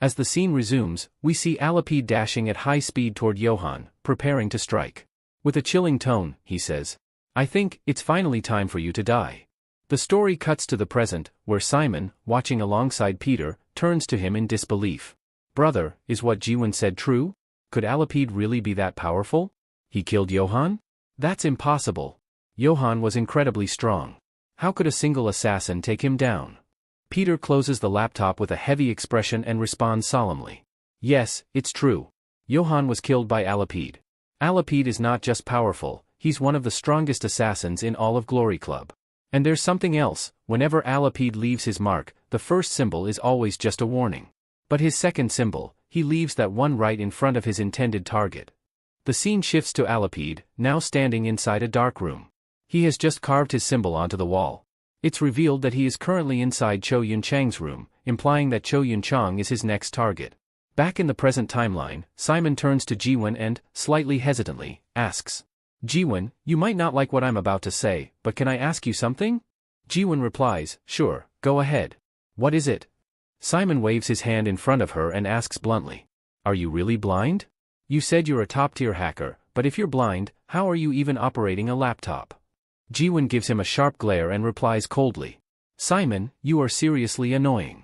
As the scene resumes, we see Alapide dashing at high speed toward Johann, preparing to strike. With a chilling tone, he says, I think, it's finally time for you to die. The story cuts to the present, where Simon, watching alongside Peter, turns to him in disbelief. Brother, is what Jiwon said true? Could Alapide really be that powerful? He killed Johann? That's impossible. Johann was incredibly strong. How could a single assassin take him down? Peter closes the laptop with a heavy expression and responds solemnly. Yes, it's true. Johann was killed by Alapide. Alapide is not just powerful, he's one of the strongest assassins in all of Glory Club. And there's something else, whenever Alapide leaves his mark, the first symbol is always just a warning. But his second symbol, he leaves that one right in front of his intended target. The scene shifts to Alapide, now standing inside a dark room. He has just carved his symbol onto the wall. It's revealed that he is currently inside Cho Yun-chang's room, implying that Cho Yun-chang is his next target. Back in the present timeline, Simon turns to Jiwon and, slightly hesitantly, asks, Jiwon, you might not like what I'm about to say, but can I ask you something? Jiwon replies, sure, go ahead. What is it? Simon waves his hand in front of her and asks bluntly, are you really blind? You said you're a top-tier hacker, but if you're blind, how are you even operating a laptop? Jiwon gives him a sharp glare and replies coldly, Simon, you are seriously annoying.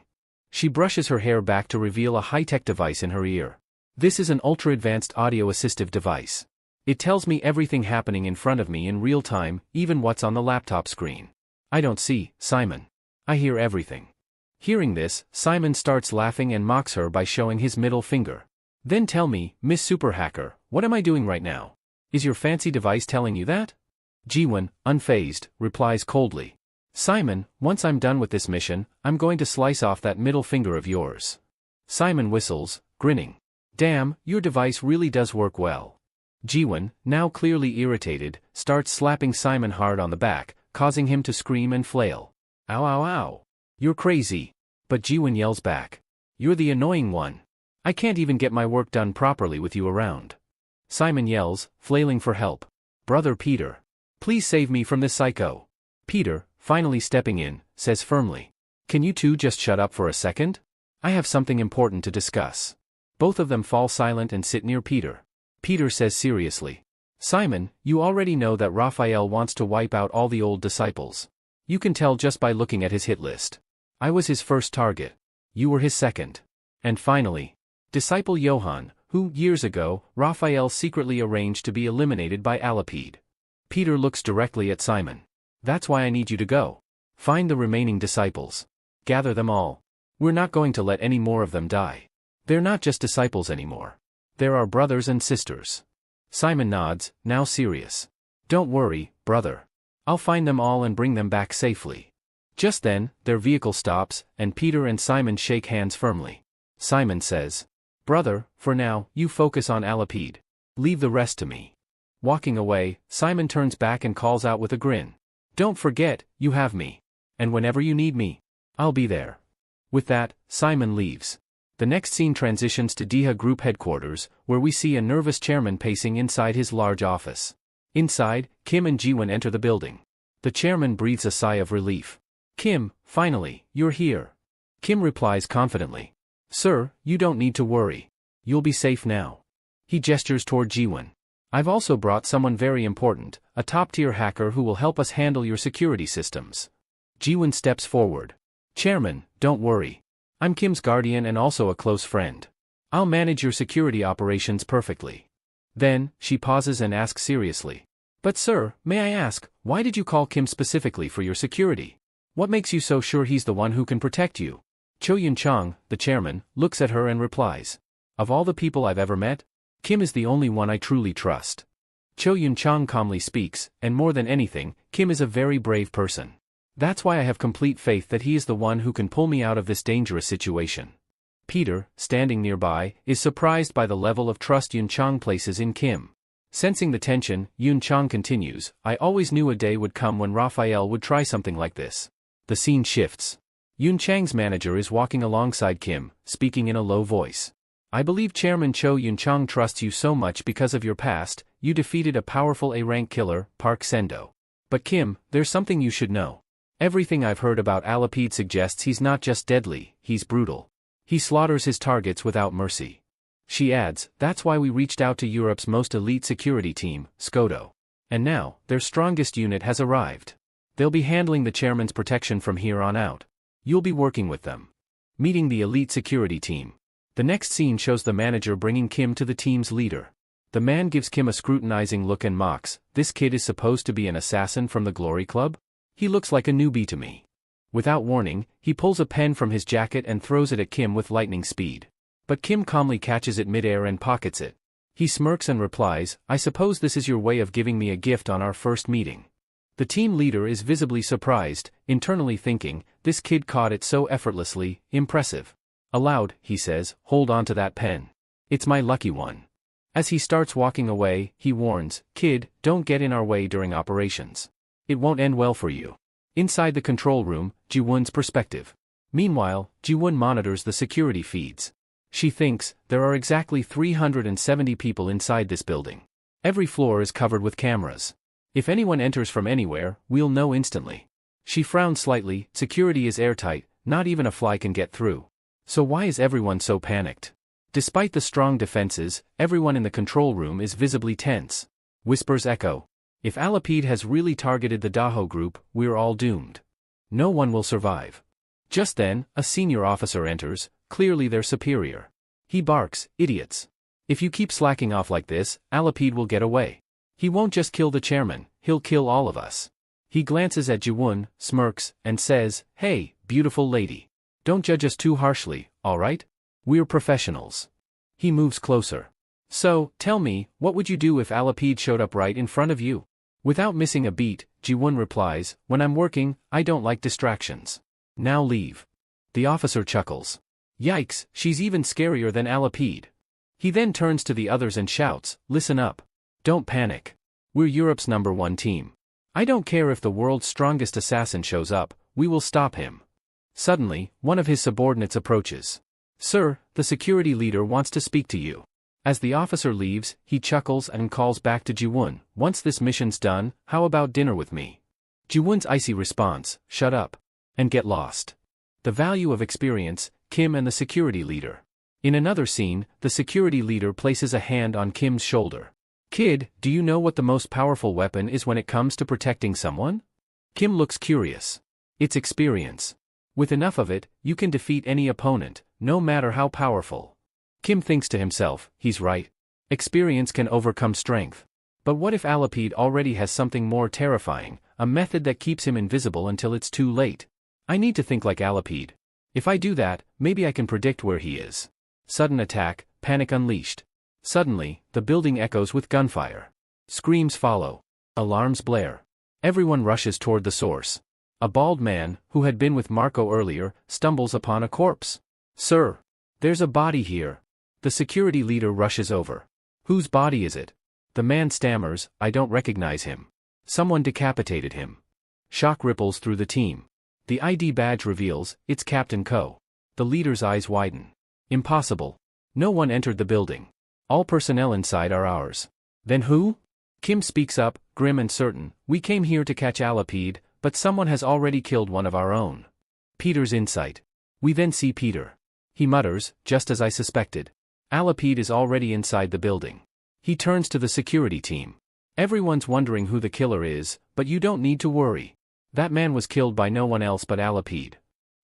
She brushes her hair back to reveal a high-tech device in her ear. This is an ultra-advanced audio-assistive device. It tells me everything happening in front of me in real time, even what's on the laptop screen. I don't see, Simon. I hear everything. Hearing this, Simon starts laughing and mocks her by showing his middle finger. Then tell me, Miss Super Hacker, what am I doing right now? Is your fancy device telling you that? Jiwon, unfazed, replies coldly, Simon, once I'm done with this mission, I'm going to slice off that middle finger of yours. Simon whistles, grinning. Damn, your device really does work well. Jiwon, now clearly irritated, starts slapping Simon hard on the back, causing him to scream and flail. Ow ow ow. You're crazy. But Jiwon yells back. You're the annoying one. I can't even get my work done properly with you around. Simon yells, flailing for help. Brother Peter. Please save me from this psycho. Peter, finally stepping in, says firmly. Can you two just shut up for a second? I have something important to discuss. Both of them fall silent and sit near Peter. Peter says seriously. Simon, you already know that Raphael wants to wipe out all the old disciples. You can tell just by looking at his hit list. I was his first target. You were his second. And finally, disciple Johann, who, years ago, Raphael secretly arranged to be eliminated by Alapide. Peter looks directly at Simon. That's why I need you to go. Find the remaining disciples. Gather them all. We're not going to let any more of them die. They're not just disciples anymore. They're our brothers and sisters. Simon nods, now serious. Don't worry, brother. I'll find them all and bring them back safely. Just then, their vehicle stops, and Peter and Simon shake hands firmly. Simon says, Brother, for now, you focus on Alapide. Leave the rest to me. Walking away, Simon turns back and calls out with a grin. Don't forget, you have me. And whenever you need me, I'll be there. With that, Simon leaves. The next scene transitions to DIHA Group headquarters, where we see a nervous chairman pacing inside his large office. Inside, Kim and Jiwon enter the building. The chairman breathes a sigh of relief. Kim, finally, you're here. Kim replies confidently. Sir, you don't need to worry. You'll be safe now. He gestures toward Jiwon. I've also brought someone very important, a top-tier hacker who will help us handle your security systems. Jiwon steps forward. Chairman, don't worry. I'm Kim's guardian and also a close friend. I'll manage your security operations perfectly. Then, she pauses and asks seriously. But sir, may I ask, why did you call Kim specifically for your security? What makes you so sure he's the one who can protect you? Cho Yun-chang, the chairman, looks at her and replies. Of all the people I've ever met, Kim is the only one I truly trust. Cho Yun-chang calmly speaks, and more than anything, Kim is a very brave person. That's why I have complete faith that he is the one who can pull me out of this dangerous situation. Peter, standing nearby, is surprised by the level of trust Yun-chang places in Kim. Sensing the tension, Yun-chang continues, I always knew a day would come when Raphael would try something like this. The scene shifts. Yun-chang's manager is walking alongside Kim, speaking in a low voice. I believe Chairman Cho Yun-chang trusts you so much because of your past. You defeated a powerful A-rank killer, Park Sendo. But Kim, there's something you should know. Everything I've heard about Alapide suggests he's not just deadly, he's brutal. He slaughters his targets without mercy. She adds, that's why we reached out to Europe's most elite security team, Skodo. And now, their strongest unit has arrived. They'll be handling the chairman's protection from here on out. You'll be working with them. Meeting the elite security team. The next scene shows the manager bringing Kim to the team's leader. The man gives Kim a scrutinizing look and mocks, this kid is supposed to be an assassin from the Glory Club? He looks like a newbie to me. Without warning, he pulls a pen from his jacket and throws it at Kim with lightning speed. But Kim calmly catches it midair and pockets it. He smirks and replies, I suppose this is your way of giving me a gift on our first meeting. The team leader is visibly surprised, internally thinking, this kid caught it so effortlessly, impressive. Aloud, he says, hold on to that pen. It's my lucky one. As he starts walking away, he warns, kid, don't get in our way during operations. It won't end well for you. Inside the control room, Ji-won's perspective. Meanwhile, Ji-won monitors the security feeds. She thinks, there are exactly 370 people inside this building. Every floor is covered with cameras. If anyone enters from anywhere, we'll know instantly. She frowns slightly, security is airtight, not even a fly can get through. So why is everyone so panicked? Despite the strong defenses, everyone in the control room is visibly tense. Whispers echo. If Alapide has really targeted the Daho group, we're all doomed. No one will survive. Just then, a senior officer enters, clearly their superior. He barks, idiots. If you keep slacking off like this, Alapide will get away. He won't just kill the chairman, he'll kill all of us. He glances at Ji-won, smirks, and says, hey, beautiful lady. Don't judge us too harshly, alright? We're professionals. He moves closer. So, tell me, what would you do if Alapide showed up right in front of you? Without missing a beat, Ji-won replies, when I'm working, I don't like distractions. Now leave. The officer chuckles. Yikes, she's even scarier than Alapide. He then turns to the others and shouts, listen up. Don't panic. We're Europe's #1 team. I don't care if the world's strongest assassin shows up, we will stop him. Suddenly, one of his subordinates approaches. Sir, the security leader wants to speak to you. As the officer leaves, he chuckles and calls back to Ji-won, once this mission's done, how about dinner with me? Ji-won's icy response, shut up. And get lost. The value of experience, Kim and the security leader. In another scene, the security leader places a hand on Kim's shoulder. Kid, do you know what the most powerful weapon is when it comes to protecting someone? Kim looks curious. It's experience. With enough of it, you can defeat any opponent, no matter how powerful. Kim thinks to himself, he's right. Experience can overcome strength. But what if Alapide already has something more terrifying, a method that keeps him invisible until it's too late? I need to think like Alapide. If I do that, maybe I can predict where he is. Sudden attack, panic unleashed. Suddenly, the building echoes with gunfire. Screams follow. Alarms blare. Everyone rushes toward the source. A bald man, who had been with Marco earlier, stumbles upon a corpse. Sir! There's a body here. The security leader rushes over. Whose body is it? The man stammers, I don't recognize him. Someone decapitated him. Shock ripples through the team. The ID badge reveals, it's Captain Ko. The leader's eyes widen. Impossible. No one entered the building. All personnel inside are ours. Then who? Kim speaks up, grim and certain, we came here to catch Alapide, but someone has already killed one of our own. Peter's insight. We then see Peter. He mutters, just as I suspected. Alapide is already inside the building. He turns to the security team. Everyone's wondering who the killer is, but you don't need to worry. That man was killed by no one else but Alapide.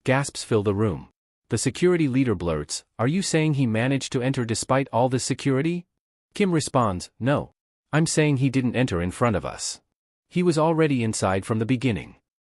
Gasps fill the room. The security leader blurts, are you saying he managed to enter despite all this security? Kim responds, no. I'm saying he didn't enter in front of us. He was already inside from the beginning.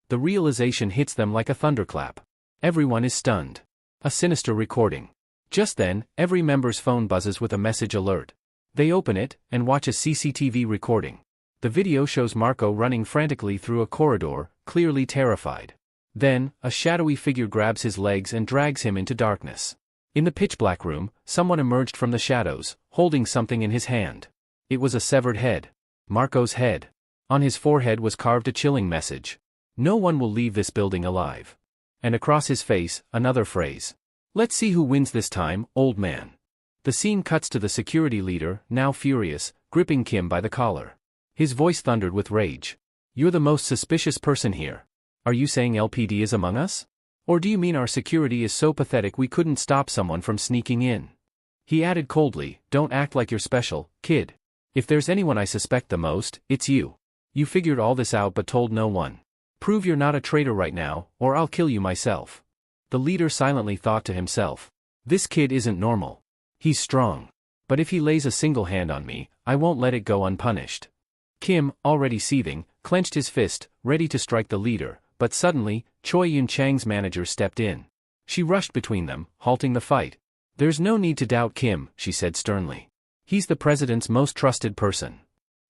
The realization hits them like a thunderclap. Everyone is stunned. A sinister recording. Just then, every member's phone buzzes with a message alert. They open it, and watch a CCTV recording. The video shows Marco running frantically through a corridor, clearly terrified. Then, a shadowy figure grabs his legs and drags him into darkness. In the pitch-black room, someone emerged from the shadows, holding something in his hand. It was a severed head. Marco's head. On his forehead was carved a chilling message. No one will leave this building alive. And across his face, another phrase. Let's see who wins this time, old man. The scene cuts to the security leader, now furious, gripping Kim by the collar. His voice thundered with rage. You're the most suspicious person here. Are you saying LPD is among us? Or do you mean our security is so pathetic we couldn't stop someone from sneaking in? He added coldly, don't act like you're special, kid. If there's anyone I suspect the most, it's you. You figured all this out but told no one. Prove you're not a traitor right now, or I'll kill you myself. The leader silently thought to himself. This kid isn't normal. He's strong. But if he lays a single hand on me, I won't let it go unpunished. Kim, already seething, clenched his fist, ready to strike the leader, but suddenly, Choi Yun-chang's manager stepped in. She rushed between them, halting the fight. There's no need to doubt Kim, she said sternly. He's the president's most trusted person.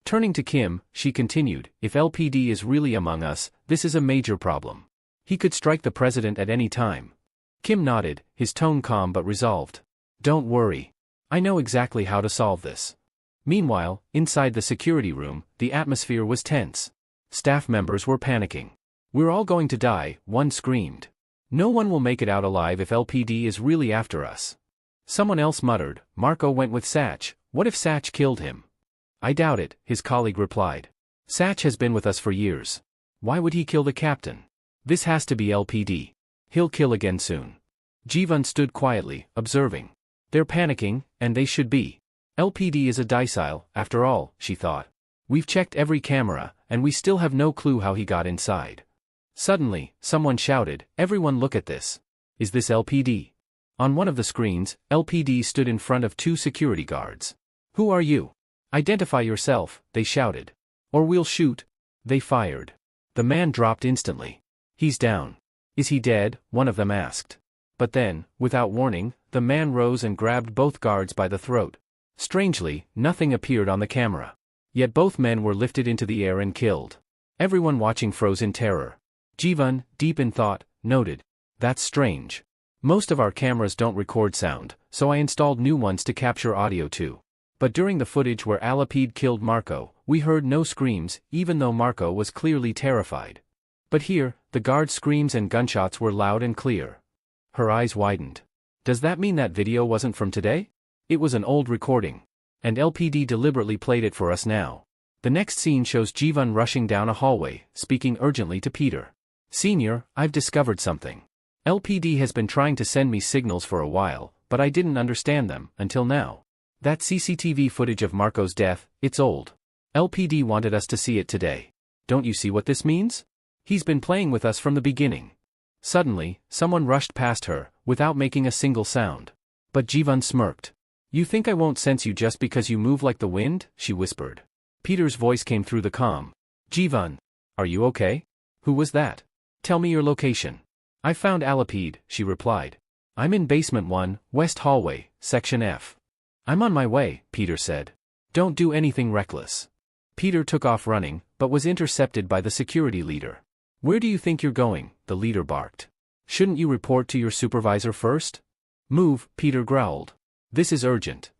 Turning to Kim, she continued, if LPD is really among us, this is a major problem. He could strike the president at any time. Kim nodded, his tone calm but resolved. Don't worry. I know exactly how to solve this. Meanwhile, inside the security room, the atmosphere was tense. Staff members were panicking. We're all going to die, one screamed. No one will make it out alive if LPD is really after us. Someone else muttered, Marco went with Satch, what if Satch killed him? I doubt it, his colleague replied. Satch has been with us for years. Why would he kill the captain? This has to be LPD. He'll kill again soon. Jivan stood quietly, observing. They're panicking, and they should be. LPD is a docile, after all, she thought. We've checked every camera, and we still have no clue how he got inside. Suddenly, someone shouted, everyone look at this. Is this LPD? On one of the screens, LPD stood in front of two security guards. Who are you? Identify yourself, they shouted. Or we'll shoot. They fired. The man dropped instantly. He's down. Is he dead? One of them asked. But then, without warning, the man rose and grabbed both guards by the throat. Strangely, nothing appeared on the camera. Yet both men were lifted into the air and killed. Everyone watching froze in terror. Jivan, deep in thought, noted. That's strange. Most of our cameras don't record sound, so I installed new ones to capture audio too. But during the footage where Alapid killed Marco, we heard no screams, even though Marco was clearly terrified. But here, the guard's screams and gunshots were loud and clear. Her eyes widened. Does that mean that video wasn't from today? It was an old recording. And LPD deliberately played it for us now. The next scene shows Jivan rushing down a hallway, speaking urgently to Peter. Senior, I've discovered something. LPD has been trying to send me signals for a while, but I didn't understand them, until now. That CCTV footage of Marco's death, it's old. LPD wanted us to see it today. Don't you see what this means? He's been playing with us from the beginning. Suddenly, someone rushed past her, without making a single sound. But Jivan smirked. You think I won't sense you just because you move like the wind? She whispered. Peter's voice came through the comm. Jivan. Are you okay? Who was that? Tell me your location. I found Alapid, she replied. I'm in basement 1, West Hallway, Section F. I'm on my way, Peter said. Don't do anything reckless. Peter took off running, but was intercepted by the security leader. Where do you think you're going? The leader barked. Shouldn't you report to your supervisor first? Move, Peter growled. This is urgent.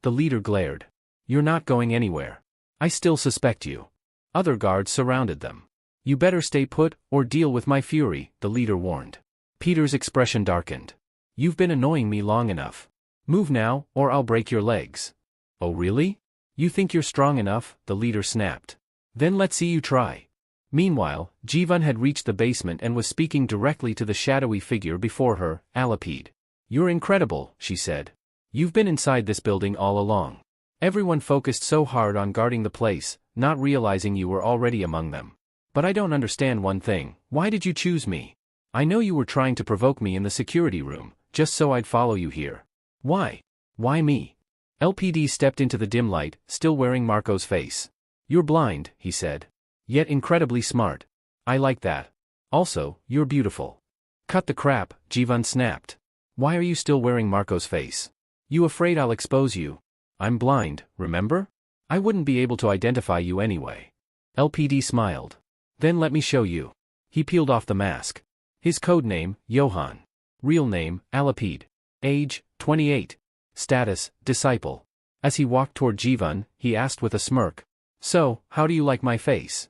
The leader glared. You're not going anywhere. I still suspect you. Other guards surrounded them. You better stay put, or deal with my fury, the leader warned. Peter's expression darkened. You've been annoying me long enough. Move now, or I'll break your legs. Oh really? You think you're strong enough? The leader snapped. Then let's see you try. Meanwhile, Jivan had reached the basement and was speaking directly to the shadowy figure before her, Alapid. You're incredible, she said. You've been inside this building all along. Everyone focused so hard on guarding the place, not realizing you were already among them. But I don't understand one thing, why did you choose me? I know you were trying to provoke me in the security room, just so I'd follow you here. Why? Why me? LPD stepped into the dim light, still wearing Marco's face. You're blind, he said. Yet incredibly smart. I like that. Also, you're beautiful. Cut the crap, Jivan snapped. Why are you still wearing Marco's face? You afraid I'll expose you? I'm blind, remember? I wouldn't be able to identify you anyway. LPD smiled. Then let me show you. He peeled off the mask. His code name, Johann. Real name, Alapid. Age, 28. Status, disciple. As he walked toward Jivan, he asked with a smirk. So, how do you like my face?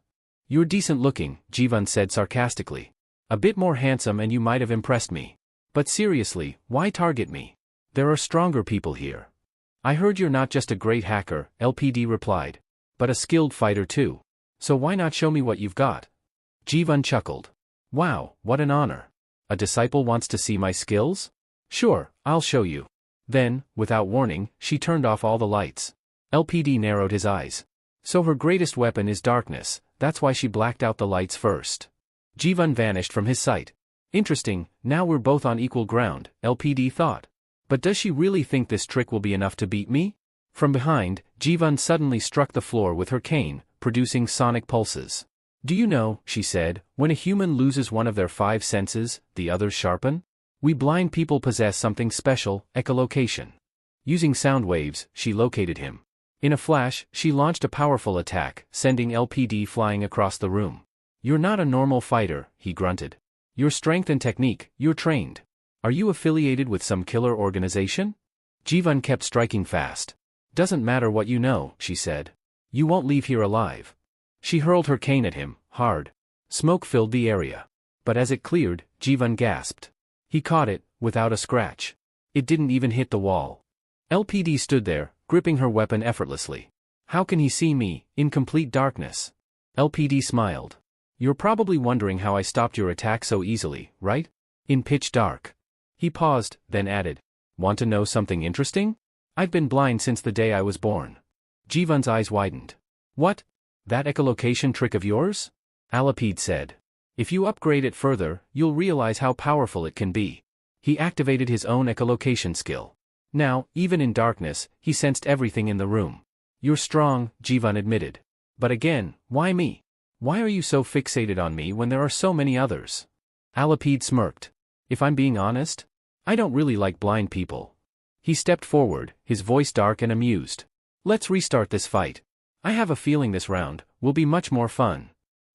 You're decent looking, Jivan said sarcastically. A bit more handsome and you might have impressed me. But seriously, why target me? There are stronger people here. I heard you're not just a great hacker, LPD replied. But a skilled fighter too. So why not show me what you've got? Jivan chuckled. Wow, what an honor. A disciple wants to see my skills? Sure, I'll show you. Then, without warning, she turned off all the lights. LPD narrowed his eyes. So her greatest weapon is darkness, that's why she blacked out the lights first. Jivan vanished from his sight. Interesting, now we're both on equal ground, LPD thought. But does she really think this trick will be enough to beat me? From behind, Jivan suddenly struck the floor with her cane, producing sonic pulses. Do you know, she said, when a human loses one of their 5 senses, the others sharpen? We blind people possess something special, echolocation. Using sound waves, she located him. In a flash, she launched a powerful attack, sending LPD flying across the room. You're not a normal fighter, he grunted. Your strength and technique, you're trained. Are you affiliated with some killer organization? Jivan kept striking fast. Doesn't matter what you know, she said. You won't leave here alive. She hurled her cane at him, hard. Smoke filled the area. But as it cleared, Jivan gasped. He caught it, without a scratch. It didn't even hit the wall. LPD stood there, gripping her weapon effortlessly. How can he see me, in complete darkness? LPD smiled. You're probably wondering how I stopped your attack so easily, right? In pitch dark. He paused, then added. Want to know something interesting? I've been blind since the day I was born. Jivan's eyes widened. What? That echolocation trick of yours? Alapid said. If you upgrade it further, you'll realize how powerful it can be. He activated his own echolocation skill. Now, even in darkness, he sensed everything in the room. You're strong, Jivan admitted. But again, why me? Why are you so fixated on me when there are so many others? Alapid smirked. If I'm being honest, I don't really like blind people. He stepped forward, his voice dark and amused. Let's restart this fight. I have a feeling this round will be much more fun.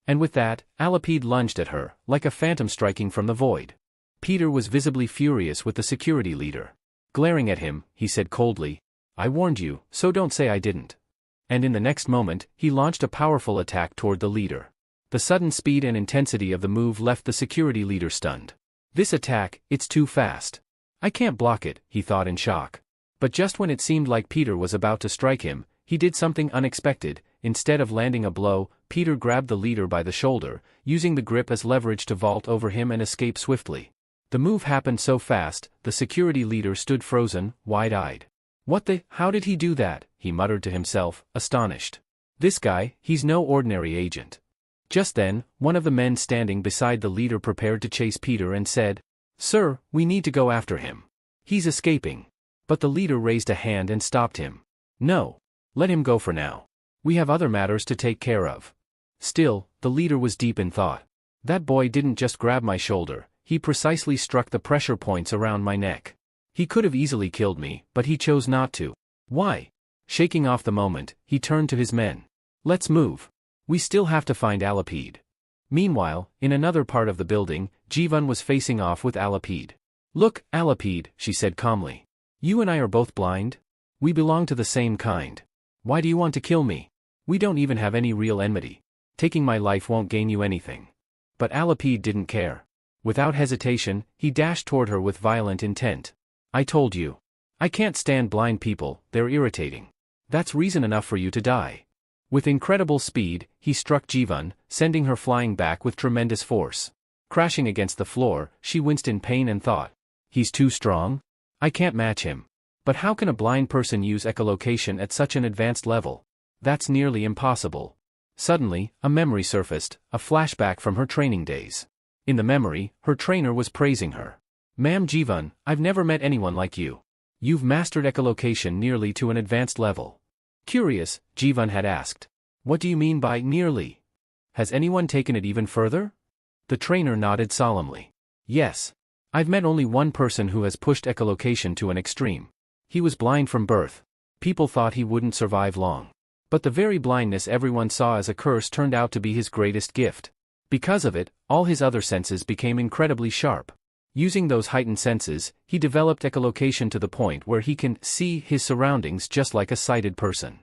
And with that, Alapid lunged at her, like a phantom striking from the void. Peter was visibly furious with the security leader. Glaring at him, he said coldly, I warned you, so don't say I didn't. And in the next moment, he launched a powerful attack toward the leader. The sudden speed and intensity of the move left the security leader stunned. This attack, it's too fast. I can't block it, he thought in shock. But just when it seemed like Peter was about to strike him, he did something unexpected. Instead of landing a blow, Peter grabbed the leader by the shoulder, using the grip as leverage to vault over him and escape swiftly. The move happened so fast, the security leader stood frozen, wide-eyed. How did he do that? He muttered to himself, astonished. This guy, he's no ordinary agent. Just then, one of the men standing beside the leader prepared to chase Peter and said, Sir, we need to go after him. He's escaping. But the leader raised a hand and stopped him. No. Let him go for now. We have other matters to take care of. Still, the leader was deep in thought. That boy didn't just grab my shoulder, he precisely struck the pressure points around my neck. He could have easily killed me, but he chose not to. Why? Shaking off the moment, he turned to his men. Let's move. We still have to find Alapid. Meanwhile, in another part of the building, Jivan was facing off with Alapid. Look, Alapid, she said calmly. You and I are both blind. We belong to the same kind. Why do you want to kill me? We don't even have any real enmity. Taking my life won't gain you anything. But Alapid didn't care. Without hesitation, he dashed toward her with violent intent. I told you. I can't stand blind people, they're irritating. That's reason enough for you to die. With incredible speed, he struck Jivan, sending her flying back with tremendous force. Crashing against the floor, she winced in pain and thought. He's too strong? I can't match him. But how can a blind person use echolocation at such an advanced level? That's nearly impossible. Suddenly, a memory surfaced, a flashback from her training days. In the memory, her trainer was praising her. Ma'am Jivan, I've never met anyone like you. You've mastered echolocation nearly to an advanced level. Curious, Jivan had asked. What do you mean by nearly? Has anyone taken it even further? The trainer nodded solemnly. Yes. I've met only one person who has pushed echolocation to an extreme. He was blind from birth. People thought he wouldn't survive long. But the very blindness everyone saw as a curse turned out to be his greatest gift. Because of it, all his other senses became incredibly sharp. Using those heightened senses, he developed echolocation to the point where he can see his surroundings just like a sighted person.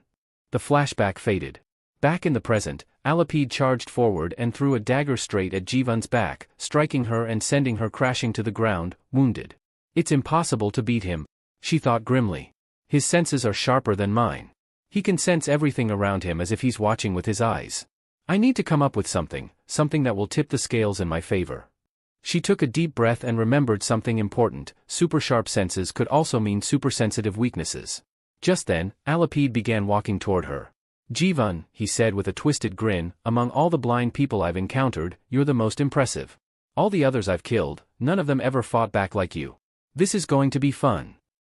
The flashback faded. Back in the present, Alapide charged forward and threw a dagger straight at Jivan's back, striking her and sending her crashing to the ground, wounded. It's impossible to beat him, she thought grimly. His senses are sharper than mine. He can sense everything around him as if he's watching with his eyes. I need to come up with something that will tip the scales in my favor. She took a deep breath and remembered something important. Super sharp senses could also mean supersensitive weaknesses. Just then, Alapide began walking toward her. Jivan, he said with a twisted grin, among all the blind people I've encountered, you're the most impressive. All the others I've killed, none of them ever fought back like you. This is going to be fun.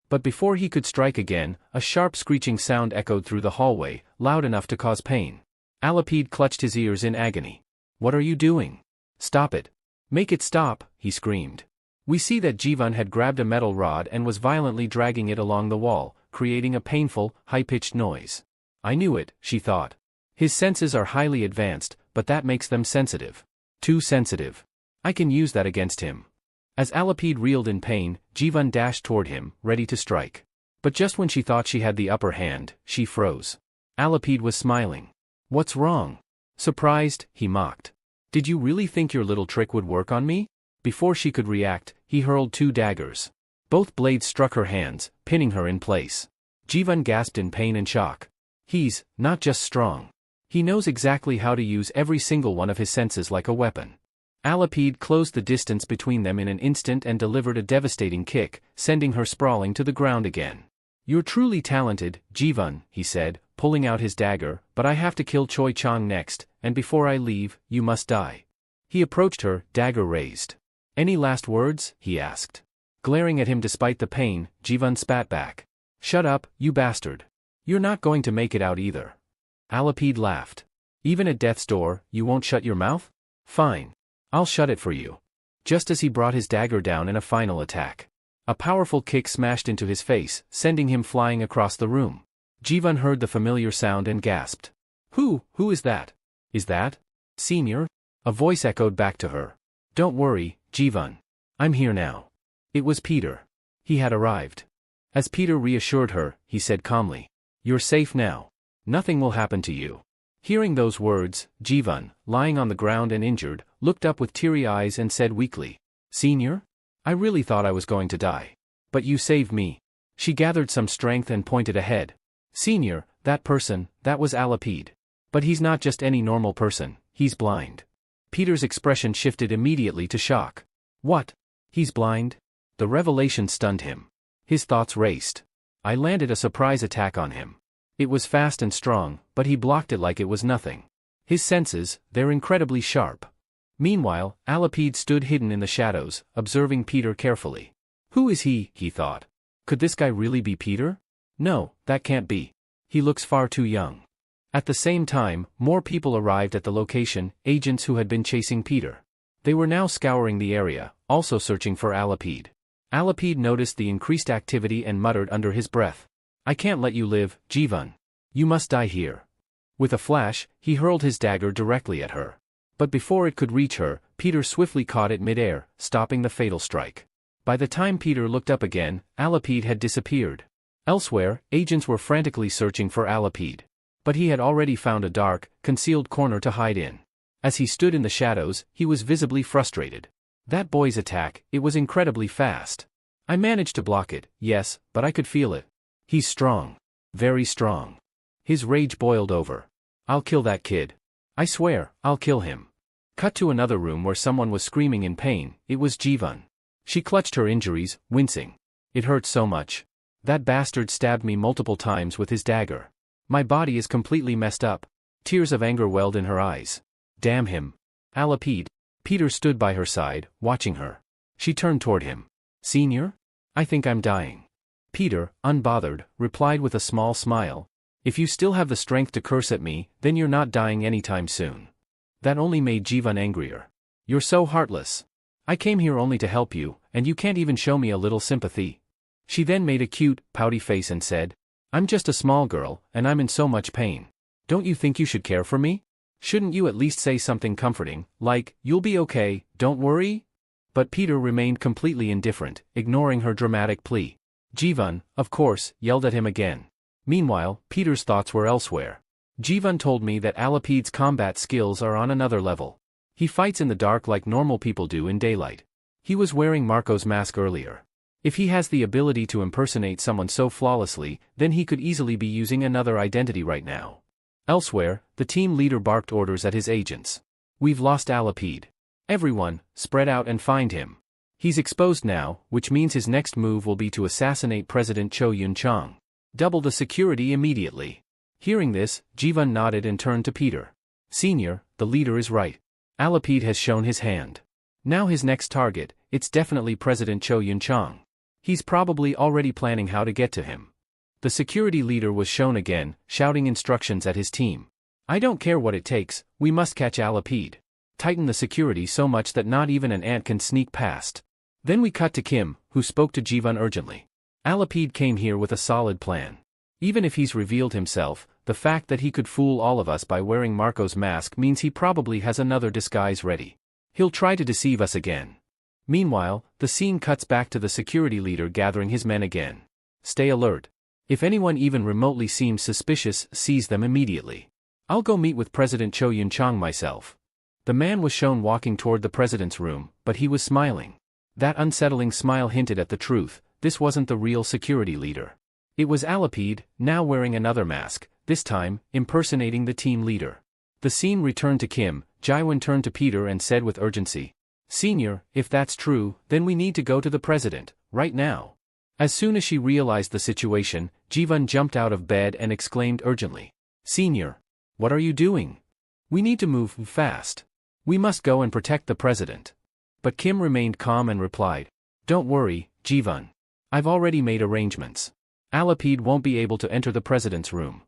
But before he could strike again, a sharp screeching sound echoed through the hallway, loud enough to cause pain. Alapide clutched his ears in agony. What are you doing? Stop it. Make it stop, he screamed. We see that Jivan had grabbed a metal rod and was violently dragging it along the wall, creating a painful, high-pitched noise. I knew it, she thought. His senses are highly advanced, but that makes them sensitive. Too sensitive. I can use that against him. As Alapide reeled in pain, Jivan dashed toward him, ready to strike. But just when she thought she had the upper hand, she froze. Alapide was smiling. What's wrong? Surprised, he mocked. Did you really think your little trick would work on me? Before she could react, he hurled 2 daggers. Both blades struck her hands, pinning her in place. Jivan gasped in pain and shock. He's not just strong. He knows exactly how to use every single one of his senses like a weapon. Alapide closed the distance between them in an instant and delivered a devastating kick, sending her sprawling to the ground again. You're truly talented, Jivan, he said, pulling out his dagger, but I have to kill Choi Chang next, and before I leave, you must die. He approached her, dagger raised. Any last words? He asked. Glaring at him despite the pain, Jivan spat back. Shut up, you bastard. You're not going to make it out either. Alapide laughed. Even at death's door, you won't shut your mouth? Fine. I'll shut it for you. Just as he brought his dagger down in a final attack. A powerful kick smashed into his face, sending him flying across the room. Jivan heard the familiar sound and gasped. Who is that? Is that Senior? A voice echoed back to her. Don't worry, Jivan. I'm here now. It was Peter. He had arrived. As Peter reassured her, he said calmly. You're safe now. Nothing will happen to you. Hearing those words, Jivan, lying on the ground and injured, looked up with teary eyes and said weakly, Senior? I really thought I was going to die. But you saved me. She gathered some strength and pointed ahead. Senior, that person, that was Alapide. But he's not just any normal person, he's blind. Peter's expression shifted immediately to shock. What? He's blind? The revelation stunned him. His thoughts raced. I landed a surprise attack on him. It was fast and strong, but he blocked it like it was nothing. His senses, they're incredibly sharp. Meanwhile, Alapide stood hidden in the shadows, observing Peter carefully. Who is he? He thought. Could this guy really be Peter? No, that can't be. He looks far too young. At the same time, more people arrived at the location, agents who had been chasing Peter. They were now scouring the area, also searching for Alapide. Alapide noticed the increased activity and muttered under his breath. I can't let you live, Jivan. You must die here. With a flash, he hurled his dagger directly at her. But before it could reach her, Peter swiftly caught it mid-air, stopping the fatal strike. By the time Peter looked up again, Alapide had disappeared. Elsewhere, agents were frantically searching for Alapide. But he had already found a dark, concealed corner to hide in. As he stood in the shadows, he was visibly frustrated. That boy's attack, it was incredibly fast. I managed to block it, yes, but I could feel it. He's strong. Very strong. His rage boiled over. I'll kill that kid. I swear, I'll kill him. Cut to another room where someone was screaming in pain. It was Jivan. She clutched her injuries, wincing. It hurt so much. That bastard stabbed me multiple times with his dagger. My body is completely messed up. Tears of anger welled in her eyes. Damn him. Alapide. Peter stood by her side, watching her. She turned toward him. Senior? I think I'm dying. Peter, unbothered, replied with a small smile. If you still have the strength to curse at me, then you're not dying anytime soon. That only made Jivan angrier. You're so heartless. I came here only to help you, and you can't even show me a little sympathy. She then made a cute, pouty face and said, I'm just a small girl, and I'm in so much pain. Don't you think you should care for me? Shouldn't you at least say something comforting, like, you'll be okay, don't worry? But Peter remained completely indifferent, ignoring her dramatic plea. Jivan, of course, yelled at him again. Meanwhile, Peter's thoughts were elsewhere. Jivan told me that Alapid's combat skills are on another level. He fights in the dark like normal people do in daylight. He was wearing Marco's mask earlier. If he has the ability to impersonate someone so flawlessly, then he could easily be using another identity right now. Elsewhere, the team leader barked orders at his agents. We've lost Alapid. Everyone, spread out and find him. He's exposed now, which means his next move will be to assassinate President Cho Yun-chang. Double the security immediately. Hearing this, Jivan nodded and turned to Peter. Senior, the leader is right. Alapid has shown his hand. Now his next target, it's definitely President Cho Yun-chang. He's probably already planning how to get to him. The security leader was shown again, shouting instructions at his team. I don't care what it takes, we must catch Alapid. Tighten the security so much that not even an ant can sneak past. Then we cut to Kim, who spoke to Jivan urgently. Alapid came here with a solid plan. Even if he's revealed himself, the fact that he could fool all of us by wearing Marco's mask means he probably has another disguise ready. He'll try to deceive us again. Meanwhile, the scene cuts back to the security leader gathering his men again. Stay alert. If anyone even remotely seems suspicious, seize them immediately. I'll go meet with President Cho Yun-chang myself. The man was shown walking toward the president's room, but he was smiling. That unsettling smile hinted at the truth, this wasn't the real security leader. It was Alapid, now wearing another mask, this time, impersonating the team leader. The scene returned to Kim. Jiwan turned to Peter and said with urgency, Senior, if that's true, then we need to go to the president, right now. As soon as she realized the situation, Jivan jumped out of bed and exclaimed urgently, Senior, what are you doing? We need to move fast. We must go and protect the president. But Kim remained calm and replied, Don't worry, Jivan. I've already made arrangements. Alapid won't be able to enter the president's room.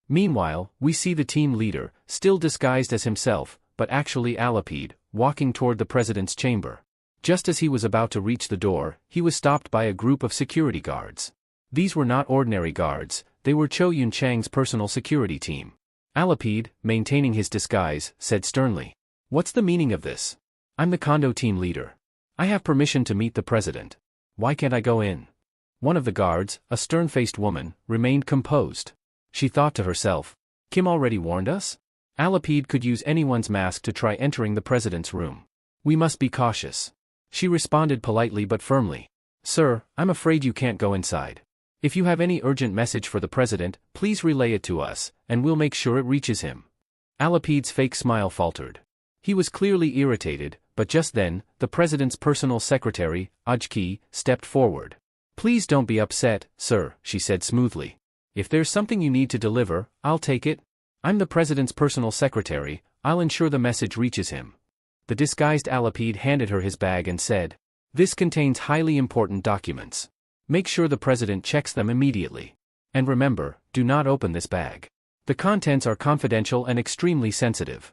Meanwhile, we see the team leader, still disguised as himself, but actually Alapid, walking toward the president's chamber. Just as he was about to reach the door, he was stopped by a group of security guards. These were not ordinary guards, they were Cho Yun-chang's personal security team. Alapid, maintaining his disguise, said sternly, What's the meaning of this? I'm the condo team leader. I have permission to meet the president. Why can't I go in? One of the guards, a stern-faced woman, remained composed. She thought to herself, Kim already warned us? Alapid could use anyone's mask to try entering the president's room. We must be cautious. She responded politely but firmly. Sir, I'm afraid you can't go inside. If you have any urgent message for the president, please relay it to us, and we'll make sure it reaches him. Alapid's fake smile faltered. He was clearly irritated, but just then, the president's personal secretary, Ajki, stepped forward. Please don't be upset, sir, she said smoothly. If there's something you need to deliver, I'll take it. I'm the president's personal secretary, I'll ensure the message reaches him. The disguised Alapid handed her his bag and said, This contains highly important documents. Make sure the president checks them immediately. And remember, do not open this bag. The contents are confidential and extremely sensitive.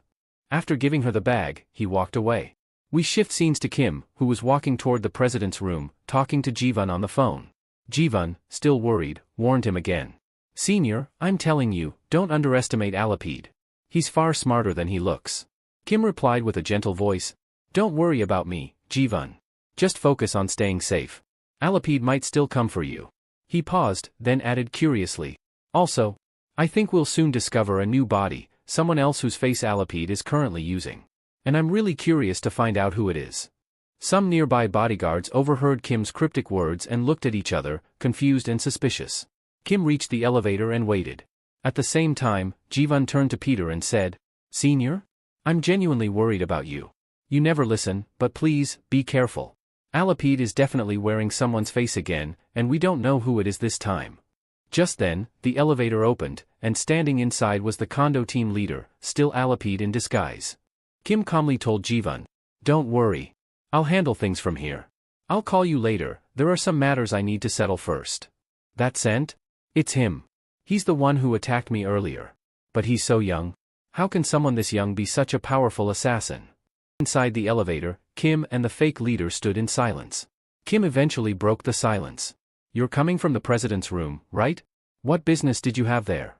After giving her the bag, he walked away. We shift scenes to Kim, who was walking toward the president's room, talking to Jivan on the phone. Jivan, still worried, warned him again. Senior, I'm telling you, don't underestimate Alapid. He's far smarter than he looks. Kim replied with a gentle voice, Don't worry about me, Jivan. Just focus on staying safe. Alapid might still come for you. He paused, then added curiously, Also, I think we'll soon discover a new body, someone else whose face Alapid is currently using. And I'm really curious to find out who it is. Some nearby bodyguards overheard Kim's cryptic words and looked at each other, confused and suspicious. Kim reached the elevator and waited. At the same time, Jivan turned to Peter and said, Senior? I'm genuinely worried about you. You never listen, but please, be careful. Alapid is definitely wearing someone's face again, and we don't know who it is this time. Just then, the elevator opened, and standing inside was the condo team leader, still Alapid in disguise. Kim calmly told Jivan, Don't worry. I'll handle things from here. I'll call you later, there are some matters I need to settle first. That scent? It's him. He's the one who attacked me earlier. But he's so young. How can someone this young be such a powerful assassin? Inside the elevator, Kim and the fake leader stood in silence. Kim eventually broke the silence. "You're coming from the president's room, right? What business did you have there?"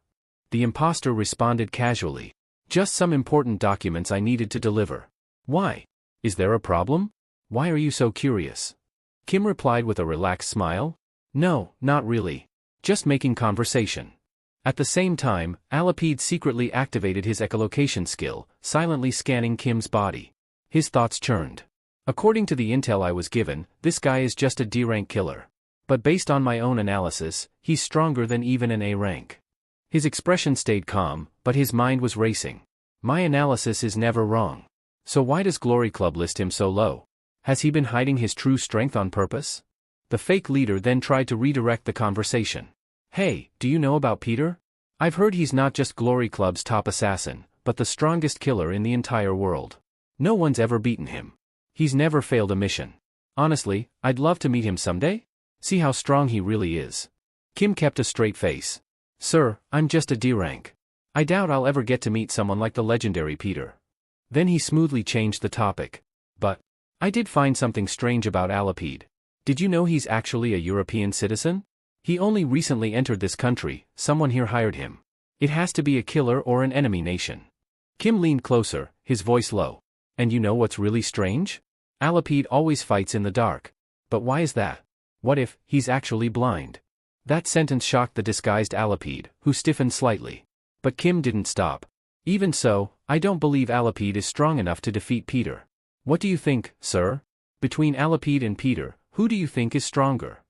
The imposter responded casually. "Just some important documents I needed to deliver." "Why? Is there a problem? Why are you so curious?" Kim replied with a relaxed smile. "No, not really. Just making conversation." At the same time, Alapid secretly activated his echolocation skill, silently scanning Kim's body. His thoughts churned. According to the intel I was given, this guy is just a D-rank killer. But based on my own analysis, he's stronger than even an A rank. His expression stayed calm, but his mind was racing. My analysis is never wrong. So why does Glory Club list him so low? Has he been hiding his true strength on purpose? The fake leader then tried to redirect the conversation. "Hey, do you know about Peter? I've heard he's not just Glory Club's top assassin, but the strongest killer in the entire world. No one's ever beaten him. He's never failed a mission. Honestly, I'd love to meet him someday. See how strong he really is." Kim kept a straight face. "Sir, I'm just a D rank. I doubt I'll ever get to meet someone like the legendary Peter." Then he smoothly changed the topic. "But I did find something strange about Alapid. Did you know he's actually a European citizen? He only recently entered this country, someone here hired him. It has to be a killer or an enemy nation." Kim leaned closer, his voice low. "And you know what's really strange? Alapid always fights in the dark. But why is that? What if he's actually blind?" That sentence shocked the disguised Alapid, who stiffened slightly. But Kim didn't stop. "Even so, I don't believe Alapid is strong enough to defeat Peter. What do you think, sir? Between Alapid and Peter, who do you think is stronger?"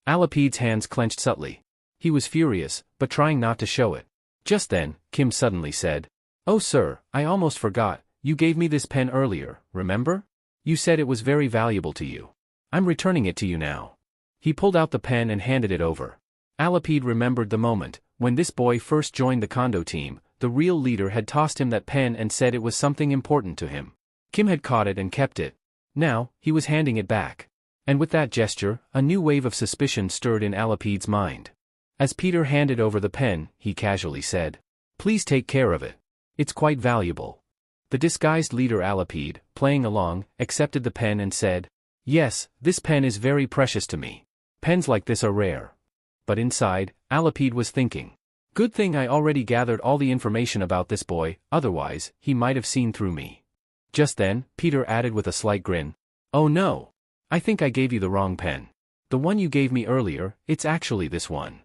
Alapid's hands clenched subtly. He was furious, but trying not to show it. Just then, Kim suddenly said, "Oh sir, I almost forgot, you gave me this pen earlier, remember? You said it was very valuable to you. I'm returning it to you now." He pulled out the pen and handed it over. Alapid remembered the moment, when this boy first joined the Kondo team, the real leader had tossed him that pen and said it was something important to him. Kim had caught it and kept it. Now, he was handing it back. And with that gesture, a new wave of suspicion stirred in Alapid's mind. As Peter handed over the pen, he casually said, "Please take care of it. It's quite valuable." The disguised leader Alapid, playing along, accepted the pen and said, "Yes, this pen is very precious to me. Pens like this are rare." But inside, Alapid was thinking, "Good thing I already gathered all the information about this boy, otherwise, he might have seen through me." Just then, Peter added with a slight grin, "Oh no. I think I gave you the wrong pen. The one you gave me earlier, it's actually this one."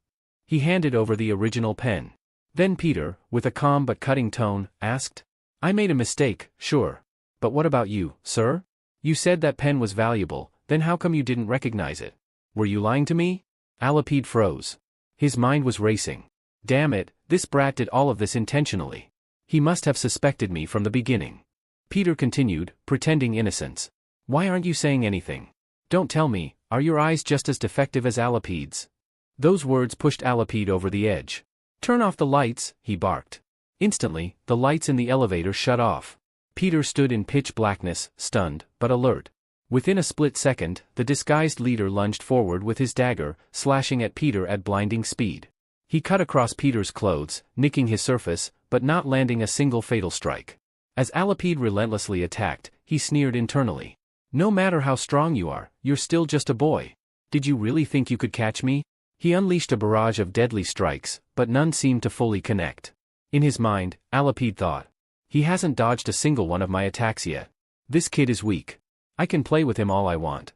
He handed over the original pen. Then Peter, with a calm but cutting tone, asked, "I made a mistake, sure. But what about you, sir? You said that pen was valuable, then how come you didn't recognize it? Were you lying to me?" Alapid froze. His mind was racing. Damn it, this brat did all of this intentionally. He must have suspected me from the beginning. Peter continued, pretending innocence. "Why aren't you saying anything? Don't tell me, are your eyes just as defective as Alapid's?" Those words pushed Alapid over the edge. "Turn off the lights," he barked. Instantly, the lights in the elevator shut off. Peter stood in pitch blackness, stunned, but alert. Within a split second, the disguised leader lunged forward with his dagger, slashing at Peter at blinding speed. He cut across Peter's clothes, nicking his surface, but not landing a single fatal strike. As Alapid relentlessly attacked, he sneered internally. "No matter how strong you are, you're still just a boy. Did you really think you could catch me?" He unleashed a barrage of deadly strikes, but none seemed to fully connect. In his mind, Alapid thought, "He hasn't dodged a single one of my attacks yet. This kid is weak. I can play with him all I want."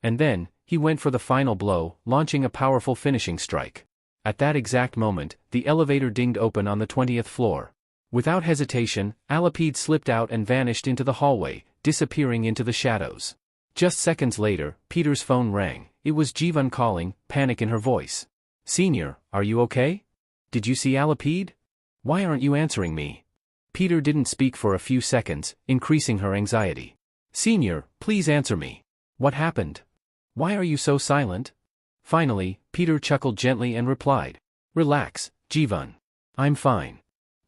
And then, he went for the final blow, launching a powerful finishing strike. At that exact moment, the elevator dinged open on the 20th floor. Without hesitation, Alapid slipped out and vanished into the hallway, disappearing into the shadows. Just seconds later, Peter's phone rang. It was Jivan calling, panic in her voice. "Senior, are you okay? Did you see Alapid? Why aren't you answering me?" Peter didn't speak for a few seconds, increasing her anxiety. "Senior, please answer me. What happened? Why are you so silent?" Finally, Peter chuckled gently and replied, "Relax, Jivan. I'm fine."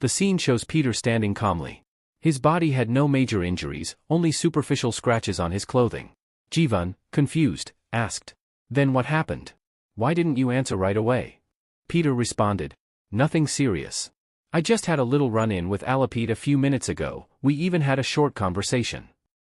The scene shows Peter standing calmly. His body had no major injuries, only superficial scratches on his clothing. Jivan, confused, asked, "Then what happened? Why didn't you answer right away?" Peter responded, "Nothing serious. I just had a little run-in with Alapid a few minutes ago, we even had a short conversation."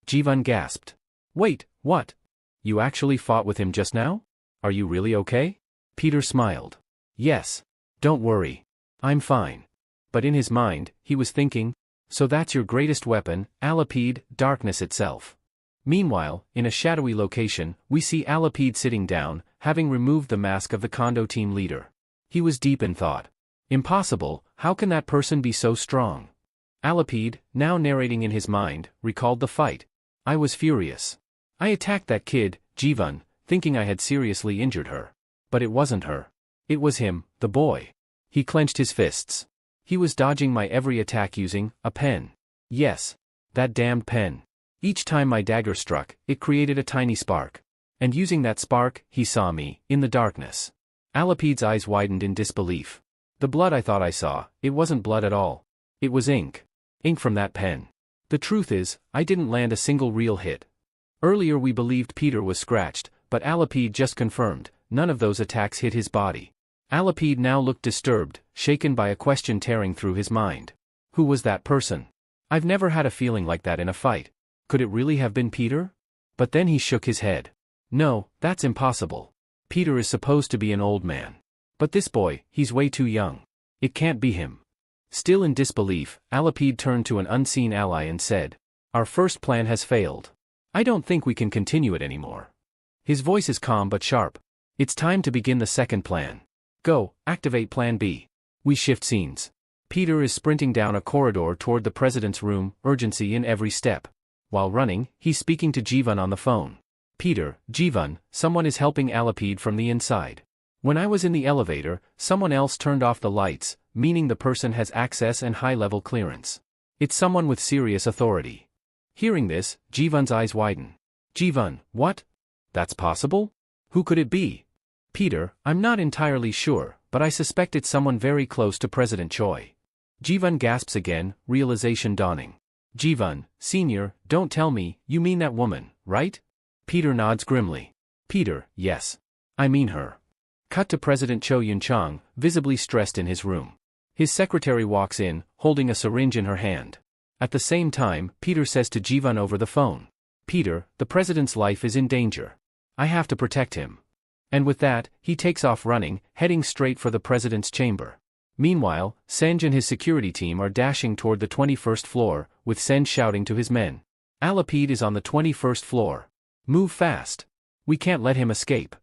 Jivan gasped. Wait, what? You actually fought with him just now? Are you really okay? Peter smiled. Yes. Don't worry. I'm fine. But in his mind, he was thinking, so that's your greatest weapon, Alapide, darkness itself. Meanwhile, in a shadowy location, we see Alapide sitting down, having removed the mask of the condo team leader. He was deep in thought. Impossible, how can that person be so strong? Alapide, now narrating in his mind, recalled the fight. I was furious. I attacked that kid, Jivan, thinking I had seriously injured her. But it wasn't her. It was him, the boy. He clenched his fists. He was dodging my every attack using a pen. Yes. That damned pen. Each time my dagger struck, it created a tiny spark. And using that spark, he saw me, in the darkness. Alapide's eyes widened in disbelief. The blood I thought I saw, it wasn't blood at all. It was ink. Ink from that pen. The truth is, I didn't land a single real hit. Earlier we believed Peter was scratched, but Alapide just confirmed, none of those attacks hit his body. Alapide now looked disturbed, shaken by a question tearing through his mind. Who was that person? I've never had a feeling like that in a fight. Could it really have been Peter? But then he shook his head. No, that's impossible. Peter is supposed to be an old man. But this boy, he's way too young. It can't be him. Still in disbelief, Alapide turned to an unseen ally and said, Our first plan has failed. I don't think we can continue it anymore. His voice is calm but sharp. It's time to begin the second plan. Go, activate Plan B. We shift scenes. Peter is sprinting down a corridor toward the president's room, urgency in every step. While running, he's speaking to Jivan on the phone. Peter, Jivan, someone is helping Alapide from the inside. When I was in the elevator, someone else turned off the lights, meaning the person has access and high-level clearance. It's someone with serious authority. Hearing this, Jivan's eyes widen. Jivan, what? That's possible? Who could it be? Peter, I'm not entirely sure, but I suspect it's someone very close to President Choi. Jivan gasps again, realization dawning. Jivan, Senior, don't tell me, you mean that woman, right? Peter nods grimly. Peter, yes. I mean her. Cut to President Cho Yun-chang, visibly stressed in his room. His secretary walks in, holding a syringe in her hand. At the same time, Peter says to Jivan over the phone. Peter, the president's life is in danger. I have to protect him. And with that, he takes off running, heading straight for the president's chamber. Meanwhile, Senj and his security team are dashing toward the 21st floor, with Senj shouting to his men. Alapide is on the 21st floor. Move fast. We can't let him escape.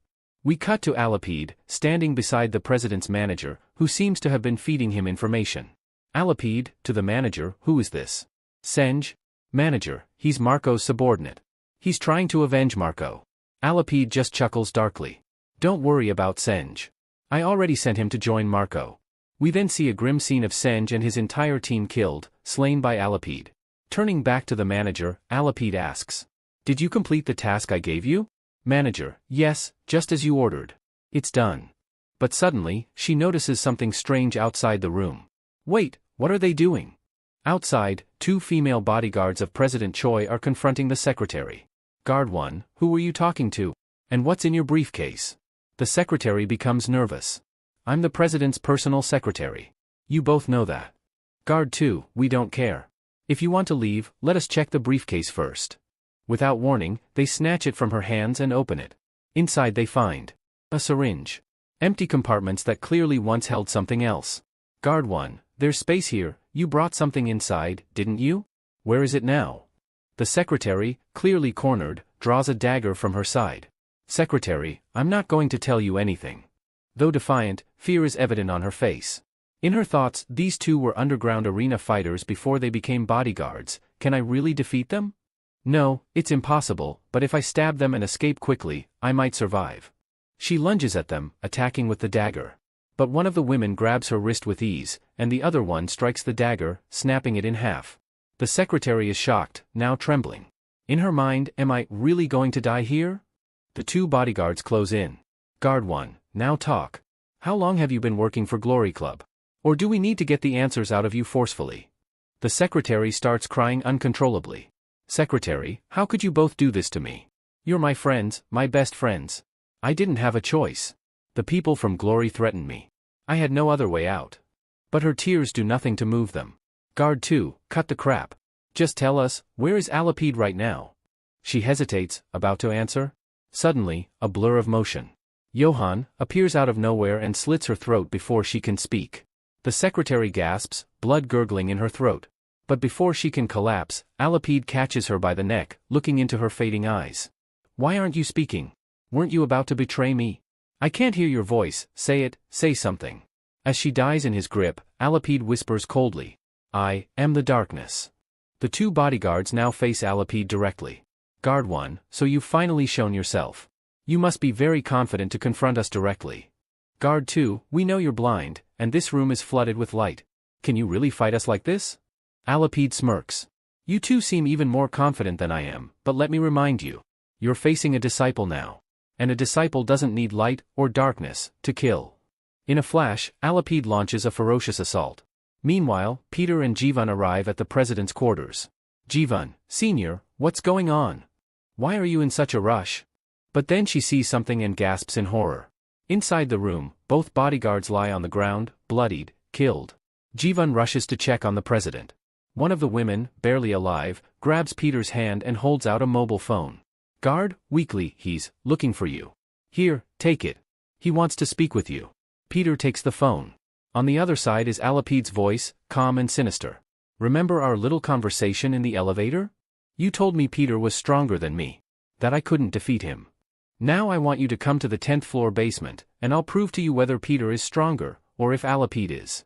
We cut to Alapide, standing beside the president's manager, who seems to have been feeding him information. Alapide, to the manager, who is this? Senj? Manager, he's Marco's subordinate. He's trying to avenge Marco. Alapide just chuckles darkly. Don't worry about Senj. I already sent him to join Marco. We then see a grim scene of Senj and his entire team killed, slain by Alapide. Turning back to the manager, Alapide asks, Did you complete the task I gave you? Manager, yes, just as you ordered. It's done. But suddenly, she notices something strange outside the room. Wait, what are they doing? Outside, two female bodyguards of President Choi are confronting the secretary. Guard 1, who were you talking to? And what's in your briefcase? The secretary becomes nervous. I'm the president's personal secretary. You both know that. Guard 2, we don't care. If you want to leave, let us check the briefcase first. Without warning, they snatch it from her hands and open it. Inside they find a syringe. Empty compartments that clearly once held something else. Guard 1, there's space here, you brought something inside, didn't you? Where is it now? The secretary, clearly cornered, draws a dagger from her side. Secretary, I'm not going to tell you anything. Though defiant, fear is evident on her face. In her thoughts, these two were underground arena fighters before they became bodyguards. Can I really defeat them? No, it's impossible, but if I stab them and escape quickly, I might survive. She lunges at them, attacking with the dagger. But one of the women grabs her wrist with ease, and the other one strikes the dagger, snapping it in half. The secretary is shocked, now trembling. In her mind, am I really going to die here? The two bodyguards close in. Guard 1, now talk. How long have you been working for Glory Club? Or do we need to get the answers out of you forcefully? The secretary starts crying uncontrollably. Secretary, how could you both do this to me? You're my friends, my best friends. I didn't have a choice. The people from Glory threatened me. I had no other way out. But her tears do nothing to move them. Guard 2, cut the crap. Just tell us, where is Alapide right now? She hesitates, about to answer. Suddenly, a blur of motion. Johan appears out of nowhere and slits her throat before she can speak. The secretary gasps, blood gurgling in her throat. But before she can collapse, Alapide catches her by the neck, looking into her fading eyes. Why aren't you speaking? Weren't you about to betray me? I can't hear your voice, say it, say something. As she dies in his grip, Alapide whispers coldly, I am the darkness. The two bodyguards now face Alapide directly. Guard 1, so you've finally shown yourself. You must be very confident to confront us directly. Guard 2, we know you're blind, and this room is flooded with light. Can you really fight us like this? Alapide smirks. You two seem even more confident than I am, but let me remind you. You're facing a disciple now. And a disciple doesn't need light or darkness to kill. In a flash, Alapide launches a ferocious assault. Meanwhile, Peter and Jivan arrive at the president's quarters. Jivan, Senior, what's going on? Why are you in such a rush? But then she sees something and gasps in horror. Inside the room, both bodyguards lie on the ground, bloodied, killed. Jivan rushes to check on the president. One of the women, barely alive, grabs Peter's hand and holds out a mobile phone. Guard, weakly, he's looking for you. Here, take it. He wants to speak with you. Peter takes the phone. On the other side is Alapide's voice, calm and sinister. Remember our little conversation in the elevator? You told me Peter was stronger than me. That I couldn't defeat him. Now I want you to come to the 10th floor basement, and I'll prove to you whether Peter is stronger, or if Alapide is.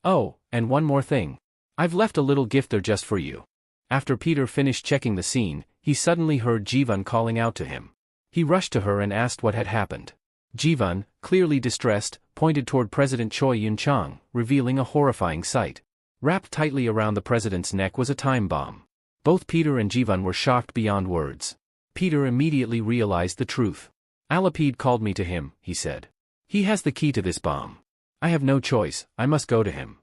Oh, and one more thing. I've left a little gift there just for you. After Peter finished checking the scene, he suddenly heard Jivan calling out to him. He rushed to her and asked what had happened. Jivan, clearly distressed, pointed toward President Choi Yun-chang, revealing a horrifying sight. Wrapped tightly around the president's neck was a time bomb. Both Peter and Jivan were shocked beyond words. Peter immediately realized the truth. Alapide called me to him, he said. He has the key to this bomb. I have no choice, I must go to him.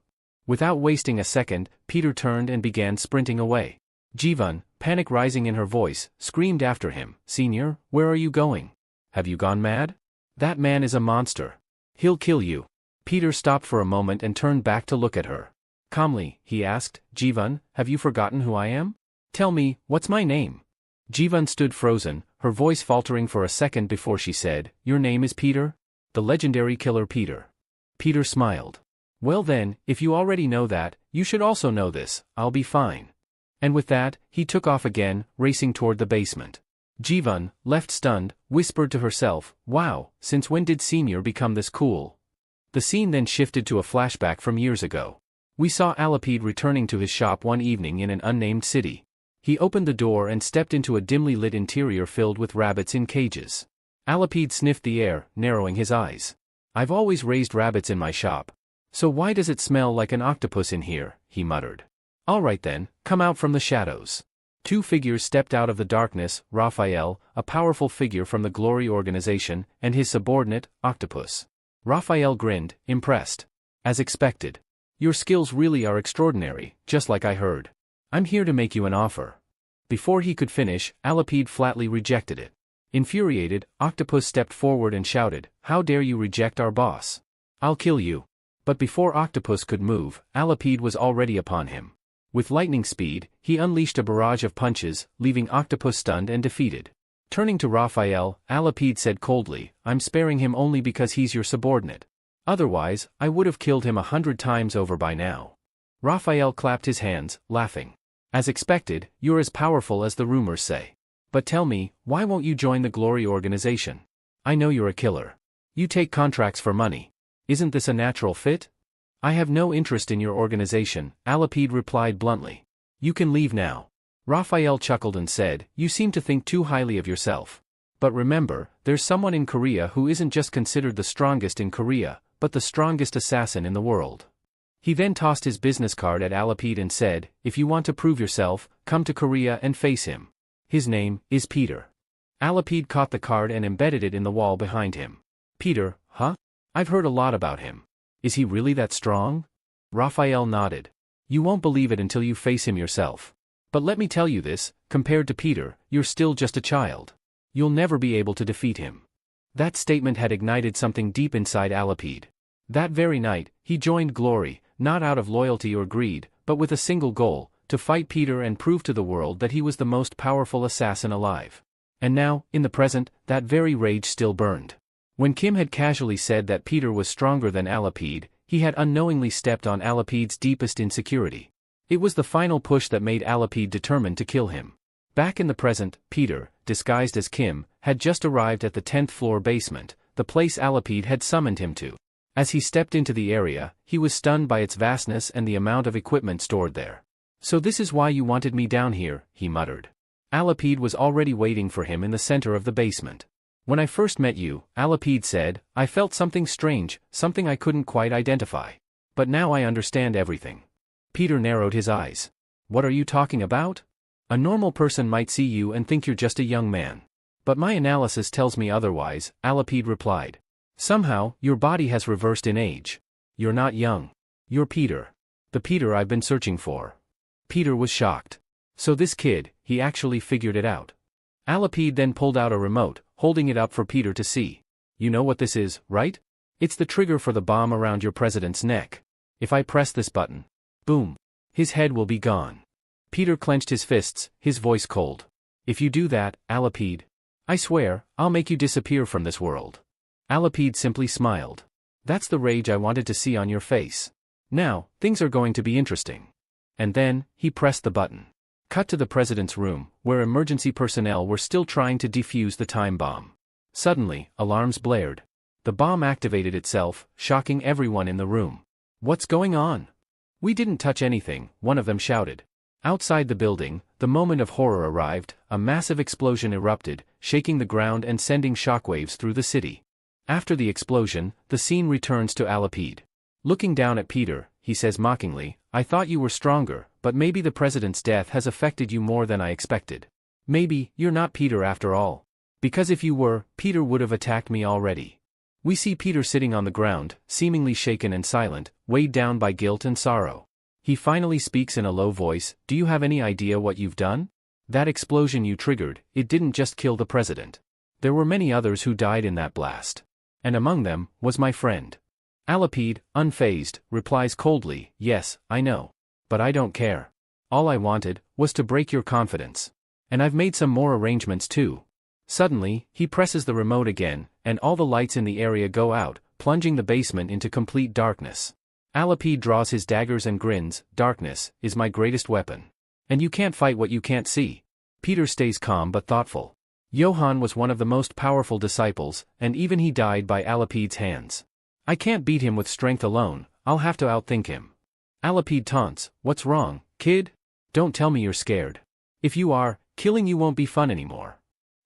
Without wasting a second, Peter turned and began sprinting away. Jivan, panic rising in her voice, screamed after him, Senior, where are you going? Have you gone mad? That man is a monster. He'll kill you. Peter stopped for a moment and turned back to look at her. Calmly, he asked, Jivan, have you forgotten who I am? Tell me, what's my name? Jivan stood frozen, her voice faltering for a second before she said, Your name is Peter? The legendary killer Peter. Peter smiled. Well then, if you already know that, you should also know this, I'll be fine. And with that, he took off again, racing toward the basement. Jivan, left stunned, whispered to herself, Wow, since when did Senior become this cool? The scene then shifted to a flashback from years ago. We saw Alapide returning to his shop one evening in an unnamed city. He opened the door and stepped into a dimly lit interior filled with rabbits in cages. Alapide sniffed the air, narrowing his eyes. I've always raised rabbits in my shop. So why does it smell like an octopus in here, he muttered. All right then, come out from the shadows. Two figures stepped out of the darkness, Raphael, a powerful figure from the Glory organization, and his subordinate, Octopus. Raphael grinned, impressed. As expected. Your skills really are extraordinary, just like I heard. I'm here to make you an offer. Before he could finish, Alapide flatly rejected it. Infuriated, Octopus stepped forward and shouted, How dare you reject our boss? I'll kill you. But before Octopus could move, Alapide was already upon him. With lightning speed, he unleashed a barrage of punches, leaving Octopus stunned and defeated. Turning to Raphael, Alapide said coldly, I'm sparing him only because he's your subordinate. Otherwise, I would have killed him 100 times over by now. Raphael clapped his hands, laughing. As expected, you're as powerful as the rumors say. But tell me, why won't you join the Glory organization? I know you're a killer. You take contracts for money. Isn't this a natural fit? I have no interest in your organization, Alapide replied bluntly. You can leave now. Raphael chuckled and said, You seem to think too highly of yourself. But remember, there's someone in Korea who isn't just considered the strongest in Korea, but the strongest assassin in the world. He then tossed his business card at Alapide and said, If you want to prove yourself, come to Korea and face him. His name is Peter. Alapide caught the card and embedded it in the wall behind him. Peter, huh? I've heard a lot about him. Is he really that strong? Raphael nodded. You won't believe it until you face him yourself. But let me tell you this, compared to Peter, you're still just a child. You'll never be able to defeat him. That statement had ignited something deep inside Alapide. That very night, he joined Glory, not out of loyalty or greed, but with a single goal, to fight Peter and prove to the world that he was the most powerful assassin alive. And now, in the present, that very rage still burned. When Kim had casually said that Peter was stronger than Alapide, he had unknowingly stepped on Alapide's deepest insecurity. It was the final push that made Alapide determined to kill him. Back in the present, Peter, disguised as Kim, had just arrived at the 10th floor basement, the place Alapide had summoned him to. As he stepped into the area, he was stunned by its vastness and the amount of equipment stored there. "So this is why you wanted me down here," he muttered. Alapide was already waiting for him in the center of the basement. "When I first met you," Alapide said, "I felt something strange, something I couldn't quite identify. But now I understand everything." Peter narrowed his eyes. "What are you talking about? A normal person might see you and think you're just a young man. But my analysis tells me otherwise," Alapide replied. "Somehow, your body has reversed in age. You're not young. You're Peter. The Peter I've been searching for." Peter was shocked. So this kid, he actually figured it out. Alapide then pulled out a remote, holding it up for Peter to see. "You know what this is, right? It's the trigger for the bomb around your president's neck. If I press this button, boom, his head will be gone." Peter clenched his fists, his voice cold. "If you do that, Alapide, I swear, I'll make you disappear from this world." Alapide simply smiled. "That's the rage I wanted to see on your face. Now, things are going to be interesting." And then, he pressed the button. Cut to the president's room, where emergency personnel were still trying to defuse the time bomb. Suddenly, alarms blared. The bomb activated itself, shocking everyone in the room. "What's going on?" "We didn't touch anything," one of them shouted. Outside the building, the moment of horror arrived. A massive explosion erupted, shaking the ground and sending shockwaves through the city. After the explosion, the scene returns to Alapide. Looking down at Peter, he says mockingly, "I thought you were stronger, but maybe the president's death has affected you more than I expected. Maybe, you're not Peter after all. Because if you were, Peter would have attacked me already." We see Peter sitting on the ground, seemingly shaken and silent, weighed down by guilt and sorrow. He finally speaks in a low voice, "Do you have any idea what you've done? That explosion you triggered, it didn't just kill the president. There were many others who died in that blast. And among them, was my friend." Alapide, unfazed, replies coldly, "Yes, I know. But I don't care. All I wanted, was to break your confidence. And I've made some more arrangements too." Suddenly, he presses the remote again, and all the lights in the area go out, plunging the basement into complete darkness. Alapide draws his daggers and grins, "Darkness is my greatest weapon. And you can't fight what you can't see." Peter stays calm but thoughtful. Johann was one of the most powerful disciples, and even he died by Alapide's hands. "I can't beat him with strength alone, I'll have to outthink him." Alapide taunts, "What's wrong, kid? Don't tell me you're scared. If you are, killing you won't be fun anymore."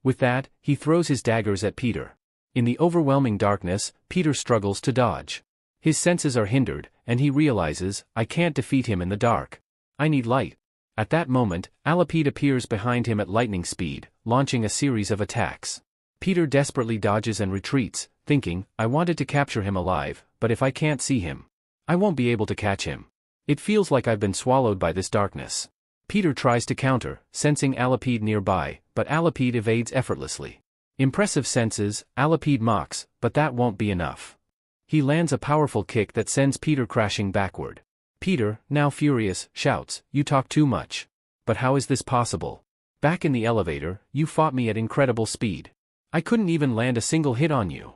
With that, he throws his daggers at Peter. In the overwhelming darkness, Peter struggles to dodge. His senses are hindered, and he realizes, "I can't defeat him in the dark. I need light." At that moment, Alapide appears behind him at lightning speed, launching a series of attacks. Peter desperately dodges and retreats, thinking, "I wanted to capture him alive, but if I can't see him, I won't be able to catch him. It feels like I've been swallowed by this darkness." Peter tries to counter, sensing Alapide nearby, but Alapide evades effortlessly. Impressive senses, Alapide mocks, but that won't be enough. He lands a powerful kick that sends Peter crashing backward. Peter, now furious, shouts, "You talk too much. But how is this possible? Back in the elevator, you fought me at incredible speed. I couldn't even land a single hit on you."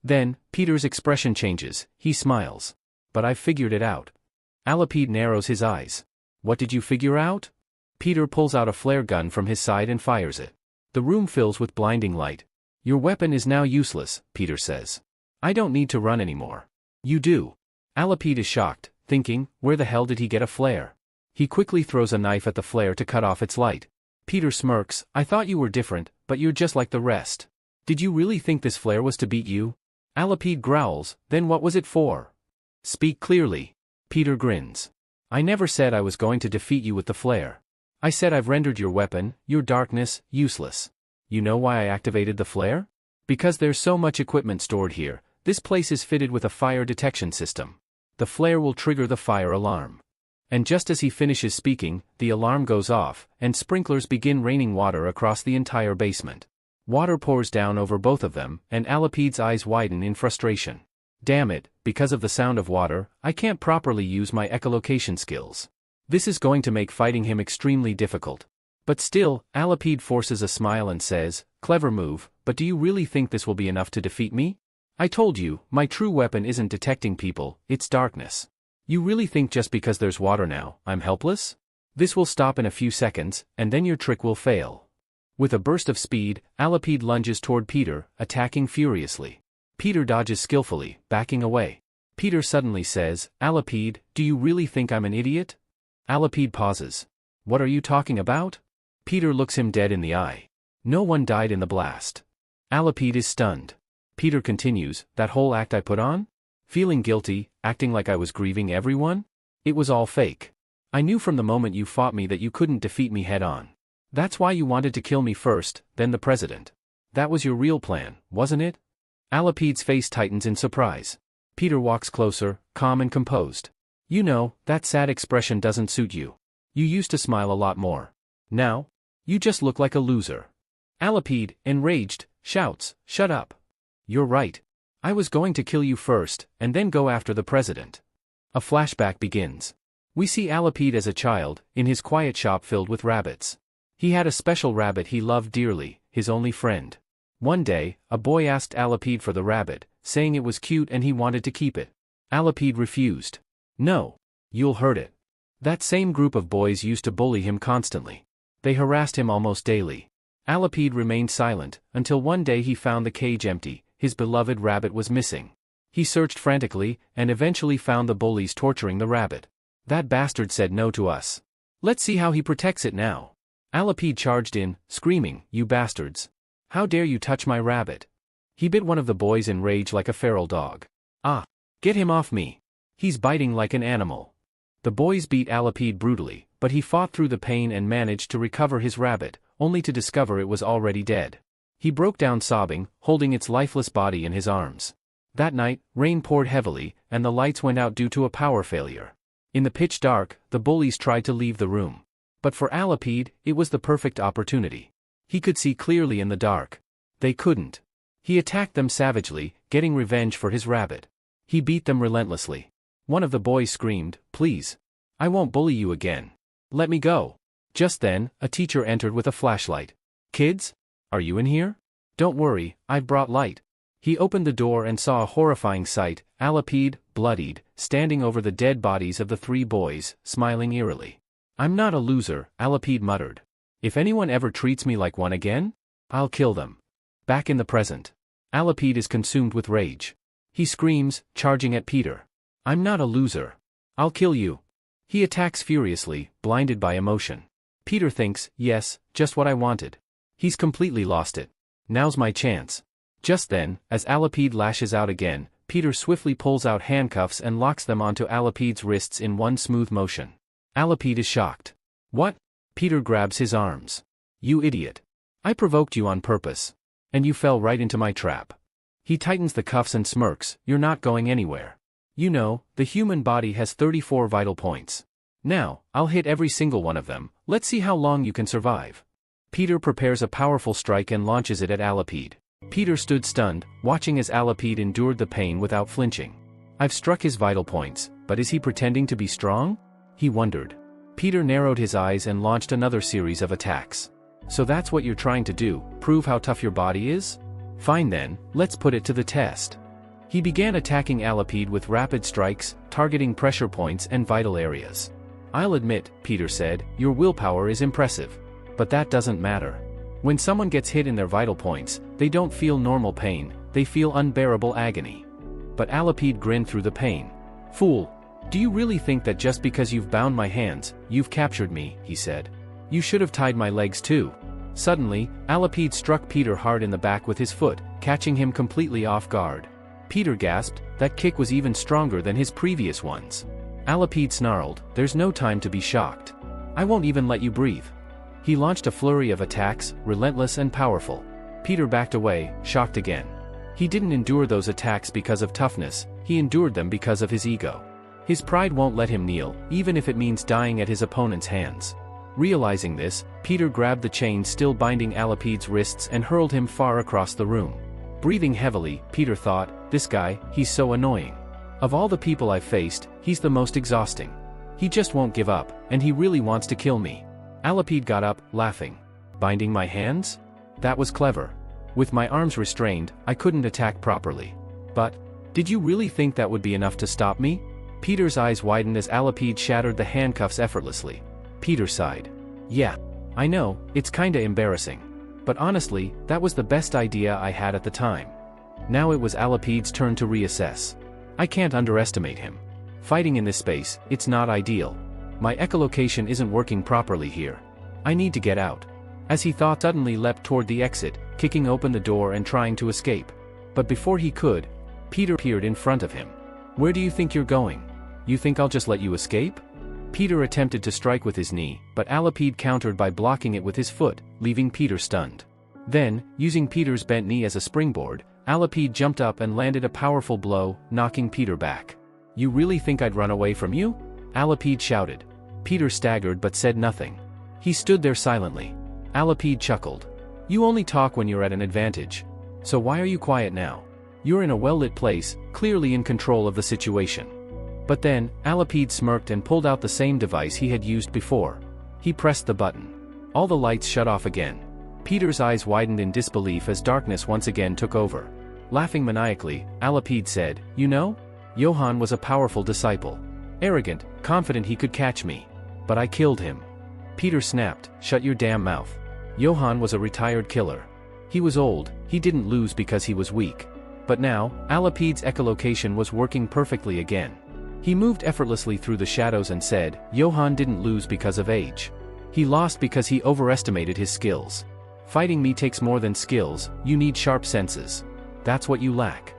Then, Peter's expression changes, he smiles. "But I've figured it out." Alapide narrows his eyes. "What did you figure out?" Peter pulls out a flare gun from his side and fires it. The room fills with blinding light. "Your weapon is now useless," Peter says. "I don't need to run anymore." "You do." Alapide is shocked, thinking, where the hell did he get a flare? He quickly throws a knife at the flare to cut off its light. Peter smirks, "I thought you were different, but you're just like the rest. Did you really think this flare was to beat you?" Alapide growls, "Then what was it for?" "Speak clearly." Peter grins. "I never said I was going to defeat you with the flare. I said I've rendered your weapon, your darkness, useless. You know why I activated the flare? Because there's so much equipment stored here, this place is fitted with a fire detection system. The flare will trigger the fire alarm." And just as he finishes speaking, the alarm goes off, and sprinklers begin raining water across the entire basement. Water pours down over both of them, and Alapide's eyes widen in frustration. "Damn it, because of the sound of water, I can't properly use my echolocation skills. This is going to make fighting him extremely difficult. But still, Alapide forces a smile and says, "Clever move, but do you really think this will be enough to defeat me? I told you, my true weapon isn't detecting people, it's darkness. You really think just because there's water now, I'm helpless? This will stop in a few seconds, and then your trick will fail." With a burst of speed, Alapide lunges toward Peter, attacking furiously. Peter dodges skillfully, backing away. Peter suddenly says, "Alapide, do you really think I'm an idiot?" Alapide pauses. "What are you talking about?" Peter looks him dead in the eye. "No one died in the blast." Alapide is stunned. Peter continues, "That whole act I put on? Feeling guilty, acting like I was grieving everyone? It was all fake. I knew from the moment you fought me that you couldn't defeat me head-on. That's why you wanted to kill me first, then the president. That was your real plan, wasn't it?" Alapide's face tightens in surprise. Peter walks closer, calm and composed. "You know, that sad expression doesn't suit you. You used to smile a lot more. Now? You just look like a loser." Alapide, enraged, shouts, "Shut up. You're right. I was going to kill you first, and then go after the president." A flashback begins. We see Alapide as a child, in his quiet shop filled with rabbits. He had a special rabbit he loved dearly, his only friend. One day, a boy asked Alapide for the rabbit, saying it was cute and he wanted to keep it. Alapide refused. "No. You'll hurt it." That same group of boys used to bully him constantly. They harassed him almost daily. Alapide remained silent, until one day he found the cage empty, his beloved rabbit was missing. He searched frantically, and eventually found the bullies torturing the rabbit. "That bastard said no to us. Let's see how he protects it now." Alapide charged in, screaming, "You bastards! How dare you touch my rabbit?" He bit one of the boys in rage like a feral dog. "Ah! Get him off me! He's biting like an animal." The boys beat Alapide brutally, but he fought through the pain and managed to recover his rabbit, only to discover it was already dead. He broke down sobbing, holding its lifeless body in his arms. That night, rain poured heavily, and the lights went out due to a power failure. In the pitch dark, the bullies tried to leave the room. But for Alapide, it was the perfect opportunity. He could see clearly in the dark. They couldn't. He attacked them savagely, getting revenge for his rabbit. He beat them relentlessly. One of the boys screamed, "Please. I won't bully you again. Let me go." Just then, a teacher entered with a flashlight. "Kids? Are you in here? Don't worry, I've brought light." He opened the door and saw a horrifying sight, Alapide, bloodied, standing over the dead bodies of the three boys, smiling eerily. "I'm not a loser," Alapide muttered. "If anyone ever treats me like one again, I'll kill them." Back in the present, Alapide is consumed with rage. He screams, charging at Peter. "I'm not a loser. I'll kill you." He attacks furiously, blinded by emotion. Peter thinks, "Yes, just what I wanted." He's completely lost it. Now's my chance. Just then, as Alapide lashes out again, Peter swiftly pulls out handcuffs and locks them onto Alapide's wrists in one smooth motion. Alapide is shocked. "What?" Peter grabs his arms. "You idiot. I provoked you on purpose. And you fell right into my trap." He tightens the cuffs and smirks, "You're not going anywhere. You know, the human body has 34 vital points. Now, I'll hit every single one of them, let's see how long you can survive." Peter prepares a powerful strike and launches it at Alapide. Peter stood stunned, watching as Alapide endured the pain without flinching. I've struck his vital points, but is he pretending to be strong? He wondered. Peter narrowed his eyes and launched another series of attacks. "So that's what you're trying to do, prove how tough your body is? Fine then, let's put it to the test." He began attacking Alapide with rapid strikes, targeting pressure points and vital areas. "I'll admit," Peter said, "your willpower is impressive. But that doesn't matter. When someone gets hit in their vital points, they don't feel normal pain, they feel unbearable agony." But Alapide grinned through the pain. "Fool. Do you really think that just because you've bound my hands, you've captured me?" he said. "You should have tied my legs too." Suddenly, Alapide struck Peter hard in the back with his foot, catching him completely off guard. Peter gasped, that kick was even stronger than his previous ones. Alapide snarled, "There's no time to be shocked. I won't even let you breathe." He launched a flurry of attacks, relentless and powerful. Peter backed away, shocked again. He didn't endure those attacks because of toughness, he endured them because of his ego. His pride won't let him kneel, even if it means dying at his opponent's hands. Realizing this, Peter grabbed the chain still binding Alapide's wrists and hurled him far across the room. Breathing heavily, Peter thought, "This guy, he's so annoying. Of all the people I've faced, he's the most exhausting." He just won't give up, and he really wants to kill me. Alapide got up, laughing. Binding my hands? That was clever. With my arms restrained, I couldn't attack properly. But, did you really think that would be enough to stop me? Peter's eyes widened as Alapide shattered the handcuffs effortlessly. Peter sighed. Yeah. I know, it's kinda embarrassing. But honestly, that was the best idea I had at the time. Now it was Alapide's turn to reassess. I can't underestimate him. Fighting in this space, it's not ideal. My echolocation isn't working properly here. I need to get out. As he thought, suddenly leapt toward the exit, kicking open the door and trying to escape. But before he could, Peter appeared in front of him. Where do you think you're going? You think I'll just let you escape? Peter attempted to strike with his knee, but Alapide countered by blocking it with his foot, leaving Peter stunned. Then, using Peter's bent knee as a springboard, Alapide jumped up and landed a powerful blow, knocking Peter back. You really think I'd run away from you? Alapide shouted. Peter staggered but said nothing. He stood there silently. Alapide chuckled. You only talk when you're at an advantage. So why are you quiet now? You're in a well-lit place, clearly in control of the situation. But then, Alapide smirked and pulled out the same device he had used before. He pressed the button. All the lights shut off again. Peter's eyes widened in disbelief as darkness once again took over. Laughing maniacally, Alapide said, You know? Johann was a powerful disciple. Arrogant, confident he could catch me. But I killed him. Peter snapped, Shut your damn mouth. Johann was a retired killer. He was old, he didn't lose because he was weak. But now, Alapide's echolocation was working perfectly again. He moved effortlessly through the shadows and said, Johann didn't lose because of age. He lost because he overestimated his skills. Fighting me takes more than skills, you need sharp senses. That's what you lack.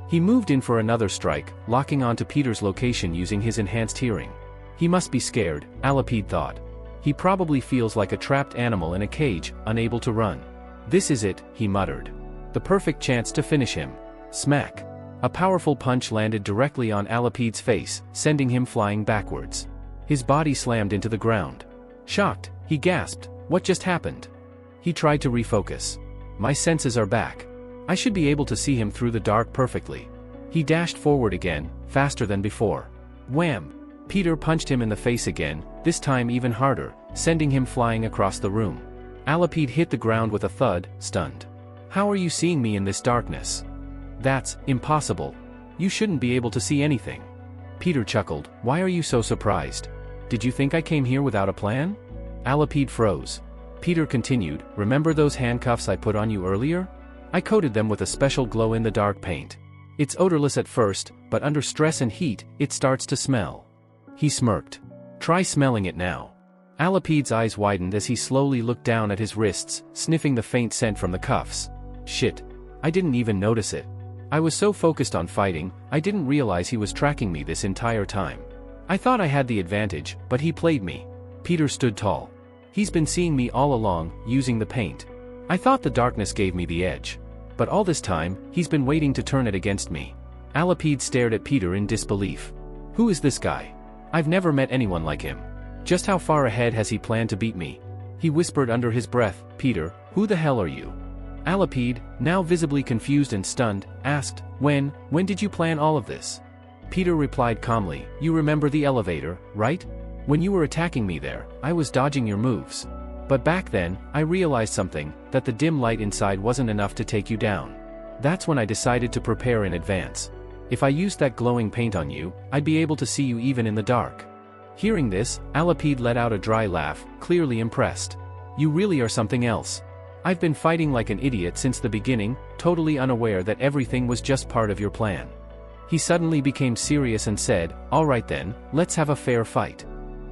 He moved in for another strike, locking onto Peter's location using his enhanced hearing. He must be scared, Alapide thought. He probably feels like a trapped animal in a cage, unable to run. This is it, he muttered. The perfect chance to finish him. Smack. A powerful punch landed directly on Alapide's face, sending him flying backwards. His body slammed into the ground. Shocked, he gasped, What just happened? He tried to refocus. My senses are back. I should be able to see him through the dark perfectly. He dashed forward again, faster than before. Wham! Peter punched him in the face again, this time even harder, sending him flying across the room. Alapide hit the ground with a thud, stunned. How are you seeing me in this darkness? That's impossible. You shouldn't be able to see anything. Peter chuckled, Why are you so surprised? Did you think I came here without a plan? Alapide froze. Peter continued, Remember those handcuffs I put on you earlier? I coated them with a special glow-in-the-dark paint. It's odorless at first, but under stress and heat, it starts to smell. He smirked. Try smelling it now. Alapide's eyes widened as he slowly looked down at his wrists, sniffing the faint scent from the cuffs. Shit. I didn't even notice it. I was so focused on fighting, I didn't realize he was tracking me this entire time. I thought I had the advantage, but he played me. Peter stood tall. He's been seeing me all along, using the paint. I thought the darkness gave me the edge. But all this time, he's been waiting to turn it against me. Alapide stared at Peter in disbelief. Who is this guy? I've never met anyone like him. Just how far ahead has he planned to beat me? He whispered under his breath, Peter, who the hell are you? Alapide, now visibly confused and stunned, asked, When did you plan all of this? Peter replied calmly, You remember the elevator, right? When you were attacking me there, I was dodging your moves. But back then, I realized something, that the dim light inside wasn't enough to take you down. That's when I decided to prepare in advance. If I used that glowing paint on you, I'd be able to see you even in the dark. Hearing this, Alapide let out a dry laugh, clearly impressed. You really are something else. I've been fighting like an idiot since the beginning, totally unaware that everything was just part of your plan. He suddenly became serious and said, All right then, let's have a fair fight.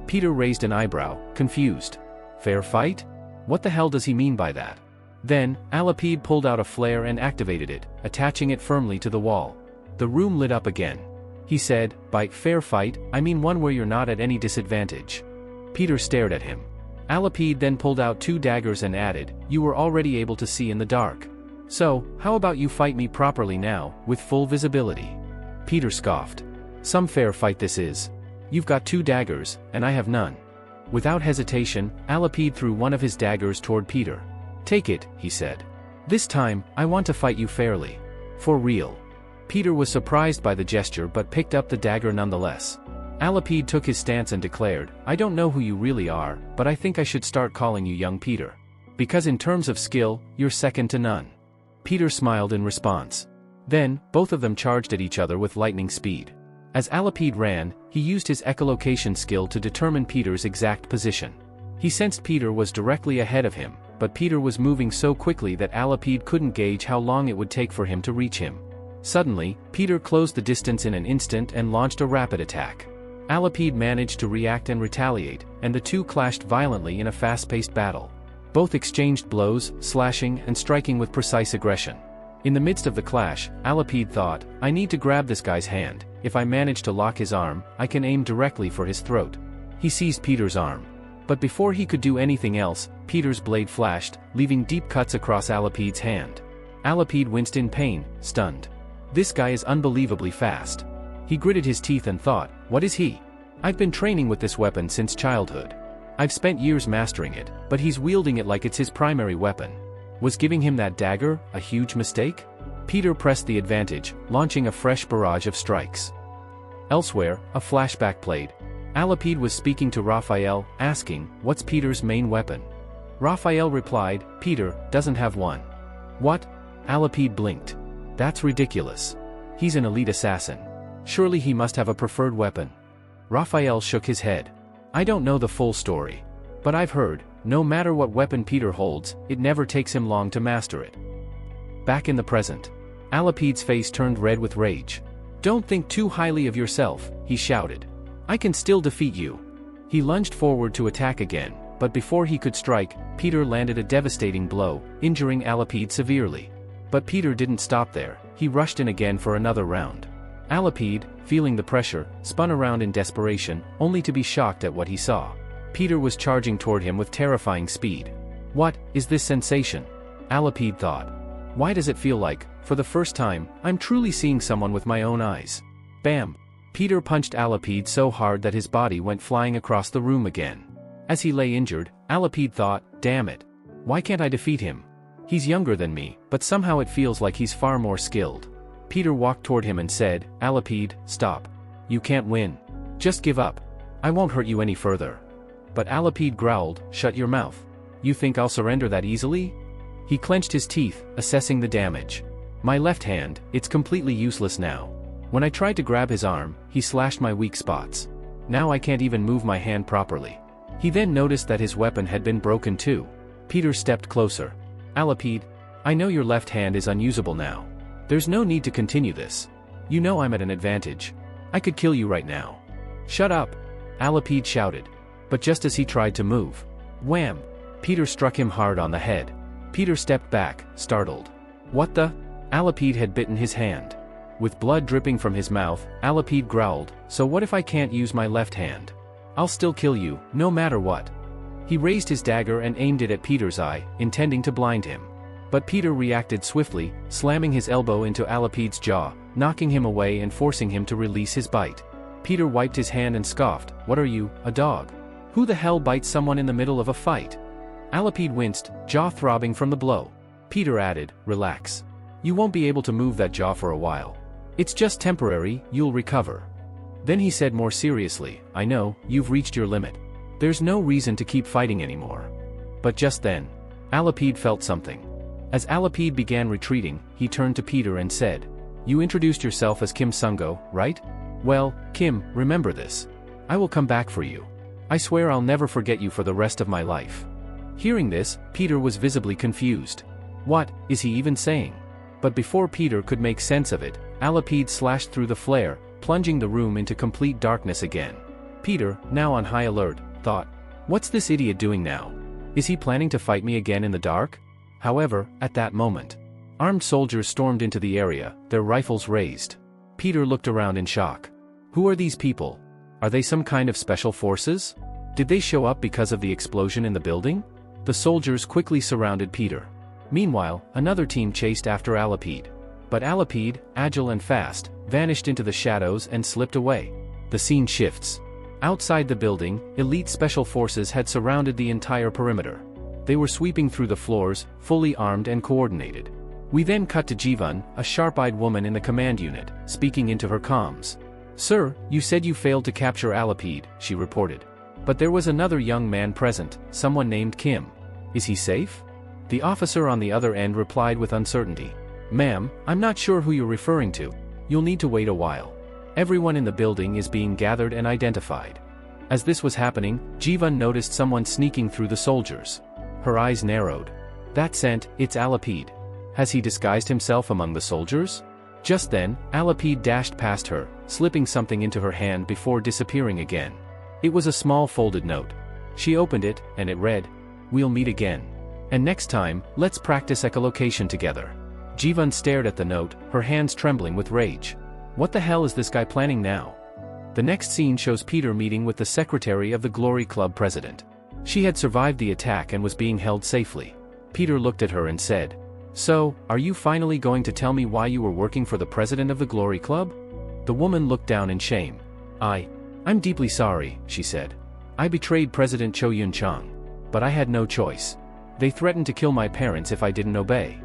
Peter raised an eyebrow, confused. Fair fight? What the hell does he mean by that? Then, Alapide pulled out a flare and activated it, attaching it firmly to the wall. The room lit up again. He said, By fair fight, I mean one where you're not at any disadvantage. Peter stared at him. Alapide then pulled out 2 daggers and added, You were already able to see in the dark. So, how about you fight me properly now, with full visibility? Peter scoffed. Some fair fight this is. You've got 2 daggers, and I have none. Without hesitation, Alapide threw one of his daggers toward Peter. Take it, he said. This time, I want to fight you fairly. For real. Peter was surprised by the gesture but picked up the dagger nonetheless. Alapid took his stance and declared, I don't know who you really are, but I think I should start calling you young Peter. Because in terms of skill, you're second to none. Peter smiled in response. Then, both of them charged at each other with lightning speed. As Alapid ran, he used his echolocation skill to determine Peter's exact position. He sensed Peter was directly ahead of him, but Peter was moving so quickly that Alapid couldn't gauge how long it would take for him to reach him. Suddenly, Peter closed the distance in an instant and launched a rapid attack. Alapid managed to react and retaliate, and the two clashed violently in a fast-paced battle. Both exchanged blows, slashing and striking with precise aggression. In the midst of the clash, Alapid thought, I need to grab this guy's hand. If I manage to lock his arm, I can aim directly for his throat. He seized Peter's arm. But before he could do anything else, Peter's blade flashed, leaving deep cuts across Alapid's hand. Alapid winced in pain, stunned. This guy is unbelievably fast. He gritted his teeth and thought, what is he? I've been training with this weapon since childhood. I've spent years mastering it, but he's wielding it like it's his primary weapon. Was giving him that dagger a huge mistake? Peter pressed the advantage, launching a fresh barrage of strikes. Elsewhere, a flashback played. Alapid was speaking to Raphael, asking, what's Peter's main weapon? Raphael replied, Peter doesn't have one. What? Alapid blinked. That's ridiculous. He's an elite assassin. Surely he must have a preferred weapon. Raphael shook his head. I don't know the full story. But I've heard, no matter what weapon Peter holds, it never takes him long to master it. Back in the present. Alapid's face turned red with rage. Don't think too highly of yourself, he shouted. I can still defeat you. He lunged forward to attack again, but before he could strike, Peter landed a devastating blow, injuring Alapid severely. But Peter didn't stop there, he rushed in again for another round. Alapid, feeling the pressure, spun around in desperation, only to be shocked at what he saw. Peter was charging toward him with terrifying speed. What is this sensation? Alapid thought. Why does it feel like, for the first time, I'm truly seeing someone with my own eyes? Bam! Peter punched Alapid so hard that his body went flying across the room again. As he lay injured, Alapid thought, damn it. Why can't I defeat him? He's younger than me, but somehow it feels like he's far more skilled. Peter walked toward him and said, Alapid, stop. You can't win. Just give up. I won't hurt you any further. But Alapid growled, shut your mouth. You think I'll surrender that easily? He clenched his teeth, assessing the damage. My left hand, it's completely useless now. When I tried to grab his arm, he slashed my weak spots. Now I can't even move my hand properly. He then noticed that his weapon had been broken too. Peter stepped closer. Alapid, I know your left hand is unusable now. There's no need to continue this. You know I'm at an advantage. I could kill you right now. Shut up! Alapid shouted. But just as he tried to move, wham! Peter struck him hard on the head. Peter stepped back, startled. What the? Alapid had bitten his hand. With blood dripping from his mouth, Alapid growled, so what if I can't use my left hand? I'll still kill you, no matter what. He raised his dagger and aimed it at Peter's eye, intending to blind him. But Peter reacted swiftly, slamming his elbow into Alapid's jaw, knocking him away and forcing him to release his bite. Peter wiped his hand and scoffed, what are you, a dog? Who the hell bites someone in the middle of a fight? Alapid winced, jaw throbbing from the blow. Peter added, relax. You won't be able to move that jaw for a while. It's just temporary, you'll recover. Then he said more seriously, I know, you've reached your limit. There's no reason to keep fighting anymore. But just then, Alapid felt something. As Alapid began retreating, he turned to Peter and said, you introduced yourself as Kim Sungo, right? Well, Kim, remember this. I will come back for you. I swear I'll never forget you for the rest of my life. Hearing this, Peter was visibly confused. What is he even saying? But before Peter could make sense of it, Alapid slashed through the flare, plunging the room into complete darkness again. Peter, now on high alert, thought, what's this idiot doing now? Is he planning to fight me again in the dark? However, at that moment, armed soldiers stormed into the area, their rifles raised. Peter looked around in shock. Who are these people? Are they some kind of special forces? Did they show up because of the explosion in the building? The soldiers quickly surrounded Peter. Meanwhile, another team chased after Alapid. But Alapid, agile and fast, vanished into the shadows and slipped away. The scene shifts. Outside the building, elite special forces had surrounded the entire perimeter. They were sweeping through the floors, fully armed and coordinated. We then cut to Jivan, a sharp-eyed woman in the command unit, speaking into her comms. "Sir, you said you failed to capture Alapide," she reported. "But there was another young man present, someone named Kim. Is he safe?" The officer on the other end replied with uncertainty. "Ma'am, I'm not sure who you're referring to. You'll need to wait a while. Everyone in the building is being gathered and identified." As this was happening, Jivan noticed someone sneaking through the soldiers. Her eyes narrowed. "That scent, it's Alapide. Has he disguised himself among the soldiers?" Just then, Alapide dashed past her, slipping something into her hand before disappearing again. It was a small folded note. She opened it, and it read, "We'll meet again. And next time, let's practice echolocation together." Jivan stared at the note, her hands trembling with rage. What the hell is this guy planning now? The next scene shows Peter meeting with the secretary of the Glory Club president. She had survived the attack and was being held safely. Peter looked at her and said, "So, are you finally going to tell me why you were working for the president of the Glory Club?" The woman looked down in shame. I'm deeply sorry," she said. "I betrayed President Cho Yun-chang. But I had no choice. They threatened to kill my parents if I didn't obey."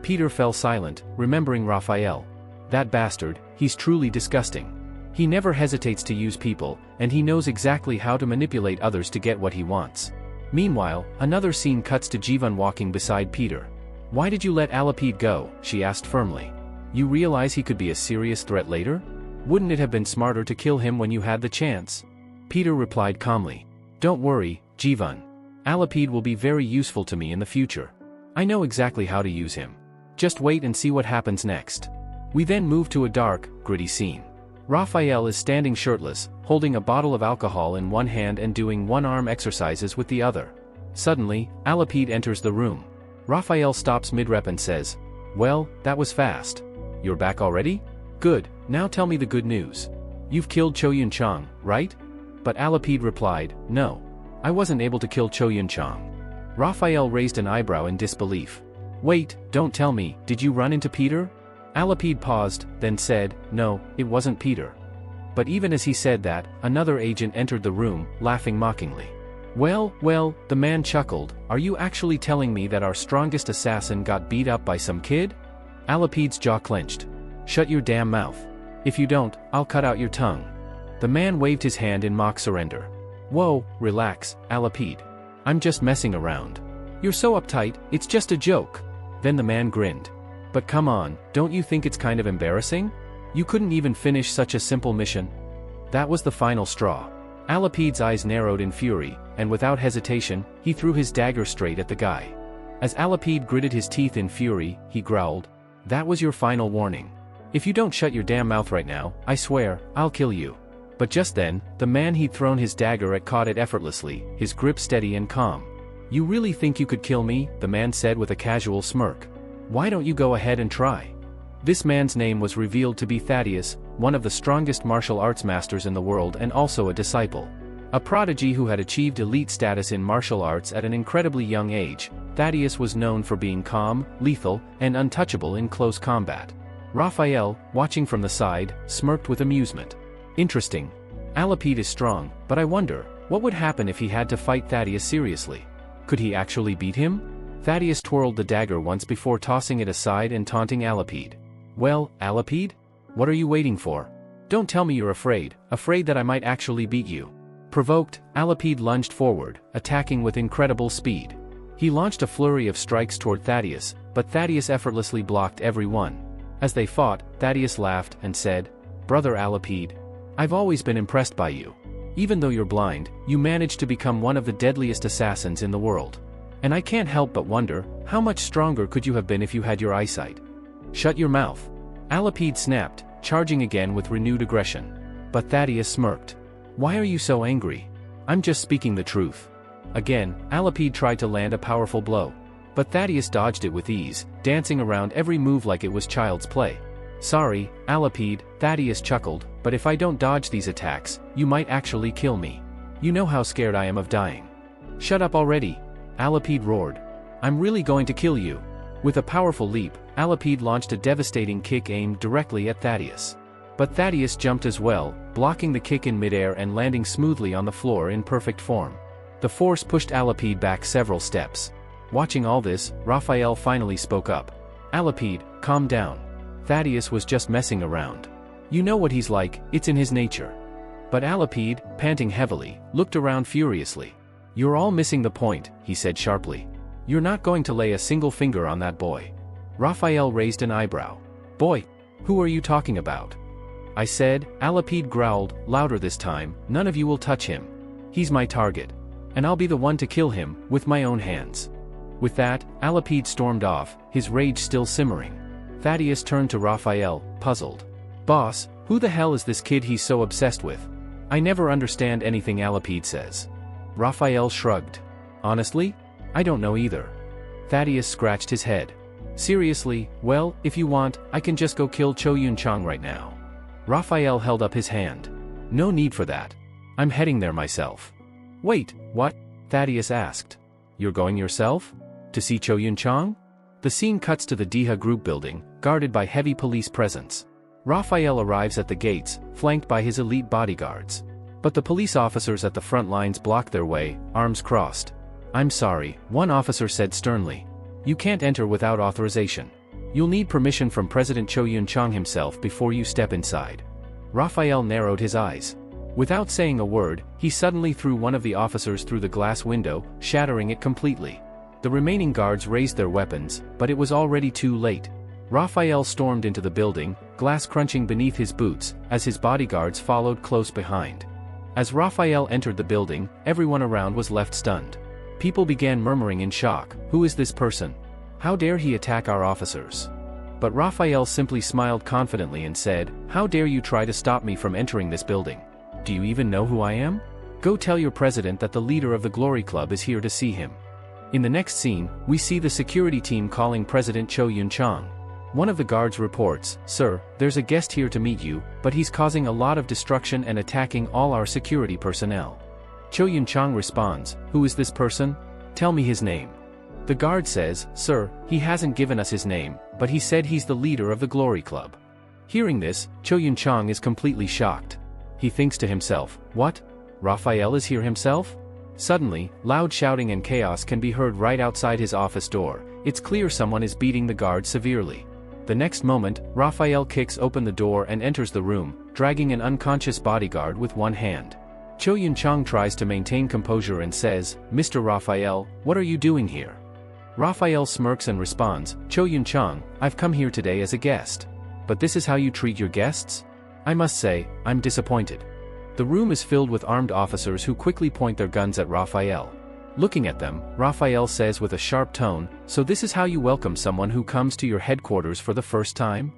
Peter fell silent, remembering Raphael. That bastard, he's truly disgusting. He never hesitates to use people, and he knows exactly how to manipulate others to get what he wants. Meanwhile, another scene cuts to Jivan walking beside Peter. "Why did you let Alapide go?" she asked firmly. "You realize he could be a serious threat later? Wouldn't it have been smarter to kill him when you had the chance?" Peter replied calmly. "Don't worry, Jivan. Alapide will be very useful to me in the future. I know exactly how to use him. Just wait and see what happens next." We then move to a dark, gritty scene. Raphael is standing shirtless, holding a bottle of alcohol in one hand and doing one-arm exercises with the other. Suddenly, Alapide enters the room. Raphael stops mid-rep and says, "Well, that was fast. You're back already? Good, now tell me the good news. You've killed Cho Yun-chang, right?" But Alapide replied, "No. I wasn't able to kill Cho Yun-chang." Raphael raised an eyebrow in disbelief. "Wait, don't tell me, did you run into Peter?" Alapide paused, then said, "No, it wasn't Peter." But even as he said that, another agent entered the room, laughing mockingly. Well, the man chuckled, "Are you actually telling me that our strongest assassin got beat up by some kid?" Alapide's jaw clenched. "Shut your damn mouth. If you don't, I'll cut out your tongue." The man waved his hand in mock surrender. "Whoa, relax, Alapide. I'm just messing around. You're so uptight, it's just a joke." Then the man grinned. "But come on, don't you think it's kind of embarrassing? You couldn't even finish such a simple mission." That was the final straw. Alapide's eyes narrowed in fury, and without hesitation, he threw his dagger straight at the guy. As Alapide gritted his teeth in fury, he growled, "That was your final warning. If you don't shut your damn mouth right now, I swear, I'll kill you." But just then, the man he'd thrown his dagger at caught it effortlessly, his grip steady and calm. "You really think you could kill me?" the man said with a casual smirk. "Why don't you go ahead and try?" This man's name was revealed to be Thaddeus, one of the strongest martial arts masters in the world and also a disciple. A prodigy who had achieved elite status in martial arts at an incredibly young age, Thaddeus was known for being calm, lethal, and untouchable in close combat. Raphael, watching from the side, smirked with amusement. "Interesting. Alapide is strong, but I wonder, what would happen if he had to fight Thaddeus seriously? Could he actually beat him?" Thaddeus twirled the dagger once before tossing it aside and taunting Alapide. "Well, Alapide? What are you waiting for? Don't tell me you're afraid that I might actually beat you." Provoked, Alapide lunged forward, attacking with incredible speed. He launched a flurry of strikes toward Thaddeus, but Thaddeus effortlessly blocked every one. As they fought, Thaddeus laughed and said, "Brother Alapide, I've always been impressed by you. Even though you're blind, you managed to become one of the deadliest assassins in the world. And I can't help but wonder, how much stronger could you have been if you had your eyesight?" "Shut your mouth." Alapide snapped, charging again with renewed aggression. But Thaddeus smirked. "Why are you so angry? I'm just speaking the truth." Again, Alapide tried to land a powerful blow. But Thaddeus dodged it with ease, dancing around every move like it was child's play. "Sorry, Alapide," Thaddeus chuckled, "but if I don't dodge these attacks, you might actually kill me. You know how scared I am of dying." "Shut up already," Alapide roared. "I'm really going to kill you." With a powerful leap, Alapide launched a devastating kick aimed directly at Thaddeus. But Thaddeus jumped as well, blocking the kick in midair and landing smoothly on the floor in perfect form. The force pushed Alapide back several steps. Watching all this, Raphael finally spoke up. "Alapide, calm down. Thaddeus was just messing around. You know what he's like, it's in his nature. But Alipede, panting heavily, looked around furiously. You're all missing the point, he said sharply. You're not going to lay a single finger on that boy. Raphael raised an eyebrow. Boy? Who are you talking about? I said, Alipede growled, louder this time, none of you will touch him. He's my target. And I'll be the one to kill him, with my own hands. With that, Alipede stormed off, his rage still simmering. Thaddeus turned to Raphael, puzzled. Boss, who the hell is this kid he's so obsessed with? I never understand anything Alipede says. Raphael shrugged. Honestly? I don't know either. Thaddeus scratched his head. Seriously, well, if you want, I can just go kill Cho Yun-chang right now. Raphael held up his hand. No need for that. I'm heading there myself. Wait, what? Thaddeus asked. You're going yourself? To see Cho Yun-chang? The scene cuts to the Diha group building, guarded by heavy police presence. Raphael arrives at the gates, flanked by his elite bodyguards. But the police officers at the front lines block their way, arms crossed. I'm sorry, one officer said sternly. You can't enter without authorization. You'll need permission from President Cho Yun-chang himself before you step inside. Raphael narrowed his eyes. Without saying a word, he suddenly threw one of the officers through the glass window, shattering it completely. The remaining guards raised their weapons, but it was already too late. Raphael stormed into the building, glass crunching beneath his boots, as his bodyguards followed close behind. As Raphael entered the building, everyone around was left stunned. People began murmuring in shock, who is this person? How dare he attack our officers? But Raphael simply smiled confidently and said, how dare you try to stop me from entering this building? Do you even know who I am? Go tell your president that the leader of the Glory Club is here to see him. In the next scene, we see the security team calling President Cho Yun-chang. One of the guards reports, Sir, there's a guest here to meet you, but he's causing a lot of destruction and attacking all our security personnel. Cho Yun-chang responds, who is this person? Tell me his name. The guard says, Sir, he hasn't given us his name, but he said he's the leader of the Glory Club. Hearing this, Cho Yun-chang is completely shocked. He thinks to himself, what? Raphael is here himself? Suddenly, loud shouting and chaos can be heard right outside his office door. It's clear someone is beating the guard severely. The next moment, Raphael kicks open the door and enters the room, dragging an unconscious bodyguard with one hand. Cho Yun-chang tries to maintain composure and says, Mr. Raphael, what are you doing here? Raphael smirks and responds, Cho Yun-chang, I've come here today as a guest. But this is how you treat your guests? I must say, I'm disappointed. The room is filled with armed officers who quickly point their guns at Raphael. Looking at them, Raphael says with a sharp tone, so this is how you welcome someone who comes to your headquarters for the first time?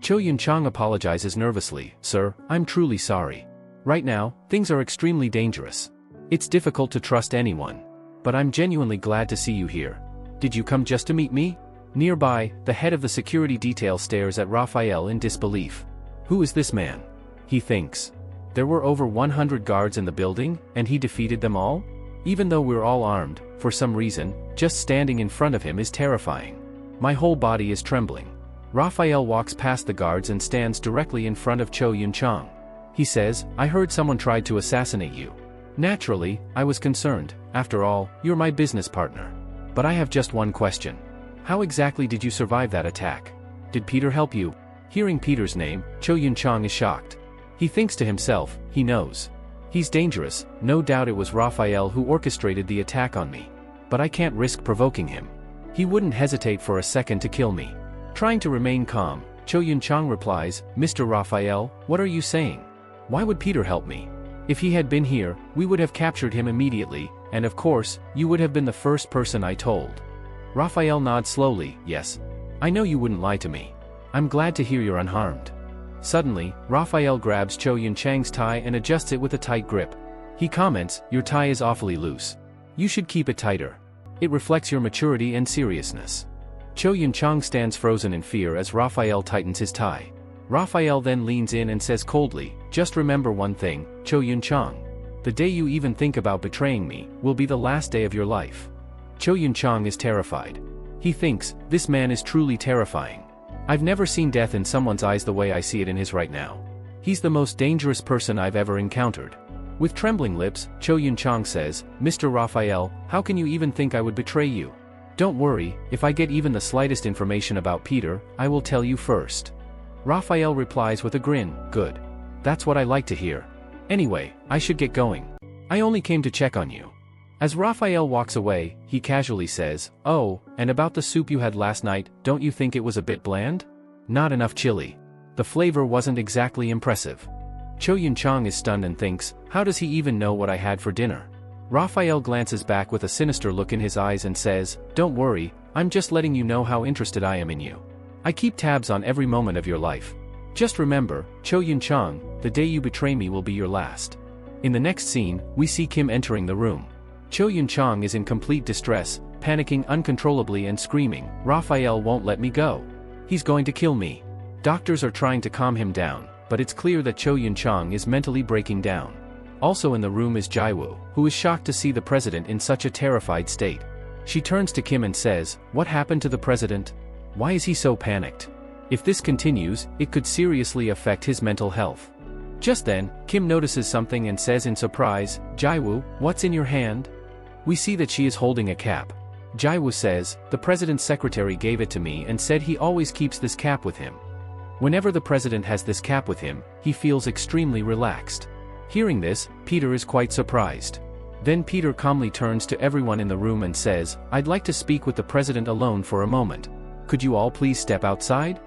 Cho Yun-chang apologizes nervously, Sir, I'm truly sorry. Right now, things are extremely dangerous. It's difficult to trust anyone. But I'm genuinely glad to see you here. Did you come just to meet me? Nearby, the head of the security detail stares at Raphael in disbelief. Who is this man? He thinks. There were over 100 guards in the building, and he defeated them all? Even though we're all armed, for some reason, just standing in front of him is terrifying. My whole body is trembling. Raphael walks past the guards and stands directly in front of Cho Yun-chang. He says, I heard someone tried to assassinate you. Naturally, I was concerned. After all, you're my business partner. But I have just one question. How exactly did you survive that attack? Did Peter help you? Hearing Peter's name, Cho Yun-chang is shocked. He thinks to himself, he knows. He's dangerous, no doubt it was Raphael who orchestrated the attack on me. But I can't risk provoking him. He wouldn't hesitate for a second to kill me. Trying to remain calm, Cho Yun-chang replies, Mr. Raphael, what are you saying? Why would Peter help me? If he had been here, we would have captured him immediately, and of course, you would have been the first person I told. Raphael nods slowly, yes. I know you wouldn't lie to me. I'm glad to hear you're unharmed. Suddenly, Raphael grabs Cho Yun-chang's tie and adjusts it with a tight grip. He comments, your tie is awfully loose. You should keep it tighter. It reflects your maturity and seriousness. Cho Yun-chang stands frozen in fear as Raphael tightens his tie. Raphael then leans in and says coldly, just remember one thing, Cho Yun-chang. The day you even think about betraying me, will be the last day of your life. Cho Yun-chang is terrified. He thinks, this man is truly terrifying. I've never seen death in someone's eyes the way I see it in his right now. He's the most dangerous person I've ever encountered. With trembling lips, Cho Yun-chang says, Mr. Raphael, how can you even think I would betray you? Don't worry, if I get even the slightest information about Peter, I will tell you first. Raphael replies with a grin, good. That's what I like to hear. Anyway, I should get going. I only came to check on you. As Raphael walks away, he casually says, oh, and about the soup you had last night, don't you think it was a bit bland? Not enough chili. The flavor wasn't exactly impressive. Cho Yun-chang is stunned and thinks, how does he even know what I had for dinner? Raphael glances back with a sinister look in his eyes and says, don't worry, I'm just letting you know how interested I am in you. I keep tabs on every moment of your life. Just remember, Cho Yun-chang, the day you betray me will be your last. In the next scene, we see Kim entering the room. Cho Yun-chang is in complete distress, panicking uncontrollably and screaming, Raphael won't let me go. He's going to kill me. Doctors are trying to calm him down, but it's clear that Cho Yun-chang is mentally breaking down. Also in the room is Jaiwoo, who is shocked to see the president in such a terrified state. She turns to Kim and says, what happened to the president? Why is he so panicked? If this continues, it could seriously affect his mental health. Just then, Kim notices something and says in surprise, Jaiwoo, what's in your hand? We see that she is holding a cap. Jaiwoo says, the president's secretary gave it to me and said he always keeps this cap with him. Whenever the president has this cap with him, he feels extremely relaxed. Hearing this, Peter is quite surprised. Then Peter calmly turns to everyone in the room and says, I'd like to speak with the president alone for a moment. Could you all please step outside?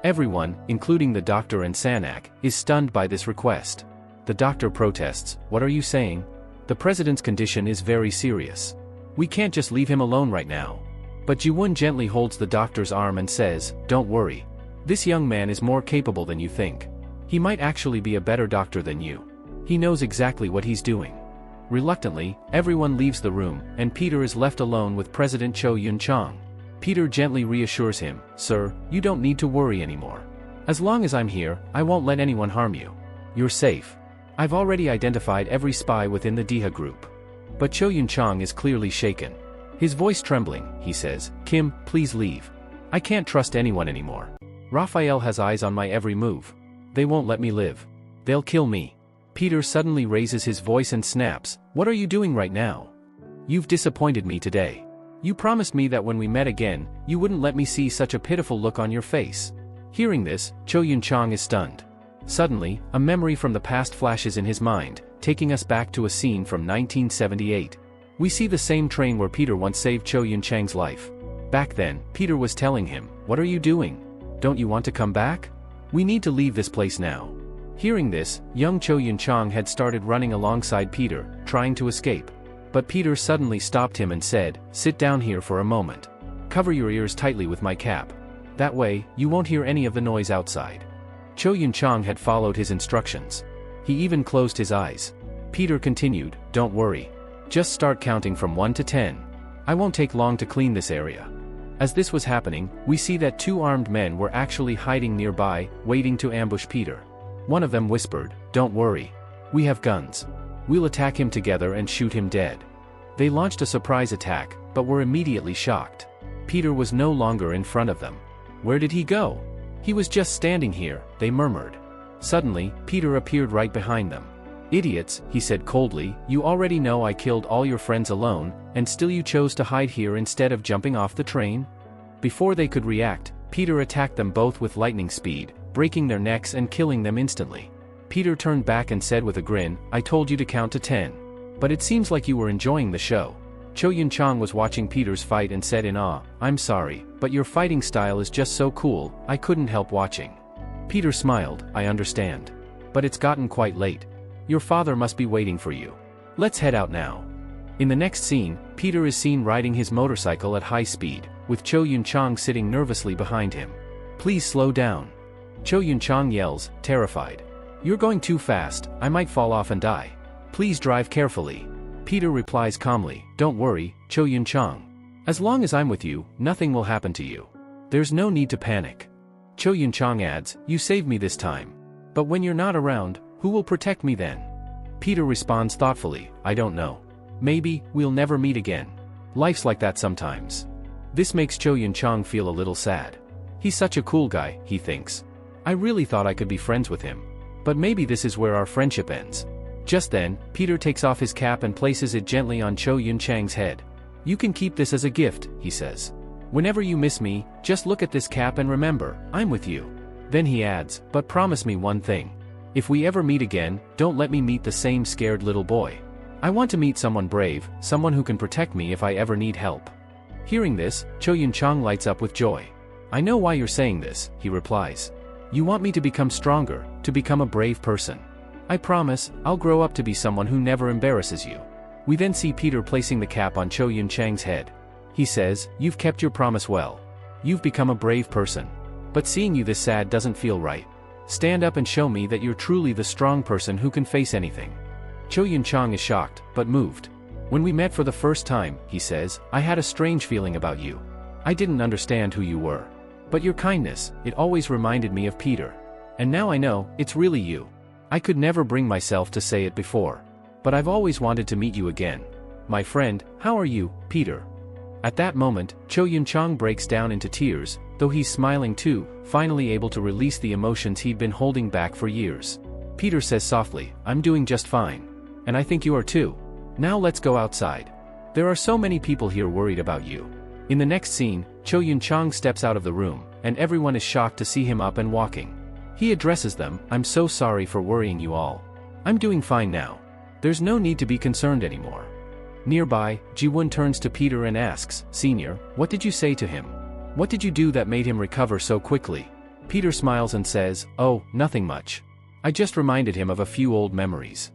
Everyone, including the doctor and Sanak, is stunned by this request. The doctor protests, what are you saying? The president's condition is very serious. We can't just leave him alone right now. But Ji-won gently holds the doctor's arm and says, don't worry. This young man is more capable than you think. He might actually be a better doctor than you. He knows exactly what he's doing. Reluctantly, everyone leaves the room, and Peter is left alone with President Cho Yun-chang. Peter gently reassures him, sir, you don't need to worry anymore. As long as I'm here, I won't let anyone harm you. You're safe. I've already identified every spy within the Diha group. But Cho Yun-chang is clearly shaken. His voice trembling, he says, Kim, please leave. I can't trust anyone anymore. Raphael has eyes on my every move. They won't let me live. They'll kill me. Peter suddenly raises his voice and snaps, what are you doing right now? You've disappointed me today. You promised me that when we met again, you wouldn't let me see such a pitiful look on your face. Hearing this, Cho Yun-chang is stunned. Suddenly, a memory from the past flashes in his mind, taking us back to a scene from 1978. We see the same train where Peter once saved Cho Yun-chang's life. Back then, Peter was telling him, what are you doing? Don't you want to come back? We need to leave this place now. Hearing this, young Cho Yun-chang had started running alongside Peter, trying to escape. But Peter suddenly stopped him and said, sit down here for a moment. Cover your ears tightly with my cap. That way, you won't hear any of the noise outside. Cho Yun-chang had followed his instructions. He even closed his eyes. Peter continued, don't worry. Just start counting from 1 to 10. I won't take long to clean this area. As this was happening, we see that 2 armed men were actually hiding nearby, waiting to ambush Peter. One of them whispered, don't worry. We have guns. We'll attack him together and shoot him dead. They launched a surprise attack, but were immediately shocked. Peter was no longer in front of them. Where did he go? He was just standing here, they murmured. Suddenly, Peter appeared right behind them. Idiots, he said coldly, you already know I killed all your friends alone, and still you chose to hide here instead of jumping off the train? Before they could react, Peter attacked them both with lightning speed, breaking their necks and killing them instantly. Peter turned back and said with a grin, I told you to count to 10. But it seems like you were enjoying the show. Cho Yun-chang was watching Peter's fight and said in awe, I'm sorry, but your fighting style is just so cool, I couldn't help watching. Peter smiled, I understand. But it's gotten quite late. Your father must be waiting for you. Let's head out now. In the next scene, Peter is seen riding his motorcycle at high speed, with Cho Yun-chang sitting nervously behind him. Please slow down. Cho Yun-chang yells, terrified. You're going too fast, I might fall off and die. Please drive carefully. Peter replies calmly, don't worry, Cho Yun-chang. As long as I'm with you, nothing will happen to you. There's no need to panic. Cho Yun-chang adds, you saved me this time. But when you're not around, who will protect me then? Peter responds thoughtfully, I don't know. Maybe, we'll never meet again. Life's like that sometimes. This makes Cho Yun-chang feel a little sad. He's such a cool guy, he thinks. I really thought I could be friends with him. But maybe this is where our friendship ends. Just then, Peter takes off his cap and places it gently on Cho Yun-chang's head. You can keep this as a gift, he says. Whenever you miss me, just look at this cap and remember, I'm with you. Then he adds, but promise me one thing. If we ever meet again, don't let me meet the same scared little boy. I want to meet someone brave, someone who can protect me if I ever need help. Hearing this, Cho Yun-chang lights up with joy. I know why you're saying this, he replies. You want me to become stronger, to become a brave person. I promise, I'll grow up to be someone who never embarrasses you. We then see Peter placing the cap on Cho Yun-chang's head. He says, you've kept your promise well. You've become a brave person. But seeing you this sad doesn't feel right. Stand up and show me that you're truly the strong person who can face anything. Cho Yun-chang is shocked, but moved. When we met for the first time, he says, I had a strange feeling about you. I didn't understand who you were. But your kindness, it always reminded me of Peter. And now I know, it's really you. I could never bring myself to say it before. But I've always wanted to meet you again. My friend, how are you, Peter? At that moment, Cho Yun-chang breaks down into tears, though he's smiling too, finally able to release the emotions he'd been holding back for years. Peter says softly, I'm doing just fine. And I think you are too. Now let's go outside. There are so many people here worried about you. In the next scene, Cho Yun-chang steps out of the room, and everyone is shocked to see him up and walking. He addresses them, I'm so sorry for worrying you all. I'm doing fine now. There's no need to be concerned anymore. Nearby, Ji-won turns to Peter and asks, Senior, what did you say to him? What did you do that made him recover so quickly? Peter smiles and says, oh, nothing much. I just reminded him of a few old memories.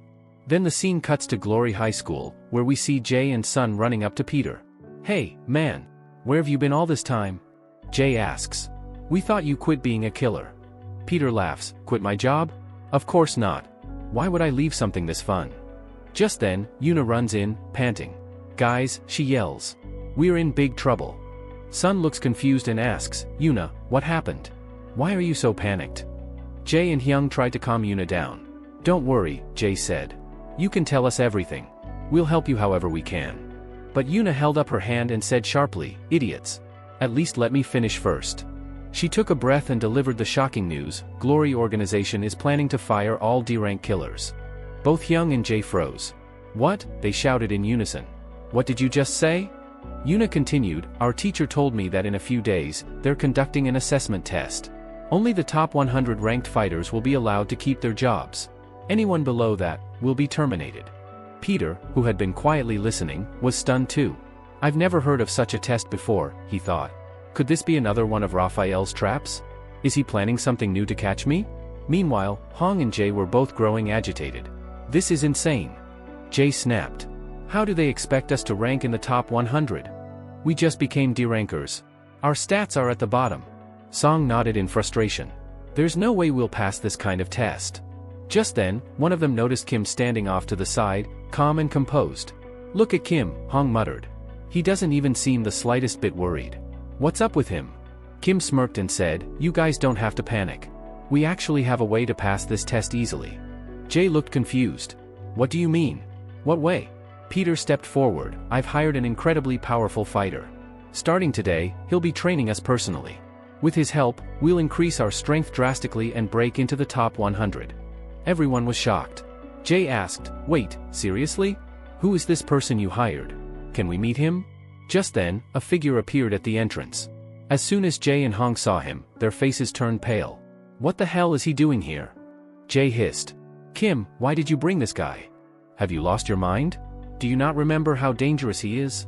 Then the scene cuts to Glory High School, where we see Jay and Sun running up to Peter. Hey, man. Where have you been all this time? Jay asks. We thought you quit being a killer. Peter laughs, quit my job? Of course not. Why would I leave something this fun? Just then, Yuna runs in, panting. Guys, she yells. We're in big trouble. Sun looks confused and asks, Yuna, what happened? Why are you so panicked? Jay and Hyung tried to calm Yuna down. Don't worry, Jay said. You can tell us everything. We'll help you however we can. But Yuna held up her hand and said sharply, idiots. At least let me finish first. She took a breath and delivered the shocking news, Glory Organization is planning to fire all D-rank killers. Both Hyung and Jay froze. What? They shouted in unison. What did you just say? Yuna continued, our teacher told me that in a few days, they're conducting an assessment test. Only the top 100 ranked fighters will be allowed to keep their jobs. Anyone below that will be terminated. Peter, who had been quietly listening, was stunned too. I've never heard of such a test before, he thought. Could this be another one of Raphael's traps? Is he planning something new to catch me? Meanwhile, Hong and Jay were both growing agitated. This is insane. Jay snapped. How do they expect us to rank in the top 100? We just became D-rankers. Our stats are at the bottom. Song nodded in frustration. There's no way we'll pass this kind of test. Just then, one of them noticed Kim standing off to the side, calm and composed. Look at Kim, Hong muttered. He doesn't even seem the slightest bit worried. What's up with him? Kim smirked and said, you guys don't have to panic. We actually have a way to pass this test easily. Jay looked confused. What do you mean? What way? Peter stepped forward, I've hired an incredibly powerful fighter. Starting today, he'll be training us personally. With his help, we'll increase our strength drastically and break into the top 100. Everyone was shocked. Jay asked, wait, seriously? Who is this person you hired? Can we meet him? Just then, a figure appeared at the entrance. As soon as Jay and Hong saw him, their faces turned pale. What the hell is he doing here? Jay hissed. Kim, why did you bring this guy? Have you lost your mind? Do you not remember how dangerous he is?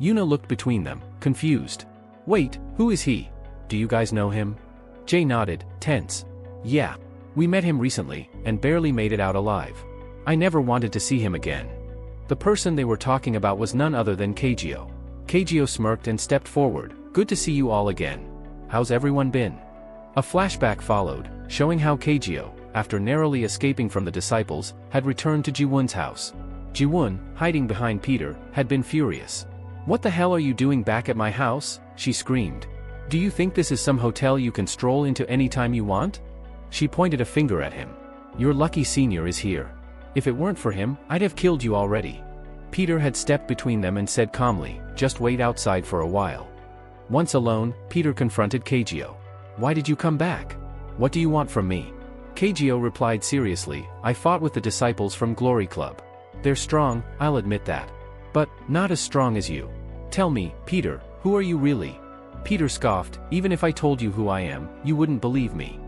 Yuna looked between them, confused. Wait, who is he? Do you guys know him? Jay nodded, tense. Yeah. We met him recently, and barely made it out alive. I never wanted to see him again. The person they were talking about was none other than Keijio. Keijio smirked and stepped forward. Good to see you all again. How's everyone been? A flashback followed, showing how Keijio, after narrowly escaping from the disciples, had returned to Ji-won's house. Ji-won, hiding behind Peter, had been furious. What the hell are you doing back at my house? She screamed. Do you think this is some hotel you can stroll into anytime you want? She pointed a finger at him. Your lucky senior is here. If it weren't for him, I'd have killed you already. Peter had stepped between them and said calmly, just wait outside for a while. Once alone, Peter confronted Keijio. Why did you come back? What do you want from me? Keijio replied seriously, I fought with the disciples from Glory Club. They're strong, I'll admit that. But, not as strong as you. Tell me, Peter, who are you really? Peter scoffed, even if I told you who I am, you wouldn't believe me.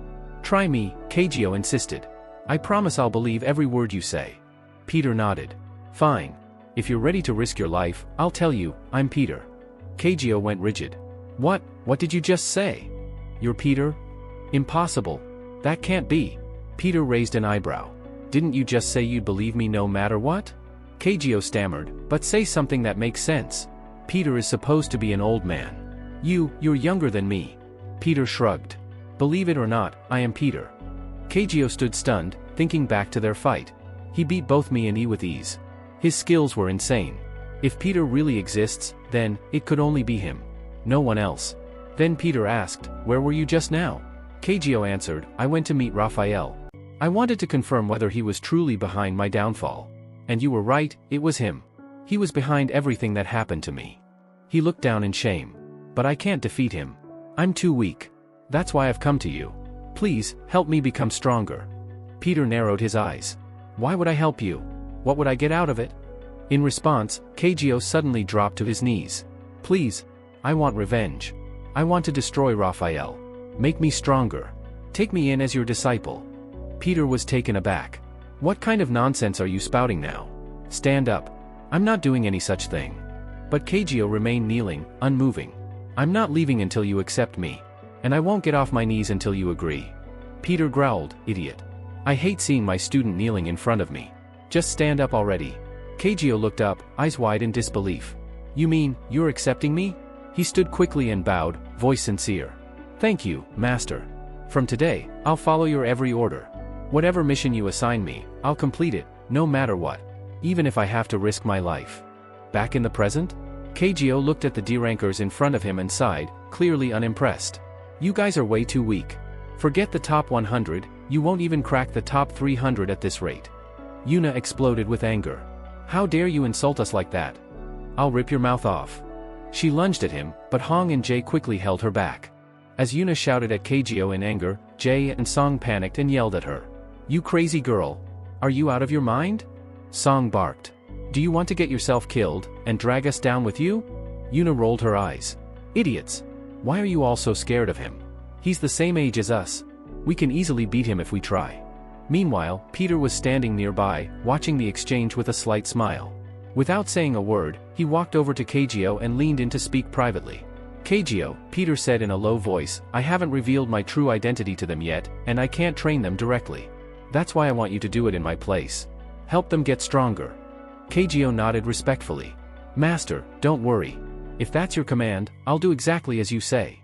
Try me, Keijio insisted. I promise I'll believe every word you say. Peter nodded. Fine. If you're ready to risk your life, I'll tell you, I'm Peter. Keijio went rigid. What did you just say? You're Peter? Impossible. That can't be. Peter raised an eyebrow. Didn't you just say you'd believe me no matter what? Keijio stammered, but say something that makes sense. Peter is supposed to be an old man. You're younger than me. Peter shrugged. Believe it or not, I am Peter. Keijio stood stunned, thinking back to their fight. He beat both me and E with ease. His skills were insane. If Peter really exists, then it could only be him. No one else. Then Peter asked, where were you just now? Keijio answered, I went to meet Raphael. I wanted to confirm whether he was truly behind my downfall. And you were right, it was him. He was behind everything that happened to me. He looked down in shame. But I can't defeat him. I'm too weak. That's why I've come to you. Please, help me become stronger. Peter narrowed his eyes. Why would I help you? What would I get out of it? In response, Keijio suddenly dropped to his knees. Please. I want revenge. I want to destroy Raphael. Make me stronger. Take me in as your disciple. Peter was taken aback. What kind of nonsense are you spouting now? Stand up. I'm not doing any such thing. But Keijio remained kneeling, unmoving. I'm not leaving until you accept me. And I won't get off my knees until you agree. Peter growled, idiot. I hate seeing my student kneeling in front of me. Just stand up already. Keijio looked up, eyes wide in disbelief. You mean, you're accepting me? He stood quickly and bowed, voice sincere. Thank you, master. From today, I'll follow your every order. Whatever mission you assign me, I'll complete it, no matter what. Even if I have to risk my life. Back in the present? Keijio looked at the D-rankers in front of him and sighed, clearly unimpressed. You guys are way too weak. Forget the top 100, you won't even crack the top 300 at this rate. Yuna exploded with anger. How dare you insult us like that? I'll rip your mouth off. She lunged at him, but Hong and Jay quickly held her back. As Yuna shouted at Keijio in anger, Jay and Song panicked and yelled at her. You crazy girl. Are you out of your mind? Song barked. Do you want to get yourself killed, and drag us down with you? Yuna rolled her eyes. Idiots. Why are you all so scared of him? He's the same age as us. We can easily beat him if we try. Meanwhile, Peter was standing nearby, watching the exchange with a slight smile. Without saying a word, he walked over to Keijio and leaned in to speak privately. Keijio, Peter said in a low voice, I haven't revealed my true identity to them yet, and I can't train them directly. That's why I want you to do it in my place. Help them get stronger. Keijio nodded respectfully. Master, don't worry. If that's your command, I'll do exactly as you say.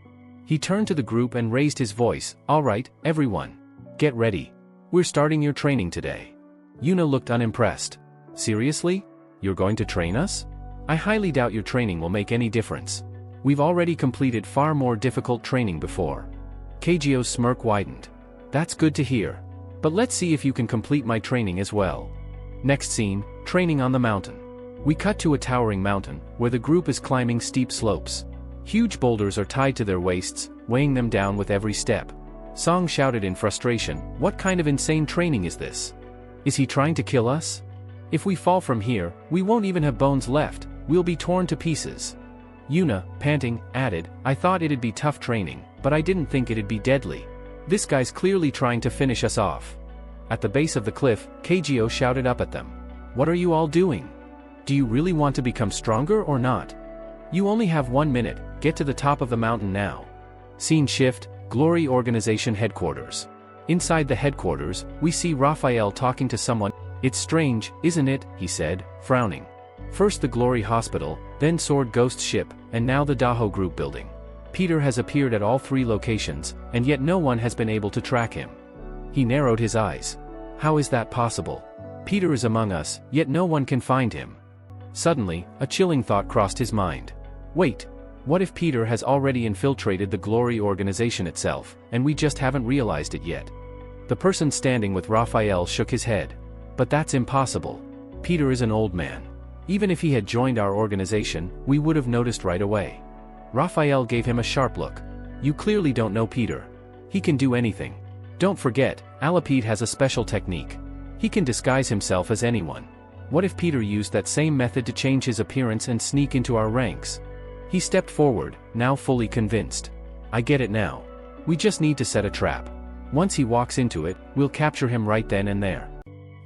He turned to the group and raised his voice. All right, everyone. Get ready. We're starting your training today. Yuna looked unimpressed. Seriously? You're going to train us? I highly doubt your training will make any difference. We've already completed far more difficult training before. Keijio's smirk widened. That's good to hear. But let's see if you can complete my training as well. Next scene, training on the mountain. We cut to a towering mountain, where the group is climbing steep slopes. Huge boulders are tied to their waists, weighing them down with every step. Song shouted in frustration, what kind of insane training is this? Is he trying to kill us? If we fall from here, we won't even have bones left, we'll be torn to pieces. Yuna, panting, added, I thought it'd be tough training, but I didn't think it'd be deadly. This guy's clearly trying to finish us off. At the base of the cliff, Keijio shouted up at them. What are you all doing? Do you really want to become stronger or not? You only have 1 minute, get to the top of the mountain now. Scene shift, Glory Organization headquarters. Inside the headquarters, we see Raphael talking to someone. It's strange, isn't it, he said, frowning. First the Glory Hospital, then Sword Ghost Ship, and now the Daho Group building. Peter has appeared at all 3 locations, and yet no one has been able to track him. He narrowed his eyes. How is that possible? Peter is among us, yet no one can find him. Suddenly, a chilling thought crossed his mind. Wait, what if Peter has already infiltrated the Glory Organization itself, and we just haven't realized it yet? The person standing with Raphael shook his head. But that's impossible. Peter is an old man. Even if he had joined our organization, we would have noticed right away. Raphael gave him a sharp look. You clearly don't know Peter. He can do anything. Don't forget, Alapede has a special technique. He can disguise himself as anyone. What if Peter used that same method to change his appearance and sneak into our ranks? He stepped forward, now fully convinced. I get it now. We just need to set a trap. Once he walks into it, we'll capture him right then and there.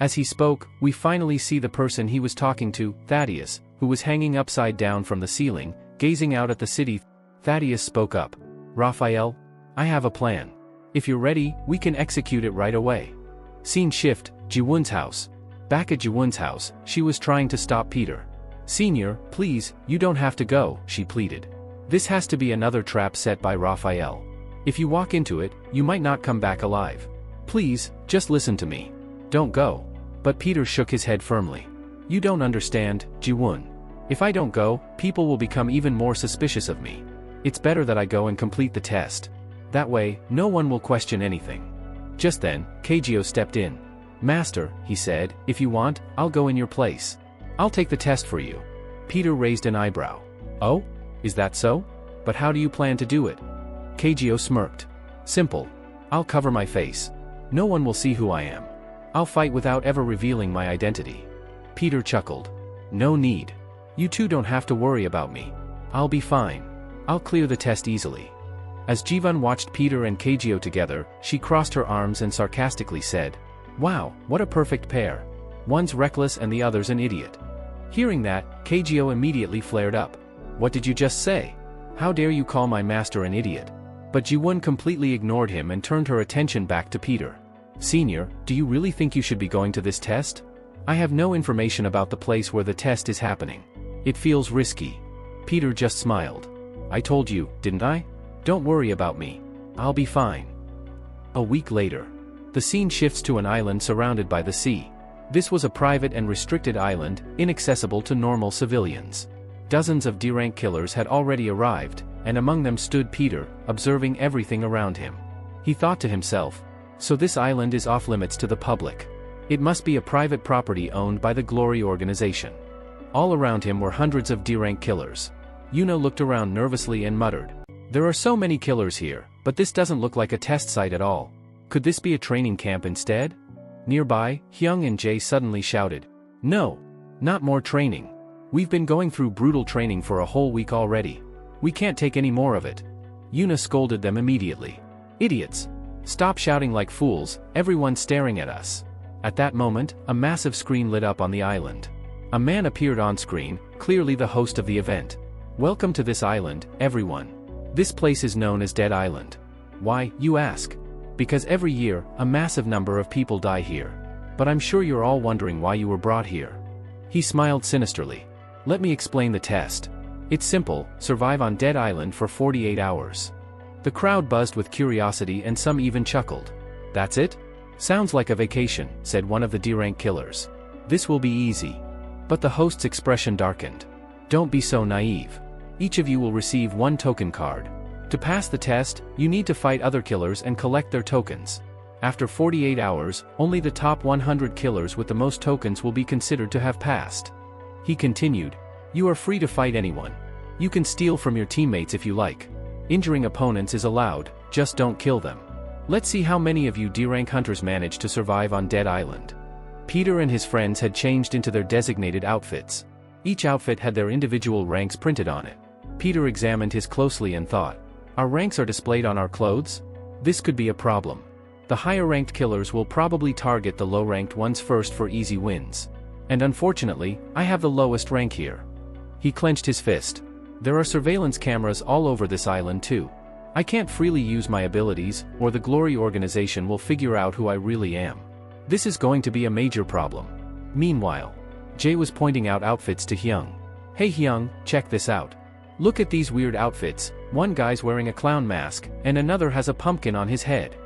As he spoke, we finally see the person he was talking to, Thaddeus, who was hanging upside down from the ceiling, gazing out at the city. Thaddeus spoke up. Raphael, I have a plan. If you're ready, we can execute it right away. Scene shift, Jiwon's house. Back at Jiwon's house, she was trying to stop Peter. Senior, please, you don't have to go, she pleaded. This has to be another trap set by Raphael. If you walk into it, you might not come back alive. Please, just listen to me. Don't go. But Peter shook his head firmly. You don't understand, Jiwon. If I don't go, people will become even more suspicious of me. It's better that I go and complete the test. That way, no one will question anything. Just then, Kageo stepped in. Master, he said, if you want, I'll go in your place. I'll take the test for you. Peter raised an eyebrow. Oh? Is that so? But how do you plan to do it? Kageo smirked. Simple. I'll cover my face. No one will see who I am. I'll fight without ever revealing my identity. Peter chuckled. No need. You two don't have to worry about me. I'll be fine. I'll clear the test easily. As Jiwon watched Peter and Kageo together, she crossed her arms and sarcastically said, Wow, what a perfect pair. One's reckless and the other's an idiot. Hearing that, Kageo immediately flared up. What did you just say? How dare you call my master an idiot? But Jiwon completely ignored him and turned her attention back to Peter. Senior, do you really think you should be going to this test? I have no information about the place where the test is happening. It feels risky. Peter just smiled. I told you, didn't I? Don't worry about me. I'll be fine. A week later. The scene shifts to an island surrounded by the sea. This was a private and restricted island, inaccessible to normal civilians. Dozens of D-rank killers had already arrived, and among them stood Peter, observing everything around him. He thought to himself, so this island is off-limits to the public. It must be a private property owned by the Glory organization. All around him were hundreds of D-rank killers. Yuna looked around nervously and muttered, There are so many killers here, but this doesn't look like a test site at all. Could this be a training camp instead? Nearby, Hyung and Jae suddenly shouted, No! Not more training. We've been going through brutal training for a whole week already. We can't take any more of it. Yuna scolded them immediately. Idiots! Stop shouting like fools, everyone's staring at us. At that moment, a massive screen lit up on the island. A man appeared on screen, clearly the host of the event. Welcome to this island, everyone. This place is known as Dead Island. Why, you ask? Because every year, a massive number of people die here. But I'm sure you're all wondering why you were brought here. He smiled sinisterly. Let me explain the test. It's simple, survive on Dead Island for 48 hours. The crowd buzzed with curiosity and some even chuckled. That's it? Sounds like a vacation, said one of the D-rank killers. This will be easy. But the host's expression darkened. Don't be so naive. Each of you will receive one token card. To pass the test, you need to fight other killers and collect their tokens. After 48 hours, only the top 100 killers with the most tokens will be considered to have passed. He continued, You are free to fight anyone. You can steal from your teammates if you like. Injuring opponents is allowed, just don't kill them. Let's see how many of you D-rank hunters manage to survive on Dead Island. Peter and his friends had changed into their designated outfits. Each outfit had their individual ranks printed on it. Peter examined his closely and thought, Our ranks are displayed on our clothes? This could be a problem. The higher-ranked killers will probably target the low-ranked ones first for easy wins. And unfortunately, I have the lowest rank here. He clenched his fist. There are surveillance cameras all over this island too. I can't freely use my abilities, or the Glory organization will figure out who I really am. This is going to be a major problem. Meanwhile, Jae was pointing out outfits to Hyung. Hey Hyung, check this out. Look at these weird outfits, one guy's wearing a clown mask, and another has a pumpkin on his head.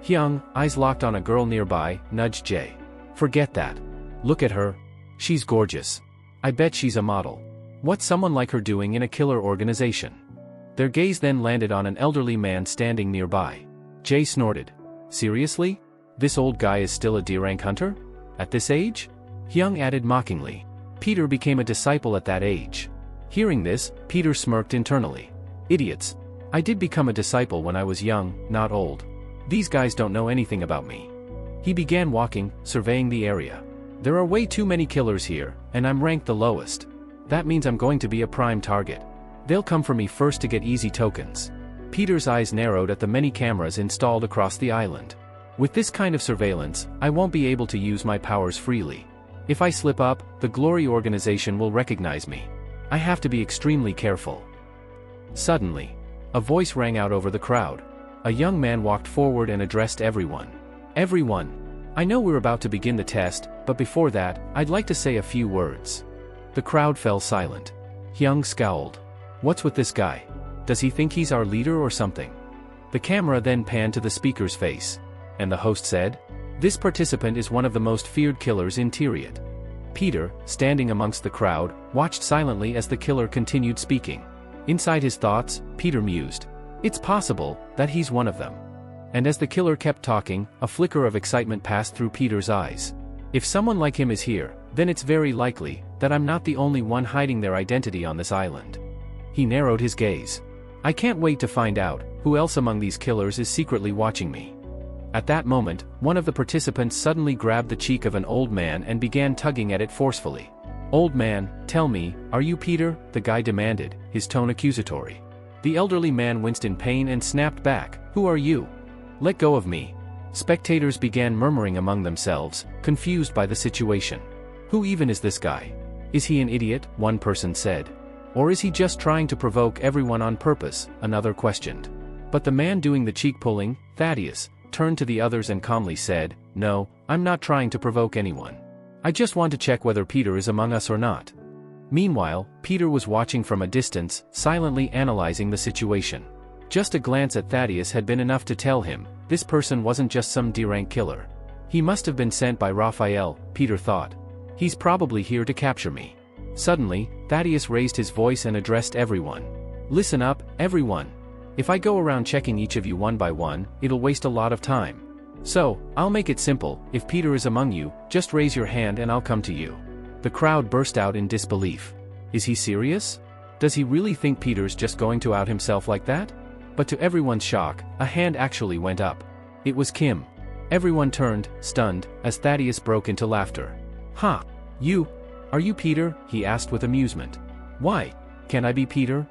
Hyung, eyes locked on a girl nearby, nudged Jae. Forget that. Look at her. She's gorgeous. I bet she's a model. What's someone like her doing in a killer organization? Their gaze then landed on an elderly man standing nearby. Jae snorted. Seriously? This old guy is still a D-rank hunter? At this age? Hyung added mockingly. Peter became a disciple at that age. Hearing this, Peter smirked internally. Idiots. I did become a disciple when I was young, not old. These guys don't know anything about me. He began walking, surveying the area. There are way too many killers here, and I'm ranked the lowest. That means I'm going to be a prime target. They'll come for me first to get easy tokens. Peter's eyes narrowed at the many cameras installed across the island. With this kind of surveillance, I won't be able to use my powers freely. If I slip up, the Glory organization will recognize me. I have to be extremely careful. Suddenly, a voice rang out over the crowd. A young man walked forward and addressed everyone. Everyone, I know we're about to begin the test, but before that, I'd like to say a few words. The crowd fell silent. Hyung scowled. What's with this guy? Does he think he's our leader or something? The camera then panned to the speaker's face. And the host said, "This participant is one of the most feared killers in Tyriot." Peter, standing amongst the crowd, watched silently as the killer continued speaking. Inside his thoughts, Peter mused, "It's possible that he's one of them." And as the killer kept talking, a flicker of excitement passed through Peter's eyes. If someone like him is here, then it's very likely that I'm not the only one hiding their identity on this island. He narrowed his gaze. I can't wait to find out who else among these killers is secretly watching me. At that moment, one of the participants suddenly grabbed the cheek of an old man and began tugging at it forcefully. "Old man, tell me, are you Peter?" the guy demanded, his tone accusatory. The elderly man winced in pain and snapped back, "Who are you? Let go of me." Spectators began murmuring among themselves, confused by the situation. "Who even is this guy? Is he an idiot?" one person said. "Or is he just trying to provoke everyone on purpose?" another questioned. But the man doing the cheek pulling, Thaddeus, turned to the others and calmly said, "No, I'm not trying to provoke anyone. I just want to check whether Peter is among us or not." Meanwhile, Peter was watching from a distance, silently analyzing the situation. Just a glance at Thaddeus had been enough to tell him, this person wasn't just some D-rank killer. He must have been sent by Raphael, Peter thought. He's probably here to capture me. Suddenly, Thaddeus raised his voice and addressed everyone. "Listen up, everyone. If I go around checking each of you one by one, it'll waste a lot of time. So, I'll make it simple. If Peter is among you, just raise your hand and I'll come to you." The crowd burst out in disbelief. Is he serious? Does he really think Peter's just going to out himself like that? But to everyone's shock, a hand actually went up. It was Kim. Everyone turned, stunned, as Thaddeus broke into laughter. "Ha! Are you Peter?" he asked with amusement. "Why? Can I be Peter?"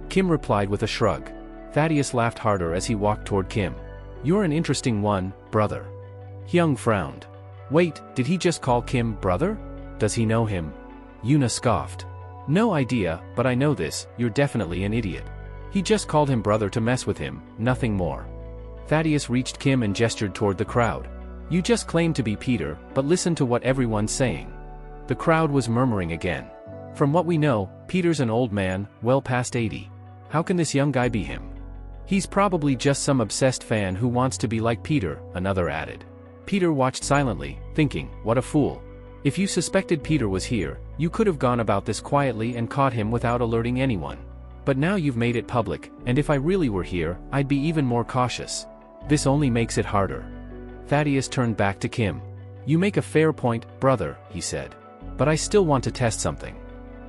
Kim replied with a shrug. Thaddeus laughed harder as he walked toward Kim. "You're an interesting one, brother." Hyung frowned. "Wait, did he just call Kim brother? Does he know him?" Yuna scoffed. "No idea, but I know this, you're definitely an idiot. He just called him brother to mess with him, nothing more." Thaddeus reached Kim and gestured toward the crowd. "You just claim to be Peter, but listen to what everyone's saying." The crowd was murmuring again. "From what we know, Peter's an old man, well past 80. How can this young guy be him?" "He's probably just some obsessed fan who wants to be like Peter," another added. Peter watched silently, thinking, what a fool. If you suspected Peter was here, you could have gone about this quietly and caught him without alerting anyone. But now you've made it public, and if I really were here, I'd be even more cautious. This only makes it harder. Thaddeus turned back to Kim. "You make a fair point, brother," he said. "But I still want to test something."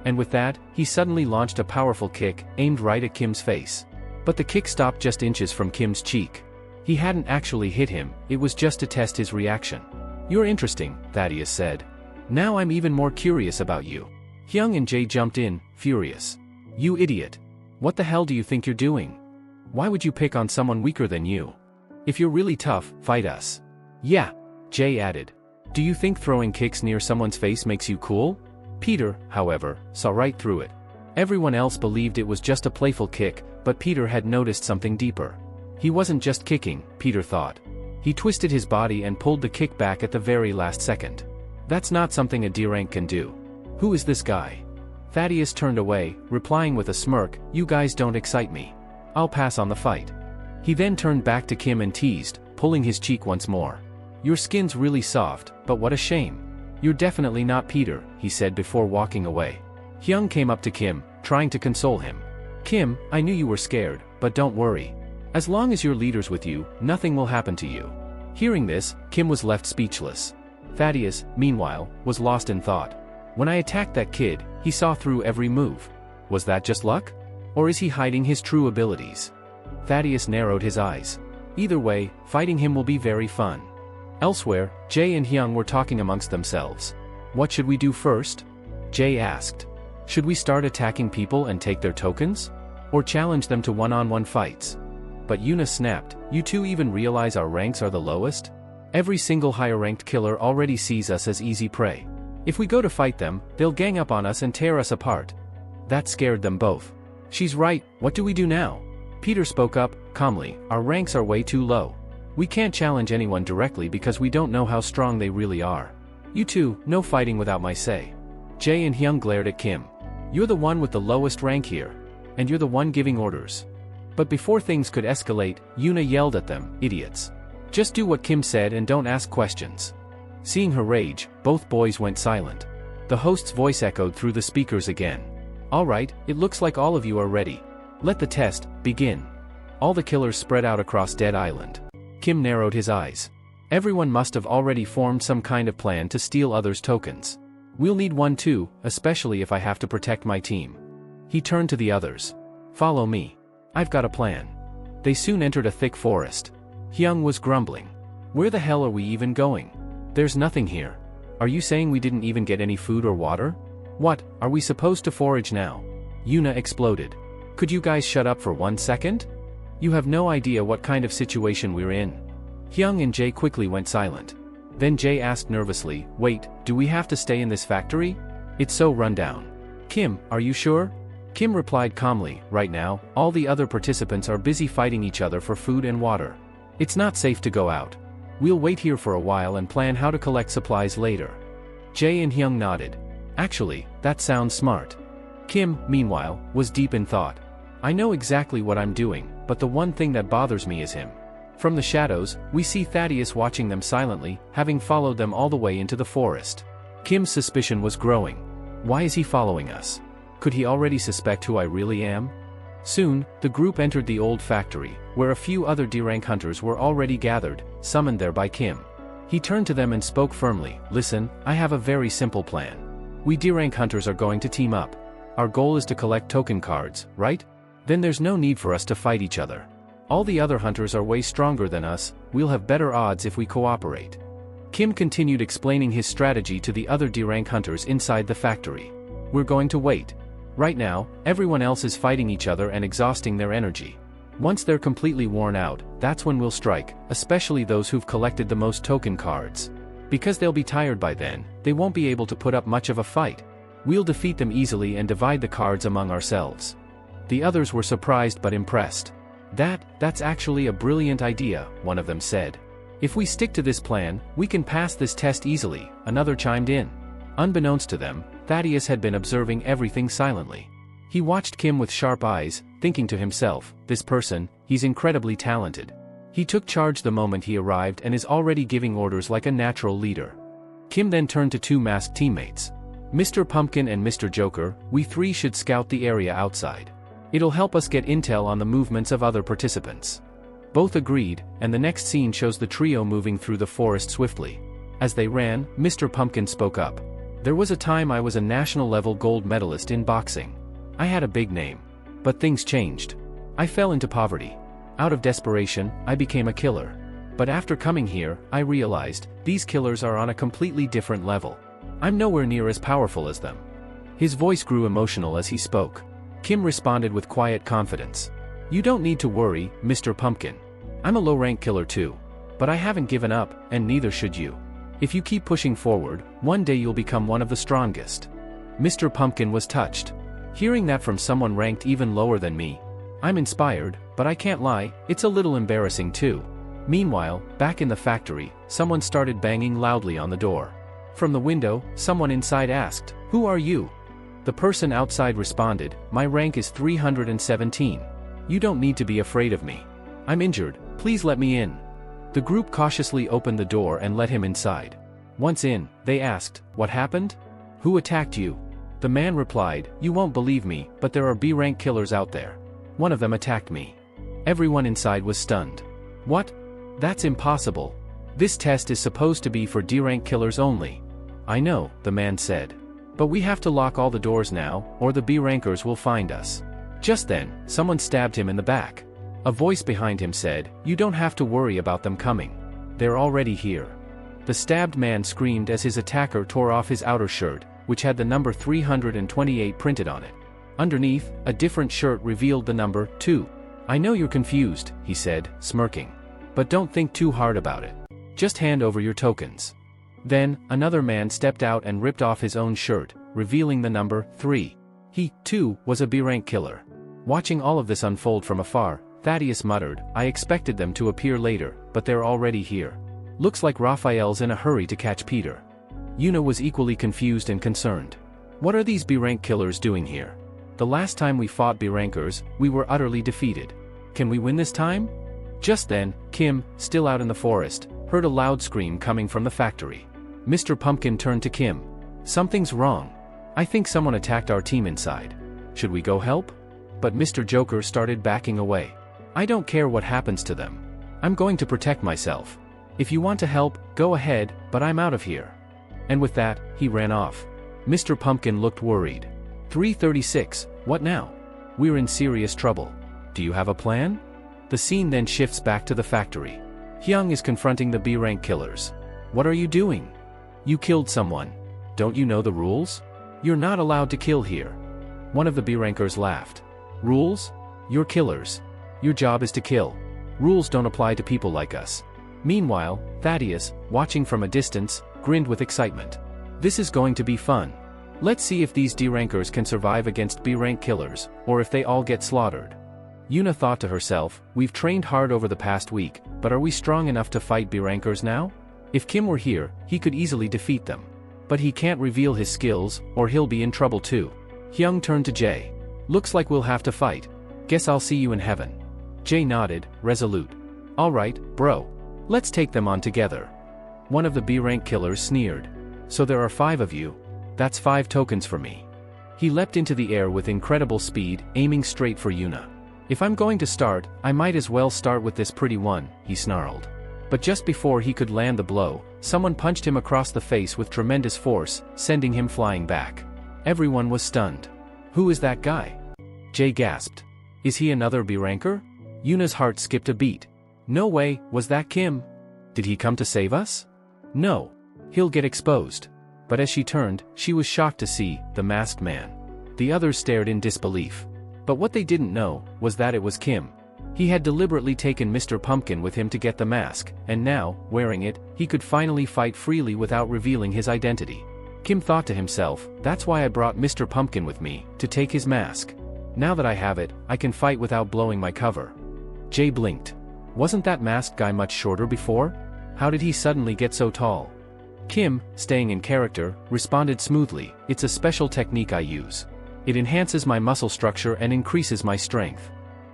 And with that, he suddenly launched a powerful kick, aimed right at Kim's face. But the kick stopped just inches from Kim's cheek. He hadn't actually hit him, it was just to test his reaction. "You're interesting," Thaddeus said. "Now I'm even more curious about you." Hyung and Jae jumped in, furious. "You idiot. What the hell do you think you're doing? Why would you pick on someone weaker than you? If you're really tough, fight us." "Yeah," Jae added. "Do you think throwing kicks near someone's face makes you cool?" Peter, however, saw right through it. Everyone else believed it was just a playful kick, but Peter had noticed something deeper. He wasn't just kicking, Peter thought. He twisted his body and pulled the kick back at the very last second. That's not something a D-rank can do. Who is this guy? Thaddeus turned away, replying with a smirk, "You guys don't excite me. I'll pass on the fight." He then turned back to Kim and teased, pulling his cheek once more. "Your skin's really soft, but what a shame. You're definitely not Peter," he said before walking away. Hyung came up to Kim, trying to console him. "Kim, I knew you were scared, but don't worry. As long as your leader's with you, nothing will happen to you." Hearing this, Kim was left speechless. Thaddeus, meanwhile, was lost in thought. When I attacked that kid, he saw through every move. Was that just luck? Or is he hiding his true abilities? Thaddeus narrowed his eyes. Either way, fighting him will be very fun. Elsewhere, Jae and Hyung were talking amongst themselves. "What should we do first?" Jae asked. "Should we start attacking people and take their tokens? Or challenge them to one-on-one fights?" But Yuna snapped, "You two even realize our ranks are the lowest? Every single higher-ranked killer already sees us as easy prey. If we go to fight them, they'll gang up on us and tear us apart. That scared them both. She's right, what do we do now? Peter spoke up, calmly, our ranks are way too low. We can't challenge anyone directly because we don't know how strong they really are. You two, no fighting without my say. Jae and Hyung glared at Kim. You're the one with the lowest rank here. And you're the one giving orders. But before things could escalate, Yoona yelled at them, idiots. Just do what Kim said and don't ask questions. Seeing her rage, both boys went silent. The host's voice echoed through the speakers again. Alright, it looks like all of you are ready. Let the test begin. All the killers spread out across Dead Island. Kim narrowed his eyes. Everyone must have already formed some kind of plan to steal others' tokens. We'll need one too, especially if I have to protect my team. He turned to the others. Follow me. I've got a plan. They soon entered a thick forest. Hyung was grumbling. Where the hell are we even going? There's nothing here. Are you saying we didn't even get any food or water? What, are we supposed to forage now? Yoona exploded. Could you guys shut up for 1 second? You have no idea what kind of situation we're in. Hyung and Jae quickly went silent. Then Jae asked nervously, wait, do we have to stay in this factory? It's so run down. Kim, are you sure? Kim replied calmly, right now, all the other participants are busy fighting each other for food and water. It's not safe to go out. We'll wait here for a while and plan how to collect supplies later. Jae and Hyung nodded. Actually, that sounds smart. Kim, meanwhile, was deep in thought. I know exactly what I'm doing, but the one thing that bothers me is him. From the shadows, we see Thaddeus watching them silently, having followed them all the way into the forest. Kim's suspicion was growing. Why is he following us? Could he already suspect who I really am? Soon, the group entered the old factory, where a few other D-rank hunters were already gathered, summoned there by Kim. He turned to them and spoke firmly, listen, I have a very simple plan. We D-rank hunters are going to team up. Our goal is to collect token cards, right? Then there's no need for us to fight each other. All the other hunters are way stronger than us, we'll have better odds if we cooperate. Kim continued explaining his strategy to the other D-rank hunters inside the factory. We're going to wait. Right now, everyone else is fighting each other and exhausting their energy. Once they're completely worn out, that's when we'll strike, especially those who've collected the most token cards. Because they'll be tired by then, they won't be able to put up much of a fight. We'll defeat them easily and divide the cards among ourselves. The others were surprised but impressed. That's actually a brilliant idea, one of them said. If we stick to this plan, we can pass this test easily, another chimed in. Unbeknownst to them, Thaddeus had been observing everything silently. He watched Kim with sharp eyes, thinking to himself, this person, he's incredibly talented. He took charge the moment he arrived and is already giving orders like a natural leader. Kim then turned to two masked teammates. Mr. Pumpkin and Mr. Joker, we three should scout the area outside. It'll help us get intel on the movements of other participants. Both agreed, and the next scene shows the trio moving through the forest swiftly. As they ran, Mr. Pumpkin spoke up. There was a time I was a national-level gold medalist in boxing. I had a big name. But things changed. I fell into poverty. Out of desperation, I became a killer. But after coming here, I realized, these killers are on a completely different level. I'm nowhere near as powerful as them. His voice grew emotional as he spoke. Kim responded with quiet confidence. You don't need to worry, Mr. Pumpkin. I'm a low-rank killer too. But I haven't given up, and neither should you. If you keep pushing forward, one day you'll become one of the strongest. Mr. Pumpkin was touched. Hearing that from someone ranked even lower than me. I'm inspired, but I can't lie, it's a little embarrassing too. Meanwhile, back in the factory, someone started banging loudly on the door. From the window, someone inside asked, "Who are you?" The person outside responded, "My rank is 317. You don't need to be afraid of me. I'm injured, please let me in." The group cautiously opened the door and let him inside. Once in, they asked, "What happened? Who attacked you?" The man replied, "You won't believe me, but there are B-rank killers out there. One of them attacked me." Everyone inside was stunned. "What? That's impossible. This test is supposed to be for D-rank killers only." "I know," the man said. "But we have to lock all the doors now, or the B-rankers will find us." Just then, someone stabbed him in the back. A voice behind him said, "You don't have to worry about them coming. They're already here." The stabbed man screamed as his attacker tore off his outer shirt, which had the number 328 printed on it. Underneath, a different shirt revealed the number 2. "I know you're confused," he said, smirking. "But don't think too hard about it. Just hand over your tokens. Then, another man stepped out and ripped off his own shirt, revealing the number 3. He, too, was a B-rank killer. Watching all of this unfold from afar, Thaddeus muttered, "I expected them to appear later, but they're already here. Looks like Raphael's in a hurry to catch Peter." Yuna was equally confused and concerned. What are these B-rank killers doing here? The last time we fought B-rankers, we were utterly defeated. Can we win this time? Just then, Kim, still out in the forest, heard a loud scream coming from the factory. Mr. Pumpkin turned to Kim. "Something's wrong. I think someone attacked our team inside. Should we go help?" But Mr. Joker started backing away. "I don't care what happens to them. I'm going to protect myself. If you want to help, go ahead, but I'm out of here." And with that, he ran off. Mr. Pumpkin looked worried. 336, what now? We're in serious trouble. Do you have a plan? The scene then shifts back to the factory. Hyung is confronting the B-rank killers. "What are you doing? You killed someone. Don't you know the rules? You're not allowed to kill here." One of the B-rankers laughed. "Rules? You're killers. Your job is to kill. Rules don't apply to people like us." Meanwhile, Thaddeus, watching from a distance, grinned with excitement. "This is going to be fun. Let's see if these D-rankers can survive against B-rank killers, or if they all get slaughtered." Yuna thought to herself, "We've trained hard over the past week, but are we strong enough to fight B-rankers now? If Kim were here, he could easily defeat them. But he can't reveal his skills, or he'll be in trouble too." Hyung turned to Jae. "Looks like we'll have to fight. Guess I'll see you in heaven." Jae nodded, resolute. "All right, bro. Let's take them on together." One of the B-rank killers sneered. "So there are 5 of you? That's 5 tokens for me." He leapt into the air with incredible speed, aiming straight for Yuna. "If I'm going to start, I might as well start with this pretty one," he snarled. But just before he could land the blow, someone punched him across the face with tremendous force, sending him flying back. Everyone was stunned. "Who is that guy?" Jae gasped. "Is he another B-ranker?" Yuna's heart skipped a beat. "No way, was that Kim? Did he come to save us? No. He'll get exposed." But as she turned, she was shocked to see the masked man. The others stared in disbelief. But what they didn't know was that it was Kim. He had deliberately taken Mr. Pumpkin with him to get the mask, and now, wearing it, he could finally fight freely without revealing his identity. Kim thought to himself, "That's why I brought Mr. Pumpkin with me, to take his mask. Now that I have it, I can fight without blowing my cover." Jae blinked. Wasn't that masked guy much shorter before? How did he suddenly get so tall? Kim, staying in character, responded smoothly, "It's a special technique I use. It enhances my muscle structure and increases my strength."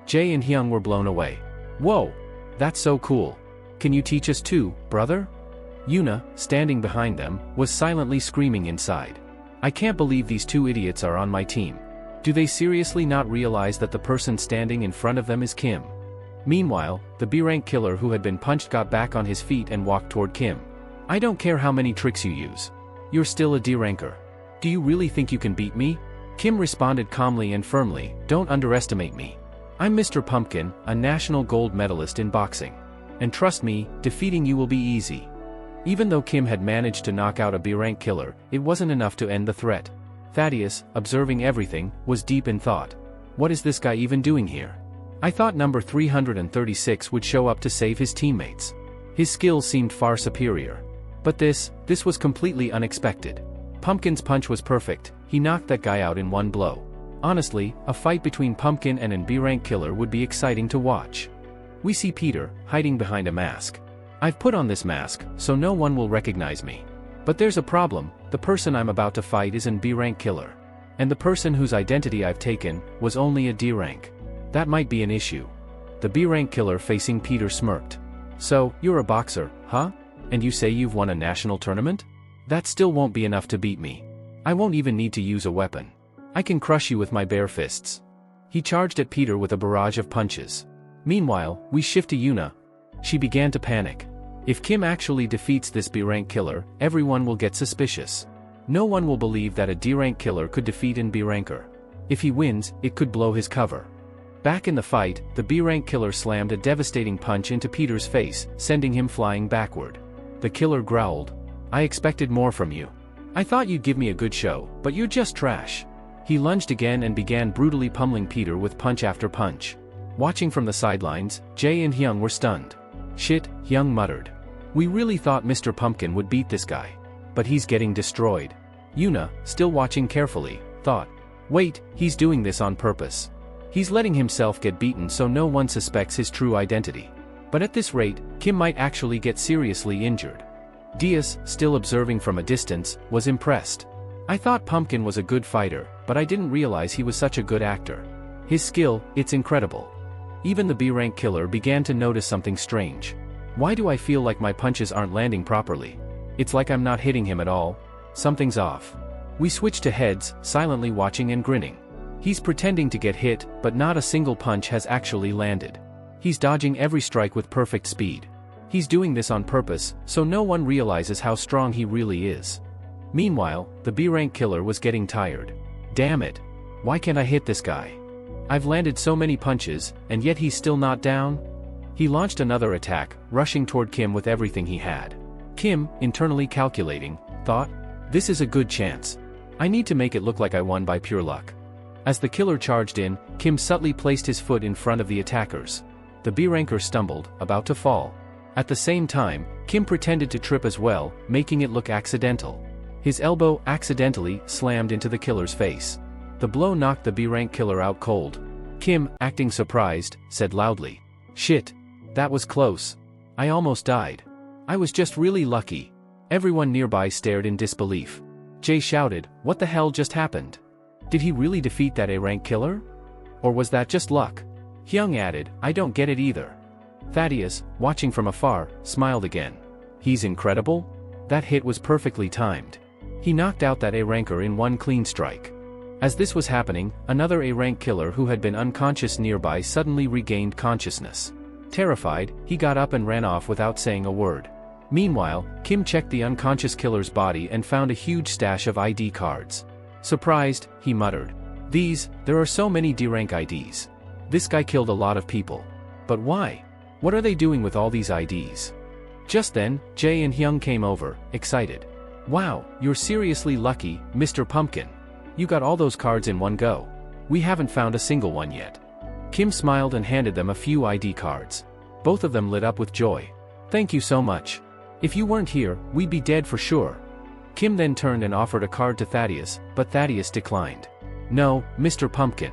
Jae and Hyung were blown away. "Whoa! That's so cool. Can you teach us too, brother?" Yuna, standing behind them, was silently screaming inside. "I can't believe these 2 idiots are on my team. Do they seriously not realize that the person standing in front of them is Kim?" Meanwhile, the B-rank killer who had been punched got back on his feet and walked toward Kim. "I don't care how many tricks you use. You're still a D-ranker. Do you really think you can beat me?" Kim responded calmly and firmly, "Don't underestimate me. I'm Mr. Pumpkin, a national gold medalist in boxing. And trust me, defeating you will be easy." Even though Kim had managed to knock out a B-rank killer, it wasn't enough to end the threat. Thaddeus, observing everything, was deep in thought. What is this guy even doing here? I thought number 336 would show up to save his teammates. His skills seemed far superior. But this was completely unexpected. Pumpkin's punch was perfect, he knocked that guy out in one blow. Honestly, a fight between Pumpkin and an B-rank killer would be exciting to watch. We see Peter, hiding behind a mask. "I've put on this mask, so no one will recognize me. But there's a problem, the person I'm about to fight is an B-rank killer. And the person whose identity I've taken, was only a D-rank. That might be an issue." The B-rank killer facing Peter smirked. "So, you're a boxer, huh? And you say you've won a national tournament? That still won't be enough to beat me. I won't even need to use a weapon. I can crush you with my bare fists." He charged at Peter with a barrage of punches. Meanwhile, we shift to Yuna. She began to panic. If Kim actually defeats this B-rank killer, everyone will get suspicious. No one will believe that a D-rank killer could defeat an B-ranker. If he wins, it could blow his cover. Back in the fight, the B-rank killer slammed a devastating punch into Peter's face, sending him flying backward. The killer growled, "I expected more from you. I thought you'd give me a good show, but you're just trash." He lunged again and began brutally pummeling Peter with punch after punch. Watching from the sidelines, Jae and Hyung were stunned. "Shit," Hyung muttered. We really thought Mr. Pumpkin would beat this guy. But he's getting destroyed. Yuna, still watching carefully, thought. Wait, he's doing this on purpose. He's letting himself get beaten so no one suspects his true identity. But at this rate, Kim might actually get seriously injured. Diaz, still observing from a distance, was impressed. I thought Pumpkin was a good fighter, but I didn't realize he was such a good actor. His skill, it's incredible. Even the B-rank killer began to notice something strange. Why do I feel like my punches aren't landing properly? It's like I'm not hitting him at all. Something's off. We switch to heads, silently watching and grinning. He's pretending to get hit, but not a single punch has actually landed. He's dodging every strike with perfect speed. He's doing this on purpose, so no one realizes how strong he really is. Meanwhile, the B-rank killer was getting tired. Damn it. Why can't I hit this guy? I've landed so many punches, and yet he's still not down? He launched another attack, rushing toward Kim with everything he had. Kim, internally calculating, thought, this is a good chance. I need to make it look like I won by pure luck. As the killer charged in, Kim subtly placed his foot in front of the attackers. The B-ranker stumbled, about to fall. At the same time, Kim pretended to trip as well, making it look accidental. His elbow accidentally slammed into the killer's face. The blow knocked the B-rank killer out cold. Kim, acting surprised, said loudly, "Shit. That was close. I almost died. I was just really lucky." Everyone nearby stared in disbelief. Jay shouted, "What the hell just happened? Did he really defeat that A-rank killer? Or was that just luck?" Hyung added, "I don't get it either." Thaddeus, watching from afar, smiled again. "He's incredible? That hit was perfectly timed. He knocked out that A-ranker in one clean strike." As this was happening, another A-rank killer who had been unconscious nearby suddenly regained consciousness. Terrified, he got up and ran off without saying a word. Meanwhile, Kim checked the unconscious killer's body and found a huge stash of ID cards. Surprised, he muttered, There are so many D-rank IDs. This guy killed a lot of people. But why? What are they doing with all these IDs?" Just then, Jay and Hyung came over, excited. "Wow, you're seriously lucky, Mr. Pumpkin. You got all those cards in one go. We haven't found a single one yet." Kim smiled and handed them a few ID cards. Both of them lit up with joy. "Thank you so much. If you weren't here, we'd be dead for sure." Kim then turned and offered a card to Thaddeus, but Thaddeus declined. "No, Mr. Pumpkin.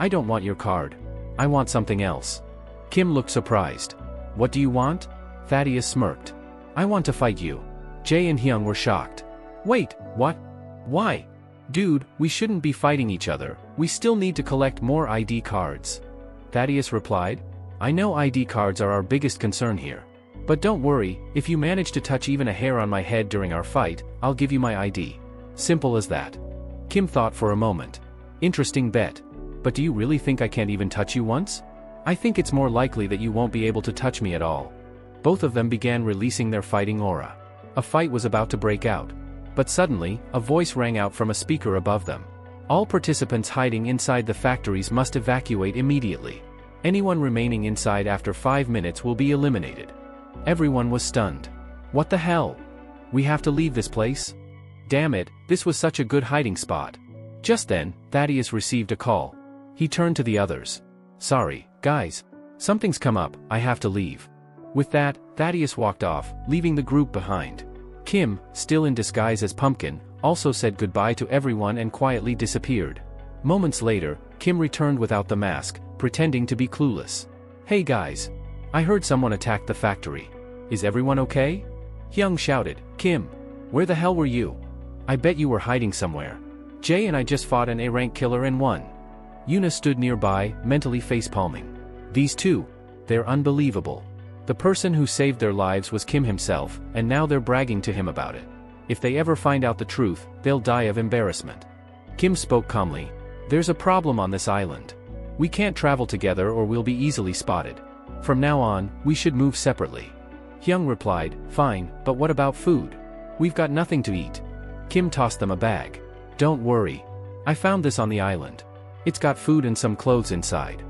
I don't want your card. I want something else." Kim looked surprised. "What do you want?" Thaddeus smirked. "I want to fight you." Jay and Hyung were shocked. "Wait, what? Why? Dude, we shouldn't be fighting each other, we still need to collect more ID cards." Thaddeus replied, "I know ID cards are our biggest concern here. But don't worry, if you manage to touch even a hair on my head during our fight, I'll give you my ID. Simple as that." Kim thought for a moment. "Interesting bet. But do you really think I can't even touch you once? I think it's more likely that you won't be able to touch me at all." Both of them began releasing their fighting aura. A fight was about to break out. But suddenly, a voice rang out from a speaker above them. "All participants hiding inside the factories must evacuate immediately. Anyone remaining inside after 5 minutes will be eliminated." Everyone was stunned. "What the hell? We have to leave this place? Damn it, this was such a good hiding spot." Just then, Thaddeus received a call. He turned to the others. "Sorry, guys. Something's come up, I have to leave." With that, Thaddeus walked off, leaving the group behind. Kim, still in disguise as Pumpkin, also said goodbye to everyone and quietly disappeared. Moments later, Kim returned without the mask, pretending to be clueless. "Hey guys. I heard someone attacked the factory. Is everyone okay?" Hyung shouted, "Kim, where the hell were you? I bet you were hiding somewhere. Jay and I just fought an A-rank killer and won." Yuna stood nearby, mentally face-palming. "These two. They're unbelievable. The person who saved their lives was Kim himself, and now they're bragging to him about it. If they ever find out the truth, they'll die of embarrassment." Kim spoke calmly. "There's a problem on this island. We can't travel together or we'll be easily spotted. From now on, we should move separately." Hyung replied, "Fine, but what about food? We've got nothing to eat." Kim tossed them a bag. "Don't worry. I found this on the island. It's got food and some clothes inside."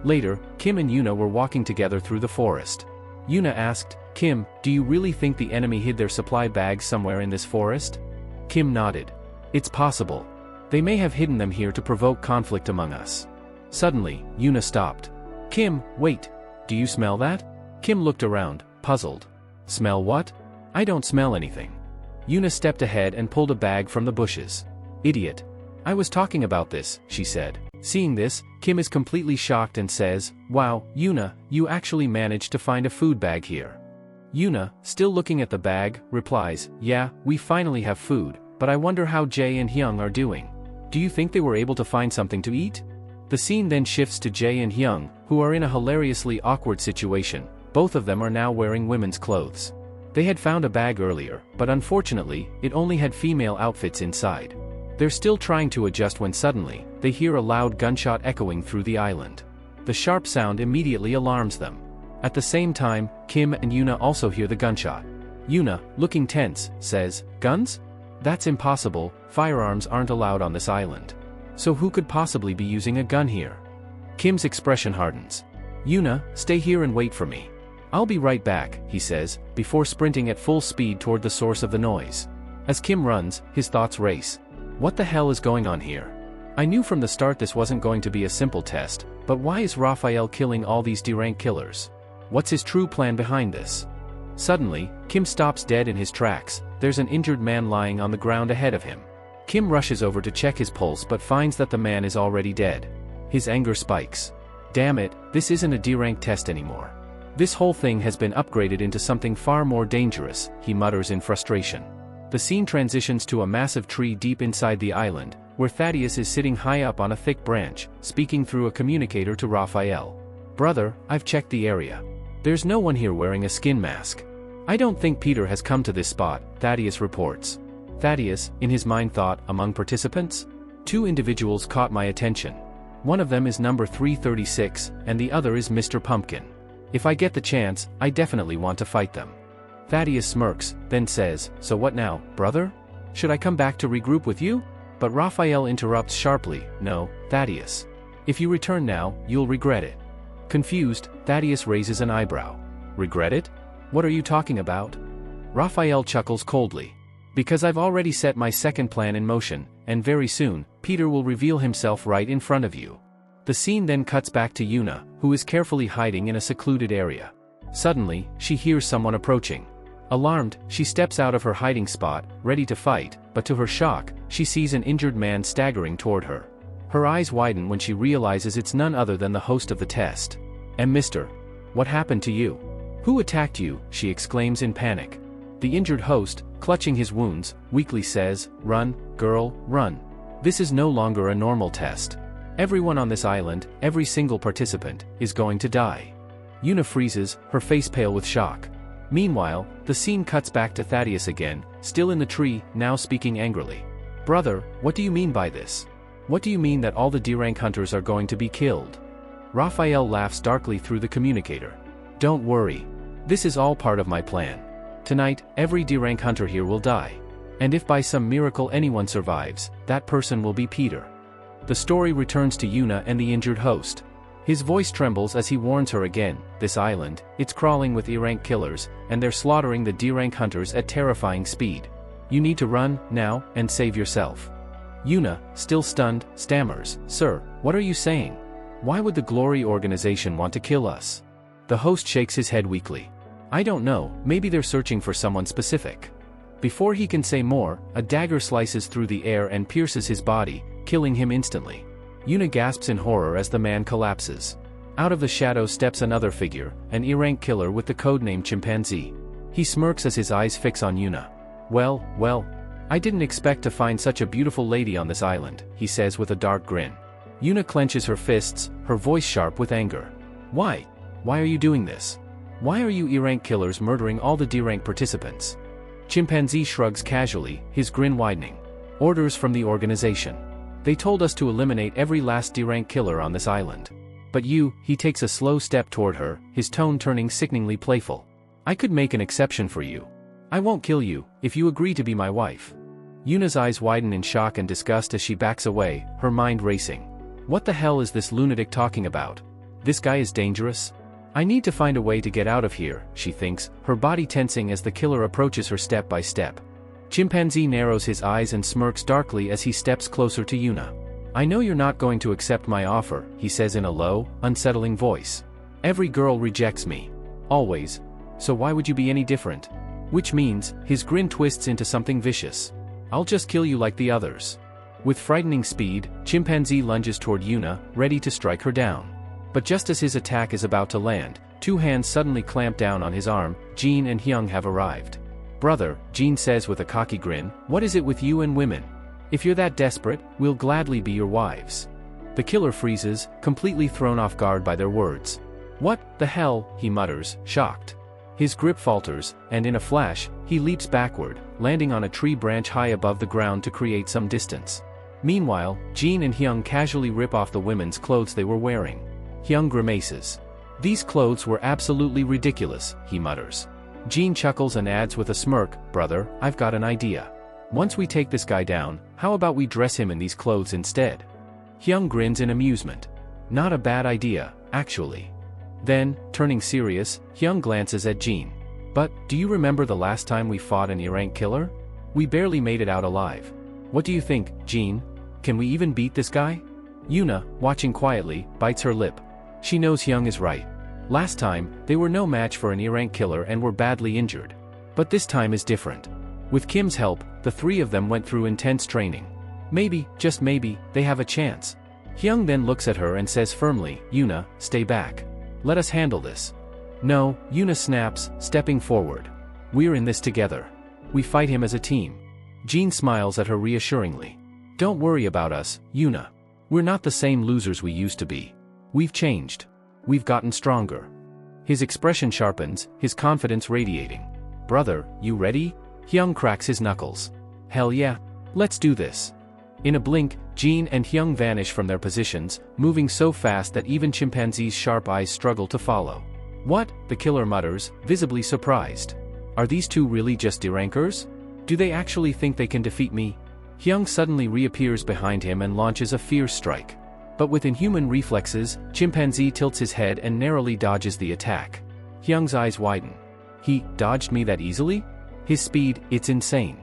Later, Kim and Yuna were walking together through the forest. Yuna asked, "Kim, do you really think the enemy hid their supply bags somewhere in this forest?" Kim nodded. "It's possible. They may have hidden them here to provoke conflict among us." Suddenly, Yuna stopped. "Kim, wait. Do you smell that?" Kim looked around, puzzled. Smell what? I don't smell anything. Yuna stepped ahead and pulled a bag from the bushes. Idiot. I was talking about this, she said. Seeing this, Kim is completely shocked and says, wow, Yuna, you actually managed to find a food bag here. Yuna, still looking at the bag, replies, yeah, we finally have food, but I wonder how Jae and Hyung are doing. Do you think they were able to find something to eat? The scene then shifts to Jae and Hyung, who are in a hilariously awkward situation. Both of them are now wearing women's clothes. They had found a bag earlier, but unfortunately, it only had female outfits inside. They're still trying to adjust when suddenly, they hear a loud gunshot echoing through the island. The sharp sound immediately alarms them. At the same time, Kim and Yuna also hear the gunshot. Yuna, looking tense, says, guns? That's impossible, firearms aren't allowed on this island. So who could possibly be using a gun here? Kim's expression hardens. Yuna, stay here and wait for me. I'll be right back, he says, before sprinting at full speed toward the source of the noise. As Kim runs, his thoughts race. What the hell is going on here? I knew from the start this wasn't going to be a simple test, but why is Raphael killing all these D-rank killers? What's his true plan behind this? Suddenly, Kim stops dead in his tracks. There's an injured man lying on the ground ahead of him. Kim rushes over to check his pulse but finds that the man is already dead. His anger spikes. Damn it, this isn't a D-rank test anymore. This whole thing has been upgraded into something far more dangerous, he mutters in frustration. The scene transitions to a massive tree deep inside the island, where Thaddeus is sitting high up on a thick branch, speaking through a communicator to Raphael. Brother, I've checked the area. There's no one here wearing a skin mask. I don't think Peter has come to this spot, Thaddeus reports. Thaddeus, in his mind thought, among participants? Two individuals caught my attention. One of them is number 336, and the other is Mr. Pumpkin. If I get the chance, I definitely want to fight them. Thaddeus smirks, then says, so what now, brother? Should I come back to regroup with you? But Raphael interrupts sharply, no, Thaddeus. If you return now, you'll regret it. Confused, Thaddeus raises an eyebrow. Regret it? What are you talking about? Raphael chuckles coldly. Because I've already set my second plan in motion, and very soon, Peter will reveal himself right in front of you. The scene then cuts back to Yuna, who is carefully hiding in a secluded area. Suddenly, she hears someone approaching. Alarmed, she steps out of her hiding spot, ready to fight, but to her shock, she sees an injured man staggering toward her. Her eyes widen when she realizes it's none other than the host of the test. And mister, what happened to you? Who attacked you? She exclaims in panic. The injured host, clutching his wounds, weakly says, run, girl, run. This is no longer a normal test. Everyone on this island, every single participant, is going to die. Yuna freezes, her face pale with shock. Meanwhile, the scene cuts back to Thaddeus again, still in the tree, now speaking angrily. Brother, what do you mean by this? What do you mean that all the D-rank hunters are going to be killed? Raphael laughs darkly through the communicator. Don't worry. This is all part of my plan. Tonight, every D-rank hunter here will die. And if by some miracle anyone survives, that person will be Peter. The story returns to Yuna and the injured host. His voice trembles as he warns her again, this island, it's crawling with E-rank killers, and they're slaughtering the D-rank hunters at terrifying speed. You need to run, now, and save yourself. Yuna, still stunned, stammers, Sir, what are you saying? Why would the Glory organization want to kill us? The host shakes his head weakly. I don't know, maybe they're searching for someone specific. Before he can say more, a dagger slices through the air and pierces his body, killing him instantly. Yuna gasps in horror as the man collapses. Out of the shadow steps another figure, an E-rank killer with the codename Chimpanzee. He smirks as his eyes fix on Yuna. Well, I didn't expect to find such a beautiful lady on this island, he says with a dark grin. Yuna clenches her fists, her voice sharp with anger. Why? Why are you doing this? Why are you E-rank killers murdering all the D-rank participants? Chimpanzee shrugs casually, his grin widening. Orders from the organization. They told us to eliminate every last D-rank killer on this island. But you, he takes a slow step toward her, his tone turning sickeningly playful. I could make an exception for you. I won't kill you, if you agree to be my wife. Yuna's eyes widen in shock and disgust as she backs away, her mind racing. What the hell is this lunatic talking about? This guy is dangerous? I need to find a way to get out of here, she thinks, her body tensing as the killer approaches her step by step. Chimpanzee narrows his eyes and smirks darkly as he steps closer to Yuna. I know you're not going to accept my offer, he says in a low, unsettling voice. Every girl rejects me. Always. so why would you be any different? Which means, his grin twists into something vicious. I'll just kill you like the others. With frightening speed, Chimpanzee lunges toward Yuna, ready to strike her down. But just as his attack is about to land, two hands suddenly clamp down on his arm. Jean and Hyung have arrived. Brother, Jean says with a cocky grin, what is it with you and women? If you're that desperate, we'll gladly be your wives. The killer freezes, completely thrown off guard by their words. What the hell, he mutters, shocked. His grip falters, and in a flash, he leaps backward, landing on a tree branch high above the ground to create some distance. Meanwhile, Jean and Hyung casually rip off the women's clothes they were wearing. Hyung grimaces. These clothes were absolutely ridiculous, he mutters. Jean chuckles and adds with a smirk, brother, I've got an idea. Once we take this guy down, how about we dress him in these clothes instead? Hyung grins in amusement. Not a bad idea, actually. Then, turning serious, Hyung glances at Jean. But, do you remember the last time we fought an errant killer? We barely made it out alive. What do you think, Jean? Can we even beat this guy? Yuna, watching quietly, bites her lip. She knows Hyung is right. Last time, they were no match for an errant killer and were badly injured. But this time is different. With Kim's help, the three of them went through intense training. Maybe, just maybe, they have a chance. Hyung then looks at her and says firmly, Yuna, stay back. Let us handle this. No, Yuna snaps, stepping forward. We're in this together. We fight him as a team. Jean smiles at her reassuringly. Don't worry about us, Yuna. We're not the same losers we used to be. We've changed. We've gotten stronger. His expression sharpens, his confidence radiating. Brother, you ready? Hyung cracks his knuckles. Hell yeah. Let's do this. In a blink, Jean and Hyung vanish from their positions, moving so fast that even Chimpanzee's sharp eyes struggle to follow. What? The killer mutters, visibly surprised. Are these two really just derankers? Do they actually think they can defeat me? Hyung suddenly reappears behind him and launches a fierce strike. But with inhuman reflexes, Chimpanzee tilts his head and narrowly dodges the attack. Hyung's eyes widen. He dodged me that easily? His speed, it's insane.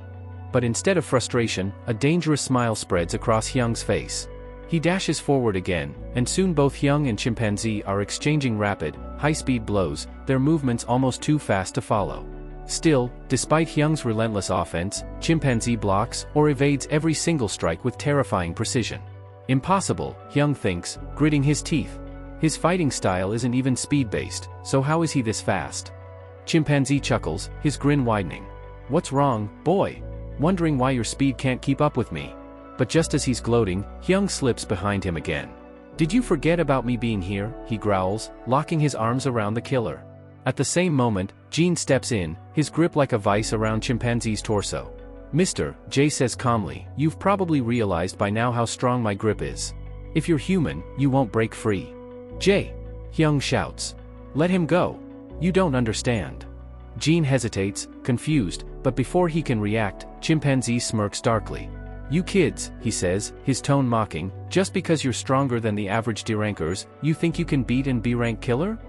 But instead of frustration, a dangerous smile spreads across Hyung's face. He dashes forward again, and soon both Hyung and Chimpanzee are exchanging rapid, high-speed blows, their movements almost too fast to follow. Still, despite Hyung's relentless offense, Chimpanzee blocks or evades every single strike with terrifying precision. Impossible, Hyung thinks, gritting his teeth. His fighting style isn't even speed-based, so how is he this fast? Chimpanzee chuckles, his grin widening. What's wrong, boy? Wondering why your speed can't keep up with me. But just as he's gloating, Hyung slips behind him again. Did you forget about me being here? He growls, locking his arms around the killer. At the same moment, Jean steps in, his grip like a vice around Chimpanzee's torso. Mister, Jay says calmly, you've probably realized by now how strong my grip is. If you're human, you won't break free. Jay! Hyung shouts. Let him go. You don't understand. Jean hesitates, confused, but before he can react, Chimpanzee smirks darkly. You kids, he says, his tone mocking, just because you're stronger than the average derankers, you think you can beat an B-rank killer?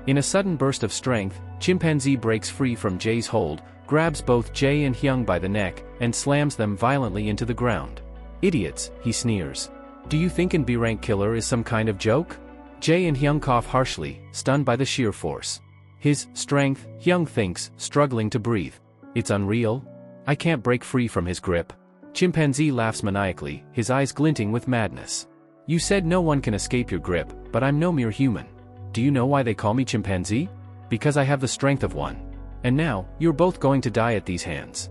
In a sudden burst of strength, Chimpanzee breaks free from Jay's hold, grabs both Jay and Hyung by the neck, and slams them violently into the ground. Idiots, he sneers. Do you think an B-rank killer is some kind of joke? Jay and Hyung cough harshly, stunned by the sheer force. His strength, Hyung thinks, struggling to breathe. It's unreal. I can't break free from his grip. Chimpanzee laughs maniacally, his eyes glinting with madness. You said no one can escape your grip, but I'm no mere human. Do you know why they call me Chimpanzee? Because I have the strength of one. And now, you're both going to die at these hands.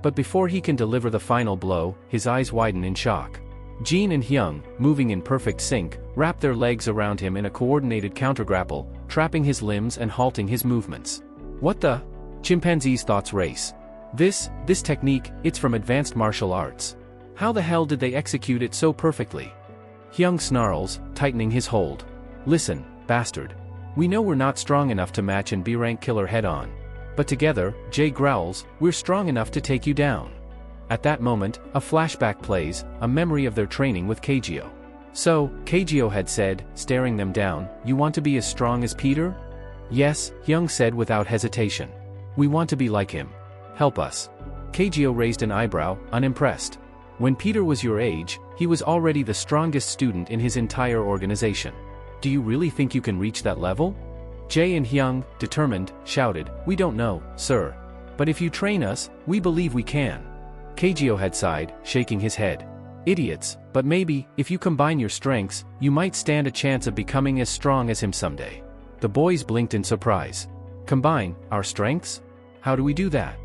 But before he can deliver the final blow, his eyes widen in shock. Jean and Hyung, moving in perfect sync, wrap their legs around him in a coordinated countergrapple, trapping his limbs and halting his movements. What the? Chimpanzee's thoughts race. This technique, it's from advanced martial arts. How the hell did they execute it so perfectly? Hyung snarls, tightening his hold. Listen, bastard. We know we're not strong enough to match an B-rank killer head-on. But together, Jay growls, we're strong enough to take you down. At that moment, a flashback plays, a memory of their training with Kageo. So, Kageo had said, staring them down, you want to be as strong as Peter? Yes, Hyung said without hesitation. We want to be like him. Help us. Kageo raised an eyebrow, unimpressed. When Peter was your age, he was already the strongest student in his entire organization. Do you really think you can reach that level? Jae and Hyung, determined, shouted, "We don't know, sir. But if you train us, we believe we can." Kageo had sighed, shaking his head. "Idiots, but maybe, if you combine your strengths, you might stand a chance of becoming as strong as him someday." The boys blinked in surprise. "Combine our strengths? How do we do that?"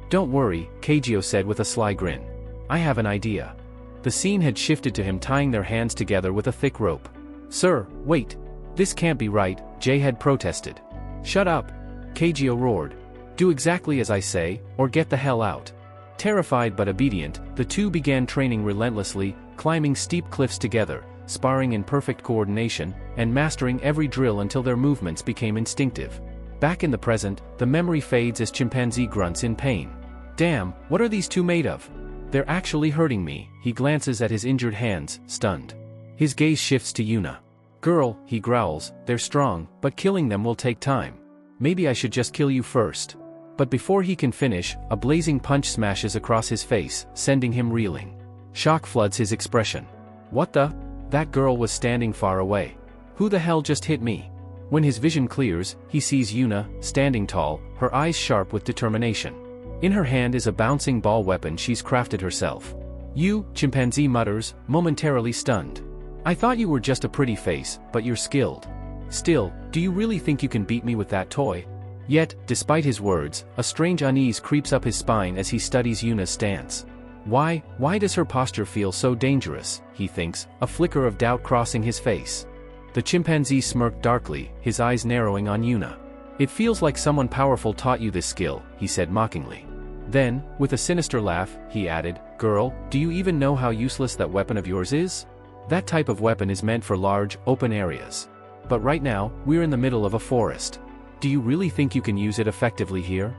"Don't worry," Kageo said with a sly grin. "I have an idea." The scene had shifted to him tying their hands together with a thick rope. "Sir, wait. This can't be right," Jae had protested. "Shut up," Kageo roared. "Do exactly as I say, or get the hell out." Terrified but obedient, the two began training relentlessly, climbing steep cliffs together, sparring in perfect coordination, and mastering every drill until their movements became instinctive. Back in the present, the memory fades as chimpanzee grunts in pain. "Damn, what are these two made of? They're actually hurting me." He glances at his injured hands, stunned. His gaze shifts to Yuna. "Girl," he growls, "they're strong, but killing them will take time. Maybe I should just kill you first." But before he can finish, a blazing punch smashes across his face, sending him reeling. Shock floods his expression. "What the?" That girl was standing far away. "Who the hell just hit me?" When his vision clears, he sees Yuna, standing tall, her eyes sharp with determination. In her hand is a bouncing ball weapon she's crafted herself. "You," chimpanzee mutters, momentarily stunned. "I thought you were just a pretty face, but you're skilled. Still, do you really think you can beat me with that toy?" Yet, despite his words, a strange unease creeps up his spine as he studies Yuna's stance. Why does her posture feel so dangerous, he thinks, a flicker of doubt crossing his face. The chimpanzee smirked darkly, his eyes narrowing on Yuna. "It feels like someone powerful taught you this skill," he said mockingly. Then, with a sinister laugh, he added, "Girl, do you even know how useless that weapon of yours is? That type of weapon is meant for large, open areas. But right now, we're in the middle of a forest. Do you really think you can use it effectively here?"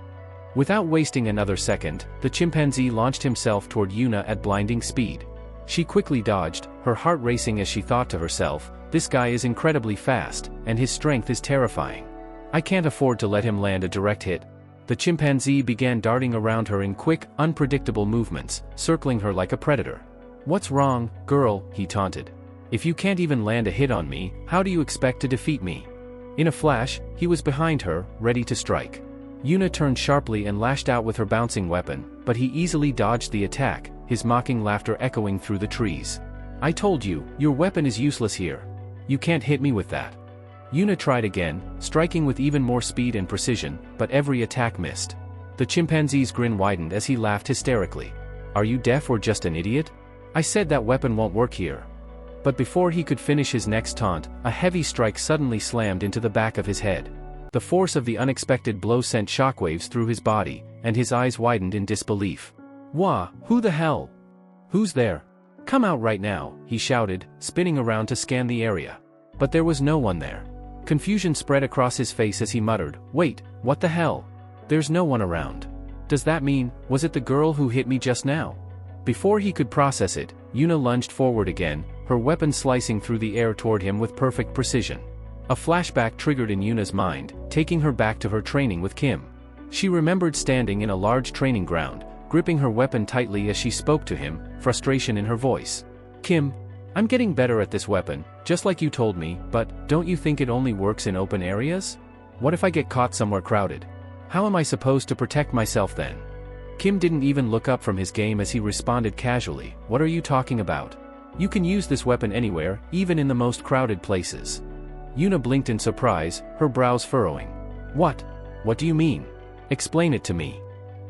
Without wasting another second, the chimpanzee launched himself toward Yuna at blinding speed. She quickly dodged, her heart racing as she thought to herself, "This guy is incredibly fast, and his strength is terrifying. I can't afford to let him land a direct hit." The chimpanzee began darting around her in quick, unpredictable movements, circling her like a predator. "What's wrong, girl?" he taunted. "If you can't even land a hit on me, how do you expect to defeat me?" In a flash, he was behind her, ready to strike. Yuna turned sharply and lashed out with her bouncing weapon, but he easily dodged the attack, his mocking laughter echoing through the trees. "I told you, your weapon is useless here. You can't hit me with that." Yuna tried again, striking with even more speed and precision, but every attack missed. The chimpanzee's grin widened as he laughed hysterically. "Are you deaf or just an idiot? I said that weapon won't work here." But before he could finish his next taunt, a heavy strike suddenly slammed into the back of his head. The force of the unexpected blow sent shockwaves through his body, and his eyes widened in disbelief. "Wah, who the hell? Who's there? Come out right now," he shouted, spinning around to scan the area. But there was no one there. Confusion spread across his face as he muttered, "Wait, what the hell? There's no one around. Does that mean, was it the girl who hit me just now?" Before he could process it, Yuna lunged forward again, her weapon slicing through the air toward him with perfect precision. A flashback triggered in Yuna's mind, taking her back to her training with Kim. She remembered standing in a large training ground, gripping her weapon tightly as she spoke to him, frustration in her voice. "Kim, I'm getting better at this weapon, just like you told me, but don't you think it only works in open areas? What if I get caught somewhere crowded? How am I supposed to protect myself then?" Kim didn't even look up from his game as he responded casually, "What are you talking about? You can use this weapon anywhere, even in the most crowded places." Yuna blinked in surprise, her brows furrowing. "What? What do you mean? Explain it to me."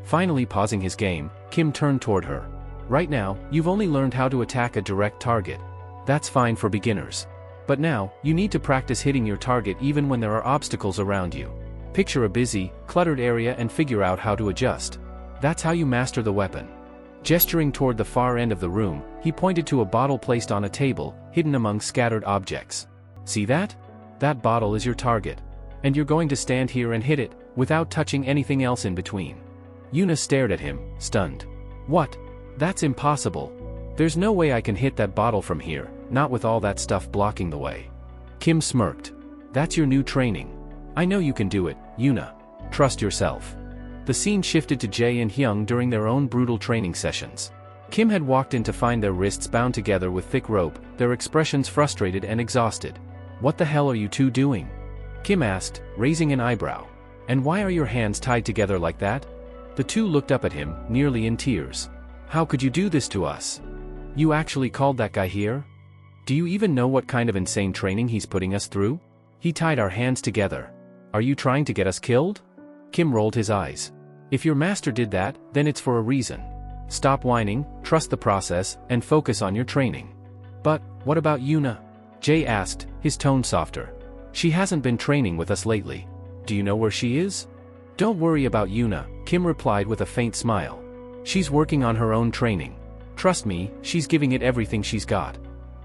Finally pausing his game, Kim turned toward her. "Right now, you've only learned how to attack a direct target. That's fine for beginners. But now, you need to practice hitting your target even when there are obstacles around you. Picture a busy, cluttered area and figure out how to adjust. That's how you master the weapon." Gesturing toward the far end of the room, he pointed to a bottle placed on a table, hidden among scattered objects. "See that? That bottle is your target. And you're going to stand here and hit it, without touching anything else in between." Yuna stared at him, stunned. "What? That's impossible. There's no way I can hit that bottle from here, not with all that stuff blocking the way." Kim smirked. "That's your new training. I know you can do it, Yuna. Trust yourself." The scene shifted to Jae and Hyung during their own brutal training sessions. Kim had walked in to find their wrists bound together with thick rope, their expressions frustrated and exhausted. "What the hell are you two doing?" Kim asked, raising an eyebrow. And why are your hands tied together like that? The two looked up at him, nearly in tears. How could you do this to us? You actually called that guy here? Do you even know what kind of insane training he's putting us through? He tied our hands together. Are you trying to get us killed? Kim rolled his eyes. If your master did that, then it's for a reason. Stop whining, trust the process, and focus on your training. But, what about Yuna? Jay asked, his tone softer. She hasn't been training with us lately. Do you know where she is? Don't worry about Yuna, Kim replied with a faint smile. She's working on her own training. Trust me, she's giving it everything she's got.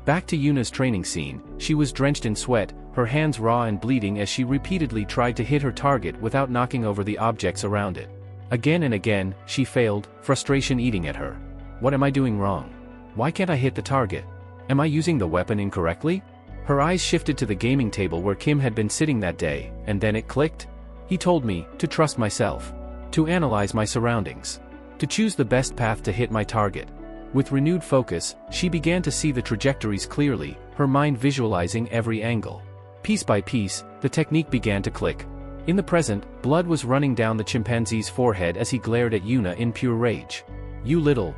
Back to Yuna's training scene, she was drenched in sweat, her hands raw and bleeding as she repeatedly tried to hit her target without knocking over the objects around it. Again and again, she failed, frustration eating at her. What am I doing wrong? Why can't I hit the target? Am I using the weapon incorrectly? Her eyes shifted to the gaming table where Kim had been sitting that day, and then it clicked. He told me to trust myself, to analyze my surroundings, to choose the best path to hit my target. With renewed focus, she began to see the trajectories clearly, her mind visualizing every angle. Piece by piece, the technique began to click. In the present, blood was running down the chimpanzee's forehead as he glared at Yuna in pure rage. You little...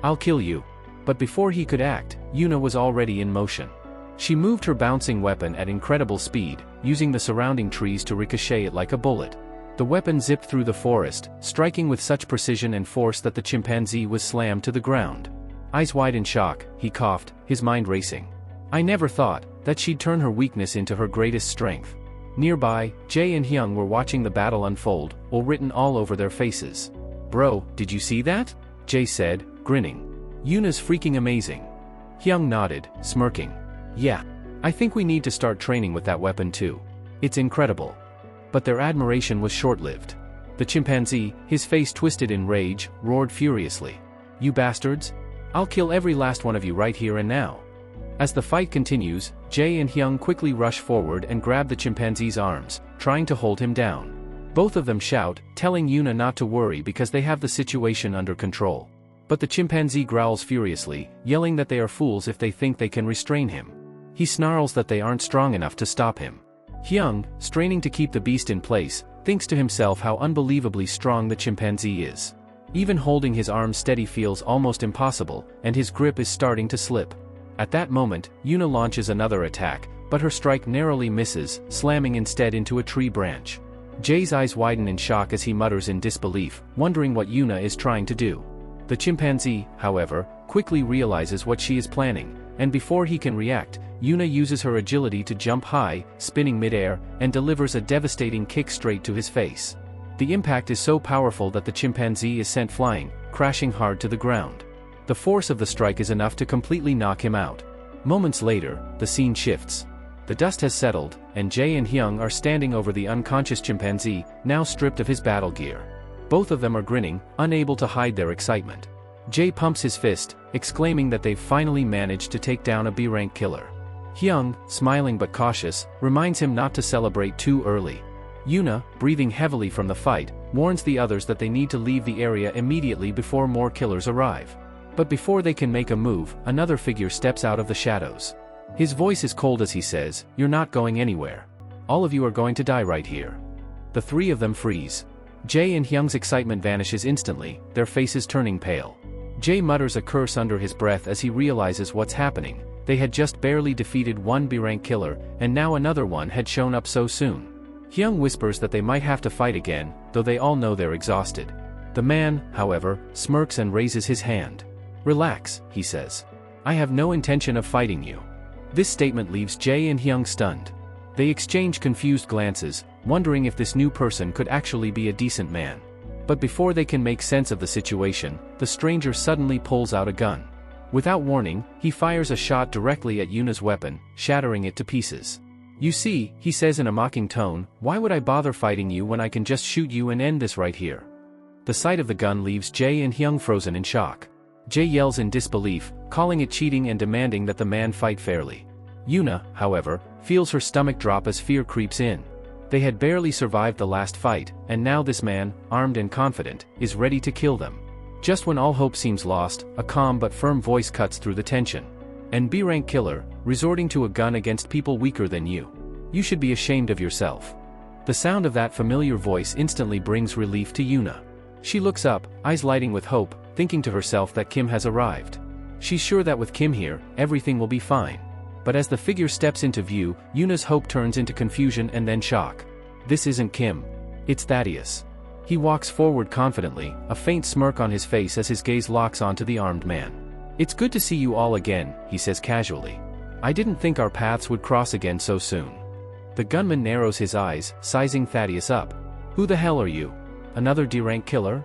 I'll kill you. But before he could act, Yuna was already in motion. She moved her bouncing weapon at incredible speed, using the surrounding trees to ricochet it like a bullet. The weapon zipped through the forest, striking with such precision and force that the chimpanzee was slammed to the ground. Eyes wide in shock, he coughed, his mind racing. I never thought that she'd turn her weakness into her greatest strength. Nearby, Jay and Hyung were watching the battle unfold, woe written all over their faces. Bro, did you see that? Jay said, grinning. Yuna's freaking amazing. Hyung nodded, smirking. Yeah. I think we need to start training with that weapon too. It's incredible. But their admiration was short-lived. The chimpanzee, his face twisted in rage, roared furiously. You bastards! I'll kill every last one of you right here and now. As the fight continues, Jay and Hyung quickly rush forward and grab the chimpanzee's arms, trying to hold him down. Both of them shout, telling Yuna not to worry because they have the situation under control. But the chimpanzee growls furiously, yelling that they are fools if they think they can restrain him. He snarls that they aren't strong enough to stop him. Hyung, straining to keep the beast in place, thinks to himself how unbelievably strong the chimpanzee is. Even holding his arms steady feels almost impossible, and his grip is starting to slip. At that moment, Yuna launches another attack, but her strike narrowly misses, slamming instead into a tree branch. Jay's eyes widen in shock as he mutters in disbelief, wondering what Yuna is trying to do. The chimpanzee, however, quickly realizes what she is planning, and before he can react, Yuna uses her agility to jump high, spinning midair, and delivers a devastating kick straight to his face. The impact is so powerful that the chimpanzee is sent flying, crashing hard to the ground. The force of the strike is enough to completely knock him out. Moments later, the scene shifts. The dust has settled, and Jay and Hyung are standing over the unconscious chimpanzee, now stripped of his battle gear. Both of them are grinning, unable to hide their excitement. Jay pumps his fist, exclaiming that they've finally managed to take down a B-rank killer. Hyung, smiling but cautious, reminds him not to celebrate too early. Yuna, breathing heavily from the fight, warns the others that they need to leave the area immediately before more killers arrive. But before they can make a move, another figure steps out of the shadows. His voice is cold as he says, "You're not going anywhere. All of you are going to die right here." The three of them freeze. Jay and Hyung's excitement vanishes instantly, their faces turning pale. Jay mutters a curse under his breath as he realizes what's happening. They had just barely defeated one B-rank killer, and now another one had shown up so soon. Hyung whispers that they might have to fight again, though they all know they're exhausted. The man, however, smirks and raises his hand. "Relax," he says. "I have no intention of fighting you." This statement leaves Jay and Hyung stunned. They exchange confused glances, wondering if this new person could actually be a decent man. But before they can make sense of the situation, the stranger suddenly pulls out a gun. Without warning, he fires a shot directly at Yuna's weapon, shattering it to pieces. "You see," he says in a mocking tone, "why would I bother fighting you when I can just shoot you and end this right here?" The sight of the gun leaves Jay and Hyung frozen in shock. Jay yells in disbelief, calling it cheating and demanding that the man fight fairly. Yuna, however, feels her stomach drop as fear creeps in. They had barely survived the last fight, and now this man, armed and confident, is ready to kill them. Just when all hope seems lost, a calm but firm voice cuts through the tension. "An B-rank killer, resorting to a gun against people weaker than you. You should be ashamed of yourself." The sound of that familiar voice instantly brings relief to Yuna. She looks up, eyes lighting with hope, thinking to herself that Kim has arrived. She's sure that with Kim here, everything will be fine. But as the figure steps into view, Yuna's hope turns into confusion and then shock. This isn't Kim. It's Thaddeus. He walks forward confidently, a faint smirk on his face as his gaze locks onto the armed man. "It's good to see you all again," he says casually. "I didn't think our paths would cross again so soon." The gunman narrows his eyes, sizing Thaddeus up. "Who the hell are you? Another D-rank killer?"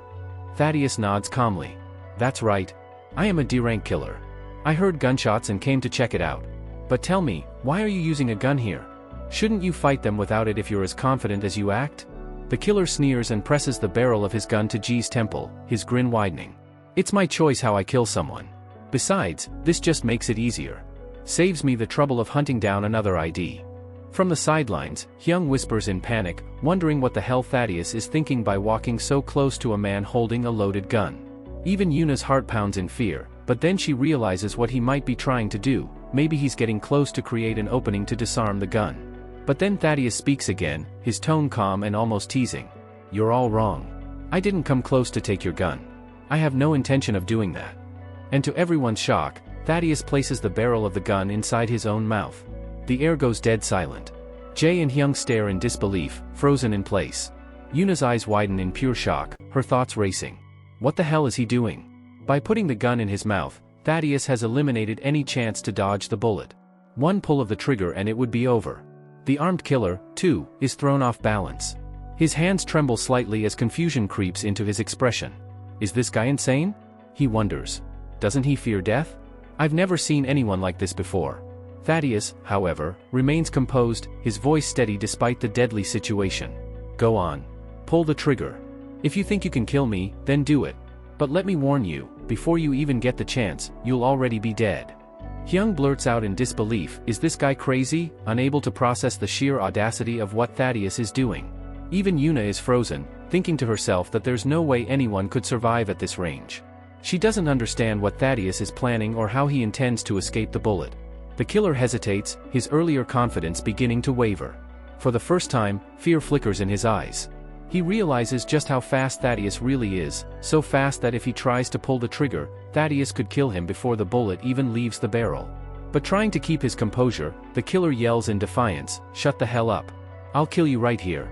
Thaddeus nods calmly. "That's right. I am a D-rank killer. I heard gunshots and came to check it out. But tell me, why are you using a gun here? Shouldn't you fight them without it if you're as confident as you act?" The killer sneers and presses the barrel of his gun to Ji's temple, his grin widening. "It's my choice how I kill someone. Besides, this just makes it easier. Saves me the trouble of hunting down another ID." From the sidelines, Hyung whispers in panic, wondering what the hell Thaddeus is thinking by walking so close to a man holding a loaded gun. Even Yuna's heart pounds in fear, but then she realizes what he might be trying to do. Maybe he's getting close to create an opening to disarm the gun. But then Thaddeus speaks again, his tone calm and almost teasing. "You're all wrong. I didn't come close to take your gun. I have no intention of doing that." And to everyone's shock, Thaddeus places the barrel of the gun inside his own mouth. The air goes dead silent. Jae and Hyung stare in disbelief, frozen in place. Yuna's eyes widen in pure shock, her thoughts racing. What the hell is he doing? By putting the gun in his mouth, Thaddeus has eliminated any chance to dodge the bullet. One pull of the trigger and it would be over. The armed killer, too, is thrown off balance. His hands tremble slightly as confusion creeps into his expression. Is this guy insane? He wonders. Doesn't he fear death? I've never seen anyone like this before. Thaddeus, however, remains composed, his voice steady despite the deadly situation. Go on. Pull the trigger. If you think you can kill me, then do it. But let me warn you, before you even get the chance, you'll already be dead. Hyung blurts out in disbelief, is this guy crazy, unable to process the sheer audacity of what Thaddeus is doing. Even Yuna is frozen, thinking to herself that there's no way anyone could survive at this range. She doesn't understand what Thaddeus is planning or how he intends to escape the bullet. The killer hesitates, his earlier confidence beginning to waver. For the first time, fear flickers in his eyes. He realizes just how fast Thaddeus really is, so fast that if he tries to pull the trigger, Thaddeus could kill him before the bullet even leaves the barrel. But trying to keep his composure, the killer yells in defiance, "Shut the hell up. I'll kill you right here."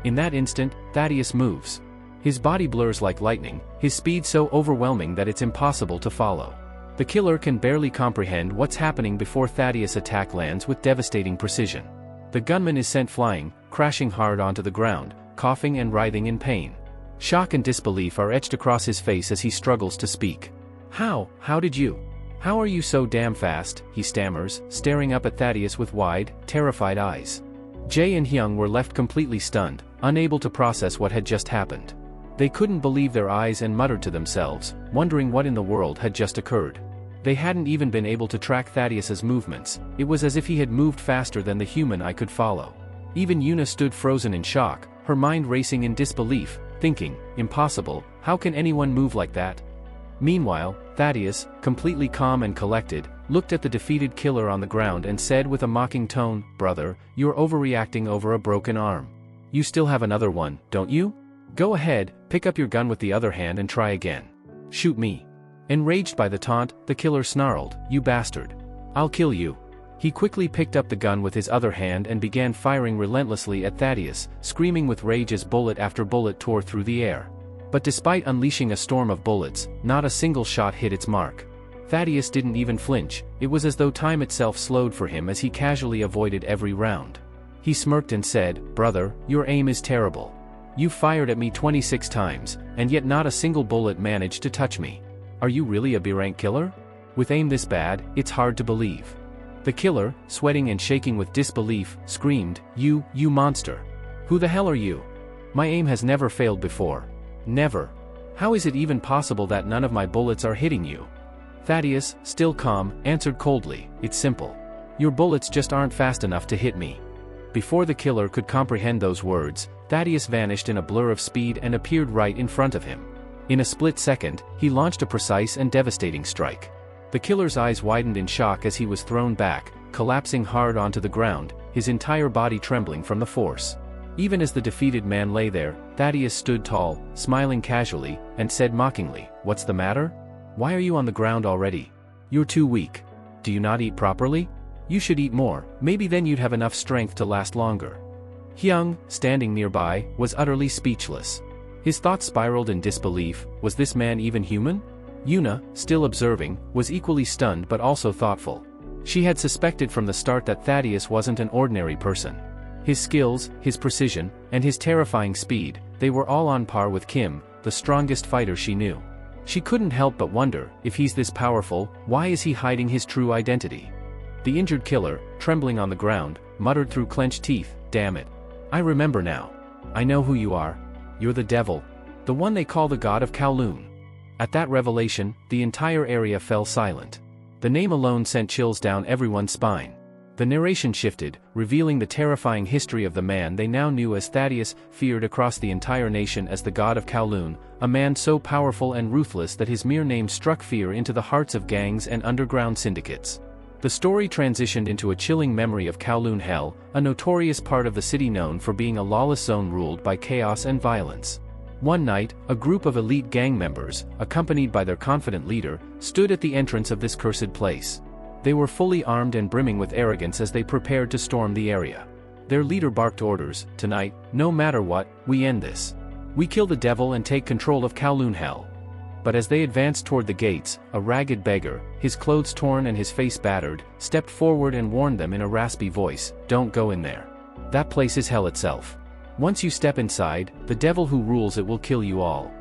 In that instant, Thaddeus moves. His body blurs like lightning, his speed so overwhelming that it's impossible to follow. The killer can barely comprehend what's happening before Thaddeus' attack lands with devastating precision. The gunman is sent flying, crashing hard onto the ground, coughing and writhing in pain. Shock and disbelief are etched across his face as he struggles to speak. How did you? How are you so damn fast?" he stammers, staring up at Thaddeus with wide, terrified eyes. Jae and Hyung were left completely stunned, unable to process what had just happened. They couldn't believe their eyes and muttered to themselves, wondering what in the world had just occurred. They hadn't even been able to track Thaddeus's movements, it was as if he had moved faster than the human eye could follow. Even Yuna stood frozen in shock, her mind racing in disbelief, thinking, impossible, how can anyone move like that? Meanwhile, Thaddeus, completely calm and collected, looked at the defeated killer on the ground and said with a mocking tone, "Brother, you're overreacting over a broken arm. You still have another one, don't you? Go ahead, pick up your gun with the other hand and try again. Shoot me." Enraged by the taunt, the killer snarled, "You bastard. I'll kill you." He quickly picked up the gun with his other hand and began firing relentlessly at Thaddeus, screaming with rage as bullet after bullet tore through the air. But despite unleashing a storm of bullets, not a single shot hit its mark. Thaddeus didn't even flinch, it was as though time itself slowed for him as he casually avoided every round. He smirked and said, "Brother, your aim is terrible. You fired at me 26 times, and yet not a single bullet managed to touch me. Are you really a B-rank killer? With aim this bad, it's hard to believe." The killer, sweating and shaking with disbelief, screamed, You monster. Who the hell are you? My aim has never failed before. Never. How is it even possible that none of my bullets are hitting you?" Thaddeus, still calm, answered coldly, "It's simple. Your bullets just aren't fast enough to hit me." Before the killer could comprehend those words, Thaddeus vanished in a blur of speed and appeared right in front of him. In a split second, he launched a precise and devastating strike. The killer's eyes widened in shock as he was thrown back, collapsing hard onto the ground, his entire body trembling from the force. Even as the defeated man lay there, Thaddeus stood tall, smiling casually, and said mockingly, "What's the matter? Why are you on the ground already? You're too weak. Do you not eat properly? You should eat more, maybe then you'd have enough strength to last longer." Hyung, standing nearby, was utterly speechless. His thoughts spiraled in disbelief. Was this man even human? Yuna, still observing, was equally stunned but also thoughtful. She had suspected from the start that Thaddeus wasn't an ordinary person. His skills, his precision, and his terrifying speed, they were all on par with Kim, the strongest fighter she knew. She couldn't help but wonder, if he's this powerful, why is he hiding his true identity? The injured killer, trembling on the ground, muttered through clenched teeth, "Damn it. I remember now. I know who you are. You're the devil. The one they call the god of Kowloon." At that revelation, the entire area fell silent. The name alone sent chills down everyone's spine. The narration shifted, revealing the terrifying history of the man they now knew as Thaddeus, feared across the entire nation as the god of Kowloon, a man so powerful and ruthless that his mere name struck fear into the hearts of gangs and underground syndicates. The story transitioned into a chilling memory of Kowloon Hell, a notorious part of the city known for being a lawless zone ruled by chaos and violence. One night, a group of elite gang members, accompanied by their confident leader, stood at the entrance of this cursed place. They were fully armed and brimming with arrogance as they prepared to storm the area. Their leader barked orders, "Tonight, no matter what, we end this. We kill the devil and take control of Kowloon Hell." But as they advanced toward the gates, a ragged beggar, his clothes torn and his face battered, stepped forward and warned them in a raspy voice, "Don't go in there. That place is hell itself. Once you step inside, the devil who rules it will kill you all."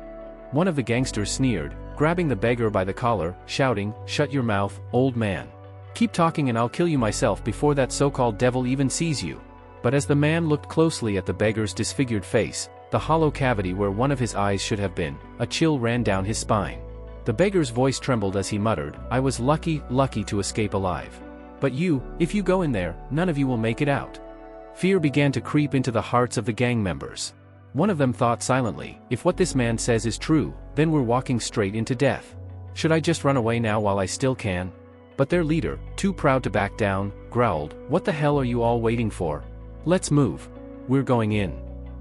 One of the gangsters sneered, grabbing the beggar by the collar, shouting, "Shut your mouth, old man. Keep talking and I'll kill you myself before that so-called devil even sees you." But as the man looked closely at the beggar's disfigured face, the hollow cavity where one of his eyes should have been, a chill ran down his spine. The beggar's voice trembled as he muttered, "I was lucky to escape alive. But you, if you go in there, none of you will make it out." Fear began to creep into the hearts of the gang members. One of them thought silently, "If what this man says is true, then we're walking straight into death. Should I just run away now while I still can?" But their leader, too proud to back down, growled, "What the hell are you all waiting for? Let's move. We're going in."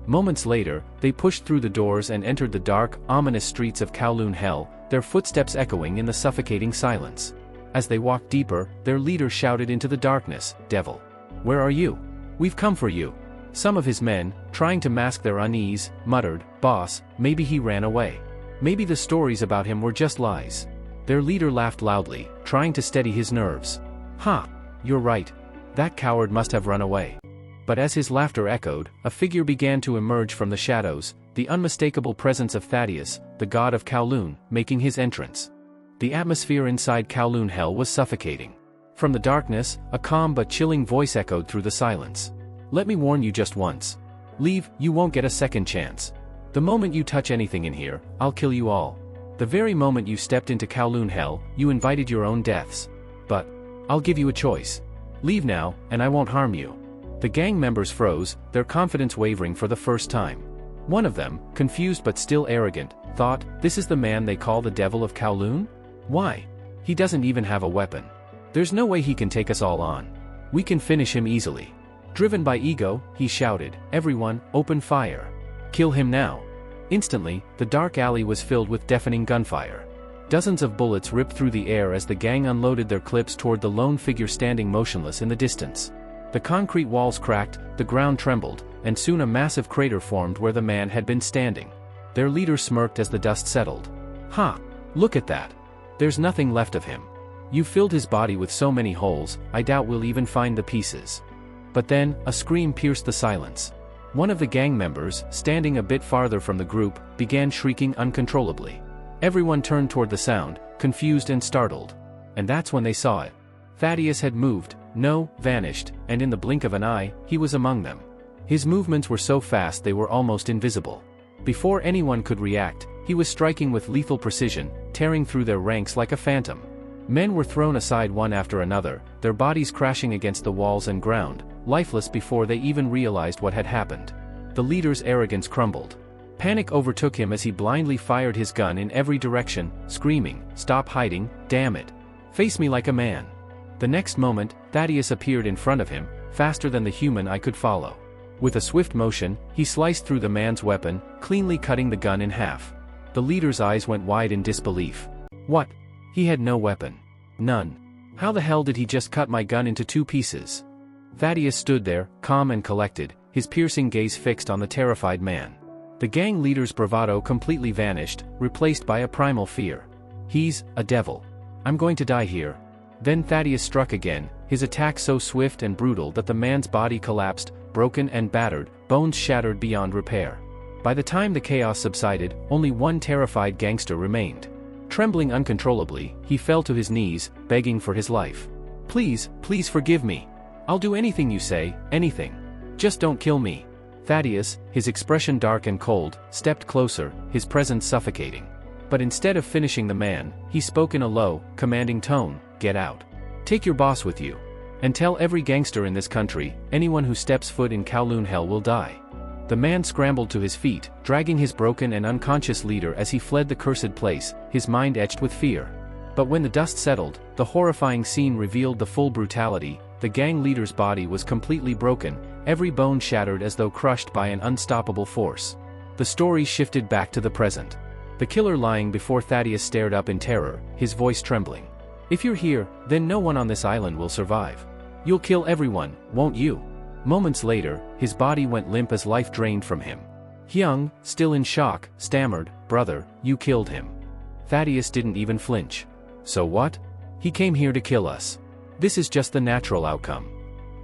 Moments later, they pushed through the doors and entered the dark, ominous streets of Kowloon Hell, their footsteps echoing in the suffocating silence. As they walked deeper, their leader shouted into the darkness, "Devil. Where are you? We've come for you." Some of his men, trying to mask their unease, muttered, "Boss, maybe he ran away. Maybe the stories about him were just lies." Their leader laughed loudly, trying to steady his nerves. "Ha! You're right. That coward must have run away." But as his laughter echoed, a figure began to emerge from the shadows, the unmistakable presence of Thaddeus, the god of Kowloon, making his entrance. The atmosphere inside Kowloon Hell was suffocating. From the darkness, a calm but chilling voice echoed through the silence. "Let me warn you just once. Leave, you won't get a second chance. The moment you touch anything in here, I'll kill you all. The very moment you stepped into Kowloon Hell, you invited your own deaths. But I'll give you a choice. Leave now, and I won't harm you." The gang members froze, their confidence wavering for the first time. One of them, confused but still arrogant, thought, "This is the man they call the devil of Kowloon? Why? He doesn't even have a weapon. There's no way he can take us all on. We can finish him easily." Driven by ego, he shouted, "Everyone, open fire. Kill him now." Instantly, the dark alley was filled with deafening gunfire. Dozens of bullets ripped through the air as the gang unloaded their clips toward the lone figure standing motionless in the distance. The concrete walls cracked, the ground trembled, and soon a massive crater formed where the man had been standing. Their leader smirked as the dust settled. "Ha! Look at that. There's nothing left of him. You filled his body with so many holes, I doubt we'll even find the pieces." But then, a scream pierced the silence. One of the gang members, standing a bit farther from the group, began shrieking uncontrollably. Everyone turned toward the sound, confused and startled. And that's when they saw it. Thaddeus had moved, vanished, and in the blink of an eye, he was among them. His movements were so fast they were almost invisible. Before anyone could react, he was striking with lethal precision, tearing through their ranks like a phantom. Men were thrown aside one after another, their bodies crashing against the walls and ground, lifeless before they even realized what had happened. The leader's arrogance crumbled. Panic overtook him as he blindly fired his gun in every direction, screaming, "Stop hiding, damn it! Face me like a man!" The next moment, Thaddeus appeared in front of him, faster than the human eye could follow. With a swift motion, he sliced through the man's weapon, cleanly cutting the gun in half. The leader's eyes went wide in disbelief. What? He had no weapon. None. How the hell did he just cut my gun into 2 pieces? Thaddeus stood there, calm and collected, his piercing gaze fixed on the terrified man. The gang leader's bravado completely vanished, replaced by a primal fear. He's a devil. I'm going to die here. Then Thaddeus struck again, his attack so swift and brutal that the man's body collapsed, broken and battered, bones shattered beyond repair. By the time the chaos subsided, only one terrified gangster remained. Trembling uncontrollably, he fell to his knees, begging for his life. Please, please forgive me. I'll do anything you say, anything. Just don't kill me. Thaddeus, his expression dark and cold, stepped closer, his presence suffocating. But instead of finishing the man, he spoke in a low, commanding tone, "Get out. Take your boss with you. And tell every gangster in this country, anyone who steps foot in Kowloon hell will die." The man scrambled to his feet, dragging his broken and unconscious leader as he fled the cursed place, his mind etched with fear. But when the dust settled, the horrifying scene revealed the full brutality. The gang leader's body was completely broken, every bone shattered as though crushed by an unstoppable force. The story shifted back to the present. The killer lying before Thaddeus stared up in terror, his voice trembling. "If you're here, then no one on this island will survive. You'll kill everyone, won't you?" Moments later, his body went limp as life drained from him. Hyung, still in shock, stammered, "Brother, you killed him." Thaddeus didn't even flinch. "So what? He came here to kill us. This is just the natural outcome."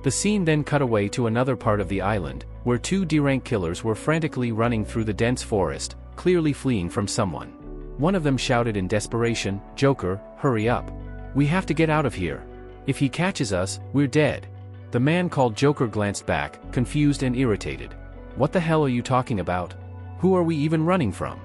The scene then cut away to another part of the island, where 2 D-rank killers were frantically running through the dense forest, clearly fleeing from someone. One of them shouted in desperation, "Joker, hurry up. We have to get out of here. If he catches us, we're dead." The man called Joker glanced back, confused and irritated. "What the hell are you talking about? Who are we even running from?"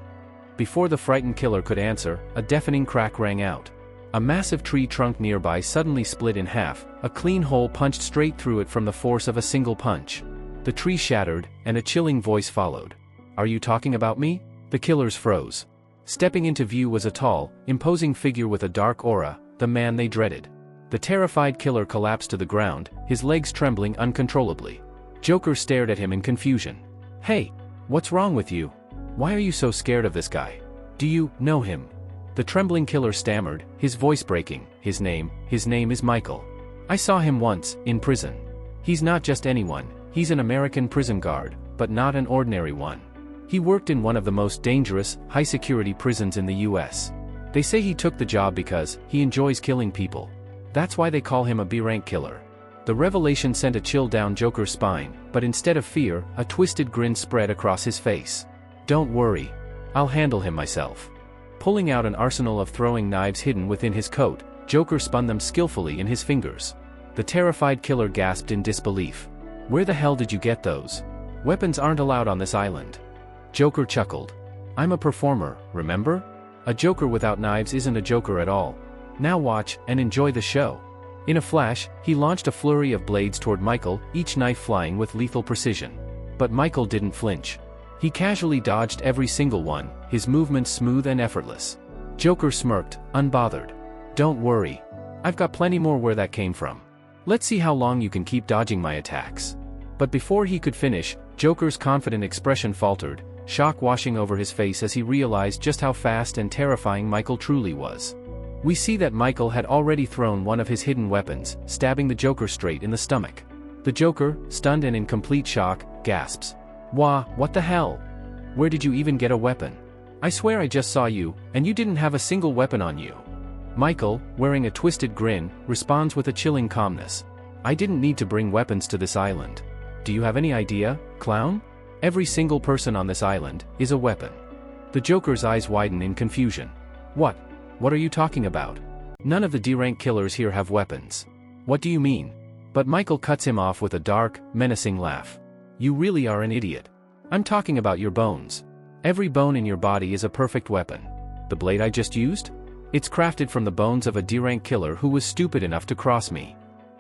Before the frightened killer could answer, a deafening crack rang out. A massive tree trunk nearby suddenly split in half, a clean hole punched straight through it from the force of a single punch. The tree shattered, and a chilling voice followed. "Are you talking about me?" The killers froze. Stepping into view was a tall, imposing figure with a dark aura, the man they dreaded. The terrified killer collapsed to the ground, his legs trembling uncontrollably. Joker stared at him in confusion. "Hey, what's wrong with you? Why are you so scared of this guy? Do you know him?" The trembling killer stammered, his voice breaking. His name is Michael. I saw him once, in prison. He's not just anyone, he's an American prison guard, but not an ordinary one. He worked in one of the most dangerous, high-security prisons in the US. They say he took the job because he enjoys killing people. That's why they call him a B-rank killer. The revelation sent a chill down Joker's spine, but instead of fear, a twisted grin spread across his face. "Don't worry. I'll handle him myself." Pulling out an arsenal of throwing knives hidden within his coat, Joker spun them skillfully in his fingers. The terrified killer gasped in disbelief. "Where the hell did you get those? Weapons aren't allowed on this island." Joker chuckled. "I'm a performer, remember? A Joker without knives isn't a Joker at all. Now watch, and enjoy the show." In a flash, he launched a flurry of blades toward Michael, each knife flying with lethal precision. But Michael didn't flinch. He casually dodged every single one, his movements smooth and effortless. Joker smirked, unbothered. "Don't worry. I've got plenty more where that came from. Let's see how long you can keep dodging my attacks." But before he could finish, Joker's confident expression faltered, shock washing over his face as he realized just how fast and terrifying Michael truly was. We see that Michael had already thrown one of his hidden weapons, stabbing the Joker straight in the stomach. The Joker, stunned and in complete shock, gasps. What the hell? Where did you even get a weapon? I swear I just saw you, and you didn't have a single weapon on you." Michael, wearing a twisted grin, responds with a chilling calmness. "I didn't need to bring weapons to this island. Do you have any idea, clown? Every single person on this island is a weapon." The Joker's eyes widen in confusion. What are you talking about? None of the D-rank killers here have weapons. What do you mean?" But Michael cuts him off with a dark, menacing laugh. "You really are an idiot. I'm talking about your bones. Every bone in your body is a perfect weapon. The blade I just used? It's crafted from the bones of a D-rank killer who was stupid enough to cross me."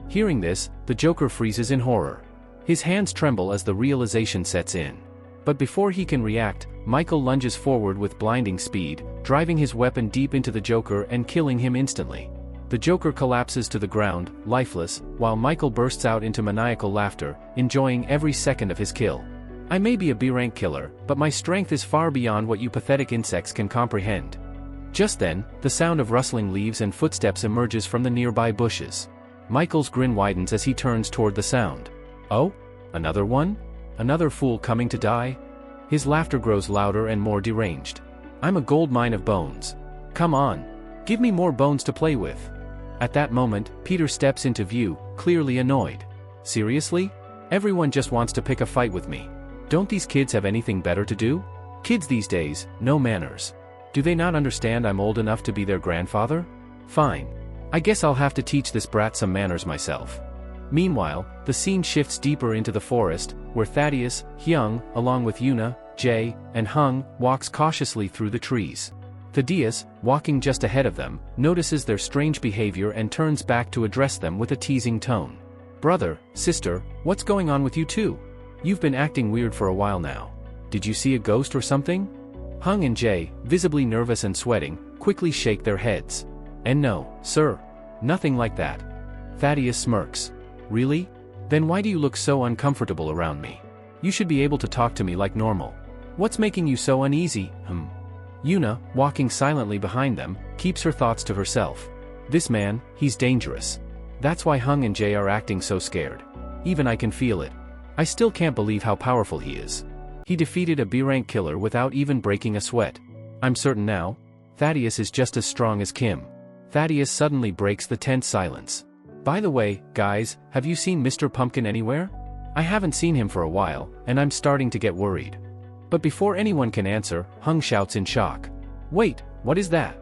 Hearing this, the Joker freezes in horror. His hands tremble as the realization sets in. But before he can react, Michael lunges forward with blinding speed, driving his weapon deep into the Joker and killing him instantly. The Joker collapses to the ground, lifeless, while Michael bursts out into maniacal laughter, enjoying every second of his kill. I may be a B-rank killer, but my strength is far beyond what you pathetic insects can comprehend. Just then, the sound of rustling leaves and footsteps emerges from the nearby bushes. Michael's grin widens as he turns toward the sound. Oh? Another one? Another fool coming to die? His laughter grows louder and more deranged. I'm a gold mine of bones. Come on. Give me more bones to play with. At that moment, Peter steps into view, clearly annoyed. Seriously? Everyone just wants to pick a fight with me. Don't these kids have anything better to do? Kids these days, no manners. Do they not understand I'm old enough to be their grandfather? Fine. I guess I'll have to teach this brat some manners myself. Meanwhile, the scene shifts deeper into the forest, where Thaddeus, Hyung, along with Yuna, Jae, and Hung, walks cautiously through the trees. Thaddeus, walking just ahead of them, notices their strange behavior and turns back to address them with a teasing tone. Brother, sister, what's going on with you two? You've been acting weird for a while now. Did you see a ghost or something? Hung and Jae, visibly nervous and sweating, quickly shake their heads. And no, sir. Nothing like that. Thaddeus smirks. Really? Then why do you look so uncomfortable around me? You should be able to talk to me like normal. What's making you so uneasy? Yuna, walking silently behind them, keeps her thoughts to herself. This man, he's dangerous. That's why Hung and Jae are acting so scared. Even I can feel it. I still can't believe how powerful he is. He defeated a B-rank killer without even breaking a sweat. I'm certain now, Thaddeus is just as strong as Kim. Thaddeus suddenly breaks the tense silence. By the way, guys, have you seen Mr. Pumpkin anywhere? I haven't seen him for a while, and I'm starting to get worried. But before anyone can answer, Hung shouts in shock. Wait, what is that?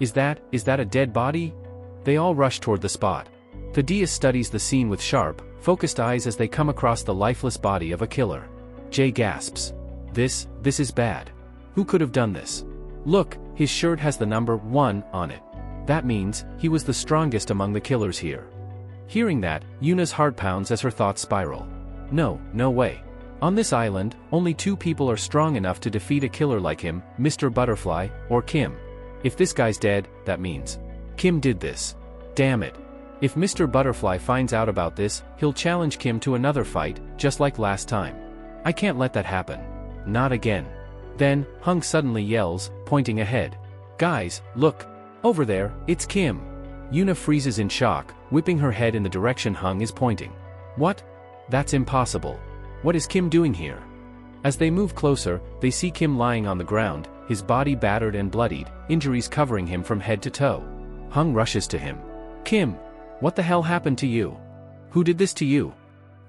Is that a dead body? They all rush toward the spot. Thaddeus studies the scene with sharp, focused eyes as they come across the lifeless body of a killer. Jae gasps. This is bad. Who could have done this? Look, his shirt has the number 1 on it. That means, he was the strongest among the killers here. Hearing that, Yuna's heart pounds as her thoughts spiral. No way. On this island, only 2 people are strong enough to defeat a killer like him, Mr. Butterfly, or Kim. If this guy's dead, that means Kim did this. Damn it. If Mr. Butterfly finds out about this, he'll challenge Kim to another fight, just like last time. I can't let that happen. Not again. Then, Hung suddenly yells, pointing ahead. Guys, look! Over there, it's Kim! Yuna freezes in shock, whipping her head in the direction Hung is pointing. What? That's impossible. What is Kim doing here? As they move closer, they see Kim lying on the ground, his body battered and bloodied, injuries covering him from head to toe. Hung rushes to him. Kim! What the hell happened to you? Who did this to you?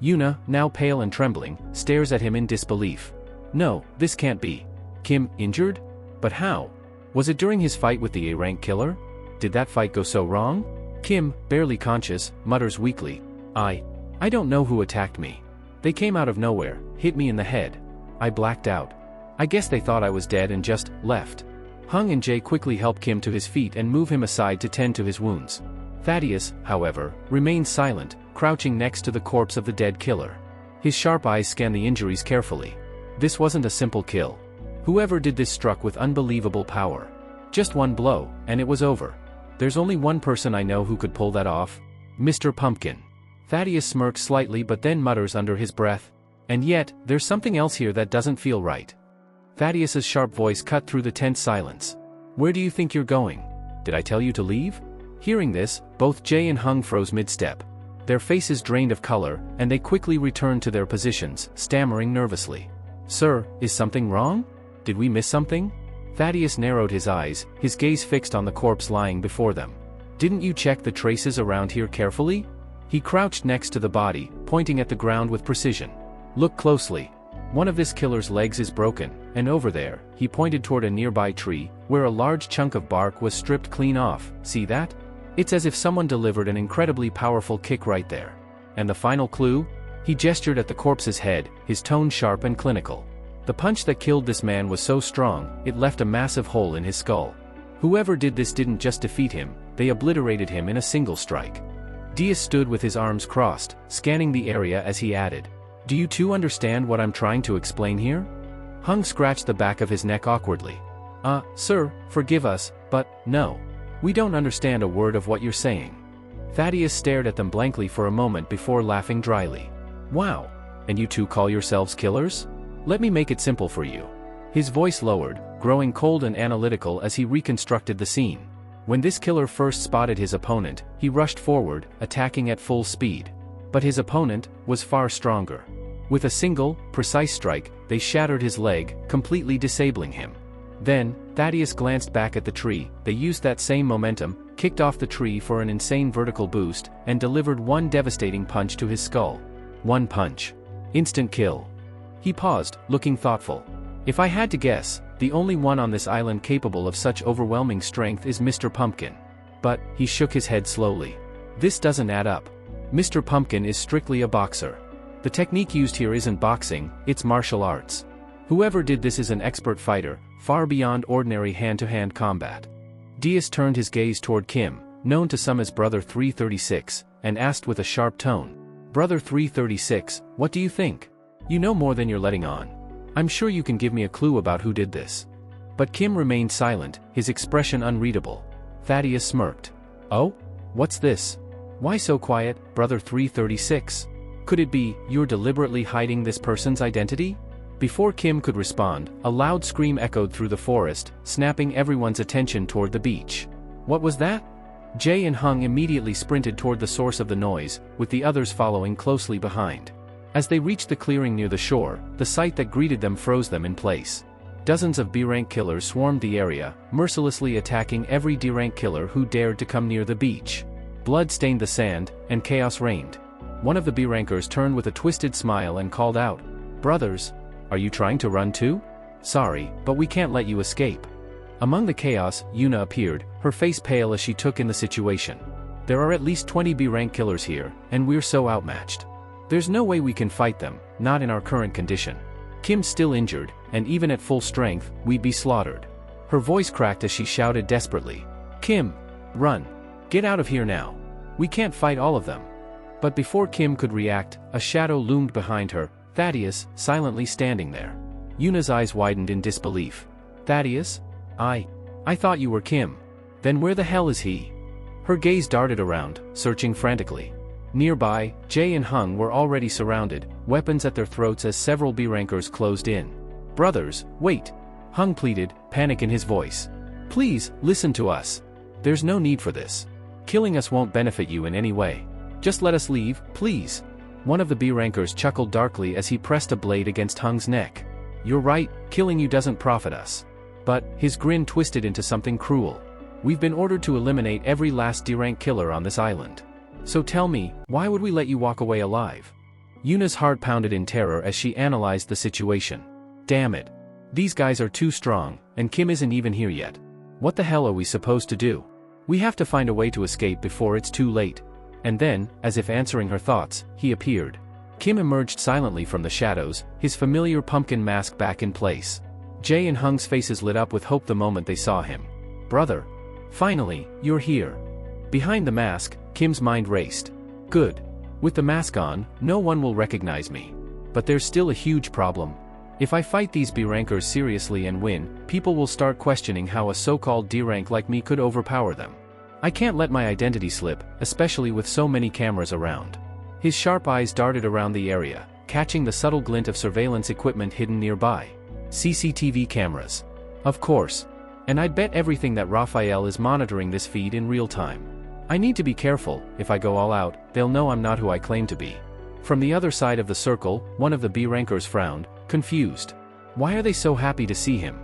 Yuna, now pale and trembling, stares at him in disbelief. No, this can't be. Kim, injured? But how? Was it during his fight with the A-rank killer? Did that fight go so wrong? Kim, barely conscious, mutters weakly. I don't know who attacked me. They came out of nowhere, hit me in the head. I blacked out. I guess they thought I was dead and just left. Hung and Jae quickly help Kim to his feet and move him aside to tend to his wounds. Thaddeus, however, remains silent, crouching next to the corpse of the dead killer. His sharp eyes scan the injuries carefully. This wasn't a simple kill. Whoever did this struck with unbelievable power. Just one blow, and it was over. There's only one person I know who could pull that off. Mr. Pumpkin. Thaddeus smirks slightly but then mutters under his breath. And yet, there's something else here that doesn't feel right. Thaddeus's sharp voice cut through the tense silence. Where do you think you're going? Did I tell you to leave? Hearing this, both Jae and Hung froze mid-step. Their faces drained of color, and they quickly returned to their positions, stammering nervously. Sir, is something wrong? Did we miss something? Thaddeus narrowed his eyes, his gaze fixed on the corpse lying before them. Didn't you check the traces around here carefully? He crouched next to the body, pointing at the ground with precision. Look closely. One of this killer's legs is broken, and over there, he pointed toward a nearby tree, where a large chunk of bark was stripped clean off. See that? It's as if someone delivered an incredibly powerful kick right there. And the final clue? He gestured at the corpse's head, his tone sharp and clinical. The punch that killed this man was so strong, it left a massive hole in his skull. Whoever did this didn't just defeat him, they obliterated him in a single strike. Diaz stood with his arms crossed, scanning the area as he added. Do you two understand what I'm trying to explain here? Hung scratched the back of his neck awkwardly. Sir, forgive us, but, no. We don't understand a word of what you're saying. Thaddeus stared at them blankly for a moment before laughing dryly. Wow! And you two call yourselves killers? Let me make it simple for you. His voice lowered, growing cold and analytical as he reconstructed the scene. When this killer first spotted his opponent, he rushed forward, attacking at full speed. But his opponent was far stronger. With a single, precise strike, they shattered his leg, completely disabling him. Then, Thaddeus glanced back at the tree. They used that same momentum, kicked off the tree for an insane vertical boost, and delivered one devastating punch to his skull. One punch. Instant kill. He paused, looking thoughtful. If I had to guess, the only one on this island capable of such overwhelming strength is Mr. Pumpkin. But, he shook his head slowly. This doesn't add up. Mr. Pumpkin is strictly a boxer. The technique used here isn't boxing, it's martial arts. Whoever did this is an expert fighter, far beyond ordinary hand-to-hand combat. Diaz turned his gaze toward Kim, known to some as Brother 336, and asked with a sharp tone. Brother 336, what do you think? You know more than you're letting on. I'm sure you can give me a clue about who did this. But Kim remained silent, his expression unreadable. Thaddeus smirked. Oh? What's this? Why so quiet, Brother 336? Could it be, you're deliberately hiding this person's identity? Before Kim could respond, a loud scream echoed through the forest, snapping everyone's attention toward the beach. What was that? Jay and Hung immediately sprinted toward the source of the noise, with the others following closely behind. As they reached the clearing near the shore, the sight that greeted them froze them in place. Dozens of B-rank killers swarmed the area, mercilessly attacking every D-rank killer who dared to come near the beach. Blood stained the sand, and chaos reigned. One of the B-rankers turned with a twisted smile and called out, Brothers, are you trying to run too? Sorry, but we can't let you escape. Among the chaos, Yuna appeared, her face pale as she took in the situation. There are at least 20 B-rank killers here, and we're so outmatched. There's no way we can fight them, not in our current condition. Kim's still injured, and even at full strength, we'd be slaughtered. Her voice cracked as she shouted desperately. Kim! Run! Get out of here now! We can't fight all of them. But before Kim could react, a shadow loomed behind her, Thaddeus, silently standing there. Yuna's eyes widened in disbelief. Thaddeus? I thought you were Kim. Then where the hell is he? Her gaze darted around, searching frantically. Nearby, Jay and Hung were already surrounded, weapons at their throats as several B-rankers closed in. Brothers, wait! Hung pleaded, panic in his voice. Please, listen to us. There's no need for this. Killing us won't benefit you in any way. Just let us leave, please. One of the B-rankers chuckled darkly as he pressed a blade against Hung's neck. You're right, killing you doesn't profit us. But, his grin twisted into something cruel. We've been ordered to eliminate every last D-rank killer on this island. So tell me, why would we let you walk away alive? Yuna's heart pounded in terror as she analyzed the situation. Damn it. These guys are too strong, and Kim isn't even here yet. What the hell are we supposed to do? We have to find a way to escape before it's too late. And then, as if answering her thoughts, he appeared. Kim emerged silently from the shadows, his familiar pumpkin mask back in place. Jay and Hung's faces lit up with hope the moment they saw him. Brother. Finally, you're here. Behind the mask, Kim's mind raced. Good. With the mask on, no one will recognize me. But there's still a huge problem. If I fight these B-rankers seriously and win, people will start questioning how a so-called D-rank like me could overpower them. I can't let my identity slip, especially with so many cameras around. His sharp eyes darted around the area, catching the subtle glint of surveillance equipment hidden nearby. CCTV cameras. Of course. And I'd bet everything that Raphael is monitoring this feed in real time. I need to be careful. If I go all out, they'll know I'm not who I claim to be. From the other side of the circle, one of the B-rankers frowned, confused. Why are they so happy to see him?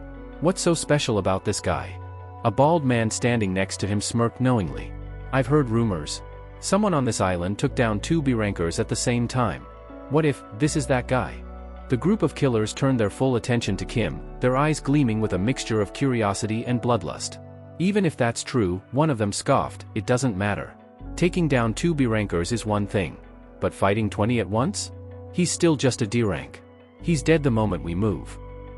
What's so special about this guy? A bald man standing next to him smirked knowingly. I've heard rumors. Someone on this island took down 2 B-rankers at the same time. What if this is that guy? The group of killers turned their full attention to Kim, their eyes gleaming with a mixture of curiosity and bloodlust. Even if that's true, one of them scoffed, it doesn't matter. Taking down 2 B-rankers is one thing. But fighting 20 at once? He's still just a D-rank. He's dead the moment we move.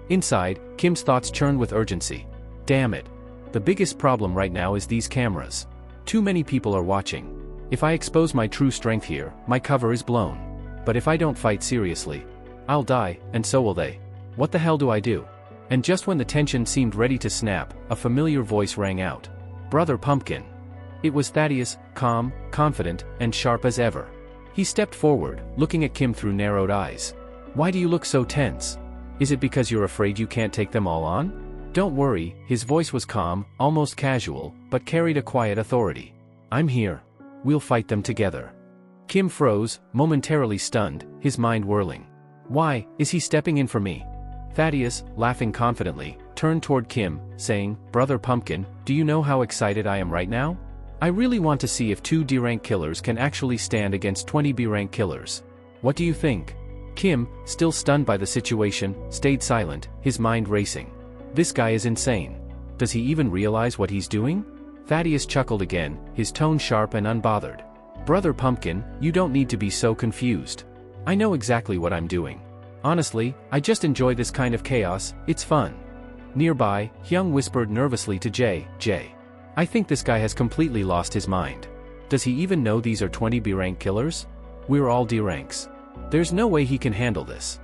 Inside, Kim's thoughts churned with urgency. Damn it. The biggest problem right now is these cameras. Too many people are watching. If I expose my true strength here, my cover is blown. But if I don't fight seriously, I'll die, and so will they. What the hell do I do? And just when the tension seemed ready to snap, a familiar voice rang out. Brother Pumpkin. It was Thaddeus, calm, confident, and sharp as ever. He stepped forward, looking at Kim through narrowed eyes. Why do you look so tense? Is it because you're afraid you can't take them all on? Don't worry, his voice was calm, almost casual, but carried a quiet authority. I'm here. We'll fight them together. Kim froze, momentarily stunned, his mind whirling. Why, is he stepping in for me? Thaddeus, laughing confidently, turned toward Kim, saying, Brother Pumpkin, do you know how excited I am right now? I really want to see if 2 D-rank killers can actually stand against 20 B-rank killers. What do you think? Kim, still stunned by the situation, stayed silent, his mind racing. This guy is insane. Does he even realize what he's doing? Thaddeus chuckled again, his tone sharp and unbothered. Brother Pumpkin, you don't need to be so confused. I know exactly what I'm doing. Honestly, I just enjoy this kind of chaos, it's fun. Nearby, Hyung whispered nervously to Jay. I think this guy has completely lost his mind. Does he even know these are 20 B-rank killers? We're all D-ranks. There's no way he can handle this.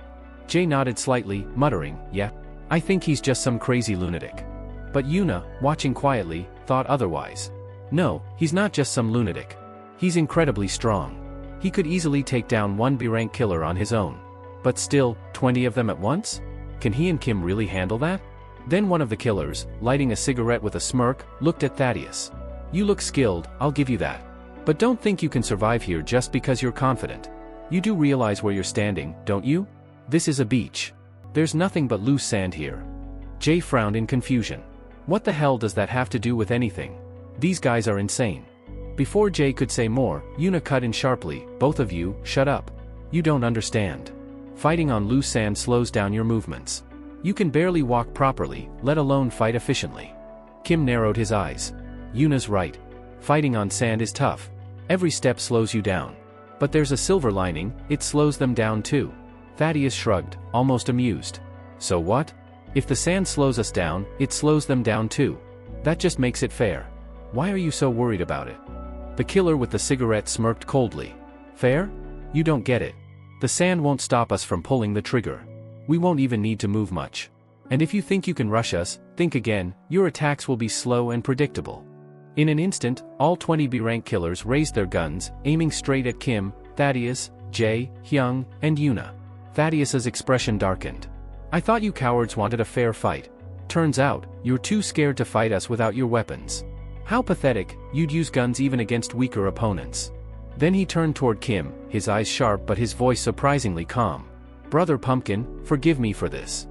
Jay nodded slightly, muttering, yeah. I think he's just some crazy lunatic. But Yuna, watching quietly, thought otherwise. No, he's not just some lunatic. He's incredibly strong. He could easily take down 1 B-rank killer on his own. But still, 20 of them at once? Can he and Kim really handle that? Then one of the killers, lighting a cigarette with a smirk, looked at Thaddeus. You look skilled, I'll give you that. But don't think you can survive here just because you're confident. You do realize where you're standing, don't you? This is a beach. There's nothing but loose sand here. Jay frowned in confusion. What the hell does that have to do with anything? These guys are insane. Before Jay could say more, Yuna cut in sharply, both of you, shut up. You don't understand. Fighting on loose sand slows down your movements. You can barely walk properly, let alone fight efficiently. Kim narrowed his eyes. Yuna's right. Fighting on sand is tough. Every step slows you down. But there's a silver lining, it slows them down too. Thaddeus shrugged, almost amused. So what? If the sand slows us down, it slows them down too. That just makes it fair. Why are you so worried about it? The killer with the cigarette smirked coldly. Fair? You don't get it. The sand won't stop us from pulling the trigger. We won't even need to move much. And if you think you can rush us, think again, your attacks will be slow and predictable. In an instant, all 20 B-rank killers raised their guns, aiming straight at Kim, Thaddeus, Jay, Hyung, and Yuna. Thaddeus's expression darkened. I thought you cowards wanted a fair fight. Turns out, you're too scared to fight us without your weapons. How pathetic, you'd use guns even against weaker opponents. Then he turned toward Kim, his eyes sharp but his voice surprisingly calm. Brother Pumpkin, forgive me for this.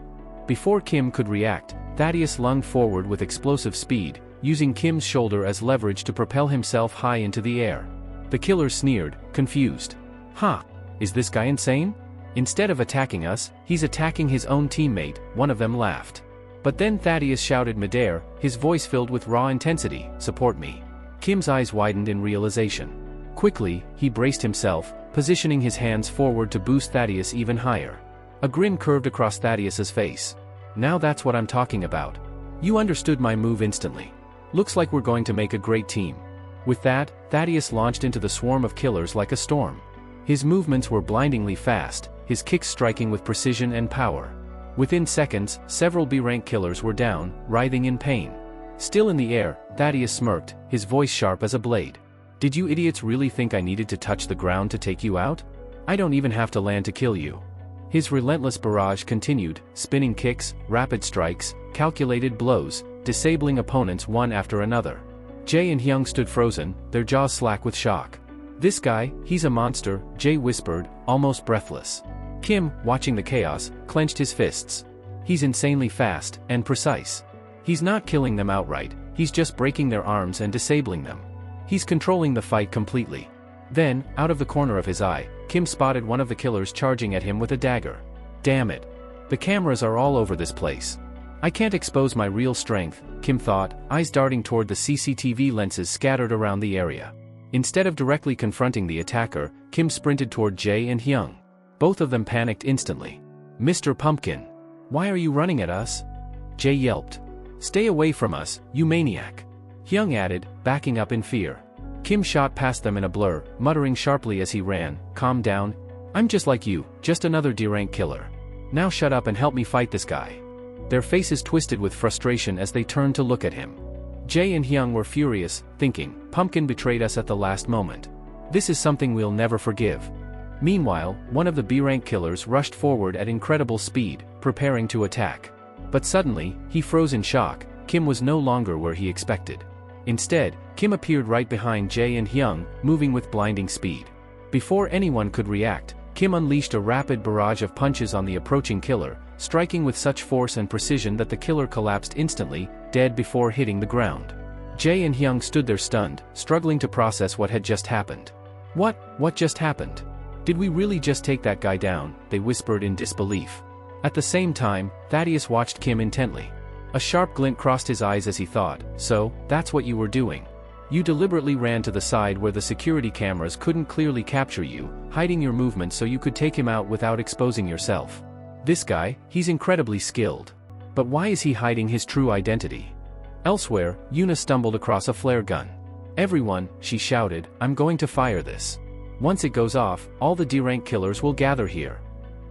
Before Kim could react, Thaddeus lunged forward with explosive speed, using Kim's shoulder as leverage to propel himself high into the air. The killer sneered, confused. Huh? Is this guy insane? Instead of attacking us, he's attacking his own teammate, one of them laughed. But then Thaddeus shouted midair, his voice filled with raw intensity, support me. Kim's eyes widened in realization. Quickly, he braced himself, positioning his hands forward to boost Thaddeus even higher. A grin curved across Thaddeus's face. Now that's what I'm talking about. You understood my move instantly. Looks like we're going to make a great team. With that, Thaddeus launched into the swarm of killers like a storm. His movements were blindingly fast, his kicks striking with precision and power. Within seconds, several B-rank killers were down, writhing in pain. Still in the air, Thaddeus smirked, his voice sharp as a blade. Did you idiots really think I needed to touch the ground to take you out? I don't even have to land to kill you. His relentless barrage continued, spinning kicks, rapid strikes, calculated blows, disabling opponents one after another. Jay and Hyung stood frozen, their jaws slack with shock. This guy, he's a monster, Jay whispered, almost breathless. Kim, watching the chaos, clenched his fists. He's insanely fast, and precise. He's not killing them outright, he's just breaking their arms and disabling them. He's controlling the fight completely. Then, out of the corner of his eye, Kim spotted one of the killers charging at him with a dagger. Damn it. The cameras are all over this place. I can't expose my real strength, Kim thought, eyes darting toward the CCTV lenses scattered around the area. Instead of directly confronting the attacker, Kim sprinted toward Jay and Hyung. Both of them panicked instantly. Mr. Pumpkin. Why are you running at us? Jay yelped. Stay away from us, you maniac. Hyung added, backing up in fear. Kim shot past them in a blur, muttering sharply as he ran, calm down. I'm just like you, just another D-rank killer. Now shut up and help me fight this guy. Their faces twisted with frustration as they turned to look at him. Jae and Hyung were furious, thinking, Pumpkin betrayed us at the last moment. This is something we'll never forgive. Meanwhile, one of the B-rank killers rushed forward at incredible speed, preparing to attack. But suddenly, he froze in shock. Kim was no longer where he expected. Instead, Kim appeared right behind Jae and Hyung, moving with blinding speed. Before anyone could react, Kim unleashed a rapid barrage of punches on the approaching killer, striking with such force and precision that the killer collapsed instantly, dead before hitting the ground. Jae and Hyung stood there stunned, struggling to process what had just happened. What just happened? Did we really just take that guy down? They whispered in disbelief. At the same time, Thaddeus watched Kim intently. A sharp glint crossed his eyes as he thought, so, that's what you were doing. You deliberately ran to the side where the security cameras couldn't clearly capture you, hiding your movements so you could take him out without exposing yourself. This guy, he's incredibly skilled. But why is he hiding his true identity? Elsewhere, Yuna stumbled across a flare gun. Everyone, she shouted, I'm going to fire this. Once it goes off, all the D-rank killers will gather here.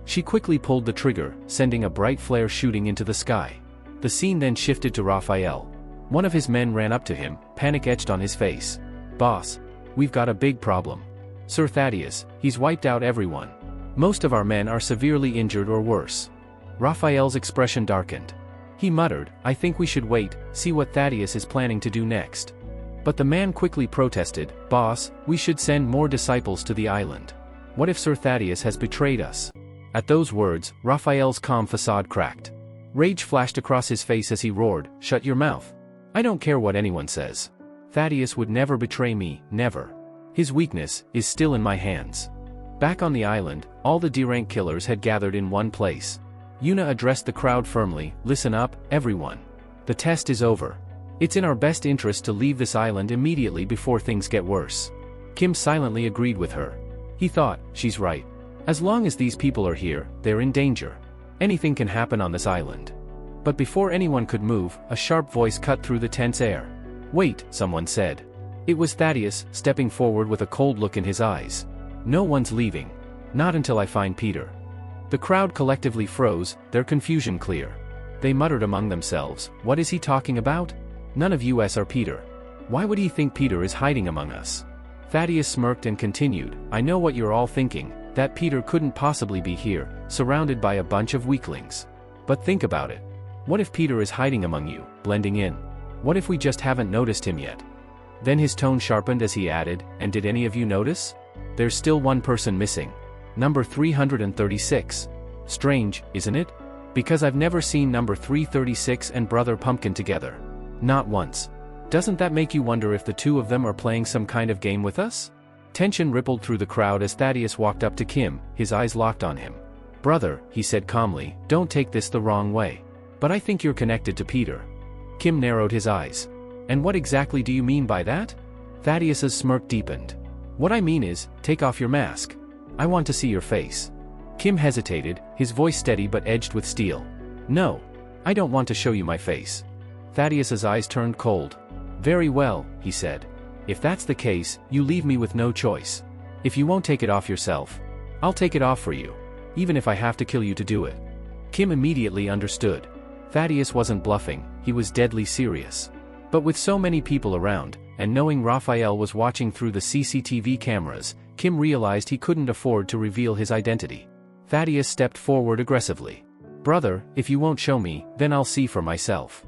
She quickly pulled the trigger, sending a bright flare shooting into the sky. The scene then shifted to Raphael. One of his men ran up to him, panic etched on his face. Boss, we've got a big problem. Sir Thaddeus, he's wiped out everyone. Most of our men are severely injured or worse. Raphael's expression darkened. He muttered, I think we should wait, see what Thaddeus is planning to do next. But the man quickly protested, Boss, we should send more disciples to the island. What if Sir Thaddeus has betrayed us? At those words, Raphael's calm facade cracked. Rage flashed across his face as he roared, Shut your mouth. I don't care what anyone says. Thaddeus would never betray me, never. His weakness is still in my hands. Back on the island, all the D-rank killers had gathered in one place. Yuna addressed the crowd firmly, Listen up, everyone. The test is over. It's in our best interest to leave this island immediately before things get worse. Kim silently agreed with her. He thought, she's right. As long as these people are here, they're in danger. Anything can happen on this island. But before anyone could move, a sharp voice cut through the tense air. Wait, someone said. It was Thaddeus, stepping forward with a cold look in his eyes. No one's leaving. Not until I find Peter. The crowd collectively froze, their confusion clear. They muttered among themselves, What is he talking about? None of us are Peter. Why would he think Peter is hiding among us? Thaddeus smirked and continued, I know what you're all thinking, that Peter couldn't possibly be here, surrounded by a bunch of weaklings. But think about it. What if Peter is hiding among you, blending in? What if we just haven't noticed him yet? Then his tone sharpened as he added, and did any of you notice? There's still one person missing. Number 336. Strange, isn't it? Because I've never seen number 336 and Brother Pumpkin together. Not once. Doesn't that make you wonder if the two of them are playing some kind of game with us? Tension rippled through the crowd as Thaddeus walked up to Kim, his eyes locked on him. Brother, he said calmly, don't take this the wrong way. But I think you're connected to Peter. Kim narrowed his eyes. And what exactly do you mean by that? Thaddeus's smirk deepened. What I mean is, take off your mask. I want to see your face. Kim hesitated, his voice steady but edged with steel. No. I don't want to show you my face. Thaddeus's eyes turned cold. Very well, he said. If that's the case, you leave me with no choice. If you won't take it off yourself, I'll take it off for you. Even if I have to kill you to do it. Kim immediately understood. Thaddeus wasn't bluffing, he was deadly serious. But with so many people around, and knowing Raphael was watching through the CCTV cameras, Kim realized he couldn't afford to reveal his identity. Thaddeus stepped forward aggressively. Brother, if you won't show me, then I'll see for myself.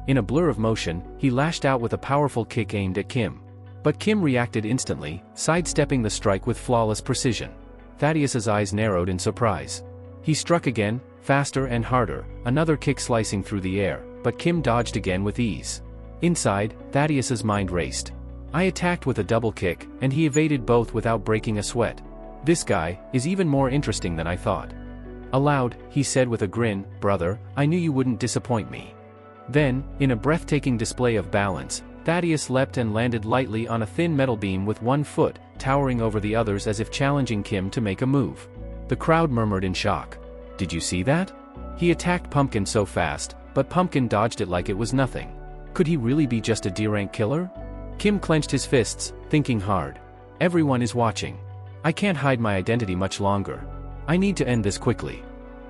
In a blur of motion, he lashed out with a powerful kick aimed at Kim. But Kim reacted instantly, sidestepping the strike with flawless precision. Thaddeus's eyes narrowed in surprise. He struck again, faster and harder, another kick slicing through the air, but Kim dodged again with ease. Inside, Thaddeus's mind raced. I attacked with a double kick, and he evaded both without breaking a sweat. This guy is even more interesting than I thought. Aloud, he said with a grin, Brother, I knew you wouldn't disappoint me. Then, in a breathtaking display of balance, Thaddeus leapt and landed lightly on a thin metal beam with one foot, towering over the others as if challenging Kim to make a move. The crowd murmured in shock. Did you see that? He attacked Pumpkin so fast, but Pumpkin dodged it like it was nothing. Could he really be just a D-rank killer? Kim clenched his fists, thinking hard. Everyone is watching. I can't hide my identity much longer. I need to end this quickly.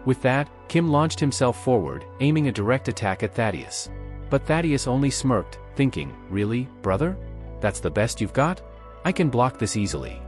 With that, Kim launched himself forward, aiming a direct attack at Thaddeus. But Thaddeus only smirked, thinking, really, brother? That's the best you've got? I can block this easily.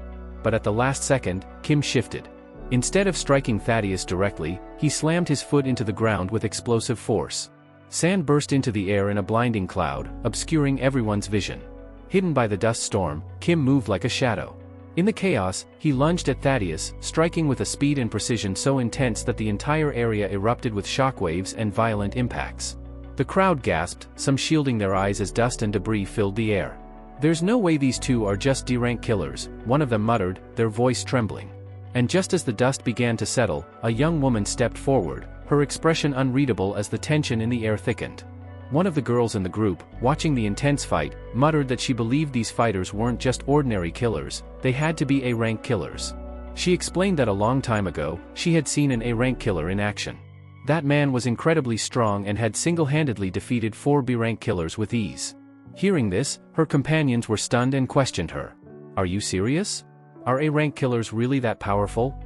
But at the last second, Kim shifted. Instead of striking Thaddeus directly, he slammed his foot into the ground with explosive force. Sand burst into the air in a blinding cloud, obscuring everyone's vision. Hidden by the dust storm, Kim moved like a shadow. In the chaos, he lunged at Thaddeus, striking with a speed and precision so intense that the entire area erupted with shockwaves and violent impacts. The crowd gasped, some shielding their eyes as dust and debris filled the air. "There's no way these two are just D-rank killers," one of them muttered, their voice trembling. And just as the dust began to settle, a young woman stepped forward, her expression unreadable as the tension in the air thickened. One of the girls in the group, watching the intense fight, muttered that she believed these fighters weren't just ordinary killers, they had to be A-rank killers. She explained that a long time ago, she had seen an A-rank killer in action. That man was incredibly strong and had single-handedly defeated 4 B-rank killers with ease. Hearing this, her companions were stunned and questioned her. "Are you serious? Are A-rank killers really that powerful?"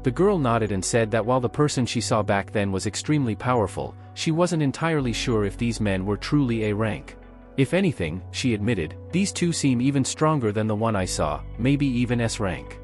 The girl nodded and said that while the person she saw back then was extremely powerful, she wasn't entirely sure if these men were truly A-rank. "If anything," she admitted, "these two seem even stronger than the one I saw, maybe even S-rank."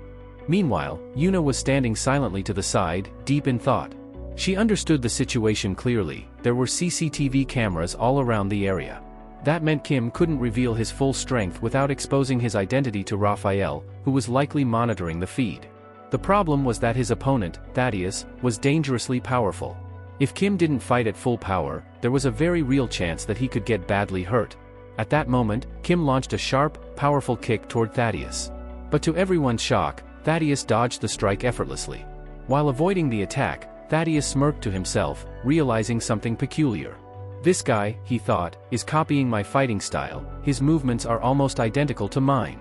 Meanwhile, Yuna was standing silently to the side, deep in thought. She understood the situation clearly. There were CCTV cameras all around the area. That meant Kim couldn't reveal his full strength without exposing his identity to Raphael, who was likely monitoring the feed. The problem was that his opponent, Thaddeus, was dangerously powerful. If Kim didn't fight at full power, there was a very real chance that he could get badly hurt. At that moment, Kim launched a sharp, powerful kick toward Thaddeus. But to everyone's shock, Thaddeus dodged the strike effortlessly. While avoiding the attack, Thaddeus smirked to himself, realizing something peculiar. "This guy," he thought, "is copying my fighting style, his movements are almost identical to mine."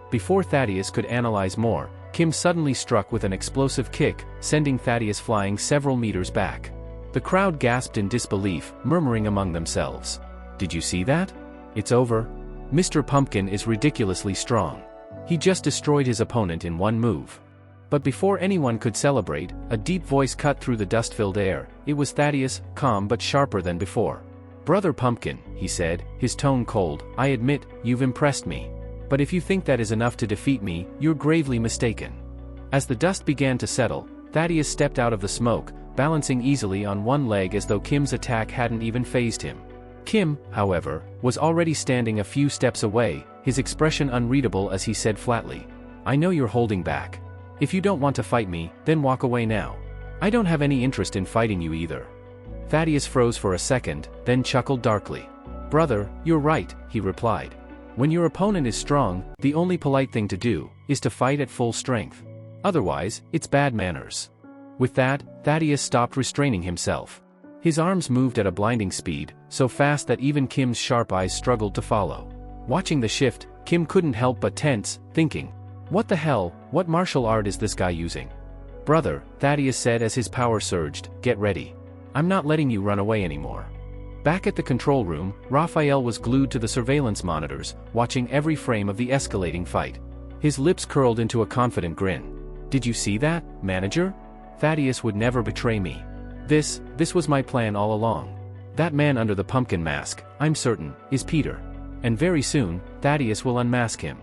Before Thaddeus could analyze more, Kim suddenly struck with an explosive kick, sending Thaddeus flying several meters back. The crowd gasped in disbelief, murmuring among themselves. "Did you see that? It's over. Mr. Pumpkin is ridiculously strong. He just destroyed his opponent in one move." But before anyone could celebrate, a deep voice cut through the dust-filled air. It was Thaddeus, calm but sharper than before. "Brother Pumpkin," he said, his tone cold, "I admit, you've impressed me. But if you think that is enough to defeat me, you're gravely mistaken." As the dust began to settle, Thaddeus stepped out of the smoke, balancing easily on one leg as though Kim's attack hadn't even fazed him. Kim, however, was already standing a few steps away, his expression unreadable as he said flatly, "I know you're holding back. If you don't want to fight me, then walk away now. I don't have any interest in fighting you either." Thaddeus froze for a second, then chuckled darkly. "Brother, you're right," he replied. "When your opponent is strong, the only polite thing to do is to fight at full strength. Otherwise, it's bad manners." With that, Thaddeus stopped restraining himself. His arms moved at a blinding speed, so fast that even Kim's sharp eyes struggled to follow. Watching the shift, Kim couldn't help but tense, thinking, "What the hell, what martial art is this guy using?" "Brother," Thaddeus said as his power surged, "get ready. I'm not letting you run away anymore." Back at the control room, Raphael was glued to the surveillance monitors, watching every frame of the escalating fight. His lips curled into a confident grin. "Did you see that, manager? Thaddeus would never betray me. This was my plan all along. That man under the pumpkin mask, I'm certain, is Peter. And very soon, Thaddeus will unmask him."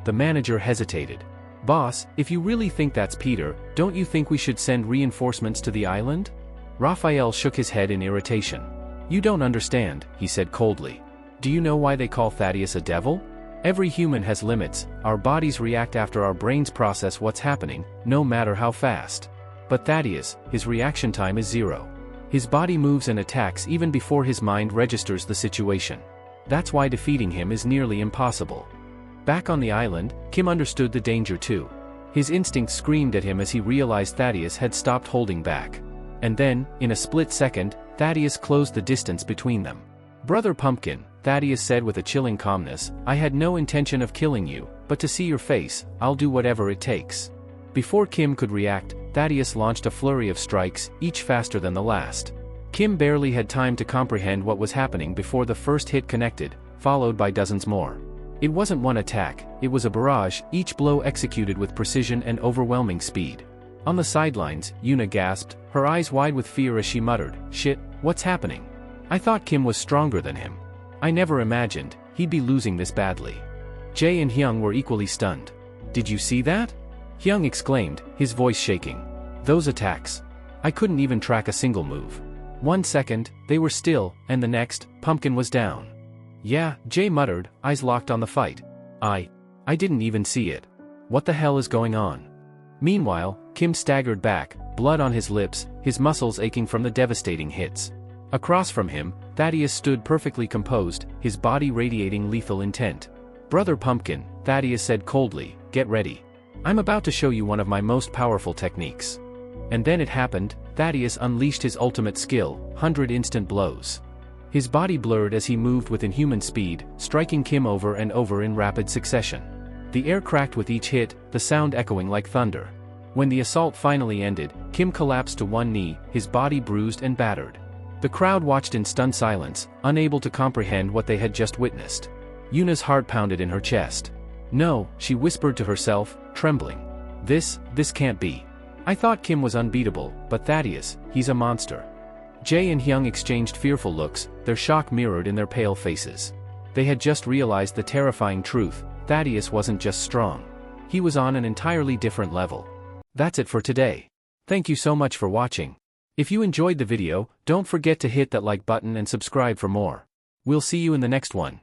The manager hesitated. "Boss, if you really think that's Peter, don't you think we should send reinforcements to the island?" Raphael shook his head in irritation. "You don't understand," he said coldly. "Do you know why they call Thaddeus a devil? Every human has limits, our bodies react after our brains process what's happening, no matter how fast. But Thaddeus, his reaction time is 0. His body moves and attacks even before his mind registers the situation. That's why defeating him is nearly impossible." Back on the island, Kim understood the danger too. His instincts screamed at him as he realized Thaddeus had stopped holding back. And then, in a split second, Thaddeus closed the distance between them. "Brother Pumpkin," Thaddeus said with a chilling calmness, "I had no intention of killing you, but to see your face, I'll do whatever it takes." Before Kim could react, Thaddeus launched a flurry of strikes, each faster than the last. Kim barely had time to comprehend what was happening before the first hit connected, followed by dozens more. It wasn't one attack, it was a barrage, each blow executed with precision and overwhelming speed. On the sidelines, Yuna gasped, her eyes wide with fear as she muttered, "Shit, what's happening? I thought Kim was stronger than him." I never imagined he'd be losing this badly. Jae and Hyung were equally stunned. Did you see that? Hyung exclaimed, his voice shaking. Those attacks. I couldn't even track a single move. 1 second, they were still, and the next, Pumpkin was down. Yeah, Jae muttered, eyes locked on the fight. I didn't even see it. What the hell is going on? Meanwhile, Kim staggered back, blood on his lips, his muscles aching from the devastating hits. Across from him, Thaddeus stood perfectly composed, his body radiating lethal intent. Brother Pumpkin, Thaddeus said coldly, get ready. I'm about to show you one of my most powerful techniques. And then it happened, Thaddeus unleashed his ultimate skill, 100 instant blows. His body blurred as he moved with inhuman speed, striking Kim over and over in rapid succession. The air cracked with each hit, the sound echoing like thunder. When the assault finally ended, Kim collapsed to one knee, his body bruised and battered. The crowd watched in stunned silence, unable to comprehend what they had just witnessed. Yuna's heart pounded in her chest. No, she whispered to herself, trembling. This can't be. I thought Kim was unbeatable, but Thaddeus, he's a monster. Jae and Hyung exchanged fearful looks, their shock mirrored in their pale faces. They had just realized the terrifying truth, Thaddeus wasn't just strong. He was on an entirely different level. That's it for today. Thank you so much for watching. If you enjoyed the video, don't forget to hit that like button and subscribe for more. We'll see you in the next one.